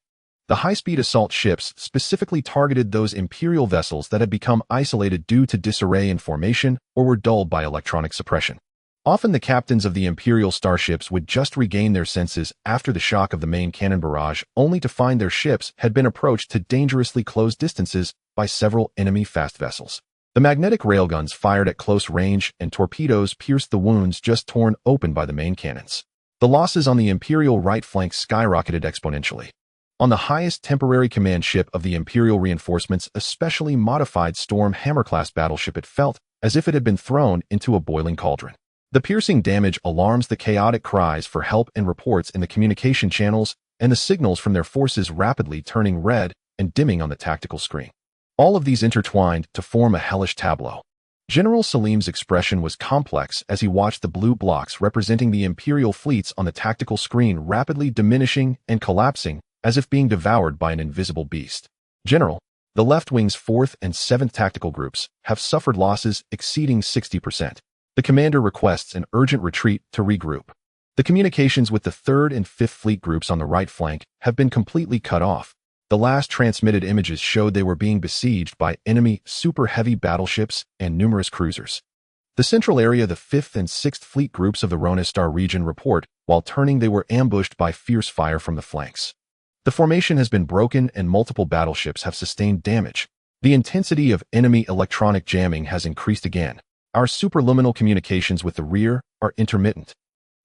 The high-speed assault ships specifically targeted those Imperial vessels that had become isolated due to disarray in formation or were dulled by electronic suppression. Often the captains of the Imperial starships would just regain their senses after the shock of the main cannon barrage, only to find their ships had been approached to dangerously close distances by several enemy fast vessels. The magnetic railguns fired at close range, and torpedoes pierced the wounds just torn open by the main cannons. The losses on the Imperial right flank skyrocketed exponentially. On the highest temporary command ship of the Imperial reinforcements, a specially modified Storm Hammer-class battleship, it felt as if it had been thrown into a boiling cauldron. The piercing damage alarms, the chaotic cries for help and reports in the communication channels, and the signals from their forces rapidly turning red and dimming on the tactical screen. All of these intertwined to form a hellish tableau. General Salim's expression was complex as he watched the blue blocks representing the Imperial fleets on the tactical screen rapidly diminishing and collapsing as if being devoured by an invisible beast. General, the left wing's 4th and 7th tactical groups have suffered losses exceeding 60%. The commander requests an urgent retreat to regroup. The communications with the 3rd and 5th fleet groups on the right flank have been completely cut off. The last transmitted images showed they were being besieged by enemy super heavy battleships and numerous cruisers. The central area, the 5th and 6th fleet groups of the Ronistar region report, while turning they were ambushed by fierce fire from the flanks. The formation has been broken and multiple battleships have sustained damage. The intensity of enemy electronic jamming has increased again. Our superluminal communications with the rear are intermittent.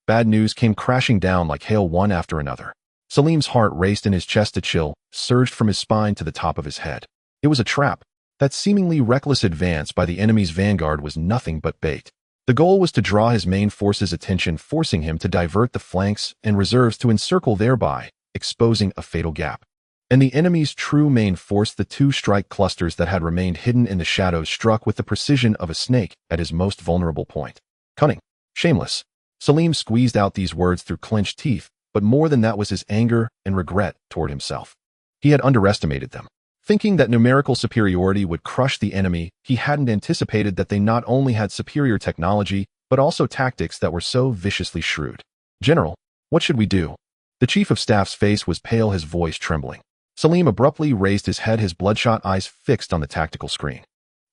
Bad news came crashing down like hail one after another. Salim's heart raced in his chest, a chill surged from his spine to the top of his head. It was a trap. That seemingly reckless advance by the enemy's vanguard was nothing but bait. The goal was to draw his main force's attention, forcing him to divert the flanks and reserves to encircle, thereby exposing a fatal gap. And the enemy's true main force, the two strike clusters that had remained hidden in the shadows, struck with the precision of a snake at his most vulnerable point. Cunning. Shameless. Salim squeezed out these words through clenched teeth, but more than that was his anger and regret toward himself. He had underestimated them. Thinking that numerical superiority would crush the enemy, he hadn't anticipated that they not only had superior technology, but also tactics that were so viciously shrewd. "General, what should we do?" The chief of staff's face was pale, his voice trembling. Salim abruptly raised his head, his bloodshot eyes fixed on the tactical screen.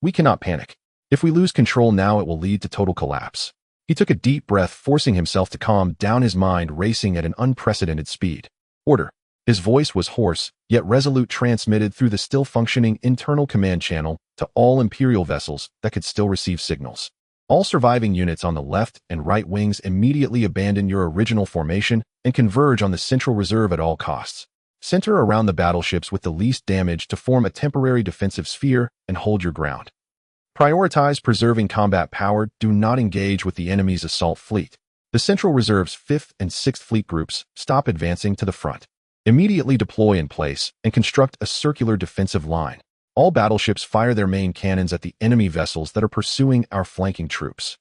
"We cannot panic. If we lose control now, it will lead to total collapse." He took a deep breath, forcing himself to calm down, his mind racing at an unprecedented speed. "Order." His voice was hoarse, yet resolute, transmitted through the still-functioning internal command channel to all Imperial vessels that could still receive signals. "All surviving units on the left and right wings, immediately abandon your original formation and converge on the central reserve at all costs. Center around the battleships with the least damage to form a temporary defensive sphere and hold your ground. Prioritize preserving combat power. Do not engage with the enemy's assault fleet. The Central Reserve's 5th and 6th Fleet groups stop advancing to the front. Immediately deploy in place and construct a circular defensive line. All battleships fire their main cannons at the enemy vessels that are pursuing our flanking troops.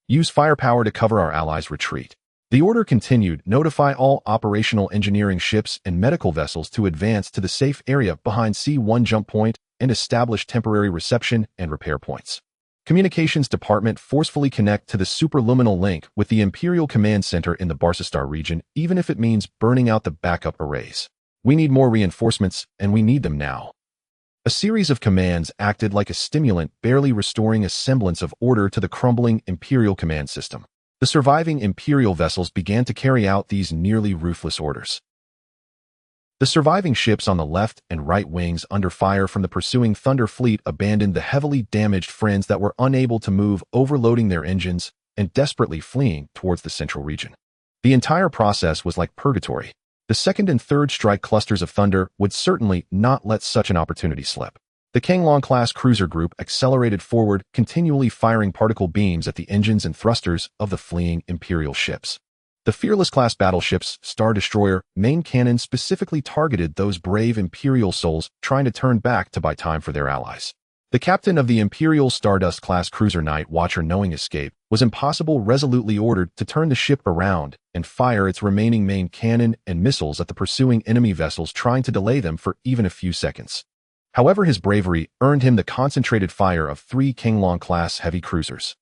Use firepower to cover our allies' retreat." The order continued. "Notify all operational engineering ships and medical vessels to advance to the safe area behind C1 jump point and establish temporary reception and repair points. Communications Department, forcefully connect to the superluminal link with the Imperial Command Center in the Barsastar region, even if it means burning out the backup arrays. We need more reinforcements, and we need them now." A series of commands acted like a stimulant, barely restoring a semblance of order to the crumbling Imperial command system. The surviving Imperial vessels began to carry out these nearly ruthless orders. The surviving ships on the left and right wings, under fire from the pursuing Thunder Fleet, abandoned the heavily damaged friends that were unable to move, overloading their engines and desperately fleeing towards the central region. The entire process was like purgatory. The 2nd and 3rd Strike clusters of Thunder would certainly not let such an opportunity slip. The Kanglong-class cruiser group accelerated forward, continually firing particle beams at the engines and thrusters of the fleeing Imperial ships. The Fearless-class battleship's Star Destroyer main cannon specifically targeted those brave Imperial souls trying to turn back to buy time for their allies. The captain of the Imperial Stardust-class cruiser Night Watcher, knowing escape was impossible, resolutely ordered to turn the ship around and fire its remaining main cannon and missiles at the pursuing enemy vessels, trying to delay them for even a few seconds. However, his bravery earned him the concentrated fire of 3 Kanglong-class heavy cruisers.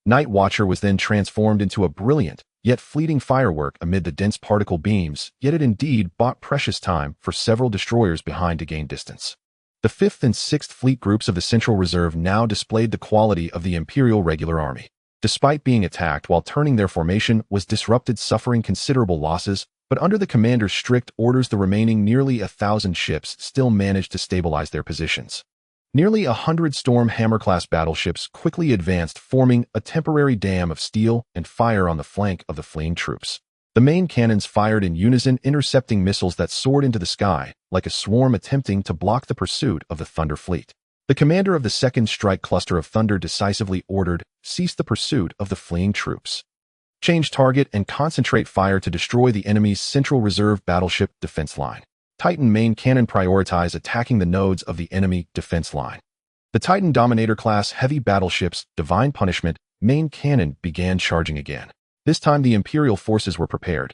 Night Watcher was then transformed into a brilliant, yet fleeting firework amid the dense particle beams, yet it indeed bought precious time for several destroyers behind to gain distance. The 5th and 6th Fleet groups of the Central Reserve now displayed the quality of the Imperial Regular Army. Despite being attacked while turning, their formation was disrupted, suffering considerable losses, but under the commander's strict orders, the remaining nearly 1,000 ships still managed to stabilize their positions. Nearly 100 Storm Hammer-class battleships quickly advanced, forming a temporary dam of steel and fire on the flank of the fleeing troops. The main cannons fired in unison, intercepting missiles that soared into the sky like a swarm, attempting to block the pursuit of the Thunder Fleet. The commander of the 2nd Strike cluster of Thunder decisively ordered, "Cease the pursuit of the fleeing troops. Change target and concentrate fire to destroy the enemy's Central Reserve battleship defense line. Titan main cannon, prioritize attacking the nodes of the enemy defense line." The Titan Dominator-class heavy battleship's Divine Punishment main cannon began charging again. This time the Imperial forces were prepared.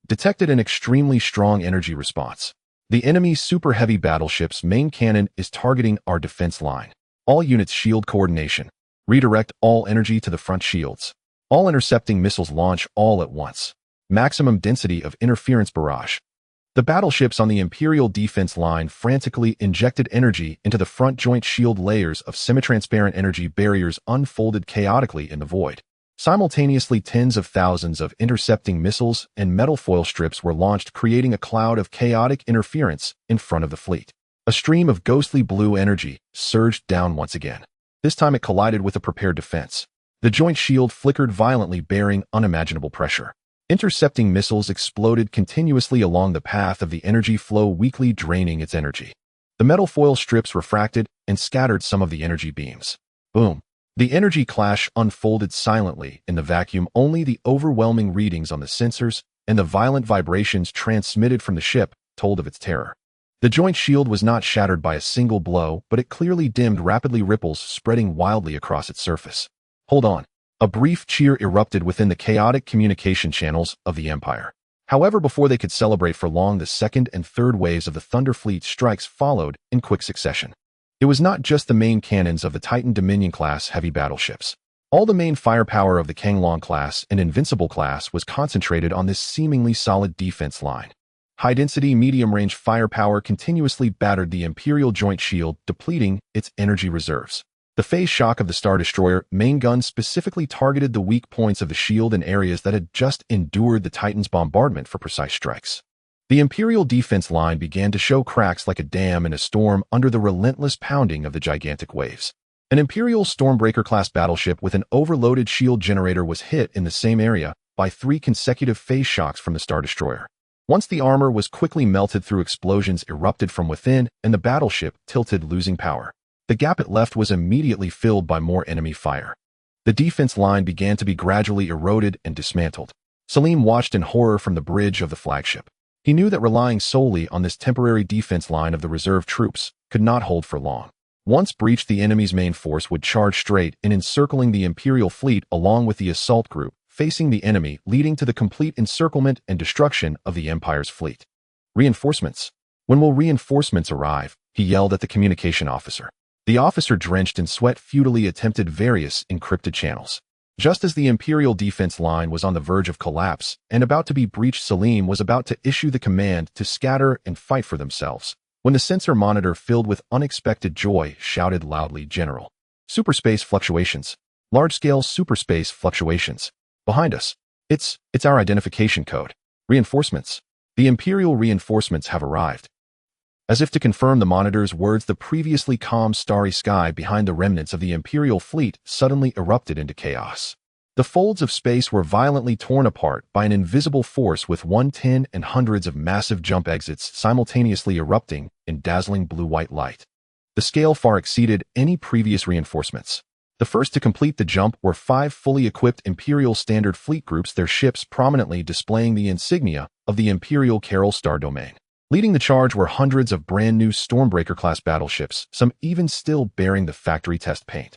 Detected an extremely strong energy response. The enemy's super heavy battleship's main cannon is targeting our defense line. All units shield coordination. Redirect all energy to the front shields. All intercepting missiles launch all at once. Maximum density of interference barrage. The battleships on the Imperial defense line frantically injected energy into the front joint shield. Layers of semi-transparent energy barriers unfolded chaotically in the void. Simultaneously, tens of thousands of intercepting missiles and metal foil strips were launched, creating a cloud of chaotic interference in front of the fleet. A stream of ghostly blue energy surged down once again. This time it collided with a prepared defense. The joint shield flickered violently, bearing unimaginable pressure. Intercepting missiles exploded continuously along the path of the energy flow, weakly draining its energy. The metal foil strips refracted and scattered some of the energy beams. Boom. The energy clash unfolded silently in the vacuum. Only the overwhelming readings on the sensors and the violent vibrations transmitted from the ship told of its terror. The joint shield was not shattered by a single blow, but it clearly dimmed, rapidly ripples spreading wildly across its surface. Hold on. A brief cheer erupted within the chaotic communication channels of the Empire. However, before they could celebrate for long, the second and third waves of the Thunder Fleet strikes followed in quick succession. It was not just the main cannons of the Titan Dominion-class heavy battleships. All the main firepower of the Kanglong class and Invincible class was concentrated on this seemingly solid defense line. High-density, medium-range firepower continuously battered the Imperial joint shield, depleting its energy reserves. The phase shock of the Star Destroyer main gun specifically targeted the weak points of the shield in areas that had just endured the Titan's bombardment for precise strikes. The Imperial defense line began to show cracks like a dam in a storm under the relentless pounding of the gigantic waves. An Imperial Stormbreaker-class battleship with an overloaded shield generator was hit in the same area by 3 consecutive phase shocks from the Star Destroyer. Once the armor was quickly melted through, explosions erupted from within and the battleship tilted, losing power. The gap it left was immediately filled by more enemy fire. The defense line began to be gradually eroded and dismantled. Salim watched in horror from the bridge of the flagship. He knew that relying solely on this temporary defense line of the reserve troops could not hold for long. Once breached, the enemy's main force would charge straight in, encircling the Imperial fleet along with the assault group facing the enemy, leading to the complete encirclement and destruction of the Empire's fleet. Reinforcements. When will reinforcements arrive? He yelled at the communication officer. The officer, drenched in sweat, futilely attempted various encrypted channels. Just as the Imperial defense line was on the verge of collapse and about to be breached, Salim was about to issue the command to scatter and fight for themselves, when the sensor monitor, filled with unexpected joy, shouted loudly, "General, superspace fluctuations. Large-scale superspace fluctuations. Behind us. It's our identification code. Reinforcements. The Imperial reinforcements have arrived." As if to confirm the monitor's words, the previously calm starry sky behind the remnants of the Imperial fleet suddenly erupted into chaos. The folds of space were violently torn apart by an invisible force, with 110 and hundreds of massive jump exits simultaneously erupting in dazzling blue-white light. The scale far exceeded any previous reinforcements. The first to complete the jump were 5 fully equipped Imperial Standard Fleet groups, their ships prominently displaying the insignia of the Imperial Carol Star Domain. Leading the charge were hundreds of brand-new Stormbreaker-class battleships, some even still bearing the factory test paint.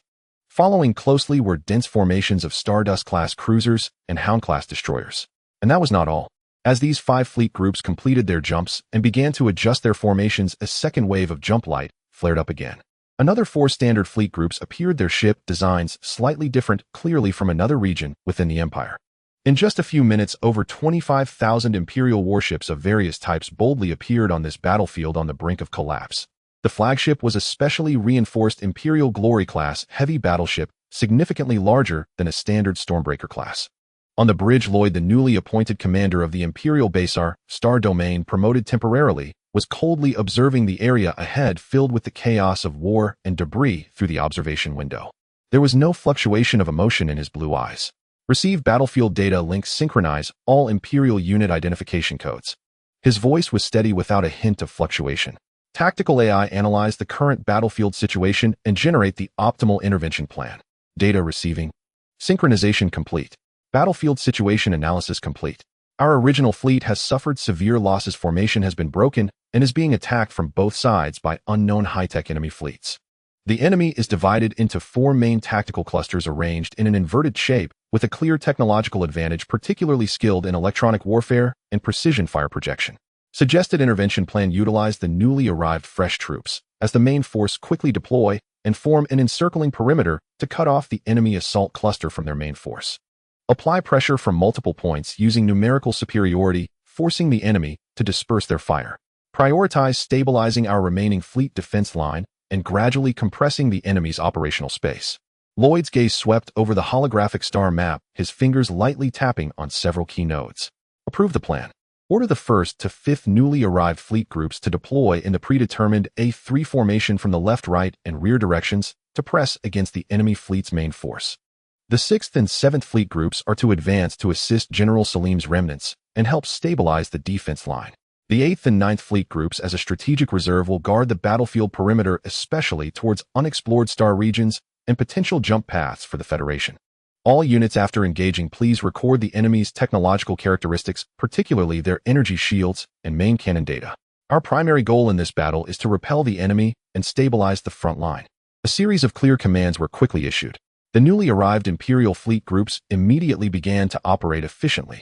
Following closely were dense formations of Stardust-class cruisers and Hound-class destroyers. And that was not all. As these 5 fleet groups completed their jumps and began to adjust their formations, a second wave of jump light flared up again. Another 4 standard fleet groups appeared, their ship designs slightly different, clearly from another region within the Empire. In just a few minutes, over 25,000 Imperial warships of various types boldly appeared on this battlefield on the brink of collapse. The flagship was a specially reinforced Imperial Glory-class heavy battleship, significantly larger than a standard Stormbreaker class. On the bridge, Lloyd, the newly appointed commander of the Imperial Basar Star Domain, promoted temporarily, was coldly observing the area ahead, filled with the chaos of war and debris through the observation window. There was no fluctuation of emotion in his blue eyes. Receive battlefield data links, synchronize all Imperial unit identification codes. His voice was steady without a hint of fluctuation. Tactical AI analyze the current battlefield situation and generate the optimal intervention plan. Data receiving. Synchronization complete. Battlefield situation analysis complete. Our original fleet has suffered severe losses. Formation has been broken and is being attacked from both sides by unknown high-tech enemy fleets. The enemy is divided into 4 main tactical clusters arranged in an inverted shape with a clear technological advantage, particularly skilled in electronic warfare and precision fire projection. Suggested intervention plan: utilize the newly arrived fresh troops as the main force, quickly deploy and form an encircling perimeter to cut off the enemy assault cluster from their main force. Apply pressure from multiple points using numerical superiority, forcing the enemy to disperse their fire. Prioritize stabilizing our remaining fleet defense line and gradually compressing the enemy's operational space. Lloyd's gaze swept over the holographic star map, his fingers lightly tapping on several key nodes. Approve the plan. Order the 1st to 5th newly arrived fleet groups to deploy in the predetermined A3 formation from the left, right, and rear directions to press against the enemy fleet's main force. The 6th and 7th fleet groups are to advance to assist General Salim's remnants and help stabilize the defense line. The 8th and 9th Fleet Groups as a strategic reserve will guard the battlefield perimeter, especially towards unexplored star regions and potential jump paths for the Federation. All units after engaging, please record the enemy's technological characteristics, particularly their energy shields and main cannon data. Our primary goal in this battle is to repel the enemy and stabilize the front line. A series of clear commands were quickly issued. The newly arrived Imperial Fleet Groups immediately began to operate efficiently.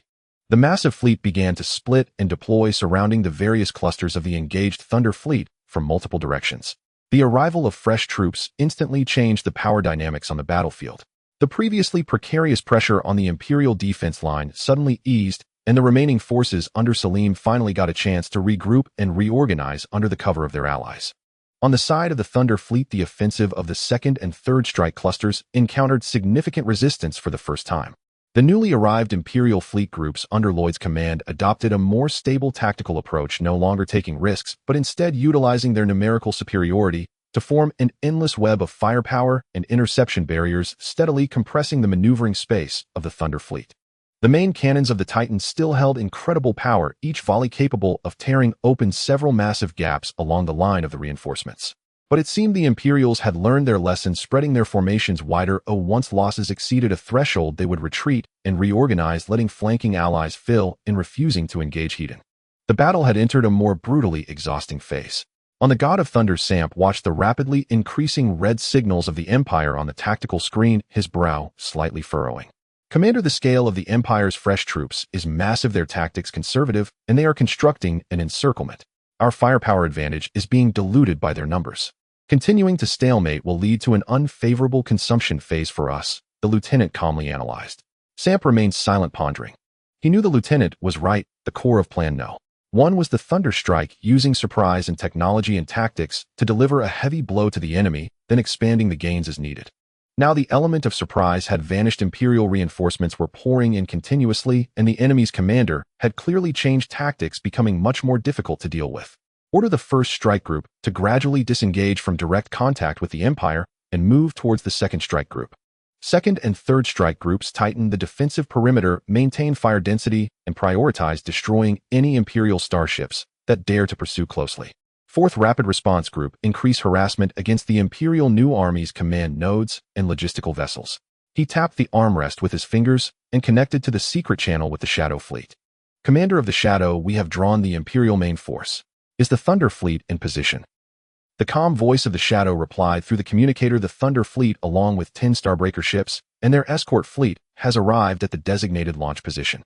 The massive fleet began to split and deploy surrounding the various clusters of the engaged Thunder Fleet from multiple directions. The arrival of fresh troops instantly changed the power dynamics on the battlefield. The previously precarious pressure on the Imperial defense line suddenly eased, and the remaining forces under Selim finally got a chance to regroup and reorganize under the cover of their allies. On the side of the Thunder Fleet, the offensive of the 2nd and 3rd Strike Clusters encountered significant resistance for the first time. The newly arrived Imperial Fleet Groups under Lloyd's command adopted a more stable tactical approach, no longer taking risks, but instead utilizing their numerical superiority to form an endless web of firepower and interception barriers, steadily compressing the maneuvering space of the Thunder Fleet. The main cannons of the Titans still held incredible power, each volley capable of tearing open several massive gaps along the line of the reinforcements. But it seemed the Imperials had learned their lesson, spreading their formations wider. Once losses exceeded a threshold, they would retreat and reorganize, letting flanking allies fill in, refusing to engage head-on. The battle had entered a more brutally exhausting phase. On the God of Thunder, Samp watched the rapidly increasing red signals of the Empire on the tactical screen, his brow slightly furrowing. Commander, the scale of the Empire's fresh troops is massive, their tactics conservative, and they are constructing an encirclement. Our firepower advantage is being diluted by their numbers. Continuing to stalemate will lead to an unfavorable consumption phase for us, the lieutenant calmly analyzed. Samp remained silent, pondering. He knew the lieutenant was right. The core of Plan No. 1 was the Thunder Strike, using surprise and technology and tactics to deliver a heavy blow to the enemy, then expanding the gains as needed. Now the element of surprise had vanished. Imperial reinforcements were pouring in continuously, and the enemy's commander had clearly changed tactics, becoming much more difficult to deal with. Order the 1st Strike Group to gradually disengage from direct contact with the Empire and move towards the 2nd Strike Group. 2nd and 3rd Strike Groups tighten the defensive perimeter, maintain fire density, and prioritize destroying any Imperial starships that dare to pursue closely. 4th Rapid Response Group increase harassment against the Imperial New Army's command nodes and logistical vessels. He tapped the armrest with his fingers and connected to the secret channel with the Shadow Fleet. Commander of the Shadow, we have drawn the Imperial main force. Is the Thunder Fleet in position? The calm voice of the Shadow replied through the communicator. The Thunder Fleet, along with 10 Starbreaker ships and their escort fleet, has arrived at the designated launch position.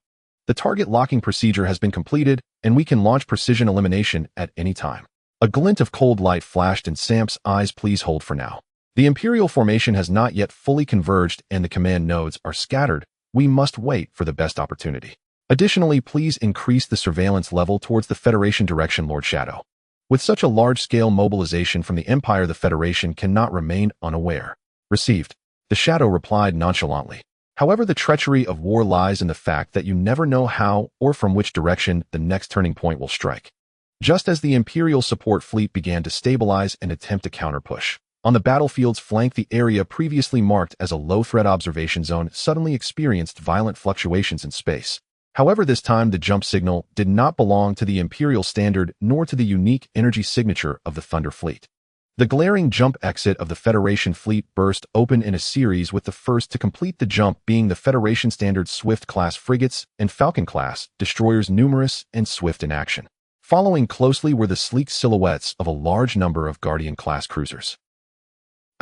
The target locking procedure has been completed, and we can launch precision elimination at any time. A glint of cold light flashed in Samp's eyes. Please hold for now. The Imperial formation has not yet fully converged and the command nodes are scattered. We must wait for the best opportunity. Additionally, please increase the surveillance level towards the Federation direction, Lord Shadow. With such a large-scale mobilization from the Empire, the Federation cannot remain unaware. Received. The Shadow replied nonchalantly. However, the treachery of war lies in the fact that you never know how or from which direction the next turning point will strike. Just as the Imperial support fleet began to stabilize and attempt a counter-push, on the battlefield's flank, the area previously marked as a low-threat observation zone suddenly experienced violent fluctuations in space. However, this time the jump signal did not belong to the Imperial standard nor to the unique energy signature of the Thunder Fleet. The glaring jump exit of the Federation fleet burst open in a series, with the first to complete the jump being the Federation standard Swift-class frigates and Falcon-class destroyers, numerous and swift in action. Following closely were the sleek silhouettes of a large number of Guardian-class cruisers.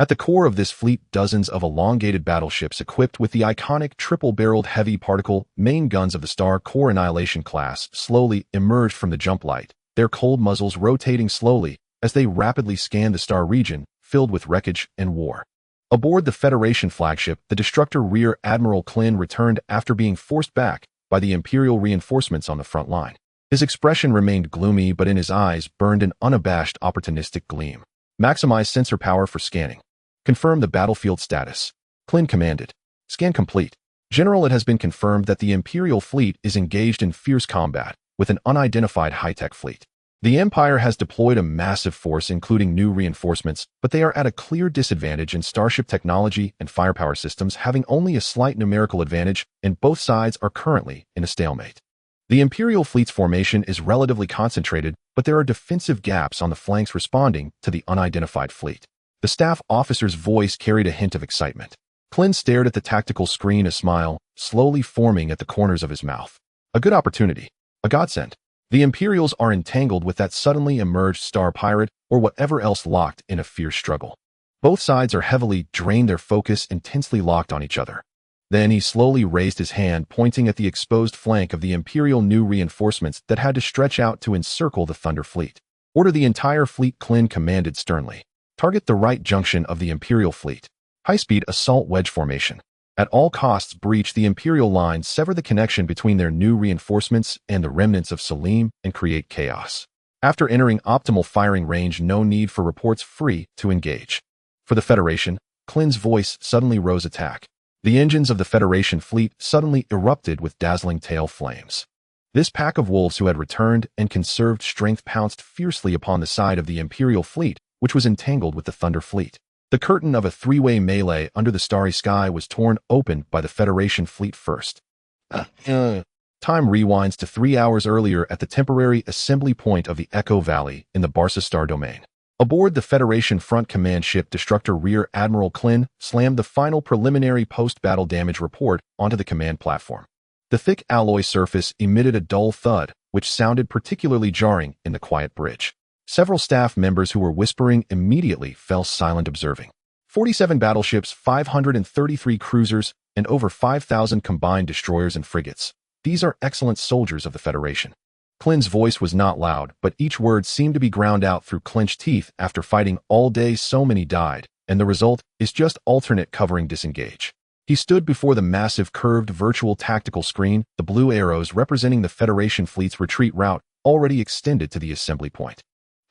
At the core of this fleet, dozens of elongated battleships equipped with the iconic triple-barreled heavy particle main guns of the Star Core Annihilation class slowly emerged from the jump light, their cold muzzles rotating slowly as they rapidly scanned the star region filled with wreckage and war. Aboard the Federation flagship, the destructor Rear Admiral Klin returned after being forced back by the Imperial reinforcements on the front line. His expression remained gloomy, but in his eyes burned an unabashed opportunistic gleam. Maximize sensor power for scanning. Confirm the battlefield status. Klin commanded. Scan complete. General, it has been confirmed that the Imperial fleet is engaged in fierce combat with an unidentified high-tech fleet. The Empire has deployed a massive force, including new reinforcements, but they are at a clear disadvantage in starship technology and firepower systems, having only a slight numerical advantage, and both sides are currently in a stalemate. The Imperial fleet's formation is relatively concentrated, but there are defensive gaps on the flanks responding to the unidentified fleet. The staff officer's voice carried a hint of excitement. Clint stared at the tactical screen, a smile slowly forming at the corners of his mouth. A good opportunity. A godsend. The Imperials are entangled with that suddenly emerged star pirate or whatever else locked in a fierce struggle. Both sides are heavily drained, their focus intensely locked on each other. Then he slowly raised his hand, pointing at the exposed flank of the Imperial new reinforcements that had to stretch out to encircle the Thunder fleet. Order the entire fleet, Clint commanded sternly. Target the right junction of the Imperial fleet. High-speed assault wedge formation. At all costs breach the Imperial lines, sever the connection between their new reinforcements and the remnants of Salim, and create chaos. After entering optimal firing range, no need for reports, free to engage. For the Federation, Clint's voice suddenly rose. Attack. The engines of the Federation fleet suddenly erupted with dazzling tail flames. This pack of wolves who had returned and conserved strength pounced fiercely upon the side of the Imperial fleet, which was entangled with the Thunder fleet. The curtain of a three-way melee under the starry sky was torn open by the Federation fleet first. Time rewinds to 3 hours earlier at the temporary assembly point of the Echo Valley in the Barca Star domain. Aboard the Federation Front Command ship, Destructor Rear Admiral Klin slammed the final preliminary post-battle damage report onto the command platform. The thick alloy surface emitted a dull thud, which sounded particularly jarring in the quiet bridge. Several staff members who were whispering immediately fell silent, observing. 47 battleships, 533 cruisers, and over 5,000 combined destroyers and frigates. These are excellent soldiers of the Federation. Clint's voice was not loud, but each word seemed to be ground out through clenched teeth. After fighting all day, so many died, and the result is just alternate covering disengage. He stood before the massive curved virtual tactical screen, the blue arrows representing the Federation fleet's retreat route already extended to the assembly point.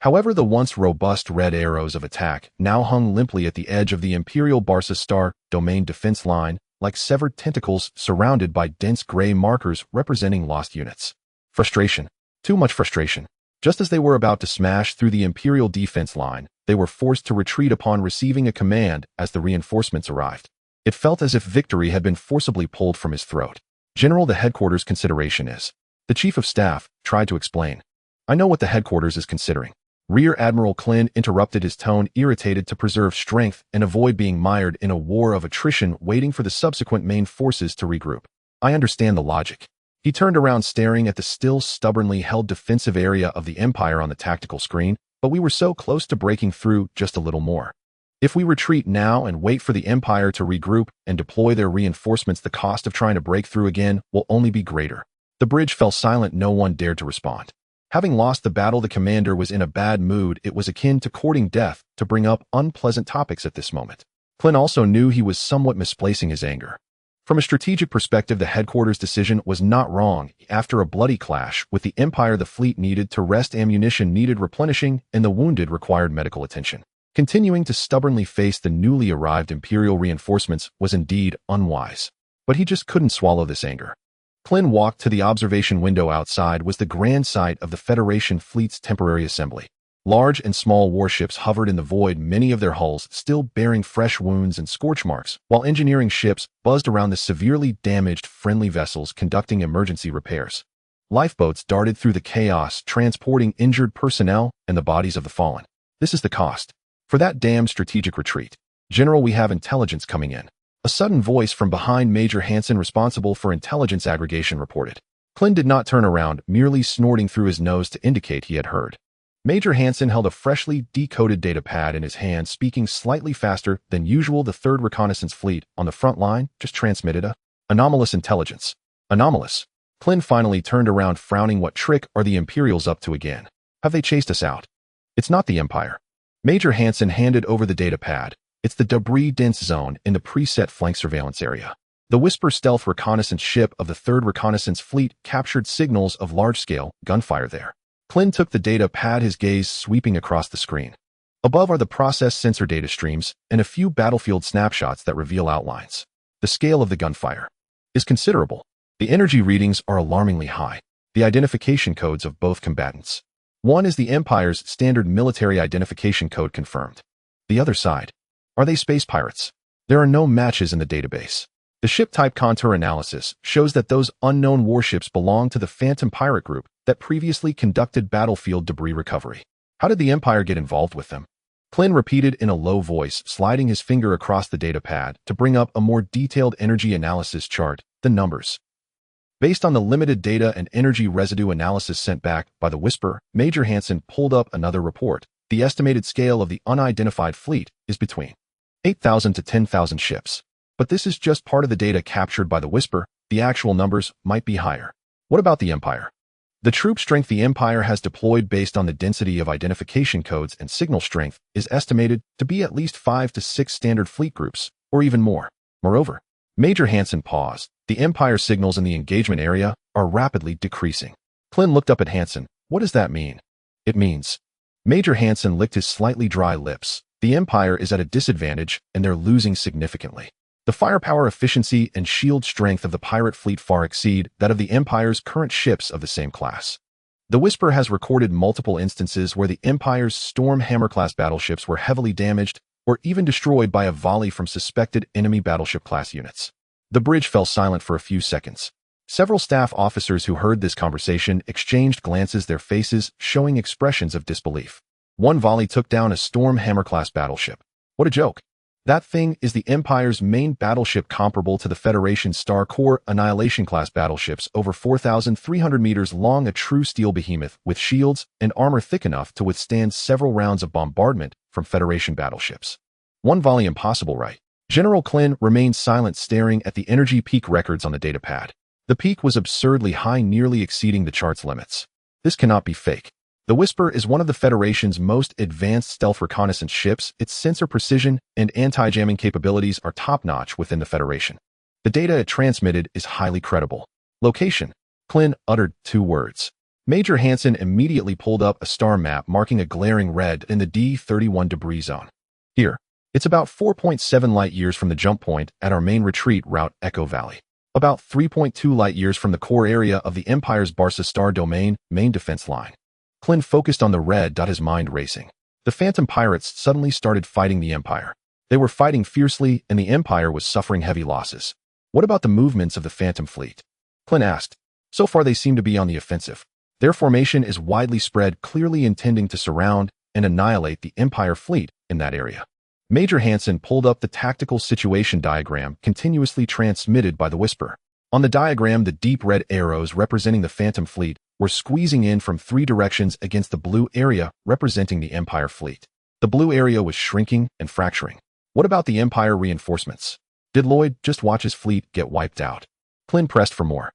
However, the once robust red arrows of attack now hung limply at the edge of the Imperial Barca Star domain defense line, like severed tentacles surrounded by dense gray markers representing lost units. Frustration. Too much frustration. Just as they were about to smash through the Imperial defense line, they were forced to retreat upon receiving a command as the reinforcements arrived. It felt as if victory had been forcibly pulled from his throat. General, the headquarters consideration is. The Chief of Staff tried to explain. I know what the headquarters is considering. Rear Admiral Klin interrupted, his tone irritated, to preserve strength and avoid being mired in a war of attrition, waiting for the subsequent main forces to regroup. I understand the logic. He turned around, staring at the still stubbornly held defensive area of the Empire on the tactical screen, but we were so close to breaking through, just a little more. If we retreat now and wait for the Empire to regroup and deploy their reinforcements, the cost of trying to break through again will only be greater. The bridge fell silent. No one dared to respond. Having lost the battle, the commander was in a bad mood. It was akin to courting death to bring up unpleasant topics at this moment. Clint also knew he was somewhat misplacing his anger. From a strategic perspective, the headquarters decision was not wrong. After a bloody clash with the Empire, the fleet needed to rest, ammunition needed replenishing, and the wounded required medical attention. Continuing to stubbornly face the newly arrived Imperial reinforcements was indeed unwise. But he just couldn't swallow this anger. Clint walked to the observation window. Outside was the grand sight of the Federation fleet's temporary assembly. Large and small warships hovered in the void, many of their hulls still bearing fresh wounds and scorch marks, while engineering ships buzzed around the severely damaged friendly vessels conducting emergency repairs. Lifeboats darted through the chaos, transporting injured personnel and the bodies of the fallen. This is the cost. For that damned strategic retreat. General, we have intelligence coming in. A sudden voice from behind Major Hansen, responsible for intelligence aggregation, reported. Clint did not turn around, merely snorting through his nose to indicate he had heard. Major Hansen held a freshly decoded data pad in his hand, speaking slightly faster than usual. The 3rd Reconnaissance Fleet on the front line just transmitted a anomalous intelligence. Anomalous. Clint finally turned around, frowning. What trick are the Imperials up to again? Have they chased us out? It's not the Empire. Major Hansen handed over the data pad. It's the debris-dense zone in the preset flank surveillance area. The Whisper stealth reconnaissance ship of the 3rd Reconnaissance Fleet captured signals of large-scale gunfire there. Clint took the data pad, his gaze sweeping across the screen. Above are the process sensor data streams and a few battlefield snapshots that reveal outlines. The scale of the gunfire is considerable. The energy readings are alarmingly high. The identification codes of both combatants. One is the Empire's standard military identification code confirmed. The other side. Are they space pirates? There are no matches in the database. The ship type contour analysis shows that those unknown warships belong to the Phantom pirate group that previously conducted battlefield debris recovery. How did the Empire get involved with them? Clint repeated in a low voice, sliding his finger across the data pad to bring up a more detailed energy analysis chart. The numbers. Based on the limited data and energy residue analysis sent back by the Whisper, Major Hansen pulled up another report. The estimated scale of the unidentified fleet is between 8,000 to 10,000 ships. But this is just part of the data captured by the Whisper. The actual numbers might be higher. What about the Empire? The troop strength the Empire has deployed based on the density of identification codes and signal strength is estimated to be at least 5 to 6 standard fleet groups, or even more. Moreover, Major Hansen paused. The Empire signals in the engagement area are rapidly decreasing. Clint looked up at Hansen. What does that mean? It means. Major Hansen licked his slightly dry lips. The Empire is at a disadvantage, and they're losing significantly. The firepower efficiency and shield strength of the pirate fleet far exceed that of the Empire's current ships of the same class. The Whisper has recorded multiple instances where the Empire's Storm Hammer-class battleships were heavily damaged or even destroyed by a volley from suspected enemy battleship-class units. The bridge fell silent for a few seconds. Several staff officers who heard this conversation exchanged glances, their faces showing expressions of disbelief. One volley took down a Storm Hammer-class battleship. What a joke. That thing is the Empire's main battleship, comparable to the Federation's Star Corps Annihilation-class battleships, over 4,300 meters long, a true steel behemoth with shields and armor thick enough to withstand several rounds of bombardment from Federation battleships. One volley impossible, right? General Klin remained silent, staring at the energy peak records on the datapad. The peak was absurdly high, nearly exceeding the chart's limits. This cannot be fake. The Whisper is one of the Federation's most advanced stealth reconnaissance ships. Its sensor precision and anti-jamming capabilities are top-notch within the Federation. The data it transmitted is highly credible. Location. Klin uttered 2 words. Major Hansen immediately pulled up a star map marking a glaring red in the D-31 debris zone. Here. It's about 4.7 light-years from the jump point at our main retreat route, Echo Valley. About 3.2 light-years from the core area of the Empire's Barca Star Domain main defense line. Clint focused on the red. His mind racing. The Phantom pirates suddenly started fighting the Empire. They were fighting fiercely, and the Empire was suffering heavy losses. What about the movements of the Phantom fleet? Clint asked. So far they seem to be on the offensive. Their formation is widely spread, clearly intending to surround and annihilate the Empire fleet in that area. Major Hansen pulled up the tactical situation diagram continuously transmitted by the Whisper. On the diagram, the deep red arrows representing the Phantom fleet were squeezing in from 3 directions against the blue area representing the Empire fleet. The blue area was shrinking and fracturing. What about the Empire reinforcements? Did Lloyd just watch his fleet get wiped out? Clint pressed for more.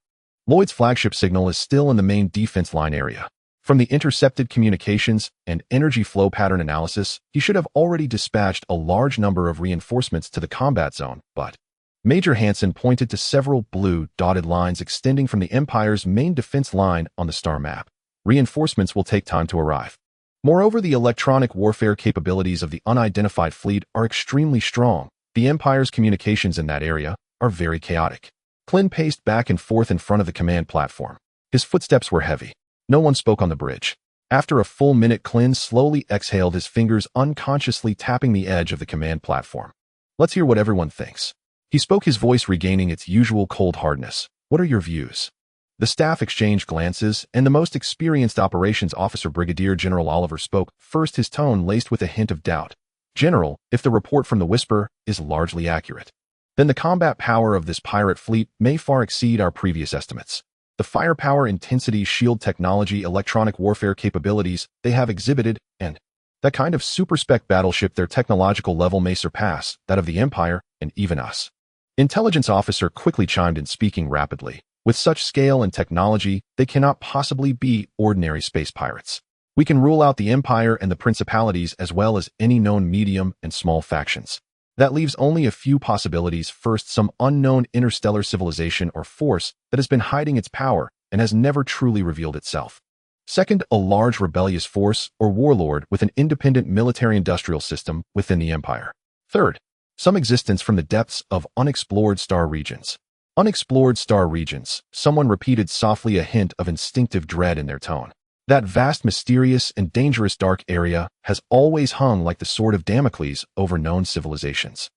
Lloyd's flagship signal is still in the main defense line area. From the intercepted communications and energy flow pattern analysis, he should have already dispatched a large number of reinforcements to the combat zone, but Major Hansen pointed to several blue dotted lines extending from the Empire's main defense line on the star map. Reinforcements will take time to arrive. Moreover, the electronic warfare capabilities of the unidentified fleet are extremely strong. The Empire's communications in that area are very chaotic. Clint paced back and forth in front of the command platform. His footsteps were heavy. No one spoke on the bridge. After a full minute, Clint slowly exhaled, his fingers unconsciously tapping the edge of the command platform. Let's hear what everyone thinks. He spoke, his voice regaining its usual cold hardness. What are your views? The staff exchanged glances, and the most experienced operations officer, Brigadier General Oliver, spoke first, his tone laced with a hint of doubt. General, if the report from the Whisper is largely accurate, then the combat power of this pirate fleet may far exceed our previous estimates. The firepower, intensity, shield technology, electronic warfare capabilities they have exhibited, and that kind of super-spec battleship, their technological level may surpass that of the Empire and even us. Intelligence officer quickly chimed in, speaking rapidly. With such scale and technology, they cannot possibly be ordinary space pirates. We can rule out the Empire and the Principalities as well as any known medium and small factions. That leaves only a few possibilities. First, some unknown interstellar civilization or force that has been hiding its power and has never truly revealed itself. Second, a large rebellious force or warlord with an independent military-industrial system within the Empire. Third, some existence from the depths of unexplored star regions. Unexplored star regions, someone repeated softly, a hint of instinctive dread in their tone. That vast, mysterious, and dangerous dark area has always hung like the sword of Damocles over known civilizations.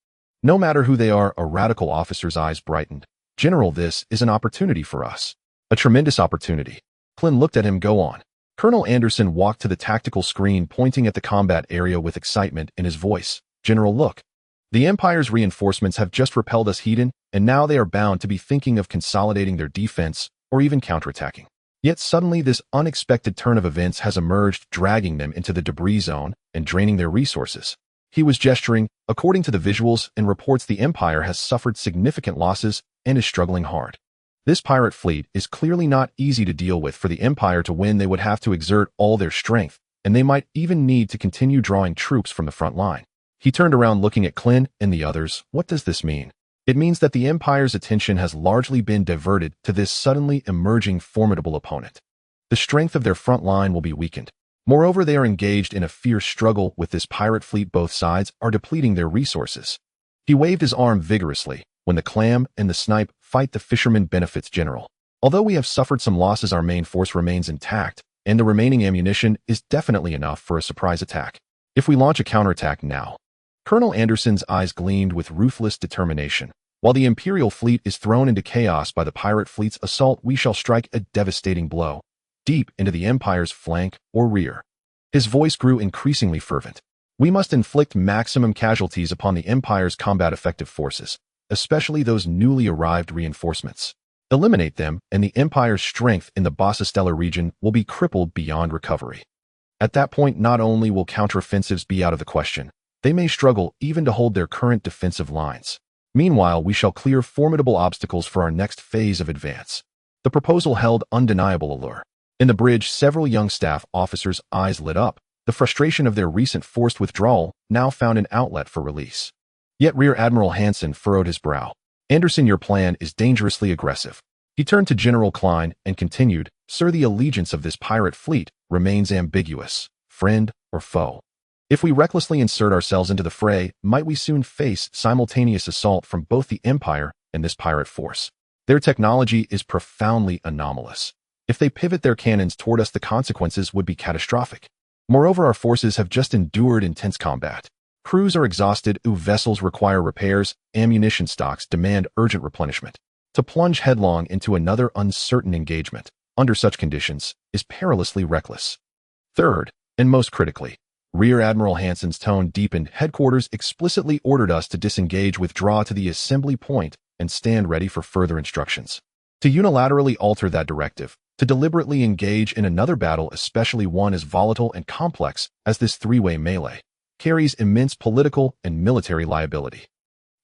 No matter who they are, a radical officer's eyes brightened. General, this is an opportunity for us. A tremendous opportunity. Clint looked at him. Go on. Colonel Anderson walked to the tactical screen, pointing at the combat area with excitement in his voice. General, look. The Empire's reinforcements have just repelled us, Hedon, and now they are bound to be thinking of consolidating their defense or even counterattacking. Yet suddenly this unexpected turn of events has emerged, dragging them into the debris zone and draining their resources. He was gesturing. According to the visuals and reports, the Empire has suffered significant losses and is struggling hard. This pirate fleet is clearly not easy to deal with. For the Empire to win, they would have to exert all their strength, and they might even need to continue drawing troops from the front line. He turned around, looking at Clint and the others. What does this mean? It means that the Empire's attention has largely been diverted to this suddenly emerging formidable opponent. The strength of their front line will be weakened. Moreover, they are engaged in a fierce struggle with this pirate fleet. Both sides are depleting their resources. He waved his arm vigorously. When the clam and the snipe fight, the fisherman benefits, General. Although we have suffered some losses, our main force remains intact, and the remaining ammunition is definitely enough for a surprise attack. If we launch a counterattack now. Colonel Anderson's eyes gleamed with ruthless determination. While the Imperial fleet is thrown into chaos by the pirate fleet's assault, we shall strike a devastating blow, deep into the Empire's flank or rear. His voice grew increasingly fervent. We must inflict maximum casualties upon the Empire's combat-effective forces, especially those newly arrived reinforcements. Eliminate them, and the Empire's strength in the Battleship region will be crippled beyond recovery. At that point, not only will counteroffensives be out of the question, they may struggle even to hold their current defensive lines. Meanwhile, we shall clear formidable obstacles for our next phase of advance. The proposal held undeniable allure. In the bridge, several young staff officers' eyes lit up. The frustration of their recent forced withdrawal now found an outlet for release. Yet Rear Admiral Hansen furrowed his brow. Anderson, your plan is dangerously aggressive. He turned to General Klein and continued, Sir, the allegiance of this pirate fleet remains ambiguous, friend or foe. If we recklessly insert ourselves into the fray, might we soon face simultaneous assault from both the Empire and this pirate force? Their technology is profoundly anomalous. If they pivot their cannons toward us, the consequences would be catastrophic. Moreover, our forces have just endured intense combat. Crews are exhausted, vessels require repairs, ammunition stocks demand urgent replenishment. To plunge headlong into another uncertain engagement, under such conditions, is perilously reckless. Third, and most critically, Rear Admiral Hansen's tone deepened. Headquarters explicitly ordered us to disengage, withdraw to the assembly point, and stand ready for further instructions. To unilaterally alter that directive, to deliberately engage in another battle, especially one as volatile and complex as this three-way melee, carries immense political and military liability.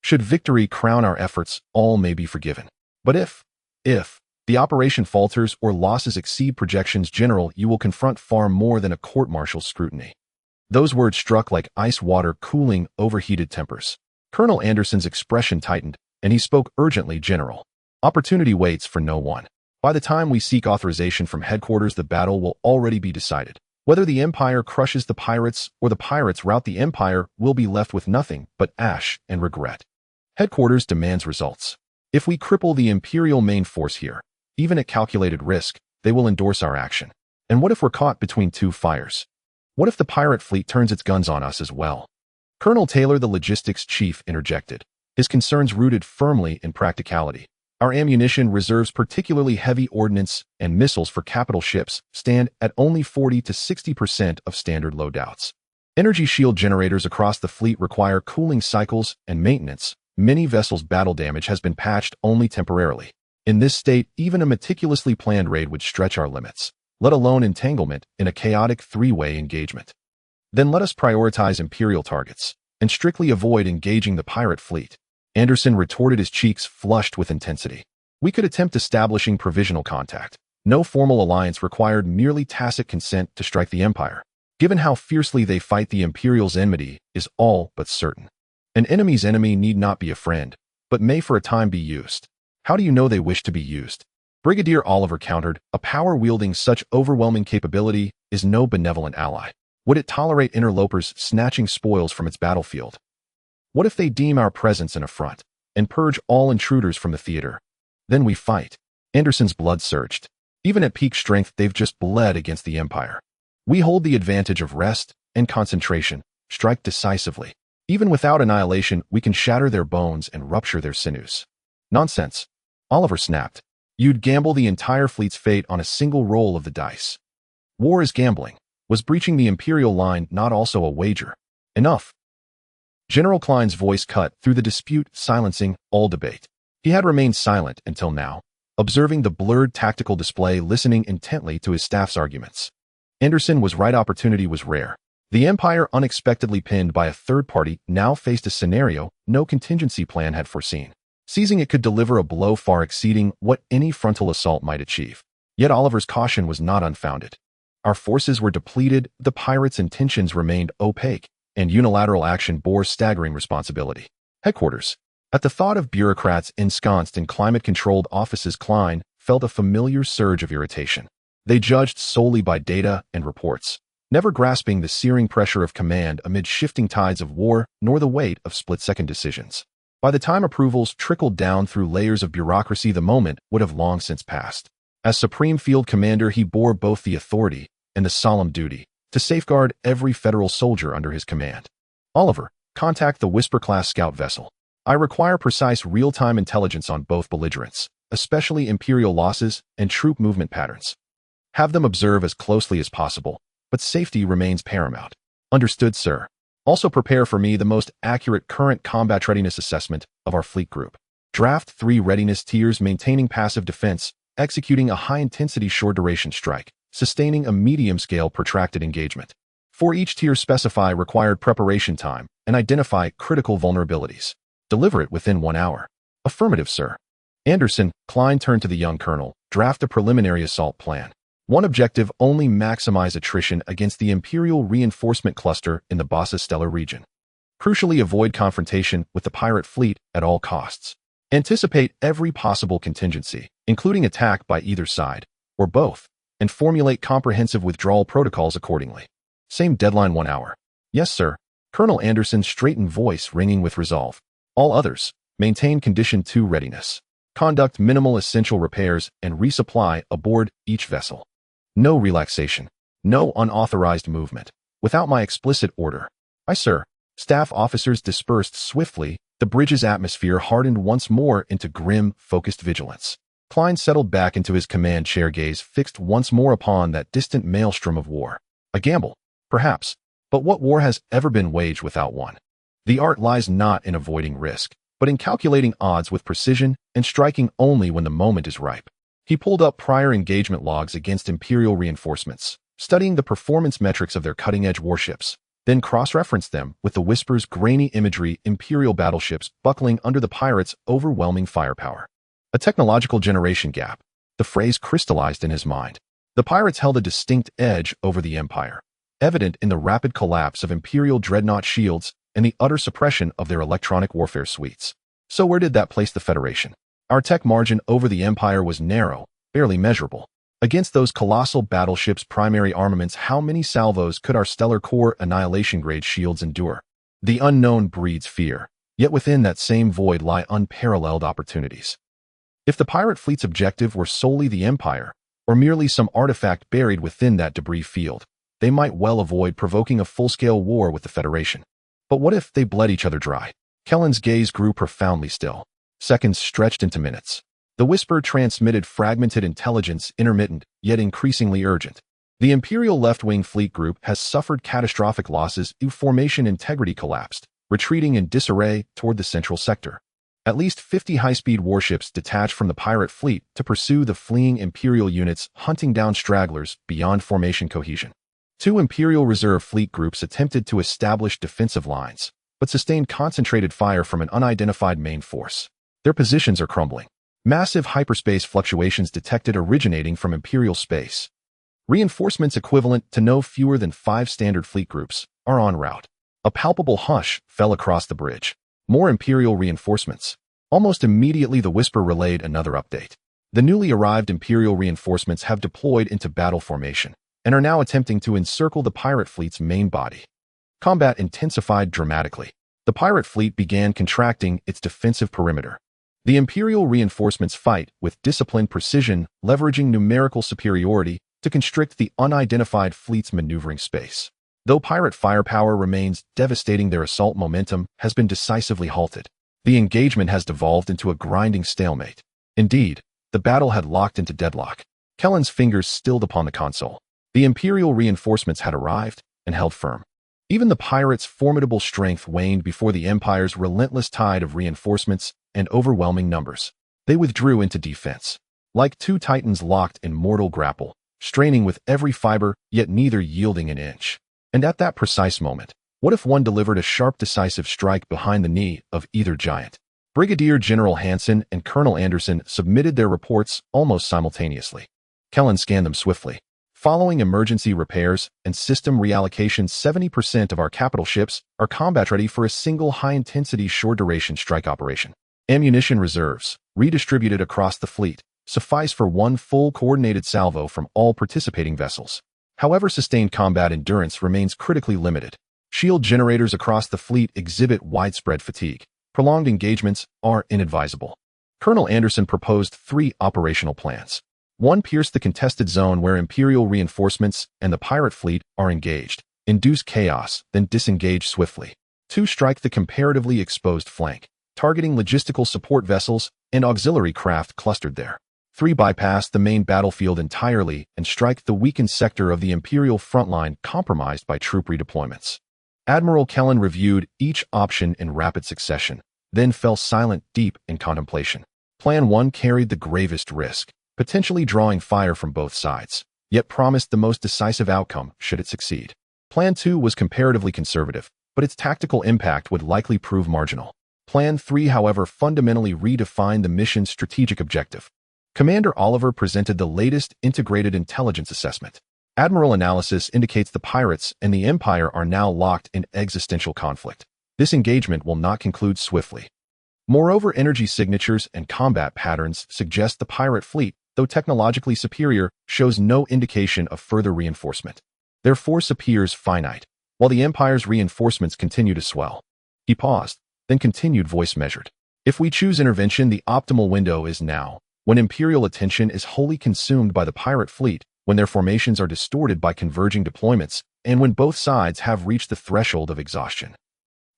Should victory crown our efforts, all may be forgiven. But if the operation falters or losses exceed projections, General, you will confront far more than a court-martial's scrutiny. Those words struck like ice water cooling overheated tempers. Colonel Anderson's expression tightened, and he spoke urgently, General. Opportunity waits for no one. By the time we seek authorization from headquarters, the battle will already be decided. Whether the Empire crushes the pirates or the pirates rout the Empire, will be left with nothing but ash and regret. Headquarters demands results. If we cripple the Imperial main force here, even at calculated risk, they will endorse our action. And what if we're caught between two fires? What if the pirate fleet turns its guns on us as well? Colonel Taylor, the logistics chief, interjected, his concerns rooted firmly in practicality. Our ammunition reserves, particularly heavy ordnance and missiles for capital ships, stand at only 40 to 60% of standard loadouts. Energy shield generators across the fleet require cooling cycles and maintenance. Many vessels' battle damage has been patched only temporarily. In this state, even a meticulously planned raid would stretch our limits, let alone entanglement in a chaotic three-way engagement. Then let us prioritize Imperial targets and strictly avoid engaging the pirate fleet. Anderson retorted, his cheeks flushed with intensity. We could attempt establishing provisional contact. No formal alliance required, merely tacit consent to strike the Empire. Given how fiercely they fight, the Imperial's enmity is all but certain. An enemy's enemy need not be a friend, but may for a time be used. How do you know they wish to be used? Brigadier Oliver countered, a power wielding such overwhelming capability is no benevolent ally. Would it tolerate interlopers snatching spoils from its battlefield? What if they deem our presence an affront and purge all intruders from the theater? Then we fight. Anderson's blood surged. Even at peak strength, they've just bled against the Empire. We hold the advantage of rest and concentration. Strike decisively. Even without annihilation, we can shatter their bones and rupture their sinews. Nonsense. Oliver snapped. You'd gamble the entire fleet's fate on a single roll of the dice. War is gambling. Was breaching the Imperial line not also a wager? Enough. General Klein's voice cut through the dispute, silencing all debate. He had remained silent until now, observing the blurred tactical display, listening intently to his staff's arguments. Anderson was right. Opportunity was rare. The Empire, unexpectedly pinned by a third party, now faced a scenario no contingency plan had foreseen. Seizing it could deliver a blow far exceeding what any frontal assault might achieve. Yet Oliver's caution was not unfounded. Our forces were depleted, the pirates' intentions remained opaque, and unilateral action bore staggering responsibility. Headquarters. At the thought of bureaucrats ensconced in climate-controlled offices, Klein felt a familiar surge of irritation. They judged solely by data and reports, never grasping the searing pressure of command amid shifting tides of war, nor the weight of split-second decisions. By the time approvals trickled down through layers of bureaucracy, the moment would have long since passed. As Supreme Field Commander, he bore both the authority and the solemn duty to safeguard every federal soldier under his command. Oliver, contact the Whisper-class scout vessel. I require precise real-time intelligence on both belligerents, especially Imperial losses and troop movement patterns. Have them observe as closely as possible, but safety remains paramount. Understood, sir. Also prepare for me the most accurate current combat readiness assessment of our fleet group. Draft 3 readiness tiers: maintaining passive defense, executing a high-intensity short-duration strike, sustaining a medium-scale protracted engagement. For each tier, specify required preparation time and identify critical vulnerabilities. Deliver it within 1 hour. Affirmative, sir. Anderson, Klein turned to the young colonel. Draft a preliminary assault plan. One objective only: maximize attrition against the Imperial reinforcement cluster in the Bassa Stellar region. Crucially, avoid confrontation with the pirate fleet at all costs. Anticipate every possible contingency, including attack by either side, or both, and formulate comprehensive withdrawal protocols accordingly. Same deadline: 1 hour. Yes, sir. Colonel Anderson's straightened voice ringing with resolve. All others, maintain Condition 2 readiness. Conduct minimal essential repairs and resupply aboard each vessel. No relaxation. No unauthorized movement. Without my explicit order. Aye, sir. Staff officers dispersed swiftly. The bridge's atmosphere hardened once more into grim, focused vigilance. Klein settled back into his command chair, gaze fixed once more upon that distant maelstrom of war. A gamble, perhaps, but what war has ever been waged without one? The art lies not in avoiding risk, but in calculating odds with precision and striking only when the moment is ripe. He pulled up prior engagement logs against Imperial reinforcements, studying the performance metrics of their cutting-edge warships, then cross-referenced them with the Whisper's grainy imagery: Imperial battleships buckling under the pirates' overwhelming firepower. A technological generation gap. The phrase crystallized in his mind. The pirates held a distinct edge over the Empire, evident in the rapid collapse of Imperial dreadnought shields and the utter suppression of their electronic warfare suites. So where did that place the Federation? Our tech margin over the Empire was narrow, barely measurable. Against those colossal battleships' primary armaments, how many salvos could our stellar core annihilation-grade shields endure? The unknown breeds fear, yet within that same void lie unparalleled opportunities. If the pirate fleet's objective were solely the Empire, or merely some artifact buried within that debris field, they might well avoid provoking a full-scale war with the Federation. But what if they bled each other dry? Kellen's gaze grew profoundly still. Seconds stretched into minutes. The Whisper transmitted fragmented intelligence, intermittent, yet increasingly urgent. The Imperial left-wing fleet group has suffered catastrophic losses. Formation integrity collapsed, retreating in disarray toward the central sector. At least 50 high-speed warships detached from the pirate fleet to pursue the fleeing Imperial units, hunting down stragglers beyond formation cohesion. 2 Imperial Reserve fleet groups attempted to establish defensive lines, but sustained concentrated fire from an unidentified main force. Their positions are crumbling. Massive hyperspace fluctuations detected originating from Imperial space. Reinforcements equivalent to no fewer than 5 standard fleet groups are en route. A palpable hush fell across the bridge. More Imperial reinforcements. Almost immediately, the Whisper relayed another update. The newly arrived Imperial reinforcements have deployed into battle formation and are now attempting to encircle the pirate fleet's main body. Combat intensified dramatically. The pirate fleet began contracting its defensive perimeter. The Imperial reinforcements fight with disciplined precision, leveraging numerical superiority to constrict the unidentified fleet's maneuvering space. Though pirate firepower remains devastating, their assault momentum has been decisively halted. The engagement has devolved into a grinding stalemate. Indeed, the battle had locked into deadlock. Kellen's fingers stilled upon the console. The Imperial reinforcements had arrived and held firm. Even the pirates' formidable strength waned before the Empire's relentless tide of reinforcements and overwhelming numbers. They withdrew into defense. Like two titans locked in mortal grapple, straining with every fiber, yet neither yielding an inch. And at that precise moment, what if one delivered a sharp, decisive strike behind the knee of either giant? Brigadier General Hansen and Colonel Anderson submitted their reports almost simultaneously. Kellen scanned them swiftly. Following emergency repairs and system reallocation, 70% of our capital ships are combat-ready for a single high-intensity, short-duration strike operation. Ammunition reserves, redistributed across the fleet, suffice for one full coordinated salvo from all participating vessels. However, sustained combat endurance remains critically limited. Shield generators across the fleet exhibit widespread fatigue. Prolonged engagements are inadvisable. Colonel Anderson proposed 3 operational plans. 1. Pierce the contested zone where Imperial reinforcements and the pirate fleet are engaged. Induce chaos, then disengage swiftly. 2. Strike the comparatively exposed flank, targeting logistical support vessels and auxiliary craft clustered there. 3. Bypass the main battlefield entirely and strike the weakened sector of the Imperial front line compromised by troop redeployments. Admiral Kellen reviewed each option in rapid succession, then fell silent, deep in contemplation. Plan 1 carried the gravest risk, potentially drawing fire from both sides, yet promised the most decisive outcome should it succeed. Plan 2 was comparatively conservative, but its tactical impact would likely prove marginal. Plan 3, however, fundamentally redefined the mission's strategic objective. Commander Oliver presented the latest integrated intelligence assessment. Admiral analysis indicates the pirates and the Empire are now locked in existential conflict. This engagement will not conclude swiftly. Moreover, energy signatures and combat patterns suggest the pirate fleet, though technologically superior, shows no indication of further reinforcement. Their force appears finite, while the Empire's reinforcements continue to swell. He paused, then continued, voice measured. If we choose intervention, the optimal window is now, when Imperial attention is wholly consumed by the pirate fleet, when their formations are distorted by converging deployments, and when both sides have reached the threshold of exhaustion.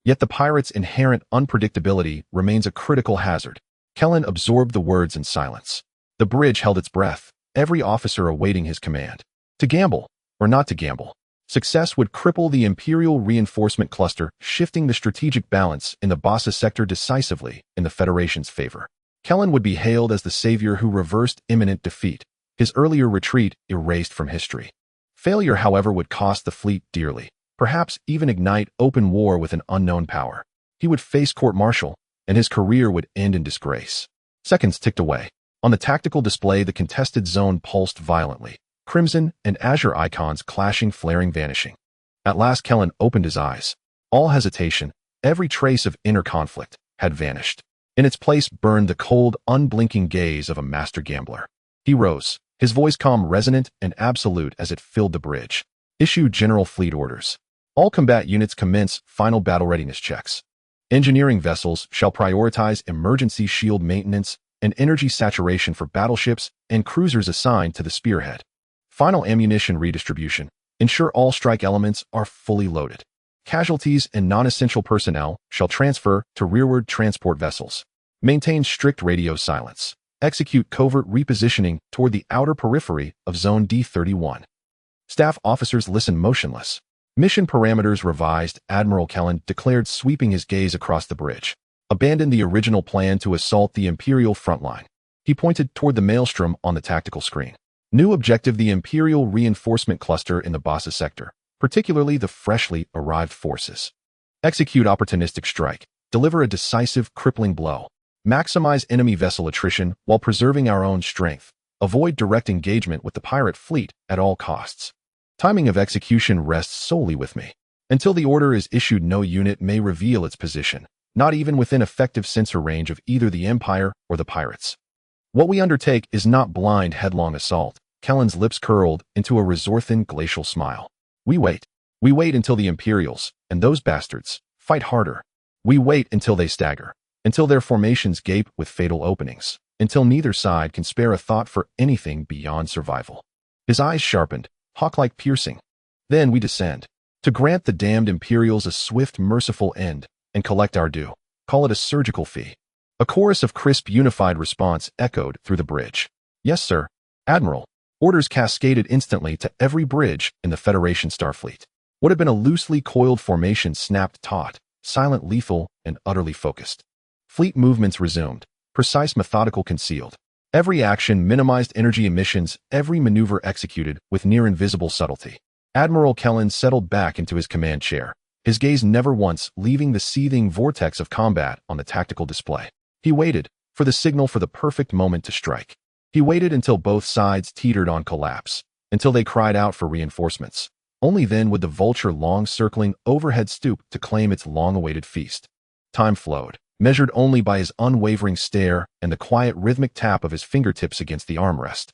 Yet the pirates' inherent unpredictability remains a critical hazard. Kellen absorbed the words in silence. The bridge held its breath, every officer awaiting his command. To gamble, or not to gamble. Success would cripple the Imperial reinforcement cluster, shifting the strategic balance in the Bassa sector decisively in the Federation's favor. Kellen would be hailed as the savior who reversed imminent defeat, his earlier retreat erased from history. Failure, however, would cost the fleet dearly, perhaps even ignite open war with an unknown power. He would face court-martial, and his career would end in disgrace. Seconds ticked away. On the tactical display, the contested zone pulsed violently, crimson and azure icons clashing, flaring, vanishing. At last Kellen opened his eyes. All hesitation, every trace of inner conflict, had vanished. In its place burned the cold, unblinking gaze of a master gambler. He rose, his voice calm, resonant, and absolute as it filled the bridge. Issue general fleet orders. All combat units commence final battle readiness checks. Engineering vessels shall prioritize emergency shield maintenance and energy saturation for battleships and cruisers assigned to the spearhead. Final ammunition redistribution. Ensure all strike elements are fully loaded. Casualties and non-essential personnel shall transfer to rearward transport vessels. Maintain strict radio silence. Execute covert repositioning toward the outer periphery of Zone D31. Staff officers listen motionless. Mission parameters revised, Admiral Kellen declared, sweeping his gaze across the bridge. Abandon the original plan to assault the Imperial front line. He pointed toward the maelstrom on the tactical screen. New objective: the Imperial reinforcement cluster in the Bassa sector, particularly the freshly arrived forces. Execute opportunistic strike. Deliver a decisive, crippling blow. Maximize enemy vessel attrition while preserving our own strength. Avoid direct engagement with the pirate fleet at all costs. Timing of execution rests solely with me. Until the order is issued, no unit may reveal its position, not even within effective sensor range of either the Empire or the pirates. What we undertake is not blind, headlong assault. Kellen's lips curled into a Resorthan glacial smile. We wait. We wait until the Imperials, and those bastards, fight harder. We wait until they stagger, until their formations gape with fatal openings, until neither side can spare a thought for anything beyond survival. His eyes sharpened, hawk-like, piercing. Then we descend. to grant the damned Imperials a swift, merciful end and collect our due. Call it a surgical fee. A chorus of crisp, unified response echoed through the bridge. Yes, sir, Admiral. Orders cascaded instantly to every bridge in the Federation Starfleet. What had been a loosely coiled formation snapped taut, silent, lethal, and utterly focused. Fleet movements resumed, precise, methodical, concealed. Every action minimized energy emissions, every maneuver executed with near-invisible subtlety. Admiral Kellen settled back into his command chair, his gaze never once leaving the seething vortex of combat on the tactical display. He waited for the signal, for the perfect moment to strike. He waited until both sides teetered on collapse, until they cried out for reinforcements. Only then would the vulture long-circling overhead stoop to claim its long-awaited feast. Time flowed, measured only by his unwavering stare and the quiet rhythmic tap of his fingertips against the armrest.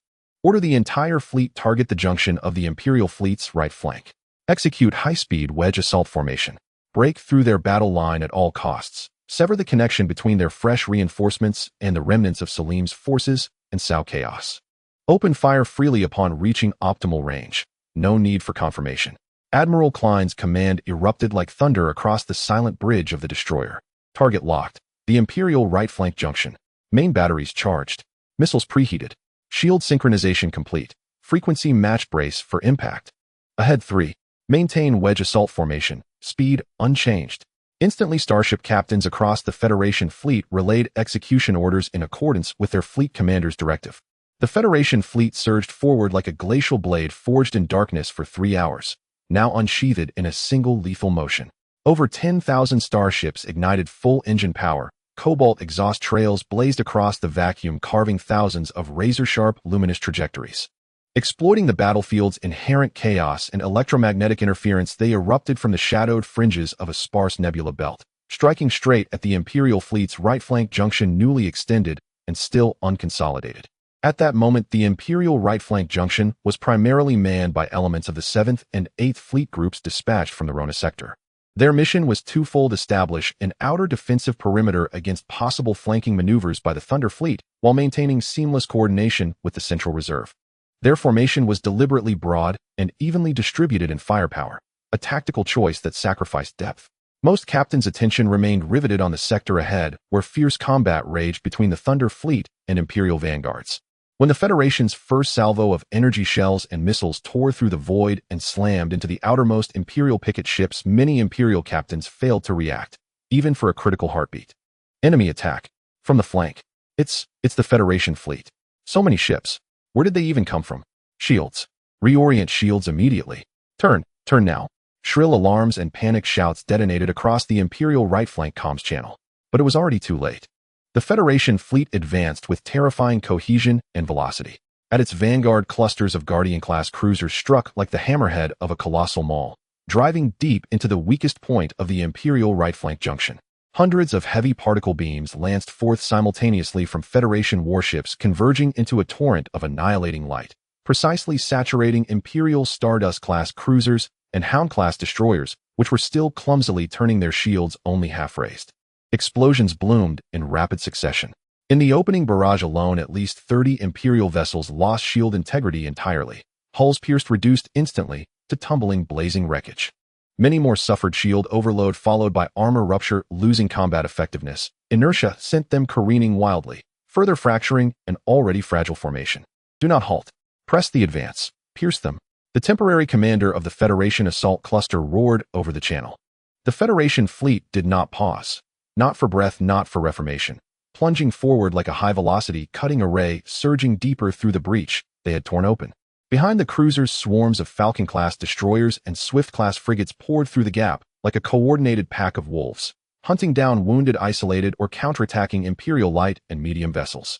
Order the entire fleet target the junction of the Imperial fleet's right flank. Execute high-speed wedge assault formation. Break through their battle line at all costs. Sever the connection between their fresh reinforcements and the remnants of Salim's forces and sow chaos. Open fire freely upon reaching optimal range. No need for confirmation. Admiral Klein's command erupted like thunder across the silent bridge of the destroyer. Target locked. The Imperial right flank junction. Main batteries charged. Missiles preheated. Shield synchronization complete. Frequency match, brace for impact. Ahead 3. Maintain wedge assault formation. Speed unchanged. Instantly, starship captains across the Federation fleet relayed execution orders in accordance with their fleet commander's directive. The Federation fleet surged forward like a glacial blade forged in darkness for 3 hours, now unsheathed in a single lethal motion. Over 10,000 starships ignited full engine power. Cobalt exhaust trails blazed across the vacuum, carving thousands of razor-sharp, luminous trajectories. Exploiting the battlefield's inherent chaos and electromagnetic interference, they erupted from the shadowed fringes of a sparse nebula belt, striking straight at the Imperial fleet's right flank junction, newly extended and still unconsolidated. At that moment, the Imperial right flank junction was primarily manned by elements of the 7th and 8th Fleet groups dispatched from the Rona sector. Their mission was twofold: establish an outer defensive perimeter against possible flanking maneuvers by the Thunder Fleet, while maintaining seamless coordination with the Central Reserve. Their formation was deliberately broad and evenly distributed in firepower, a tactical choice that sacrificed depth. Most captains' attention remained riveted on the sector ahead, where fierce combat raged between the Thunder Fleet and Imperial vanguards. When the Federation's first salvo of energy shells and missiles tore through the void and slammed into the outermost Imperial picket ships, many Imperial captains failed to react, even for a critical heartbeat. Enemy attack. From the flank. It's the Federation fleet. So many ships. Where did they even come from? Shields. Reorient shields immediately. Turn now. Shrill alarms and panic shouts detonated across the Imperial right flank comms channel. But it was already too late. The Federation fleet advanced with terrifying cohesion and velocity. At its vanguard, clusters of Guardian-class cruisers struck like the hammerhead of a colossal maul, driving deep into the weakest point of the Imperial right flank junction. Hundreds of heavy particle beams lanced forth simultaneously from Federation warships, converging into a torrent of annihilating light, precisely saturating Imperial Stardust-class cruisers and Hound-class destroyers, which were still clumsily turning their shields only half-raised. Explosions bloomed in rapid succession. In the opening barrage alone, at least 30 Imperial vessels lost shield integrity entirely. Hulls pierced, reduced instantly to tumbling, blazing wreckage. Many more suffered shield overload, followed by armor rupture, losing combat effectiveness. Inertia sent them careening wildly, further fracturing an already fragile formation. Do not halt. Press the advance. Pierce them. The temporary commander of the Federation assault cluster roared over the channel. The Federation fleet did not pause. Not for breath, not for reformation. Plunging forward like a high-velocity cutting array, surging deeper through the breach they had torn open. Behind the cruisers, swarms of Falcon-class destroyers and Swift-class frigates poured through the gap like a coordinated pack of wolves, hunting down wounded, isolated, or counterattacking Imperial light and medium vessels.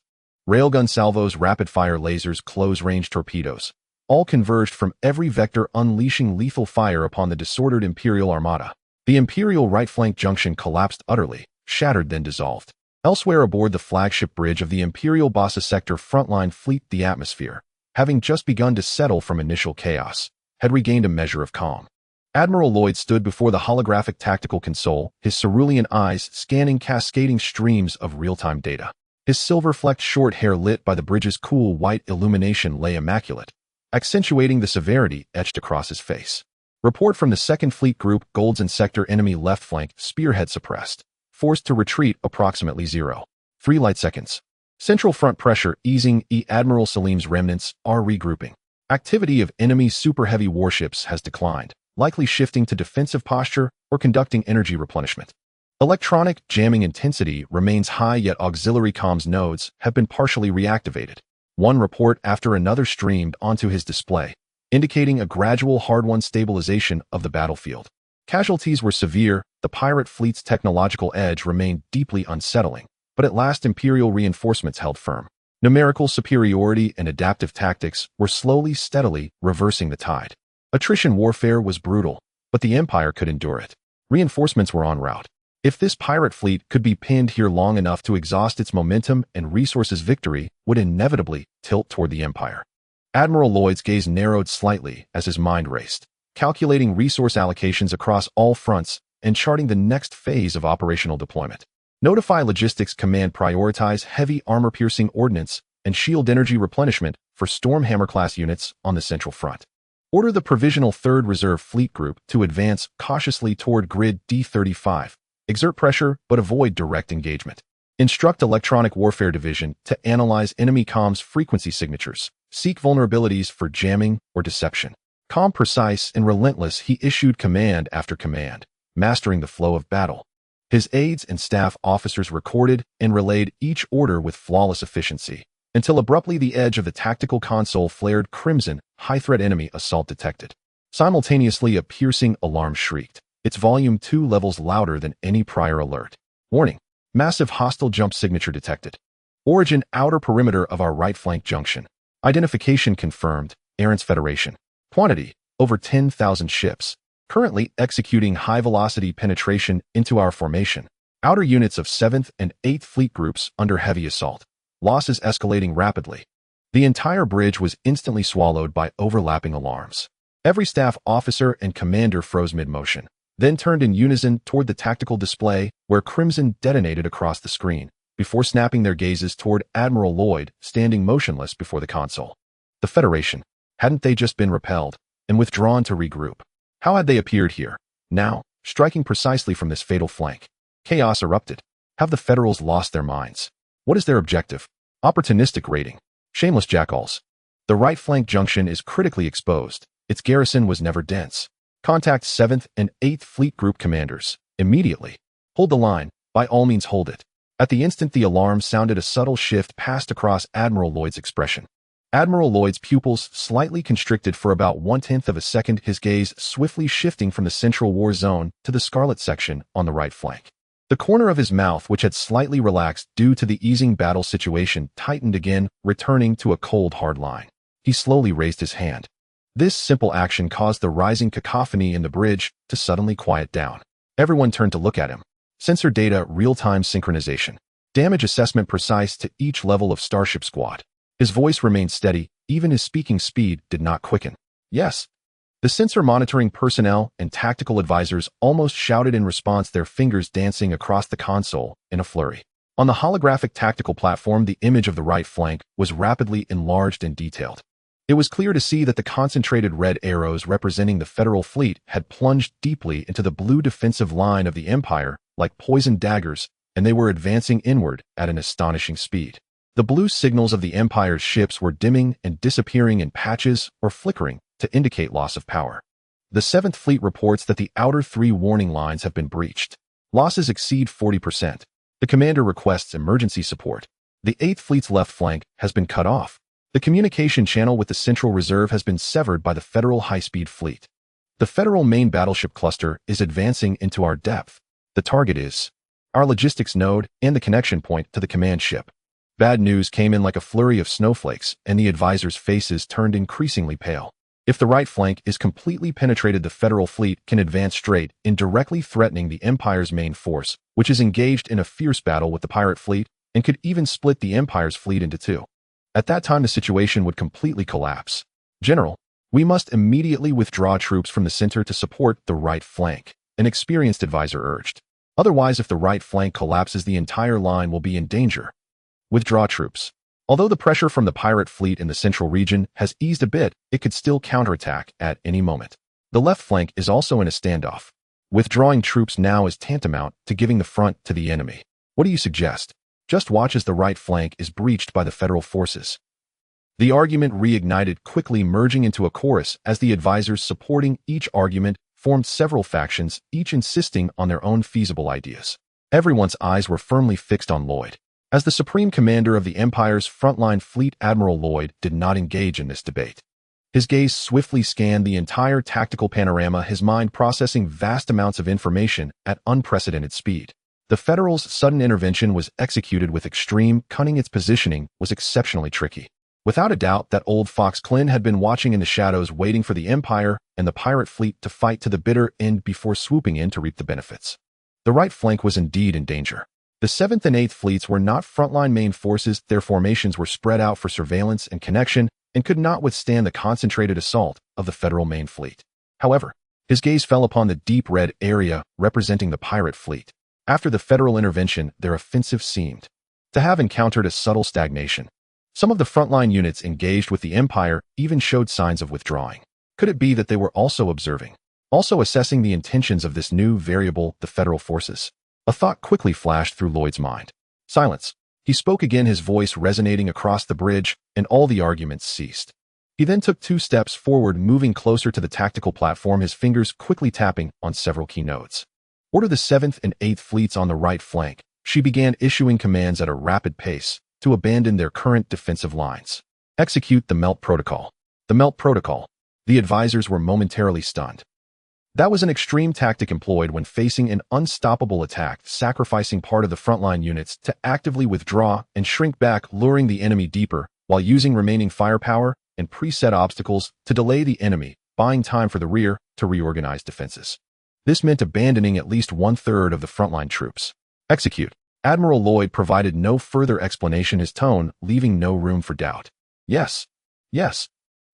Railgun salvos, rapid-fire lasers, close-range torpedoes, all converged from every vector, unleashing lethal fire upon the disordered Imperial armada. The Imperial right flank junction collapsed utterly, shattered, then dissolved. Elsewhere aboard the flagship bridge of the Imperial Bassa sector, frontline fleet, the atmosphere, having just begun to settle from initial chaos, had regained a measure of calm. Admiral Lloyd stood before the holographic tactical console, his cerulean eyes scanning cascading streams of real-time data. His silver-flecked short hair, lit by the bridge's cool white illumination, lay immaculate, accentuating the severity etched across his face. Report from the 2nd Fleet Group, Golds and Sector, enemy left flank, spearhead suppressed. Forced to retreat approximately 0.3 light seconds. Central front pressure easing. Admiral Salim's remnants are regrouping. Activity of enemy super heavy warships has declined, likely shifting to defensive posture or conducting energy replenishment. Electronic jamming intensity remains high, yet auxiliary comms nodes have been partially reactivated. One report after another streamed onto his display, indicating a gradual hard-won stabilization of the battlefield. Casualties were severe. The pirate fleet's technological edge remained deeply unsettling, but at last Imperial reinforcements held firm. Numerical superiority and adaptive tactics were steadily reversing the tide. Attrition warfare was brutal, but the Empire could endure it. Reinforcements were en route. If this pirate fleet could be pinned here long enough to exhaust its momentum and resources, victory would inevitably tilt toward the Empire. Admiral Lloyd's gaze narrowed slightly as his mind raced, calculating resource allocations across all fronts and charting the next phase of operational deployment. Notify Logistics Command prioritize heavy armor-piercing ordnance and shield energy replenishment for Stormhammer-class units on the Central Front. Order the Provisional 3rd Reserve Fleet Group to advance cautiously toward Grid D35. Exert pressure, but avoid direct engagement. Instruct Electronic Warfare Division to analyze enemy comms frequency signatures. Seek vulnerabilities for jamming or deception. Calm, precise, and relentless, he issued command after command, mastering the flow of battle. His aides and staff officers recorded and relayed each order with flawless efficiency, until abruptly the edge of the tactical console flared crimson, high-threat enemy assault detected. Simultaneously, a piercing alarm shrieked, its volume 2 levels louder than any prior alert. Warning: massive hostile jump signature detected. Origin: outer perimeter of our right flank junction. Identification confirmed: Errant's Federation. Quantity: over 10,000 ships. Currently executing high-velocity penetration into our formation. Outer units of 7th and 8th Fleet Groups under heavy assault. Losses escalating rapidly. The entire bridge was instantly swallowed by overlapping alarms. Every staff officer and commander froze mid-motion, then turned in unison toward the tactical display where crimson detonated across the screen, before snapping their gazes toward Admiral Lloyd standing motionless before the console. The Federation. Hadn't they just been repelled and withdrawn to regroup? How had they appeared here, now, striking precisely from this fatal flank? Chaos erupted. Have the Federals lost their minds? What is their objective? Opportunistic raiding. Shameless jackals. The right flank junction is critically exposed. Its garrison was never dense. Contact 7th and 8th Fleet Group commanders, immediately. Hold the line, by all means hold it. At the instant the alarm sounded, a subtle shift passed across Admiral Lloyd's expression. Admiral Lloyd's pupils slightly constricted for about 1/10 of a second, his gaze swiftly shifting from the central war zone to the scarlet section on the right flank. The corner of his mouth, which had slightly relaxed due to the easing battle situation, tightened again, returning to a cold, hard line. He slowly raised his hand. This simple action caused the rising cacophony in the bridge to suddenly quiet down. Everyone turned to look at him. Sensor data, real-time synchronization. Damage assessment precise to each level of Starship Squad. His voice remained steady, even his speaking speed did not quicken. Yes. The sensor monitoring personnel and tactical advisors almost shouted in response, their fingers dancing across the console in a flurry. On the holographic tactical platform, the image of the right flank was rapidly enlarged and detailed. It was clear to see that the concentrated red arrows representing the Federal fleet had plunged deeply into the blue defensive line of the Empire like poisoned daggers, and they were advancing inward at an astonishing speed. The blue signals of the Empire's ships were dimming and disappearing in patches or flickering to indicate loss of power. The 7th Fleet reports that the outer 3 warning lines have been breached. Losses exceed 40%. The commander requests emergency support. The 8th Fleet's left flank has been cut off. The communication channel with the Central Reserve has been severed by the Federal high-speed fleet. The Federal main battleship cluster is advancing into our depth. The target is our logistics node and the connection point to the command ship. Bad news came in like a flurry of snowflakes, and the advisors' faces turned increasingly pale. If the right flank is completely penetrated, the Federal fleet can advance straight in, directly threatening the Empire's main force, which is engaged in a fierce battle with the pirate fleet, and could even split the Empire's fleet into 2. At that time, the situation would completely collapse. General, we must immediately withdraw troops from the center to support the right flank, an experienced advisor urged. Otherwise, if the right flank collapses, the entire line will be in danger. Withdraw troops. Although the pressure from the pirate fleet in the central region has eased a bit, it could still counterattack at any moment. The left flank is also in a standoff. Withdrawing troops now is tantamount to giving the front to the enemy. What do you suggest? Just watch as the right flank is breached by the federal forces. The argument reignited, quickly merging into a chorus as the advisors supporting each argument formed several factions, each insisting on their own feasible ideas. Everyone's eyes were firmly fixed on Lloyd. As the supreme commander of the Empire's frontline fleet, Admiral Lloyd did not engage in this debate. His gaze swiftly scanned the entire tactical panorama, his mind processing vast amounts of information at unprecedented speed. The Federals' sudden intervention was executed with extreme cunning. Its positioning was exceptionally tricky. Without a doubt, that old fox Clint had been watching in the shadows, waiting for the Empire and the pirate fleet to fight to the bitter end before swooping in to reap the benefits. The right flank was indeed in danger. The 7th and 8th fleets were not frontline main forces. Their formations were spread out for surveillance and connection and could not withstand the concentrated assault of the Federal main fleet. However, his gaze fell upon the deep red area representing the pirate fleet. After the Federal intervention, their offensive seemed to have encountered a subtle stagnation. Some of the frontline units engaged with the Empire even showed signs of withdrawing. Could it be that they were also observing, also assessing the intentions of this new variable, the Federal forces? A thought quickly flashed through Lloyd's mind. Silence. He spoke again, his voice resonating across the bridge, and all the arguments ceased. He then took 2 steps forward, moving closer to the tactical platform, his fingers quickly tapping on several key nodes. Order the 7th and 8th fleets on the right flank. She began issuing commands at a rapid pace to abandon their current defensive lines. Execute the Melt Protocol. The Melt Protocol. The advisors were momentarily stunned. That was an extreme tactic employed when facing an unstoppable attack, sacrificing part of the frontline units to actively withdraw and shrink back, luring the enemy deeper, while using remaining firepower and preset obstacles to delay the enemy, buying time for the rear to reorganize defenses. This meant abandoning at least 1/3 of the frontline troops. Execute. Admiral Lloyd provided no further explanation, his tone leaving no room for doubt. Yes. Yes.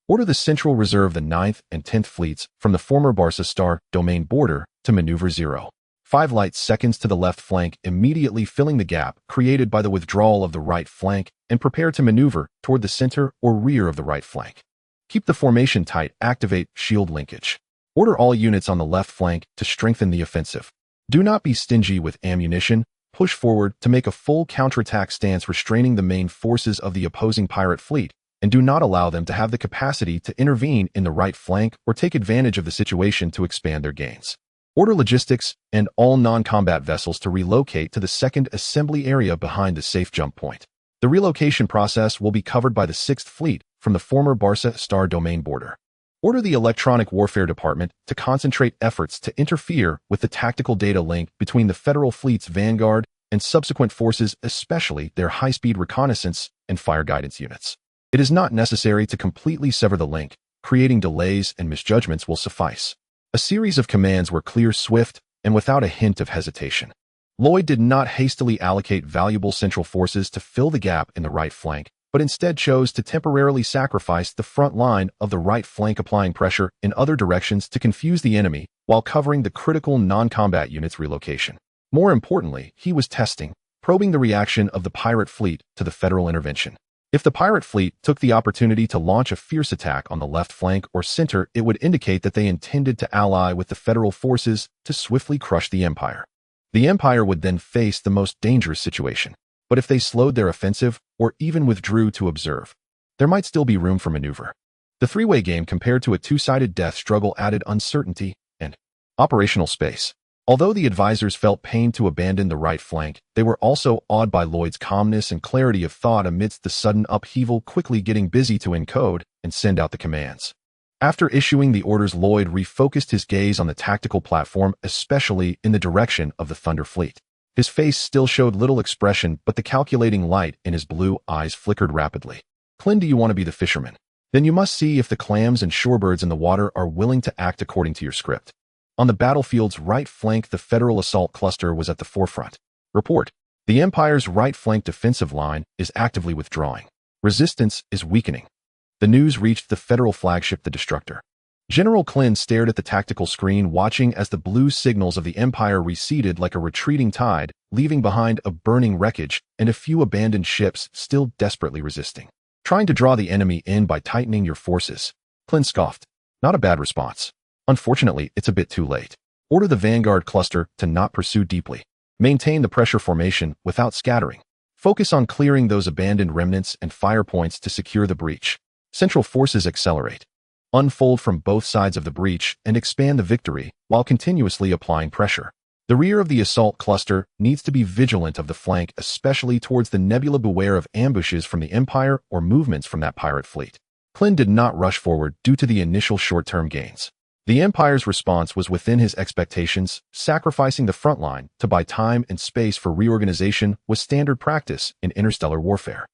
Order the Central Reserve, the 9th and 10th fleets, from the former Barca Star domain border to maneuver 0.5 light seconds to the left flank, immediately filling the gap created by the withdrawal of the right flank, and prepare to maneuver toward the center or rear of the right flank. Keep the formation tight. Activate shield linkage. Order all units on the left flank to strengthen the offensive. Do not be stingy with ammunition. Push forward to make a full counterattack stance, restraining the main forces of the opposing pirate fleet, and do not allow them to have the capacity to intervene in the right flank or take advantage of the situation to expand their gains. Order logistics and all non-combat vessels to relocate to the 2nd assembly area behind the safe jump point. The relocation process will be covered by the 6th fleet from the former Barca Star domain border. Order the Electronic Warfare Department to concentrate efforts to interfere with the tactical data link between the Federal Fleet's vanguard and subsequent forces, especially their high-speed reconnaissance and fire guidance units. It is not necessary to completely sever the link. Creating delays and misjudgments will suffice. A series of commands were clear, swift, and without a hint of hesitation. Lloyd did not hastily allocate valuable central forces to fill the gap in the right flank, but instead chose to temporarily sacrifice the front line of the right flank, applying pressure in other directions to confuse the enemy while covering the critical non-combat units' relocation. More importantly, he was probing the reaction of the pirate fleet to the Federal intervention. If the pirate fleet took the opportunity to launch a fierce attack on the left flank or center, it would indicate that they intended to ally with the Federal forces to swiftly crush the Empire. The Empire would then face the most dangerous situation. But if they slowed their offensive or even withdrew to observe, there might still be room for maneuver. The three-way game compared to a two-sided death struggle added uncertainty and operational space. Although the advisors felt pain to abandon the right flank, they were also awed by Lloyd's calmness and clarity of thought amidst the sudden upheaval, quickly getting busy to encode and send out the commands. After issuing the orders, Lloyd refocused his gaze on the tactical platform, especially in the direction of the Thunder Fleet. His face still showed little expression, but the calculating light in his blue eyes flickered rapidly. "Clint, do you want to be the fisherman? Then you must see if the clams and shorebirds in the water are willing to act according to your script." On the battlefield's right flank, the Federal assault cluster was at the forefront. Report. The Empire's right flank defensive line is actively withdrawing. Resistance is weakening. The news reached the Federal flagship, the Destructor. General Clint stared at the tactical screen, watching as the blue signals of the Empire receded like a retreating tide, leaving behind a burning wreckage and a few abandoned ships still desperately resisting. "Trying to draw the enemy in by tightening your forces," Clint scoffed. "Not a bad response. Unfortunately, it's a bit too late. Order the Vanguard cluster to not pursue deeply. Maintain the pressure formation without scattering. Focus on clearing those abandoned remnants and fire points to secure the breach. Central forces accelerate. Unfold from both sides of the breach and expand the victory while continuously applying pressure. The rear of the assault cluster needs to be vigilant of the flank, especially towards the nebula. Beware of ambushes from the Empire or movements from that pirate fleet. Klin did not rush forward due to the initial short-term gains. The Empire's response was within his expectations. Sacrificing the front line to buy time and space for reorganization was standard practice in interstellar warfare.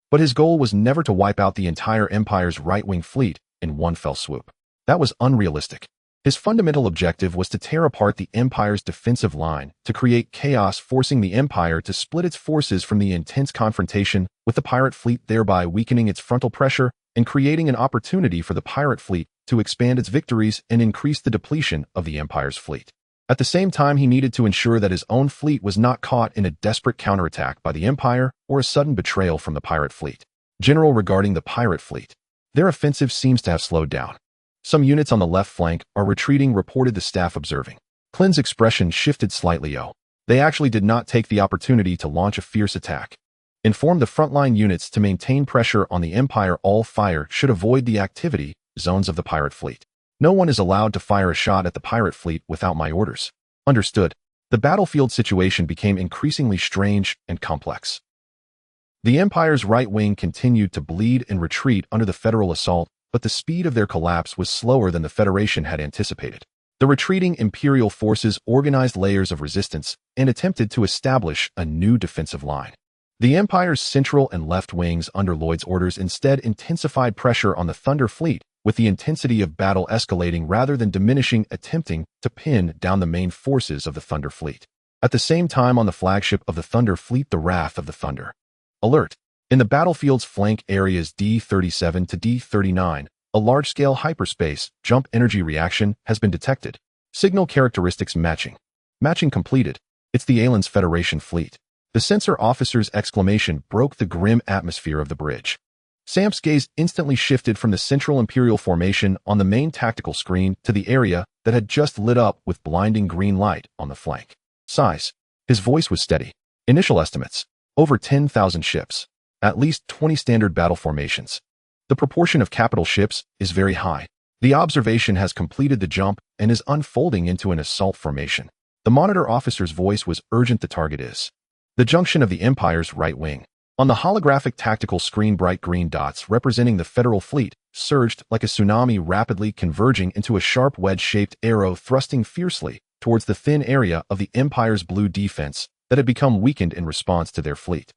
But his goal was never to wipe out the entire Empire's right-wing fleet in one fell swoop. That was unrealistic. His fundamental objective was to tear apart the Empire's defensive line, to create chaos, forcing the Empire to split its forces from the intense confrontation with the pirate fleet, thereby weakening its frontal pressure and creating an opportunity for the pirate fleet to expand its victories and increase the depletion of the Empire's fleet. At the same time, he needed to ensure that his own fleet was not caught in a desperate counterattack by the Empire or a sudden betrayal from the pirate fleet. General, regarding the pirate fleet, their offensive seems to have slowed down. Some units on the left flank are retreating, reported the staff observing. Klin's expression shifted slightly. They actually did not take the opportunity to launch a fierce attack. Inform the frontline units to maintain pressure on the Empire. All fire should avoid the activity zones of the pirate fleet. No one is allowed to fire a shot at the pirate fleet without my orders. Understood. The battlefield situation became increasingly strange and complex. The Empire's right wing continued to bleed and retreat under the Federal assault, but the speed of their collapse was slower than the Federation had anticipated. The retreating Imperial forces organized layers of resistance and attempted to establish a new defensive line. The Empire's central and left wings, under Lloyd's orders, instead intensified pressure on the Thunder fleet, with the intensity of battle escalating rather than diminishing, attempting to pin down the main forces of the Thunder fleet. At the same time, on the flagship of the Thunder fleet, the Wrath of the Thunder. Alert! In the battlefield's flank areas D37 to D39, a large-scale hyperspace jump energy reaction has been detected. Signal characteristics matching. Matching completed. It's the Aelin's Federation fleet. The sensor officer's exclamation broke the grim atmosphere of the bridge. Sam's gaze instantly shifted from the central Imperial formation on the main tactical screen to the area that had just lit up with blinding green light on the flank. Size. His voice was steady. Initial estimates. Over 10,000 ships. At least 20 standard battle formations. The proportion of capital ships is very high. The observation has completed the jump and is unfolding into an assault formation. The monitor officer's voice was urgent. The target is the junction of the Empire's right wing. On the holographic tactical screen, bright green dots representing the Federal fleet surged like a tsunami, rapidly converging into a sharp wedge-shaped arrow thrusting fiercely towards the thin area of the Empire's blue defense that had become weakened in response to their fleet.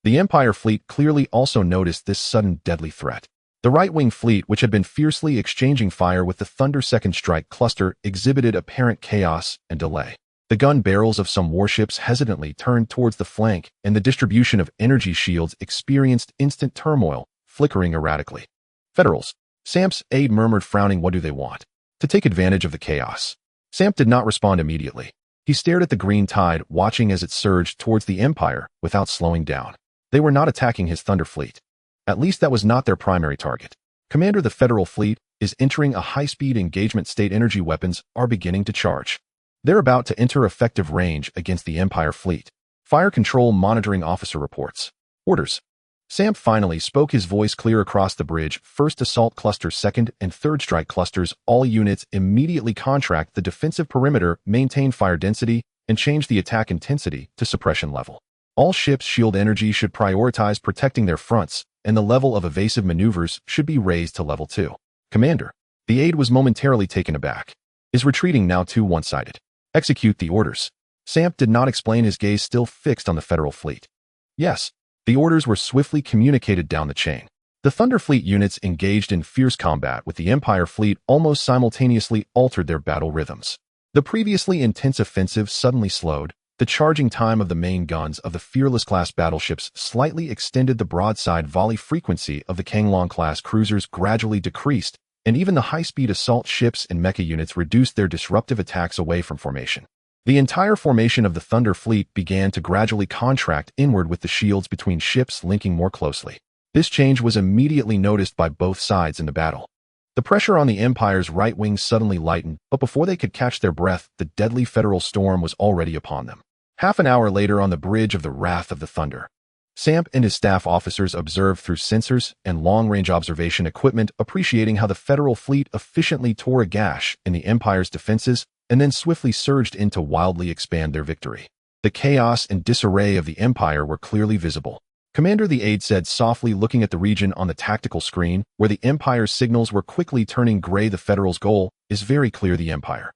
The Empire fleet clearly also noticed this sudden deadly threat. The right-wing fleet, which had been fiercely exchanging fire with the Thunder second strike cluster, exhibited apparent chaos and delay. The gun barrels of some warships hesitantly turned towards the flank, and the distribution of energy shields experienced instant turmoil, flickering erratically. Federals, Sam's aide murmured, frowning. What do they want? To take advantage of the chaos. Sam did not respond immediately. He stared at the green tide, watching as it surged towards the Empire without slowing down. They were not attacking his Thunder fleet. At least that was not their primary target. Commander, the Federal fleet is entering a high-speed engagement state. Energy weapons are beginning to charge. They're about to enter effective range against the Empire fleet. Fire control monitoring officer reports. Orders. Sam finally spoke, his voice clear across the bridge. First assault cluster, second and third strike clusters. All units immediately contract the defensive perimeter, maintain fire density, and change the attack intensity to suppression level. All ships' shield energy should prioritize protecting their fronts, and the level of evasive maneuvers should be raised to level 2. Commander. The aide was momentarily taken aback. Is retreating now too one-sided? Execute the orders. Sam did not explain, his gaze still fixed on the Federal fleet. Yes. The orders were swiftly communicated down the chain. The Thunder fleet units engaged in fierce combat with the Empire fleet almost simultaneously altered their battle rhythms. The previously intense offensive suddenly slowed. The charging time of the main guns of the Fearless-class battleships slightly extended. The broadside volley frequency of the Kanglong-class cruisers gradually decreased, and even the high-speed assault ships and mecha units reduced their disruptive attacks away from formation. The entire formation of the Thunder fleet began to gradually contract inward, with the shields between ships linking more closely. This change was immediately noticed by both sides in the battle. The pressure on the Empire's right wing suddenly lightened, but before they could catch their breath, the deadly Federal storm was already upon them. Half an hour later on the bridge of the Wrath of the Thunder, Samp and his staff officers observed through sensors and long-range observation equipment, appreciating how the Federal fleet efficiently tore a gash in the Empire's defenses and then swiftly surged in to wildly expand their victory. The chaos and disarray of the Empire were clearly visible. Commander, the aide said softly, looking at the region on the tactical screen, where the Empire's signals were quickly turning gray. The Federal's goal is very clear. The Empire.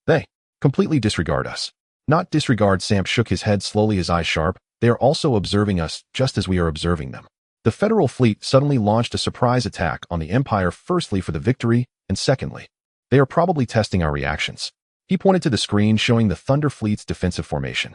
They completely disregard us. Not disregard. Samp shook his head slowly, his eyes sharp. They are also observing us, just as we are observing them. The Federal fleet suddenly launched a surprise attack on the Empire, firstly for the victory, and secondly, they are probably testing our reactions. He pointed to the screen showing the Thunder Fleet's defensive formation.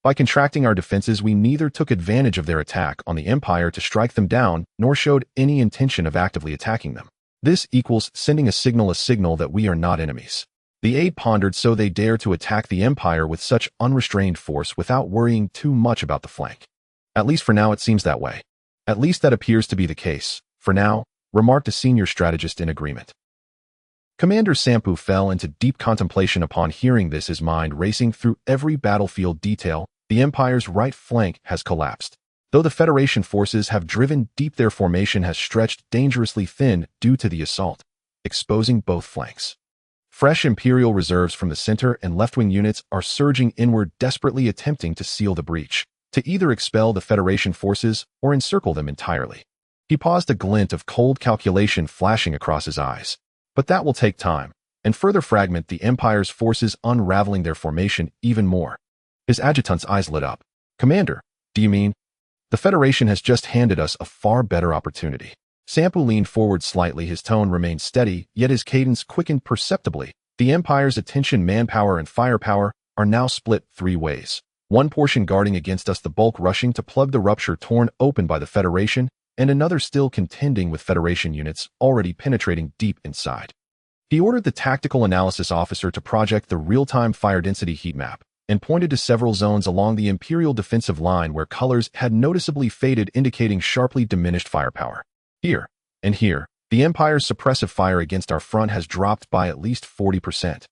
By contracting our defenses, we neither took advantage of their attack on the Empire to strike them down, nor showed any intention of actively attacking them. This equals sending a signal that we are not enemies. The aide pondered. So they dare to attack the Empire with such unrestrained force without worrying too much about the flank. At least for now it seems that way. At least that appears to be the case, for now, remarked a senior strategist in agreement. Commander Sampu fell into deep contemplation upon hearing this, his mind racing through every battlefield detail. The Empire's right flank has collapsed. Though the Federation forces have driven deep, their formation has stretched dangerously thin due to the assault, exposing both flanks. Fresh Imperial reserves from the center and left-wing units are surging inward, desperately attempting to seal the breach, to either expel the Federation forces or encircle them entirely. He paused, a glint of cold calculation flashing across his eyes. But that will take time, and further fragment the Empire's forces, unraveling their formation even more. His adjutant's eyes lit up. Commander, do you mean? The Federation has just handed us a far better opportunity. Sampu leaned forward slightly, his tone remained steady, yet his cadence quickened perceptibly. The Empire's attention, manpower, and firepower are now split three ways. One portion guarding against us, the bulk rushing to plug the rupture torn open by the Federation, and another still contending with Federation units already penetrating deep inside. He ordered the tactical analysis officer to project the real-time fire density heat map, and pointed to several zones along the Imperial defensive line where colors had noticeably faded, indicating sharply diminished firepower. Here, and here, the Empire's suppressive fire against our front has dropped by at least 40%.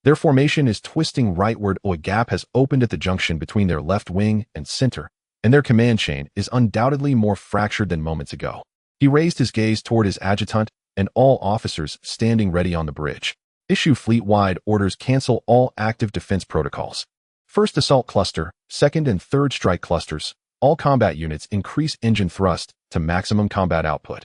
Their formation is twisting rightward. A gap has opened at the junction between their left wing and center, and their command chain is undoubtedly more fractured than moments ago. He raised his gaze toward his adjutant and all officers standing ready on the bridge. Issue fleet-wide orders. Cancel all active defense protocols. First assault cluster, second and third strike clusters. All combat units increase engine thrust to maximum combat output.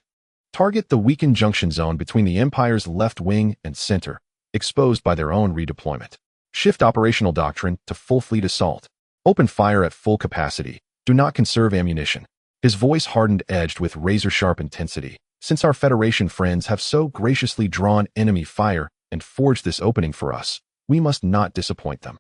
Target the weakened junction zone between the Empire's left wing and center, exposed by their own redeployment. Shift operational doctrine to full fleet assault. Open fire at full capacity. Do not conserve ammunition. His voice hardened, edged with razor-sharp intensity. Since our Federation friends have so graciously drawn enemy fire and forged this opening for us, we must not disappoint them.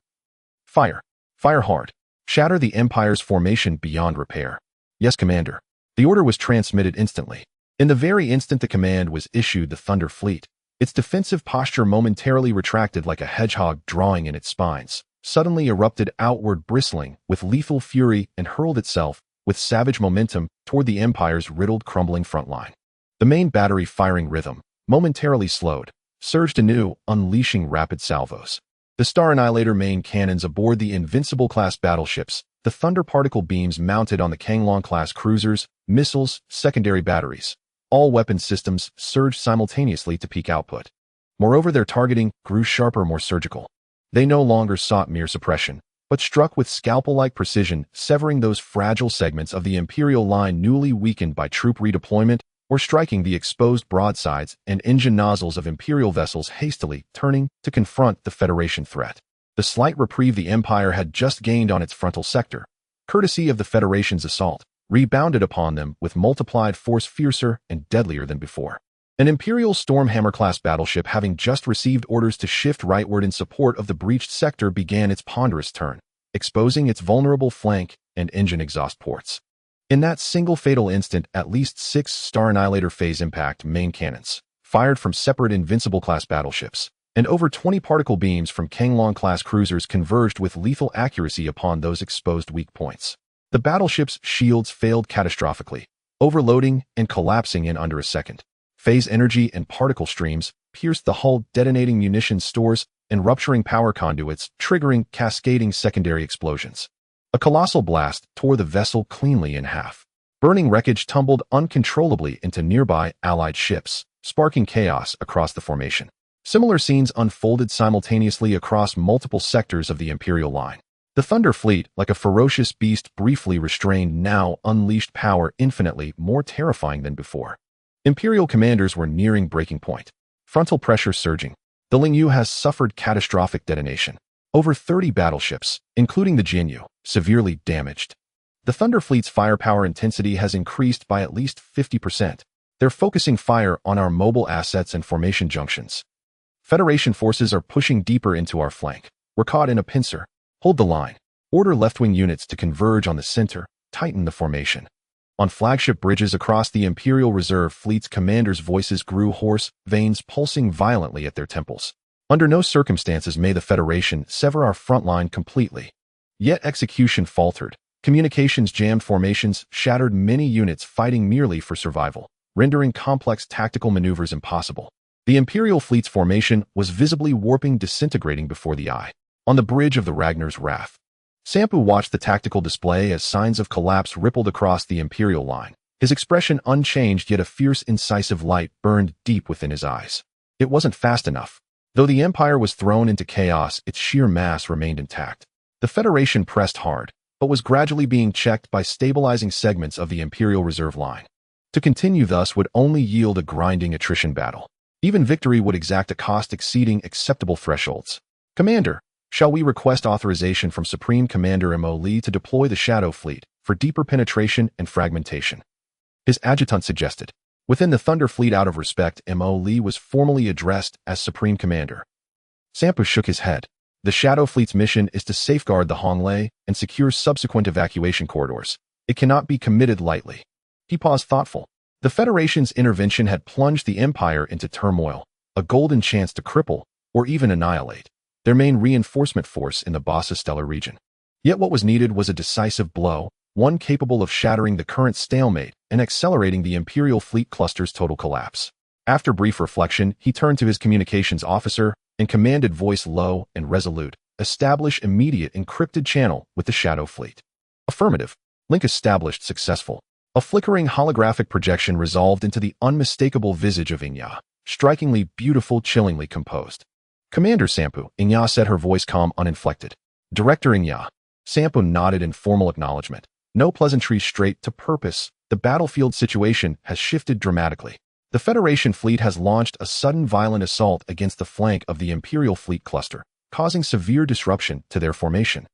Fire. Fire hard. Shatter the Empire's formation beyond repair. Yes, Commander. The order was transmitted instantly. In the very instant the command was issued, the Thunder Fleet, its defensive posture momentarily retracted like a hedgehog drawing in its spines, suddenly erupted outward, bristling with lethal fury, and hurled itself with savage momentum toward the Empire's riddled, crumbling front line. The main battery firing rhythm, momentarily slowed, surged anew, unleashing rapid salvos. The Star Annihilator main cannons aboard the Invincible-class battleships, the Thunder particle beams mounted on the Kanglong-class cruisers, missiles, secondary batteries. All weapon systems surged simultaneously to peak output. Moreover, their targeting grew sharper, more surgical. They no longer sought mere suppression, but struck with scalpel-like precision, severing those fragile segments of the Imperial line newly weakened by troop redeployment, or striking the exposed broadsides and engine nozzles of Imperial vessels hastily turning to confront the Federation threat. The slight reprieve the Empire had just gained on its frontal sector, courtesy of the Federation's assault, rebounded upon them with multiplied force, fiercer and deadlier than before. An Imperial Stormhammer-class battleship, having just received orders to shift rightward in support of the breached sector, began its ponderous turn, exposing its vulnerable flank and engine exhaust ports. In that single fatal instant, at least 6 Star Annihilator phase impact main cannons, fired from separate Invincible-class battleships, and over 20 particle beams from Kanglong-class cruisers converged with lethal accuracy upon those exposed weak points. The battleship's shields failed catastrophically, overloading and collapsing in under a second. Phase energy and particle streams pierced the hull, detonating munitions stores and rupturing power conduits, triggering cascading secondary explosions. A colossal blast tore the vessel cleanly in half. Burning wreckage tumbled uncontrollably into nearby Allied ships, sparking chaos across the formation. Similar scenes unfolded simultaneously across multiple sectors of the Imperial line. The Thunder Fleet, like a ferocious beast briefly restrained, now unleashed power infinitely more terrifying than before. Imperial commanders were nearing breaking point. Frontal pressure surging. The Lingyu has suffered catastrophic detonation. Over 30 battleships, including the Jinyu, severely damaged. The Thunder Fleet's firepower intensity has increased by at least 50%. They're focusing fire on our mobile assets and formation junctions. Federation forces are pushing deeper into our flank. We're caught in a pincer. Hold the line. Order left-wing units to converge on the center. Tighten the formation. On flagship bridges across the Imperial Reserve Fleet's commanders' voices grew hoarse, veins pulsing violently at their temples. Under no circumstances may the Federation sever our front line completely. Yet execution faltered. Communications jammed, formations shattered, many units fighting merely for survival, rendering complex tactical maneuvers impossible. The Imperial Fleet's formation was visibly warping, disintegrating before the eye. On the bridge of the Ragnar's Wrath, Sampu watched the tactical display as signs of collapse rippled across the Imperial line. His expression unchanged, yet a fierce, incisive light burned deep within his eyes. It wasn't fast enough. Though the Empire was thrown into chaos, its sheer mass remained intact. The Federation pressed hard, but was gradually being checked by stabilizing segments of the Imperial Reserve line. To continue thus would only yield a grinding attrition battle. Even victory would exact a cost exceeding acceptable thresholds. Commander, shall we request authorization from Supreme Commander Mo Lee to deploy the Shadow Fleet for deeper penetration and fragmentation? His adjutant suggested. Within the Thunder Fleet, out of respect, Mo Lee was formally addressed as Supreme Commander. Sampu shook his head. The Shadow Fleet's mission is to safeguard the Honglei and secure subsequent evacuation corridors. It cannot be committed lightly. He paused, thoughtful. The Federation's intervention had plunged the Empire into turmoil, a golden chance to cripple or even annihilate their main reinforcement force in the Bassa Stellar region. Yet what was needed was a decisive blow, one capable of shattering the current stalemate and accelerating the Imperial Fleet cluster's total collapse. After brief reflection, he turned to his communications officer and commanded, voice low and resolute, establish immediate encrypted channel with the Shadow Fleet. Affirmative. Link established, successful. A flickering holographic projection resolved into the unmistakable visage of Inya, strikingly beautiful, chillingly composed. Commander Sampu, Inya said, her voice calm, uninflected. Director Inya. Sampu nodded in formal acknowledgement. No pleasantries, straight to purpose. The battlefield situation has shifted dramatically. The Federation fleet has launched a sudden violent assault against the flank of the Imperial Fleet cluster, causing severe disruption to their formation.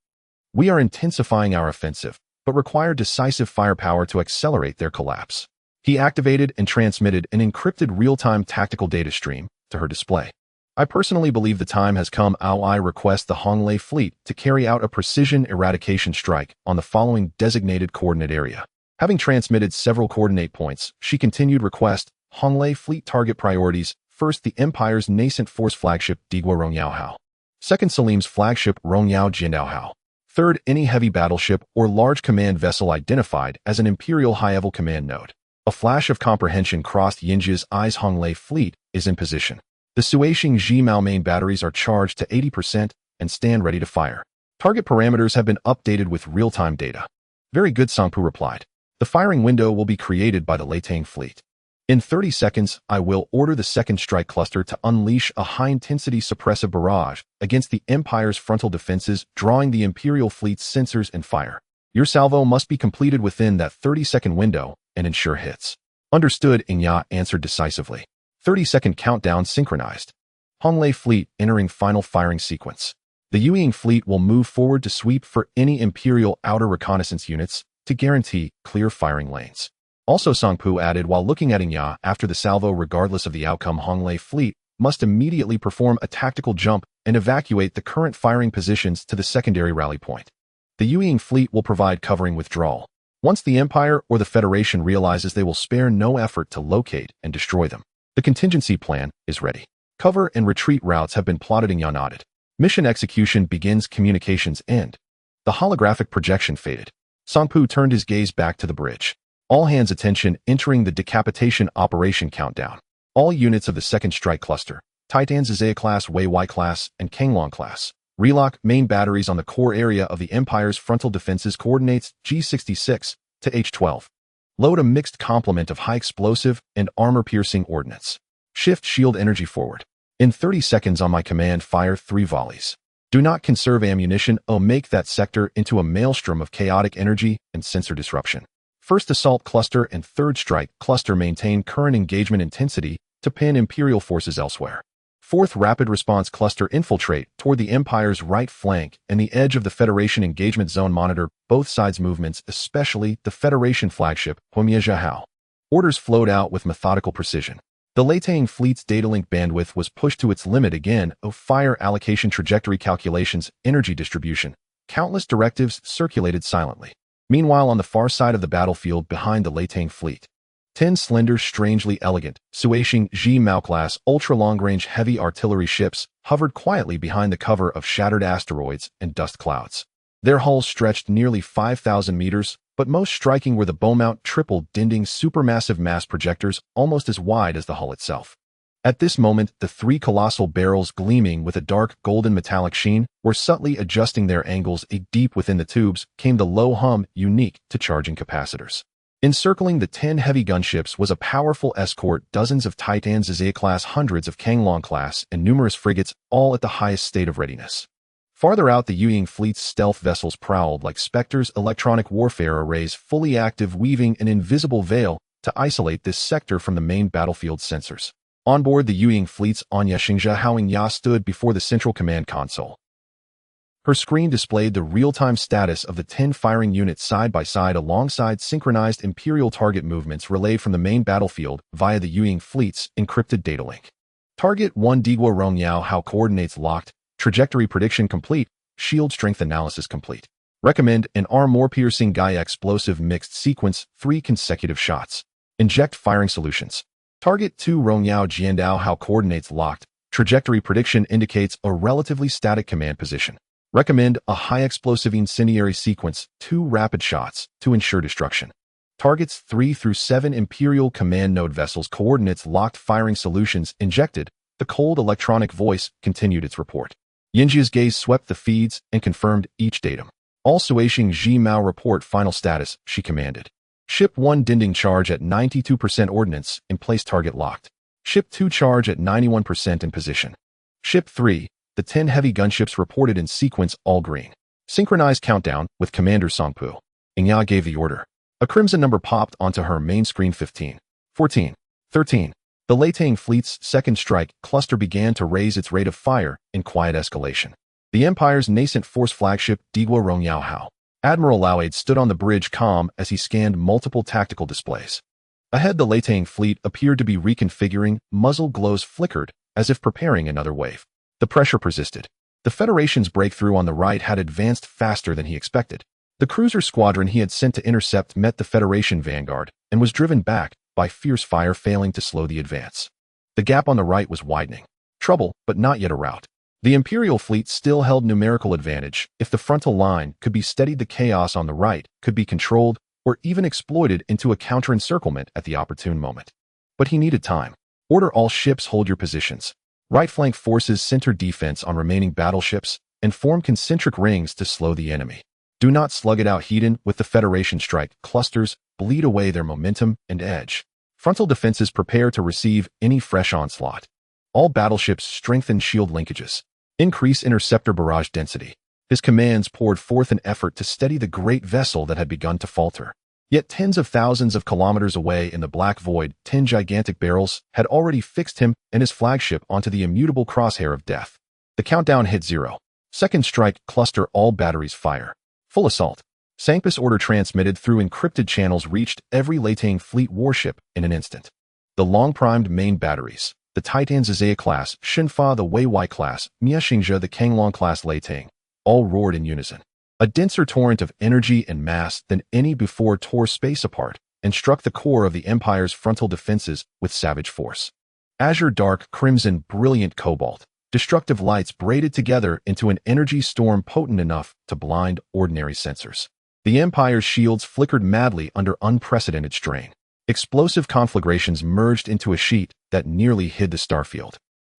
We are intensifying our offensive, but require decisive firepower to accelerate their collapse. He activated and transmitted an encrypted real-time tactical data stream to her display. I personally believe the time has come. I request the Honglei fleet to carry out a precision eradication strike on the following designated coordinate area. Having transmitted several coordinate points, she continued, request Honglei fleet target priorities. First, the Empire's nascent force flagship Digwa Rongyao. Second, Salim's flagship Rongyao Jindao. Third, any heavy battleship or large command vessel identified as an Imperial high-level command node. A flash of comprehension crossed Yinji's eyes. Honglei fleet is in position. The Suishing Jimao main batteries are charged to 80% and stand ready to fire. Target parameters have been updated with real-time data. Very good, Sangpu replied. The firing window will be created by the Leitang fleet. In 30 seconds, I will order the second strike cluster to unleash a high-intensity suppressive barrage against the Empire's frontal defenses, drawing the Imperial fleet's sensors and fire. Your salvo must be completed within that 30-second window and ensure hits. Understood, Inya answered decisively. 30-second countdown synchronized. Honglei fleet entering final firing sequence. The Yueying fleet will move forward to sweep for any Imperial outer reconnaissance units to guarantee clear firing lanes. Also, Sangpu added while looking at Inya, after the salvo, regardless of the outcome, Honglei fleet must immediately perform a tactical jump and evacuate the current firing positions to the secondary rally point. The Yueying fleet will provide covering withdrawal. Once the Empire or the Federation realizes, they will spare no effort to locate and destroy them. The contingency plan is ready. Cover and retreat routes have been plotted. Inya nodded. Mission execution begins. Communications end. The holographic projection faded. Sangpu turned his gaze back to the bridge. All hands' attention, entering the decapitation operation countdown. All units of the Second Strike Cluster, Titan Zizaya class, Wei Y class, and Kanglong class, relock main batteries on the core area of the Empire's frontal defenses coordinates G66 to H12. Load a mixed complement of high explosive and armor-piercing ordnance. Shift shield energy forward. In 30 seconds on my command, fire 3 volleys. Do not conserve ammunition or make that sector into a maelstrom of chaotic energy and sensor disruption. First Assault Cluster and Third Strike Cluster maintain current engagement intensity to pin Imperial forces elsewhere. Fourth Rapid Response Cluster infiltrate toward the Empire's right flank and the edge of the Federation engagement zone. Monitor both sides' movements, especially the Federation flagship, Huomia. Orders flowed out with methodical precision. The Latang fleet's datalink bandwidth was pushed to its limit again. Fire allocation, trajectory calculations, energy distribution. Countless directives circulated silently. Meanwhile, on the far side of the battlefield behind the Latang fleet, 10 slender, strangely elegant, Suishing Ji Mao class ultra-long-range heavy artillery ships hovered quietly behind the cover of shattered asteroids and dust clouds. Their hulls stretched nearly 5,000 meters, but most striking were the Beaumont triple-dinding supermassive mass projectors almost as wide as the hull itself. At this moment, the 3 colossal barrels gleaming with a dark golden metallic sheen were subtly adjusting their angles. Deep within the tubes came the low hum unique to charging capacitors. Encircling the 10 heavy gunships was a powerful escort, dozens of Titan Zizaya class, hundreds of Kanglong class, and numerous frigates, all at the highest state of readiness. Farther out, the Yuying fleet's stealth vessels prowled like specters, electronic warfare arrays fully active, weaving an invisible veil to isolate this sector from the main battlefield sensors. On board the Yuying fleet's Anya Xingzhe, Haoing Ya stood before the central command console. Her screen displayed the real-time status of the 10 firing units side by side alongside synchronized Imperial target movements relayed from the main battlefield via the Yuying fleet's encrypted data link. Target 1 Digua Rongyao Hao coordinates locked, trajectory prediction complete, shield strength analysis complete. Recommend an armor-piercing Gaia explosive mixed sequence, 3 consecutive shots. Inject firing solutions. Target 2 Rongyao Jiandao Hao coordinates locked, trajectory prediction indicates a relatively static command position. Recommend a high explosive incendiary sequence, 2 rapid shots, to ensure destruction. Targets 3 through 7 Imperial command node vessels coordinates locked, firing solutions injected. The cold electronic voice continued its report. Yinjia's gaze swept the feeds and confirmed each datum. All Suishing Ji Mao report final status, she commanded. Ship 1 Dinding charge at 92% ordnance, in place, target locked. Ship 2 charge at 91% in position. Ship 3, the 10 heavy gunships reported in sequence, all green. Synchronized countdown with Commander Songpu. Ingya gave the order. A crimson number popped onto her main screen. 15, 14, 13. The Latang fleet's second strike cluster began to raise its rate of fire in quiet escalation. The Empire's nascent force flagship, Digua Rongyao Hao. Admiral Lauade stood on the bridge, calm as he scanned multiple tactical displays. Ahead, the Latang fleet appeared to be reconfiguring, muzzle glows flickered, as if preparing another wave. The pressure persisted. The Federation's breakthrough on the right had advanced faster than he expected. The cruiser squadron he had sent to intercept met the Federation vanguard and was driven back by fierce fire, failing to slow the advance. The gap on the right was widening. Trouble, but not yet a rout. The Imperial fleet still held numerical advantage. If the frontal line could be steadied, the chaos on the right could be controlled or even exploited into a counter-encirclement at the opportune moment. But he needed time. Order all ships, hold your positions. Right flank forces center defense on remaining battleships and form concentric rings to slow the enemy. Do not slug it out. Heated with the Federation strike clusters, bleed away their momentum and edge. Frontal defenses prepare to receive any fresh onslaught. All battleships strengthen shield linkages. Increase interceptor barrage density. His commands poured forth an effort to steady the great vessel that had begun to falter. Yet tens of thousands of kilometers away in the black void, 10 gigantic barrels had already fixed him and his flagship onto the immutable crosshair of death. The countdown hit 0. Second strike cluster, all batteries fire. Full assault. Sanctus order transmitted through encrypted channels reached every Latang fleet warship in an instant. The long-primed main batteries, the Titan Zizaya class, Shinfa the Wei Y class, Mia Xingzhe the Kanglong class Latang, all roared in unison. A denser torrent of energy and mass than any before tore space apart and struck the core of the Empire's frontal defenses with savage force. Azure, dark, crimson, brilliant cobalt. Destructive lights braided together into an energy storm potent enough to blind ordinary sensors. The Empire's shields flickered madly under unprecedented strain. Explosive conflagrations merged into a sheet that nearly hid the starfield.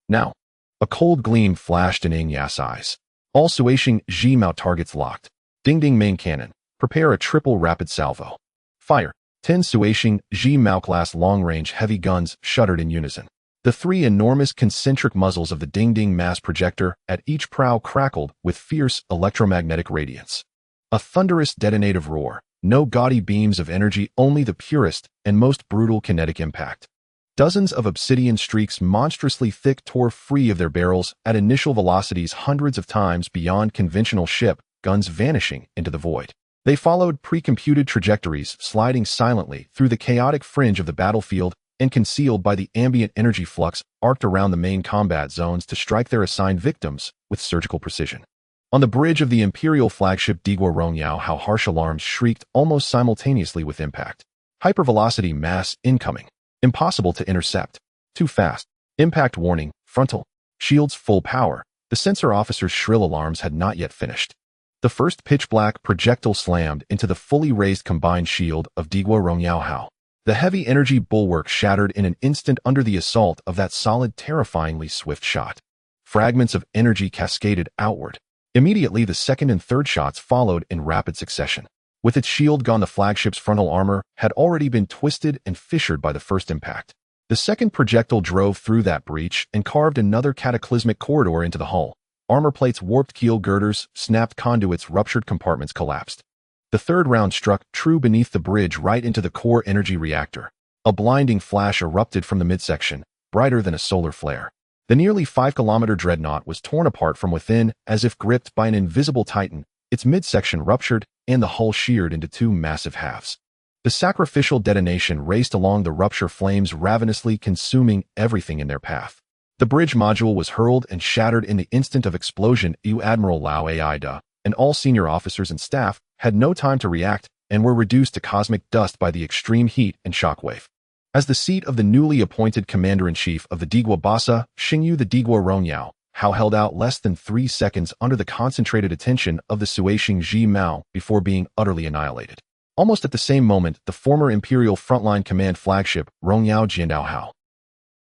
Now, a cold gleam flashed in Yas' eyes. All Suashing Ji-Mao targets locked. Ding-ding main cannon. Prepare a triple rapid salvo. Fire. 10 Suashing Ji-Mao class long-range heavy guns shuddered in unison. The 3 enormous concentric muzzles of the Ding-Ding mass projector at each prow crackled with fierce electromagnetic radiance. A thunderous detonative roar. No gaudy beams of energy, only the purest and most brutal kinetic impact. Dozens of obsidian streaks monstrously thick tore free of their barrels at initial velocities hundreds of times beyond conventional ship guns, vanishing into the void. They followed pre-computed trajectories, sliding silently through the chaotic fringe of the battlefield and concealed by the ambient energy flux arced around the main combat zones to strike their assigned victims with surgical precision. On the bridge of the Imperial flagship Digua Rongyao, how harsh alarms shrieked almost simultaneously with impact. Hypervelocity mass incoming. Impossible to intercept. Too fast. Impact warning. Frontal. Shields full power. The sensor officer's shrill alarms had not yet finished. The first pitch-black projectile slammed into the fully raised combined shield of Digua Rongyao. The heavy energy bulwark shattered in an instant under the assault of that solid, terrifyingly swift shot. Fragments of energy cascaded outward. Immediately, the second and third shots followed in rapid succession. With its shield gone, the flagship's frontal armor had already been twisted and fissured by the first impact. The second projectile drove through that breach and carved another cataclysmic corridor into the hull. Armor plates warped, keel girders snapped, conduits ruptured, compartments collapsed. The third round struck true beneath the bridge right into the core energy reactor. A blinding flash erupted from the midsection, brighter than a solar flare. The nearly 5-kilometer dreadnought was torn apart from within as if gripped by an invisible titan. Its midsection ruptured and the hull sheared into 2 massive halves. The sacrificial detonation raced along the rupture flames, ravenously consuming everything in their path. The bridge module was hurled and shattered in the instant of explosion. Admiral Lao Aida and all senior officers and staff had no time to react and were reduced to cosmic dust by the extreme heat and shockwave. As the seat of the newly appointed commander-in-chief of the Digua Basa, Xingyu the Digua Rongyao, Hao held out less than 3 seconds under the concentrated attention of the Suashing Ji-Mao before being utterly annihilated. Almost at the same moment, the former Imperial Frontline Command flagship, Rongyao Jiandao Hao.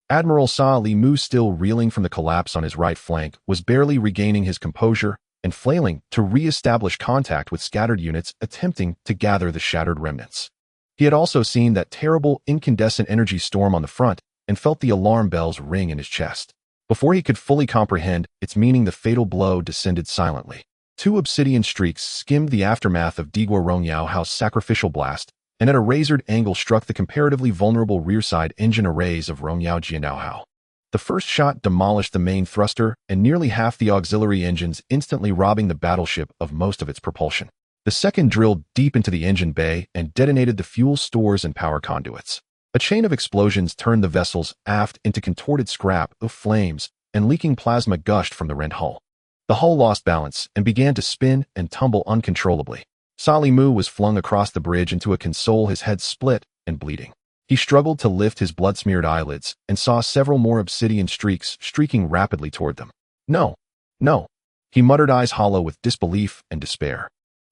Admiral Sa Li Mu, still reeling from the collapse on his right flank, was barely regaining his composure and flailing to re-establish contact with scattered units attempting to gather the shattered remnants. He had also seen that terrible incandescent energy storm on the front and felt the alarm bells ring in his chest. Before he could fully comprehend its meaning, the fatal blow descended silently. 2 obsidian streaks skimmed the aftermath of Digua Rongyao-Hao's sacrificial blast, and at a razored angle struck the comparatively vulnerable rearside engine arrays of Rongyao Jiandao. The first shot demolished the main thruster and nearly half the auxiliary engines, instantly robbing the battleship of most of its propulsion. The second drilled deep into the engine bay and detonated the fuel stores and power conduits. A chain of explosions turned the vessels aft into contorted scrap of flames, and leaking plasma gushed from the rent hull. The hull lost balance and began to spin and tumble uncontrollably. Sa Li Mu was flung across the bridge into a console, his head split and bleeding. He struggled to lift his blood-smeared eyelids and saw several more obsidian streaks streaking rapidly toward them. No, no, he muttered, eyes hollow with disbelief and despair.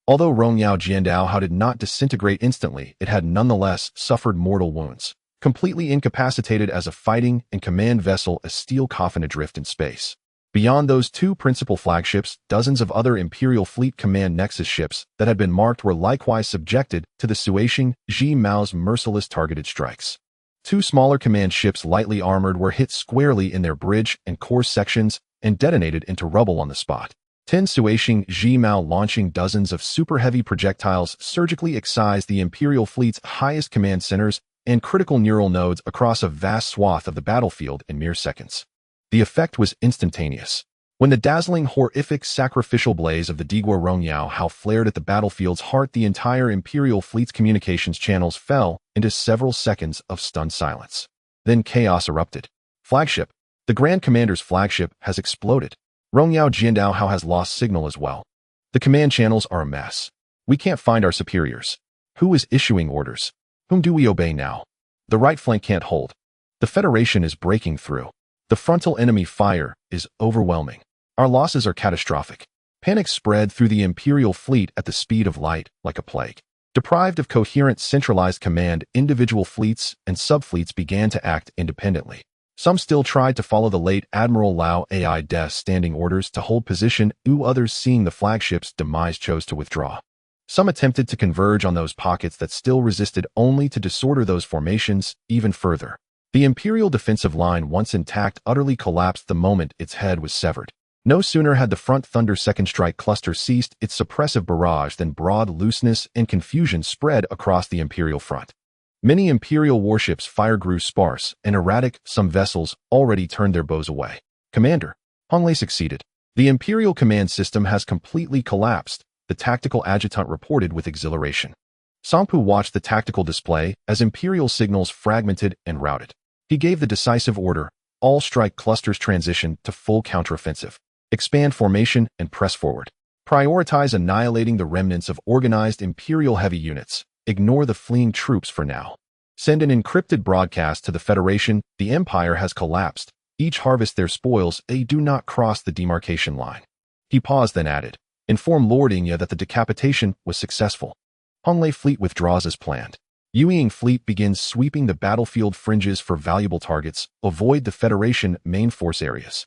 Although Rongyao Jiandao did not disintegrate instantly, it had nonetheless suffered mortal wounds, completely incapacitated as a fighting and command vessel, a steel coffin adrift in space. Beyond those 2 principal flagships, dozens of other Imperial Fleet Command Nexus ships that had been marked were likewise subjected to the Suashing Ji-Mao's merciless targeted strikes. 2 smaller command ships, lightly armored, were hit squarely in their bridge and core sections and detonated into rubble on the spot. 10 Suashing Ji-Mao, launching dozens of super-heavy projectiles, surgically excised the Imperial Fleet's highest command centers and critical neural nodes across a vast swath of the battlefield in mere seconds. The effect was instantaneous. When the dazzling, horrific, sacrificial blaze of the Digua Rongyao flared at the battlefield's heart, the entire Imperial Fleet's communications channels fell into several seconds of stunned silence. Then chaos erupted. Flagship. The Grand Commander's flagship has exploded. Rongyao Jiandao has lost signal as well. The command channels are a mess. We can't find our superiors. Who is issuing orders? Whom do we obey now? The right flank can't hold. The Federation is breaking through. The frontal enemy fire is overwhelming. Our losses are catastrophic. Panic spread through the Imperial fleet at the speed of light, like a plague. Deprived of coherent centralized command, individual fleets and subfleets began to act independently. Some still tried to follow the late Admiral Lau Ai De's standing orders to hold position, others, seeing the flagship's demise, chose to withdraw. Some attempted to converge on those pockets that still resisted, only to disorder those formations even further. The Imperial defensive line, once intact, utterly collapsed the moment its head was severed. No sooner had the front Thunder second strike cluster ceased its suppressive barrage than broad looseness and confusion spread across the Imperial front. Many Imperial warships' fire grew sparse and erratic. Some vessels already turned their bows away. "Commander," Hong Lei succeeded. "The Imperial command system has completely collapsed," the tactical adjutant reported with exhilaration. Sampu watched the tactical display as Imperial signals fragmented and routed. He gave the decisive order: all strike clusters transition to full counteroffensive. Expand formation and press forward. Prioritize annihilating the remnants of organized Imperial heavy units. Ignore the fleeing troops for now. Send an encrypted broadcast to the Federation: the Empire has collapsed. Each harvest their spoils. Do not cross the demarcation line. He paused, then added, "Inform Lord Inya that the decapitation was successful. Hong Lei fleet withdraws as planned. Yuying fleet begins sweeping the battlefield fringes for valuable targets. Avoid the Federation main force areas."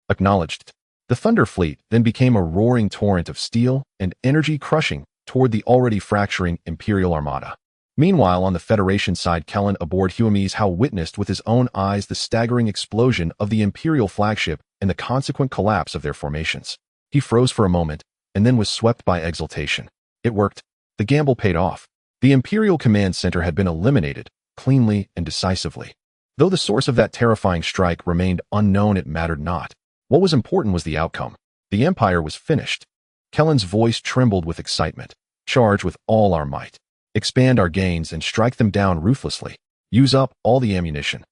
Acknowledged. The Thunder fleet then became a roaring torrent of steel and energy, crushing toward the already fracturing Imperial armada. Meanwhile, on the Federation side, Kellen aboard Huamies Hao witnessed with his own eyes the staggering explosion of the Imperial flagship and the consequent collapse of their formations. He froze for a moment and then was swept by exultation. It worked. The gamble paid off. The Imperial command center had been eliminated, cleanly and decisively. Though the source of that terrifying strike remained unknown, it mattered not. What was important was the outcome. The Empire was finished. Kellen's voice trembled with excitement. "Charge with all our might. Expand our gains and strike them down ruthlessly. Use up all the ammunition."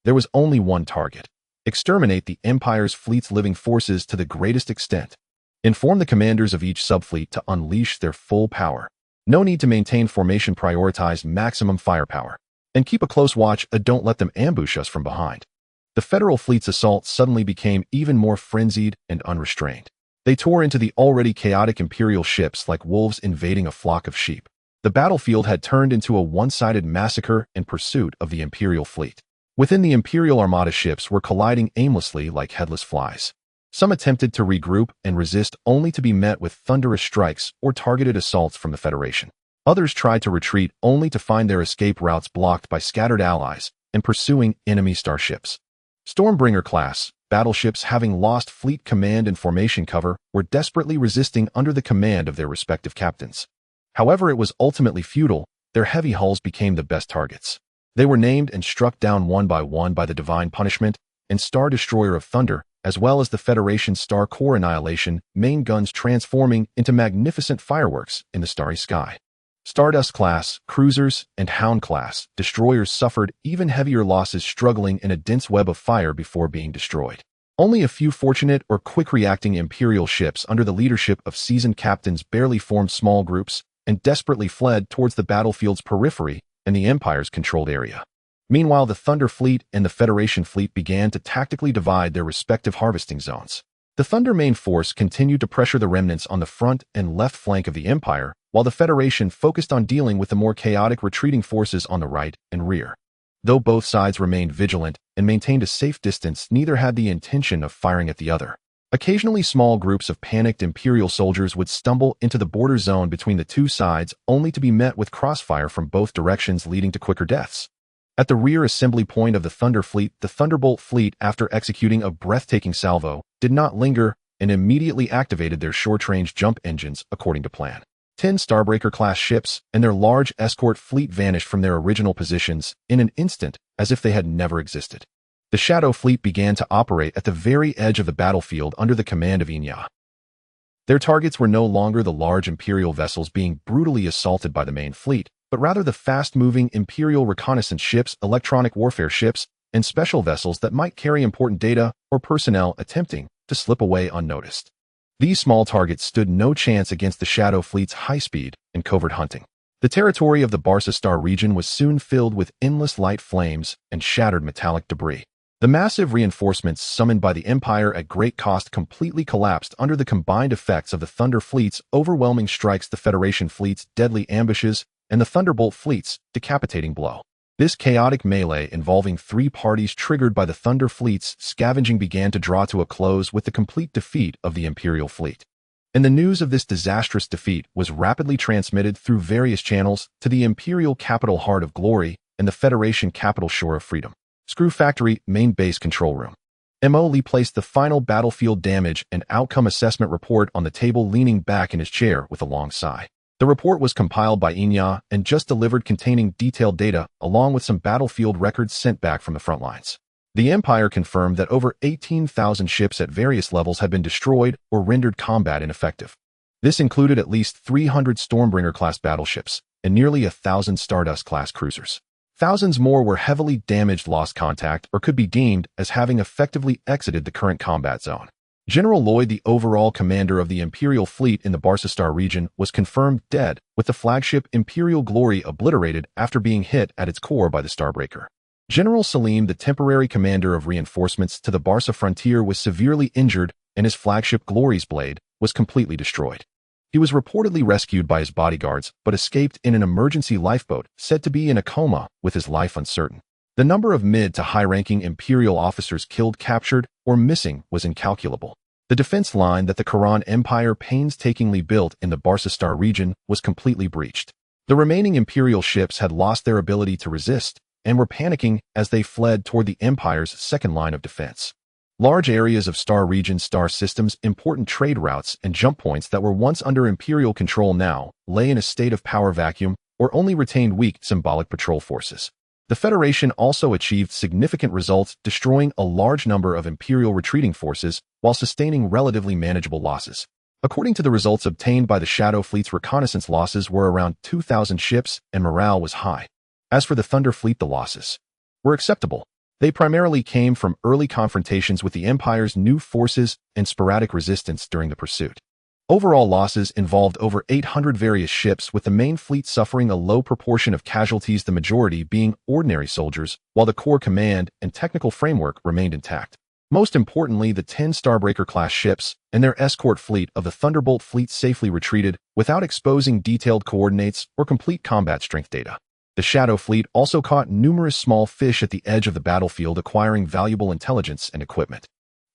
There was only one target: exterminate the Empire's fleet's living forces to the greatest extent. Inform the commanders of each subfleet to unleash their full power. No need to maintain formation. Prioritize maximum firepower. And keep a close watch. Don't let them ambush us from behind. The Federal fleet's assault suddenly became even more frenzied and unrestrained. They tore into the already chaotic Imperial ships like wolves invading a flock of sheep. The battlefield had turned into a one-sided massacre in pursuit of the Imperial fleet. Within the Imperial armada, ships were colliding aimlessly like headless flies. Some attempted to regroup and resist, only to be met with thunderous strikes or targeted assaults from the Federation. Others tried to retreat, only to find their escape routes blocked by scattered allies and pursuing enemy starships. Stormbringer-class battleships, having lost fleet command and formation cover, were desperately resisting under the command of their respective captains. However, it was ultimately futile. Their heavy hulls became the best targets. They were named and struck down one by the Divine Punishment and Star Destroyer of Thunder, as well as the Federation's Star Core Annihilation main guns, transforming into magnificent fireworks in the starry sky. Stardust-class cruisers and Hound-class destroyers suffered even heavier losses, struggling in a dense web of fire before being destroyed. Only a few fortunate or quick-reacting Imperial ships under the leadership of seasoned captains barely formed small groups and desperately fled towards the battlefield's periphery and the Empire's controlled area. Meanwhile, the Thunder fleet and the Federation fleet began to tactically divide their respective harvesting zones. The Thunder main force continued to pressure the remnants on the front and left flank of the Empire, while the Federation focused on dealing with the more chaotic retreating forces on the right and rear. Though both sides remained vigilant and maintained a safe distance, neither had the intention of firing at the other. Occasionally, small groups of panicked Imperial soldiers would stumble into the border zone between the two sides, only to be met with crossfire from both directions, leading to quicker deaths. At the rear assembly point of the Thunder fleet, the Thunderbolt fleet, after executing a breathtaking salvo, did not linger and immediately activated their short-range jump engines according to plan. 10 Starbreaker-class ships and their large escort fleet vanished from their original positions in an instant, as if they had never existed. The Shadow fleet began to operate at the very edge of the battlefield under the command of Inya. Their targets were no longer the large Imperial vessels being brutally assaulted by the main fleet, but rather the fast-moving Imperial reconnaissance ships, electronic warfare ships, and special vessels that might carry important data or personnel attempting to slip away unnoticed. These small targets stood no chance against the Shadow fleet's high-speed and covert hunting. The territory of the Barca Star region was soon filled with endless light flames and shattered metallic debris. The massive reinforcements summoned by the Empire at great cost completely collapsed under the combined effects of the Thunder fleet's overwhelming strikes, the Federation fleet's deadly ambushes, and the Thunderbolt fleet's decapitating blow. This chaotic melee involving three parties triggered by the Thunder fleet's scavenging began to draw to a close with the complete defeat of the Imperial fleet. And the news of this disastrous defeat was rapidly transmitted through various channels to the Imperial capital Heart of Glory and the Federation capital Shore of Freedom. Screw Factory Main Base Control Room. M.O. Lee placed the final battlefield damage and outcome assessment report on the table, leaning back in his chair with a long sigh. The report was compiled by Inya and just delivered, containing detailed data along with some battlefield records sent back from the front lines. The Empire confirmed that over 18,000 ships at various levels had been destroyed or rendered combat ineffective. This included at least 300 Stormbringer-class battleships and nearly 1,000 Stardust-class cruisers. Thousands more were heavily damaged, lost contact, or could be deemed as having effectively exited the current combat zone. General Lloyd, the overall commander of the Imperial fleet in the Barsastar region, was confirmed dead, with the flagship Imperial Glory obliterated after being hit at its core by the Starbreaker. General Salim, the temporary commander of reinforcements to the Barsa frontier, was severely injured, and his flagship Glory's blade was completely destroyed. He was reportedly rescued by his bodyguards, but escaped in an emergency lifeboat, said to be in a coma, with his life uncertain. The number of mid to high-ranking Imperial officers killed, captured, or missing was incalculable. The defense line that the Quran Empire painstakingly built in the Barsastar region was completely breached. The remaining Imperial ships had lost their ability to resist and were panicking as they fled toward the Empire's second line of defense. Large areas of Star Region star systems, important trade routes, and jump points that were once under Imperial control now lay in a state of power vacuum or only retained weak symbolic patrol forces. The Federation also achieved significant results, destroying a large number of Imperial retreating forces while sustaining relatively manageable losses. According to the results obtained by the Shadow Fleet's reconnaissance, losses were around 2,000 ships and morale was high. As for the Thunder Fleet, the losses were acceptable. They primarily came from early confrontations with the Empire's new forces and sporadic resistance during the pursuit. Overall losses involved over 800 various ships, with the main fleet suffering a low proportion of casualties, the majority being ordinary soldiers, while the core command and technical framework remained intact. Most importantly, the 10 Starbreaker-class ships and their escort fleet of the Thunderbolt fleet safely retreated without exposing detailed coordinates or complete combat strength data. The Shadow Fleet also caught numerous small fish at the edge of the battlefield, acquiring valuable intelligence and equipment.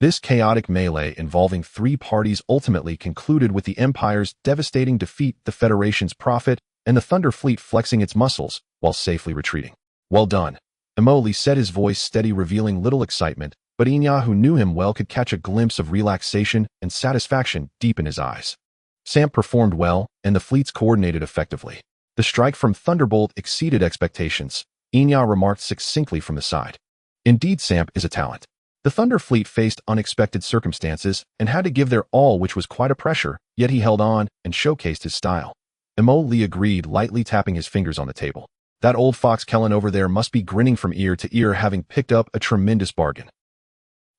This chaotic melee involving three parties ultimately concluded with the Empire's devastating defeat, the Federation's profit, and the Thunder Fleet flexing its muscles while safely retreating. Well done. Emoli said, his voice steady, revealing little excitement, but Inya, who knew him well, could catch a glimpse of relaxation and satisfaction deep in his eyes. Samp performed well, and the fleets coordinated effectively. The strike from Thunderbolt exceeded expectations, Inya remarked succinctly from the side. Indeed, Samp is a talent. The Thunder Fleet faced unexpected circumstances and had to give their all, which was quite a pressure, yet he held on and showcased his style. Emoli agreed, lightly tapping his fingers on the table. That old fox Kellen over there must be grinning from ear to ear, having picked up a tremendous bargain.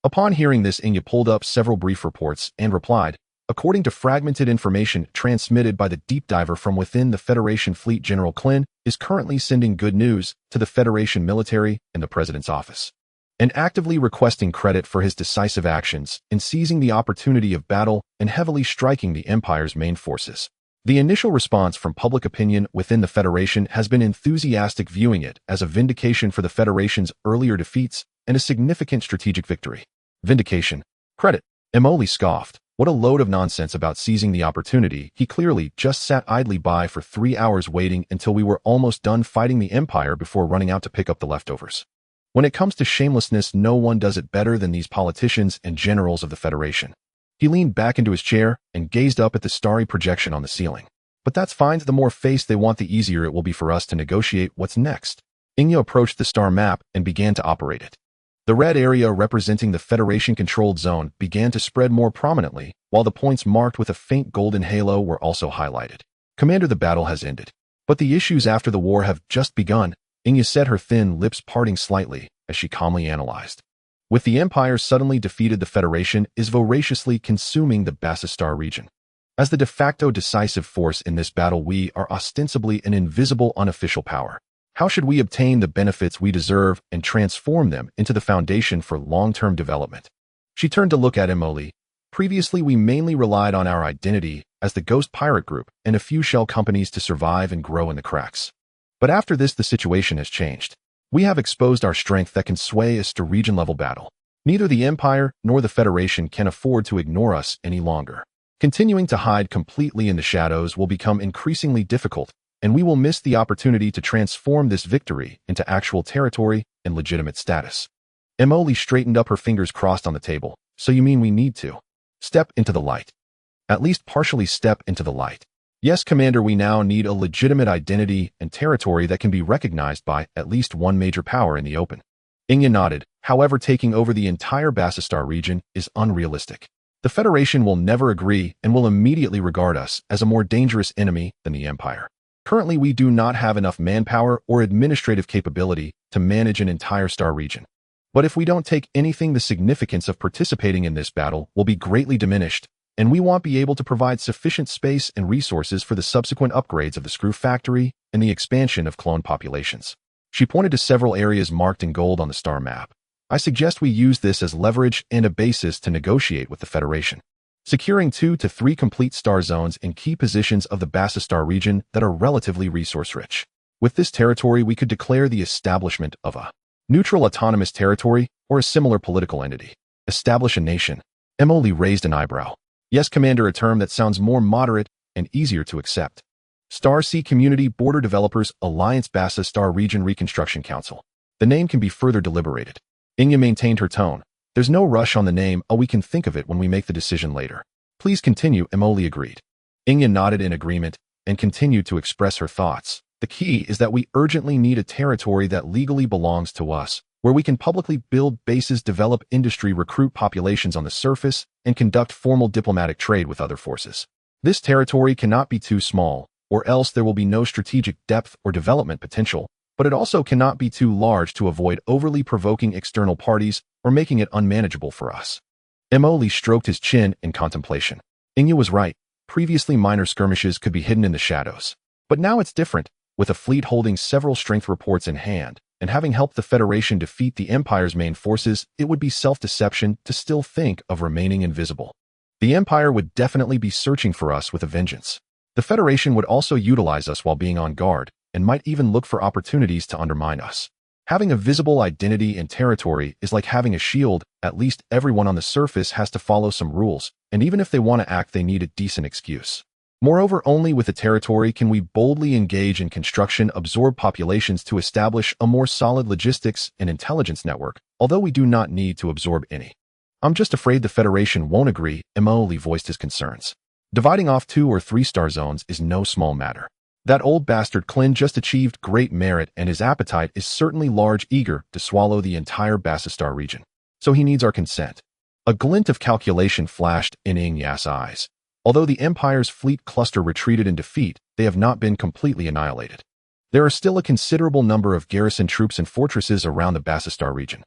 Upon hearing this, Inya pulled up several brief reports and replied, according to fragmented information transmitted by the deep diver from within the Federation fleet, General Klin is currently sending good news to the Federation military and the President's office, and actively requesting credit for his decisive actions in seizing the opportunity of battle and heavily striking the Empire's main forces. The initial response from public opinion within the Federation has been enthusiastic, viewing it as a vindication for the Federation's earlier defeats and a significant strategic victory. Vindication. Credit. Emoli scoffed. What a load of nonsense about seizing the opportunity. He clearly just sat idly by for 3 hours waiting until we were almost done fighting the Empire before running out to pick up the leftovers. When it comes to shamelessness, no one does it better than these politicians and generals of the Federation. He leaned back into his chair and gazed up at the starry projection on the ceiling. But that's fine. The more face they want, the easier it will be for us to negotiate what's next. Inya approached the star map and began to operate it. The red area representing the Federation-controlled zone began to spread more prominently, while the points marked with a faint golden halo were also highlighted. Commander, the battle has ended. But the issues after the war have just begun, Inya said, her thin lips parting slightly as she calmly analyzed. With the Empire suddenly defeated, the Federation is voraciously consuming the Bassastar region. As the de facto decisive force in this battle, we are ostensibly an invisible, unofficial power. How should we obtain the benefits we deserve and transform them into the foundation for long-term development? She turned to look at Emoli. Previously, we mainly relied on our identity as the Ghost Pirate Group and a few shell companies to survive and grow in the cracks. But after this, the situation has changed. We have exposed our strength that can sway us to region-level battle. Neither the Empire nor the Federation can afford to ignore us any longer. Continuing to hide completely in the shadows will become increasingly difficult, and we will miss the opportunity to transform this victory into actual territory and legitimate status. Emily straightened up, her fingers crossed on the table. So you mean we need to step into the light? At least partially step into the light. Yes, Commander, we now need a legitimate identity and territory that can be recognized by at least one major power in the open. Inya nodded. However, taking over the entire Battlestar region is unrealistic. The Federation will never agree and will immediately regard us as a more dangerous enemy than the Empire. Currently, we do not have enough manpower or administrative capability to manage an entire star region. But if we don't take anything, the significance of participating in this battle will be greatly diminished, and we won't be able to provide sufficient space and resources for the subsequent upgrades of the Screw Factory and the expansion of clone populations. She pointed to several areas marked in gold on the star map. I suggest we use this as leverage and a basis to negotiate with the Federation. Securing 2 to 3 complete star zones in key positions of the Battlestar region that are relatively resource-rich. With this territory, we could declare the establishment of a neutral autonomous territory or a similar political entity. Establish a nation. Emily raised an eyebrow. Yes, Commander, a term that sounds more moderate and easier to accept. Star Sea Community Border Developers Alliance Battlestar Region Reconstruction Council. The name can be further deliberated. Inya maintained her tone. There's no rush on the name, we can think of it when we make the decision later. Please continue, Emily agreed. Inya nodded in agreement and continued to express her thoughts. The key is that we urgently need a territory that legally belongs to us, where we can publicly build bases, develop industry, recruit populations on the surface, and conduct formal diplomatic trade with other forces. This territory cannot be too small, or else there will be no strategic depth or development potential, but it also cannot be too large to avoid overly provoking external parties or making it unmanageable for us. Emily stroked his chin in contemplation. Inya was right. Previously, minor skirmishes could be hidden in the shadows. But now it's different, with a fleet holding several strength reports in hand, and having helped the Federation defeat the Empire's main forces, it would be self-deception to still think of remaining invisible. The Empire would definitely be searching for us with a vengeance. The Federation would also utilize us while being on guard, and might even look for opportunities to undermine us. Having a visible identity and territory is like having a shield. At least everyone on the surface has to follow some rules, and even if they want to act, they need a decent excuse. Moreover, only with a territory can we boldly engage in construction, absorb populations to establish a more solid logistics and intelligence network, although we do not need to absorb any. I'm just afraid the Federation won't agree, Emily voiced his concerns. Dividing off 2 or 3 star zones is no small matter. That old bastard Clint just achieved great merit, and his appetite is certainly large, eager to swallow the entire Battlestar region. So he needs our consent. A glint of calculation flashed in Inya's eyes. Although the Empire's fleet cluster retreated in defeat, they have not been completely annihilated. There are still a considerable number of garrison troops and fortresses around the Battlestar region.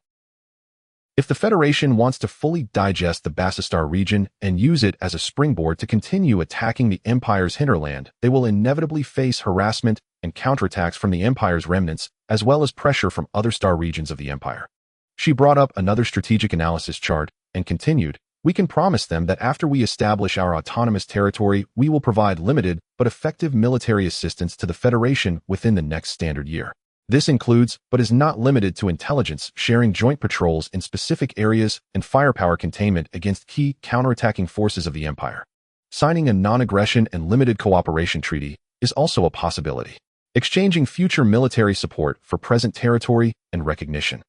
If the Federation wants to fully digest the Battlestar region and use it as a springboard to continue attacking the Empire's hinterland, they will inevitably face harassment and counterattacks from the Empire's remnants, as well as pressure from other star regions of the Empire. She brought up another strategic analysis chart and continued, we can promise them that after we establish our autonomous territory, we will provide limited but effective military assistance to the Federation within the next standard year. This includes, but is not limited to, intelligence sharing, joint patrols in specific areas, and firepower containment against key counterattacking forces of the Empire. Signing a non-aggression and limited cooperation treaty is also a possibility. Exchanging future military support for present territory and recognition.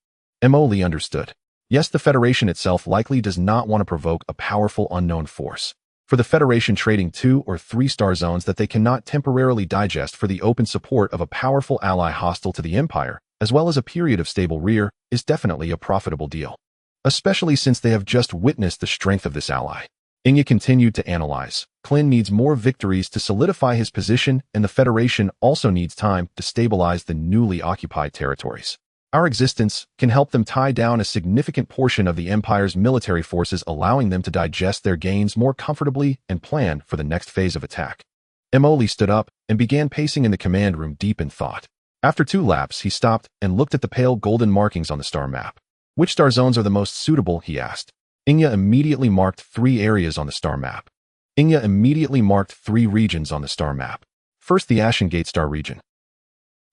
Emily understood. Yes, the Federation itself likely does not want to provoke a powerful unknown force. For the Federation, trading 2 or 3 star zones that they cannot temporarily digest for the open support of a powerful ally hostile to the Empire, as well as a period of stable rear, is definitely a profitable deal. Especially since they have just witnessed the strength of this ally. Inya continued to analyze. Clint needs more victories to solidify his position, and the Federation also needs time to stabilize the newly occupied territories. Our existence can help them tie down a significant portion of the Empire's military forces, allowing them to digest their gains more comfortably and plan for the next phase of attack. Emily stood up and began pacing in the command room, deep in thought. After 2 laps, he stopped and looked at the pale golden markings on the star map. Which star zones are the most suitable, he asked. Inya immediately marked 3 areas on the star map. Inya immediately marked 3 regions on the star map. First, the Ashen Gate star region.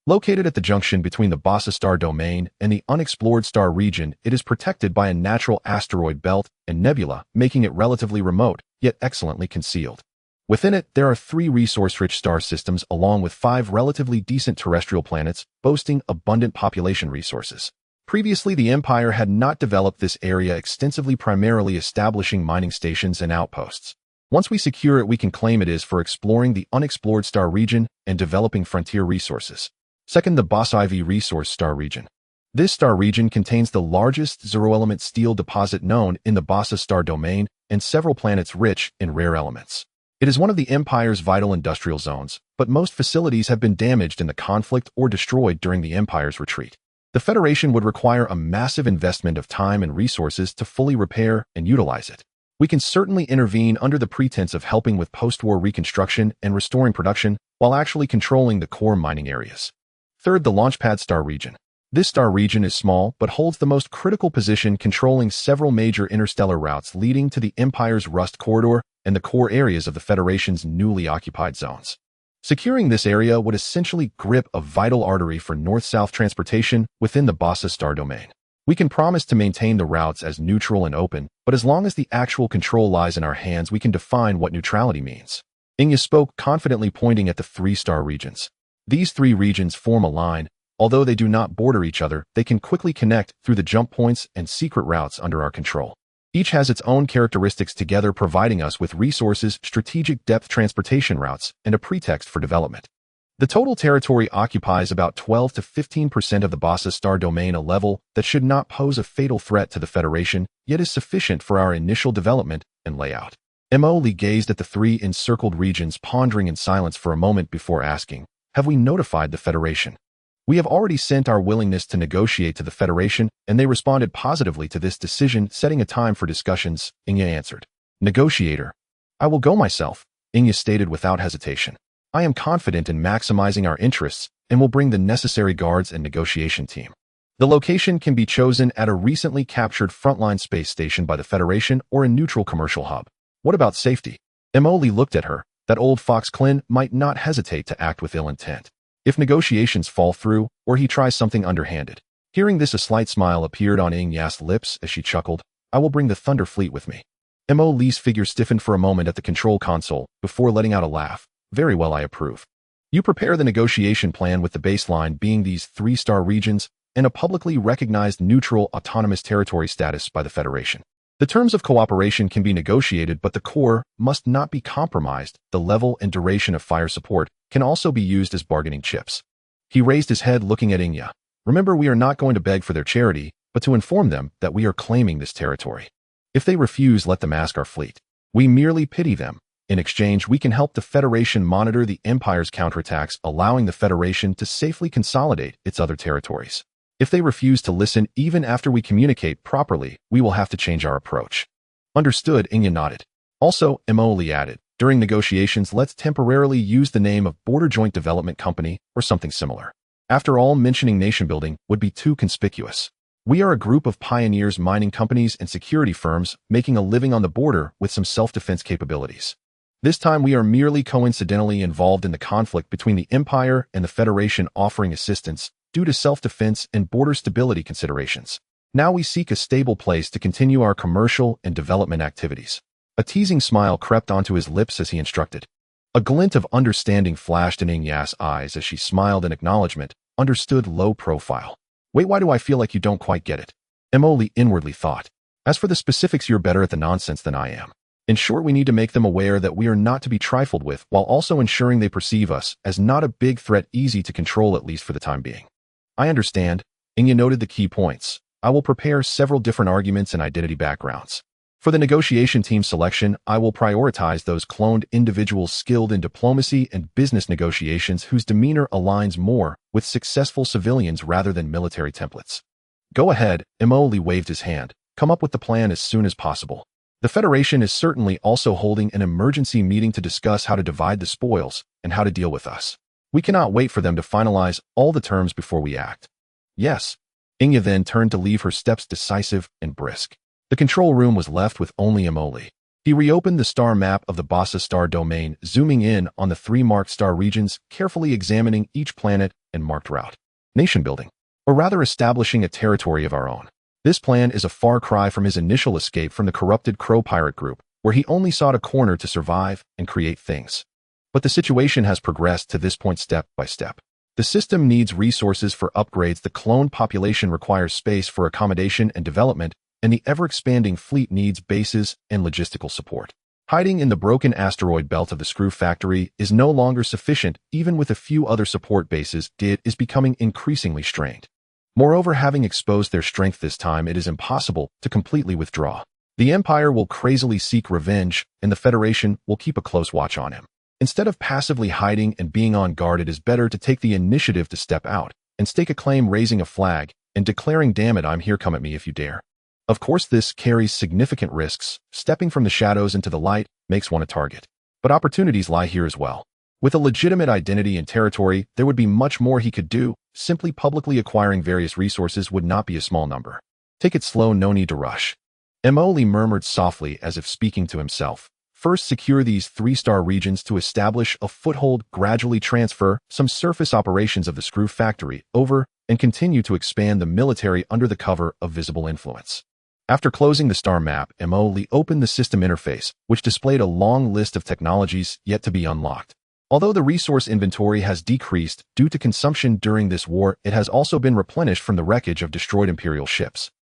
Located at the junction between the Bassa star domain and the unexplored star region, it is protected by a natural asteroid belt and nebula, making it relatively remote, yet excellently concealed. Within it, there are 3 resource-rich star systems along with 5 relatively decent terrestrial planets, boasting abundant population resources. Previously, the Empire had not developed this area extensively, primarily establishing mining stations and outposts. Once we secure it, we can claim it is for exploring the unexplored star region and developing frontier resources. Second, the Bassa IV resource star region. This star region contains the largest zero-element steel deposit known in the Bassa star domain and several planets rich in rare elements. It is one of the Empire's vital industrial zones, but most facilities have been damaged in the conflict or destroyed during the Empire's retreat. The Federation would require a massive investment of time and resources to fully repair and utilize it. We can certainly intervene under the pretense of helping with post-war reconstruction and restoring production while actually controlling the core mining areas. Third, the Launchpad star region. This star region is small but holds the most critical position, controlling several major interstellar routes leading to the Empire's Rust Corridor and the core areas of the Federation's newly occupied zones. Securing this area would essentially grip a vital artery for north-south transportation within the Bassa star domain. We can promise to maintain the routes as neutral and open, but as long as the actual control lies in our hands, we can define what neutrality means. Inya spoke, confidently pointing at the 3 star regions. These 3 regions form a line. Although they do not border each other, they can quickly connect through the jump points and secret routes under our control. Each has its own characteristics, together providing us with resources, strategic depth transportation routes, and a pretext for development. The total territory occupies about 12 to 15% of the Bassa star domain, a level that should not pose a fatal threat to the Federation, yet is sufficient for our initial development and layout. Emily gazed at the 3 encircled regions, pondering in silence for a moment before asking, "Have we notified the Federation?" "We have already sent our willingness to negotiate to the Federation, and they responded positively to this decision, setting a time for discussions," Inya answered. "Negotiator. I will go myself," Inya stated without hesitation. "I am confident in maximizing our interests and will bring the necessary guards and negotiation team." The location can be chosen at a recently captured frontline space station by the Federation or a neutral commercial hub. What about safety? Emily looked at her. That old fox Clint might not hesitate to act with ill intent if negotiations fall through or he tries something underhanded. Hearing this, a slight smile appeared on Inya's lips as she chuckled. "I will bring the Thunder Fleet with me." Emily's figure stiffened for a moment at the control console before letting out a laugh. "Very well, I approve. You prepare the negotiation plan with the baseline being these 3 star regions and a publicly recognized neutral autonomous territory status by the Federation. The terms of cooperation can be negotiated, but the core must not be compromised. The level and duration of fire support can also be used as bargaining chips." He raised his head, looking at Inya. "Remember, we are not going to beg for their charity, but to inform them that we are claiming this territory. If they refuse, let them ask our fleet. We merely pity them. In exchange, we can help the Federation monitor the Empire's counterattacks, allowing the Federation to safely consolidate its other territories. If they refuse to listen even after we communicate properly, we will have to change our approach." "Understood," Inya nodded. "Also," Emily added, "during negotiations, let's temporarily use the name of Border Joint Development Company or something similar. After all, mentioning nation building would be too conspicuous. We are a group of pioneers, mining companies and security firms making a living on the border with some self-defense capabilities. This time we are merely coincidentally involved in the conflict between the Empire and the Federation, offering assistance due to self-defense and border stability considerations. Now we seek a stable place to continue our commercial and development activities." A teasing smile crept onto his lips as he instructed. A glint of understanding flashed in Inya's eyes as she smiled in acknowledgement. "Understood, low profile." "Wait, why do I feel like you don't quite get it?" Emily inwardly thought. "As for the specifics, you're better at the nonsense than I am. In short, we need to make them aware that we are not to be trifled with, while also ensuring they perceive us as not a big threat, easy to control, at least for the time being." "I understand." Inya noted the key points. "I will prepare several different arguments and identity backgrounds. For the negotiation team selection, I will prioritize those cloned individuals skilled in diplomacy and business negotiations whose demeanor aligns more with successful civilians rather than military templates." "Go ahead," Emoli waved his hand. "Come up with the plan as soon as possible. The Federation is certainly also holding an emergency meeting to discuss how to divide the spoils and how to deal with us. We cannot wait for them to finalize all the terms before we act." "Yes." Inya then turned to leave, her steps decisive and brisk. The control room was left with only Emoli. He reopened the star map of the Bassa star domain, zooming in on the 3 marked star regions, carefully examining each planet and marked route. Nation building, or rather establishing a territory of our own. This plan is a far cry from his initial escape from the corrupted Crow pirate group, where he only sought a corner to survive and create things. But the situation has progressed to this point step by step. The system needs resources for upgrades, the clone population requires space for accommodation and development, and the ever-expanding fleet needs bases and logistical support. Hiding in the broken asteroid belt of the Screw Factory is no longer sufficient, even with a few other support bases. It is becoming increasingly strained. Moreover, having exposed their strength this time, it is impossible to completely withdraw. The Empire will crazily seek revenge, and the Federation will keep a close watch on him. Instead of passively hiding and being on guard, it is better to take the initiative to step out and stake a claim, raising a flag and declaring, "Damn it, I'm here, come at me if you dare." Of course, this carries significant risks. Stepping from the shadows into the light makes one a target. But opportunities lie here as well. With a legitimate identity and territory, there would be much more he could do. Simply publicly acquiring various resources would not be a small number. Take it slow, no need to rush. Emoli murmured softly as if speaking to himself. First, secure these 3-star regions to establish a foothold, gradually transfer some surface operations of the Screw Factory over, and continue to expand the military under the cover of visible influence. After closing the star map, Emoli opened the system interface, which displayed a long list of technologies yet to be unlocked. Although the resource inventory has decreased due to consumption during this war, it has also been replenished from the wreckage of destroyed Imperial ships.